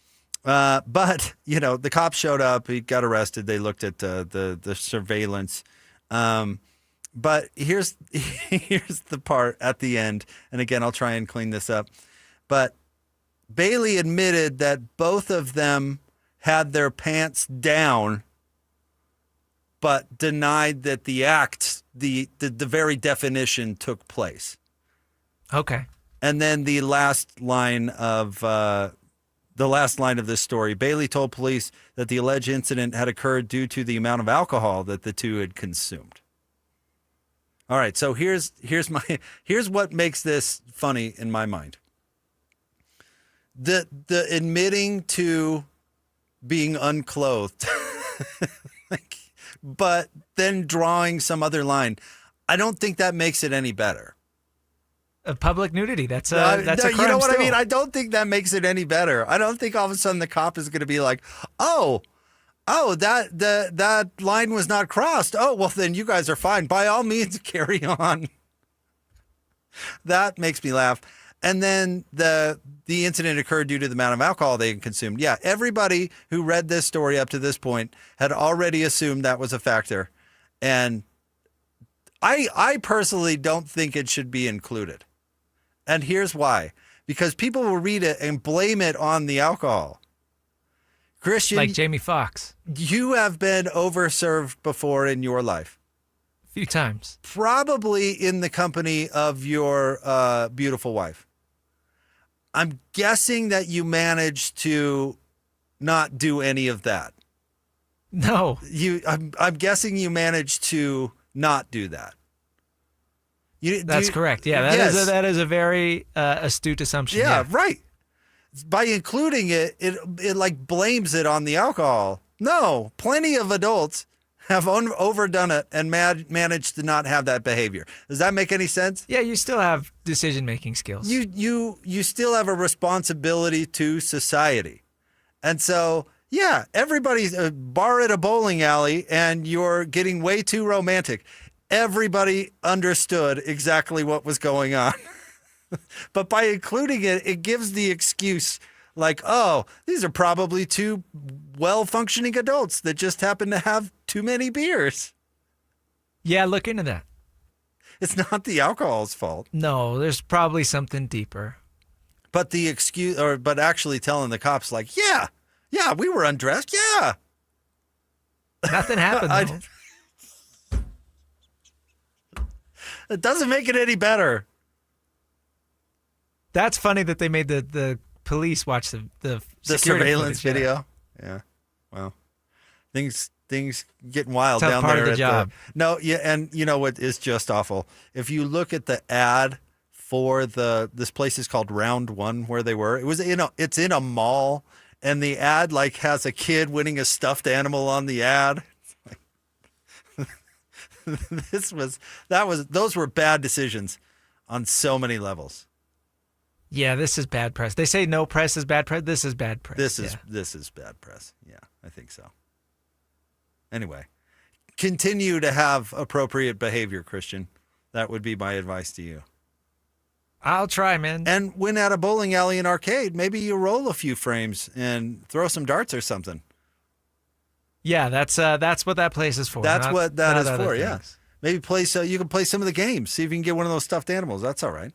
But the cops showed up. He got arrested. They looked at the surveillance. But here's the part at the end. And again, I'll try and clean this up. But Bailey admitted that both of them had their pants down, but denied that the act, the very definition took place. Okay. And then the last line of this story, Bailey told police that the alleged incident had occurred due to the amount of alcohol that the two had consumed. All right, so here's what makes this funny in my mind. The admitting to being unclothed, but then drawing some other line, I don't think that makes it any better. Public nudity. That's a crime. You know what still. I mean? I don't think that makes it any better. I don't think all of a sudden the cop is going to be like, oh, that line was not crossed. Oh, well, then you guys are fine. By all means, carry on. That makes me laugh. And then the incident occurred due to the amount of alcohol they had consumed. Yeah, everybody who read this story up to this point had already assumed that was a factor. And I personally don't think it should be included. And here's why. Because people will read it and blame it on the alcohol. Christian, like Jamie Foxx. You have been overserved before in your life. A few times. Probably in the company of your beautiful wife. I'm guessing that you managed to not do any of that. No. I'm guessing you managed to not do that. That's correct. Yeah, that is a very astute assumption. Yeah, right. By including it, it like blames it on the alcohol. No, plenty of adults have overdone it and managed to not have that behavior. Does that make any sense? Yeah, you still have decision-making skills. You still have a responsibility to society. And so, yeah, everybody's a bar at a bowling alley and you're getting way too romantic. Everybody understood exactly what was going on. But by including it, it gives the excuse like, oh, these are probably two well-functioning adults that just happen to have too many beers. Yeah, look into that. It's not the alcohol's fault. No, there's probably something deeper. But the excuse, but actually telling the cops like, yeah, we were undressed. Yeah. Nothing happened, though. It doesn't make it any better. That's funny that they made the police watch the surveillance footage, video. Yeah. Well, things getting wild Tough down part there. of the job. No, yeah, and you know what is just awful? If you look at the ad for this place is called Round One, where they were. It's in a mall, and the ad like has a kid winning a stuffed animal on the ad. Those were bad decisions on so many levels. Yeah, this is bad press. They say no press is bad press. This is bad press. This is bad press. Yeah, I think so. Anyway, continue to have appropriate behavior, Christian. That would be my advice to you. I'll try, man. And when at a bowling alley and arcade, maybe you roll a few frames and throw some darts or something. Yeah, that's what that place is for. That's what that is for. Things. Yeah, maybe you can play some of the games. See if you can get one of those stuffed animals. That's all right.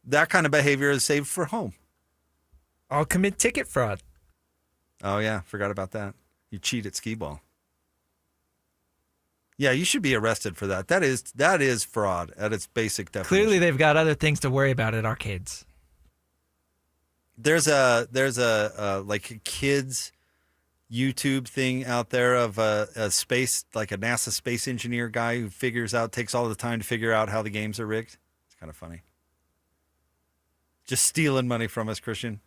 That kind of behavior is saved for home. I'll commit ticket fraud. Oh yeah, forgot about that. You cheat at skee ball. Yeah, you should be arrested for that. That is fraud at its basic definition. Clearly, they've got other things to worry about at arcades. There's a like a kids YouTube thing out there of a space, like a NASA space engineer guy who takes all the time to figure out how the games are rigged. It's kind of funny. Just stealing money from us, Christian.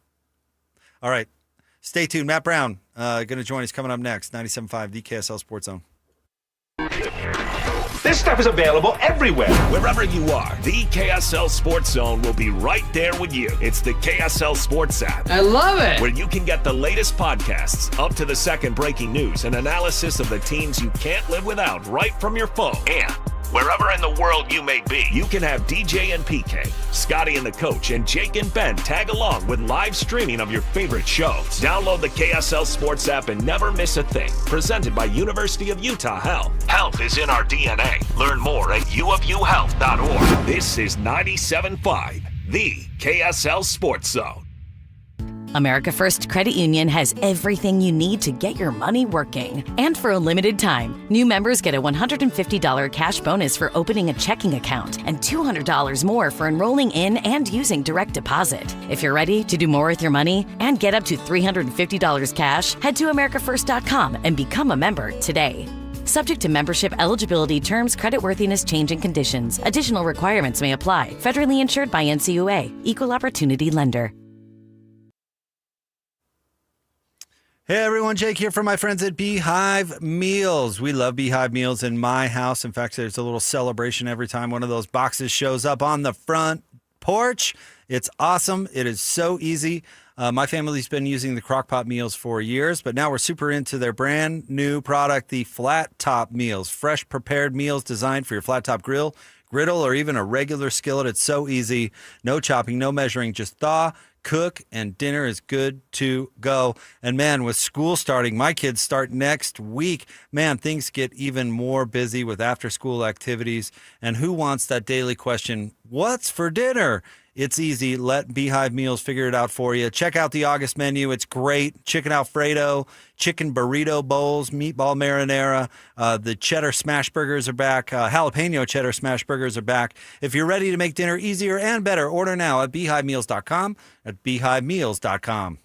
All right. Stay tuned. Matt Brown going to join us coming up next. 97.5, the KSL Sports Zone. This stuff is available everywhere. Wherever you are, the KSL Sports Zone will be right there with you. It's the KSL Sports app. I love it. Where you can get the latest podcasts, up to the second breaking news, and analysis of the teams you can't live without right from your phone. And wherever in the world you may be, you can have DJ and PK, Scotty and the coach, and Jake and Ben tag along with live streaming of your favorite shows. Download the KSL Sports app and never miss a thing. Presented by University of Utah Health. Health is in our DNA. Learn more at uofuhealth.org. This is 97.5, the KSL Sports Zone. America First Credit Union has everything you need to get your money working. And for a limited time, new members get a $150 cash bonus for opening a checking account and $200 more for enrolling in and using direct deposit. If you're ready to do more with your money and get up to $350 cash, head to americafirst.com and become a member today. Subject to membership eligibility, terms, creditworthiness, change, and conditions. Additional requirements may apply. Federally insured by NCUA. Equal Opportunity Lender. Hey everyone, Jake here from my friends at Beehive Meals. We love Beehive Meals in my house. In fact, there's a little celebration every time one of those boxes shows up on the front porch. It's awesome. It is so easy. My family's been using the Crock-Pot meals for years, but now we're super into their brand new product, the Flat Top Meals. Fresh prepared meals designed for your flat top grill, griddle, or even a regular skillet. It's so easy. No chopping, no measuring, just thaw, cook, and dinner is good to go. And man, with school starting, my kids start next week. Man, things get even more busy with after-school activities. And who wants that daily question, what's for dinner? It's easy. Let Beehive Meals figure it out for you. Check out the August menu. It's great. Chicken Alfredo, chicken burrito bowls, meatball marinara. The cheddar smash burgers are back. Jalapeno cheddar smash burgers are back. If you're ready to make dinner easier and better, order now at beehivemeals.com, at beehivemeals.com.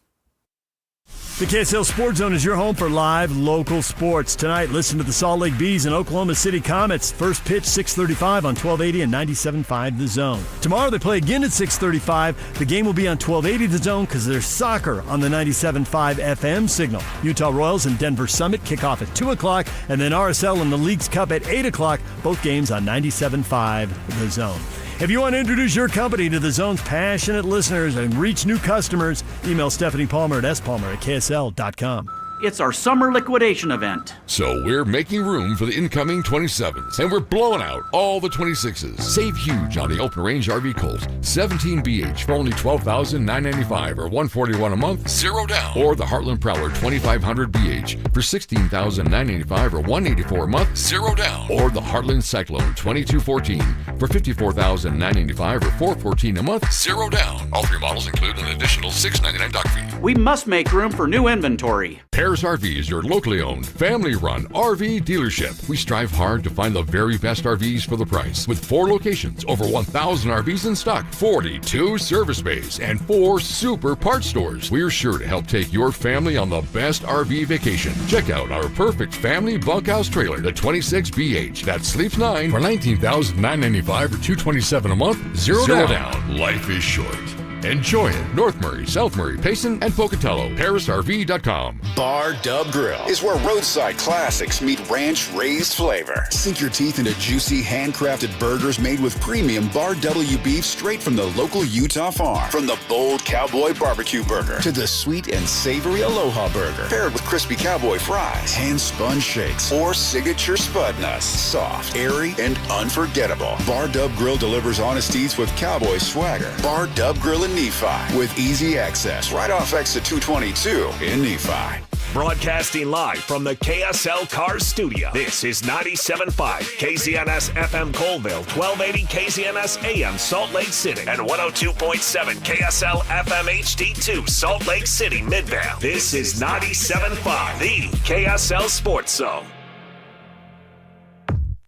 The KSL Sports Zone is your home for live local sports. Tonight, listen to the Salt Lake Bees and Oklahoma City Comets. First pitch, 6:35 on 1280 and 97.5 The Zone. Tomorrow, they play again at 6:35. The game will be on 1280 The Zone because there's soccer on the 97.5 FM signal. Utah Royals and Denver Summit kick off at 2 o'clock, and then RSL and the Leagues Cup at 8 o'clock. Both games on 97.5 The Zone. If you want to introduce your company to the Zone's passionate listeners and reach new customers, email Stephanie Palmer at spalmer@ksl.com. It's our summer liquidation event. So we're making room for the incoming 27s, and we're blowing out all the 26s. Save huge on the Open Range RV Colt 17 BH for only $12,995 or $141 a month, 0 down. Or the Heartland Prowler 2500 BH for $16,995 or $184 a month, 0 down. Or the Heartland Cyclone 2214 for $54,995 or $414 a month, 0 down. All three models include an additional $699 dock fee. We must make room for new inventory. Harris RV is your locally owned, family-run RV dealership. We strive hard to find the very best RVs for the price. With 4 locations, over 1,000 RVs in stock, 42 service bays, and 4 super parts stores. We're sure to help take your family on the best RV vacation. Check out our perfect family bunkhouse trailer, the 26 BH. That sleeps 9 for $19,995 or $227 a month, 0 down. Life is short. Enjoy it. North Murray, South Murray, Payson, and Pocatello. HarrisRV.com. Bar Dub Grill is where roadside classics meet ranch-raised flavor. Sink your teeth into juicy, handcrafted burgers made with premium Bar W beef straight from the local Utah farm. From the bold cowboy barbecue burger to the sweet and savory Aloha burger, paired with crispy cowboy fries, hand-spun shakes, or signature spud nuts. Soft, airy, and unforgettable. Bar Dub Grill delivers honest eats with cowboy swagger. Bar Dub Grill in Nephi, with easy access right off exit 222 in Nephi. Broadcasting live from the KSL Cars Studio. This is 97.5 KZNS FM Colville, 1280 KZNS AM Salt Lake City, and 102.7 KSL FM HD2 Salt Lake City Midvale. This is 97.5, the KSL Sports Zone.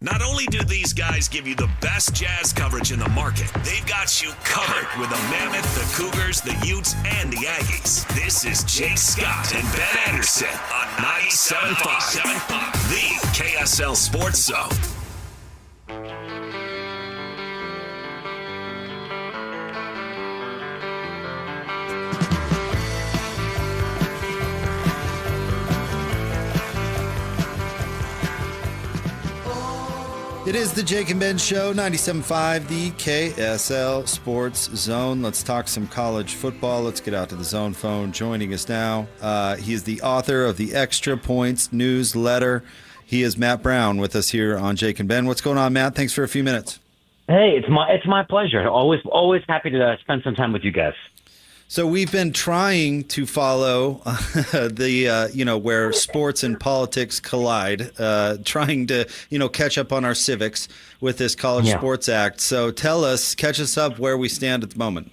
Not only do these guys give you the best jazz coverage in the market, they've got you covered with the Mammoth, the Cougars, the Utes, and the Aggies. This is Jake Scott and Ben Anderson on 97.5, the KSL Sports Zone. It It is the Jake and Ben Show, 97.5, the KSL Sports Zone. Let's talk some college football. Let's get out to the Zone phone. Joining us now, he is the author of the Extra Points newsletter. He is Matt Brown with us here on Jake and Ben. What's going on, Matt? Thanks for a few minutes. Hey, it's my pleasure. Always happy to spend some time with you guys. So we've been trying to follow where sports and politics collide, trying to, catch up on our civics with this College Sports Act. So catch us up where we stand at the moment.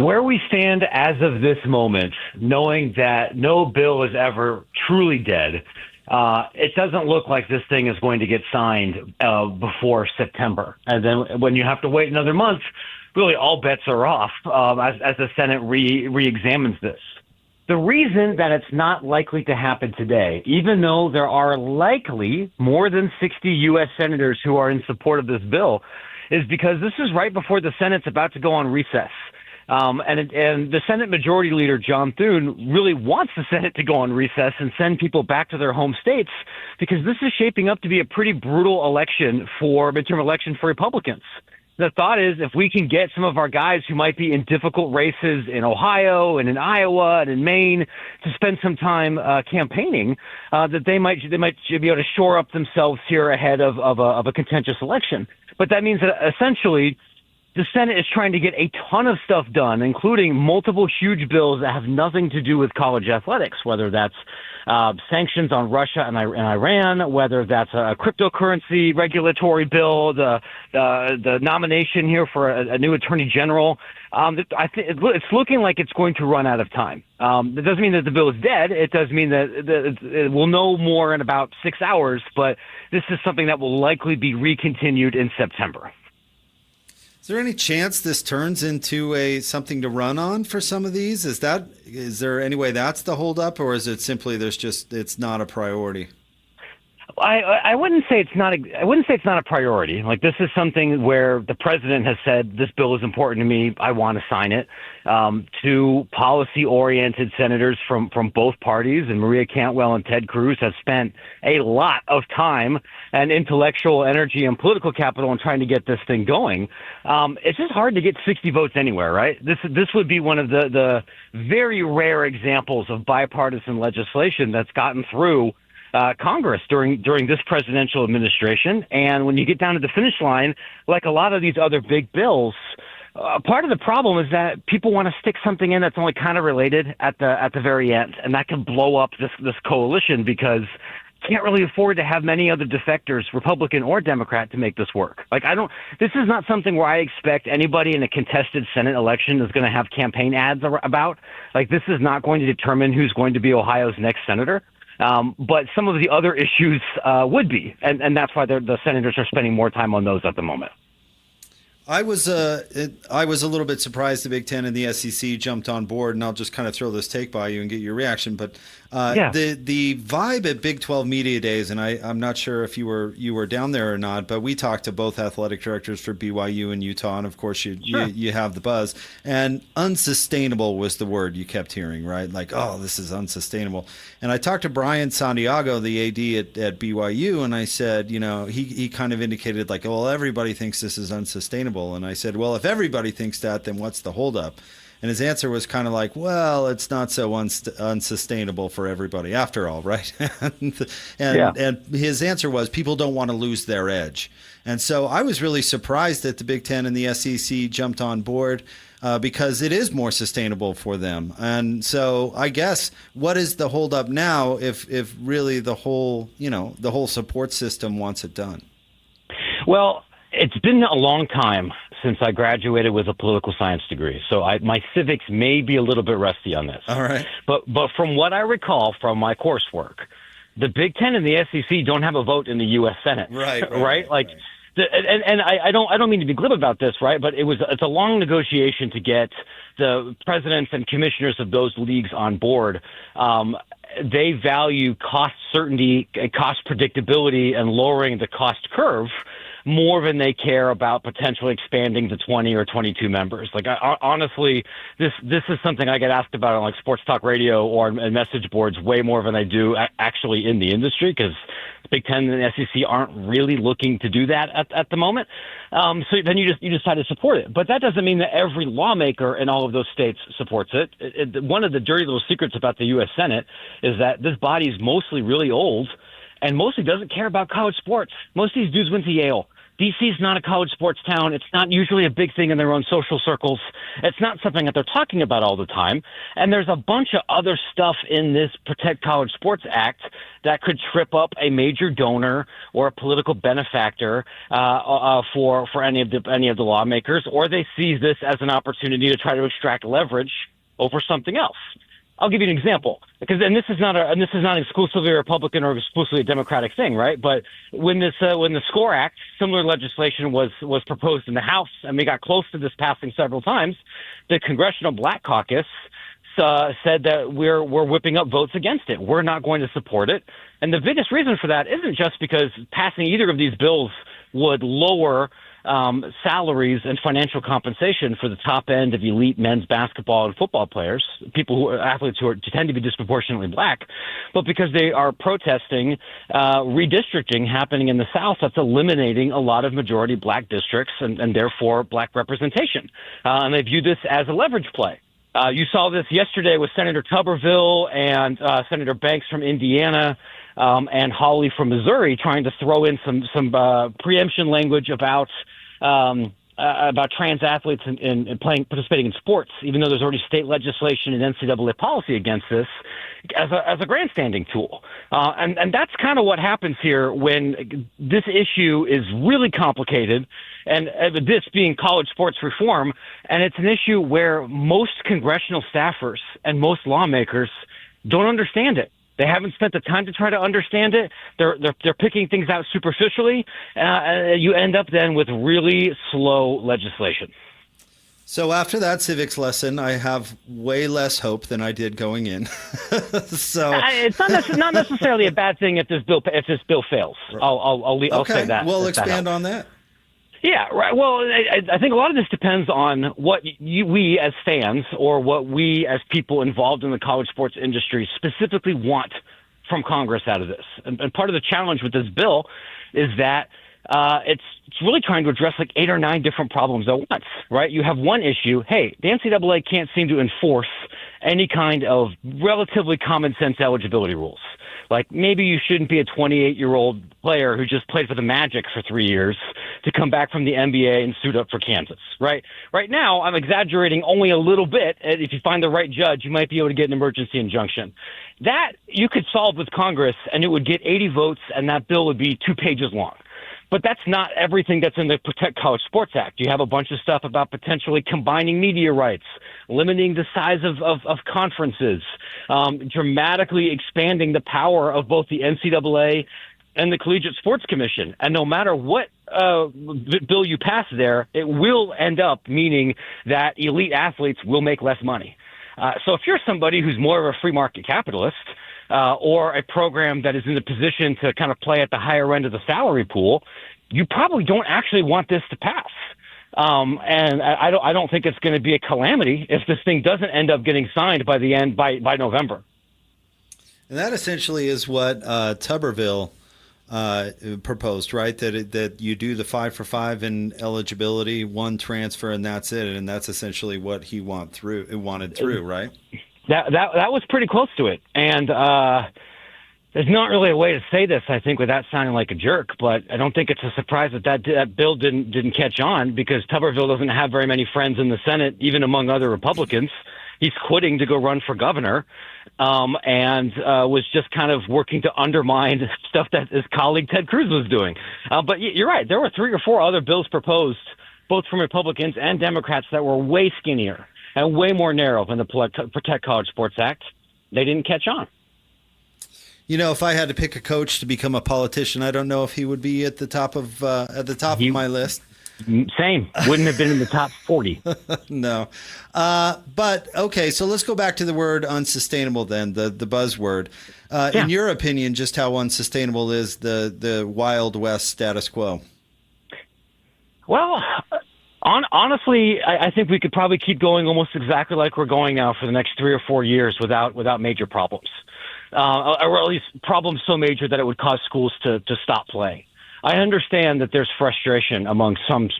Where we stand as of this moment, knowing that no bill is ever truly dead, it doesn't look like this thing is going to get signed before September. And then when you have to wait another month, really all bets are off as the Senate re-examines this. The reason that it's not likely to happen today, even though there are likely more than 60 U.S. senators who are in support of this bill, is because this is right before the Senate's about to go on recess. And the Senate Majority Leader, John Thune, really wants the Senate to go on recess and send people back to their home states because this is shaping up to be a pretty brutal midterm election for Republicans. The thought is if we can get some of our guys who might be in difficult races in Ohio and in Iowa and in Maine to spend some time campaigning, that they might be able to shore up themselves here ahead of a contentious election. But that means that essentially the Senate is trying to get a ton of stuff done, including multiple huge bills that have nothing to do with college athletics, whether that's sanctions on Russia and Iran, whether that's a cryptocurrency regulatory bill, the nomination here for a new attorney general. I think it's looking like it's going to run out of time. It doesn't mean that the bill is dead. It does mean that we'll know more in about 6 hours, but this is something that will likely be recontinued in September. Is there any chance this turns into something to run on for some of these? Is there any way that's the holdup, or is it simply it's not a priority? I wouldn't say it's not. I wouldn't say it's not a priority. Like, this is something where the president has said this bill is important to me. I want to sign it. To policy-oriented senators from both parties, and Maria Cantwell and Ted Cruz have spent a lot of time and intellectual energy and political capital in trying to get this thing going. It's just hard to get 60 votes anywhere, right? This would be one of the very rare examples of bipartisan legislation that's gotten through Congress during this presidential administration. And when you get down to the finish line, like a lot of these other big bills, part of the problem is that people want to stick something in that's only kind of related at the very end, and that can blow up this coalition because can't really afford to have many other defectors, Republican or Democrat, to make this work. This is not something where I expect anybody in a contested Senate election is going to have campaign ads about. Like, this is not going to determine who's going to be Ohio's next senator. But some of the other issues would be, and that's why the senators are spending more time on those at the moment. I was a little bit surprised the Big Ten and the SEC jumped on board, and I'll just kind of throw this take by you and get your reaction. But the vibe at Big 12 Media Days, and I'm not sure if you were down there or not, but we talked to both athletic directors for BYU and Utah, and of course you have the buzz. And unsustainable was the word you kept hearing, right? Like, oh, this is unsustainable. And I talked to Brian Santiago, the AD at BYU, and I said, he kind of indicated like, well, everybody thinks this is unsustainable. And I said, well, if everybody thinks that, then what's the holdup? And his answer was kind of like, well, it's not so unsustainable for everybody after all, right? and his answer was people don't want to lose their edge. And so I was really surprised that the Big Ten and the SEC jumped on board because it is more sustainable for them. And so I guess what is the holdup now if really the whole support system wants it done? Well, it's been a long time since I graduated with a political science degree, so my civics may be a little bit rusty on this. All right. But from what I recall from my coursework, the Big Ten and the SEC don't have a vote in the U.S. Senate. Right. I don't mean to be glib about this, right? But it's a long negotiation to get the presidents and commissioners of those leagues on board. They value cost certainty, cost predictability, and lowering the cost curve more than they care about potentially expanding to 20 or 22 members. Like, honestly, this is something I get asked about on like sports talk radio or on message boards way more than I do actually in the industry, because Big Ten and the SEC aren't really looking to do that at the moment. So then you decide to support it. But that doesn't mean that every lawmaker in all of those states supports it. One of the dirty little secrets about the U.S. Senate is that this body is mostly really old and mostly doesn't care about college sports. Most of these dudes went to Yale. D.C. is not a college sports town. It's not usually a big thing in their own social circles. It's not something that they're talking about all the time. And there's a bunch of other stuff in this Protect College Sports Act that could trip up a major donor or a political benefactor for any of the lawmakers, or they see this as an opportunity to try to extract leverage over something else. I'll give you an example, and this is not exclusively a Republican or exclusively a Democratic thing, right? But when the SCORE Act, similar legislation was proposed in the House, and we got close to this passing several times, the Congressional Black Caucus said that we're whipping up votes against it. We're not going to support it, and the biggest reason for that isn't just because passing either of these bills would lower salaries and financial compensation for the top end of elite men's basketball and football players, athletes who tend to be disproportionately black, but because they are protesting redistricting happening in the South that's eliminating a lot of majority black districts and therefore black representation. And they view this as a leverage play. You saw this yesterday with Senator Tuberville and Senator Banks from Indiana, and Hawley from Missouri, trying to throw in some preemption language about trans athletes and participating in sports, even though there's already state legislation and NCAA policy against this, as a grandstanding tool. And that's kind of what happens here when this issue is really complicated, and this being college sports reform, and it's an issue where most congressional staffers and most lawmakers don't understand it. They haven't spent the time to try to understand it. They're picking things out superficially. You end up then with really slow legislation. So after that civics lesson, I have way less hope than I did going in. So it's not necessarily a bad thing if this bill fails. I'll say that. Well, expand on that. Yeah, right. Well, I think a lot of this depends on what we as fans or what we as people involved in the college sports industry specifically want from Congress out of this. And part of the challenge with this bill is that it's really trying to address like 8 or 9 different problems at once, right? You have one issue. Hey, the NCAA can't seem to enforce any kind of relatively common sense eligibility rules. Like maybe you shouldn't be a 28-year-old player who just played for the Magic for 3 years to come back from the NBA and suit up for Kansas, right? Right now, I'm exaggerating only a little bit. If you find the right judge, you might be able to get an emergency injunction. That you could solve with Congress, and it would get 80 votes, and that bill would be 2 pages long. But that's not everything that's in the Protect College Sports Act. You have a bunch of stuff about potentially combining media rights, limiting the size of conferences, dramatically expanding the power of both the NCAA and the Collegiate Sports Commission. And no matter what bill you pass there, it will end up meaning that elite athletes will make less money. So if you're somebody who's more of a free market capitalist, or a program that is in the position to kind of play at the higher end of the salary pool, you probably don't actually want this to pass. And I don't think it's going to be a calamity if this thing doesn't end up getting signed by November. And that essentially is what Tuberville proposed, right? That you do the 5 for 5 in eligibility, 1 transfer, and that's it. And that's essentially what he wanted through, right? That was pretty close to it. And there's not really a way to say this, I think, without sounding like a jerk, but I don't think it's a surprise that bill didn't catch on, because Tuberville doesn't have very many friends in the Senate, even among other Republicans. He's quitting to go run for governor, and was just kind of working to undermine stuff that his colleague Ted Cruz was doing. But you're right. There were 3 or 4 other bills proposed, both from Republicans and Democrats, that were way skinnier and way more narrow than the Protect College Sports Act. They didn't catch on. You know, if I had to pick a coach to become a politician, I don't know if he would be at the top of my list. Same. Wouldn't have been in the top 40. No. But, okay, so let's go back to the word unsustainable then, the buzzword. In your opinion, just how unsustainable is the Wild West status quo? Well, honestly, I think we could probably keep going almost exactly like we're going now for the next 3 or 4 years without major problems, or at least problems so major that it would cause schools to stop playing. I understand that there's frustration among some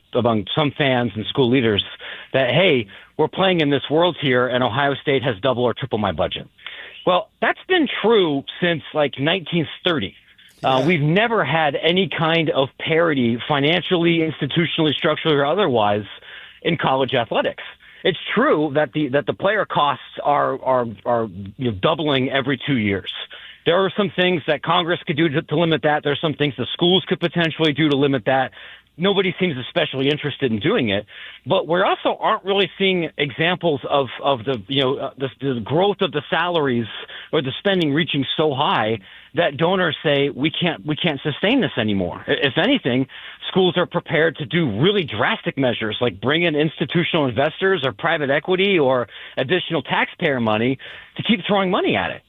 fans and school leaders that, hey, we're playing in this world here and Ohio State has double or triple my budget. Well, that's been true since like 1930. We've never had any kind of parity financially, institutionally, structurally, or otherwise in college athletics. It's true that the player costs are doubling every 2 years. There are some things that Congress could do to limit that. There are some things the schools could potentially do to limit that. Nobody seems especially interested in doing it, but we also aren't really seeing examples of the growth of the salaries or the spending reaching so high that donors say we can't sustain this anymore. If anything, schools are prepared to do really drastic measures like bring in institutional investors or private equity or additional taxpayer money to keep throwing money at it.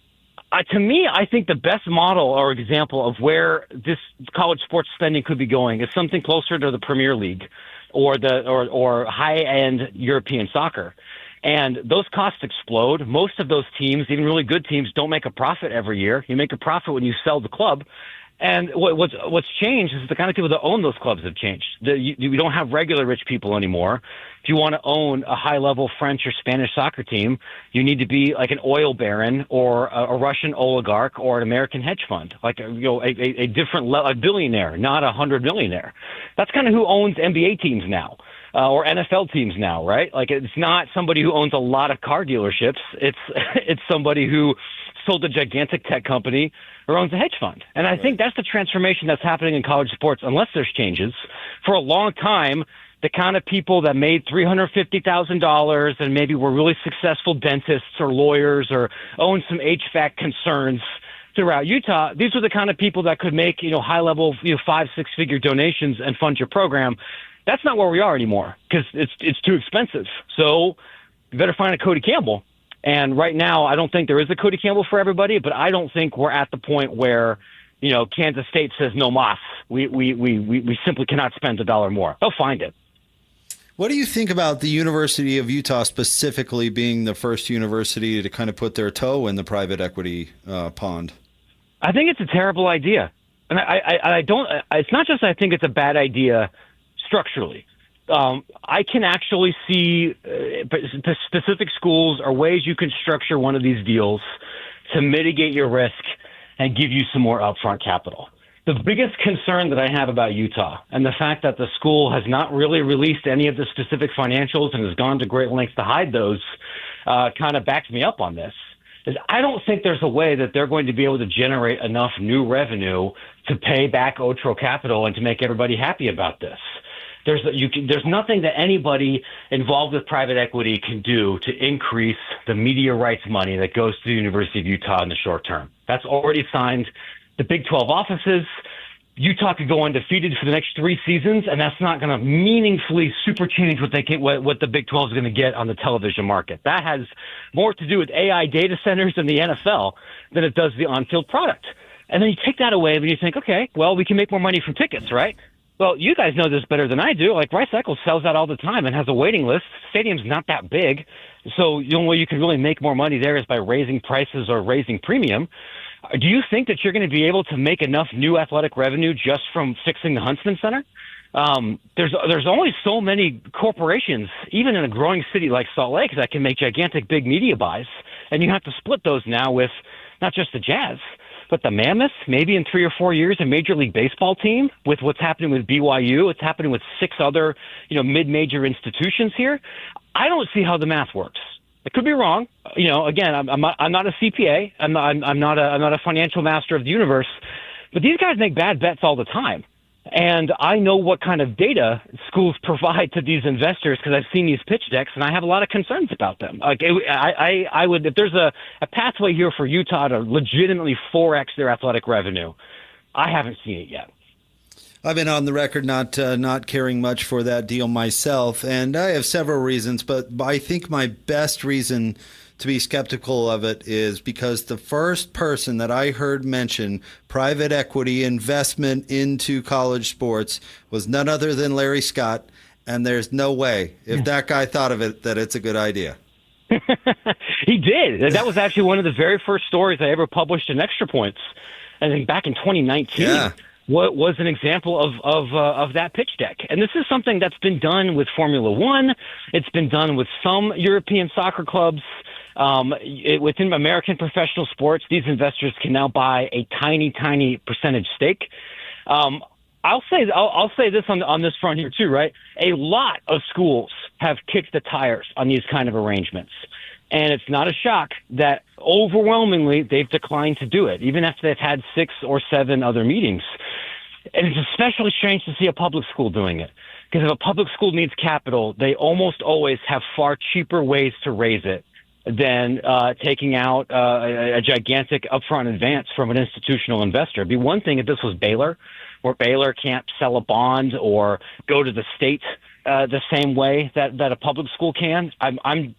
To me, I think the best model or example of where this college sports spending could be going is something closer to the Premier League or high-end European soccer. And those costs explode. Most of those teams, even really good teams, don't make a profit every year. You make a profit when you sell the club. And what's changed is the kind of people that own those clubs have changed. You don't have regular rich people anymore. If you want to own a high-level French or Spanish soccer team, you need to be like an oil baron or a Russian oligarch or an American hedge fund, like a different a billionaire, not a 100 millionaire. That's kind of who owns NBA teams now. Or NFL teams now, right? Like it's not somebody who owns a lot of car dealerships. It's somebody who sold a gigantic tech company or owns a hedge fund. And I think that's the transformation that's happening in college sports, unless there's changes. For a long time, the kind of people that made $350,000 and maybe were really successful dentists or lawyers or owned some HVAC concerns throughout Utah, these are the kind of people that could make, high-level, 5-6 figure donations and fund your program. That's not where we are anymore because it's too expensive. So you better find a Cody Campbell. And right now, I don't think there is a Cody Campbell for everybody, but I don't think we're at the point where, Kansas State says no mas. We simply cannot spend $1 more. They'll find it. What do you think about the University of Utah specifically being the first university to kind of put their toe in the private equity pond? I think it's a terrible idea. And I don't, it's not just I think it's a bad idea structurally. I can actually see specific schools or ways you can structure one of these deals to mitigate your risk and give you some more upfront capital. The biggest concern that I have about Utah and the fact that the school has not really released any of the specific financials and has gone to great lengths to hide those kind of backs me up on this. Is I don't think there's a way that they're going to be able to generate enough new revenue to pay back Otro Capital and to make everybody happy about this. There's nothing that anybody involved with private equity can do to increase the media rights money that goes to the University of Utah in the short term. That's already signed. The Big 12 offices, Utah could go undefeated for the next 3 seasons, and that's not going to meaningfully super change what the Big 12 is going to get on the television market. That has more to do with AI data centers in the NFL than it does the on-field product. And then you take that away, and you think, okay, well, we can make more money from tickets, right? Well, you guys know this better than I do. Like Rice Eccles sells out all the time and has a waiting list. Stadium's not that big. So the only way you can really make more money there is by raising prices or raising premium. Do you think that you're going to be able to make enough new athletic revenue just from fixing the Huntsman Center? There's only so many corporations, even in a growing city like Salt Lake, that can make gigantic big media buys. And you have to split those now with not just the Jazz, but the Mammoth, maybe in 3 or 4 years, a Major League Baseball team with what's happening with BYU. It's happening with 6 other, mid-major institutions here. I don't see how the math works. I could be wrong. Again, I'm not a CPA. I'm not a financial master of the universe. But these guys make bad bets all the time. And I know what kind of data schools provide to these investors because I've seen these pitch decks, and I have a lot of concerns about them. Like I would, if there's a pathway here for Utah to legitimately 4x their athletic revenue, I haven't seen it yet. I've been on the record not caring much for that deal myself, and I have several reasons, but I think my best reason to be skeptical of it is because the first person that I heard mention private equity investment into college sports was none other than Larry Scott, and there's no way, if that guy thought of it, that it's a good idea. He did. That was actually one of the very first stories I ever published in Extra Points, I think back in 2019. Yeah. What was an example of that pitch deck. And this is something that's been done with Formula One. It's been done with some European soccer clubs. Within American professional sports, these investors can now buy a tiny, tiny percentage stake. I'll say this on this front here too, right? A lot of schools have kicked the tires on these kind of arrangements. And it's not a shock that overwhelmingly they've declined to do it, even after they've had 6 or 7 other meetings. And it's especially strange to see a public school doing it, because if a public school needs capital, they almost always have far cheaper ways to raise it than taking out a gigantic upfront advance from an institutional investor. It'd be one thing if this was Baylor, where Baylor can't sell a bond or go to the state the same way that a public school can. I'm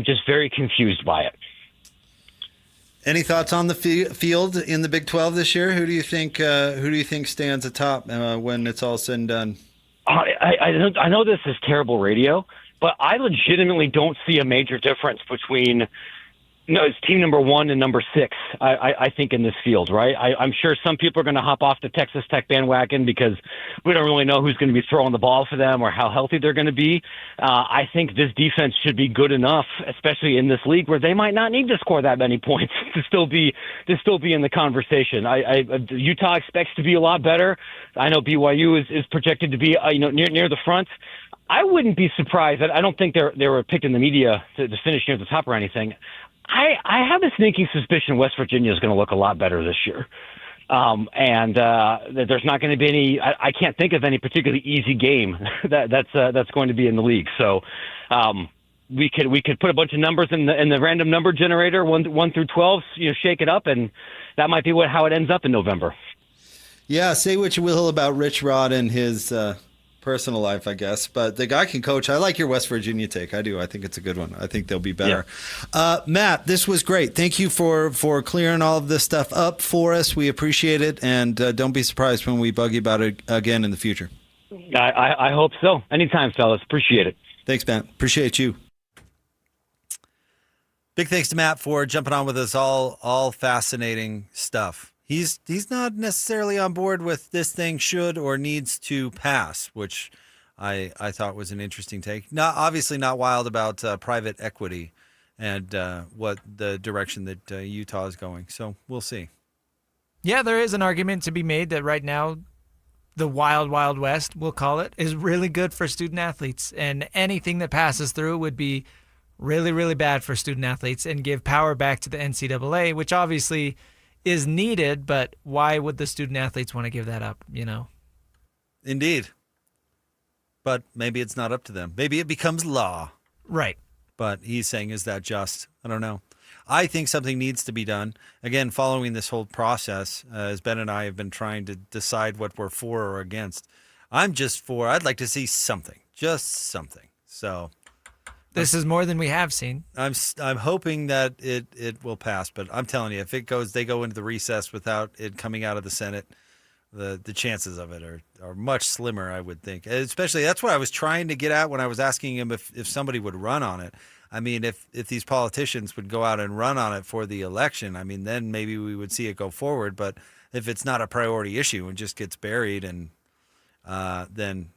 just very confused by it. Any thoughts on the field in the Big 12 this year? Who do you think stands atop when it's all said and done? I know this is terrible radio, but I legitimately don't see a major difference between it's team number 1 and number 6, I think, in this field, right? I'm sure some people are going to hop off the Texas Tech bandwagon because we don't really know who's going to be throwing the ball for them or how healthy they're going to be. I think this defense should be good enough, especially in this league where they might not need to score that many points to still be in the conversation. Utah expects to be a lot better. I know BYU is projected to be near the front. I wouldn't be surprised. I don't think they were picked in the media to finish near the top or anything. I have a sneaking suspicion West Virginia is going to look a lot better this year. And there's not going to be any, I can't think of any particularly easy game that's going to be in the league. So we could put a bunch of numbers in the random number generator, 1 through 12, shake it up, and that might be how it ends up in November. Yeah, say what you will about Rich Rod and his personal life, I guess, but the guy can coach. I like your West Virginia take. I do. I think it's a good one. I think they'll be better. Yeah. Matt, this was great. Thank you for clearing all of this stuff up for us. We appreciate it, and don't be surprised when we bug you about it again in the future. I hope so. Anytime, fellas. Appreciate it. Thanks, Matt. Appreciate you. Big thanks to Matt for jumping on with us. All fascinating stuff. He's not necessarily on board with this thing should or needs to pass, which I thought was an interesting take. Obviously not wild about private equity and what the direction that Utah is going. So we'll see. Yeah, there is an argument to be made that right now the wild, wild west, we'll call it, is really good for student athletes. And anything that passes through would be really, really bad for student athletes and give power back to the NCAA, which obviously is needed, but why would the student athletes want to give that up, Indeed. But maybe it's not up to them. Maybe it becomes law. Right. But he's saying, is that just? I don't know. I think something needs to be done. Again, following this whole process, as Ben and I have been trying to decide what we're for or against, I'm just for, I'd like to see something. Just something. So this is more than we have seen. I'm hoping that it will pass, but I'm telling you, if they go into the recess without it coming out of the Senate, the chances of it are much slimmer, I would think. Especially, that's what I was trying to get at when I was asking him if somebody would run on it. I mean, if these politicians would go out and run on it for the election, I mean, then maybe we would see it go forward. But if it's not a priority issue and just gets buried, and then,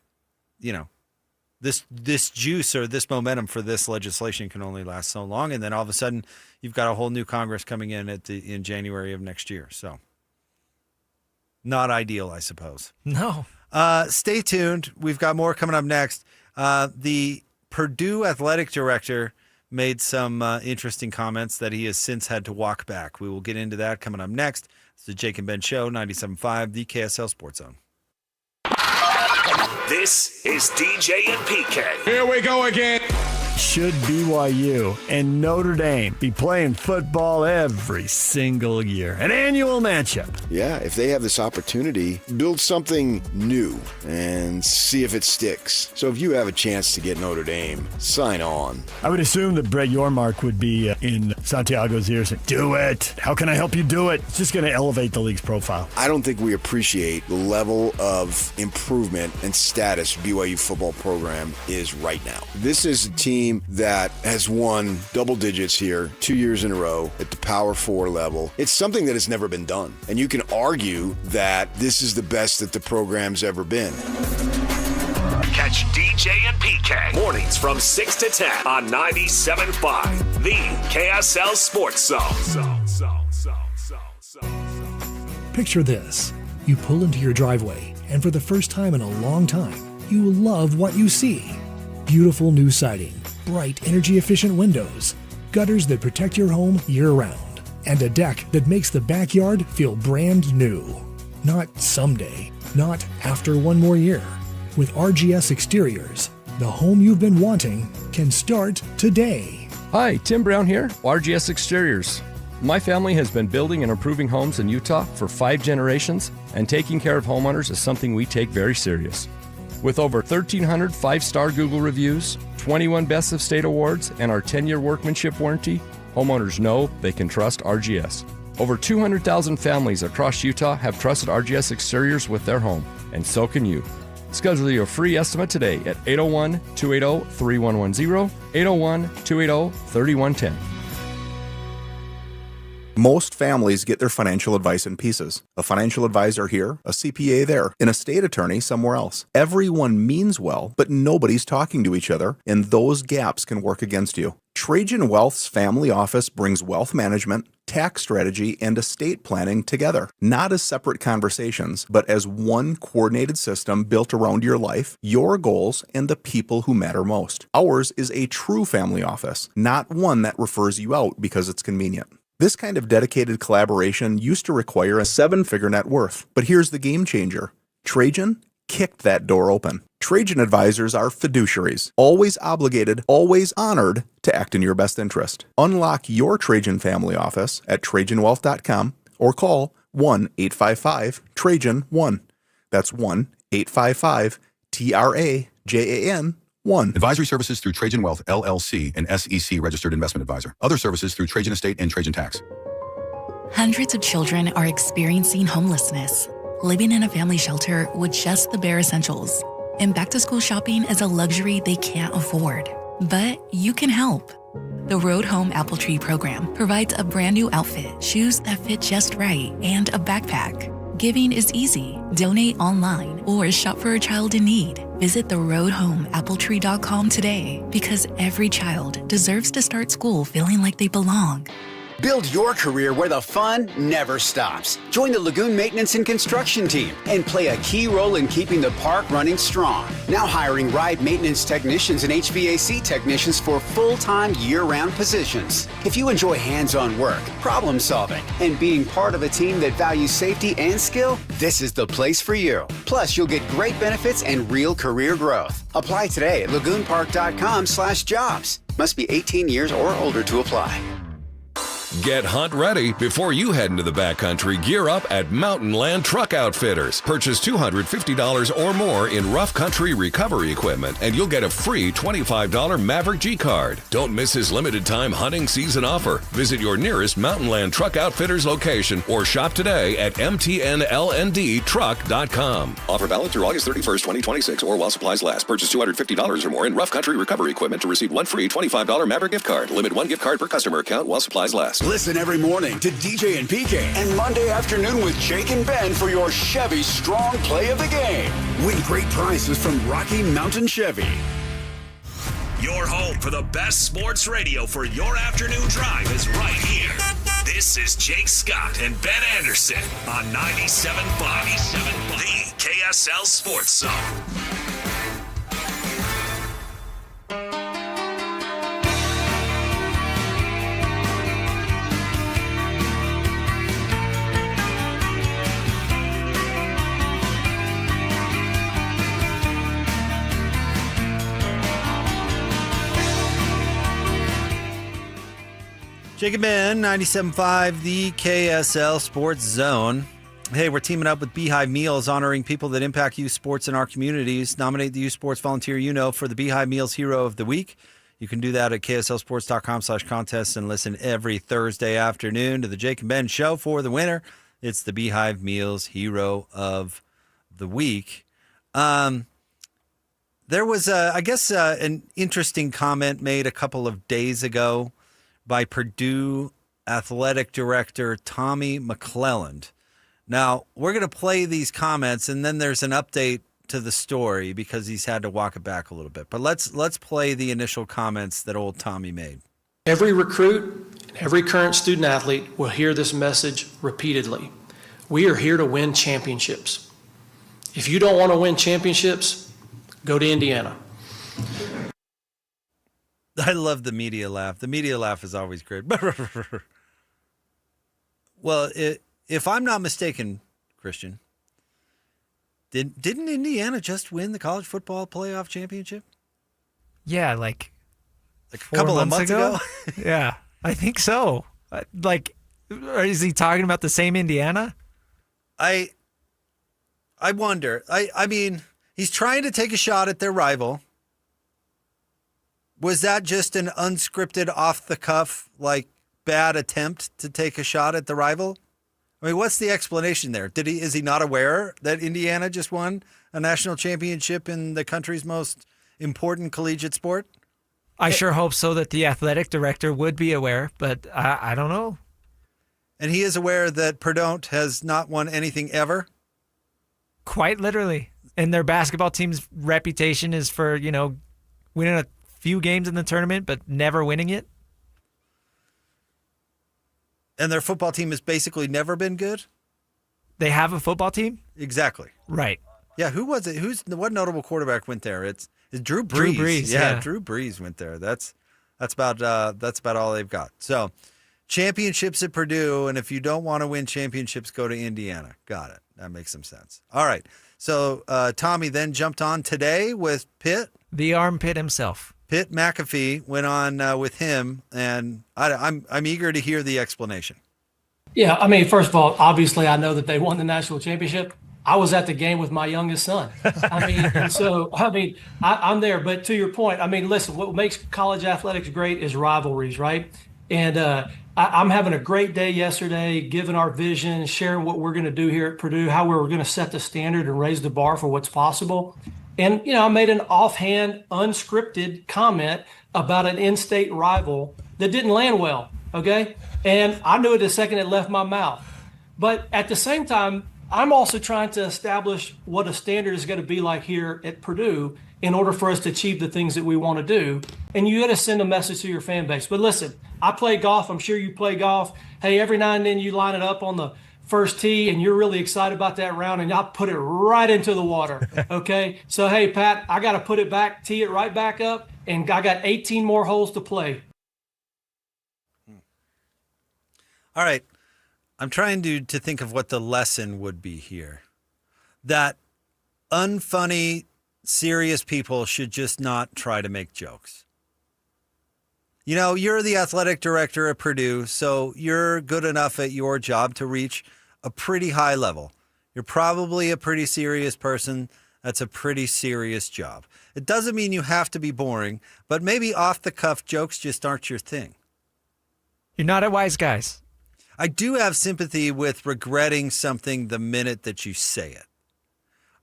this juice or this momentum for this legislation can only last so long, and then all of a sudden you've got a whole new Congress coming in January of next year. So not ideal, I suppose. No. Stay tuned. We've got more coming up next. The Purdue athletic director made some interesting comments that he has since had to walk back. We will get into that coming up next. It's the Jake and Ben Show, 97.5, the KSL Sports Zone. This is DJ and PK. Here we go again. should BYU and Notre Dame be playing football every single year? An annual matchup. Yeah, if they have this opportunity, build something new and see if it sticks. So if you have a chance to get Notre Dame, sign on. I would assume that Brett Yormark would be in Santiago's ear saying, do it. How can I help you do it? It's just going to elevate the league's profile. I don't think we appreciate the level of improvement and status BYU football program is right now. This is a team that has won double digits here 2 years in a row at the Power 4 level. It's something that has never been done. And you can argue that this is the best that the program's ever been. Catch DJ and PK mornings from 6 to 10 on 97.5, the KSL Sports Zone. Picture this. You pull into your driveway, and for the first time in a long time, you love what you see. Beautiful new siding, bright energy-efficient windows, gutters that protect your home year-round, and a deck that makes the backyard feel brand new. Not someday, not after one more year. With RGS Exteriors, the home you've been wanting can start today. Hi, Tim Brown here, RGS Exteriors. My family has been building and improving homes in Utah for 5 generations, and taking care of homeowners is something we take very serious. With over 1,300 5-star Google reviews, 21 Best of State awards, and our 10-year workmanship warranty, homeowners know they can trust RGS. Over 200,000 families across Utah have trusted RGS Exteriors with their home, and so can you. Schedule your free estimate today at 801-280-3110, 801-280-3110. Most families get their financial advice in pieces. A financial advisor here, a CPA there, an estate attorney somewhere else. Everyone means well, but nobody's talking to each other, and those gaps can work against you. Trajan Wealth's family office brings wealth management, tax strategy, and estate planning together, not as separate conversations, but as one coordinated system built around your life, your goals, and the people who matter most. Ours is a true family office, not one that refers you out because it's convenient. This kind of dedicated collaboration used to require a 7-figure net worth, but here's the game changer. Trajan kicked that door open. Trajan advisors are fiduciaries, always obligated, always honored to act in your best interest. Unlock your Trajan family office at TrajanWealth.com or call 1-855-TRAJAN-1. That's 1-855-TRAJAN-1. Advisory services through Trajan Wealth, LLC, an SEC registered investment advisor. Other services through Trajan Estate and Trajan Tax. Hundreds of children are experiencing homelessness, living in a family shelter with just the bare essentials. And back-to-school shopping is a luxury they can't afford. But you can help. The Road Home Apple Tree program provides a brand new outfit, shoes that fit just right, and a backpack. Giving is easy. Donate online or shop for a child in need. Visit theroadhomeappletree.com today, because every child deserves to start school feeling like they belong. Build your career where the fun never stops. Join the Lagoon Maintenance and Construction team and play a key role in keeping the park running strong. Now hiring ride maintenance technicians and HVAC technicians for full-time year-round positions. If you enjoy hands-on work, problem solving, and being part of a team that values safety and skill, this is the place for you. Plus, you'll get great benefits and real career growth. Apply today at lagoonpark.com/jobs. Must be 18 years or older to apply. Get hunt ready before you head into the backcountry. Gear up at Mountain Land Truck Outfitters. Purchase $250 or more in rough country recovery equipment, and you'll get a free $25 Maverick G card. Don't miss his limited time hunting season offer. Visit your nearest Mountain Land Truck Outfitters location or shop today at mtnlndtruck.com. Offer valid through August 31st, 2026, or while supplies last. Purchase $250 or more in rough country recovery equipment to receive one free $25 Maverick gift card. Limit one gift card per customer account while supplies last. Listen every morning to DJ and PK and Monday afternoon with Jake and Ben for your Chevy Strong Play of the Game. Win great prizes from Rocky Mountain Chevy. Your home for the best sports radio for your afternoon drive is right here. This is Jake Scott and Ben Anderson on 97.5, the KSL Sports Zone. Jacob Ben, 97.5, the KSL Sports Zone. Hey, we're teaming up with Beehive Meals, honoring people that impact youth sports in our communities. Nominate the youth sports volunteer you know for the Beehive Meals Hero of the Week. You can do that at kslsports.com/contest and listen every Thursday afternoon to the Jake and Ben Show for the winner. It's the Beehive Meals Hero of the Week. There was, an interesting comment made a couple of days ago by Purdue athletic director Tommy McClelland. Now, we're going to play these comments, and then there's an update to the story because he's had to walk it back a little bit. But let's play the initial comments that old Tommy made. Every recruit, every current student athlete will hear this message repeatedly. We are here to win championships. If you don't want to win championships, go to Indiana. I love the media laugh. The media laugh is always great. Well, if I'm not mistaken, Christian, didn't Indiana just win the college football playoff championship? Yeah, like a couple of months ago? Yeah, I think so. Is he talking about the same Indiana? I wonder. I mean, he's trying to take a shot at their rival. Was that just an unscripted, off-the-cuff, bad attempt to take a shot at the rival? I mean, what's the explanation there? Is he not aware that Indiana just won a national championship in the country's most important collegiate sport? I sure hope so that the athletic director would be aware, but I don't know. And he is aware that Purdue has not won anything ever? Quite literally. And their basketball team's reputation is for, winning a few games in the tournament, but never winning it. And their football team has basically never been good? They have a football team? Exactly. Right. Yeah, who was it? What notable quarterback went there? It's Drew Brees. Drew Brees, yeah. Drew Brees went there. That's about all they've got. So, championships at Purdue, and if you don't want to win championships, go to Indiana. Got it. That makes some sense. All right. So, Tommy then jumped on today with Pitt. The armpit himself. Pitt McAfee went on with him, and I'm eager to hear the explanation. Yeah, I mean, first of all, obviously I know that they won the national championship. I was at the game with my youngest son. I'm there. But to your point, I mean, listen, what makes college athletics great is rivalries, right? And I'm having a great day yesterday, giving our vision, sharing what we're going to do here at Purdue, how we're going to set the standard and raise the bar for what's possible. And, I made an offhand, unscripted comment about an in-state rival that didn't land well, okay? And I knew it the second it left my mouth. But at the same time, I'm also trying to establish what a standard is going to be like here at Purdue in order for us to achieve the things that we want to do. And you got to send a message to your fan base. But listen, I play golf. I'm sure you play golf. Hey, every now and then you line it up on the first tee and you're really excited about that round and I'll put it right into the water. Okay. So, hey, Pat, I got to put it back, tee it right back up. And I got 18 more holes to play. All right. I'm trying to think of what the lesson would be here. That unfunny, serious people should just not try to make jokes. You're the athletic director at Purdue, so you're good enough at your job to reach a pretty high level. You're probably a pretty serious person. That's a pretty serious job. It doesn't mean you have to be boring, but maybe off-the-cuff jokes just aren't your thing. You're not a wise guys. I do have sympathy with regretting something the minute that you say it.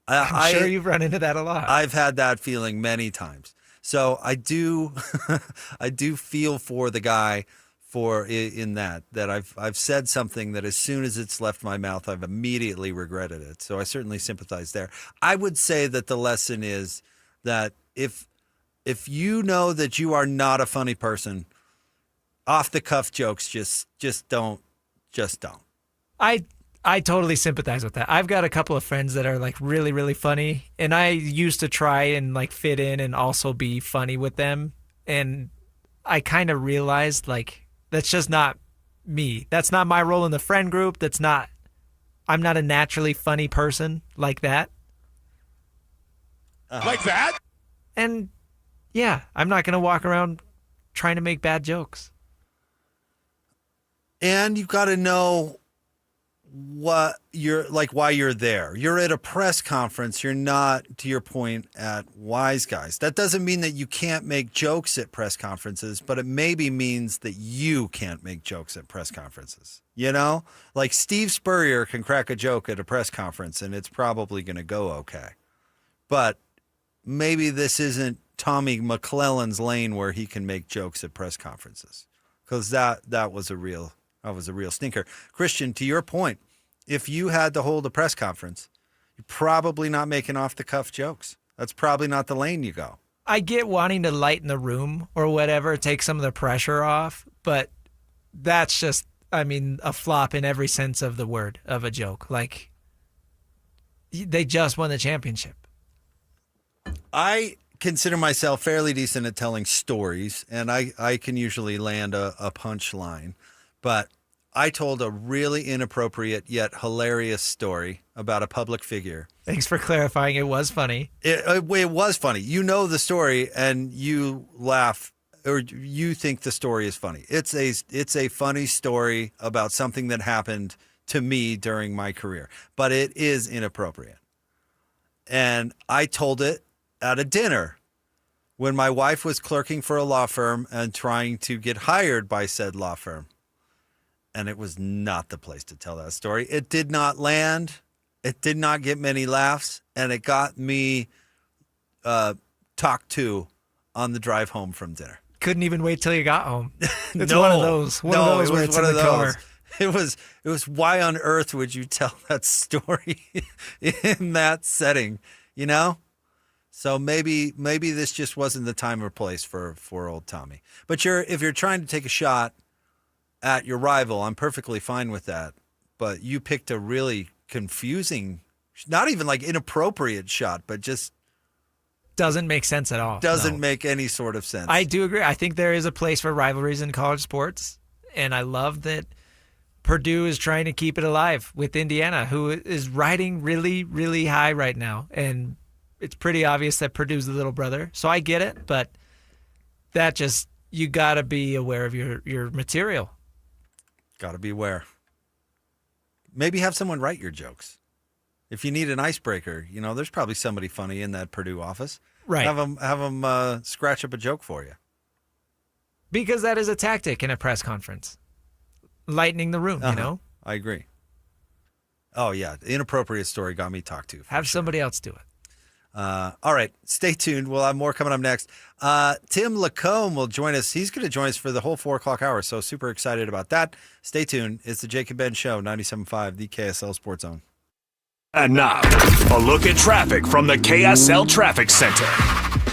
I'm sure you've run into that a lot. I've had that feeling many times. So I do feel for the guy in that I've said something that as soon as it's left my mouth, I've immediately regretted it. So I certainly sympathize there. I would say that the lesson is that if you know that you are not a funny person, off the cuff jokes just don't. I totally sympathize with that. I've got a couple of friends that are really, really funny, and I used to try and fit in and also be funny with them. And I kind of realized that's just not me. That's not my role in the friend group. I'm not a naturally funny person like that. Like that? And yeah, I'm not going to walk around trying to make bad jokes. And you've got to know what you're like, why you're there. You're at a press conference. You're not, to your point, at Wise Guys. That doesn't mean that you can't make jokes at press conferences, but it maybe means that you can't make jokes at press conferences. You know, like Steve Spurrier can crack a joke at a press conference and it's probably going to go okay. But maybe this isn't Tommy McClellan's lane where he can make jokes at press conferences, because that was a real stinker. Christian, to your point, if you had to hold a press conference, you're probably not making off-the-cuff jokes. That's probably not the lane you go. I get wanting to lighten the room or whatever, take some of the pressure off, but that's just, a flop in every sense of the word of a joke. Like, they just won the championship. I consider myself fairly decent at telling stories, and I can usually land a punchline. But I told a really inappropriate yet hilarious story about a public figure. Thanks for clarifying. It was funny. It was funny. You know the story, and you laugh, or you think the story is funny. It's a funny story about something that happened to me during my career, but it is inappropriate. And I told it at a dinner when my wife was clerking for a law firm and trying to get hired by said law firm. And it was not the place to tell that story. It did not land. It did not get many laughs. And it got me talked to on the drive home from dinner. Couldn't even wait till you got home. It's No. one of those. One of those where it's in the car. It was why on earth would you tell that story in that setting, you know? So maybe this just wasn't the time or place for old Tommy. But if you're trying to take a shot at your rival, I'm perfectly fine with that. But you picked a really confusing, not even like inappropriate shot, but just doesn't make sense at all. Doesn't make any sort of sense. I do agree. I think there is a place for rivalries in college sports, and I love that Purdue is trying to keep it alive with Indiana, who is riding really, really high right now. And it's pretty obvious that Purdue's the little brother. So I get it, but that just, you got to be aware of your material. Got to be aware. Maybe have someone write your jokes. If you need an icebreaker, there's probably somebody funny in that Purdue office. Right. Have them scratch up a joke for you. Because that is a tactic in a press conference. Lightening the room, I agree. Oh, yeah. The inappropriate story got me talked to. Have somebody else do it. All right. Stay tuned. We'll have more coming up next. Tim Lacombe will join us. He's going to join us for the whole 4 o'clock hour, so super excited about that. Stay tuned. It's the Jake and Ben Show, 97.5, the KSL Sports Zone. And now, a look at traffic from the KSL Traffic Center.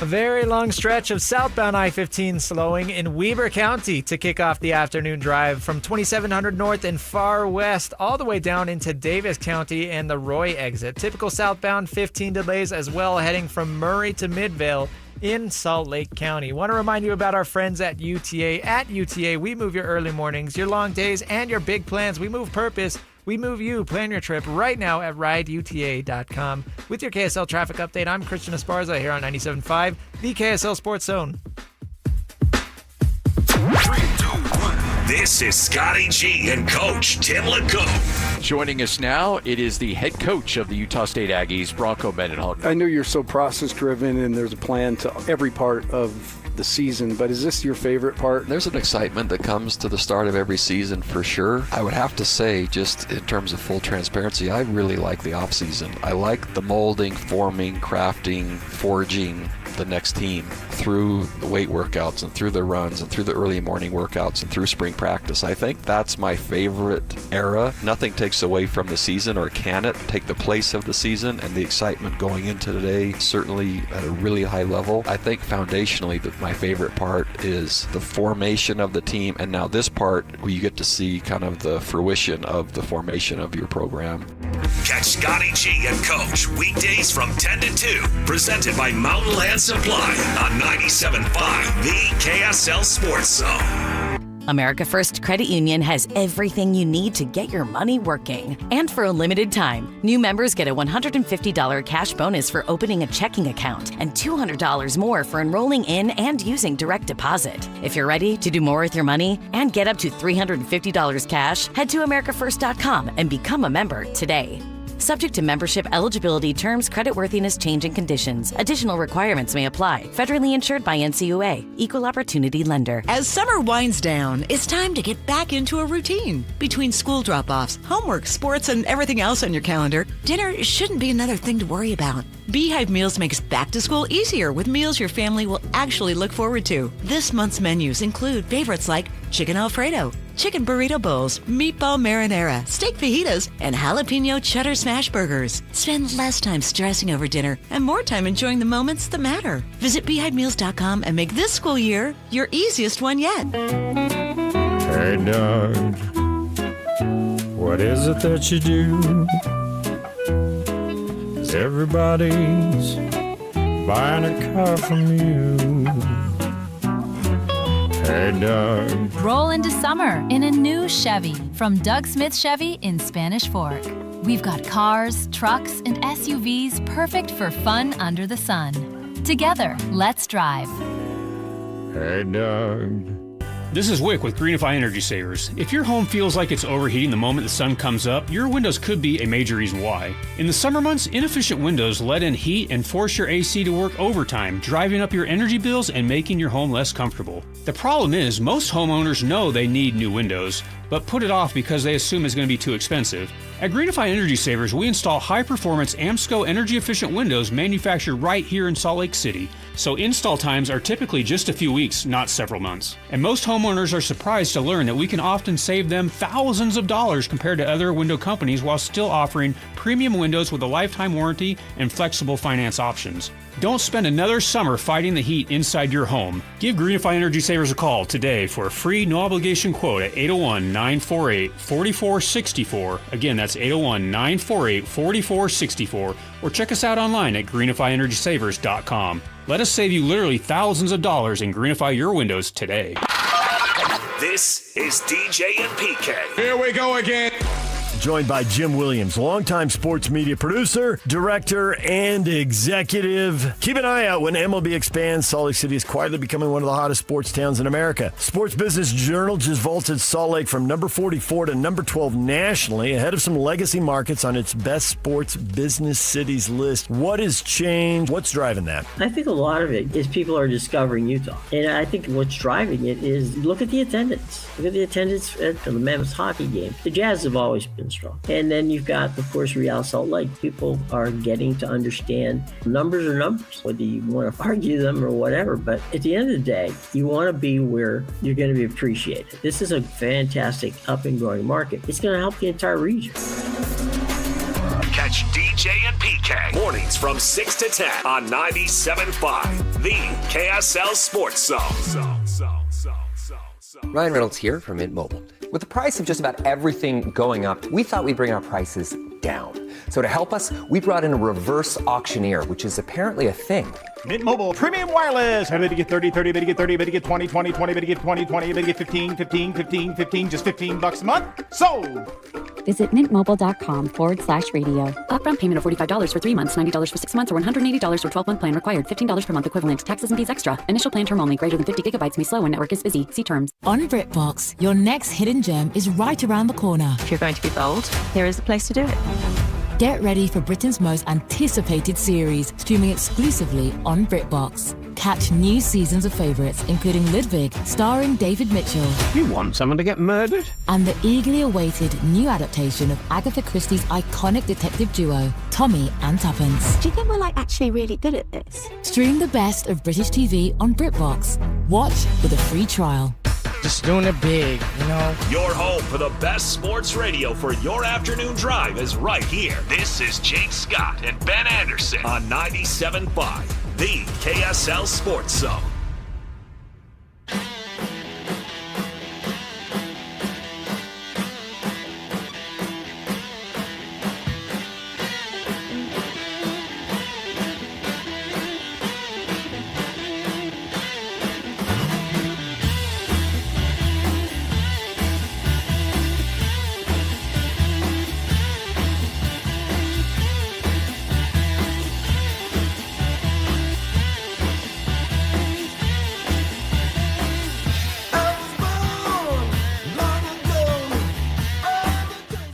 A very long stretch of southbound I-15 slowing in Weber County to kick off the afternoon drive from 2700 north and far west all the way down into Davis County and the Roy exit. Typical southbound 15 delays as well heading from Murray to Midvale in Salt Lake County. Want to remind you about our friends at UTA. At UTA, we move your early mornings, your long days, and your big plans. We move purpose. We move you. Plan your trip right now at rideuta.com. With your KSL traffic update, I'm Christian Esparza here on 97.5, the KSL Sports Zone. 3, 2, 1. This is Scotty G and Coach Tim Lacombe. Joining us now, it is the head coach of the Utah State Aggies, Bronco Mendenhall. I know you're so process-driven and there's a plan to every part of the season, but is this your favorite part? There's an excitement that comes to the start of every season for sure. I would have to say, just in terms of full transparency, I really like the off season. I like the molding, forming, crafting, forging the next team through the weight workouts and through the runs and through the early morning workouts and through spring practice. I think that's my favorite era. Nothing takes away from the season, or can it take the place of the season, and the excitement going into today, certainly at a really high level. I think foundationally that my favorite part is the formation of the team, and now this part where you get to see kind of the fruition of the formation of your program. Catch Scotty G and Coach weekdays from 10 to 2, presented by Mountain Land Supply on 97.5, the KSL Sports Zone. America First Credit Union has everything you need to get your money working. And for a limited time, new members get a $150 cash bonus for opening a checking account and $200 more for enrolling in and using direct deposit. If you're ready to do more with your money and get up to $350 cash, head to americaFirst.com and become a member today. Subject to membership eligibility, terms, creditworthiness, change, and conditions. Additional requirements may apply. Federally insured by NCUA. Equal Opportunity Lender. As summer winds down, it's time to get back into a routine. Between school drop-offs, homework, sports, and everything else on your calendar, dinner shouldn't be another thing to worry about. Beehive Meals makes back to school easier with meals your family will actually look forward to. This month's menus include favorites like chicken Alfredo, chicken burrito bowls, meatball marinara, steak fajitas, and jalapeno cheddar smash burgers. Spend less time stressing over dinner and more time enjoying the moments that matter. Visit beehivemeals.com and make this school year your easiest one yet. Hey, Doug, what is it that you do? 'Cause everybody's buying a car from you. Hey, Doug. Roll into summer in a new Chevy from Doug Smith Chevy in Spanish Fork. We've got cars, trucks, and SUVs perfect for fun under the sun. Together, let's drive. Hey, Doug. This is Wick with Greenify Energy Savers. If your home feels like it's overheating the moment the sun comes up, your windows could be a major reason why. In the summer months, inefficient windows let in heat and force your AC to work overtime, driving up your energy bills and making your home less comfortable. The problem is, most homeowners know they need new windows, but put it off because they assume it's going to be too expensive. At Greenify Energy Savers, we install high-performance AMSCO energy-efficient windows manufactured right here in Salt Lake City. So install times are typically just a few weeks, not several months. And most homeowners are surprised to learn that we can often save them thousands of dollars compared to other window companies while still offering premium windows with a lifetime warranty and flexible finance options. Don't spend another summer fighting the heat inside your home. Give Greenify Energy Savers a call today for a free no-obligation quote at 801-948-4464. Again, that's 801-948-4464. Or check us out online at greenifyenergysavers.com. Let us save you literally thousands of dollars and greenify your windows today. This is DJ and PK. Here we go again. Joined by Jim Williams, longtime sports media producer, director, and executive. Keep an eye out when MLB expands. Salt Lake City is quietly becoming one of the hottest sports towns in America. Sports Business Journal just vaulted Salt Lake from number 44 to number 12 nationally, ahead of some legacy markets on its best sports business cities list. What has changed? What's driving that? I think a lot of it is people are discovering Utah. And I think what's driving it is look at the attendance. Look at the attendance at the Mammoth hockey game. The Jazz have always been strong. And then you've got, of course, Real Salt Lake. People are getting to understand numbers are numbers, whether you want to argue them or whatever. But at the end of the day, you want to be where you're going to be appreciated. This is a fantastic up and growing market. It's going to help the entire region. Catch DJ and PK mornings from 6 to 10 on 97.5, the KSL Sports Zone. Ryan Reynolds here from Mint Mobile. With the price of just about everything going up, we thought we'd bring our prices down. So to help us, we brought in a reverse auctioneer, which is apparently a thing. Mint Mobile Premium Wireless. How to get 30, 30, to get 30, to get 20, 20, 20, to get 20, 20, to get 15, 15, 15, 15, just $15 a month? Sold! Visit mintmobile.com/radio. Upfront payment of $45 for 3 months, $90 for 6 months, or $180 for 12-month plan required. $15 per month equivalent. Taxes and fees extra. Initial plan term only. Greater than 50 gigabytes may slow when network is busy. See terms. On BritBox, your next hidden gem is right around the corner. If you're going to be bold, here is the place to do it. Get ready for Britain's most anticipated series, streaming exclusively on BritBox. Catch new seasons of favourites, including Ludwig, starring David Mitchell. You want someone to get murdered? And the eagerly awaited new adaptation of Agatha Christie's iconic detective duo, Tommy and Tuppence. Do you think we're actually really good at this? Stream the best of British TV on BritBox. Watch with a free trial. Just doing it big, you know? Your home for the best sports radio for your afternoon drive is right here. This is Jake Scott and Ben Anderson on 97.5, the KSL Sports Zone.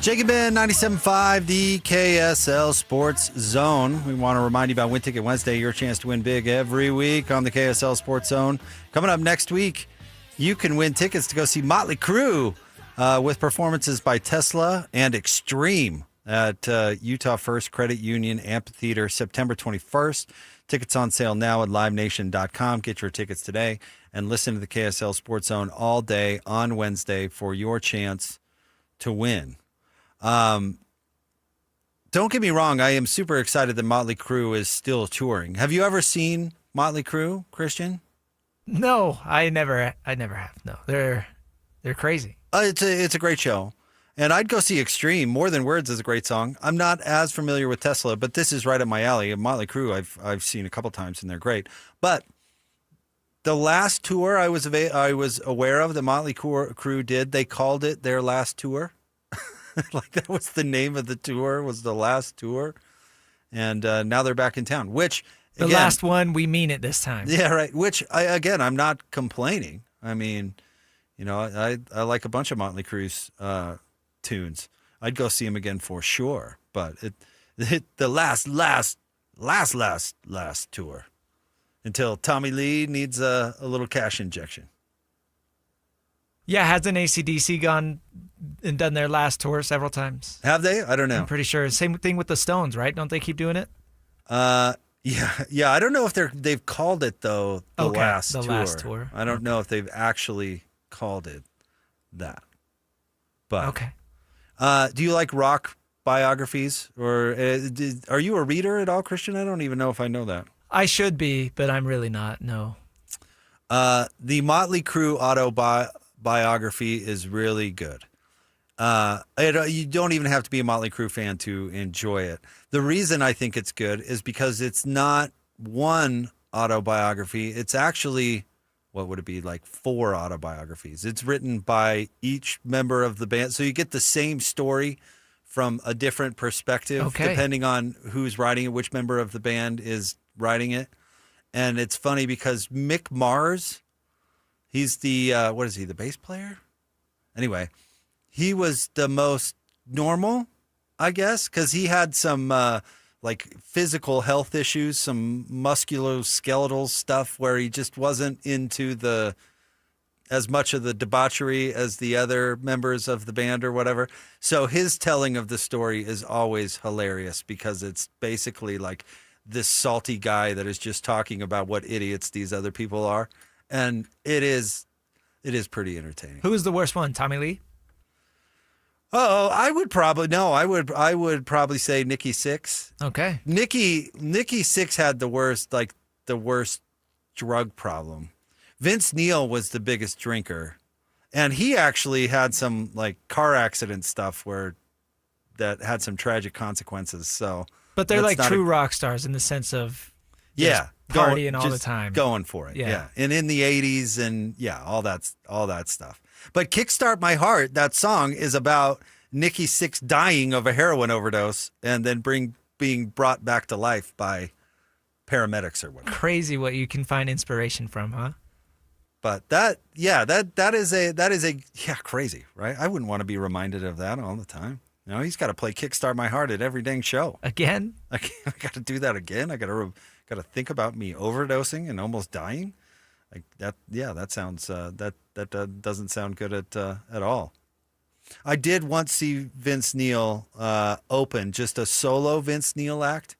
Jake and Ben, 97.5, the KSL Sports Zone. We want to remind you about Win Ticket Wednesday, your chance to win big every week on the KSL Sports Zone. Coming up next week, you can win tickets to go see Motley Crue with performances by Tesla and Extreme at Utah First Credit Union Amphitheater, September 21st. Tickets on sale now at livenation.com. Get your tickets today and listen to the KSL Sports Zone all day on Wednesday for your chance to win. Don't get me wrong. I am super excited that Motley Crue is still touring. Have you ever seen Motley Crue, Christian? No, I never have. No, they're crazy. It's a great show, and I'd go see Extreme. More Than Words is a great song. I'm not as familiar with Tesla, but this is right up my alley. Motley Crue, I've seen a couple times, and they're great. But the last tour I was aware of that Motley Crue did, they called it their last tour. Like that was the name of the tour, was the last tour. And now they're back in town, which the last one, we mean it this time. Yeah, right. Which I'm not complaining. I mean, you know, I like a bunch of Motley Crue's tunes. I'd go see them again for sure. But the last tour until Tommy Lee needs a little cash injection. Yeah, hasn't AC/DC gone and done their last tour several times? Have they? I don't know. I'm pretty sure. Same thing with the Stones, right? Don't they keep doing it? Yeah. I don't know if they've called it though the last tour. I don't know if they've actually called it that. But okay. Do you like rock biographies, or are you a reader at all, Christian? I don't even know if I know that. I should be, but I'm really not. No. The Motley Crue autobiography is really good. You don't even have to be a Motley Crue fan to enjoy it. The reason I think it's good is because it's not one autobiography. It's actually, what would it be, like 4 autobiographies. It's written by each member of the band. So you get the same story from a different perspective, depending on who's writing it, which member of the band is writing it. And it's funny because Mick Mars, he's the, the bass player? Anyway, he was the most normal, I guess, because he had some physical health issues, some musculoskeletal stuff where he just wasn't into as much of the debauchery as the other members of the band or whatever. So his telling of the story is always hilarious because it's basically like this salty guy that is just talking about what idiots these other people are. And it is pretty entertaining. Who was the worst one? Tommy Lee? Oh, I would probably say Nikki Sixx. Okay. Nikki Sixx had the worst drug problem. Vince Neil was the biggest drinker, and he actually had some car accident stuff that had some tragic consequences. So, but they're like true rock stars in the sense of partying all the time, going for it. Yeah. And in the 80s and all that stuff. But Kickstart My Heart, that song is about Nikki Sixx dying of a heroin overdose and then being brought back to life by paramedics or whatever. Crazy what you can find inspiration from, huh? But that is crazy, right? I wouldn't want to be reminded of that all the time. You know, he's got to play Kickstart My Heart at every dang show. Again? I got to do that again. I got to think about me overdosing and almost dying. Like that, that sounds that doesn't sound good at all. I did once see Vince Neil open, just a solo Vince Neil act.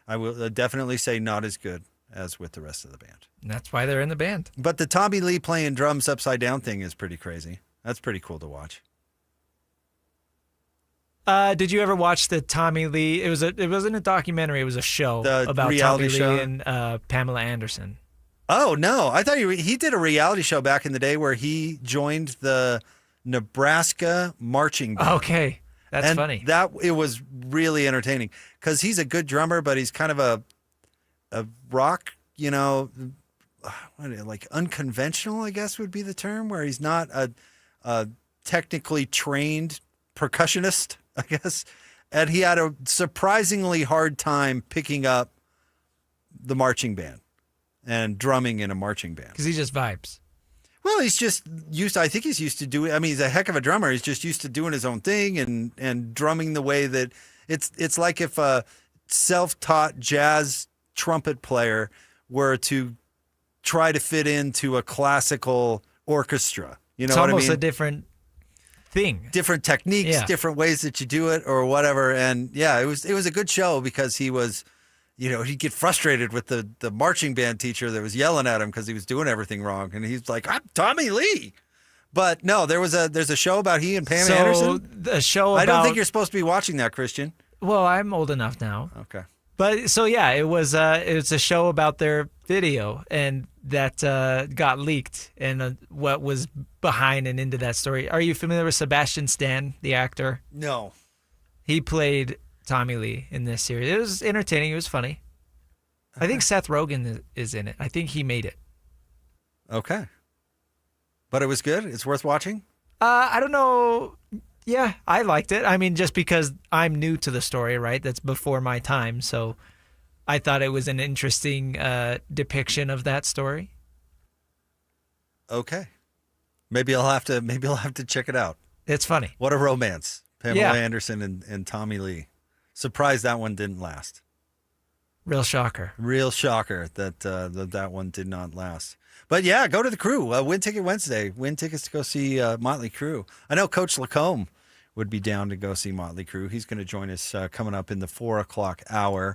I will definitely say not as good as with the rest of the band. And that's why they're in the band. But the Tommy Lee playing drums upside down thing is pretty crazy. That's pretty cool to watch. Did you ever watch the Tommy Lee? It wasn't a documentary. It was a show about Tommy Lee and Pamela Anderson. Oh, no. I thought he did a reality show back in the day where he joined the Nebraska marching band. Okay. That's funny. It was really entertaining because he's a good drummer, but he's kind of a rock, unconventional, I guess would be the term, where he's not a technically trained percussionist, I guess. And he had a surprisingly hard time picking up the marching band and drumming in a marching band. Because he just vibes. Well, he's just used. I think he's used to doing. I mean, he's a heck of a drummer. He's just used to doing his own thing and drumming the way that it's like if a self-taught jazz trumpet player were to try to fit into a classical orchestra. You know it's what I mean? almost a different thing, different techniques, different ways that you do it, or whatever. And yeah, it was a good show because he was. He'd get frustrated with the marching band teacher that was yelling at him because he was doing everything wrong. And he's like, I'm Tommy Lee. But no, there's a show about he and Pam Anderson. The show about... I don't think you're supposed to be watching that, Christian. Well, I'm old enough now. Okay. But so, yeah, it was a show about their video and that got leaked and what was behind and into that story. Are you familiar with Sebastian Stan, the actor? No. He played Tommy Lee in this series. It was entertaining. It was funny. I think Seth Rogen is in it. I think he made it. Okay. But it was good? It's worth watching? I don't know. Yeah, I liked it. I mean, just because I'm new to the story, right? That's before my time. So I thought it was an interesting depiction of that story. Okay. Maybe I'll have to check it out. It's funny. What a romance. Pamela Anderson and Tommy Lee. Surprised that one didn't last. Real shocker. Real shocker that one did not last. But yeah, go to the Crew. Win Ticket Wednesday. Win tickets to go see Motley Crue. I know Coach Lacombe would be down to go see Motley Crue. He's going to join us coming up in the 4 o'clock hour.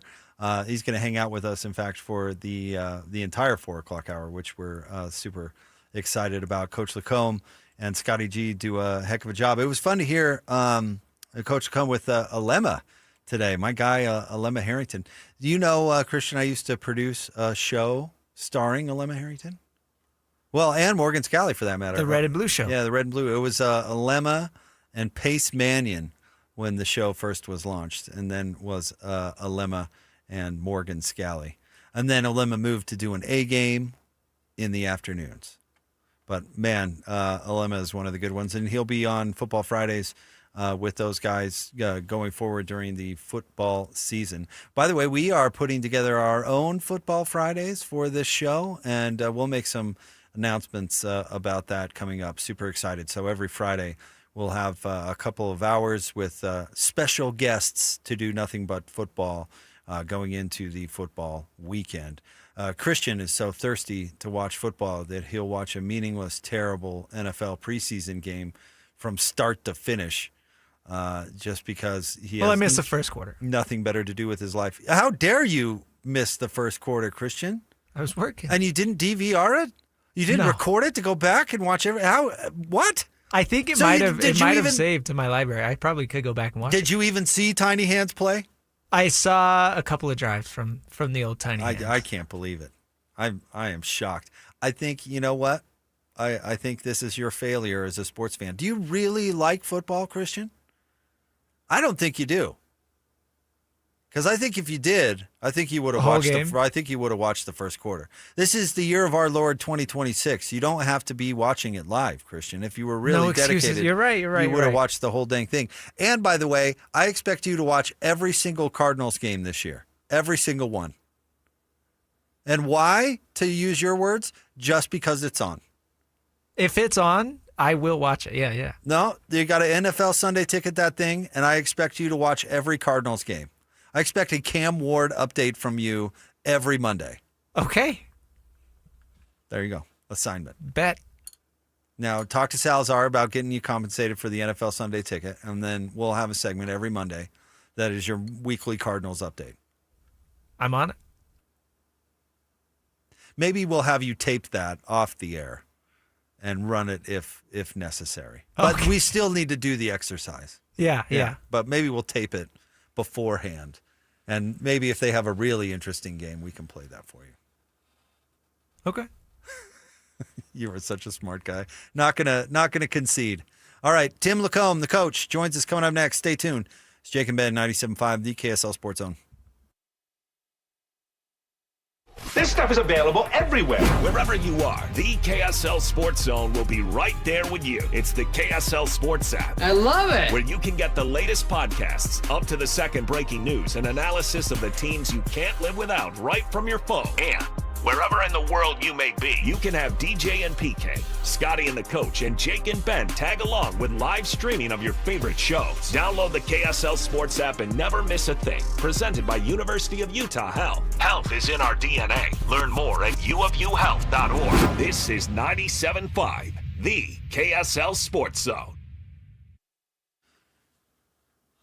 He's going to hang out with us, in fact, for the entire 4 o'clock hour, which we're super excited about. Coach Lacombe and Scotty G do a heck of a job. It was fun to hear Coach Lacombe with Alema today. My guy, Alema Harrington. Do you know, Christian, I used to produce a show starring Alema Harrington? Well, and Morgan Scally, for that matter. The Red and Blue Show. Yeah, the Red and Blue. It was Alema and Pace Mannion when the show first was launched, and then was Alema and Morgan Scally. And then Alema moved to do an A game in the afternoons. But, man, Alema is one of the good ones, and he'll be on Football Fridays with those guys going forward during the football season. By the way, we are putting together our own Football Fridays for this show, and we'll make some announcements about that coming up. Super excited. So every Friday we'll have a couple of hours with special guests to do nothing but football going into the football weekend. Christian is so thirsty to watch football that he'll watch a meaningless, terrible NFL preseason game from start to finish. Just because he has I missed the first quarter. Nothing better to do with his life. How dare you miss the first quarter, Christian? I was working. And you didn't DVR it? You didn't record it to go back and watch what? I think it might have saved to my library. I probably could go back and watch it. Did you even see Tiny Hands play? I saw a couple of drives from the old Tiny Hands. I can't believe it. I am shocked. I think, you know what? I think this is your failure as a sports fan. Do you really like football, Christian? I don't think you do. Because I think if you did, I think you would have watched the first quarter. This is the year of our Lord 2026. You don't have to be watching it live, Christian. If you were really dedicated, you're right. You would have watched the whole dang thing. And by the way, I expect you to watch every single Cardinals game this year. Every single one. And why? To use your words, just because it's on. If it's on, I will watch it. Yeah. No, you got an NFL Sunday ticket, that thing, and I expect you to watch every Cardinals game. I expect a Cam Ward update from you every Monday. Okay. There you go. Assignment. Bet. Now, talk to Salazar about getting you compensated for the NFL Sunday ticket, and then we'll have a segment every Monday that is your weekly Cardinals update. I'm on it. Maybe we'll have you tape that off the air and run it if necessary. But we still need to do the exercise. Yeah. But maybe we'll tape it beforehand. And maybe if they have a really interesting game, we can play that for you. Okay. You are such a smart guy. Not gonna concede. All right, Tim Lacombe, the coach, joins us coming up next. Stay tuned. It's Jake and Ben, 97.5, the KSL Sports Zone. This stuff is available everywhere. Wherever you are, the KSL Sports Zone will be right there with you. It's the KSL Sports app. I love it. Where you can get the latest podcasts, up to the second breaking news, and analysis of the teams you can't live without right from your phone. And Wherever in the world you may be, you can have DJ and PK, Scotty and the coach, and Jake and Ben tag along with live streaming of your favorite shows. Download the KSL Sports app and never miss a thing. Presented by University of Utah Health. Health is in our DNA. Learn more at uofuhealth.org. This is 97.5, the KSL Sports Zone.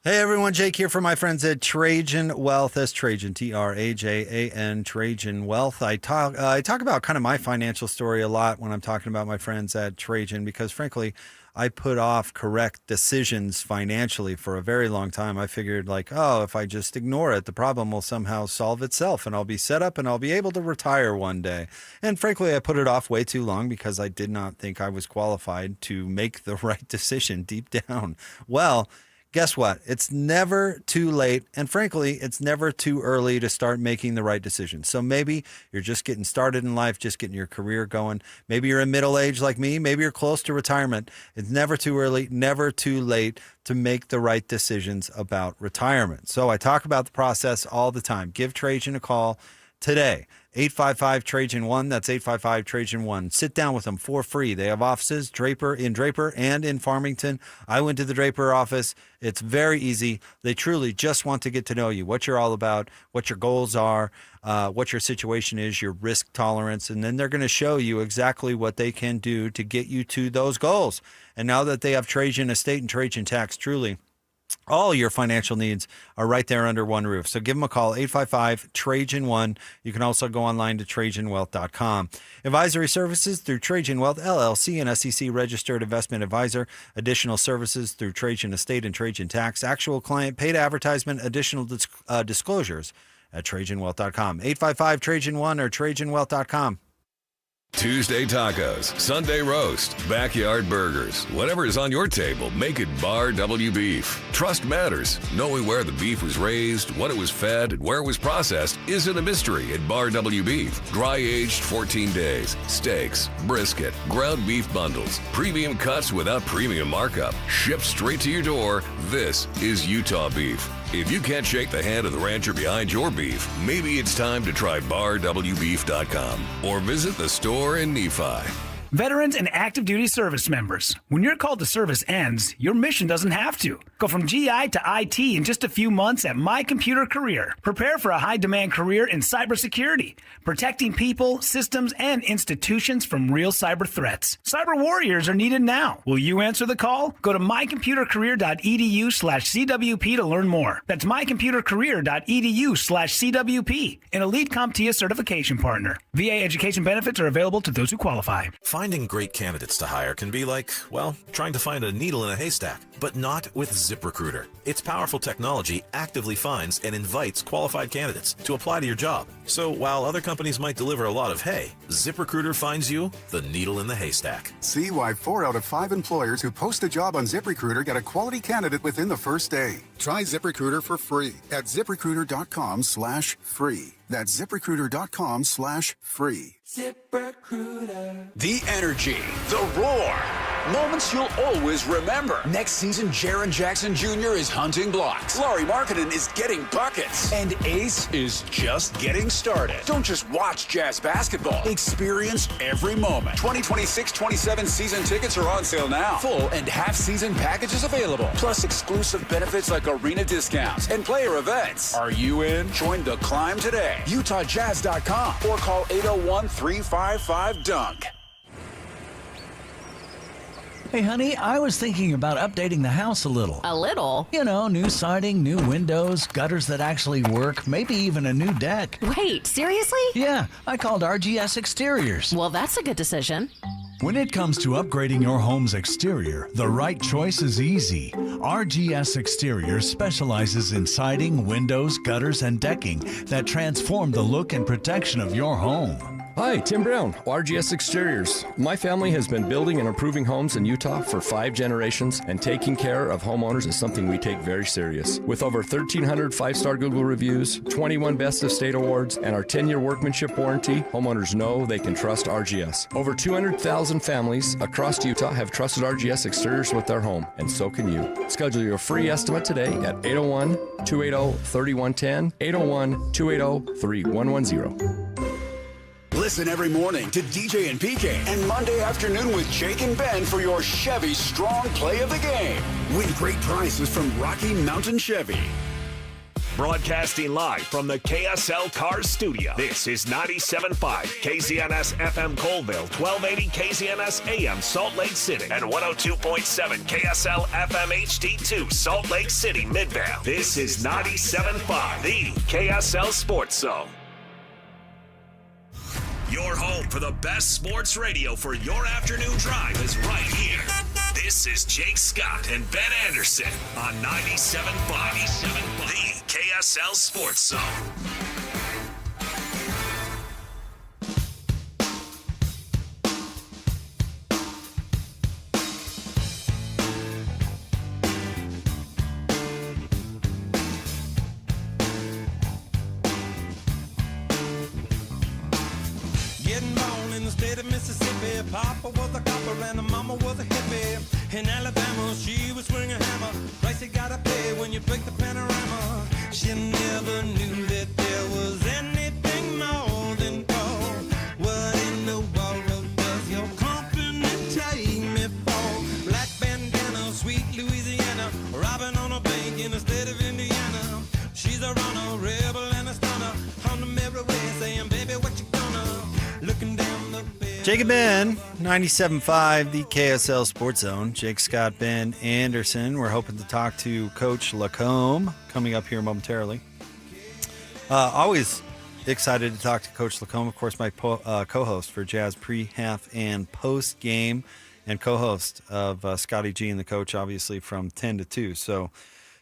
Hey everyone, Jake here for my friends at Trajan Wealth. That's Trajan, Trajan, Trajan Wealth. I talk about kind of my financial story a lot when I'm talking about my friends at Trajan because, frankly, I put off correct decisions financially for a very long time. I figured if I just ignore it, the problem will somehow solve itself and I'll be set up and I'll be able to retire one day. And frankly, I put it off way too long because I did not think I was qualified to make the right decision deep down. Well, guess what? It's never too late. And frankly, it's never too early to start making the right decision. So maybe you're just getting started in life, just getting your career going. Maybe you're in middle age like me. Maybe you're close to retirement. It's never too early, never too late to make the right decisions about retirement. So I talk about the process all the time. Give Trajan a call today. 855-TRAJAN-1. That's 855-TRAJAN-1. Sit down with them for free. They have offices in Draper and in Farmington. I went to the Draper office. It's very easy. They truly just want to get to know you, what you're all about, what your goals are, what your situation is, your risk tolerance, and then they're going to show you exactly what they can do to get you to those goals. And now that they have Trajan Estate and Trajan Tax, truly, all your financial needs are right there under one roof. So give them a call, 855-TRAJAN-1. You can also go online to TrajanWealth.com. Advisory services through Trajan Wealth, LLC, an SEC-registered investment advisor. Additional services through Trajan Estate and Trajan Tax. Actual client paid advertisement, additional disclosures at TrajanWealth.com. 855-TRAJAN-1 or TrajanWealth.com. Tuesday tacos, Sunday roast, backyard burgers. Whatever is on your table, make it Bar W Beef. Trust matters. Knowing where the beef was raised, what it was fed, and where it was processed isn't a mystery at Bar W Beef. Dry aged 14 days. Steaks, brisket, ground beef bundles, premium cuts without premium markup. Shipped straight to your door. This is Utah beef. If you can't shake the hand of the rancher behind your beef, maybe it's time to try BarWBeef.com or visit the store in Nephi. Veterans and active duty service members, when your call to service ends, your mission doesn't have to. Go from GI to IT in just a few months at My Computer Career. Prepare for a high-demand career in cybersecurity, protecting people, systems, and institutions from real cyber threats. Cyber warriors are needed now. Will you answer the call? Go to mycomputercareer.edu/CWP to learn more. That's mycomputercareer.edu/CWP, an elite CompTIA certification partner. VA education benefits are available to those who qualify. Finding great candidates to hire can be like, well, trying to find a needle in a haystack, but not with ZipRecruiter. Its powerful technology actively finds and invites qualified candidates to apply to your job. So while other companies might deliver a lot of hay, ZipRecruiter finds you the needle in the haystack. See why 4 out of 5 employers who post a job on ZipRecruiter get a quality candidate within the first day. Try ZipRecruiter for free at ZipRecruiter.com/free. That's ZipRecruiter.com/free. ZipRecruiter. The energy, the roar, moments you'll always remember. Next season, Jaren Jackson Jr. is hunting blocks. Laurie Markkinen is getting buckets. And Ace is just getting started. Don't just watch Jazz basketball. Experience every moment. 2026-27 season tickets are on sale now. Full and half-season packages available. Plus exclusive benefits like arena discounts and player events. Are you in? Join the climb today. UtahJazz.com or call 801-355-DUNK. Hey, honey, I was thinking about updating the house a little. A little? You know, new siding, new windows, gutters that actually work, maybe even a new deck. Wait, seriously? Yeah, I called RGS Exteriors. Well, that's a good decision. When it comes to upgrading your home's exterior, the right choice is easy. RGS Exteriors specializes in siding, windows, gutters, and decking that transform the look and protection of your home. Hi, Tim Brown, RGS Exteriors. My family has been building and improving homes in Utah for 5 generations, and taking care of homeowners is something we take very serious. With over 1,300 5-star Google reviews, 21 Best of State awards, and our 10-year workmanship warranty, homeowners know they can trust RGS. Over 200,000 families across Utah have trusted RGS Exteriors with their home, and so can you. Schedule your free estimate today at 801-280-3110, 801-280-3110. Listen every morning to DJ and PK and Monday afternoon with Jake and Ben for your Chevy Strong Play of the Game. Win great prizes from Rocky Mountain Chevy. Broadcasting live from the KSL Cars Studio. This is 97.5 KZNS FM Colville, 1280 KZNS AM Salt Lake City, and 102.7 KSL FM HD2 Salt Lake City Midvale. This is 97.5, the KSL Sports Zone. Your home for the best sports radio for your afternoon drive is right here. This is Jake Scott and Ben Anderson on 97.5, the KSL Sports Zone. Getting born in the state of Mississippi. Papa was a copper and the mama was a hippie. In Alabama, she would swing a hammer. Price you gotta pay when you break the panorama. She never knew that there was anything more than gold. What in the world does your company take me for? Black bandana, sweet Louisiana, robbing on a bank in the state of Indiana. She's a runner, rebel and a stunner. On the mirror way saying, baby, what you gonna? Looking down the bed. Jake and Ben, 97.5, the KSL Sports Zone. Jake, Scott, Ben Anderson. We're hoping to talk to Coach Lacombe coming up here momentarily. Always excited to talk to Coach Lacombe. Of course, my co-host for Jazz pre, half, and post game, and co-host of Scotty G and the Coach, obviously, from 10 to 2. So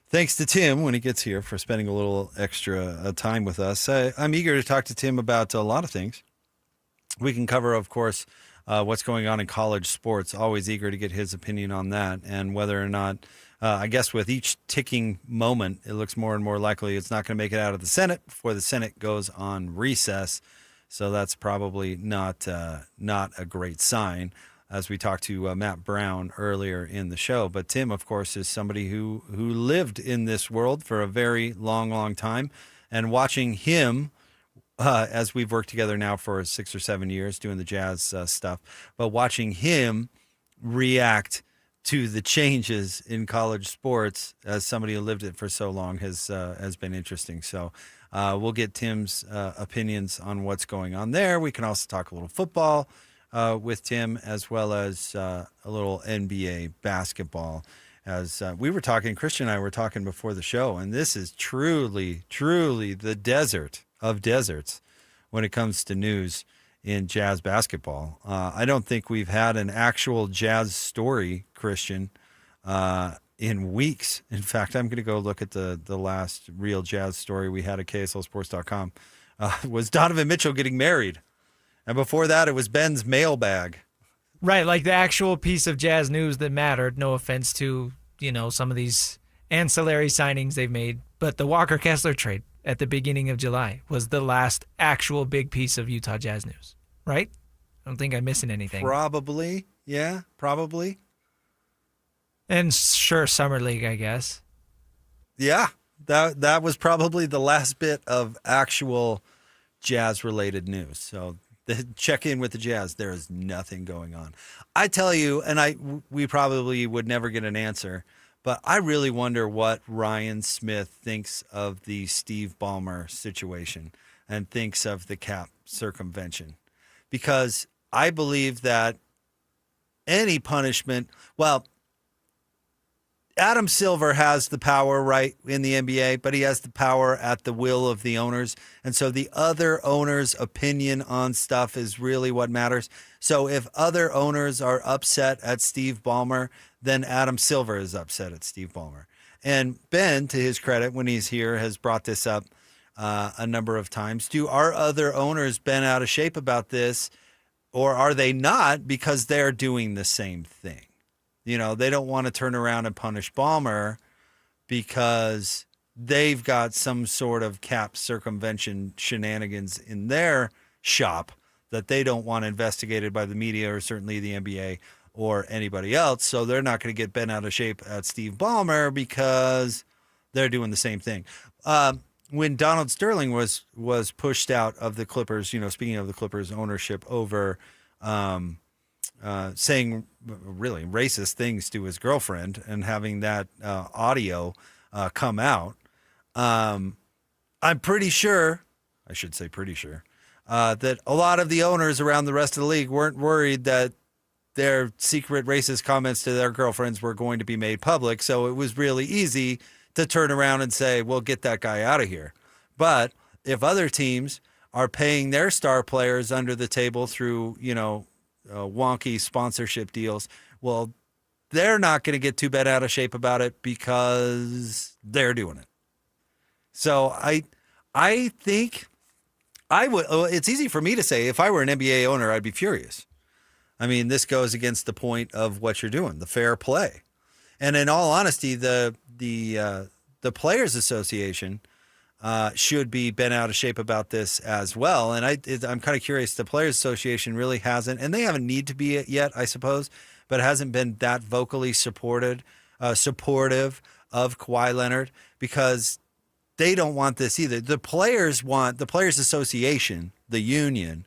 thanks to Tim when he gets here for spending a little extra time with us. I'm eager to talk to Tim about a lot of things. We can cover, of course, what's going on in college sports. Always eager to get his opinion on that, and whether or not, I guess with each ticking moment, it looks more and more likely it's not going to make it out of the Senate before the Senate goes on recess. So that's probably not a great sign, as we talked to Matt Brown earlier in the show. But Tim, of course, is somebody who lived in this world for a very long, long time, and watching him as we've worked together now for 6 or 7 years doing the Jazz stuff, but watching him react to the changes in college sports as somebody who lived it for so long has been interesting. So we'll get Tim's opinions on what's going on there. We can also talk a little football with Tim, as well as a little NBA basketball. As we were talking, Christian and I were talking before the show, and this is truly, truly the desert of deserts when it comes to news in Jazz basketball. I don't think we've had an actual Jazz story, Christian, in weeks. In fact, I'm going to go look at the last real Jazz story we had at KSLSports.com. Was Donovan Mitchell getting married. And before that, it was Ben's mailbag. Right, like the actual piece of Jazz news that mattered. No offense to, some of these ancillary signings they've made, but the Walker Kessler trade at the beginning of July was the last actual big piece of Utah Jazz news, right? I don't think I'm missing anything. Probably. Yeah, probably. And sure, Summer League, I guess. Yeah, that was probably the last bit of actual Jazz-related news. So check in with the Jazz. There is nothing going on. I tell you, and we probably would never get an answer, but I really wonder what Ryan Smith thinks of the Steve Ballmer situation and thinks of the cap circumvention. Because I believe that any punishment, Adam Silver has the power, right, in the NBA, but he has the power at the will of the owners. And so the other owners' opinion on stuff is really what matters. So if other owners are upset at Steve Ballmer, then Adam Silver is upset at Steve Ballmer. And Ben, to his credit, when he's here, has brought this up a number of times. Do our other owners been out of shape about this, or are they not because they're doing the same thing? They don't want to turn around and punish Ballmer because they've got some sort of cap circumvention shenanigans in their shop that they don't want investigated by the media or certainly the NBA or anybody else. So they're not going to get bent out of shape at Steve Ballmer because they're doing the same thing. when Donald Sterling was pushed out of the Clippers, speaking of the Clippers ownership over saying really racist things to his girlfriend and having that audio come out, I'm pretty sure, I should say pretty sure, that a lot of the owners around the rest of the league weren't worried that their secret racist comments to their girlfriends were going to be made public. So it was really easy to turn around and say, well, get that guy out of here. But if other teams are paying their star players under the table through, wonky sponsorship deals, well, they're not going to get too bent out of shape about it because they're doing it. So I think I would. It's easy for me to say if I were an NBA owner, I'd be furious. I mean, this goes against the point of what you're doing, the fair play. And in all honesty, the Players Association should be bent out of shape about this as well. And I'm kind of curious. The Players Association really hasn't, and they haven't need to be yet, I suppose, but hasn't been that vocally supportive of Kawhi Leonard because they don't want this either. The Players Association, the union,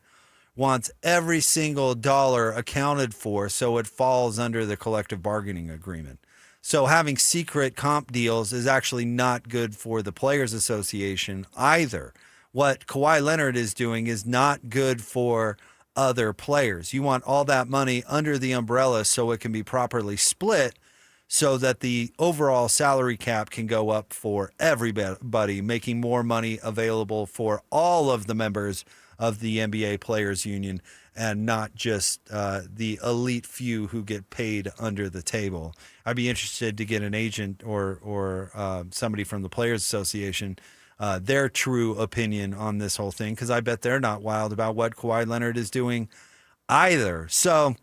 wants every single dollar accounted for so it falls under the collective bargaining agreement. So having secret comp deals is actually not good for the Players Association either. What Kawhi Leonard is doing is not good for other players. You want all that money under the umbrella so it can be properly split so that the overall salary cap can go up for everybody, making more money available for all of the members of the NBA Players Union and not just the elite few who get paid under the table. I'd be interested to get an agent or somebody from the Players Association, their true opinion on this whole thing, because I bet they're not wild about what Kawhi Leonard is doing either. So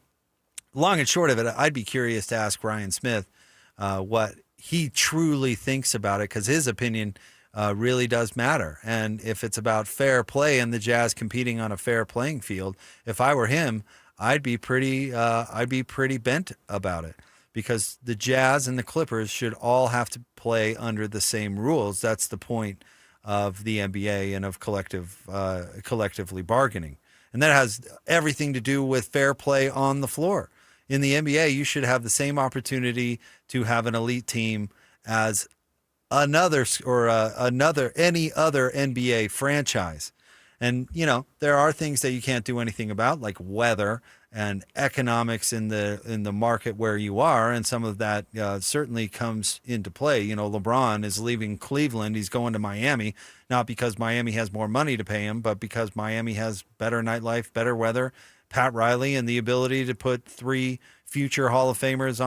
long and short of it, I'd be curious to ask Ryan Smith what he truly thinks about it, because his opinion really does matter. And if it's about fair play and the Jazz competing on a fair playing field, if I were him, I'd be pretty bent about it, because the Jazz and the Clippers should all have to play under the same rules. That's the point of the NBA and of collectively bargaining. And that has everything to do with fair play on the floor. In the NBA, you should have the same opportunity to have an elite team as any other NBA franchise. And, there are things that you can't do anything about, like weather and economics in the market where you are. And some of that certainly comes into play. LeBron is leaving Cleveland. He's going to Miami, not because Miami has more money to pay him, but because Miami has better nightlife, better weather, Pat Riley, and the ability to put 3 future Hall of Famers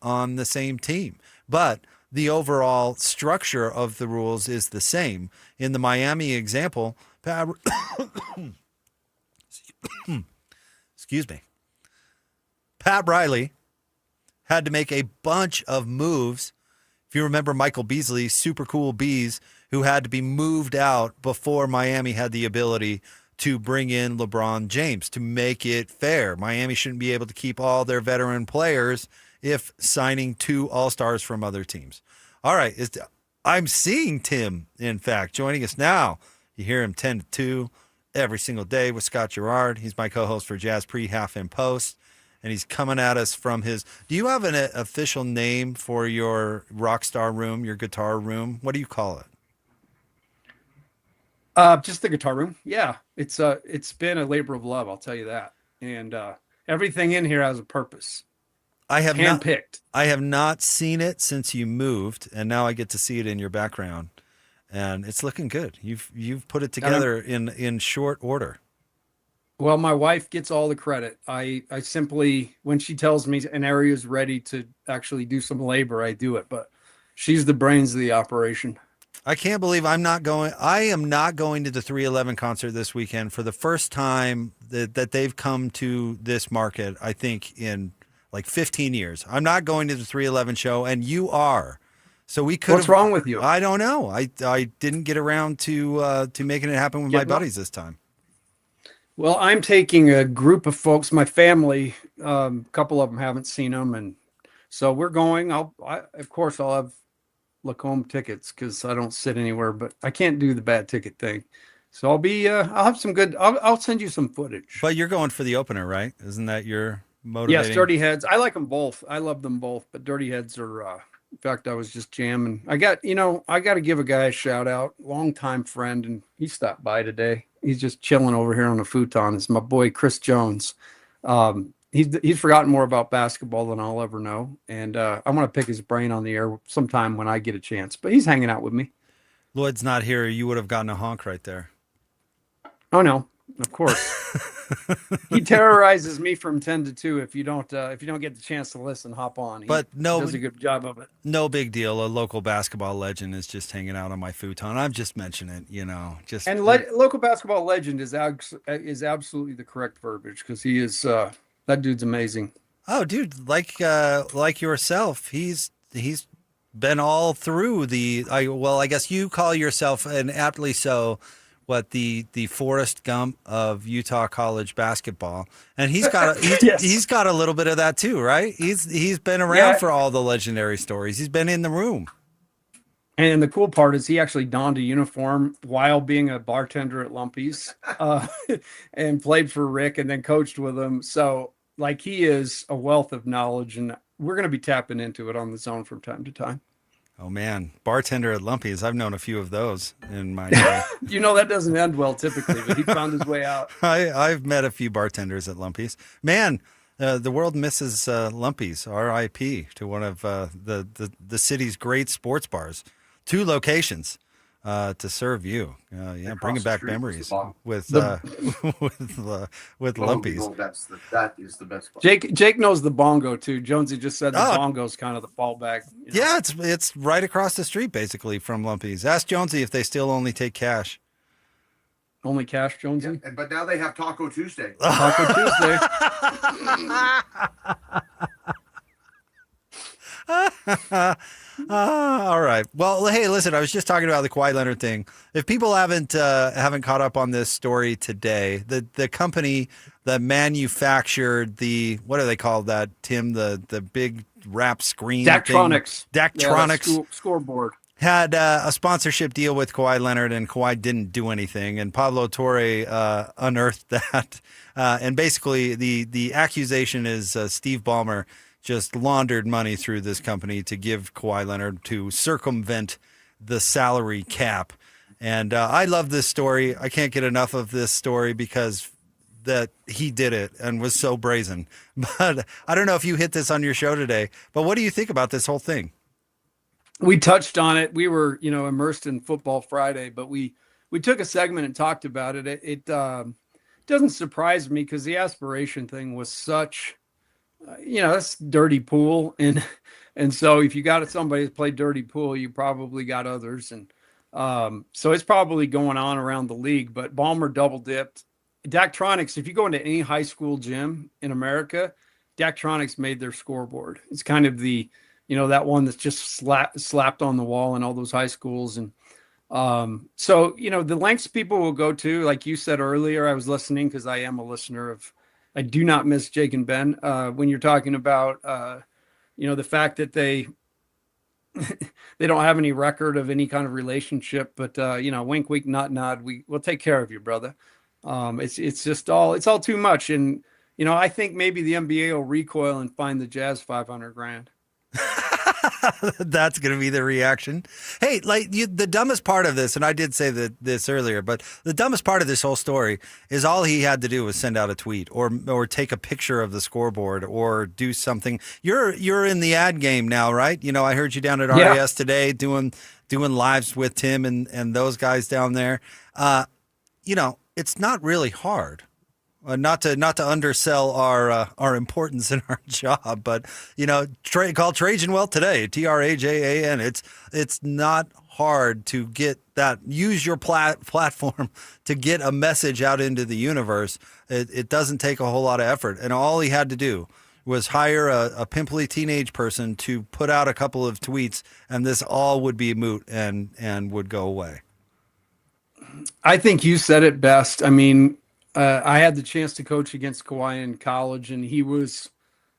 on the same team. But the overall structure of the rules is the same. In the Miami example, excuse me, Pat Riley had to make a bunch of moves. If you remember Michael Beasley, super cool Bees, who had to be moved out before Miami had the ability to bring in LeBron James to make it fair. Miami shouldn't be able to keep all their veteran players if signing 2 all-stars from other teams. All right, I'm seeing Tim, in fact, joining us now. You hear him 10 to 2 every single day with Scott Gerard. He's my co-host for Jazz Pre, Half, and Post, and he's coming at us from his... Do you have an official name for your rock star room, your guitar room? What do you call it? Just the guitar room. Yeah, it's been a labor of love, I'll tell you that. And everything in here has a purpose. I have handpicked. I have not seen it since you moved, and now I get to see it in your background, and it's looking good. You've put it together in short order. Well, my wife gets all the credit. I simply, when she tells me an area is ready to actually do some labor, I do it. But she's the brains of the operation. I can't believe I am not going to the 311 concert this weekend for the first time that they've come to this market, I think, in like 15 years. I'm not going to the 311 show, and you are. So we could. What's wrong with you? I don't know. I didn't get around to making it happen with my buddies this time. Well, I'm taking a group of folks, my family. A couple of them haven't seen them, and so we're going. Of course, I'll have Lacombe tickets because I don't sit anywhere, but I can't do the bad ticket thing. So I'll have some good, I'll send you some footage. But you're going for the opener, right? Isn't that your motivating? Yes, Dirty Heads. I like them both. I love them both, but Dirty Heads are, in fact, I was just jamming. I got to give a guy a shout out, longtime friend, and he stopped by today. He's just chilling over here on the futon. It's my boy, Chris Jones. He's forgotten more about basketball than I'll ever know. And I want to pick his brain on the air sometime when I get a chance, but he's hanging out with me. Lloyd's not here. You would have gotten a honk right there. Oh no, of course. He terrorizes me from 10 to 2. If you don't get the chance to listen, hop on. He does a good job of it. No big deal. A local basketball legend is just hanging out on my futon. I'm just mentioning it, local basketball legend is absolutely the correct verbiage because he is that dude's amazing. Oh, dude, like yourself, he's been all through I guess you call yourself, and aptly so, the Forrest Gump of Utah college basketball, and he's got he's got a little bit of that too, right? He's been around for all the legendary stories. He's been in the room. And the cool part is he actually donned a uniform while being a bartender at Lumpy's, and played for Rick and then coached with him. So he is a wealth of knowledge, and we're going to be tapping into it on the Zone from time to time. Oh man, bartender at Lumpy's. I've known a few of those in my day. That doesn't end well typically, but he found his way out. I've met a few bartenders at Lumpy's. Man, the world misses Lumpy's. R.I.P. to one of the city's great sports bars. 2 locations to serve you. Bringing back memories with Lumpy's. That is the best part. Jake knows the bongo too. Jonesy just said the bongo's kind of the fallback. Yeah, it's right across the street basically from Lumpy's. Ask Jonesy if they still only take cash. Only cash, Jonesy? Yeah, but now they have Taco Tuesday. Taco Tuesday. All right. Well, hey, listen, I was just talking about the Kawhi Leonard thing. If people haven't caught up on this story today, the company that manufactured what do they call that, Tim? The big wrap screen Daktronics. thing? Daktronics. Scoreboard. Had a sponsorship deal with Kawhi Leonard, and Kawhi didn't do anything. And Pablo Torre unearthed that. And basically, the accusation is Steve Ballmer just laundered money through this company to give Kawhi Leonard to circumvent the salary cap. And I love this story. I can't get enough of this story because that he did it and was so brazen. But I don't know if you hit this on your show today, but what do you think about this whole thing? We touched on it. We were, immersed in Football Friday, but we took a segment and talked about it. It doesn't surprise me because the aspiration thing was such, that's dirty pool. And so if you got somebody that played dirty pool, you probably got others. And so it's probably going on around the league, but Ballmer double dipped. Daktronics, if you go into any high school gym in America, Daktronics made their scoreboard. It's kind of the, that one that's just slapped on the wall in all those high schools. And so, the lengths people will go to, like you said earlier, I was listening because I am a listener I do not miss Jake and Ben when you're talking about, the fact that they don't have any record of any kind of relationship, but, wink, wink, nod, nod. We'll take care of you, brother. It's all too much. And, I think maybe the NBA will recoil and find the Jazz $500,000. That's going to be the reaction. Hey, the dumbest part of this, and I did say this earlier, but the dumbest part of this whole story is all he had to do was send out a tweet or take a picture of the scoreboard or do something. You're in the ad game now, right? I heard you down at RAS today doing lives with Tim and those guys down there. It's not really hard. Not to undersell our importance in our job, but call Trajan well today, Trajan. It's not hard to get that. Use your platform to get a message out into the universe. It doesn't take a whole lot of effort, and all he had to do was hire a pimply teenage person to put out a couple of tweets, and this all would be moot and would go away. I think you said it best. I mean. I had the chance to coach against Kawhi in college, and he was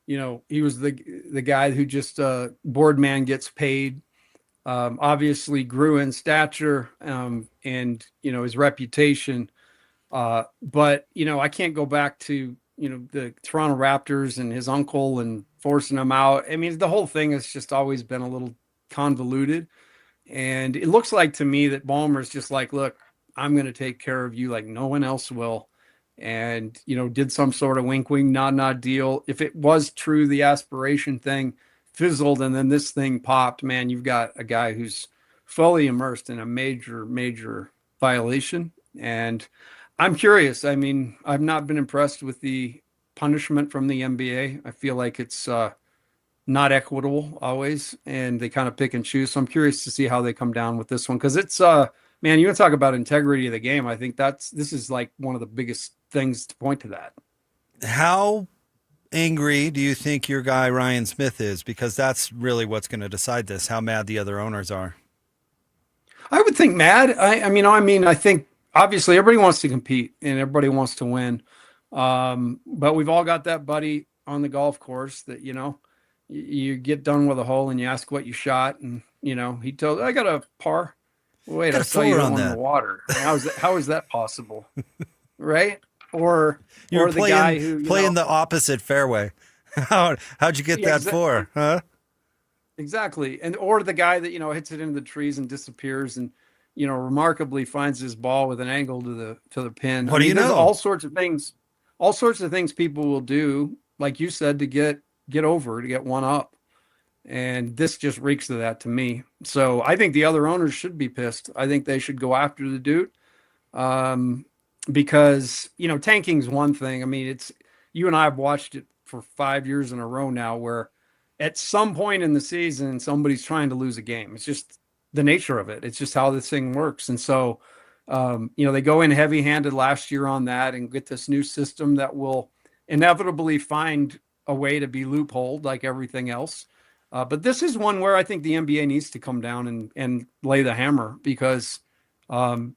the guy who just board man gets paid. Obviously grew in stature and, his reputation. But, I can't go back to, the Toronto Raptors and his uncle and forcing him out. I mean, the whole thing has just always been a little convoluted. And it looks like to me that Ballmer's just like, look, I'm going to take care of you like no one else will. And, did some sort of wink, wink, nod, nod deal. If it was true, the aspiration thing fizzled and then this thing popped, man, you've got a guy who's fully immersed in a major, major violation. And I'm curious. I mean, I've not been impressed with the punishment from the NBA. I feel like it's not equitable always, and they kind of pick and choose. So I'm curious to see how they come down with this one, because it's man, you want to talk about integrity of the game. I think this is like one of the biggest things to point to that. How angry do you think your guy Ryan Smith is? Because that's really what's going to decide this, how mad the other owners are. I would think mad. I think obviously everybody wants to compete and everybody wants to win. But we've all got that buddy on the golf course that, you get done with a hole and you ask what you shot. And, he told, I got a par. Wait, I saw you on the water. How is that possible? Right? Or the guy who playing the opposite fairway. How'd you get that for? Huh? Exactly. Or the guy that, hits it into the trees and disappears and, remarkably finds his ball with an angle to the pin. What do you know? All sorts of things people will do, like you said, to get over, to get one up. And this just reeks of that to me. So I think the other owners should be pissed. I think they should go after the dude. Because, tanking's one thing. I mean, you and I have watched it for 5 years in a row now, where at some point in the season, somebody's trying to lose a game. It's just the nature of it. It's just how this thing works. And so, they go in heavy handed last year on that and get this new system that will inevitably find a way to be loopholed like everything else. But this is one where I think the NBA needs to come down and lay the hammer, because,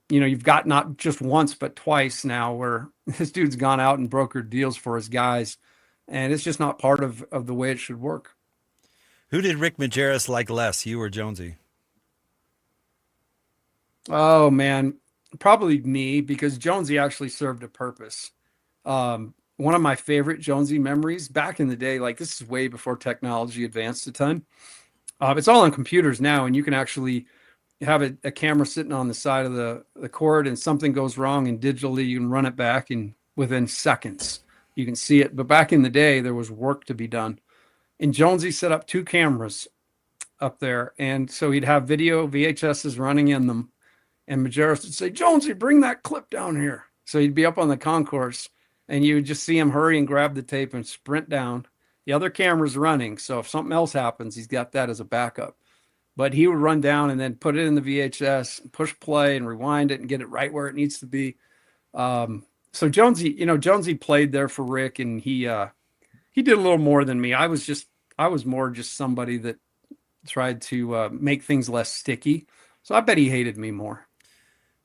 you've got not just once, but twice now where this dude's gone out and brokered deals for his guys. And it's just not part of the way it should work. Who did Rick Majerus like less, you or Jonesy? Oh, man, probably me, because Jonesy actually served a purpose. One of my favorite Jonesy memories back in the day, like this is way before technology advanced a ton. It's all on computers now, and you can actually have a camera sitting on the side of the court, and something goes wrong, and digitally you can run it back, and within seconds you can see it. But back in the day, there was work to be done. And Jonesy set up 2 cameras up there, and so he'd have video VHSs running in them. And Majerus would say, Jonesy, bring that clip down here. So he'd be up on the concourse, and you would just see him hurry and grab the tape and sprint down. The other camera's running, so if something else happens, he's got that as a backup. But he would run down and then put it in the VHS, push play and rewind it and get it right where it needs to be. So Jonesy played there for Rick, and he did a little more than me. I was more just somebody that tried to make things less sticky. So I bet he hated me more.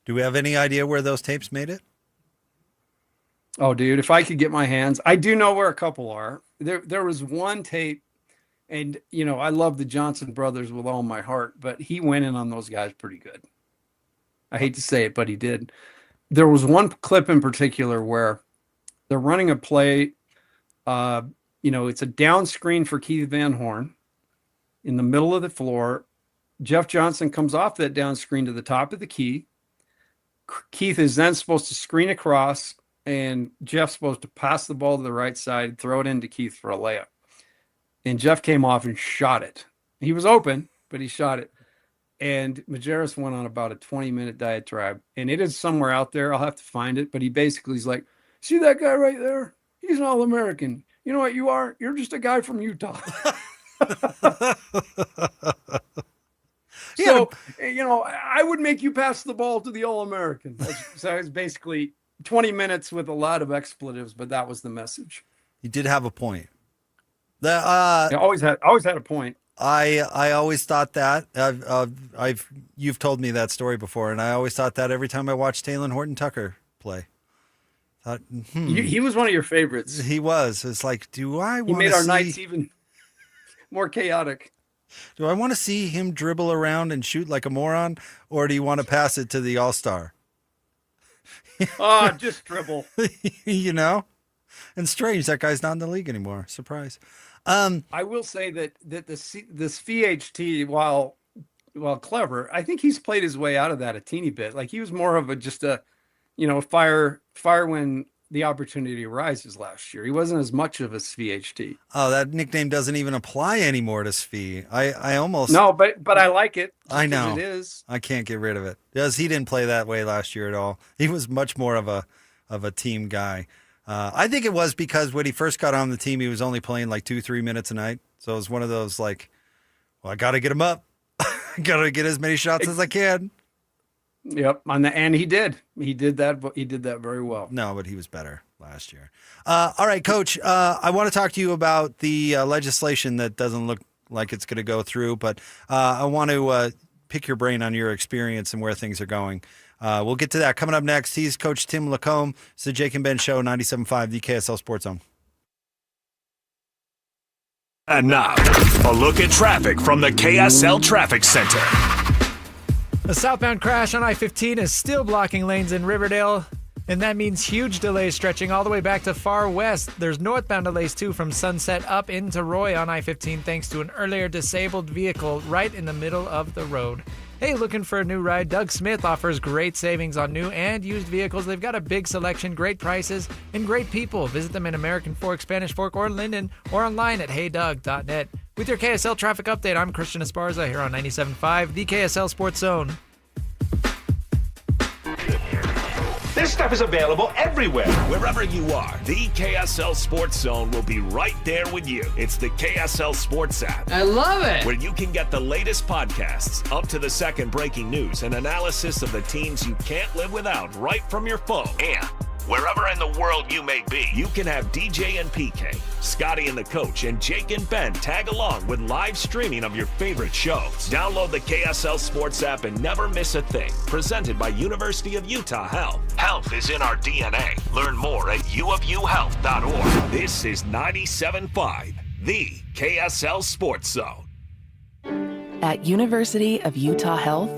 Do we have any idea where those tapes made it? Oh, dude, if I could get my hands, I do know where a couple are. There was one tape, and, I love the Johnson brothers with all my heart, but he went in on those guys pretty good. I hate to say it, but he did. There was one clip in particular where they're running a play. It's a down screen for Keith Van Horn in the middle of the floor. Jeff Johnson comes off that down screen to the top of the key. Keith is then supposed to screen across, and Jeff's supposed to pass the ball to the right side, throw it into Keith for a layup. And Jeff came off and shot it. He was open, but he shot it. And Majerus went on about a 20-minute diatribe. And it is somewhere out there. I'll have to find it. But he basically is like, see that guy right there? He's an All-American. You know what you are? You're just a guy from Utah. So, I would make you pass the ball to the All-American. So it was basically 20 minutes with a lot of expletives, but that was the message. You did have a point. I always had a point. I always thought that. You've told me that story before, and I always thought that every time I watched Taylor Horton Tucker play. He was one of your favorites. He was. It's like, do I want to He made our nights even more chaotic. Do I want to see him dribble around and shoot like a moron, or do you want to pass it to the all-star? Just dribble. You know? And strange, that guy's not in the league anymore. Surprise. I will say that this VHT, while clever, I think he's played his way out of that a teeny bit. Like, he was more of a fire when the opportunity arises last year. He wasn't as much of a SVHT. Oh, that nickname doesn't even apply anymore to Svi. I almost... No, but I like it. I know. It is. I can't get rid of it. Because he didn't play that way last year at all. He was much more of a team guy. I think it was because when he first got on the team, he was only playing like 2-3 minutes a night. So it was one of those like, well, I got to get him up. Got to get as many shots as I can. Yep, and he did. He did that. He did that very well. No, but he was better last year. All right, Coach. I want to talk to you about the legislation that doesn't look like it's going to go through, but I want to pick your brain on your experience and where things are going. We'll get to that coming up next. He's Coach Tim Lacombe. It's the Jake and Ben Show, 97.5, the KSL Sports Zone. And now, a look at traffic from the KSL Traffic Center. A southbound crash on I-15 is still blocking lanes in Riverdale, and that means huge delays stretching all the way back to far west. There's northbound delays, too, from Sunset up into Roy on I-15 thanks to an earlier disabled vehicle right in the middle of the road. Hey, looking for a new ride? Doug Smith offers great savings on new and used vehicles. They've got a big selection, great prices, and great people. Visit them in American Fork, Spanish Fork, or Linden, or online at heydoug.net. With your KSL traffic update, I'm Christian Esparza here on 97.5, the KSL Sports Zone. This stuff is available everywhere. Wherever you are, the KSL Sports Zone will be right there with you. It's the KSL Sports app. I love it. Where you can get the latest podcasts, up to the second breaking news, and analysis of the teams you can't live without right from your phone. And wherever in the world you may be, you can have DJ and PK, Scotty and the Coach, and Jake and Ben tag along with live streaming of your favorite shows. Download the KSL Sports app and never miss a thing. Presented by University of Utah Health. Health is in our DNA. Learn more at uofuhealth.org. This is 97.5, the KSL Sports Zone. At University of Utah Health,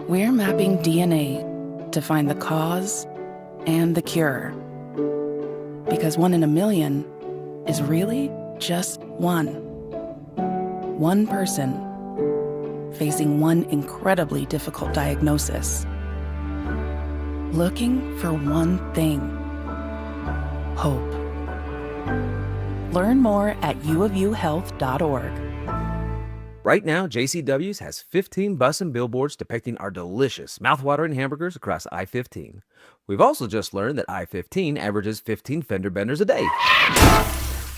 we're mapping DNA to find the cause and the cure. Because 1 in a million is really just one. One person facing one incredibly difficult diagnosis. Looking for one thing: hope. Learn more at uofuhealth.org. Right now, JCW's has 15 bus and billboards depicting our delicious, mouthwatering hamburgers across I-15. We've also just learned that I-15 averages 15 fender benders a day.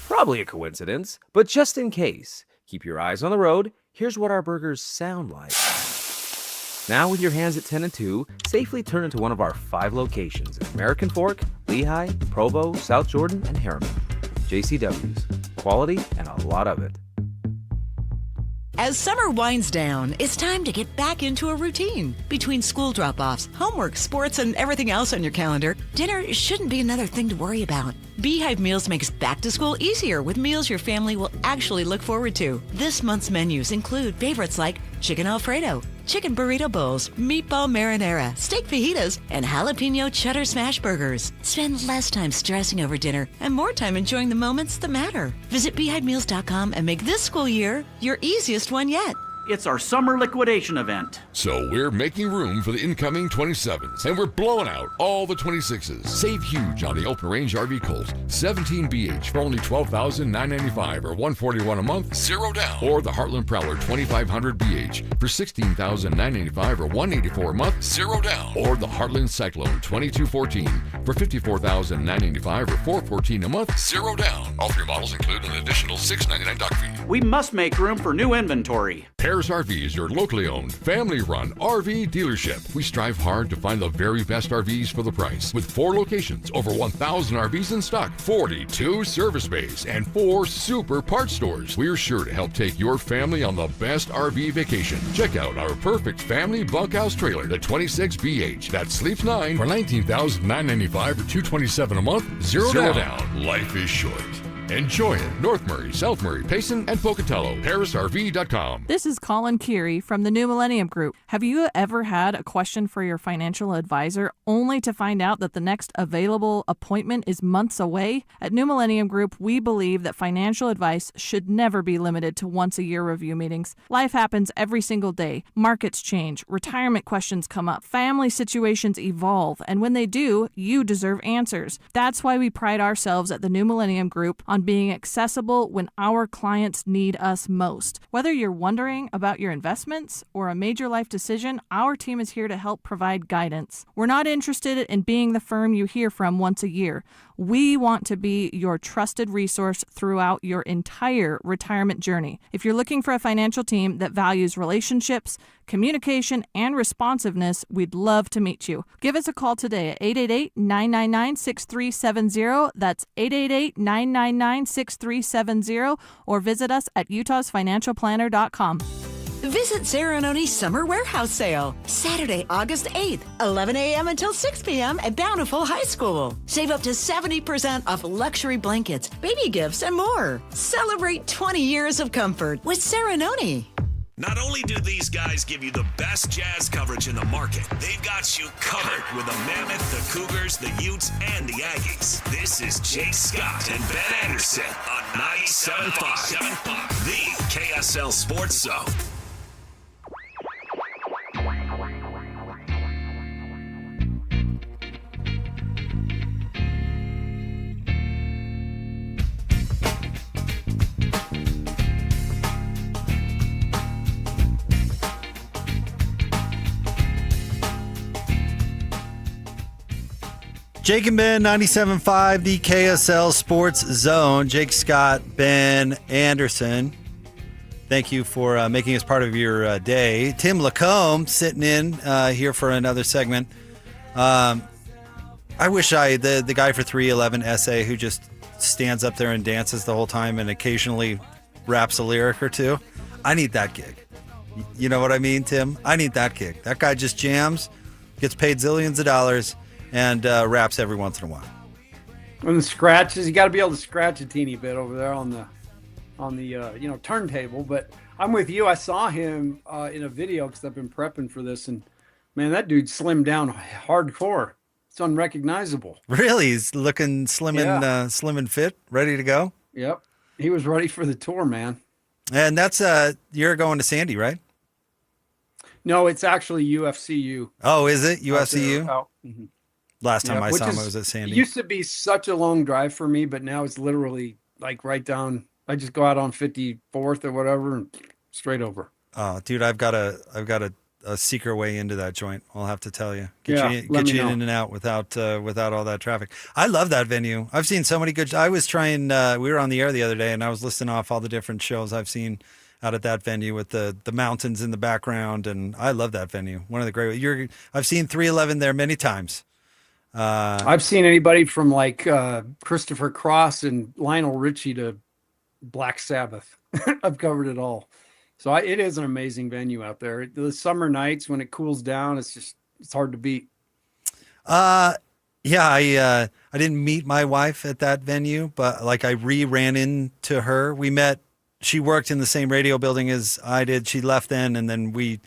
Probably a coincidence, but just in case, keep your eyes on the road. Here's what our burgers sound like. Now, with your hands at 10 and 2, safely turn into one of our 5 locations in American Fork, Lehigh, Provo, South Jordan, and Harriman. JCW's. Quality and a lot of it. As summer winds down, it's time to get back into a routine. Between school drop-offs, homework, sports, and everything else on your calendar, dinner shouldn't be another thing to worry about. Beehive Meals makes back to school easier with meals your family will actually look forward to. This month's menus include favorites like chicken Alfredo, chicken burrito bowls, meatball marinara, steak fajitas, and jalapeno cheddar smash burgers. Spend less time stressing over dinner and more time enjoying the moments that matter. Visit beehivemeals.com and make this school year your easiest one yet. It's our summer liquidation event. So we're making room for the incoming 27s, and we're blowing out all the 26s. Save huge on the Open Range RV Colt 17 BH for only $12,995 or $141 a month, 0 down. Or the Heartland Prowler 2500 BH for $16,995 or $184 a month, 0 down. Or the Heartland Cyclone 2214 for $54,995 or $414 a month, 0 down. All 3 models include an additional $699 dock fee. We must make room for new inventory. Harris RV is your locally owned, family-run RV dealership. We strive hard to find the very best RVs for the price. With 4 locations, over 1,000 RVs in stock, 42 service bays, and 4 super parts stores. We're sure to help take your family on the best RV vacation. Check out our perfect family bunkhouse trailer, the 26BH. That sleeps 9 for $19,995 or $227 a month, 0 down. Life is short. Enjoy it. North Murray, South Murray, Payson, and Pocatello. HarrisRV.com. This is Colin Keary from the New Millennium Group. Have you ever had a question for your financial advisor only to find out that the next available appointment is months away? At New Millennium Group, we believe that financial advice should never be limited to once-a-year review meetings. Life happens every single day. Markets change, retirement questions come up, family situations evolve, and when they do, you deserve answers. That's why we pride ourselves at the New Millennium Group on being accessible when our clients need us most. Whether you're wondering about your investments or a major life decision, our team is here to help provide guidance. We're not interested in being the firm you hear from once a year. We want to be your trusted resource throughout your entire retirement journey. If you're looking for a financial team that values relationships, communication, and responsiveness, we'd love to meet you. Give us a call today at 888-999-6370. That's 888-999-6370, or visit us at utahsfinancialplanner.com. Visit Serenoni's Summer Warehouse Sale, Saturday, August 8th, 11 a.m. until 6 p.m. at Bountiful High School. Save up to 70% off luxury blankets, baby gifts, and more. Celebrate 20 years of comfort with Serenoni. Not only do these guys give you the best Jazz coverage in the market, they've got you covered with the Mammoth, the Cougars, the Utes, and the Aggies. This is Jake Scott and Ben Anderson on 97.5, the KSL Sports Zone. Jake and Ben, 97.5, the KSL Sports Zone. Jake Scott, Ben Anderson. Thank you for making us part of your day. Tim Lacombe sitting in here for another segment. I wish the guy for 311 SA who just stands up there and dances the whole time and occasionally raps a lyric or two. I need that gig. You know what I mean, Tim? I need that gig. That guy just jams, gets paid zillions of dollars, and raps every once in a while. And the scratches, you got to be able to scratch a teeny bit over there on the turntable. But I'm with you. I saw him in a video because I've been prepping for this, and man, that dude slimmed down hardcore. It's unrecognizable. Really, he's looking slim and fit, ready to go. Yep, he was ready for the tour, man. And that's you're going to Sandy, right? No, it's actually UFCU. Oh, is it UFCU? Mm-hmm. Last time I saw him, I was at Sandy. It used to be such a long drive for me, but now it's literally like right down. I just go out on 54th or whatever and straight over. Oh, dude, I've got a secret way into that joint. I'll have to tell you. Get you in and out without all that traffic. I love that venue. I've seen so many good. I was trying. We were on the air the other day, and I was listing off all the different shows I've seen out at that venue with the mountains in the background, and I love that venue. One of the great. I've seen 311 there many times. I've seen anybody from like Christopher Cross and Lionel Richie to Black Sabbath. I've covered it all. So it is an amazing venue out there. The summer nights when it cools down, it's hard to beat. I didn't meet my wife at that venue, but like I ran into her. We met. She worked in the same radio building as I did. She left then, and then the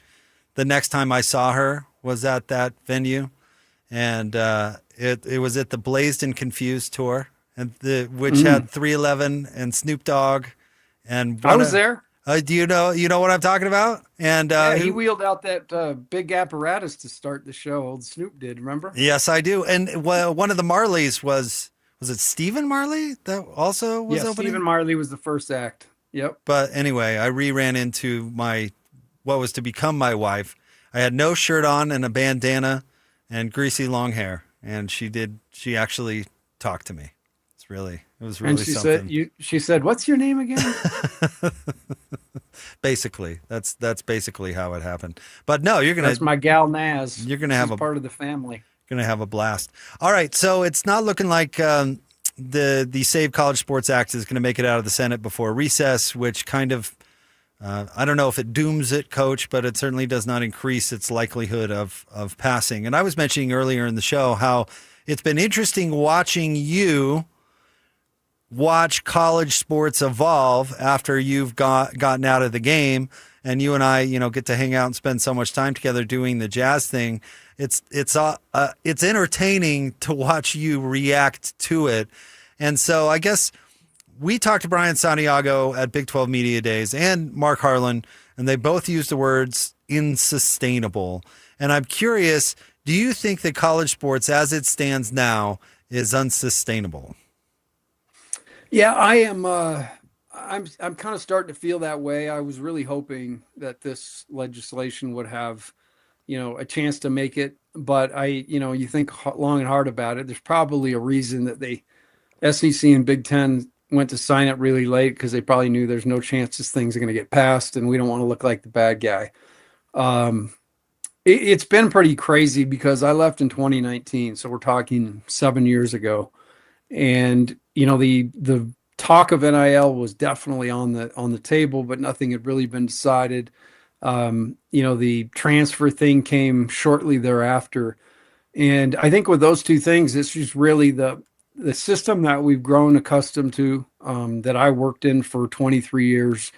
next time I saw her was at that venue. And it was at the Blazed and Confused tour, and which had 311 and Snoop Dogg, and I was there. Do you know what I'm talking about? And he wheeled out that big apparatus to start the show. Old Snoop did, remember? Yes, I do. And one of the Marleys was it Stephen Marley that also was opening? Stephen Marley was the first act. Yep. But anyway, I ran into what was to become my wife. I had no shirt on and a bandana and greasy long hair, and she actually talked to me. It was really something. She said, "What's your name again?" Basically, that's basically how it happened. But no, that's my gal Naz. You're gonna have part of the family. Gonna have a blast. All right, so it's not looking like the Save College Sports Act is going to make it out of the Senate before recess, which kind of I don't know if it dooms it, Coach, but it certainly does not increase its likelihood of passing. And I was mentioning earlier in the show how it's been interesting watching you watch college sports evolve after you've gotten out of the game, and you and I, get to hang out and spend so much time together doing the Jazz thing. It's entertaining to watch you react to it. And so I guess we talked to Brian Santiago at Big 12 Media Days and Mark Harlan, and they both used the words unsustainable. And I'm curious, do you think that college sports as it stands now is unsustainable? Yeah, I am. I'm kind of starting to feel that way. I was really hoping that this legislation would have, a chance to make it. But you think long and hard about it. There's probably a reason that the SEC and Big Ten went to sign it really late, because they probably knew there's no chance this thing's going to get passed, and we don't want to look like the bad guy. It's been pretty crazy because I left in 2019, so we're talking 7 years ago, and the talk of NIL was definitely on the table, but nothing had really been decided. The transfer thing came shortly thereafter, and I think with those two things, it's just really the system that we've grown accustomed to, that I worked in for 23 years,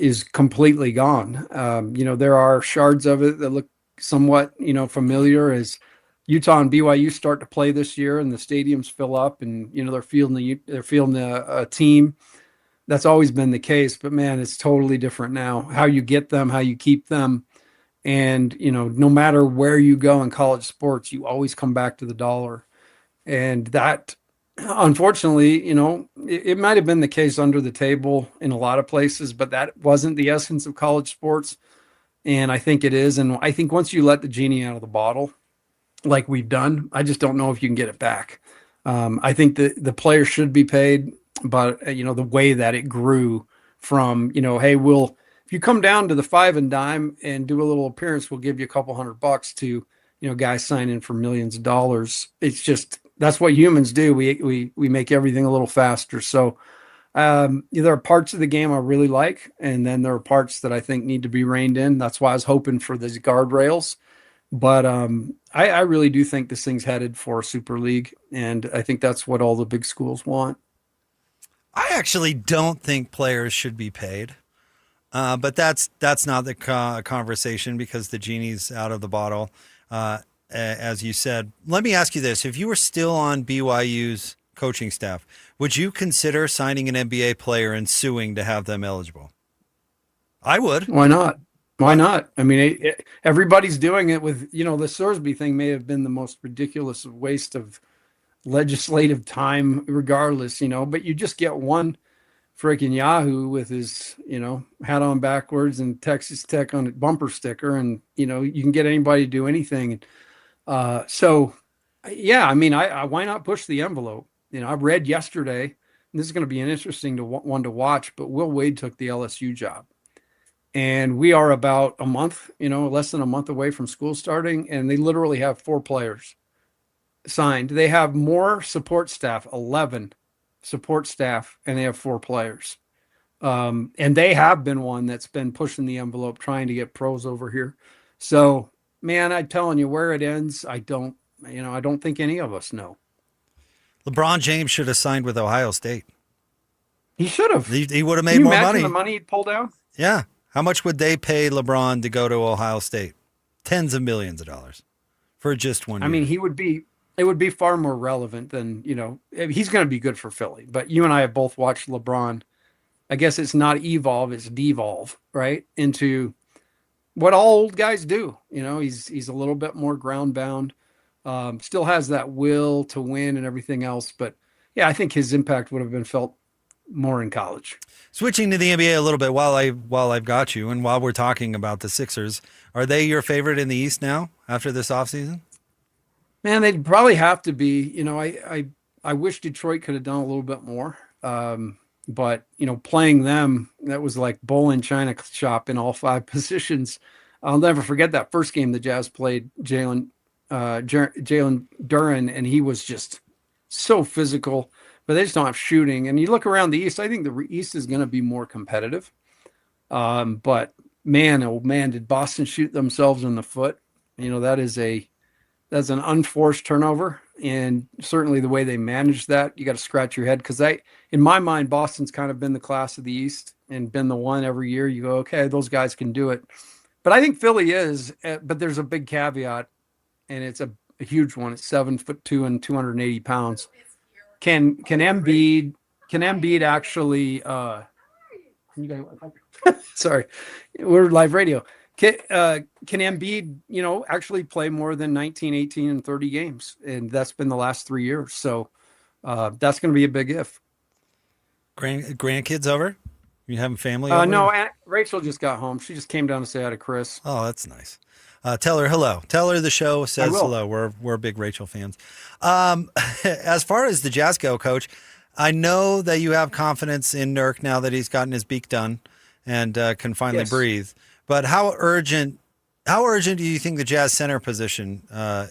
is completely gone. There are shards of it that look somewhat, familiar as Utah and BYU start to play this year and the stadiums fill up, and, they're fielding a team. That's always been the case, but man, it's totally different now. How you get them, how you keep them. And, no matter where you go in college sports, you always come back to the dollar. And that, unfortunately, it might have been the case under the table in a lot of places, but that wasn't the essence of college sports. And I think it is. And I think once you let the genie out of the bottle, like we've done, I just don't know if you can get it back. I think the players should be paid, but, the way that it grew from, hey, if you come down to the 5 and dime and do a little appearance, we'll give you a couple $100 to, guys sign in for millions of dollars. It's just, that's what humans do. We make everything a little faster. So there are parts of the game I really like, and then there are parts that I think need to be reined in. That's why I was hoping for these guardrails. But I really do think this thing's headed for a super league, and I think that's what all the big schools want. I actually don't think players should be paid, but that's not the conversation because the genie's out of the bottle. As you said, let me ask you this. If you were still on BYU's coaching staff, would you consider signing an NBA player and suing to have them eligible? I would. Why not? Why not? I mean, everybody's doing it with, the Sorsby thing may have been the most ridiculous waste of legislative time regardless, but you just get one freaking Yahoo with his, hat on backwards and Texas Tech on a bumper sticker, and, you can get anybody to do anything. So, yeah, I mean, why not push the envelope? I read yesterday, and this is going to be an interesting one to watch, but Will Wade took the LSU job. And we are about a month, less than a month away from school starting, and they literally have 4 players signed. They have more support staff, 11 support staff, and they have 4 players. And they have been one that's been pushing the envelope, trying to get pros over here. So, man, I'm telling you, where it ends, I don't think any of us know. LeBron James should have signed with Ohio State. He should have. He would have made more money. The money he'd pulled out? Yeah. How much would they pay LeBron to go to Ohio State? Tens of millions of dollars for just 1 year. I mean, it would be far more relevant than, he's going to be good for Philly. But you and I have both watched LeBron. I guess it's not evolve, it's devolve, right? Into what all old guys do. He's a little bit more ground bound, still has that will to win and everything else. But yeah, I think his impact would have been felt more in college. Switching to the NBA a little bit while I've got you, and while we're talking about the Sixers, are they your favorite in the East now after this offseason? Man, they'd probably have to be. I wish Detroit could have done a little bit more. But playing them, that was like bull in China shop in all 5 positions. I'll never forget that first game the Jazz played Jalen Duren, and he was just so physical. But they just don't have shooting. And you look around the East, I think the East is going to be more competitive. But man, oh man, did Boston shoot themselves in the foot? That's an unforced turnover. and certainly the way they managed that, you got to scratch your head because in my mind, Boston's kind of been the class of the East and been the one every year. You go, okay, those guys can do it, but I think Philly is. But there's a big caveat, and it's a huge one. It's 7'2" and 280 pounds. Can Embiid actually? You guys, sorry, we're live radio. Can Embiid, actually play more than 19, 18, and 30 games? And that's been the last 3 years. So that's going to be a big if. Grandkids over? You having family over? No, Rachel just got home. She just came down to say hi to Chris. Oh, that's nice. Tell her hello. Tell her the show says hello. We're big Rachel fans. As far as the Jazz go, Coach, I know that you have confidence in Nurk now that he's gotten his beak done and can finally breathe. But how urgent do you think the Jazz center position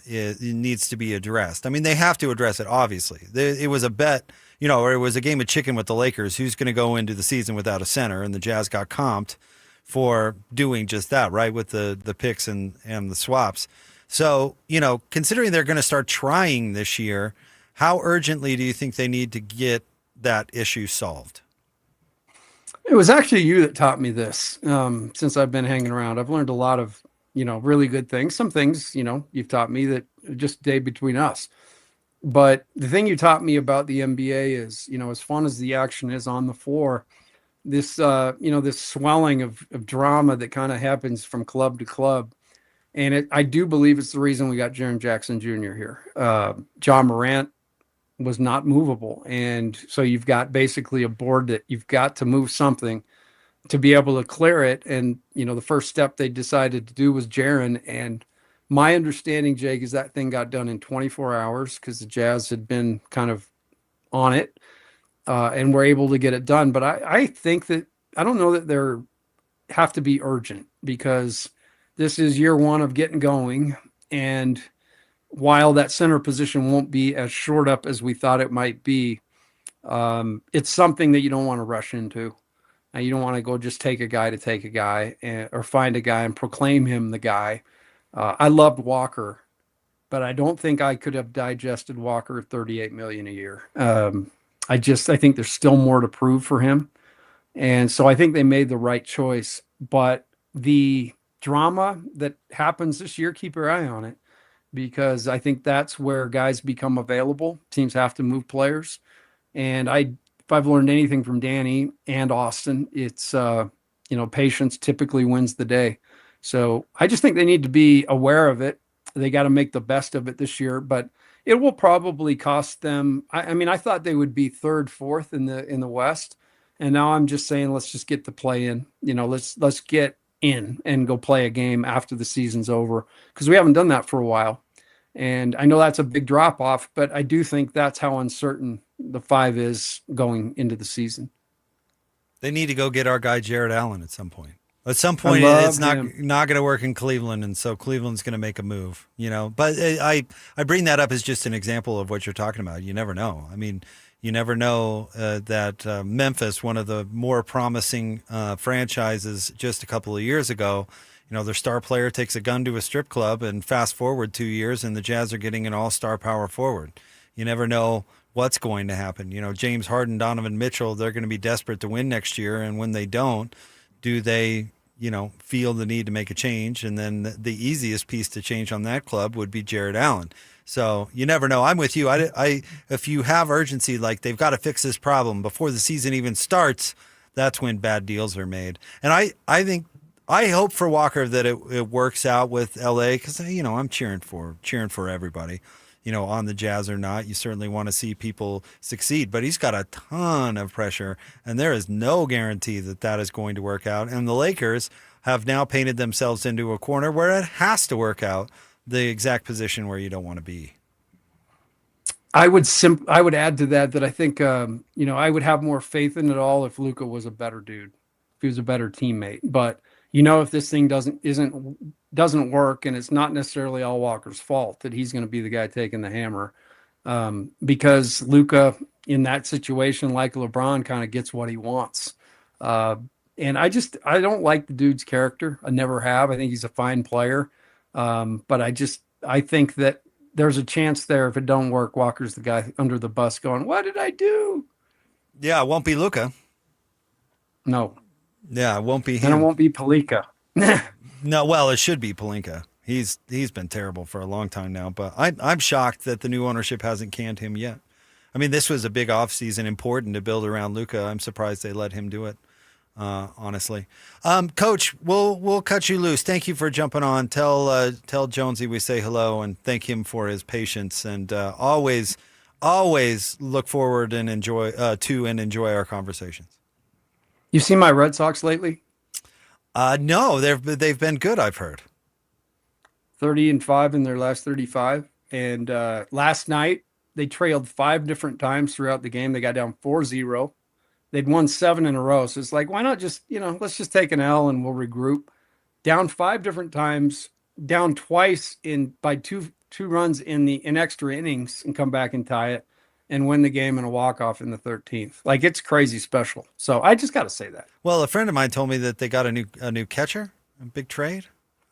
needs to be addressed? I mean, they have to address it, obviously. It was a bet, or it was a game of chicken with the Lakers. Who's going to go into the season without a center? And the Jazz got comped for doing just that, right, with the picks and the swaps. So, considering they're going to start trying this year, how urgently do you think they need to get that issue solved? It was actually you that taught me this. Since I've been hanging around, I've learned a lot of, really good things. Some things, you've taught me that just stay between us. But the thing you taught me about the NBA is, as fun as the action is on the floor, this, this swelling of drama that kind of happens from club to club. And I do believe it's the reason we got Jaren Jackson Jr. here. John Morant was not movable. And so you've got basically a board that you've got to move something to be able to clear it. And, the first step they decided to do was Jaren. And my understanding, Jake, is that thing got done in 24 hours because the Jazz had been kind of on it and were able to get it done. But I think that I don't know that they're have to be urgent because this is year one of getting going. And while that center position won't be as short up as we thought it might be, it's something that you don't want to rush into. You don't want to go just take a guy to take a guy or find a guy and proclaim him the guy. I loved Walker, but I don't think I could have digested Walker at $38 million a year. I think there's still more to prove for him. And so I think they made the right choice, but the drama that happens this year, keep your eye on it. Because I think that's where guys become available. Teams have to move players. And if I've learned anything from Danny and Austin, it's, patience typically wins the day. So I just think they need to be aware of it. They got to make the best of it this year, but it will probably cost them. I thought they would be third, fourth in the West. And now I'm just saying, let's just get the play in, let's get in and go play a game after the season's over. Cause we haven't done that for a while. And I know that's a big drop off, but I do think that's how uncertain the 5 is going into the season. They need to go get our guy Jared Allen at some point. At some point, it's not going to work in Cleveland, and so Cleveland's going to make a move. But I bring that up as just an example of what you're talking about. You never know. I mean, you never know that Memphis, one of the more promising franchises, just a couple of years ago. Their star player takes a gun to a strip club, and fast forward 2 years, and the Jazz are getting an all-star power forward. You never know what's going to happen. James Harden, Donovan Mitchell, they're going to be desperate to win next year, and when they don't, do they, feel the need to make a change? And then the easiest piece to change on that club would be Jared Allen. So you never know. I'm with you. If you have urgency, like they've got to fix this problem before the season even starts, that's when bad deals are made. And I hope for Walker that it works out with LA because, I'm cheering for everybody, on the Jazz or not. You certainly want to see people succeed, but he's got a ton of pressure, and there is no guarantee that is going to work out. And the Lakers have now painted themselves into a corner where it has to work out, the exact position where you don't want to be. I would add to that I think, I would have more faith in it all if Luka was a better dude, if he was a better teammate. But if this thing doesn't work, and it's not necessarily all Walker's fault that he's going to be the guy taking the hammer, because Luka in that situation, like LeBron, kind of gets what he wants. And I don't like the dude's character. I never have. I think he's a fine player, but I think that there's a chance there. If it don't work, Walker's the guy under the bus going, "What did I do?" Yeah, it won't be Luka. No. Yeah, it won't be him. And it won't be Palika. No, well, it should be Pelinka. He's been terrible for a long time now, but I'm shocked that the new ownership hasn't canned him yet. I mean, this was a big offseason, important to build around Luka. I'm surprised they let him do it, honestly. Coach, we'll cut you loose. Thank you for jumping on. Tell Jonesy we say hello and thank him for his patience. And always look forward and enjoy our conversations. You seen my Red Sox lately? No, they've been good, I've heard. 30-5 in their last 35. And last night, they trailed 5 different times throughout the game. They got down 4-0. They'd won 7 in a row. So it's like, why not just, let's just take an L and we'll regroup. Down 5 different times, down twice by two runs in extra innings and come back and tie it and win the game in a walk-off in the 13th. Like, it's crazy special. So I just got to say that. Well, a friend of mine told me that they got a new catcher, a big trade.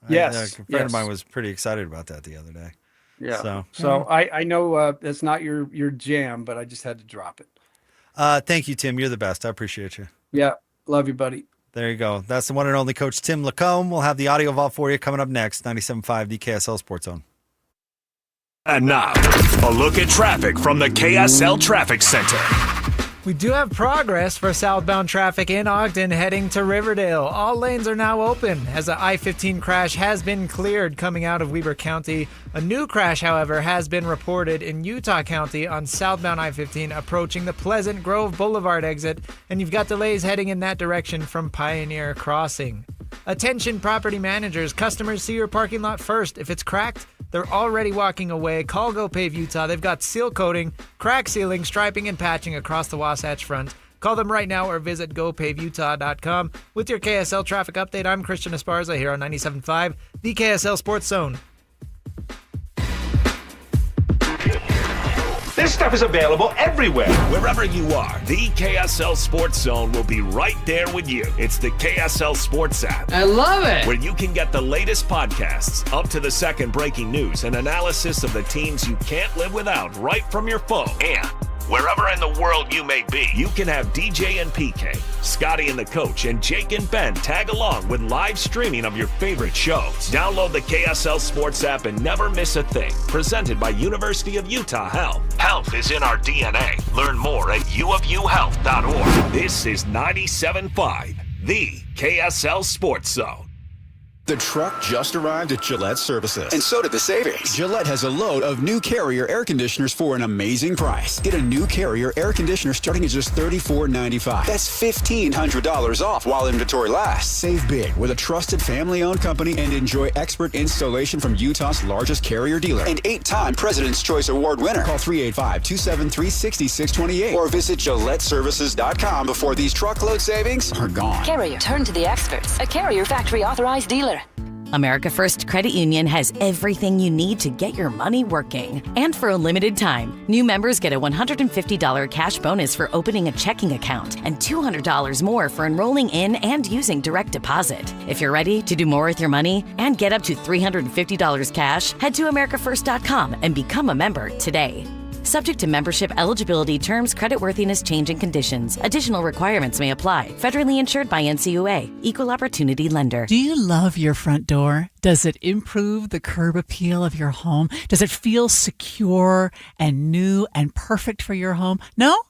Yes. A friend of mine was pretty excited about that the other day. Yeah. So I know it's not your jam, but I just had to drop it. Thank you, Tim. You're the best. I appreciate you. Yeah. Love you, buddy. There you go. That's the one and only Coach Tim Lacombe. We'll have the audio vault for you coming up next. 97.5, the KSL Sports Zone. And now, a look at traffic from the KSL Traffic Center. We do have progress for southbound traffic in Ogden heading to Riverdale. All lanes are now open as the I-15 crash has been cleared coming out of Weber County. A new crash, however, has been reported in Utah County on southbound I-15 approaching the Pleasant Grove Boulevard exit, and you've got delays heading in that direction from Pioneer Crossing. Attention property managers, customers see your parking lot first. If it's cracked, they're already walking away. Call GoPave Utah. They've got seal coating, crack sealing, striping, and patching across the Wasatch Front. Call them right now or visit GoPaveUtah.com. With your KSL traffic update, I'm Christian Esparza here on 97.5, the KSL Sports Zone. This stuff is available everywhere. Wherever you are, the KSL Sports Zone will be right there with you. It's the KSL Sports app. I love it. Where you can get the latest podcasts, up to the second breaking news, and analysis of the teams you can't live without right from your phone. And wherever in the world you may be, you can have DJ and PK, Scotty and the coach, and Jake and Ben tag along with live streaming of your favorite shows. Download the KSL Sports app and never miss a thing. Presented by University of Utah Health. Health is in our DNA. Learn more at uofuhealth.org. This is 97.5, the KSL Sports Zone. The truck just arrived at Gillette Services. And so did the savings. Gillette has a load of new Carrier air conditioners for an amazing price. Get a new Carrier air conditioner starting at just $34.95. That's $1,500 off while inventory lasts. Save big with a trusted family-owned company and enjoy expert installation from Utah's largest Carrier dealer and 8-time President's Choice Award winner. Call 385-273-6628 or visit GilletteServices.com before these truckload savings are gone. Carrier, turn to the experts. A Carrier factory authorized dealer. America First Credit Union has everything you need to get your money working. And for a limited time, new members get a $150 cash bonus for opening a checking account and $200 more for enrolling in and using direct deposit. If you're ready to do more with your money and get up to $350 cash, head to AmericaFirst.com and become a member today. Subject to membership eligibility, terms, creditworthiness, change, and conditions. Additional requirements may apply. Federally insured by NCUA. Equal Opportunity Lender. Do you love your front door? Does it improve the curb appeal of your home? Does it feel secure and new and perfect for your home? No?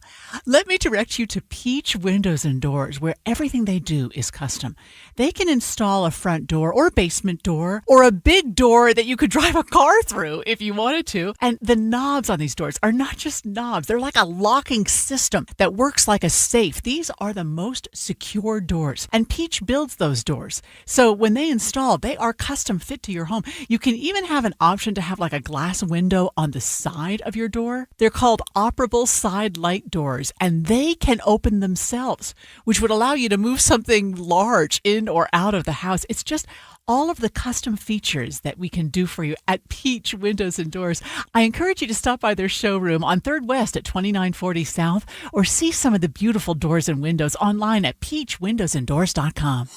Let me direct you to Peach Windows and Doors, where everything they do is custom. They can install a front door or a basement door or a big door that you could drive a car through if you wanted to. And the knobs on these doors are not just knobs. They're like a locking system that works like a safe. These are the most secure doors, and Peach builds those doors. So when they install, they are custom fit to your home. You can even have an option to have like a glass window on the side of your door. They're called operable side light doors, and they can open themselves, which would allow you to move something large in or out of the house. It's just all of the custom features that we can do for you at Peach Windows and Doors. I encourage you to stop by their showroom on 3rd West at 2940 South or see some of the beautiful doors and windows online at peachwindowsanddoors.com.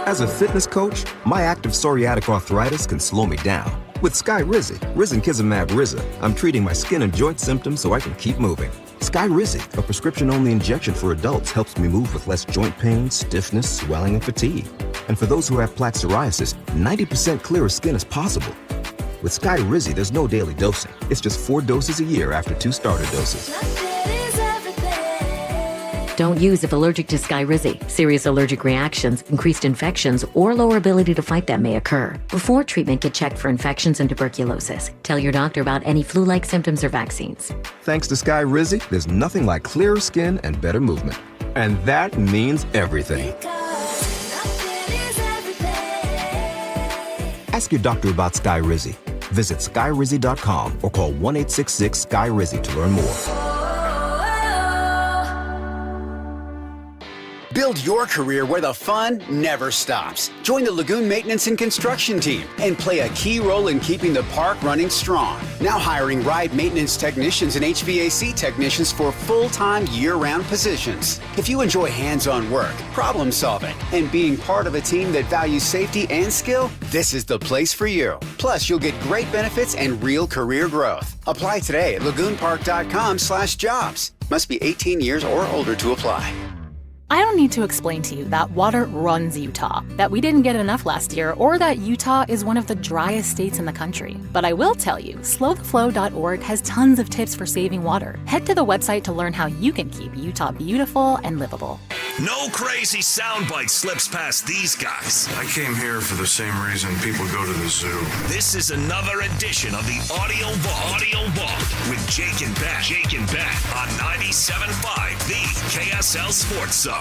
As a fitness coach, my active psoriatic arthritis can slow me down, With Skyrizi, risankizumab Riza, I'm treating my skin and joint symptoms so I can keep moving. Skyrizi, a prescription-only injection for adults, helps me move with less joint pain, stiffness, swelling, and fatigue. And for those who have plaque psoriasis, 90% clearer skin is possible. With Skyrizi, there's no daily dosing. It's just 4 doses a year after 2 starter doses. Don't use if allergic to Skyrizi. Serious allergic reactions, increased infections, or lower ability to fight them may occur. Before treatment, get checked for infections and tuberculosis. Tell your doctor about any flu-like symptoms or vaccines. Thanks to Skyrizi, there's nothing like clearer skin and better movement. And that means everything. Ask your doctor about Skyrizi. Visit skyrizi.com or call 1-866-SKY-RIZI to learn more. Build your career where the fun never stops. Join the Lagoon Maintenance and Construction team and play a key role in keeping the park running strong. Now hiring ride maintenance technicians and HVAC technicians for full-time year-round positions. If you enjoy hands-on work, problem solving, and being part of a team that values safety and skill, this is the place for you. Plus, you'll get great benefits and real career growth. Apply today at lagoonpark.com/jobs. Must be 18 years or older to apply. I don't need to explain to you that water runs Utah, that we didn't get enough last year, or that Utah is one of the driest states in the country. But I will tell you, slowtheflow.org has tons of tips for saving water. Head to the website to learn how you can keep Utah beautiful and livable. No crazy soundbite slips past these guys. I came here for the same reason people go to the zoo. This is another edition of the Audio Vault with Jake and Ben. On 97.5, the KSL Sports Zone.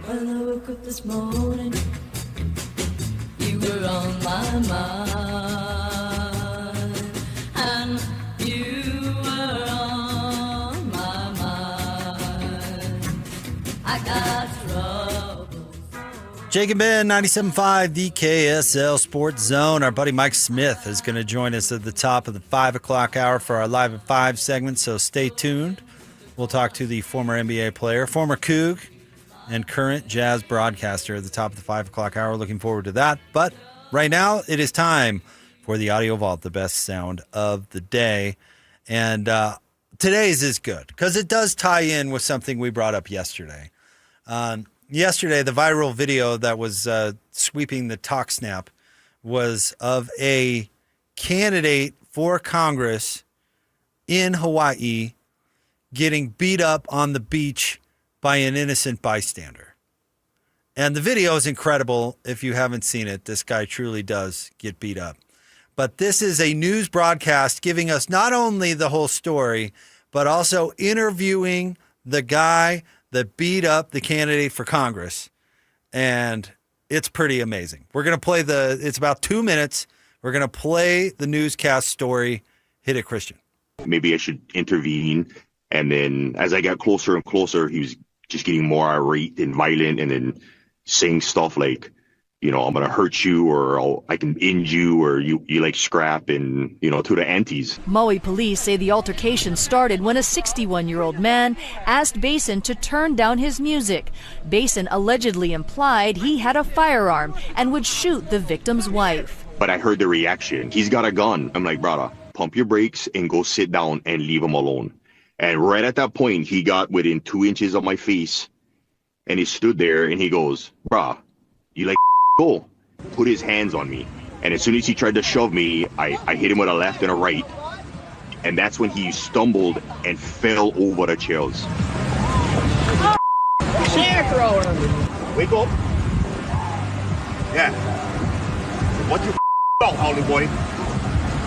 When I woke up this morning, you were on my mind, and you were on my mind. I got trouble. Jake and Ben, 97.5, the KSL Sports Zone. Our buddy Mike Smith is going to join us at the top of the 5 o'clock hour for our Live at 5 segment, so stay tuned. We'll talk to the former NBA player, former Coug, and current Jazz broadcaster at the top of the 5 o'clock hour. Looking forward to that. But right now, it is time for the Audio Vault, the best sound of the day. And today's is good because it does tie in with something we brought up yesterday. Yesterday, the viral video that was sweeping the talk snap was of a candidate for Congress in Hawaii getting beat up on the beach by an innocent bystander. And the video is incredible. If you haven't seen it, this guy truly does get beat up. But this is a news broadcast giving us not only the whole story, but also interviewing the guy that beat up the candidate for Congress. And it's pretty amazing. We're going to play it's about 2 minutes. We're going to play the newscast story. Hit it, Christian. Maybe I should intervene. And then as I got closer and closer, he was just getting more irate and violent and then saying stuff like, I'm going to hurt you or I can end you or you like scrap and, to the aunties. Maui police say the altercation started when a 61-year-old man asked Basin to turn down his music. Basin allegedly implied he had a firearm and would shoot the victim's wife. But I heard the reaction. He's got a gun. I'm like, brother, pump your brakes and go sit down and leave him alone. And right at that point, he got within 2 inches of my face and he stood there and he goes, brah, you like go, put his hands on me. And as soon as he tried to shove me, I hit him with a left and a right. And that's when he stumbled and fell over the chairs. Chair thrower. Wake up. Yeah. What you about, Holly boy?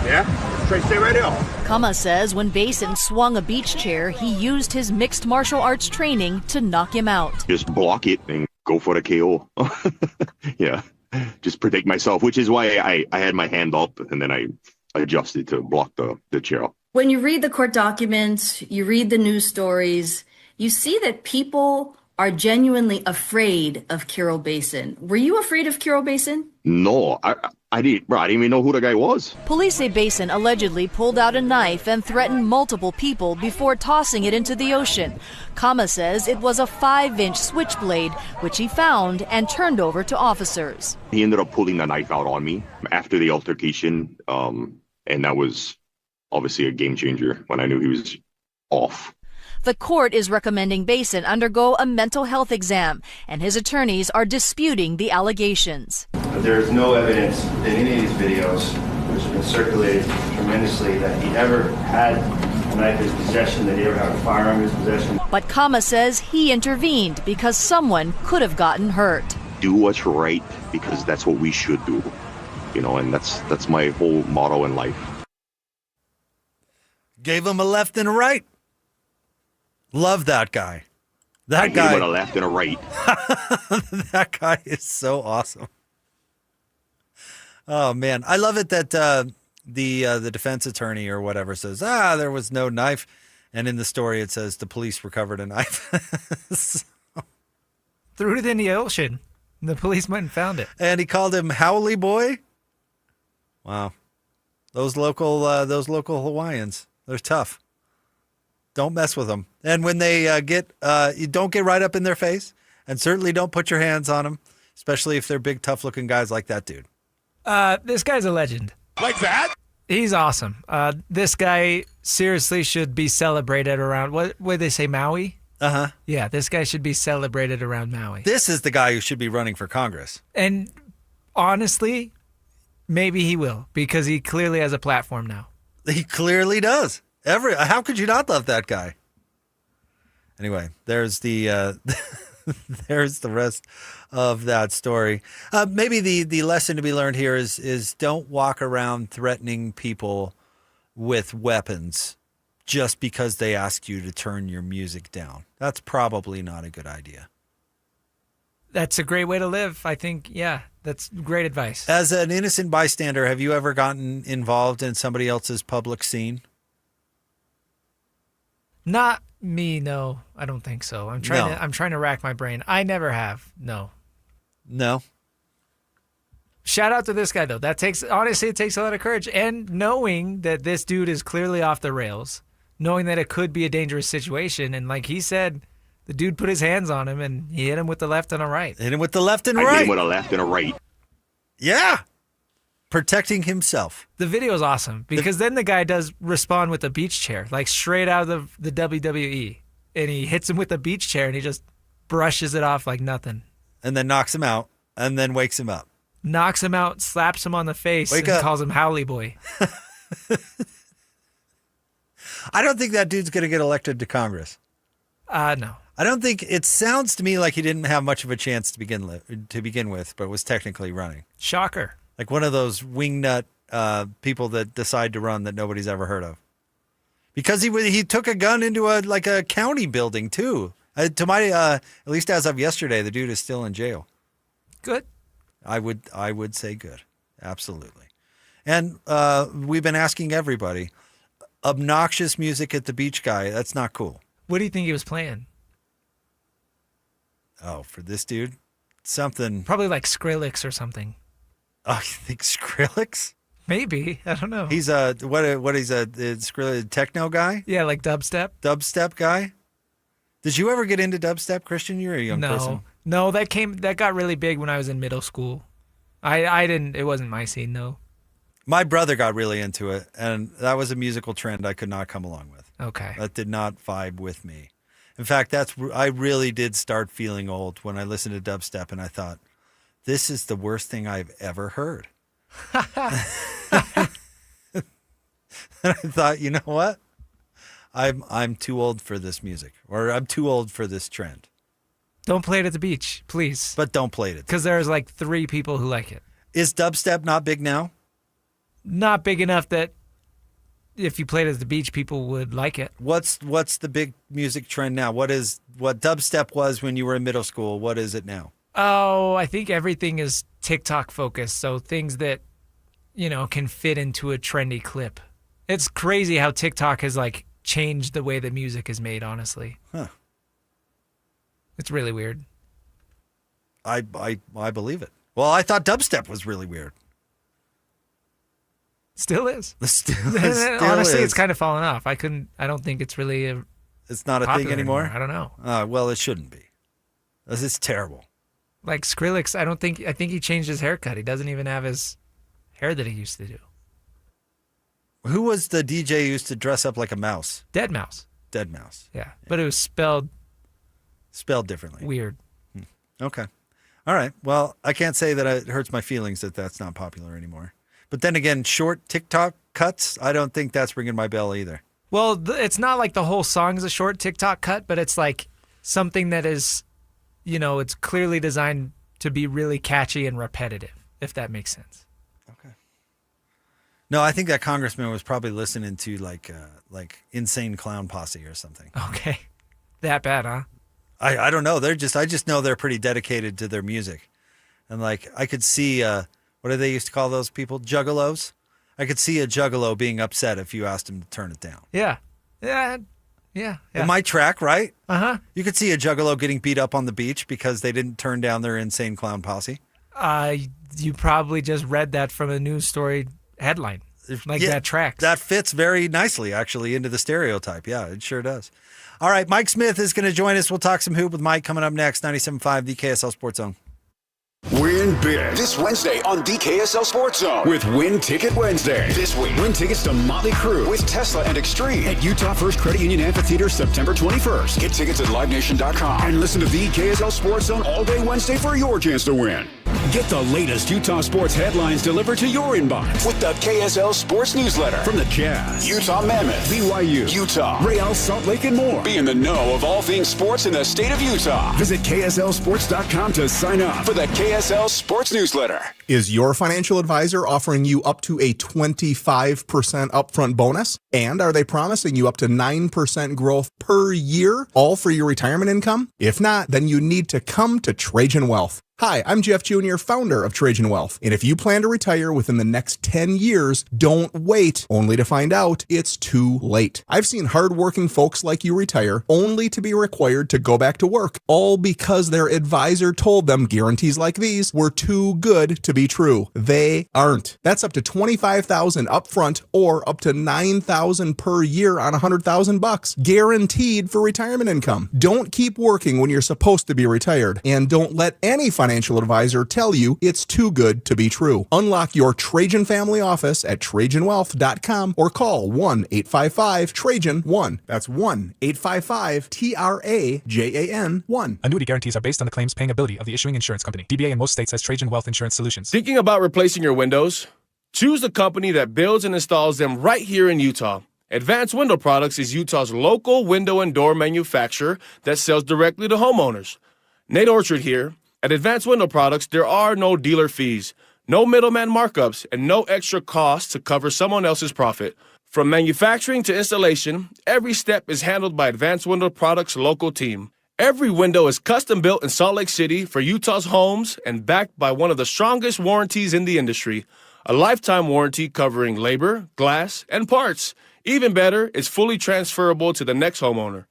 Yeah? Try to stay right there. Kama says when Basin swung a beach chair, he used his mixed martial arts training to knock him out. Just block it and go for the KO. Yeah, just protect myself, which is why I had my hand up and then I adjusted to block the chair. When you read the court documents, you read the news stories, you see that people are genuinely afraid of Kirill Basin. Were you afraid of Kirill Basin? No, I didn't even know who the guy was. Police say Basin allegedly pulled out a knife and threatened multiple people before tossing it into the ocean. Kama says it was a 5-inch switchblade, which he found and turned over to officers. He ended up pulling the knife out on me after the altercation, and that was obviously a game changer when I knew he was off. The court is recommending Basin undergo a mental health exam, and his attorneys are disputing the allegations. There is no evidence in any of these videos, which have been circulated tremendously, that he ever had a knife in his possession, that he ever had a firearm in his possession. But Kama says he intervened because someone could have gotten hurt. Do what's right, because that's what we should do, and that's my whole motto in life. Gave him a left and a right. Love that guy. I gave him a left and a right. That guy is so awesome. Oh man, I love it that the defense attorney or whatever says, there was no knife, and in the story it says the police recovered a knife. Threw it in the ocean. The police went and found it. And he called him Howley Boy. Wow, those local Hawaiians, they're tough. Don't mess with them. And when they you don't get right up in their face, and certainly don't put your hands on them, especially if they're big, tough-looking guys like that dude. This guy's a legend. Like that? He's awesome. This guy seriously should be celebrated around, what did they say, Maui? Uh-huh. Yeah, this guy should be celebrated around Maui. This is the guy who should be running for Congress. And honestly, maybe he will, because he clearly has a platform now. He clearly does. How could you not love that guy? Anyway, there's the there's the rest of that story. Maybe the lesson to be learned here is don't walk around threatening people with weapons just because they ask you to turn your music down. That's probably not a good idea. That's a great way to live. I think, yeah, that's great advice. As an innocent bystander, have you ever gotten involved in somebody else's public scene? Not me, no. I don't think so. I'm trying to rack my brain. I never have. No. Shout out to this guy though. Honestly, it takes a lot of courage, and knowing that this dude is clearly off the rails, knowing that it could be a dangerous situation, and like he said, the dude put his hands on him and he hit him with the left and a right. Hit him with the left and right. I hit him with a left and a right. Yeah. Protecting himself. The video is awesome because then the guy does respond with a beach chair, like straight out of the WWE. And he hits him with a beach chair and he just brushes it off like nothing. And then knocks him out and then wakes him up. Knocks him out, slaps him on the face, and calls him Howley Boy. I don't think that dude's going to get elected to Congress. No. I don't think it sounds to me like he didn't have much of a chance to begin with, but was technically running. Shocker. Like one of those wingnut people that decide to run that nobody's ever heard of. Because he took a gun into a county building too. At least as of yesterday, the dude is still in jail. Good. I would say good. Absolutely. And we've been asking everybody, obnoxious music at the beach guy, that's not cool. What do you think he was playing? Oh, for this dude? Something. Probably like Skrillex or something. Oh, you think Skrillex? Maybe. I don't know. He's he's a Skrillex techno guy? Yeah, like dubstep. Dubstep guy? Did you ever get into dubstep, Christian? You're a young person. No, that got really big when I was in middle school. I didn't, it wasn't my scene, no. My brother got really into it, and that was a musical trend I could not come along with. Okay. That did not vibe with me. In fact, I really did start feeling old when I listened to dubstep, and I thought, this is the worst thing I've ever heard. And I thought, you know what? I'm too old for this music, or I'm too old for this trend. Don't play it at the beach, please. But don't play it. Because there's like 3 people who like it. Is dubstep not big now? Not big enough that if you played it at the beach, people would like it. What's the big music trend now? What dubstep was when you were in middle school? What is it now? Oh, I think everything is TikTok focused. So things that, can fit into a trendy clip. It's crazy how TikTok has like changed the way that music is made, honestly. Huh. It's really weird. I believe it. Well, I thought dubstep was really weird. Still is. Still Honestly, is. it's kind of fallen off. I don't think it's really It's not a thing anymore? I don't know. Well, it shouldn't be. It's terrible. Like Skrillex, I think he changed his haircut. He doesn't even have his hair that he used to do. Who was the DJ who used to dress up like a mouse? Dead Mouse. Dead Mouse. Yeah. But it was spelled differently. Weird. Okay. All right. Well, I can't say that it hurts my feelings that that's not popular anymore. But then again, short TikTok cuts, I don't think that's ringing my bell either. Well, it's not like the whole song is a short TikTok cut, but it's like something that is, it's clearly designed to be really catchy and repetitive, if that makes sense. Okay. No, I think that congressman was probably listening to like Insane Clown Posse or something. Okay. That bad, huh? I don't know. I just know they're pretty dedicated to their music. And like I could see what do they used to call those people? Juggalos? I could see a juggalo being upset if you asked him to turn it down. Yeah. In my track, right? Uh-huh. You could see a juggalo getting beat up on the beach because they didn't turn down their Insane Clown Posse. You probably just read that from a news story headline. That tracks. That fits very nicely, actually, into the stereotype. Yeah, it sure does. All right, Mike Smith is going to join us. We'll talk some hoop with Mike coming up next. 97.5, the KSL Sports Zone. Win big this Wednesday on the KSL Sports Zone with Win Ticket Wednesday. This week, win tickets to Motley Crue with Tesla and Extreme at Utah First Credit Union Amphitheater September 21st. Get tickets at LiveNation.com and listen to the KSL Sports Zone all day Wednesday for your chance to win. Get the latest Utah sports headlines delivered to your inbox with the KSL Sports Newsletter from the Jazz, Utah Mammoth, BYU, Utah, Real Salt Lake, and more. Be in the know of all things sports in the state of Utah. Visit KSLSports.com to sign up for the KSL Sports Newsletter. Is your financial advisor offering you up to a 25% upfront bonus? And are they promising you up to 9% growth per year, all for your retirement income? If not, then you need to come to Trajan Wealth. Hi, I'm Jeff Jr., founder of Trajan Wealth. And if you plan to retire within the next 10 years, don't wait only to find out it's too late. I've seen hardworking folks like you retire only to be required to go back to work, all because their advisor told them guarantees like these were too good to be true. They aren't. That's up to $25,000 upfront or up to $9,000 per year on $100,000, guaranteed for retirement income. Don't keep working when you're supposed to be retired, and don't let any financial advisor tell you it's too good to be true. Unlock your Trajan family office at TrajanWealth.com or call 1-855-TRAJAN-1. That's 1-855-TRAJAN-1. Annuity guarantees are based on the claims paying ability of the issuing insurance company. DBA in most states has Trajan Wealth Insurance Solutions. Thinking about replacing your windows? Choose a company that builds and installs them right here in Utah. Advanced Window Products is Utah's local window and door manufacturer that sells directly to homeowners. Nate Orchard here. At Advanced Window Products, there are no dealer fees, no middleman markups, and no extra costs to cover someone else's profit. From manufacturing to installation, every step is handled by Advanced Window Products' local team. Every window is custom built in Salt Lake City for Utah's homes and backed by one of the strongest warranties in the industry, a lifetime warranty covering labor, glass, and parts. Even better, it's fully transferable to the next homeowner.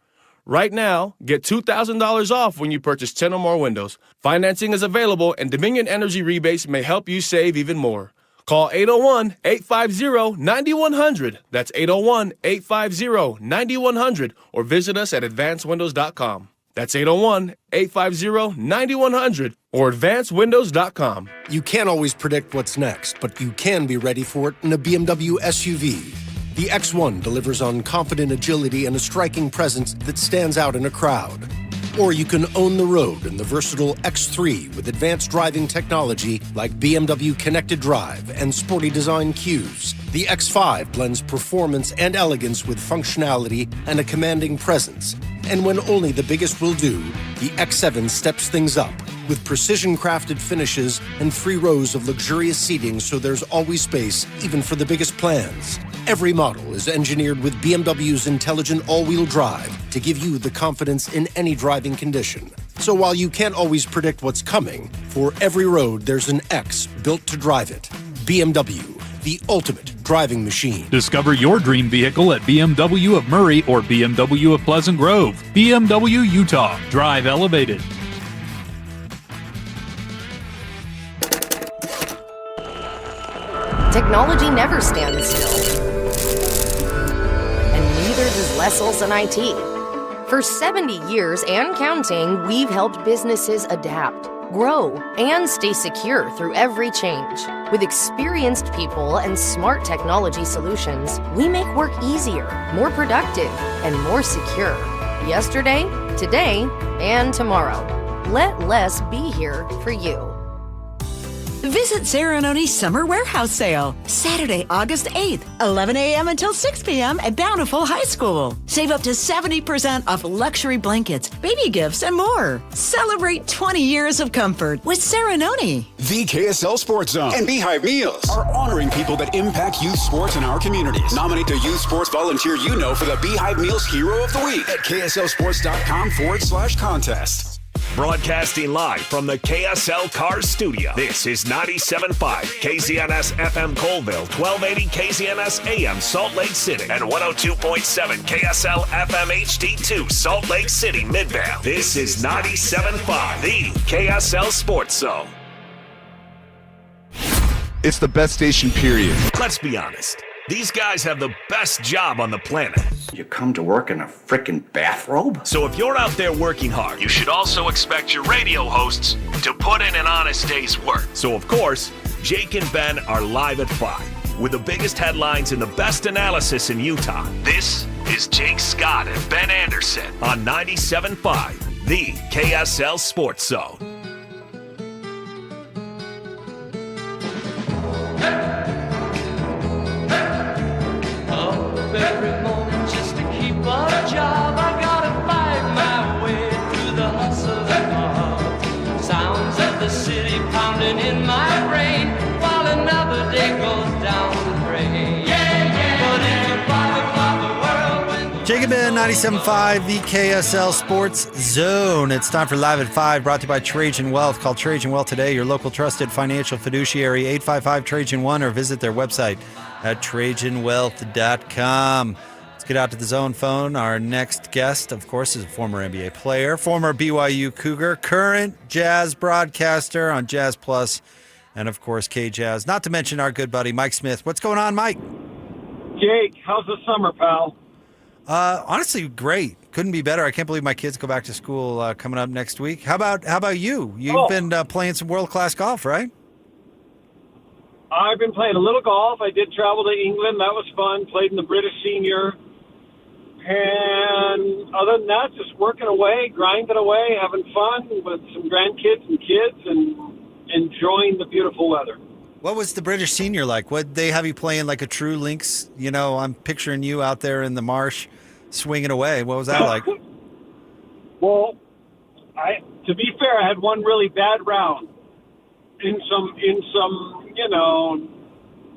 Right now, get $2,000 off when you purchase 10 or more windows. Financing is available, and Dominion Energy rebates may help you save even more. Call 801-850-9100. That's 801-850-9100, or visit us at advancedwindows.com. That's 801-850-9100 or advancedwindows.com. You can't always predict what's next, but you can be ready for it in a BMW SUV. The X1 delivers on confident agility and a striking presence that stands out in a crowd. Or you can own the road in the versatile X3 with advanced driving technology like BMW Connected Drive and sporty design cues. The X5 blends performance and elegance with functionality and a commanding presence. And when only the biggest will do, the X7 steps things up with precision-crafted finishes and 3 rows of luxurious seating so there's always space, even for the biggest plans. Every model is engineered with BMW's intelligent all-wheel drive to give you the confidence in any driving condition. So while you can't always predict what's coming, for every road there's an X built to drive it. BMW, the ultimate driving machine. Discover your dream vehicle at BMW of Murray or BMW of Pleasant Grove. BMW Utah. Drive elevated. technology never stands still. And neither does Les Olson IT. For 70 years and counting, we've helped businesses adapt, grow, and stay secure through every change. With experienced people and smart technology solutions, we make work easier, more productive, and more secure. Yesterday, today, and tomorrow. Let Les be here for you. Visit Serenoni's Summer Warehouse Sale, Saturday, August 8th, 11 a.m. until 6 p.m. at Bountiful High School. Save up to 70% off luxury blankets, baby gifts, and more. Celebrate 20 years of comfort with Serenoni. The KSL Sports Zone and Beehive Meals are honoring people that impact youth sports in our communities. Nominate the youth sports volunteer you know for the Beehive Meals Hero of the Week at kslsports.com/contest. Broadcasting live from the KSL Cars Studio. This is 97.5 KZNS FM Colville, 1280 KZNS AM Salt Lake City, and 102.7 KSL FM HD2 Salt Lake City Midvale. This is 97.5, the KSL Sports Zone. It's the best station, period. Let's be honest. These guys have the best job on the planet. You come to work in a frickin' bathrobe? So if you're out there working hard, you should also expect your radio hosts to put in an honest day's work. So of course, Jake and Ben are live at 5 with the biggest headlines and the best analysis in Utah. This is Jake Scott and Ben Anderson on 97.5, the KSL Sports Zone. Every morning just to keep a job, I gotta fight my way through the hustle and mob. Sounds of the city pounding in my brain while another day goes down the drain. But it's a bother world when Jake and Ben, 97.5, the KSL Sports Zone. It's time for Live at 5, brought to you by Trajan Wealth. Call Trajan Wealth today, your local trusted financial fiduciary, 855-TRAJAN-1, or visit their website at TrajanWealth.com. Let's get out to the zone phone. Our next guest, of course, is a former NBA player, former BYU Cougar, current Jazz broadcaster on Jazz Plus, and, of course, K-Jazz. Not to mention our good buddy, Mike Smith. What's going on, Mike? Jake, how's the summer, pal? Honestly, great. Couldn't be better. I can't believe my kids go back to school coming up next week. How about you? You've been playing some world-class golf, right? I've been playing a little golf. I did travel to England. That was fun. Played in the British Senior. And other than that, just working away, grinding away, having fun with some grandkids and kids, and enjoying the beautiful weather. What was the British Senior like? What they have you playing like a true links? You know, I'm picturing you out there in the marsh swinging away. What was that like? Well, to be fair, I had one really bad round in some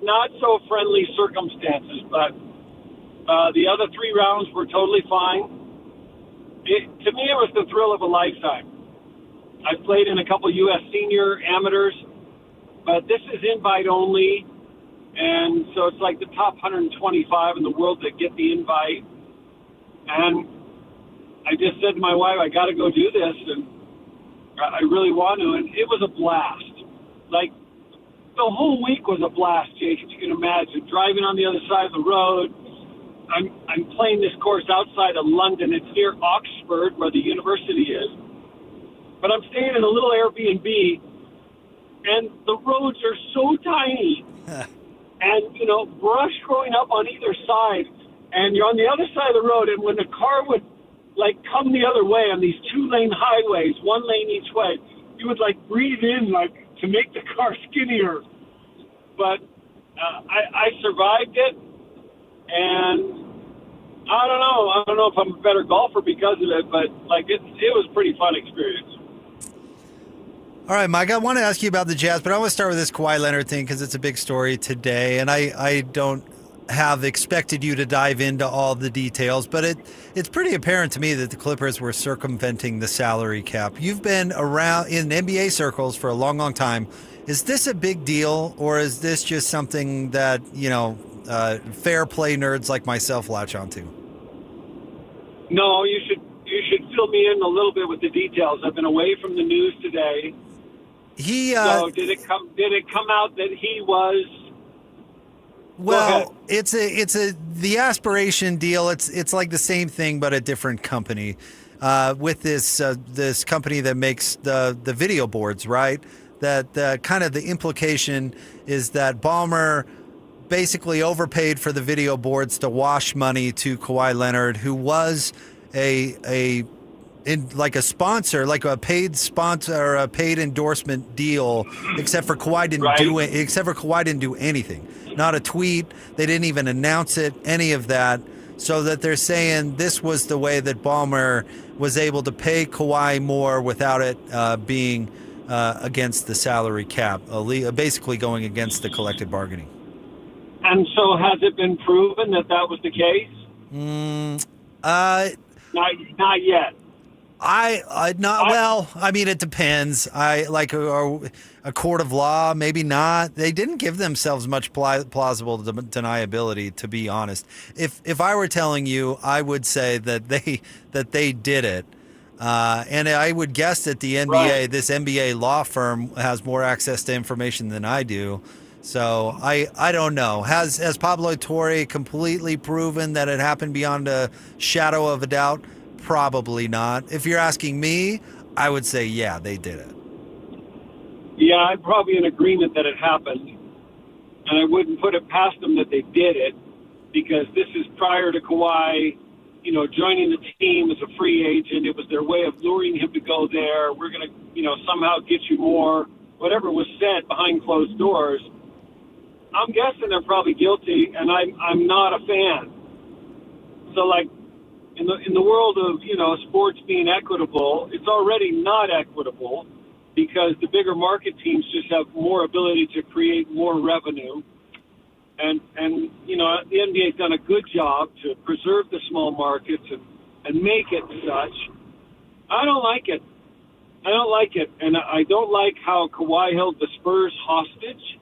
not so friendly circumstances, but the other 3 rounds were totally fine. To me, it was the thrill of a lifetime. I played in a couple U.S. senior amateurs, but this is invite only, and so it's like the top 125 in the world that get the invite. And I just said to my wife, I got to go do this, and I really want to, and it was a blast. Like, the whole week was a blast, Jake, if you can imagine. Driving on the other side of the road. I'm playing this course outside of London. It's near Oxford, where the university is. But I'm staying in a little Airbnb, and the roads are so tiny. And, brush growing up on either side. And you're on the other side of the road, and when the car would, come the other way on these 2-lane highways, 1 lane each way, you would, breathe in, to make the car skinnier. But I survived it, and I don't know if I'm a better golfer because of it, but it was a pretty fun experience. All right, Mike, I want to ask you about the Jazz, but I want to start with this Kawhi Leonard thing because it's a big story today, and I don't have expected you to dive into all the details, but it's pretty apparent to me that the Clippers were circumventing the salary cap. You've been around in NBA circles for a long, long time. Is this a big deal, or is this just something that, fair play nerds like myself latch onto? No, you should fill me in a little bit with the details. I've been away from the news today. So did it come out that he was Well, it's the aspiration deal. It's like the same thing, but a different company. With this company that makes the video boards, right? That kind of the implication is that Ballmer basically overpaid for the video boards to wash money to Kawhi Leonard, who was like a sponsor, like a paid sponsor or a paid endorsement deal, except for Kawhi didn't do it. Except for Kawhi didn't do anything. Not a tweet. They didn't even announce it. Any of that. So that they're saying this was the way that Ballmer was able to pay Kawhi more without it being against the salary cap, basically going against the collective bargaining. And so has it been proven that was the case? Not yet. Well, I mean, it depends. A court of law, maybe not. They didn't give themselves much plausible deniability, to be honest. If I were telling you, I would say that they did it. And I would guess that the NBA, this NBA law firm, has more access to information than I do. So I don't know. Has Pablo Torre completely proven that it happened beyond a shadow of a doubt? Probably not. If you're asking me, I would say, yeah, they did it. Yeah, I'm probably in agreement that it happened. And I wouldn't put it past them that they did it, because this is prior to Kawhi, joining the team as a free agent. It was their way of luring him to go there. We're going to, somehow get you more. Whatever was said behind closed doors. I'm guessing they're probably guilty, and I'm not a fan. So, in the world of, sports being equitable, it's already not equitable because the bigger market teams just have more ability to create more revenue. And the NBA's done a good job to preserve the small markets and make it such. I don't like it. And I don't like how Kawhi held the Spurs hostage.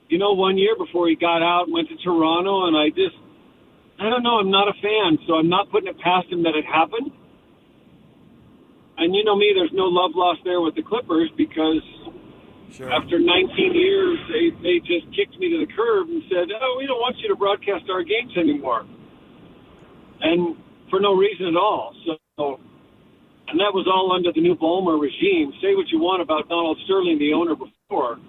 1 year before he got out and went to Toronto, and I don't know. I'm not a fan, so I'm not putting it past him that it happened. And you know me, there's no love lost there with the Clippers because after 19 years, they just kicked me to the curb and said, "Oh, we don't want you to broadcast our games anymore," and for no reason at all. So, and that was all under the new Ballmer regime. Say what you want about Donald Sterling, the owner before.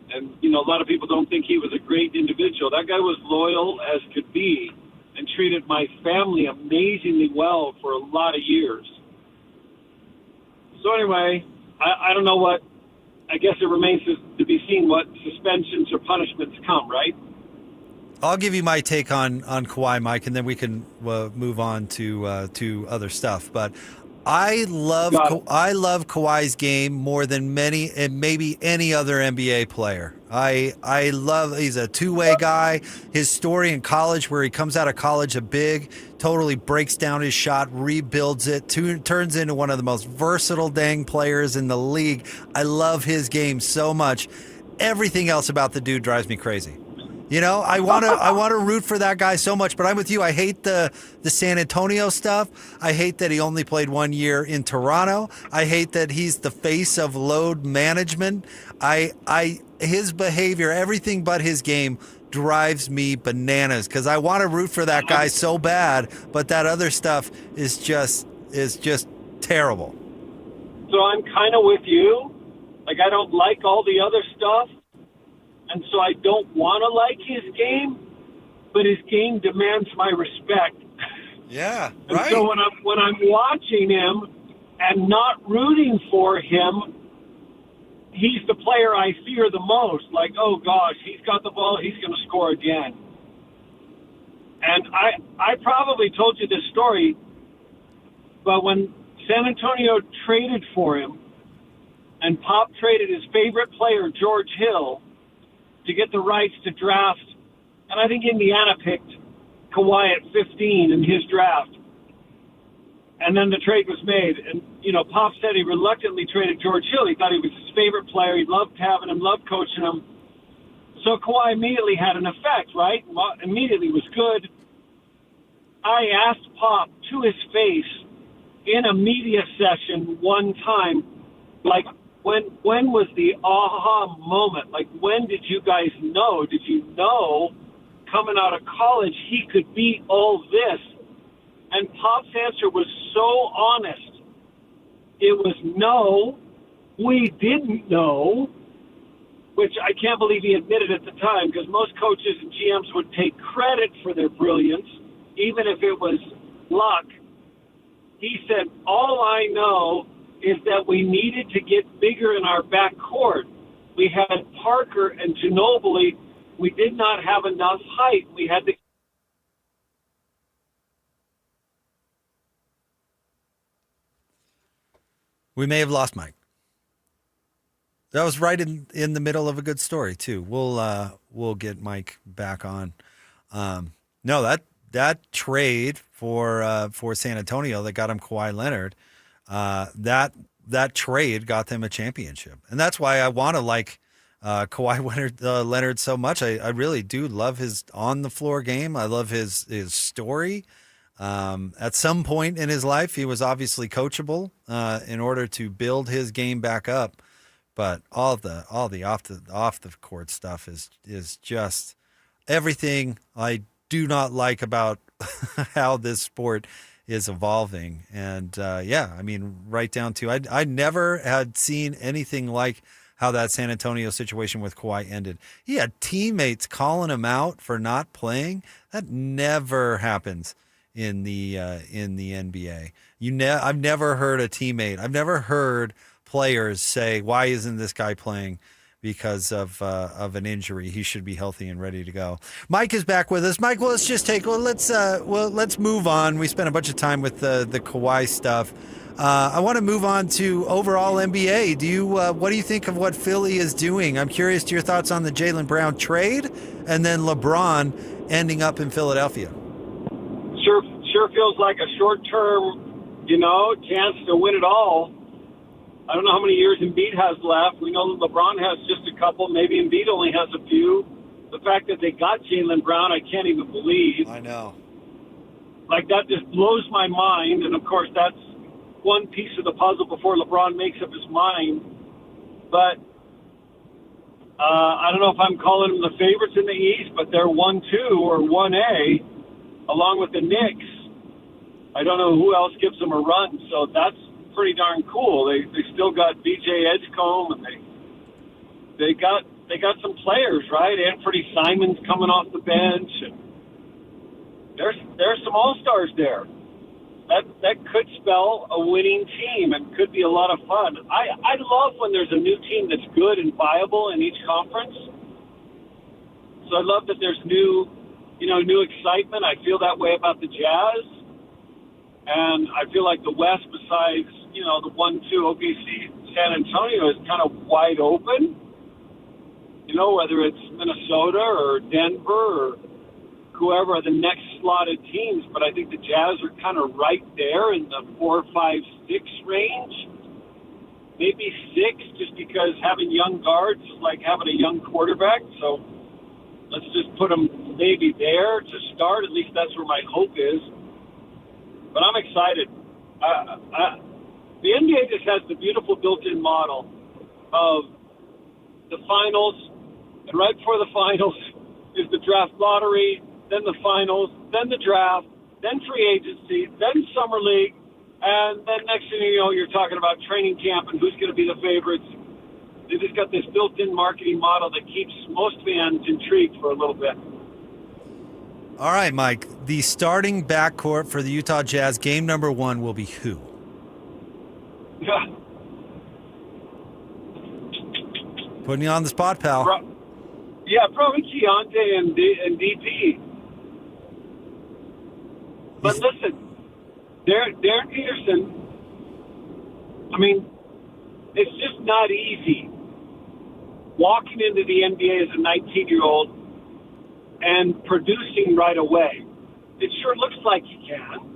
And, a lot of people don't think he was a great individual. That guy was loyal as could be and treated my family amazingly well for a lot of years. So anyway, I don't know what, I guess it remains to be seen what suspensions or punishments come, right? I'll give you my take on Kawhi, Mike, and then we can move on to other stuff. But I love Kawhi's game more than maybe any other NBA player. He's a two-way guy. His story in college, where he comes out of college a big, totally breaks down his shot, rebuilds it, turns into one of the most versatile dang players in the league. I love his game so much. Everything else about the dude drives me crazy. I want to root for that guy so much, but I'm with you. I hate the San Antonio stuff. I hate that he only played 1 year in Toronto. I hate that he's the face of load management. His behavior, everything but his game, drives me bananas because I want to root for that guy so bad, but that other stuff is just terrible. So I'm kind of with you. I don't like all the other stuff. And so I don't want to like his game, but his game demands my respect. Yeah, and right. So when I'm watching him and not rooting for him, he's the player I fear the most. Oh gosh, he's got the ball, he's going to score again. And I probably told you this story, but when San Antonio traded for him, and Pop traded his favorite player, George Hill, to get the rights to draft, and I think Indiana picked Kawhi at 15 in his draft. And then the trade was made, and, Pop said he reluctantly traded George Hill. He thought he was his favorite player. He loved having him, loved coaching him. So Kawhi immediately had an effect, right? Immediately was good. I asked Pop to his face in a media session one time, when was the aha moment? Like, when did you guys know? Did you know coming out of college he could be all this? And Pop's answer was so honest. It was no, we didn't know, which I can't believe he admitted at the time, because most coaches and GMs would take credit for their brilliance, even if it was luck. He said, all I know is that we needed to get bigger in our backcourt. We had Parker and Ginobili. We did not have enough height. We had to. We may have lost Mike. That was right in the middle of a good story too. We'll get Mike back on. No, that trade for San Antonio that got him Kawhi Leonard, that trade got them a championship, and that's why I want to like Kawhi Leonard so much. I really do love his on the floor game. I love his story. At some point in his life, he was obviously coachable in order to build his game back up. But all the off the court stuff is just everything I do not like about how this sport is evolving. And I mean, right down to I never had seen anything like how that San Antonio situation with Kawhi ended. He had teammates calling him out for not playing. That never happens in the NBA. I've never heard a teammate. I've never heard players say, "Why isn't this guy playing?" Because of an injury. He should be healthy and ready to go. Mike is back with us. Mike, let's move on. We spent a bunch of time with the Kawhi stuff. I want to move on to overall NBA. What do you think of what Philly is doing? I'm curious to your thoughts on the Jaylen Brown trade and then LeBron ending up in Philadelphia. Sure feels like a short-term, chance to win it all. I don't know how many years Embiid has left. We know that LeBron has just a couple. Maybe Embiid only has a few. The fact that they got Jaylen Brown, I can't even believe. I know. Like, that just blows my mind. And, of course, that's one piece of the puzzle before LeBron makes up his mind. But I don't know if I'm calling them the favorites in the East, but they're 1-2 or 1A, along with the Knicks. I don't know who else gives them a run, so that's pretty darn cool. They still got BJ Edgecombe, and they got some players, right? Anthony Simon's coming off the bench, and there's some all-stars there. That could spell a winning team and could be a lot of fun. I love when there's a new team that's good and viable in each conference. So I love that there's new excitement. I feel that way about the Jazz. And I feel like the West, besides, the 1-2 OKC San Antonio, is kind of wide open. Whether it's Minnesota or Denver or whoever are the next slotted teams. But I think the Jazz are kind of right there in the 4, 5, 6 range. Maybe 6, just because having young guards is like having a young quarterback. So let's just put them maybe there to start. At least that's where my hope is. But I'm excited. The NBA just has the beautiful built-in model of the finals, and right before the finals is the draft lottery, then the finals, then the draft, then free agency, then summer league, and then next thing you know, you're talking about training camp and who's going to be the favorites. They just got this built-in marketing model that keeps most fans intrigued for a little bit. All right, Mike. The starting backcourt for the Utah Jazz, game number 1, will be who? Yeah. Putting you on the spot, pal. Probably Keontae and DP. But listen, Darren Peterson, I mean, it's just not easy walking into the NBA as a 19-year-old and producing right away. It sure looks like he can.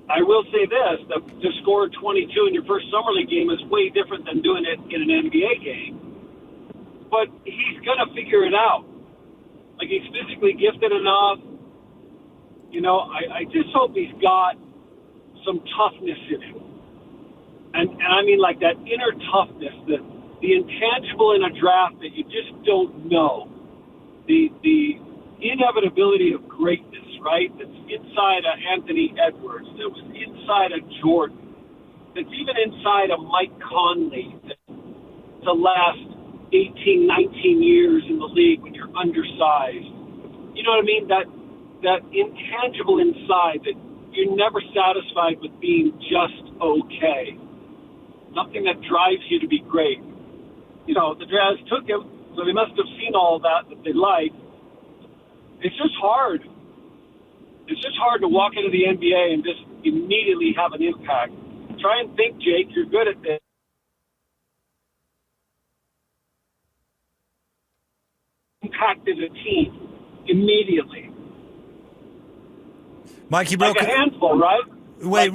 I will say this, that to score 22 in your first summer league game is way different than doing it in an NBA game. But he's going to figure it out. Like, he's physically gifted enough. I just hope he's got some toughness in him. And I mean like that inner toughness, the intangible in a draft that you just don't know. The inevitability of greatness, right? That's inside a Anthony Edwards, that was inside a Jordan, that's even inside a Mike Conley, to last 18, 19 years in the league when you're undersized. You know what I mean? That intangible inside that you're never satisfied with being just okay. Something that drives you to be great. You know, the Jazz took him, so they must have seen all that they liked. It's just hard. It's just hard to walk into the NBA and just immediately have an impact. Try and think, Jake. You're good at this. Impacted a team immediately. Mike, you broke like a handful, right? Wait,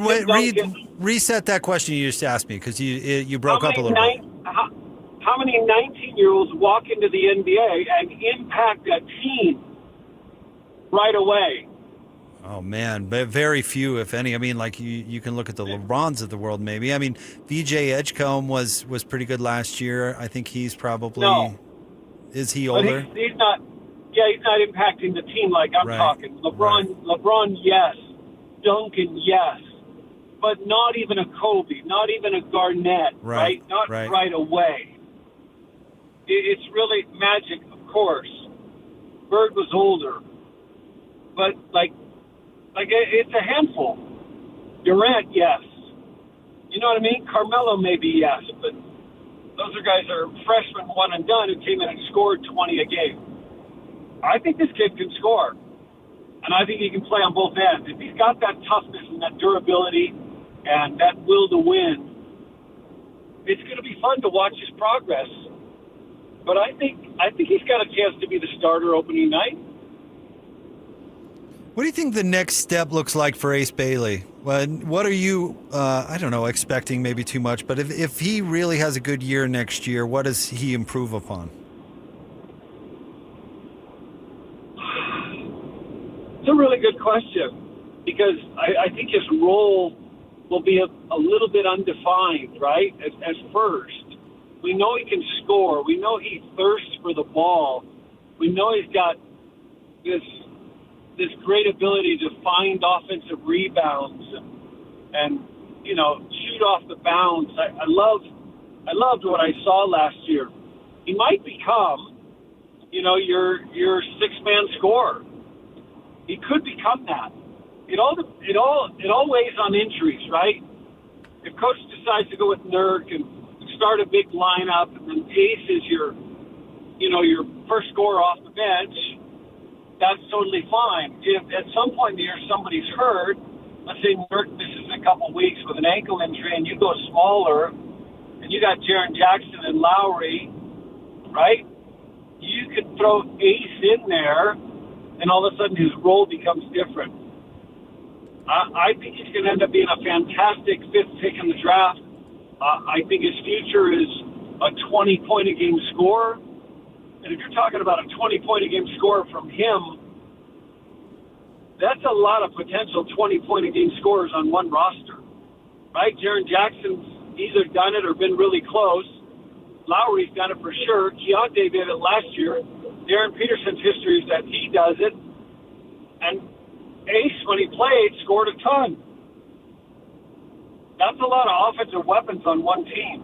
reset that question you just asked me because you broke up a little bit. How many 19-year-olds walk into the NBA and impact a team right away? Oh, man, very few, if any. I mean, like you can look at the LeBrons of the world maybe. I mean, VJ Edgecombe was pretty good last year. I think he's probably... No. Is he older? He's not. Yeah, he's not impacting the team like I'm talking. LeBron, yes. Duncan, yes. But not even a Kobe, not even a Garnett, right? Not right away. It's really Magic, of course. Bird was older. But, like it's a handful. Durant, yes. You know what I mean? Carmelo, maybe yes. But those are guys that are freshmen, one and done, who came in and scored 20 a game. I think this kid can score. And I think he can play on both ends. If he's got that toughness and that durability and that will to win, it's going to be fun to watch his progress. But I think he's got a chance to be the starter opening night. What do you think the next step looks like for Ace Bailey? What are you, I don't know, expecting maybe too much, but if he really has a good year next year, what does he improve upon? It's a really good question because I think his role will be a little bit undefined, right, as first. We know he can score. We know he thirsts for the ball. We know he's got this great ability to find offensive rebounds and you know, shoot off the bounce. I loved what I saw last year. He might become, you know, your six-man scorer. He could become that. It all weighs on injuries, right? If coach decides to go with Nurk and start a big lineup and then Ace is your first scorer off the bench, that's totally fine. If at some point in the year somebody's hurt, let's say Nurk misses a couple weeks with an ankle injury and you go smaller and you got Jaren Jackson and Lowry, right? You could throw Ace in there and all of a sudden his role becomes different. I think he's going to end up being a fantastic fifth pick in the draft. I think his future is a 20-point-a-game scorer. And if you're talking about a 20-point-a-game scorer from him, that's a lot of potential 20-point-a-game scorers on one roster, right? Jaren Jackson's either done it or been really close. Lowry's done it for sure. Keontae did it last year. Darren Peterson's history is that he does it. And Ace, when he played, scored a ton. That's a lot of offensive weapons on one team.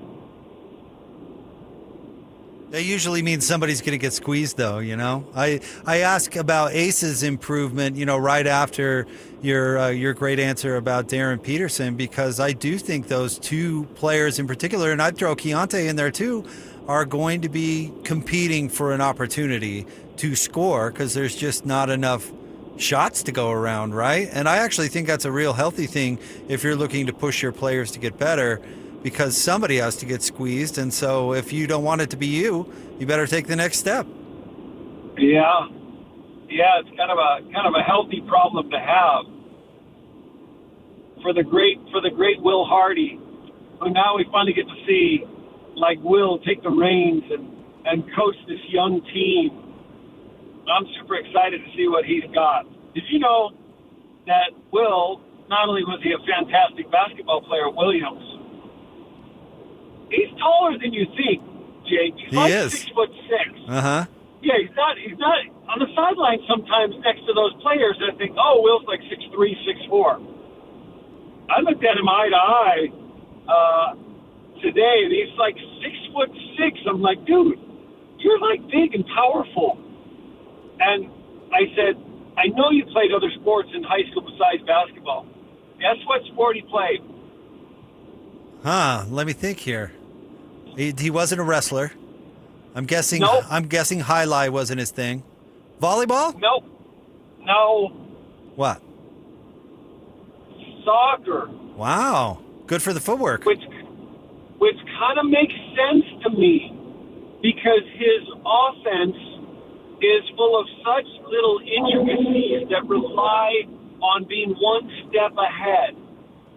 That usually means somebody's going to get squeezed, though, you know? I ask about Ace's improvement, you know, right after your great answer about Darren Peterson, because I do think those two players in particular, and I'd throw Keontae in there too, are going to be competing for an opportunity to score because there's just not enough shots to go around, right? And I actually think that's a real healthy thing if you're looking to push your players to get better, because somebody has to get squeezed. And so if you don't want it to be you better take the next step. Yeah, it's kind of a healthy problem to have for the great Will Hardy, who now we finally get to see, like Will, take the reins and coach this young team. I'm super excited to see what he's got. Did you know that Will, not only was he a fantastic basketball player at Williams, He's taller than you think, Jake. He's like 6'6". Uh-huh. Yeah, he's not on the sideline sometimes next to those players. I think, oh, Will's like 6'3", 6'4". I looked at him eye to eye today, and he's like 6'6". I'm like, dude, you're like big and powerful. And I said, I know you played other sports in high school besides basketball. Guess what sport he played? Let me think here. He wasn't a wrestler. I'm guessing. Nope. I'm guessing highlight wasn't his thing. Volleyball? Nope. No. What? Soccer. Wow. Good for the footwork. Which kind of makes sense to me because his offense is full of such little intricacies that rely on being one step ahead,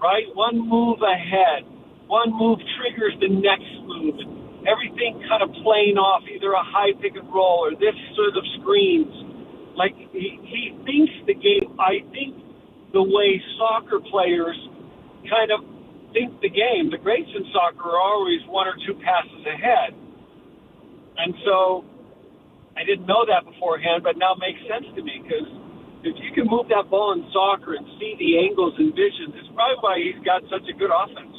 right? One move ahead. One move triggers the next move. Everything kind of playing off either a high pick and roll or this sort of screens. Like, he thinks the game, I think the way soccer players kind of think the game. The greats in soccer are always one or two passes ahead. And so I didn't know that beforehand, but now it makes sense to me because if you can move that ball in soccer and see the angles and visions, it's probably why he's got such a good offense.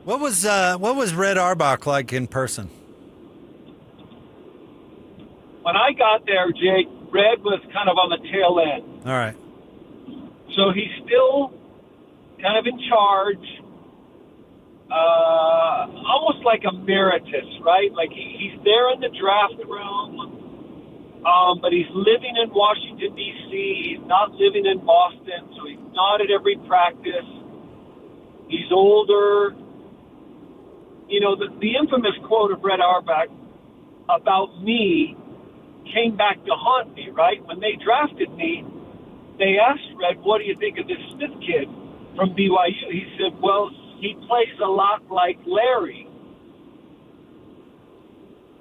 What was Red Auerbach like in person? When I got there, Jake, Red was kind of on the tail end. All right. So he's still kind of in charge, almost like emeritus, right? Like he's there in the draft room, but he's living in Washington, D.C. He's not living in Boston, so he's not at every practice. He's older. You know, the infamous quote of Red Auerbach about me came back to haunt me, right? When they drafted me, they asked Red, what do you think of this Smith kid from BYU? He said, well, he plays a lot like Larry.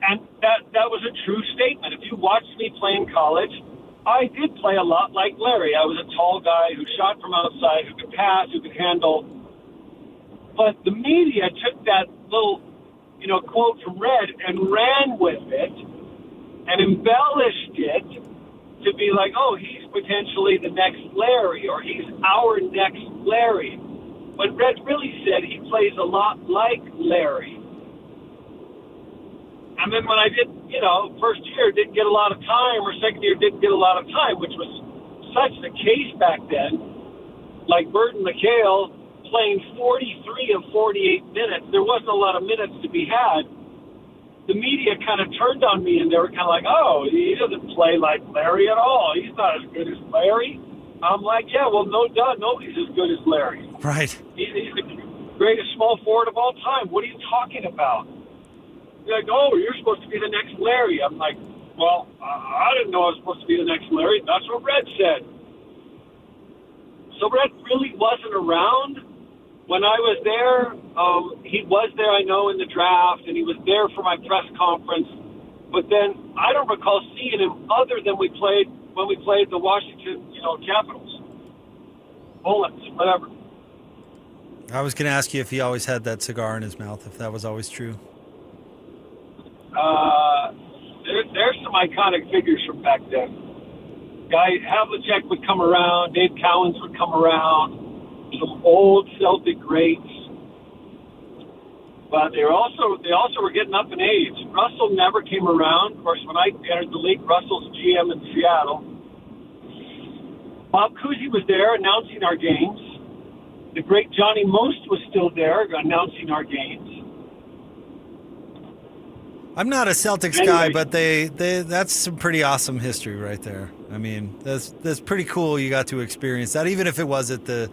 And that was a true statement. If you watched me play in college, I did play a lot like Larry. I was a tall guy who shot from outside, who could pass, who could handle. But the media took that little, quote from Red and ran with it and embellished it to be like, oh, he's potentially the next Larry or he's our next Larry. But Red really said he plays a lot like Larry. And then when I did, first year didn't get a lot of time or second year didn't get a lot of time, which was such the case back then, like Burton McHale playing 43 of 48 minutes. There wasn't a lot of minutes to be had. The media kind of turned on me, and they were kind of like, oh, he doesn't play like Larry at all. He's not as good as Larry. I'm like, yeah, well, no duh, nobody's as good as Larry. Right. He's the greatest small forward of all time. What are you talking about? They're like, oh, you're supposed to be the next Larry. I'm like, well, I didn't know I was supposed to be the next Larry. That's what Red said. So Red really wasn't around when I was there. He was there, I know, in the draft, and he was there for my press conference. But then I don't recall seeing him other than when we played the Washington, Capitals. Bullets, whatever. I was going to ask you if he always had that cigar in his mouth, if that was always true. There's some iconic figures from back then. Guy Havlicek would come around, Dave Cowens would come around, some old Celtic greats. But they also were getting up in age. Russell never came around. Of course, when I entered the league, Russell's GM in Seattle. Bob Cousy was there announcing our games. The great Johnny Most was still there announcing our games. I'm not a Celtics guy, but that's some pretty awesome history right there. I mean, that's pretty cool. You got to experience that, even if it was at the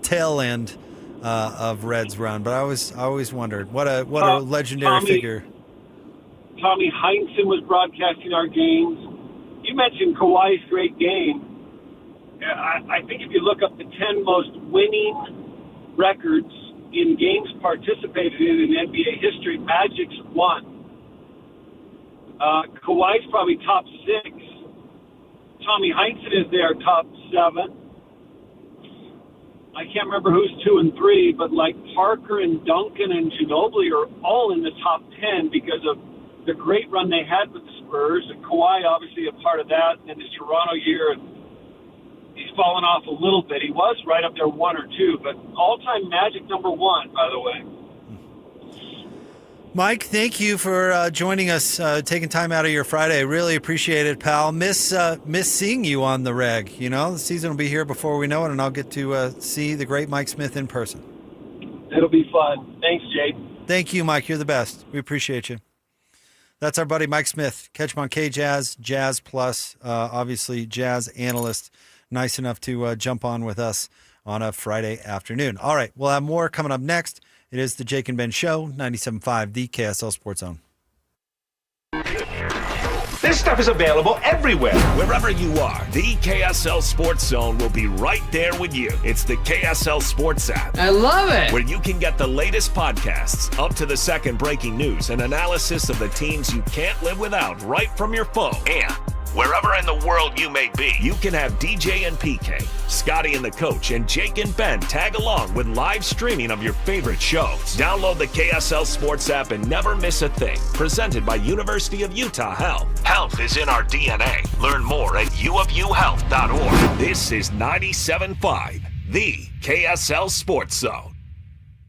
tail end of Red's run. But I always wondered what a legendary figure. Tommy Heinsohn was broadcasting our games. You mentioned Kawhi's great game. I think if you look up the 10 most winning records in games participated in NBA history, Magic's one. Kawhi's probably top 6. Tommy Heinsohn is there, top 7. I can't remember who's 2 and 3, but like Parker and Duncan and Ginobili are all in the top 10 because of the great run they had with the Spurs, and Kawhi obviously a part of that in his Toronto year, and he's fallen off a little bit. He was right up there 1 or 2, but all-time Magic number 1, by the way. Mike, thank you for joining us, taking time out of your Friday. Really appreciate it, pal. Miss seeing you on the reg. You know, the season will be here before we know it, and I'll get to see the great Mike Smith in person. It'll be fun. Thanks, Jake. Thank you, Mike. You're the best. We appreciate you. That's our buddy Mike Smith. Catch him on KJazz, Jazz Plus, obviously Jazz analyst. Nice enough to jump on with us on a Friday afternoon. All right, we'll have more coming up next. It is the Jake and Ben Show, 97.5, the KSL Sports Zone. This stuff is available everywhere. Wherever you are, the KSL Sports Zone will be right there with you. It's the KSL Sports app. I love it. Where you can get the latest podcasts, up to the second breaking news, and analysis of the teams you can't live without right from your phone. And wherever in the world you may be, you can have DJ and PK, Scotty and the coach, and Jake and Ben tag along with live streaming of your favorite shows. Download the KSL Sports app and never miss a thing. Presented by University of Utah Health. Health is in our DNA. Learn more at uofuhealth.org. This is 97.5, the KSL Sports Zone.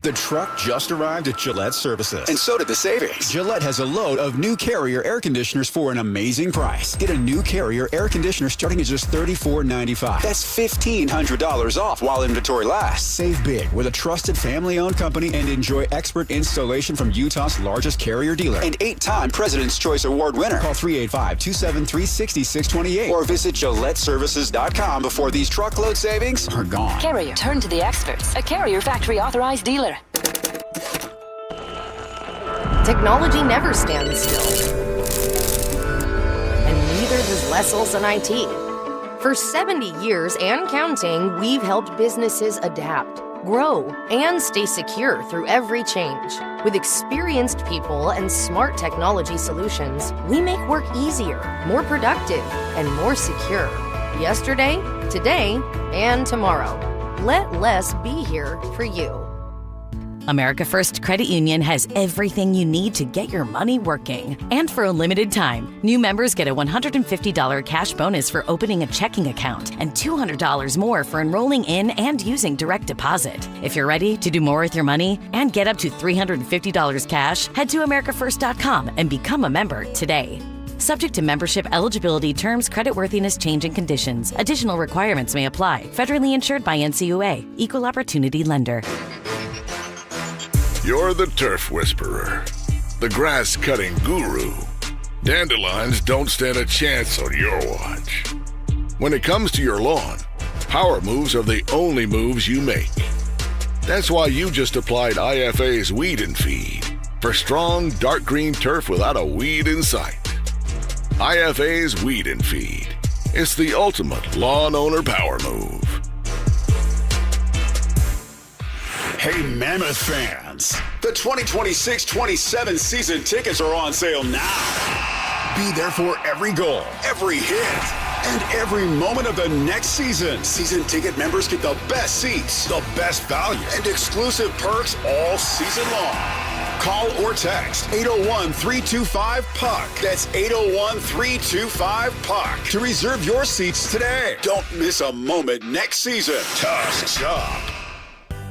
The truck just arrived at Gillette Services, and so did the savings. Gillette has a load of new Carrier air conditioners for an amazing price. Get a new Carrier air conditioner starting at just $34.95. That's $1,500 off while inventory lasts. Save big with a trusted family-owned company and enjoy expert installation from Utah's largest Carrier dealer and 8-time President's Choice Award winner. Call 385-273-6628 or visit GilletteServices.com before these truckload savings are gone. Carrier, turn to the experts. A Carrier factory authorized dealer. Technology never stands still. And neither does Lessels and IT. For 70 years and counting, we've helped businesses adapt, grow, and stay secure through every change. With experienced people and smart technology solutions, we make work easier, more productive, and more secure. Yesterday, today, and tomorrow. Let Less be here for you. America First Credit Union has everything you need to get your money working. And for a limited time, new members get a $150 cash bonus for opening a checking account and $200 more for enrolling in and using direct deposit. If you're ready to do more with your money and get up to $350 cash, head to americaFirst.com and become a member today. Subject to membership eligibility, terms, creditworthiness, changing conditions. Additional requirements may apply. Federally insured by NCUA. Equal Opportunity Lender. You're the turf whisperer, the grass-cutting guru. Dandelions don't stand a chance on your watch. When it comes to your lawn, power moves are the only moves you make. That's why you just applied IFA's Weed and Feed for strong, dark green turf without a weed in sight. IFA's Weed and Feed. It's the ultimate lawn owner power move. Hey, Mammoth fans, the 2026-27 season tickets are on sale now. Be there for every goal, every hit, and every moment of the next season. Season ticket members get the best seats, the best value, and exclusive perks all season long. Call or text 801-325-PUCK. That's 801-325-PUCK to reserve your seats today. Don't miss a moment next season. Tusk up.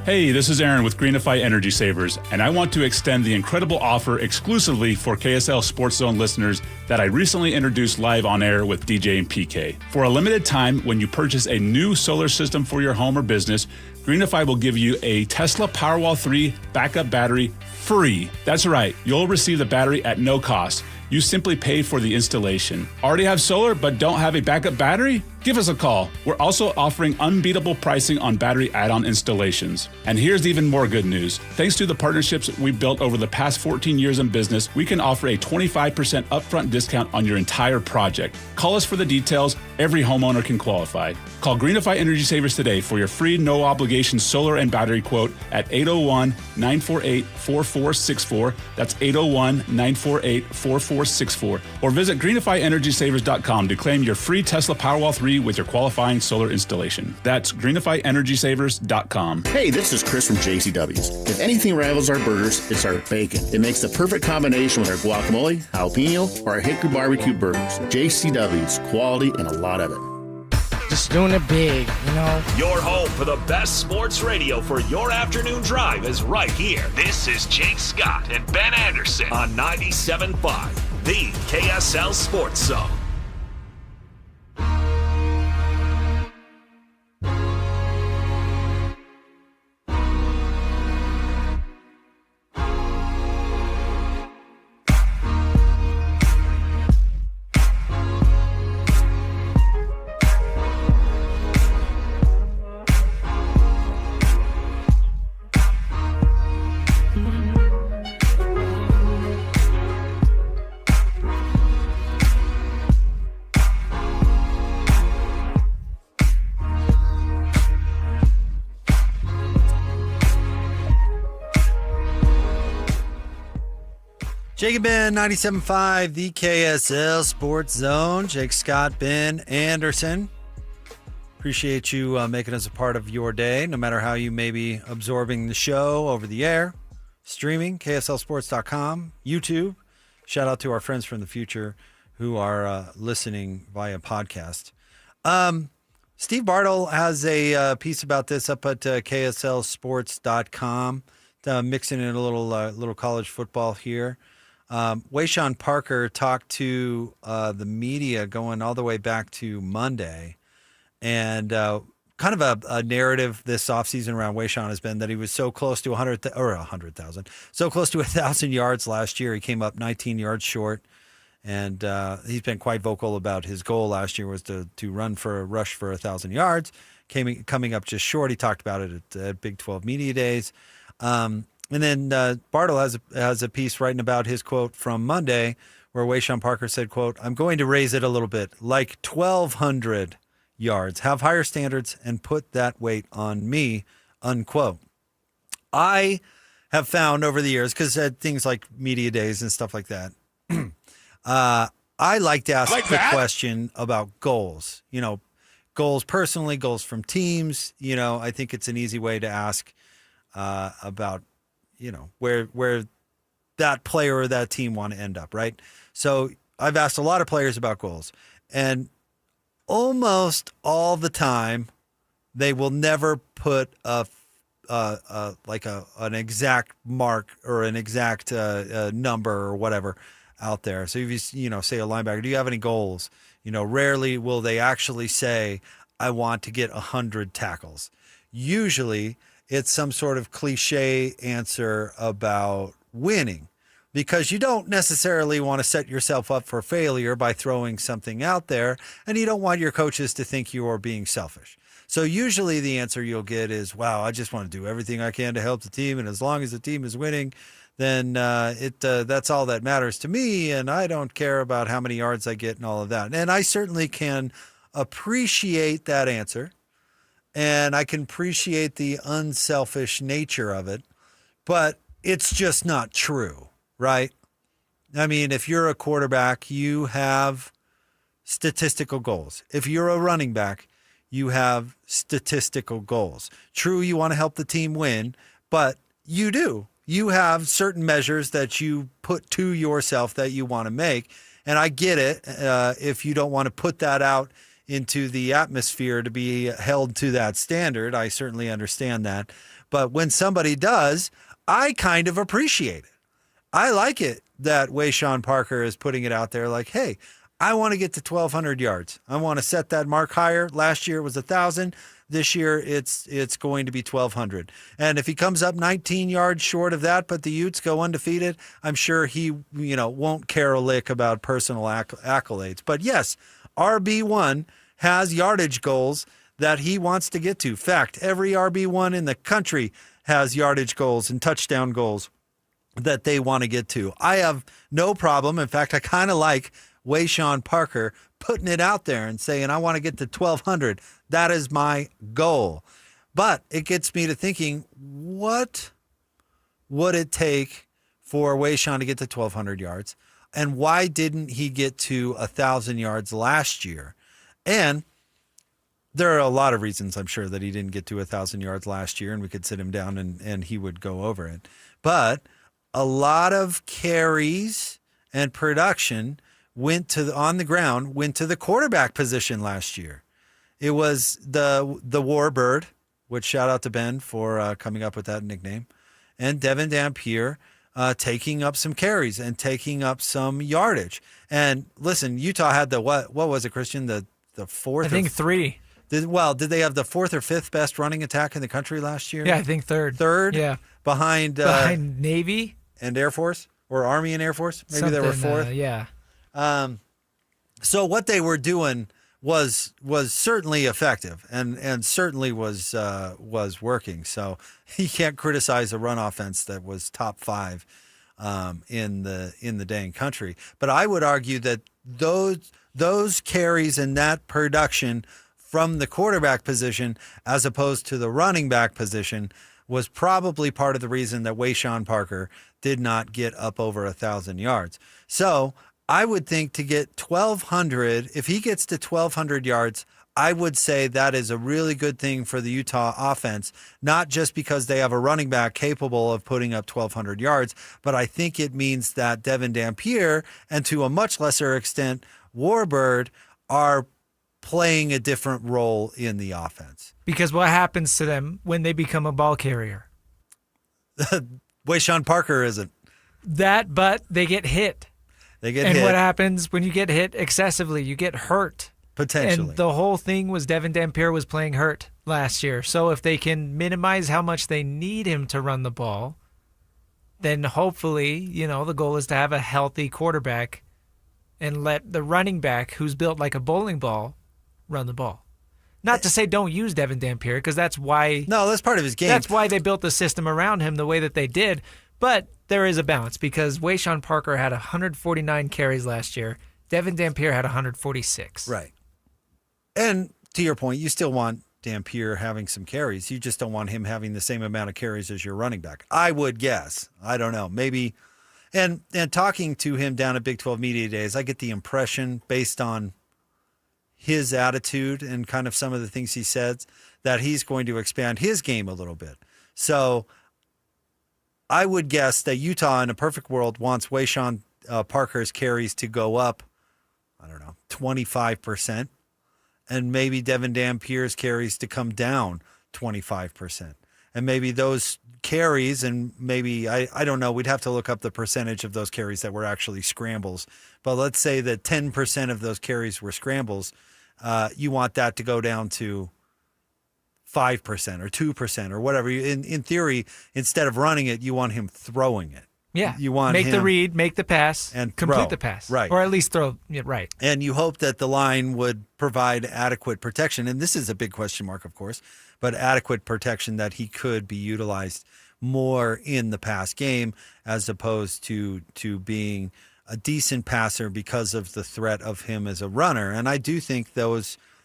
Hey, this is Aaron with Greenify Energy Savers, and I want to extend the incredible offer exclusively for KSL Sports Zone listeners that I recently introduced live on air with DJ and PK. For a limited time, when you purchase a new solar system for your home or business, Greenify will give you a Tesla Powerwall 3 backup battery free. That's right, you'll receive the battery at no cost. You simply pay for the installation. Already have solar but don't have a backup battery? Give us a call. We're also offering unbeatable pricing on battery add-on installations. And here's even more good news. Thanks to the partnerships we've built over the past 14 years in business, we can offer a 25% upfront discount on your entire project. Call us for the details. Every homeowner can qualify. Call Greenify Energy Savers today for your free no-obligation solar and battery quote at 801-948-4464. That's 801-948-4464. Or visit greenifyenergysavers.com to claim your free Tesla Powerwall 3 free with your qualifying solar installation. That's greenifyenergysavers.com. Hey, this is Chris from JCW's. If anything rivals our burgers, it's our bacon. It makes the perfect combination with our guacamole, jalapeno, or our hickory barbecue burgers. JCW's, quality and a lot of it. Just doing it big, you know? Your home for the best sports radio for your afternoon drive is right here. This is Jake Scott and Ben Anderson on 97.5, the KSL Sports Zone. Jacob Ben, 97.5, the KSL Sports Zone. Jake Scott, Ben Anderson. Appreciate you making us a part of your day, no matter how you may be absorbing the show over the air, streaming, KSLSports.com, YouTube. Shout out to our friends from the future who are listening via podcast. Steve Bartle has a piece about this up at KSLSports.com, mixing in a little college football here. Wayshawn Parker talked to the media going all the way back to Monday, and kind of a narrative this offseason around Wayshawn has been that he was so close to 100,000, so close to 1,000 yards last year. He came up 19 yards short, and he's been quite vocal about his goal last year was to rush for 1,000 yards, coming up just short. He talked about it at Big 12 Media Days. And then Bartle has a piece writing about his quote from Monday where Wayshawn Parker said, quote, "I'm going to raise it a little bit, like 1,200 yards, have higher standards, and put that weight on me," unquote. I have found over the years, because things like media days and stuff like that, I like to ask the question about goals. You know, goals personally, goals from teams. You know, I think it's an easy way to ask about, you know, where that player or that team want to end up, right? So I've asked a lot of players about goals, and almost all the time they will never put an exact mark or an exact number or whatever out there. So if you say a linebacker, do you have any goals? You know, rarely will they actually say, I want to get 100 tackles. Usually it's some sort of cliche answer about winning, because you don't necessarily want to set yourself up for failure by throwing something out there, and you don't want your coaches to think you are being selfish. So usually the answer you'll get is, wow, I just want to do everything I can to help the team, and as long as the team is winning, then that's all that matters to me, and I don't care about how many yards I get and all of that. And I certainly can appreciate that answer, and I can appreciate the unselfish nature of it, but it's just not true, right? I mean, if you're a quarterback, you have statistical goals. If you're a running back, you have statistical goals. True, you want to help the team win, but you do. You have certain measures that you put to yourself that you want to make, and I get it if you don't want to put that out into the atmosphere to be held to that standard. I certainly understand that. But when somebody does, I kind of appreciate it. I like it that Wayshawn Parker is putting it out there like, hey, I want to get to 1,200 yards. I want to set that mark higher. Last year it was 1,000. This year it's going to be 1,200. And if he comes up 19 yards short of that, but the Utes go undefeated, I'm sure he won't care a lick about personal accolades. But yes, RB1 has yardage goals that he wants to get to. In fact, every RB1 in the country has yardage goals and touchdown goals that they want to get to. I have no problem. In fact, I kind of like Wayshawn Parker putting it out there and saying, I want to get to 1,200. That is my goal. But it gets me to thinking, what would it take for Wayshawn to get to 1,200 yards? And why didn't he get to 1,000 yards last year? And There are a lot of reasons, I'm sure, that he didn't get to 1,000 yards last year, and we could sit him down and he would go over it. But a lot of carries and production went to the quarterback position last year. It was the Warbird, which shout out to Ben for coming up with that nickname, and Devin Dampier taking up some carries and taking up some yardage. And listen, Utah had what was it, Christian? The fourth? I think three. Did they have the fourth or fifth best running attack in the country last year? Yeah, I think third. Third? Yeah. Behind Navy? And Air Force? Or Army and Air Force? Maybe they were fourth? Yeah. So what they were doing was certainly effective and certainly was working. So you can't criticize a run offense that was top 5 in the dang country. But I would argue that those carries and that production from the quarterback position as opposed to the running back position was probably part of the reason that Wayshawn Parker did not get up over 1,000 yards. So I would think to get 1,200, if he gets to 1,200 yards, I would say that is a really good thing for the Utah offense, not just because they have a running back capable of putting up 1,200 yards, but I think it means that Devin Dampier and to a much lesser extent Warbird are playing a different role in the offense. Because what happens to them when they become a ball carrier? Wayshawn Parker isn't. But they get hit. And what happens when you get hit excessively? You get hurt. Potentially. And the whole thing was Devin Dampier was playing hurt last year. So if they can minimize how much they need him to run the ball, then hopefully, the goal is to have a healthy quarterback and let the running back, who's built like a bowling ball, run the ball. Not to say don't use Devin Dampier, because that's why... No, that's part of his game. That's why they built the system around him the way that they did. But there is a balance, because Wayshawn Parker had 149 carries last year. Devin Dampier had 146. Right. And to your point, you still want Dampier having some carries. You just don't want him having the same amount of carries as your running back. I would guess. I don't know. Maybe... And talking to him down at Big 12 Media Days, I get the impression, based on his attitude and kind of some of the things he says, that he's going to expand his game a little bit. So I would guess that Utah, in a perfect world, wants Wayshawn Parker's carries to go up, 25%, and maybe Devin Dampier's carries to come down 25%. And maybe those carries, and maybe, I don't know, we'd have to look up the percentage of those carries that were actually scrambles. But let's say that 10% of those carries were scrambles. You want that to go down to 5% or 2% or whatever. In theory, instead of running it, you want him throwing it. Yeah. You want make him the read, make the pass, and complete throw. the pass. Right. Or at least throw it right. And you hope that the line would provide adequate protection. And this is a big question mark, of course, but adequate protection that he could be utilized more in the pass game as opposed to being a decent passer because of the threat of him as a runner. And I do think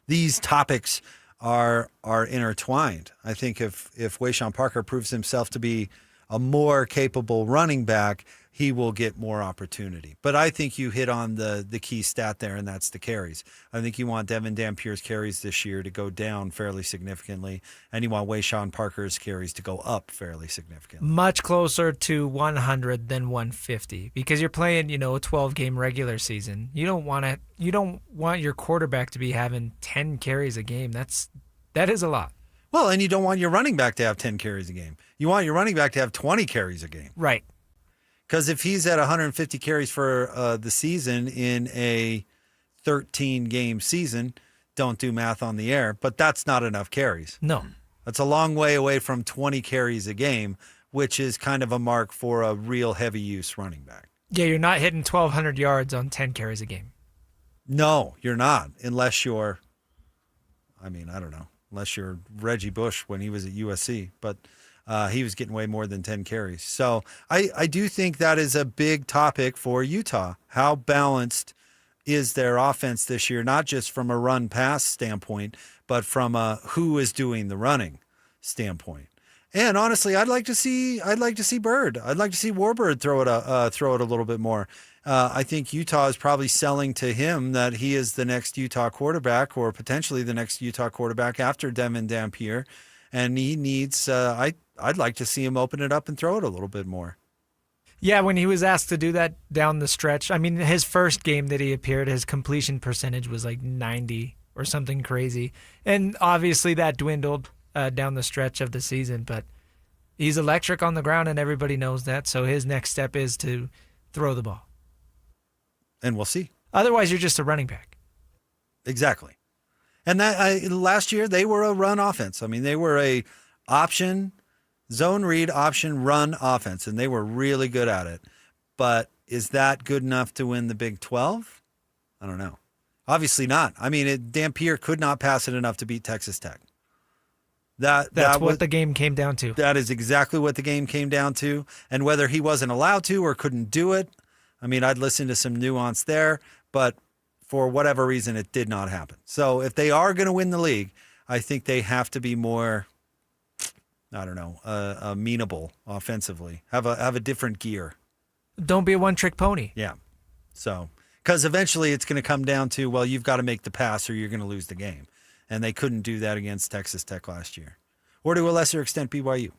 these topics are intertwined. I think if Wayshawn Parker proves himself to be a more capable running back, he will get more opportunity. But I think you hit on the key stat there, and that's the carries. I think you want Devin Dampier's carries this year to go down fairly significantly, and you want Wayshawn Parker's carries to go up fairly significantly. Much closer to 100 than 150, because you're playing, a 12-game regular season. You don't want your quarterback to be having 10 carries a game. That is a lot. Well, and you don't want your running back to have 10 carries a game. You want your running back to have 20 carries a game. Right. Because if he's at 150 carries for the season in a 13-game season, don't do math on the air, but that's not enough carries. No. That's a long way away from 20 carries a game, which is kind of a mark for a real heavy-use running back. Yeah, you're not hitting 1,200 yards on 10 carries a game. No, you're not, unless you're, I don't know, unless you're Reggie Bush when he was at USC, but he was getting way more than 10 carries. So I do think that is a big topic for Utah. How balanced is their offense this year, not just from a run-pass standpoint, but from a who is doing the running standpoint. And honestly, I'd like to see Bird. I'd like to see Warbird throw it a little bit more. I think Utah is probably selling to him that he is the next Utah quarterback, or potentially the next Utah quarterback after Devin Dampier, and he needs. I'd like to see him open it up and throw it a little bit more. Yeah, when he was asked to do that down the stretch, I mean, his first game that he appeared, his completion percentage was like 90 or something crazy, and obviously that dwindled down the stretch of the season. But he's electric on the ground, and everybody knows that. So his next step is to throw the ball. And we'll see. Otherwise, you're just a running back. Exactly. And that last year, they were a run offense. I mean, they were a option, zone read, option, run offense, and they were really good at it. But is that good enough to win the Big 12? I don't know. Obviously not. I mean, Dampier could not pass it enough to beat Texas Tech. That's what the game came down to. That is exactly what the game came down to. And whether he wasn't allowed to or couldn't do it, I mean, I'd listen to some nuance there, but for whatever reason, it did not happen. So if they are going to win the league, I think they have to be more, I don't know, amenable offensively. Have a different gear. Don't be a one-trick pony. Yeah. So, because eventually it's going to come down to, well, you've got to make the pass or you're going to lose the game. And they couldn't do that against Texas Tech last year. Or to a lesser extent, BYU.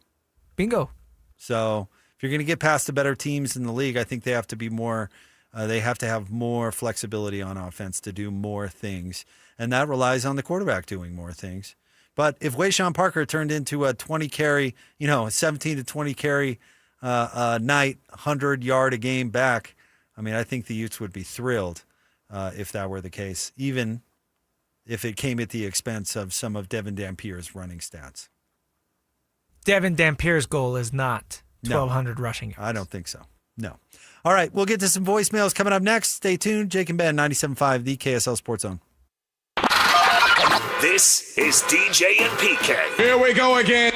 Bingo. So if you're going to get past the better teams in the league, I think they have to be more, they have to have more flexibility on offense to do more things. And that relies on the quarterback doing more things. But if Wayshawn Parker turned into a 20 carry, 17 to 20 carry night, 100-yard a game back, I mean, I think the Utes would be thrilled if that were the case, even if it came at the expense of some of Devin Dampier's running stats. Devin Dampier's goal is not 1,200 rushing yards. I don't think so. No. All right, we'll get to some voicemails coming up next. Stay tuned. Jake and Ben, 97.5, the KSL Sports Zone. This is DJ and PK. Here we go again.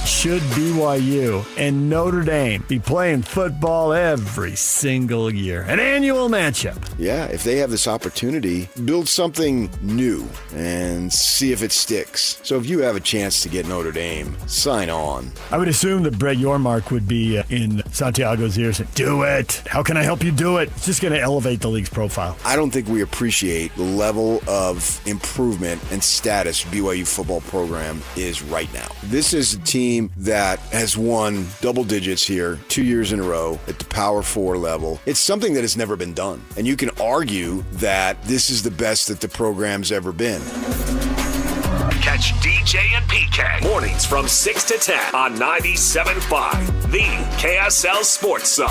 Should BYU and Notre Dame be playing football every single year? An annual matchup. Yeah, if they have this opportunity, build something new and see if it sticks. So if you have a chance to get Notre Dame, sign on. I would assume that Brett Yormark would be in Santiago's ear saying, do it. How can I help you do it? It's just going to elevate the league's profile. I don't think we appreciate the level of improvement and status BYU football program is right now. This is a team that has won double digits here 2 years in a row at the Power 4 level. It's something that has never been done. And you can argue that this is the best that the program's ever been. Catch DJ and PK mornings from 6 to 10 on 97.5, the KSL Sports Zone.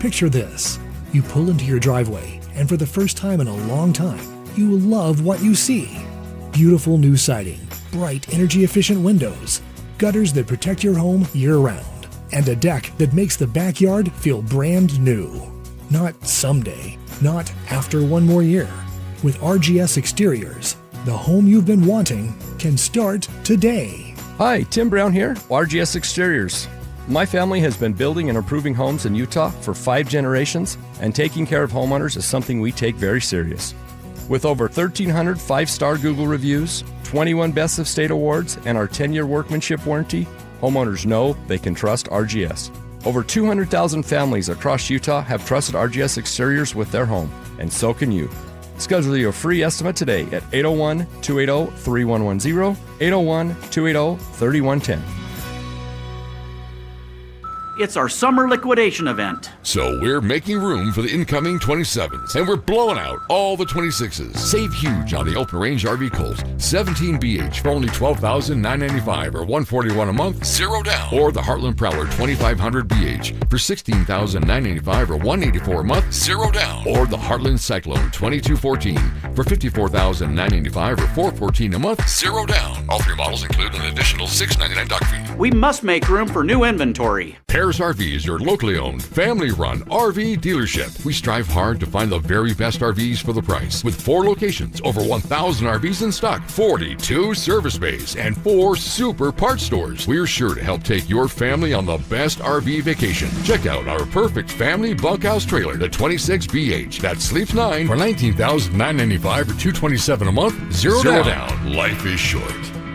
Picture this. You pull into your driveway, and for the first time in a long time, you will love what you see. Beautiful new siding, bright, energy-efficient windows, gutters that protect your home year-round, and a deck that makes the backyard feel brand new. Not someday, not after one more year. With RGS Exteriors, the home you've been wanting can start today. Hi, Tim Brown here, RGS Exteriors. My family has been building and improving homes in Utah for 5 generations, and taking care of homeowners is something we take very serious. With over 1,300 5-star Google reviews, 21 Best of State awards, and our 10-year workmanship warranty, homeowners know they can trust RGS. Over 200,000 families across Utah have trusted RGS Exteriors with their home, and so can you. Schedule your free estimate today at 801-280-3110, 801-280-3110. It's our summer liquidation event. So we're making room for the incoming 27s, and we're blowing out all the 26s. Save huge on the Open Range RV Colt 17BH for only $12,995 or $141 a month, 0 down. Or the Heartland Prowler 2500BH for $16,995 or $184 a month, 0 down. Or the Heartland Cyclone 2214 for $54,995 or $414 a month, 0 down. All 3 models include an additional $699 dock fee. We must make room for new inventory. Harris RV is your locally owned, family-run RV dealership. We strive hard to find the very best RVs for the price. With 4 locations, over 1,000 RVs in stock, 42 service bays, and 4 super parts stores. We're sure to help take your family on the best RV vacation. Check out our perfect family bunkhouse trailer, the 26BH, that sleeps 9 for $19,995 or $227 a month, 0 down. Life is short,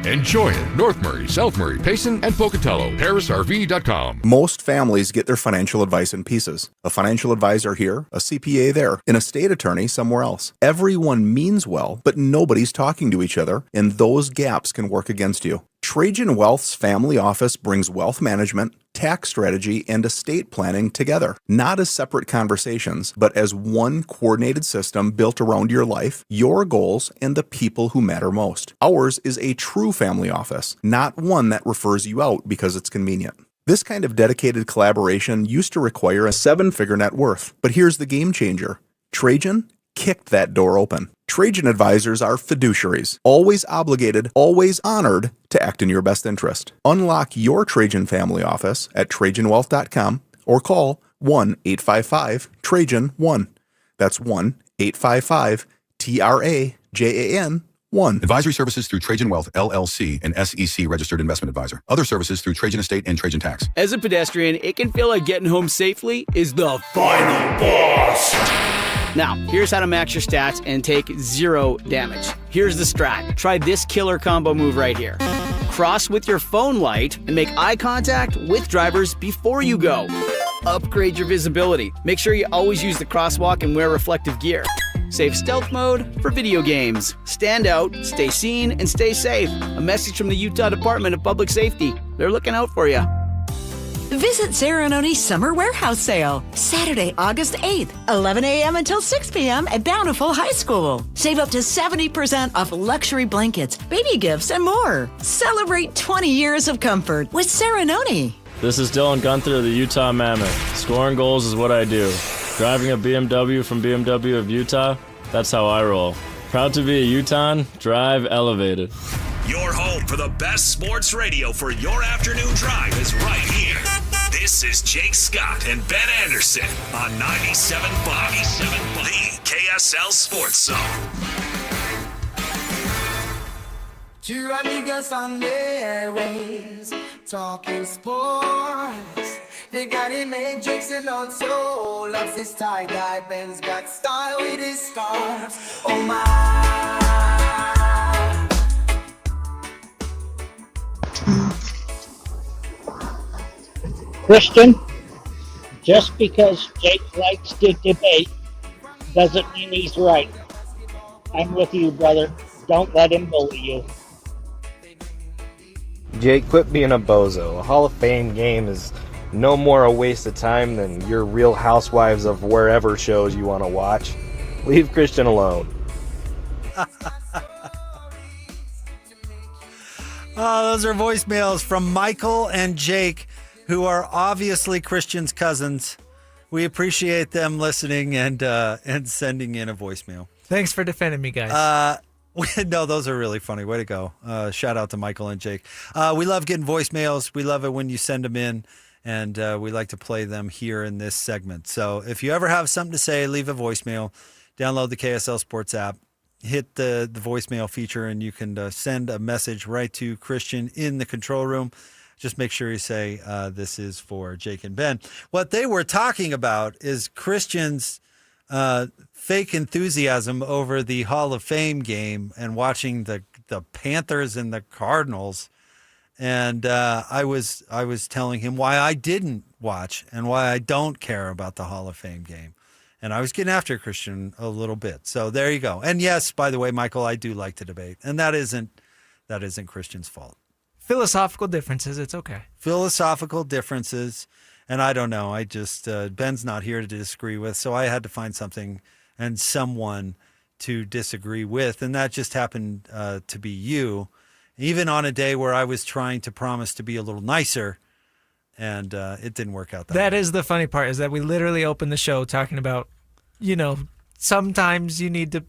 Enjoy it. North Murray, South Murray, Payson, and Pocatello. ParisRV.com. Most families get their financial advice in pieces. A financial advisor here, a CPA there, an estate attorney somewhere else. Everyone means well, but nobody's talking to each other, and those gaps can work against you. Trajan Wealth's family office brings wealth management, tax strategy, and estate planning together, not as separate conversations, but as one coordinated system built around your life, your goals, and the people who matter most. Ours is a true family office, not one that refers you out because it's convenient. This kind of dedicated collaboration used to require a 7-figure net worth, but here's the game changer. Trajan kicked that door open. Trajan advisors are fiduciaries, always obligated, always honored to act in your best interest. Unlock your Trajan family office at TrajanWealth.com or call 1-855-TRAJAN-1. That's 1-855-TRAJAN-1. Advisory services through Trajan Wealth, LLC, an SEC registered investment advisor. Other services through Trajan Estate and Trajan Tax. As a pedestrian, it can feel like getting home safely is the final boss. Now, here's how to max your stats and take 0 damage. Here's the strat. Try this killer combo move right here. Cross with your phone light and make eye contact with drivers before you go. Upgrade your visibility. Make sure you always use the crosswalk and wear reflective gear. Save stealth mode for video games. Stand out, stay seen, and stay safe. A message from the Utah Department of Public Safety. They're looking out for you. Visit Serenoni's Summer Warehouse Sale, Saturday, August 8th, 11 a.m. until 6 p.m. at Bountiful High School. Save up to 70% off luxury blankets, baby gifts, and more. Celebrate 20 years of comfort with Serenoni. This is Dylan Gunther of the Utah Mammoth. Scoring goals is what I do. Driving a BMW from BMW of Utah, that's how I roll. Proud to be a Utahn, drive elevated. Your home for the best sports radio for your afternoon drive is right here. This is Jake Scott and Ben Anderson on 97.5, the KSL Sports Zone. Two amigos on the airways, talking sports. They got him Matrix and also loves his tie-dye. Ben's got style with his scarf. Oh my. Christian, just because Jake likes to debate doesn't mean he's right. I'm with you, brother. Don't let him bully you. Jake, quit being a bozo. A Hall of Fame game is no more a waste of time than your Real Housewives of wherever shows you want to watch. Leave Christian alone. Those are voicemails from Michael and Jake, who are obviously Christian's cousins. We appreciate them listening and sending in a voicemail. Thanks for defending me, guys. No, those are really funny. Way to go. Shout out to Michael and Jake. We love getting voicemails. We love it when you send them in, and we like to play them here in this segment. So if you ever have something to say, leave a voicemail. Download the KSL Sports app. Hit the voicemail feature, and you can send a message right to Christian in the control room. Just make sure you say this is for Jake and Ben. What they were talking about is Christian's fake enthusiasm over the Hall of Fame game and watching the Panthers and the Cardinals. And I was telling him why I didn't watch and why I don't care about the Hall of Fame game. And I was getting after Christian a little bit. So there you go. And yes, by the way, Michael, I do like to debate. And that isn't Christian's fault. Philosophical differences, it's okay. Philosophical differences. And I don't know. I just, Ben's not here to disagree with. So I had to find something and someone to disagree with. And that just happened to be you. Even on a day where I was trying to promise to be a little nicer. And it didn't work out that way. That is the funny part, is that we literally opened the show talking about, sometimes you need to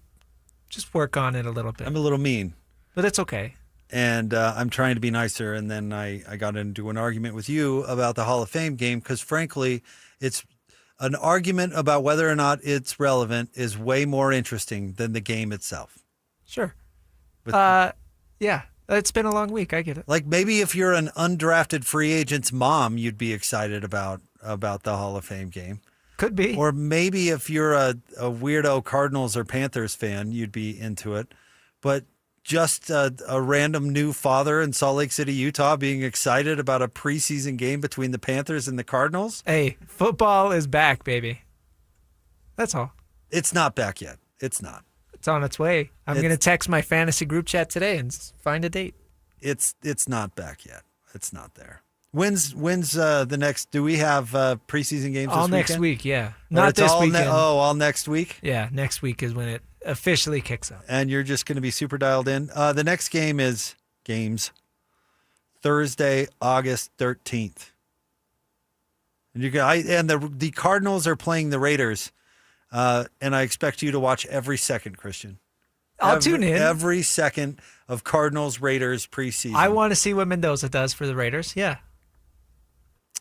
just work on it a little bit. I'm a little mean. But it's okay. And I'm trying to be nicer. And then I got into an argument with you about the Hall of Fame game because, frankly, it's an argument about whether or not it's relevant is way more interesting than the game itself. Sure. Yeah. It's been a long week. I get it. Like maybe if you're an undrafted free agent's mom, you'd be excited about the Hall of Fame game. Could be. Or maybe if you're a weirdo Cardinals or Panthers fan, you'd be into it. But just a random new father in Salt Lake City, Utah, being excited about a preseason game between the Panthers and the Cardinals. Hey, football is back, baby. That's all. It's not back yet. It's not. It's on its way. I'm going to text my fantasy group chat today and find a date. It's not back yet. It's not there. When's the next? Do we have preseason games? All this next weekend? week, yeah. Or Not it's this all weekend. all next week. Yeah, next week is when it officially kicks off. And you're just going to be super dialed in. The next game is Thursday, August 13th. And the Cardinals are playing the Raiders, and I expect you to watch every second, Christian. I'll tune in. Every second of Cardinals Raiders preseason. I want to see what Mendoza does for the Raiders. Yeah.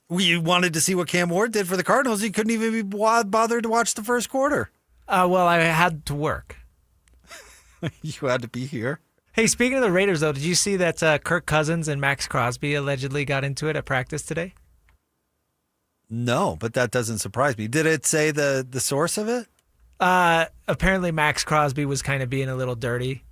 You wanted to see what Cam Ward did for the Cardinals. You couldn't even be bothered to watch the first quarter. Well, I had to work. You had to be here. Hey, speaking of the Raiders, though, did you see that Kirk Cousins and Max Crosby allegedly got into it at practice today? No, but that doesn't surprise me. Did it say the source of it? Apparently Max Crosby was kind of being a little dirty.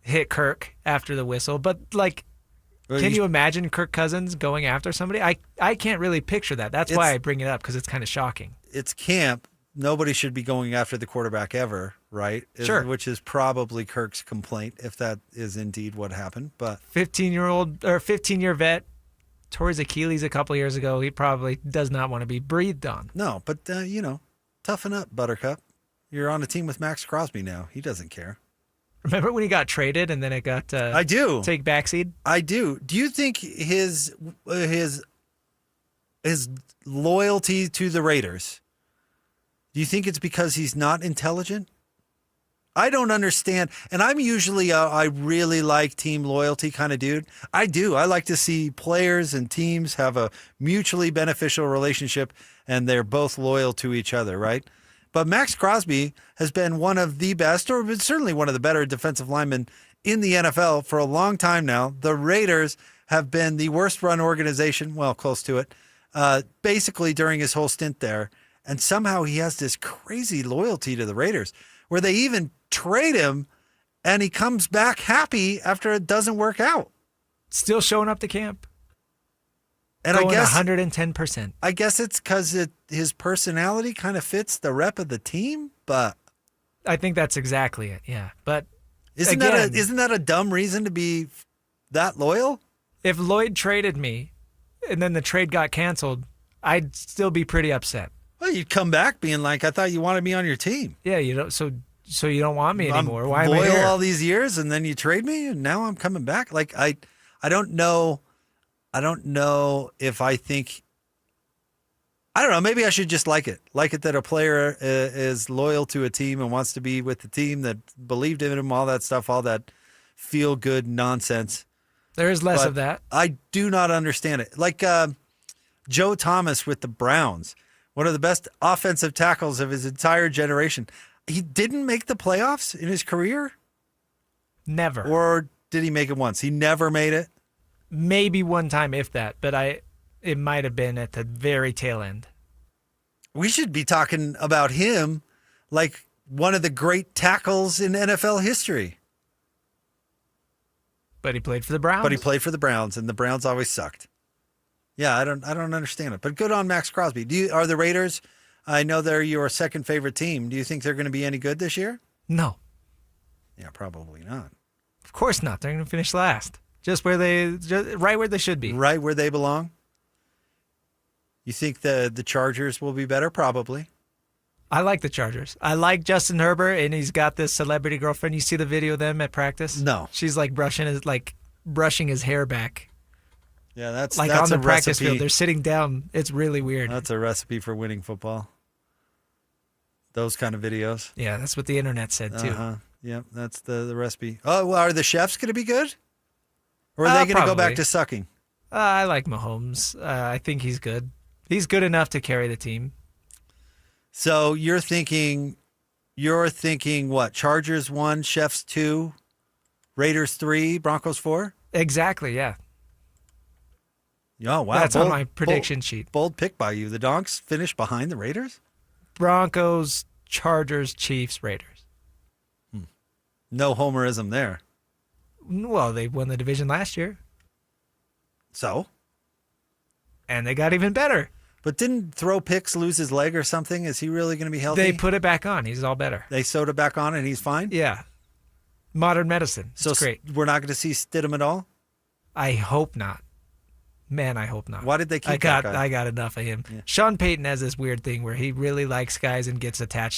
Hit Kirk after the whistle. But, can you imagine Kirk Cousins going after somebody? I can't really picture that. That's why I bring it up, because it's kind of shocking. It's camp. Nobody should be going after the quarterback ever, right? Sure. Which is probably Kirk's complaint, if that is indeed what happened. But 15-year vet tore his Achilles a couple years ago. He probably does not want to be breathed on. No, but, toughen up, Buttercup. You're on a team with Max Crosby now. He doesn't care. Remember when he got traded and then it got I do. take backseat? I do. Do you think his loyalty to the Raiders, do you think it's because he's not intelligent? I don't understand. And I'm usually I really like team loyalty kind of dude. I do. I like to see players and teams have a mutually beneficial relationship and they're both loyal to each other, right? But Max Crosby has been one of the best, or certainly one of the better defensive linemen in the NFL for a long time now. The Raiders have been the worst run organization, well, close to it, basically during his whole stint there. And somehow he has this crazy loyalty to the Raiders where they even trade him and he comes back happy after it doesn't work out. Still showing up to camp. And going I guess 110%. I guess it's because his personality kind of fits the rep of the team, but I think that's exactly it. Yeah, but isn't that a dumb reason to be that loyal? If Lloyd traded me, and then the trade got canceled, I'd still be pretty upset. Well, you'd come back being like, "I thought you wanted me on your team." Yeah, you don't. So you don't want me anymore. Why am I loyal here? all these years, and then you trade me, and now I'm coming back. Like I don't know. I don't know if I think. I don't know. Maybe I should just like it that a player is loyal to a team and wants to be with the team that believed in him. All that stuff, all that feel good nonsense. There is less But of that. I do not understand it. Like Joe Thomas with the Browns, one of the best offensive tackles of his entire generation. He didn't make the playoffs in his career? Never. Or did he make it once? He never made it? Maybe one time, if that, but it might have been at the very tail end. We should be talking about him like one of the great tackles in NFL history. But he played for the Browns. And the Browns always sucked. Yeah, I don't understand it. But good on Max Crosby. Are the Raiders? I know they're your second favorite team. Do you think they're going to be any good this year? No. Yeah, probably not. Of course not. They're going to finish last. Just right where they should be. Right where they belong? You think the Chargers will be better? Probably. I like the Chargers. I like Justin Herbert, and he's got this celebrity girlfriend. You see the video of them at practice? No. She's like brushing his hair back. Yeah, that's on a the practice recipe. field. They're sitting down. It's really weird. That's a recipe for winning football. Those kind of videos. Yeah, that's what the internet said too. Uh-huh. Yep, that's the recipe. Oh, well, are the chefs going to be good? Or are they going to go back Probably. to sucking? I like Mahomes. I think he's good. He's good enough to carry the team. So you're thinking what? Chargers 1, Chefs 2, Raiders 3, Broncos 4? Exactly, yeah. Oh, wow. That's on my prediction sheet. Bold pick by you. The Donks finish behind the Raiders? Broncos, Chargers, Chiefs, Raiders. No homerism there. Well, they won the division last year. So? And they got even better. But didn't Throw Picks lose his leg or something? Is he really going to be healthy? They put it back on. He's all better. They sewed it back on and he's fine? Yeah. Modern medicine. So it's great. We're not going to see Stidham at all? I hope not. Man, I hope not. Why did they keep that guy? I got enough of him. Yeah. Sean Payton has this weird thing where he really likes guys and gets attached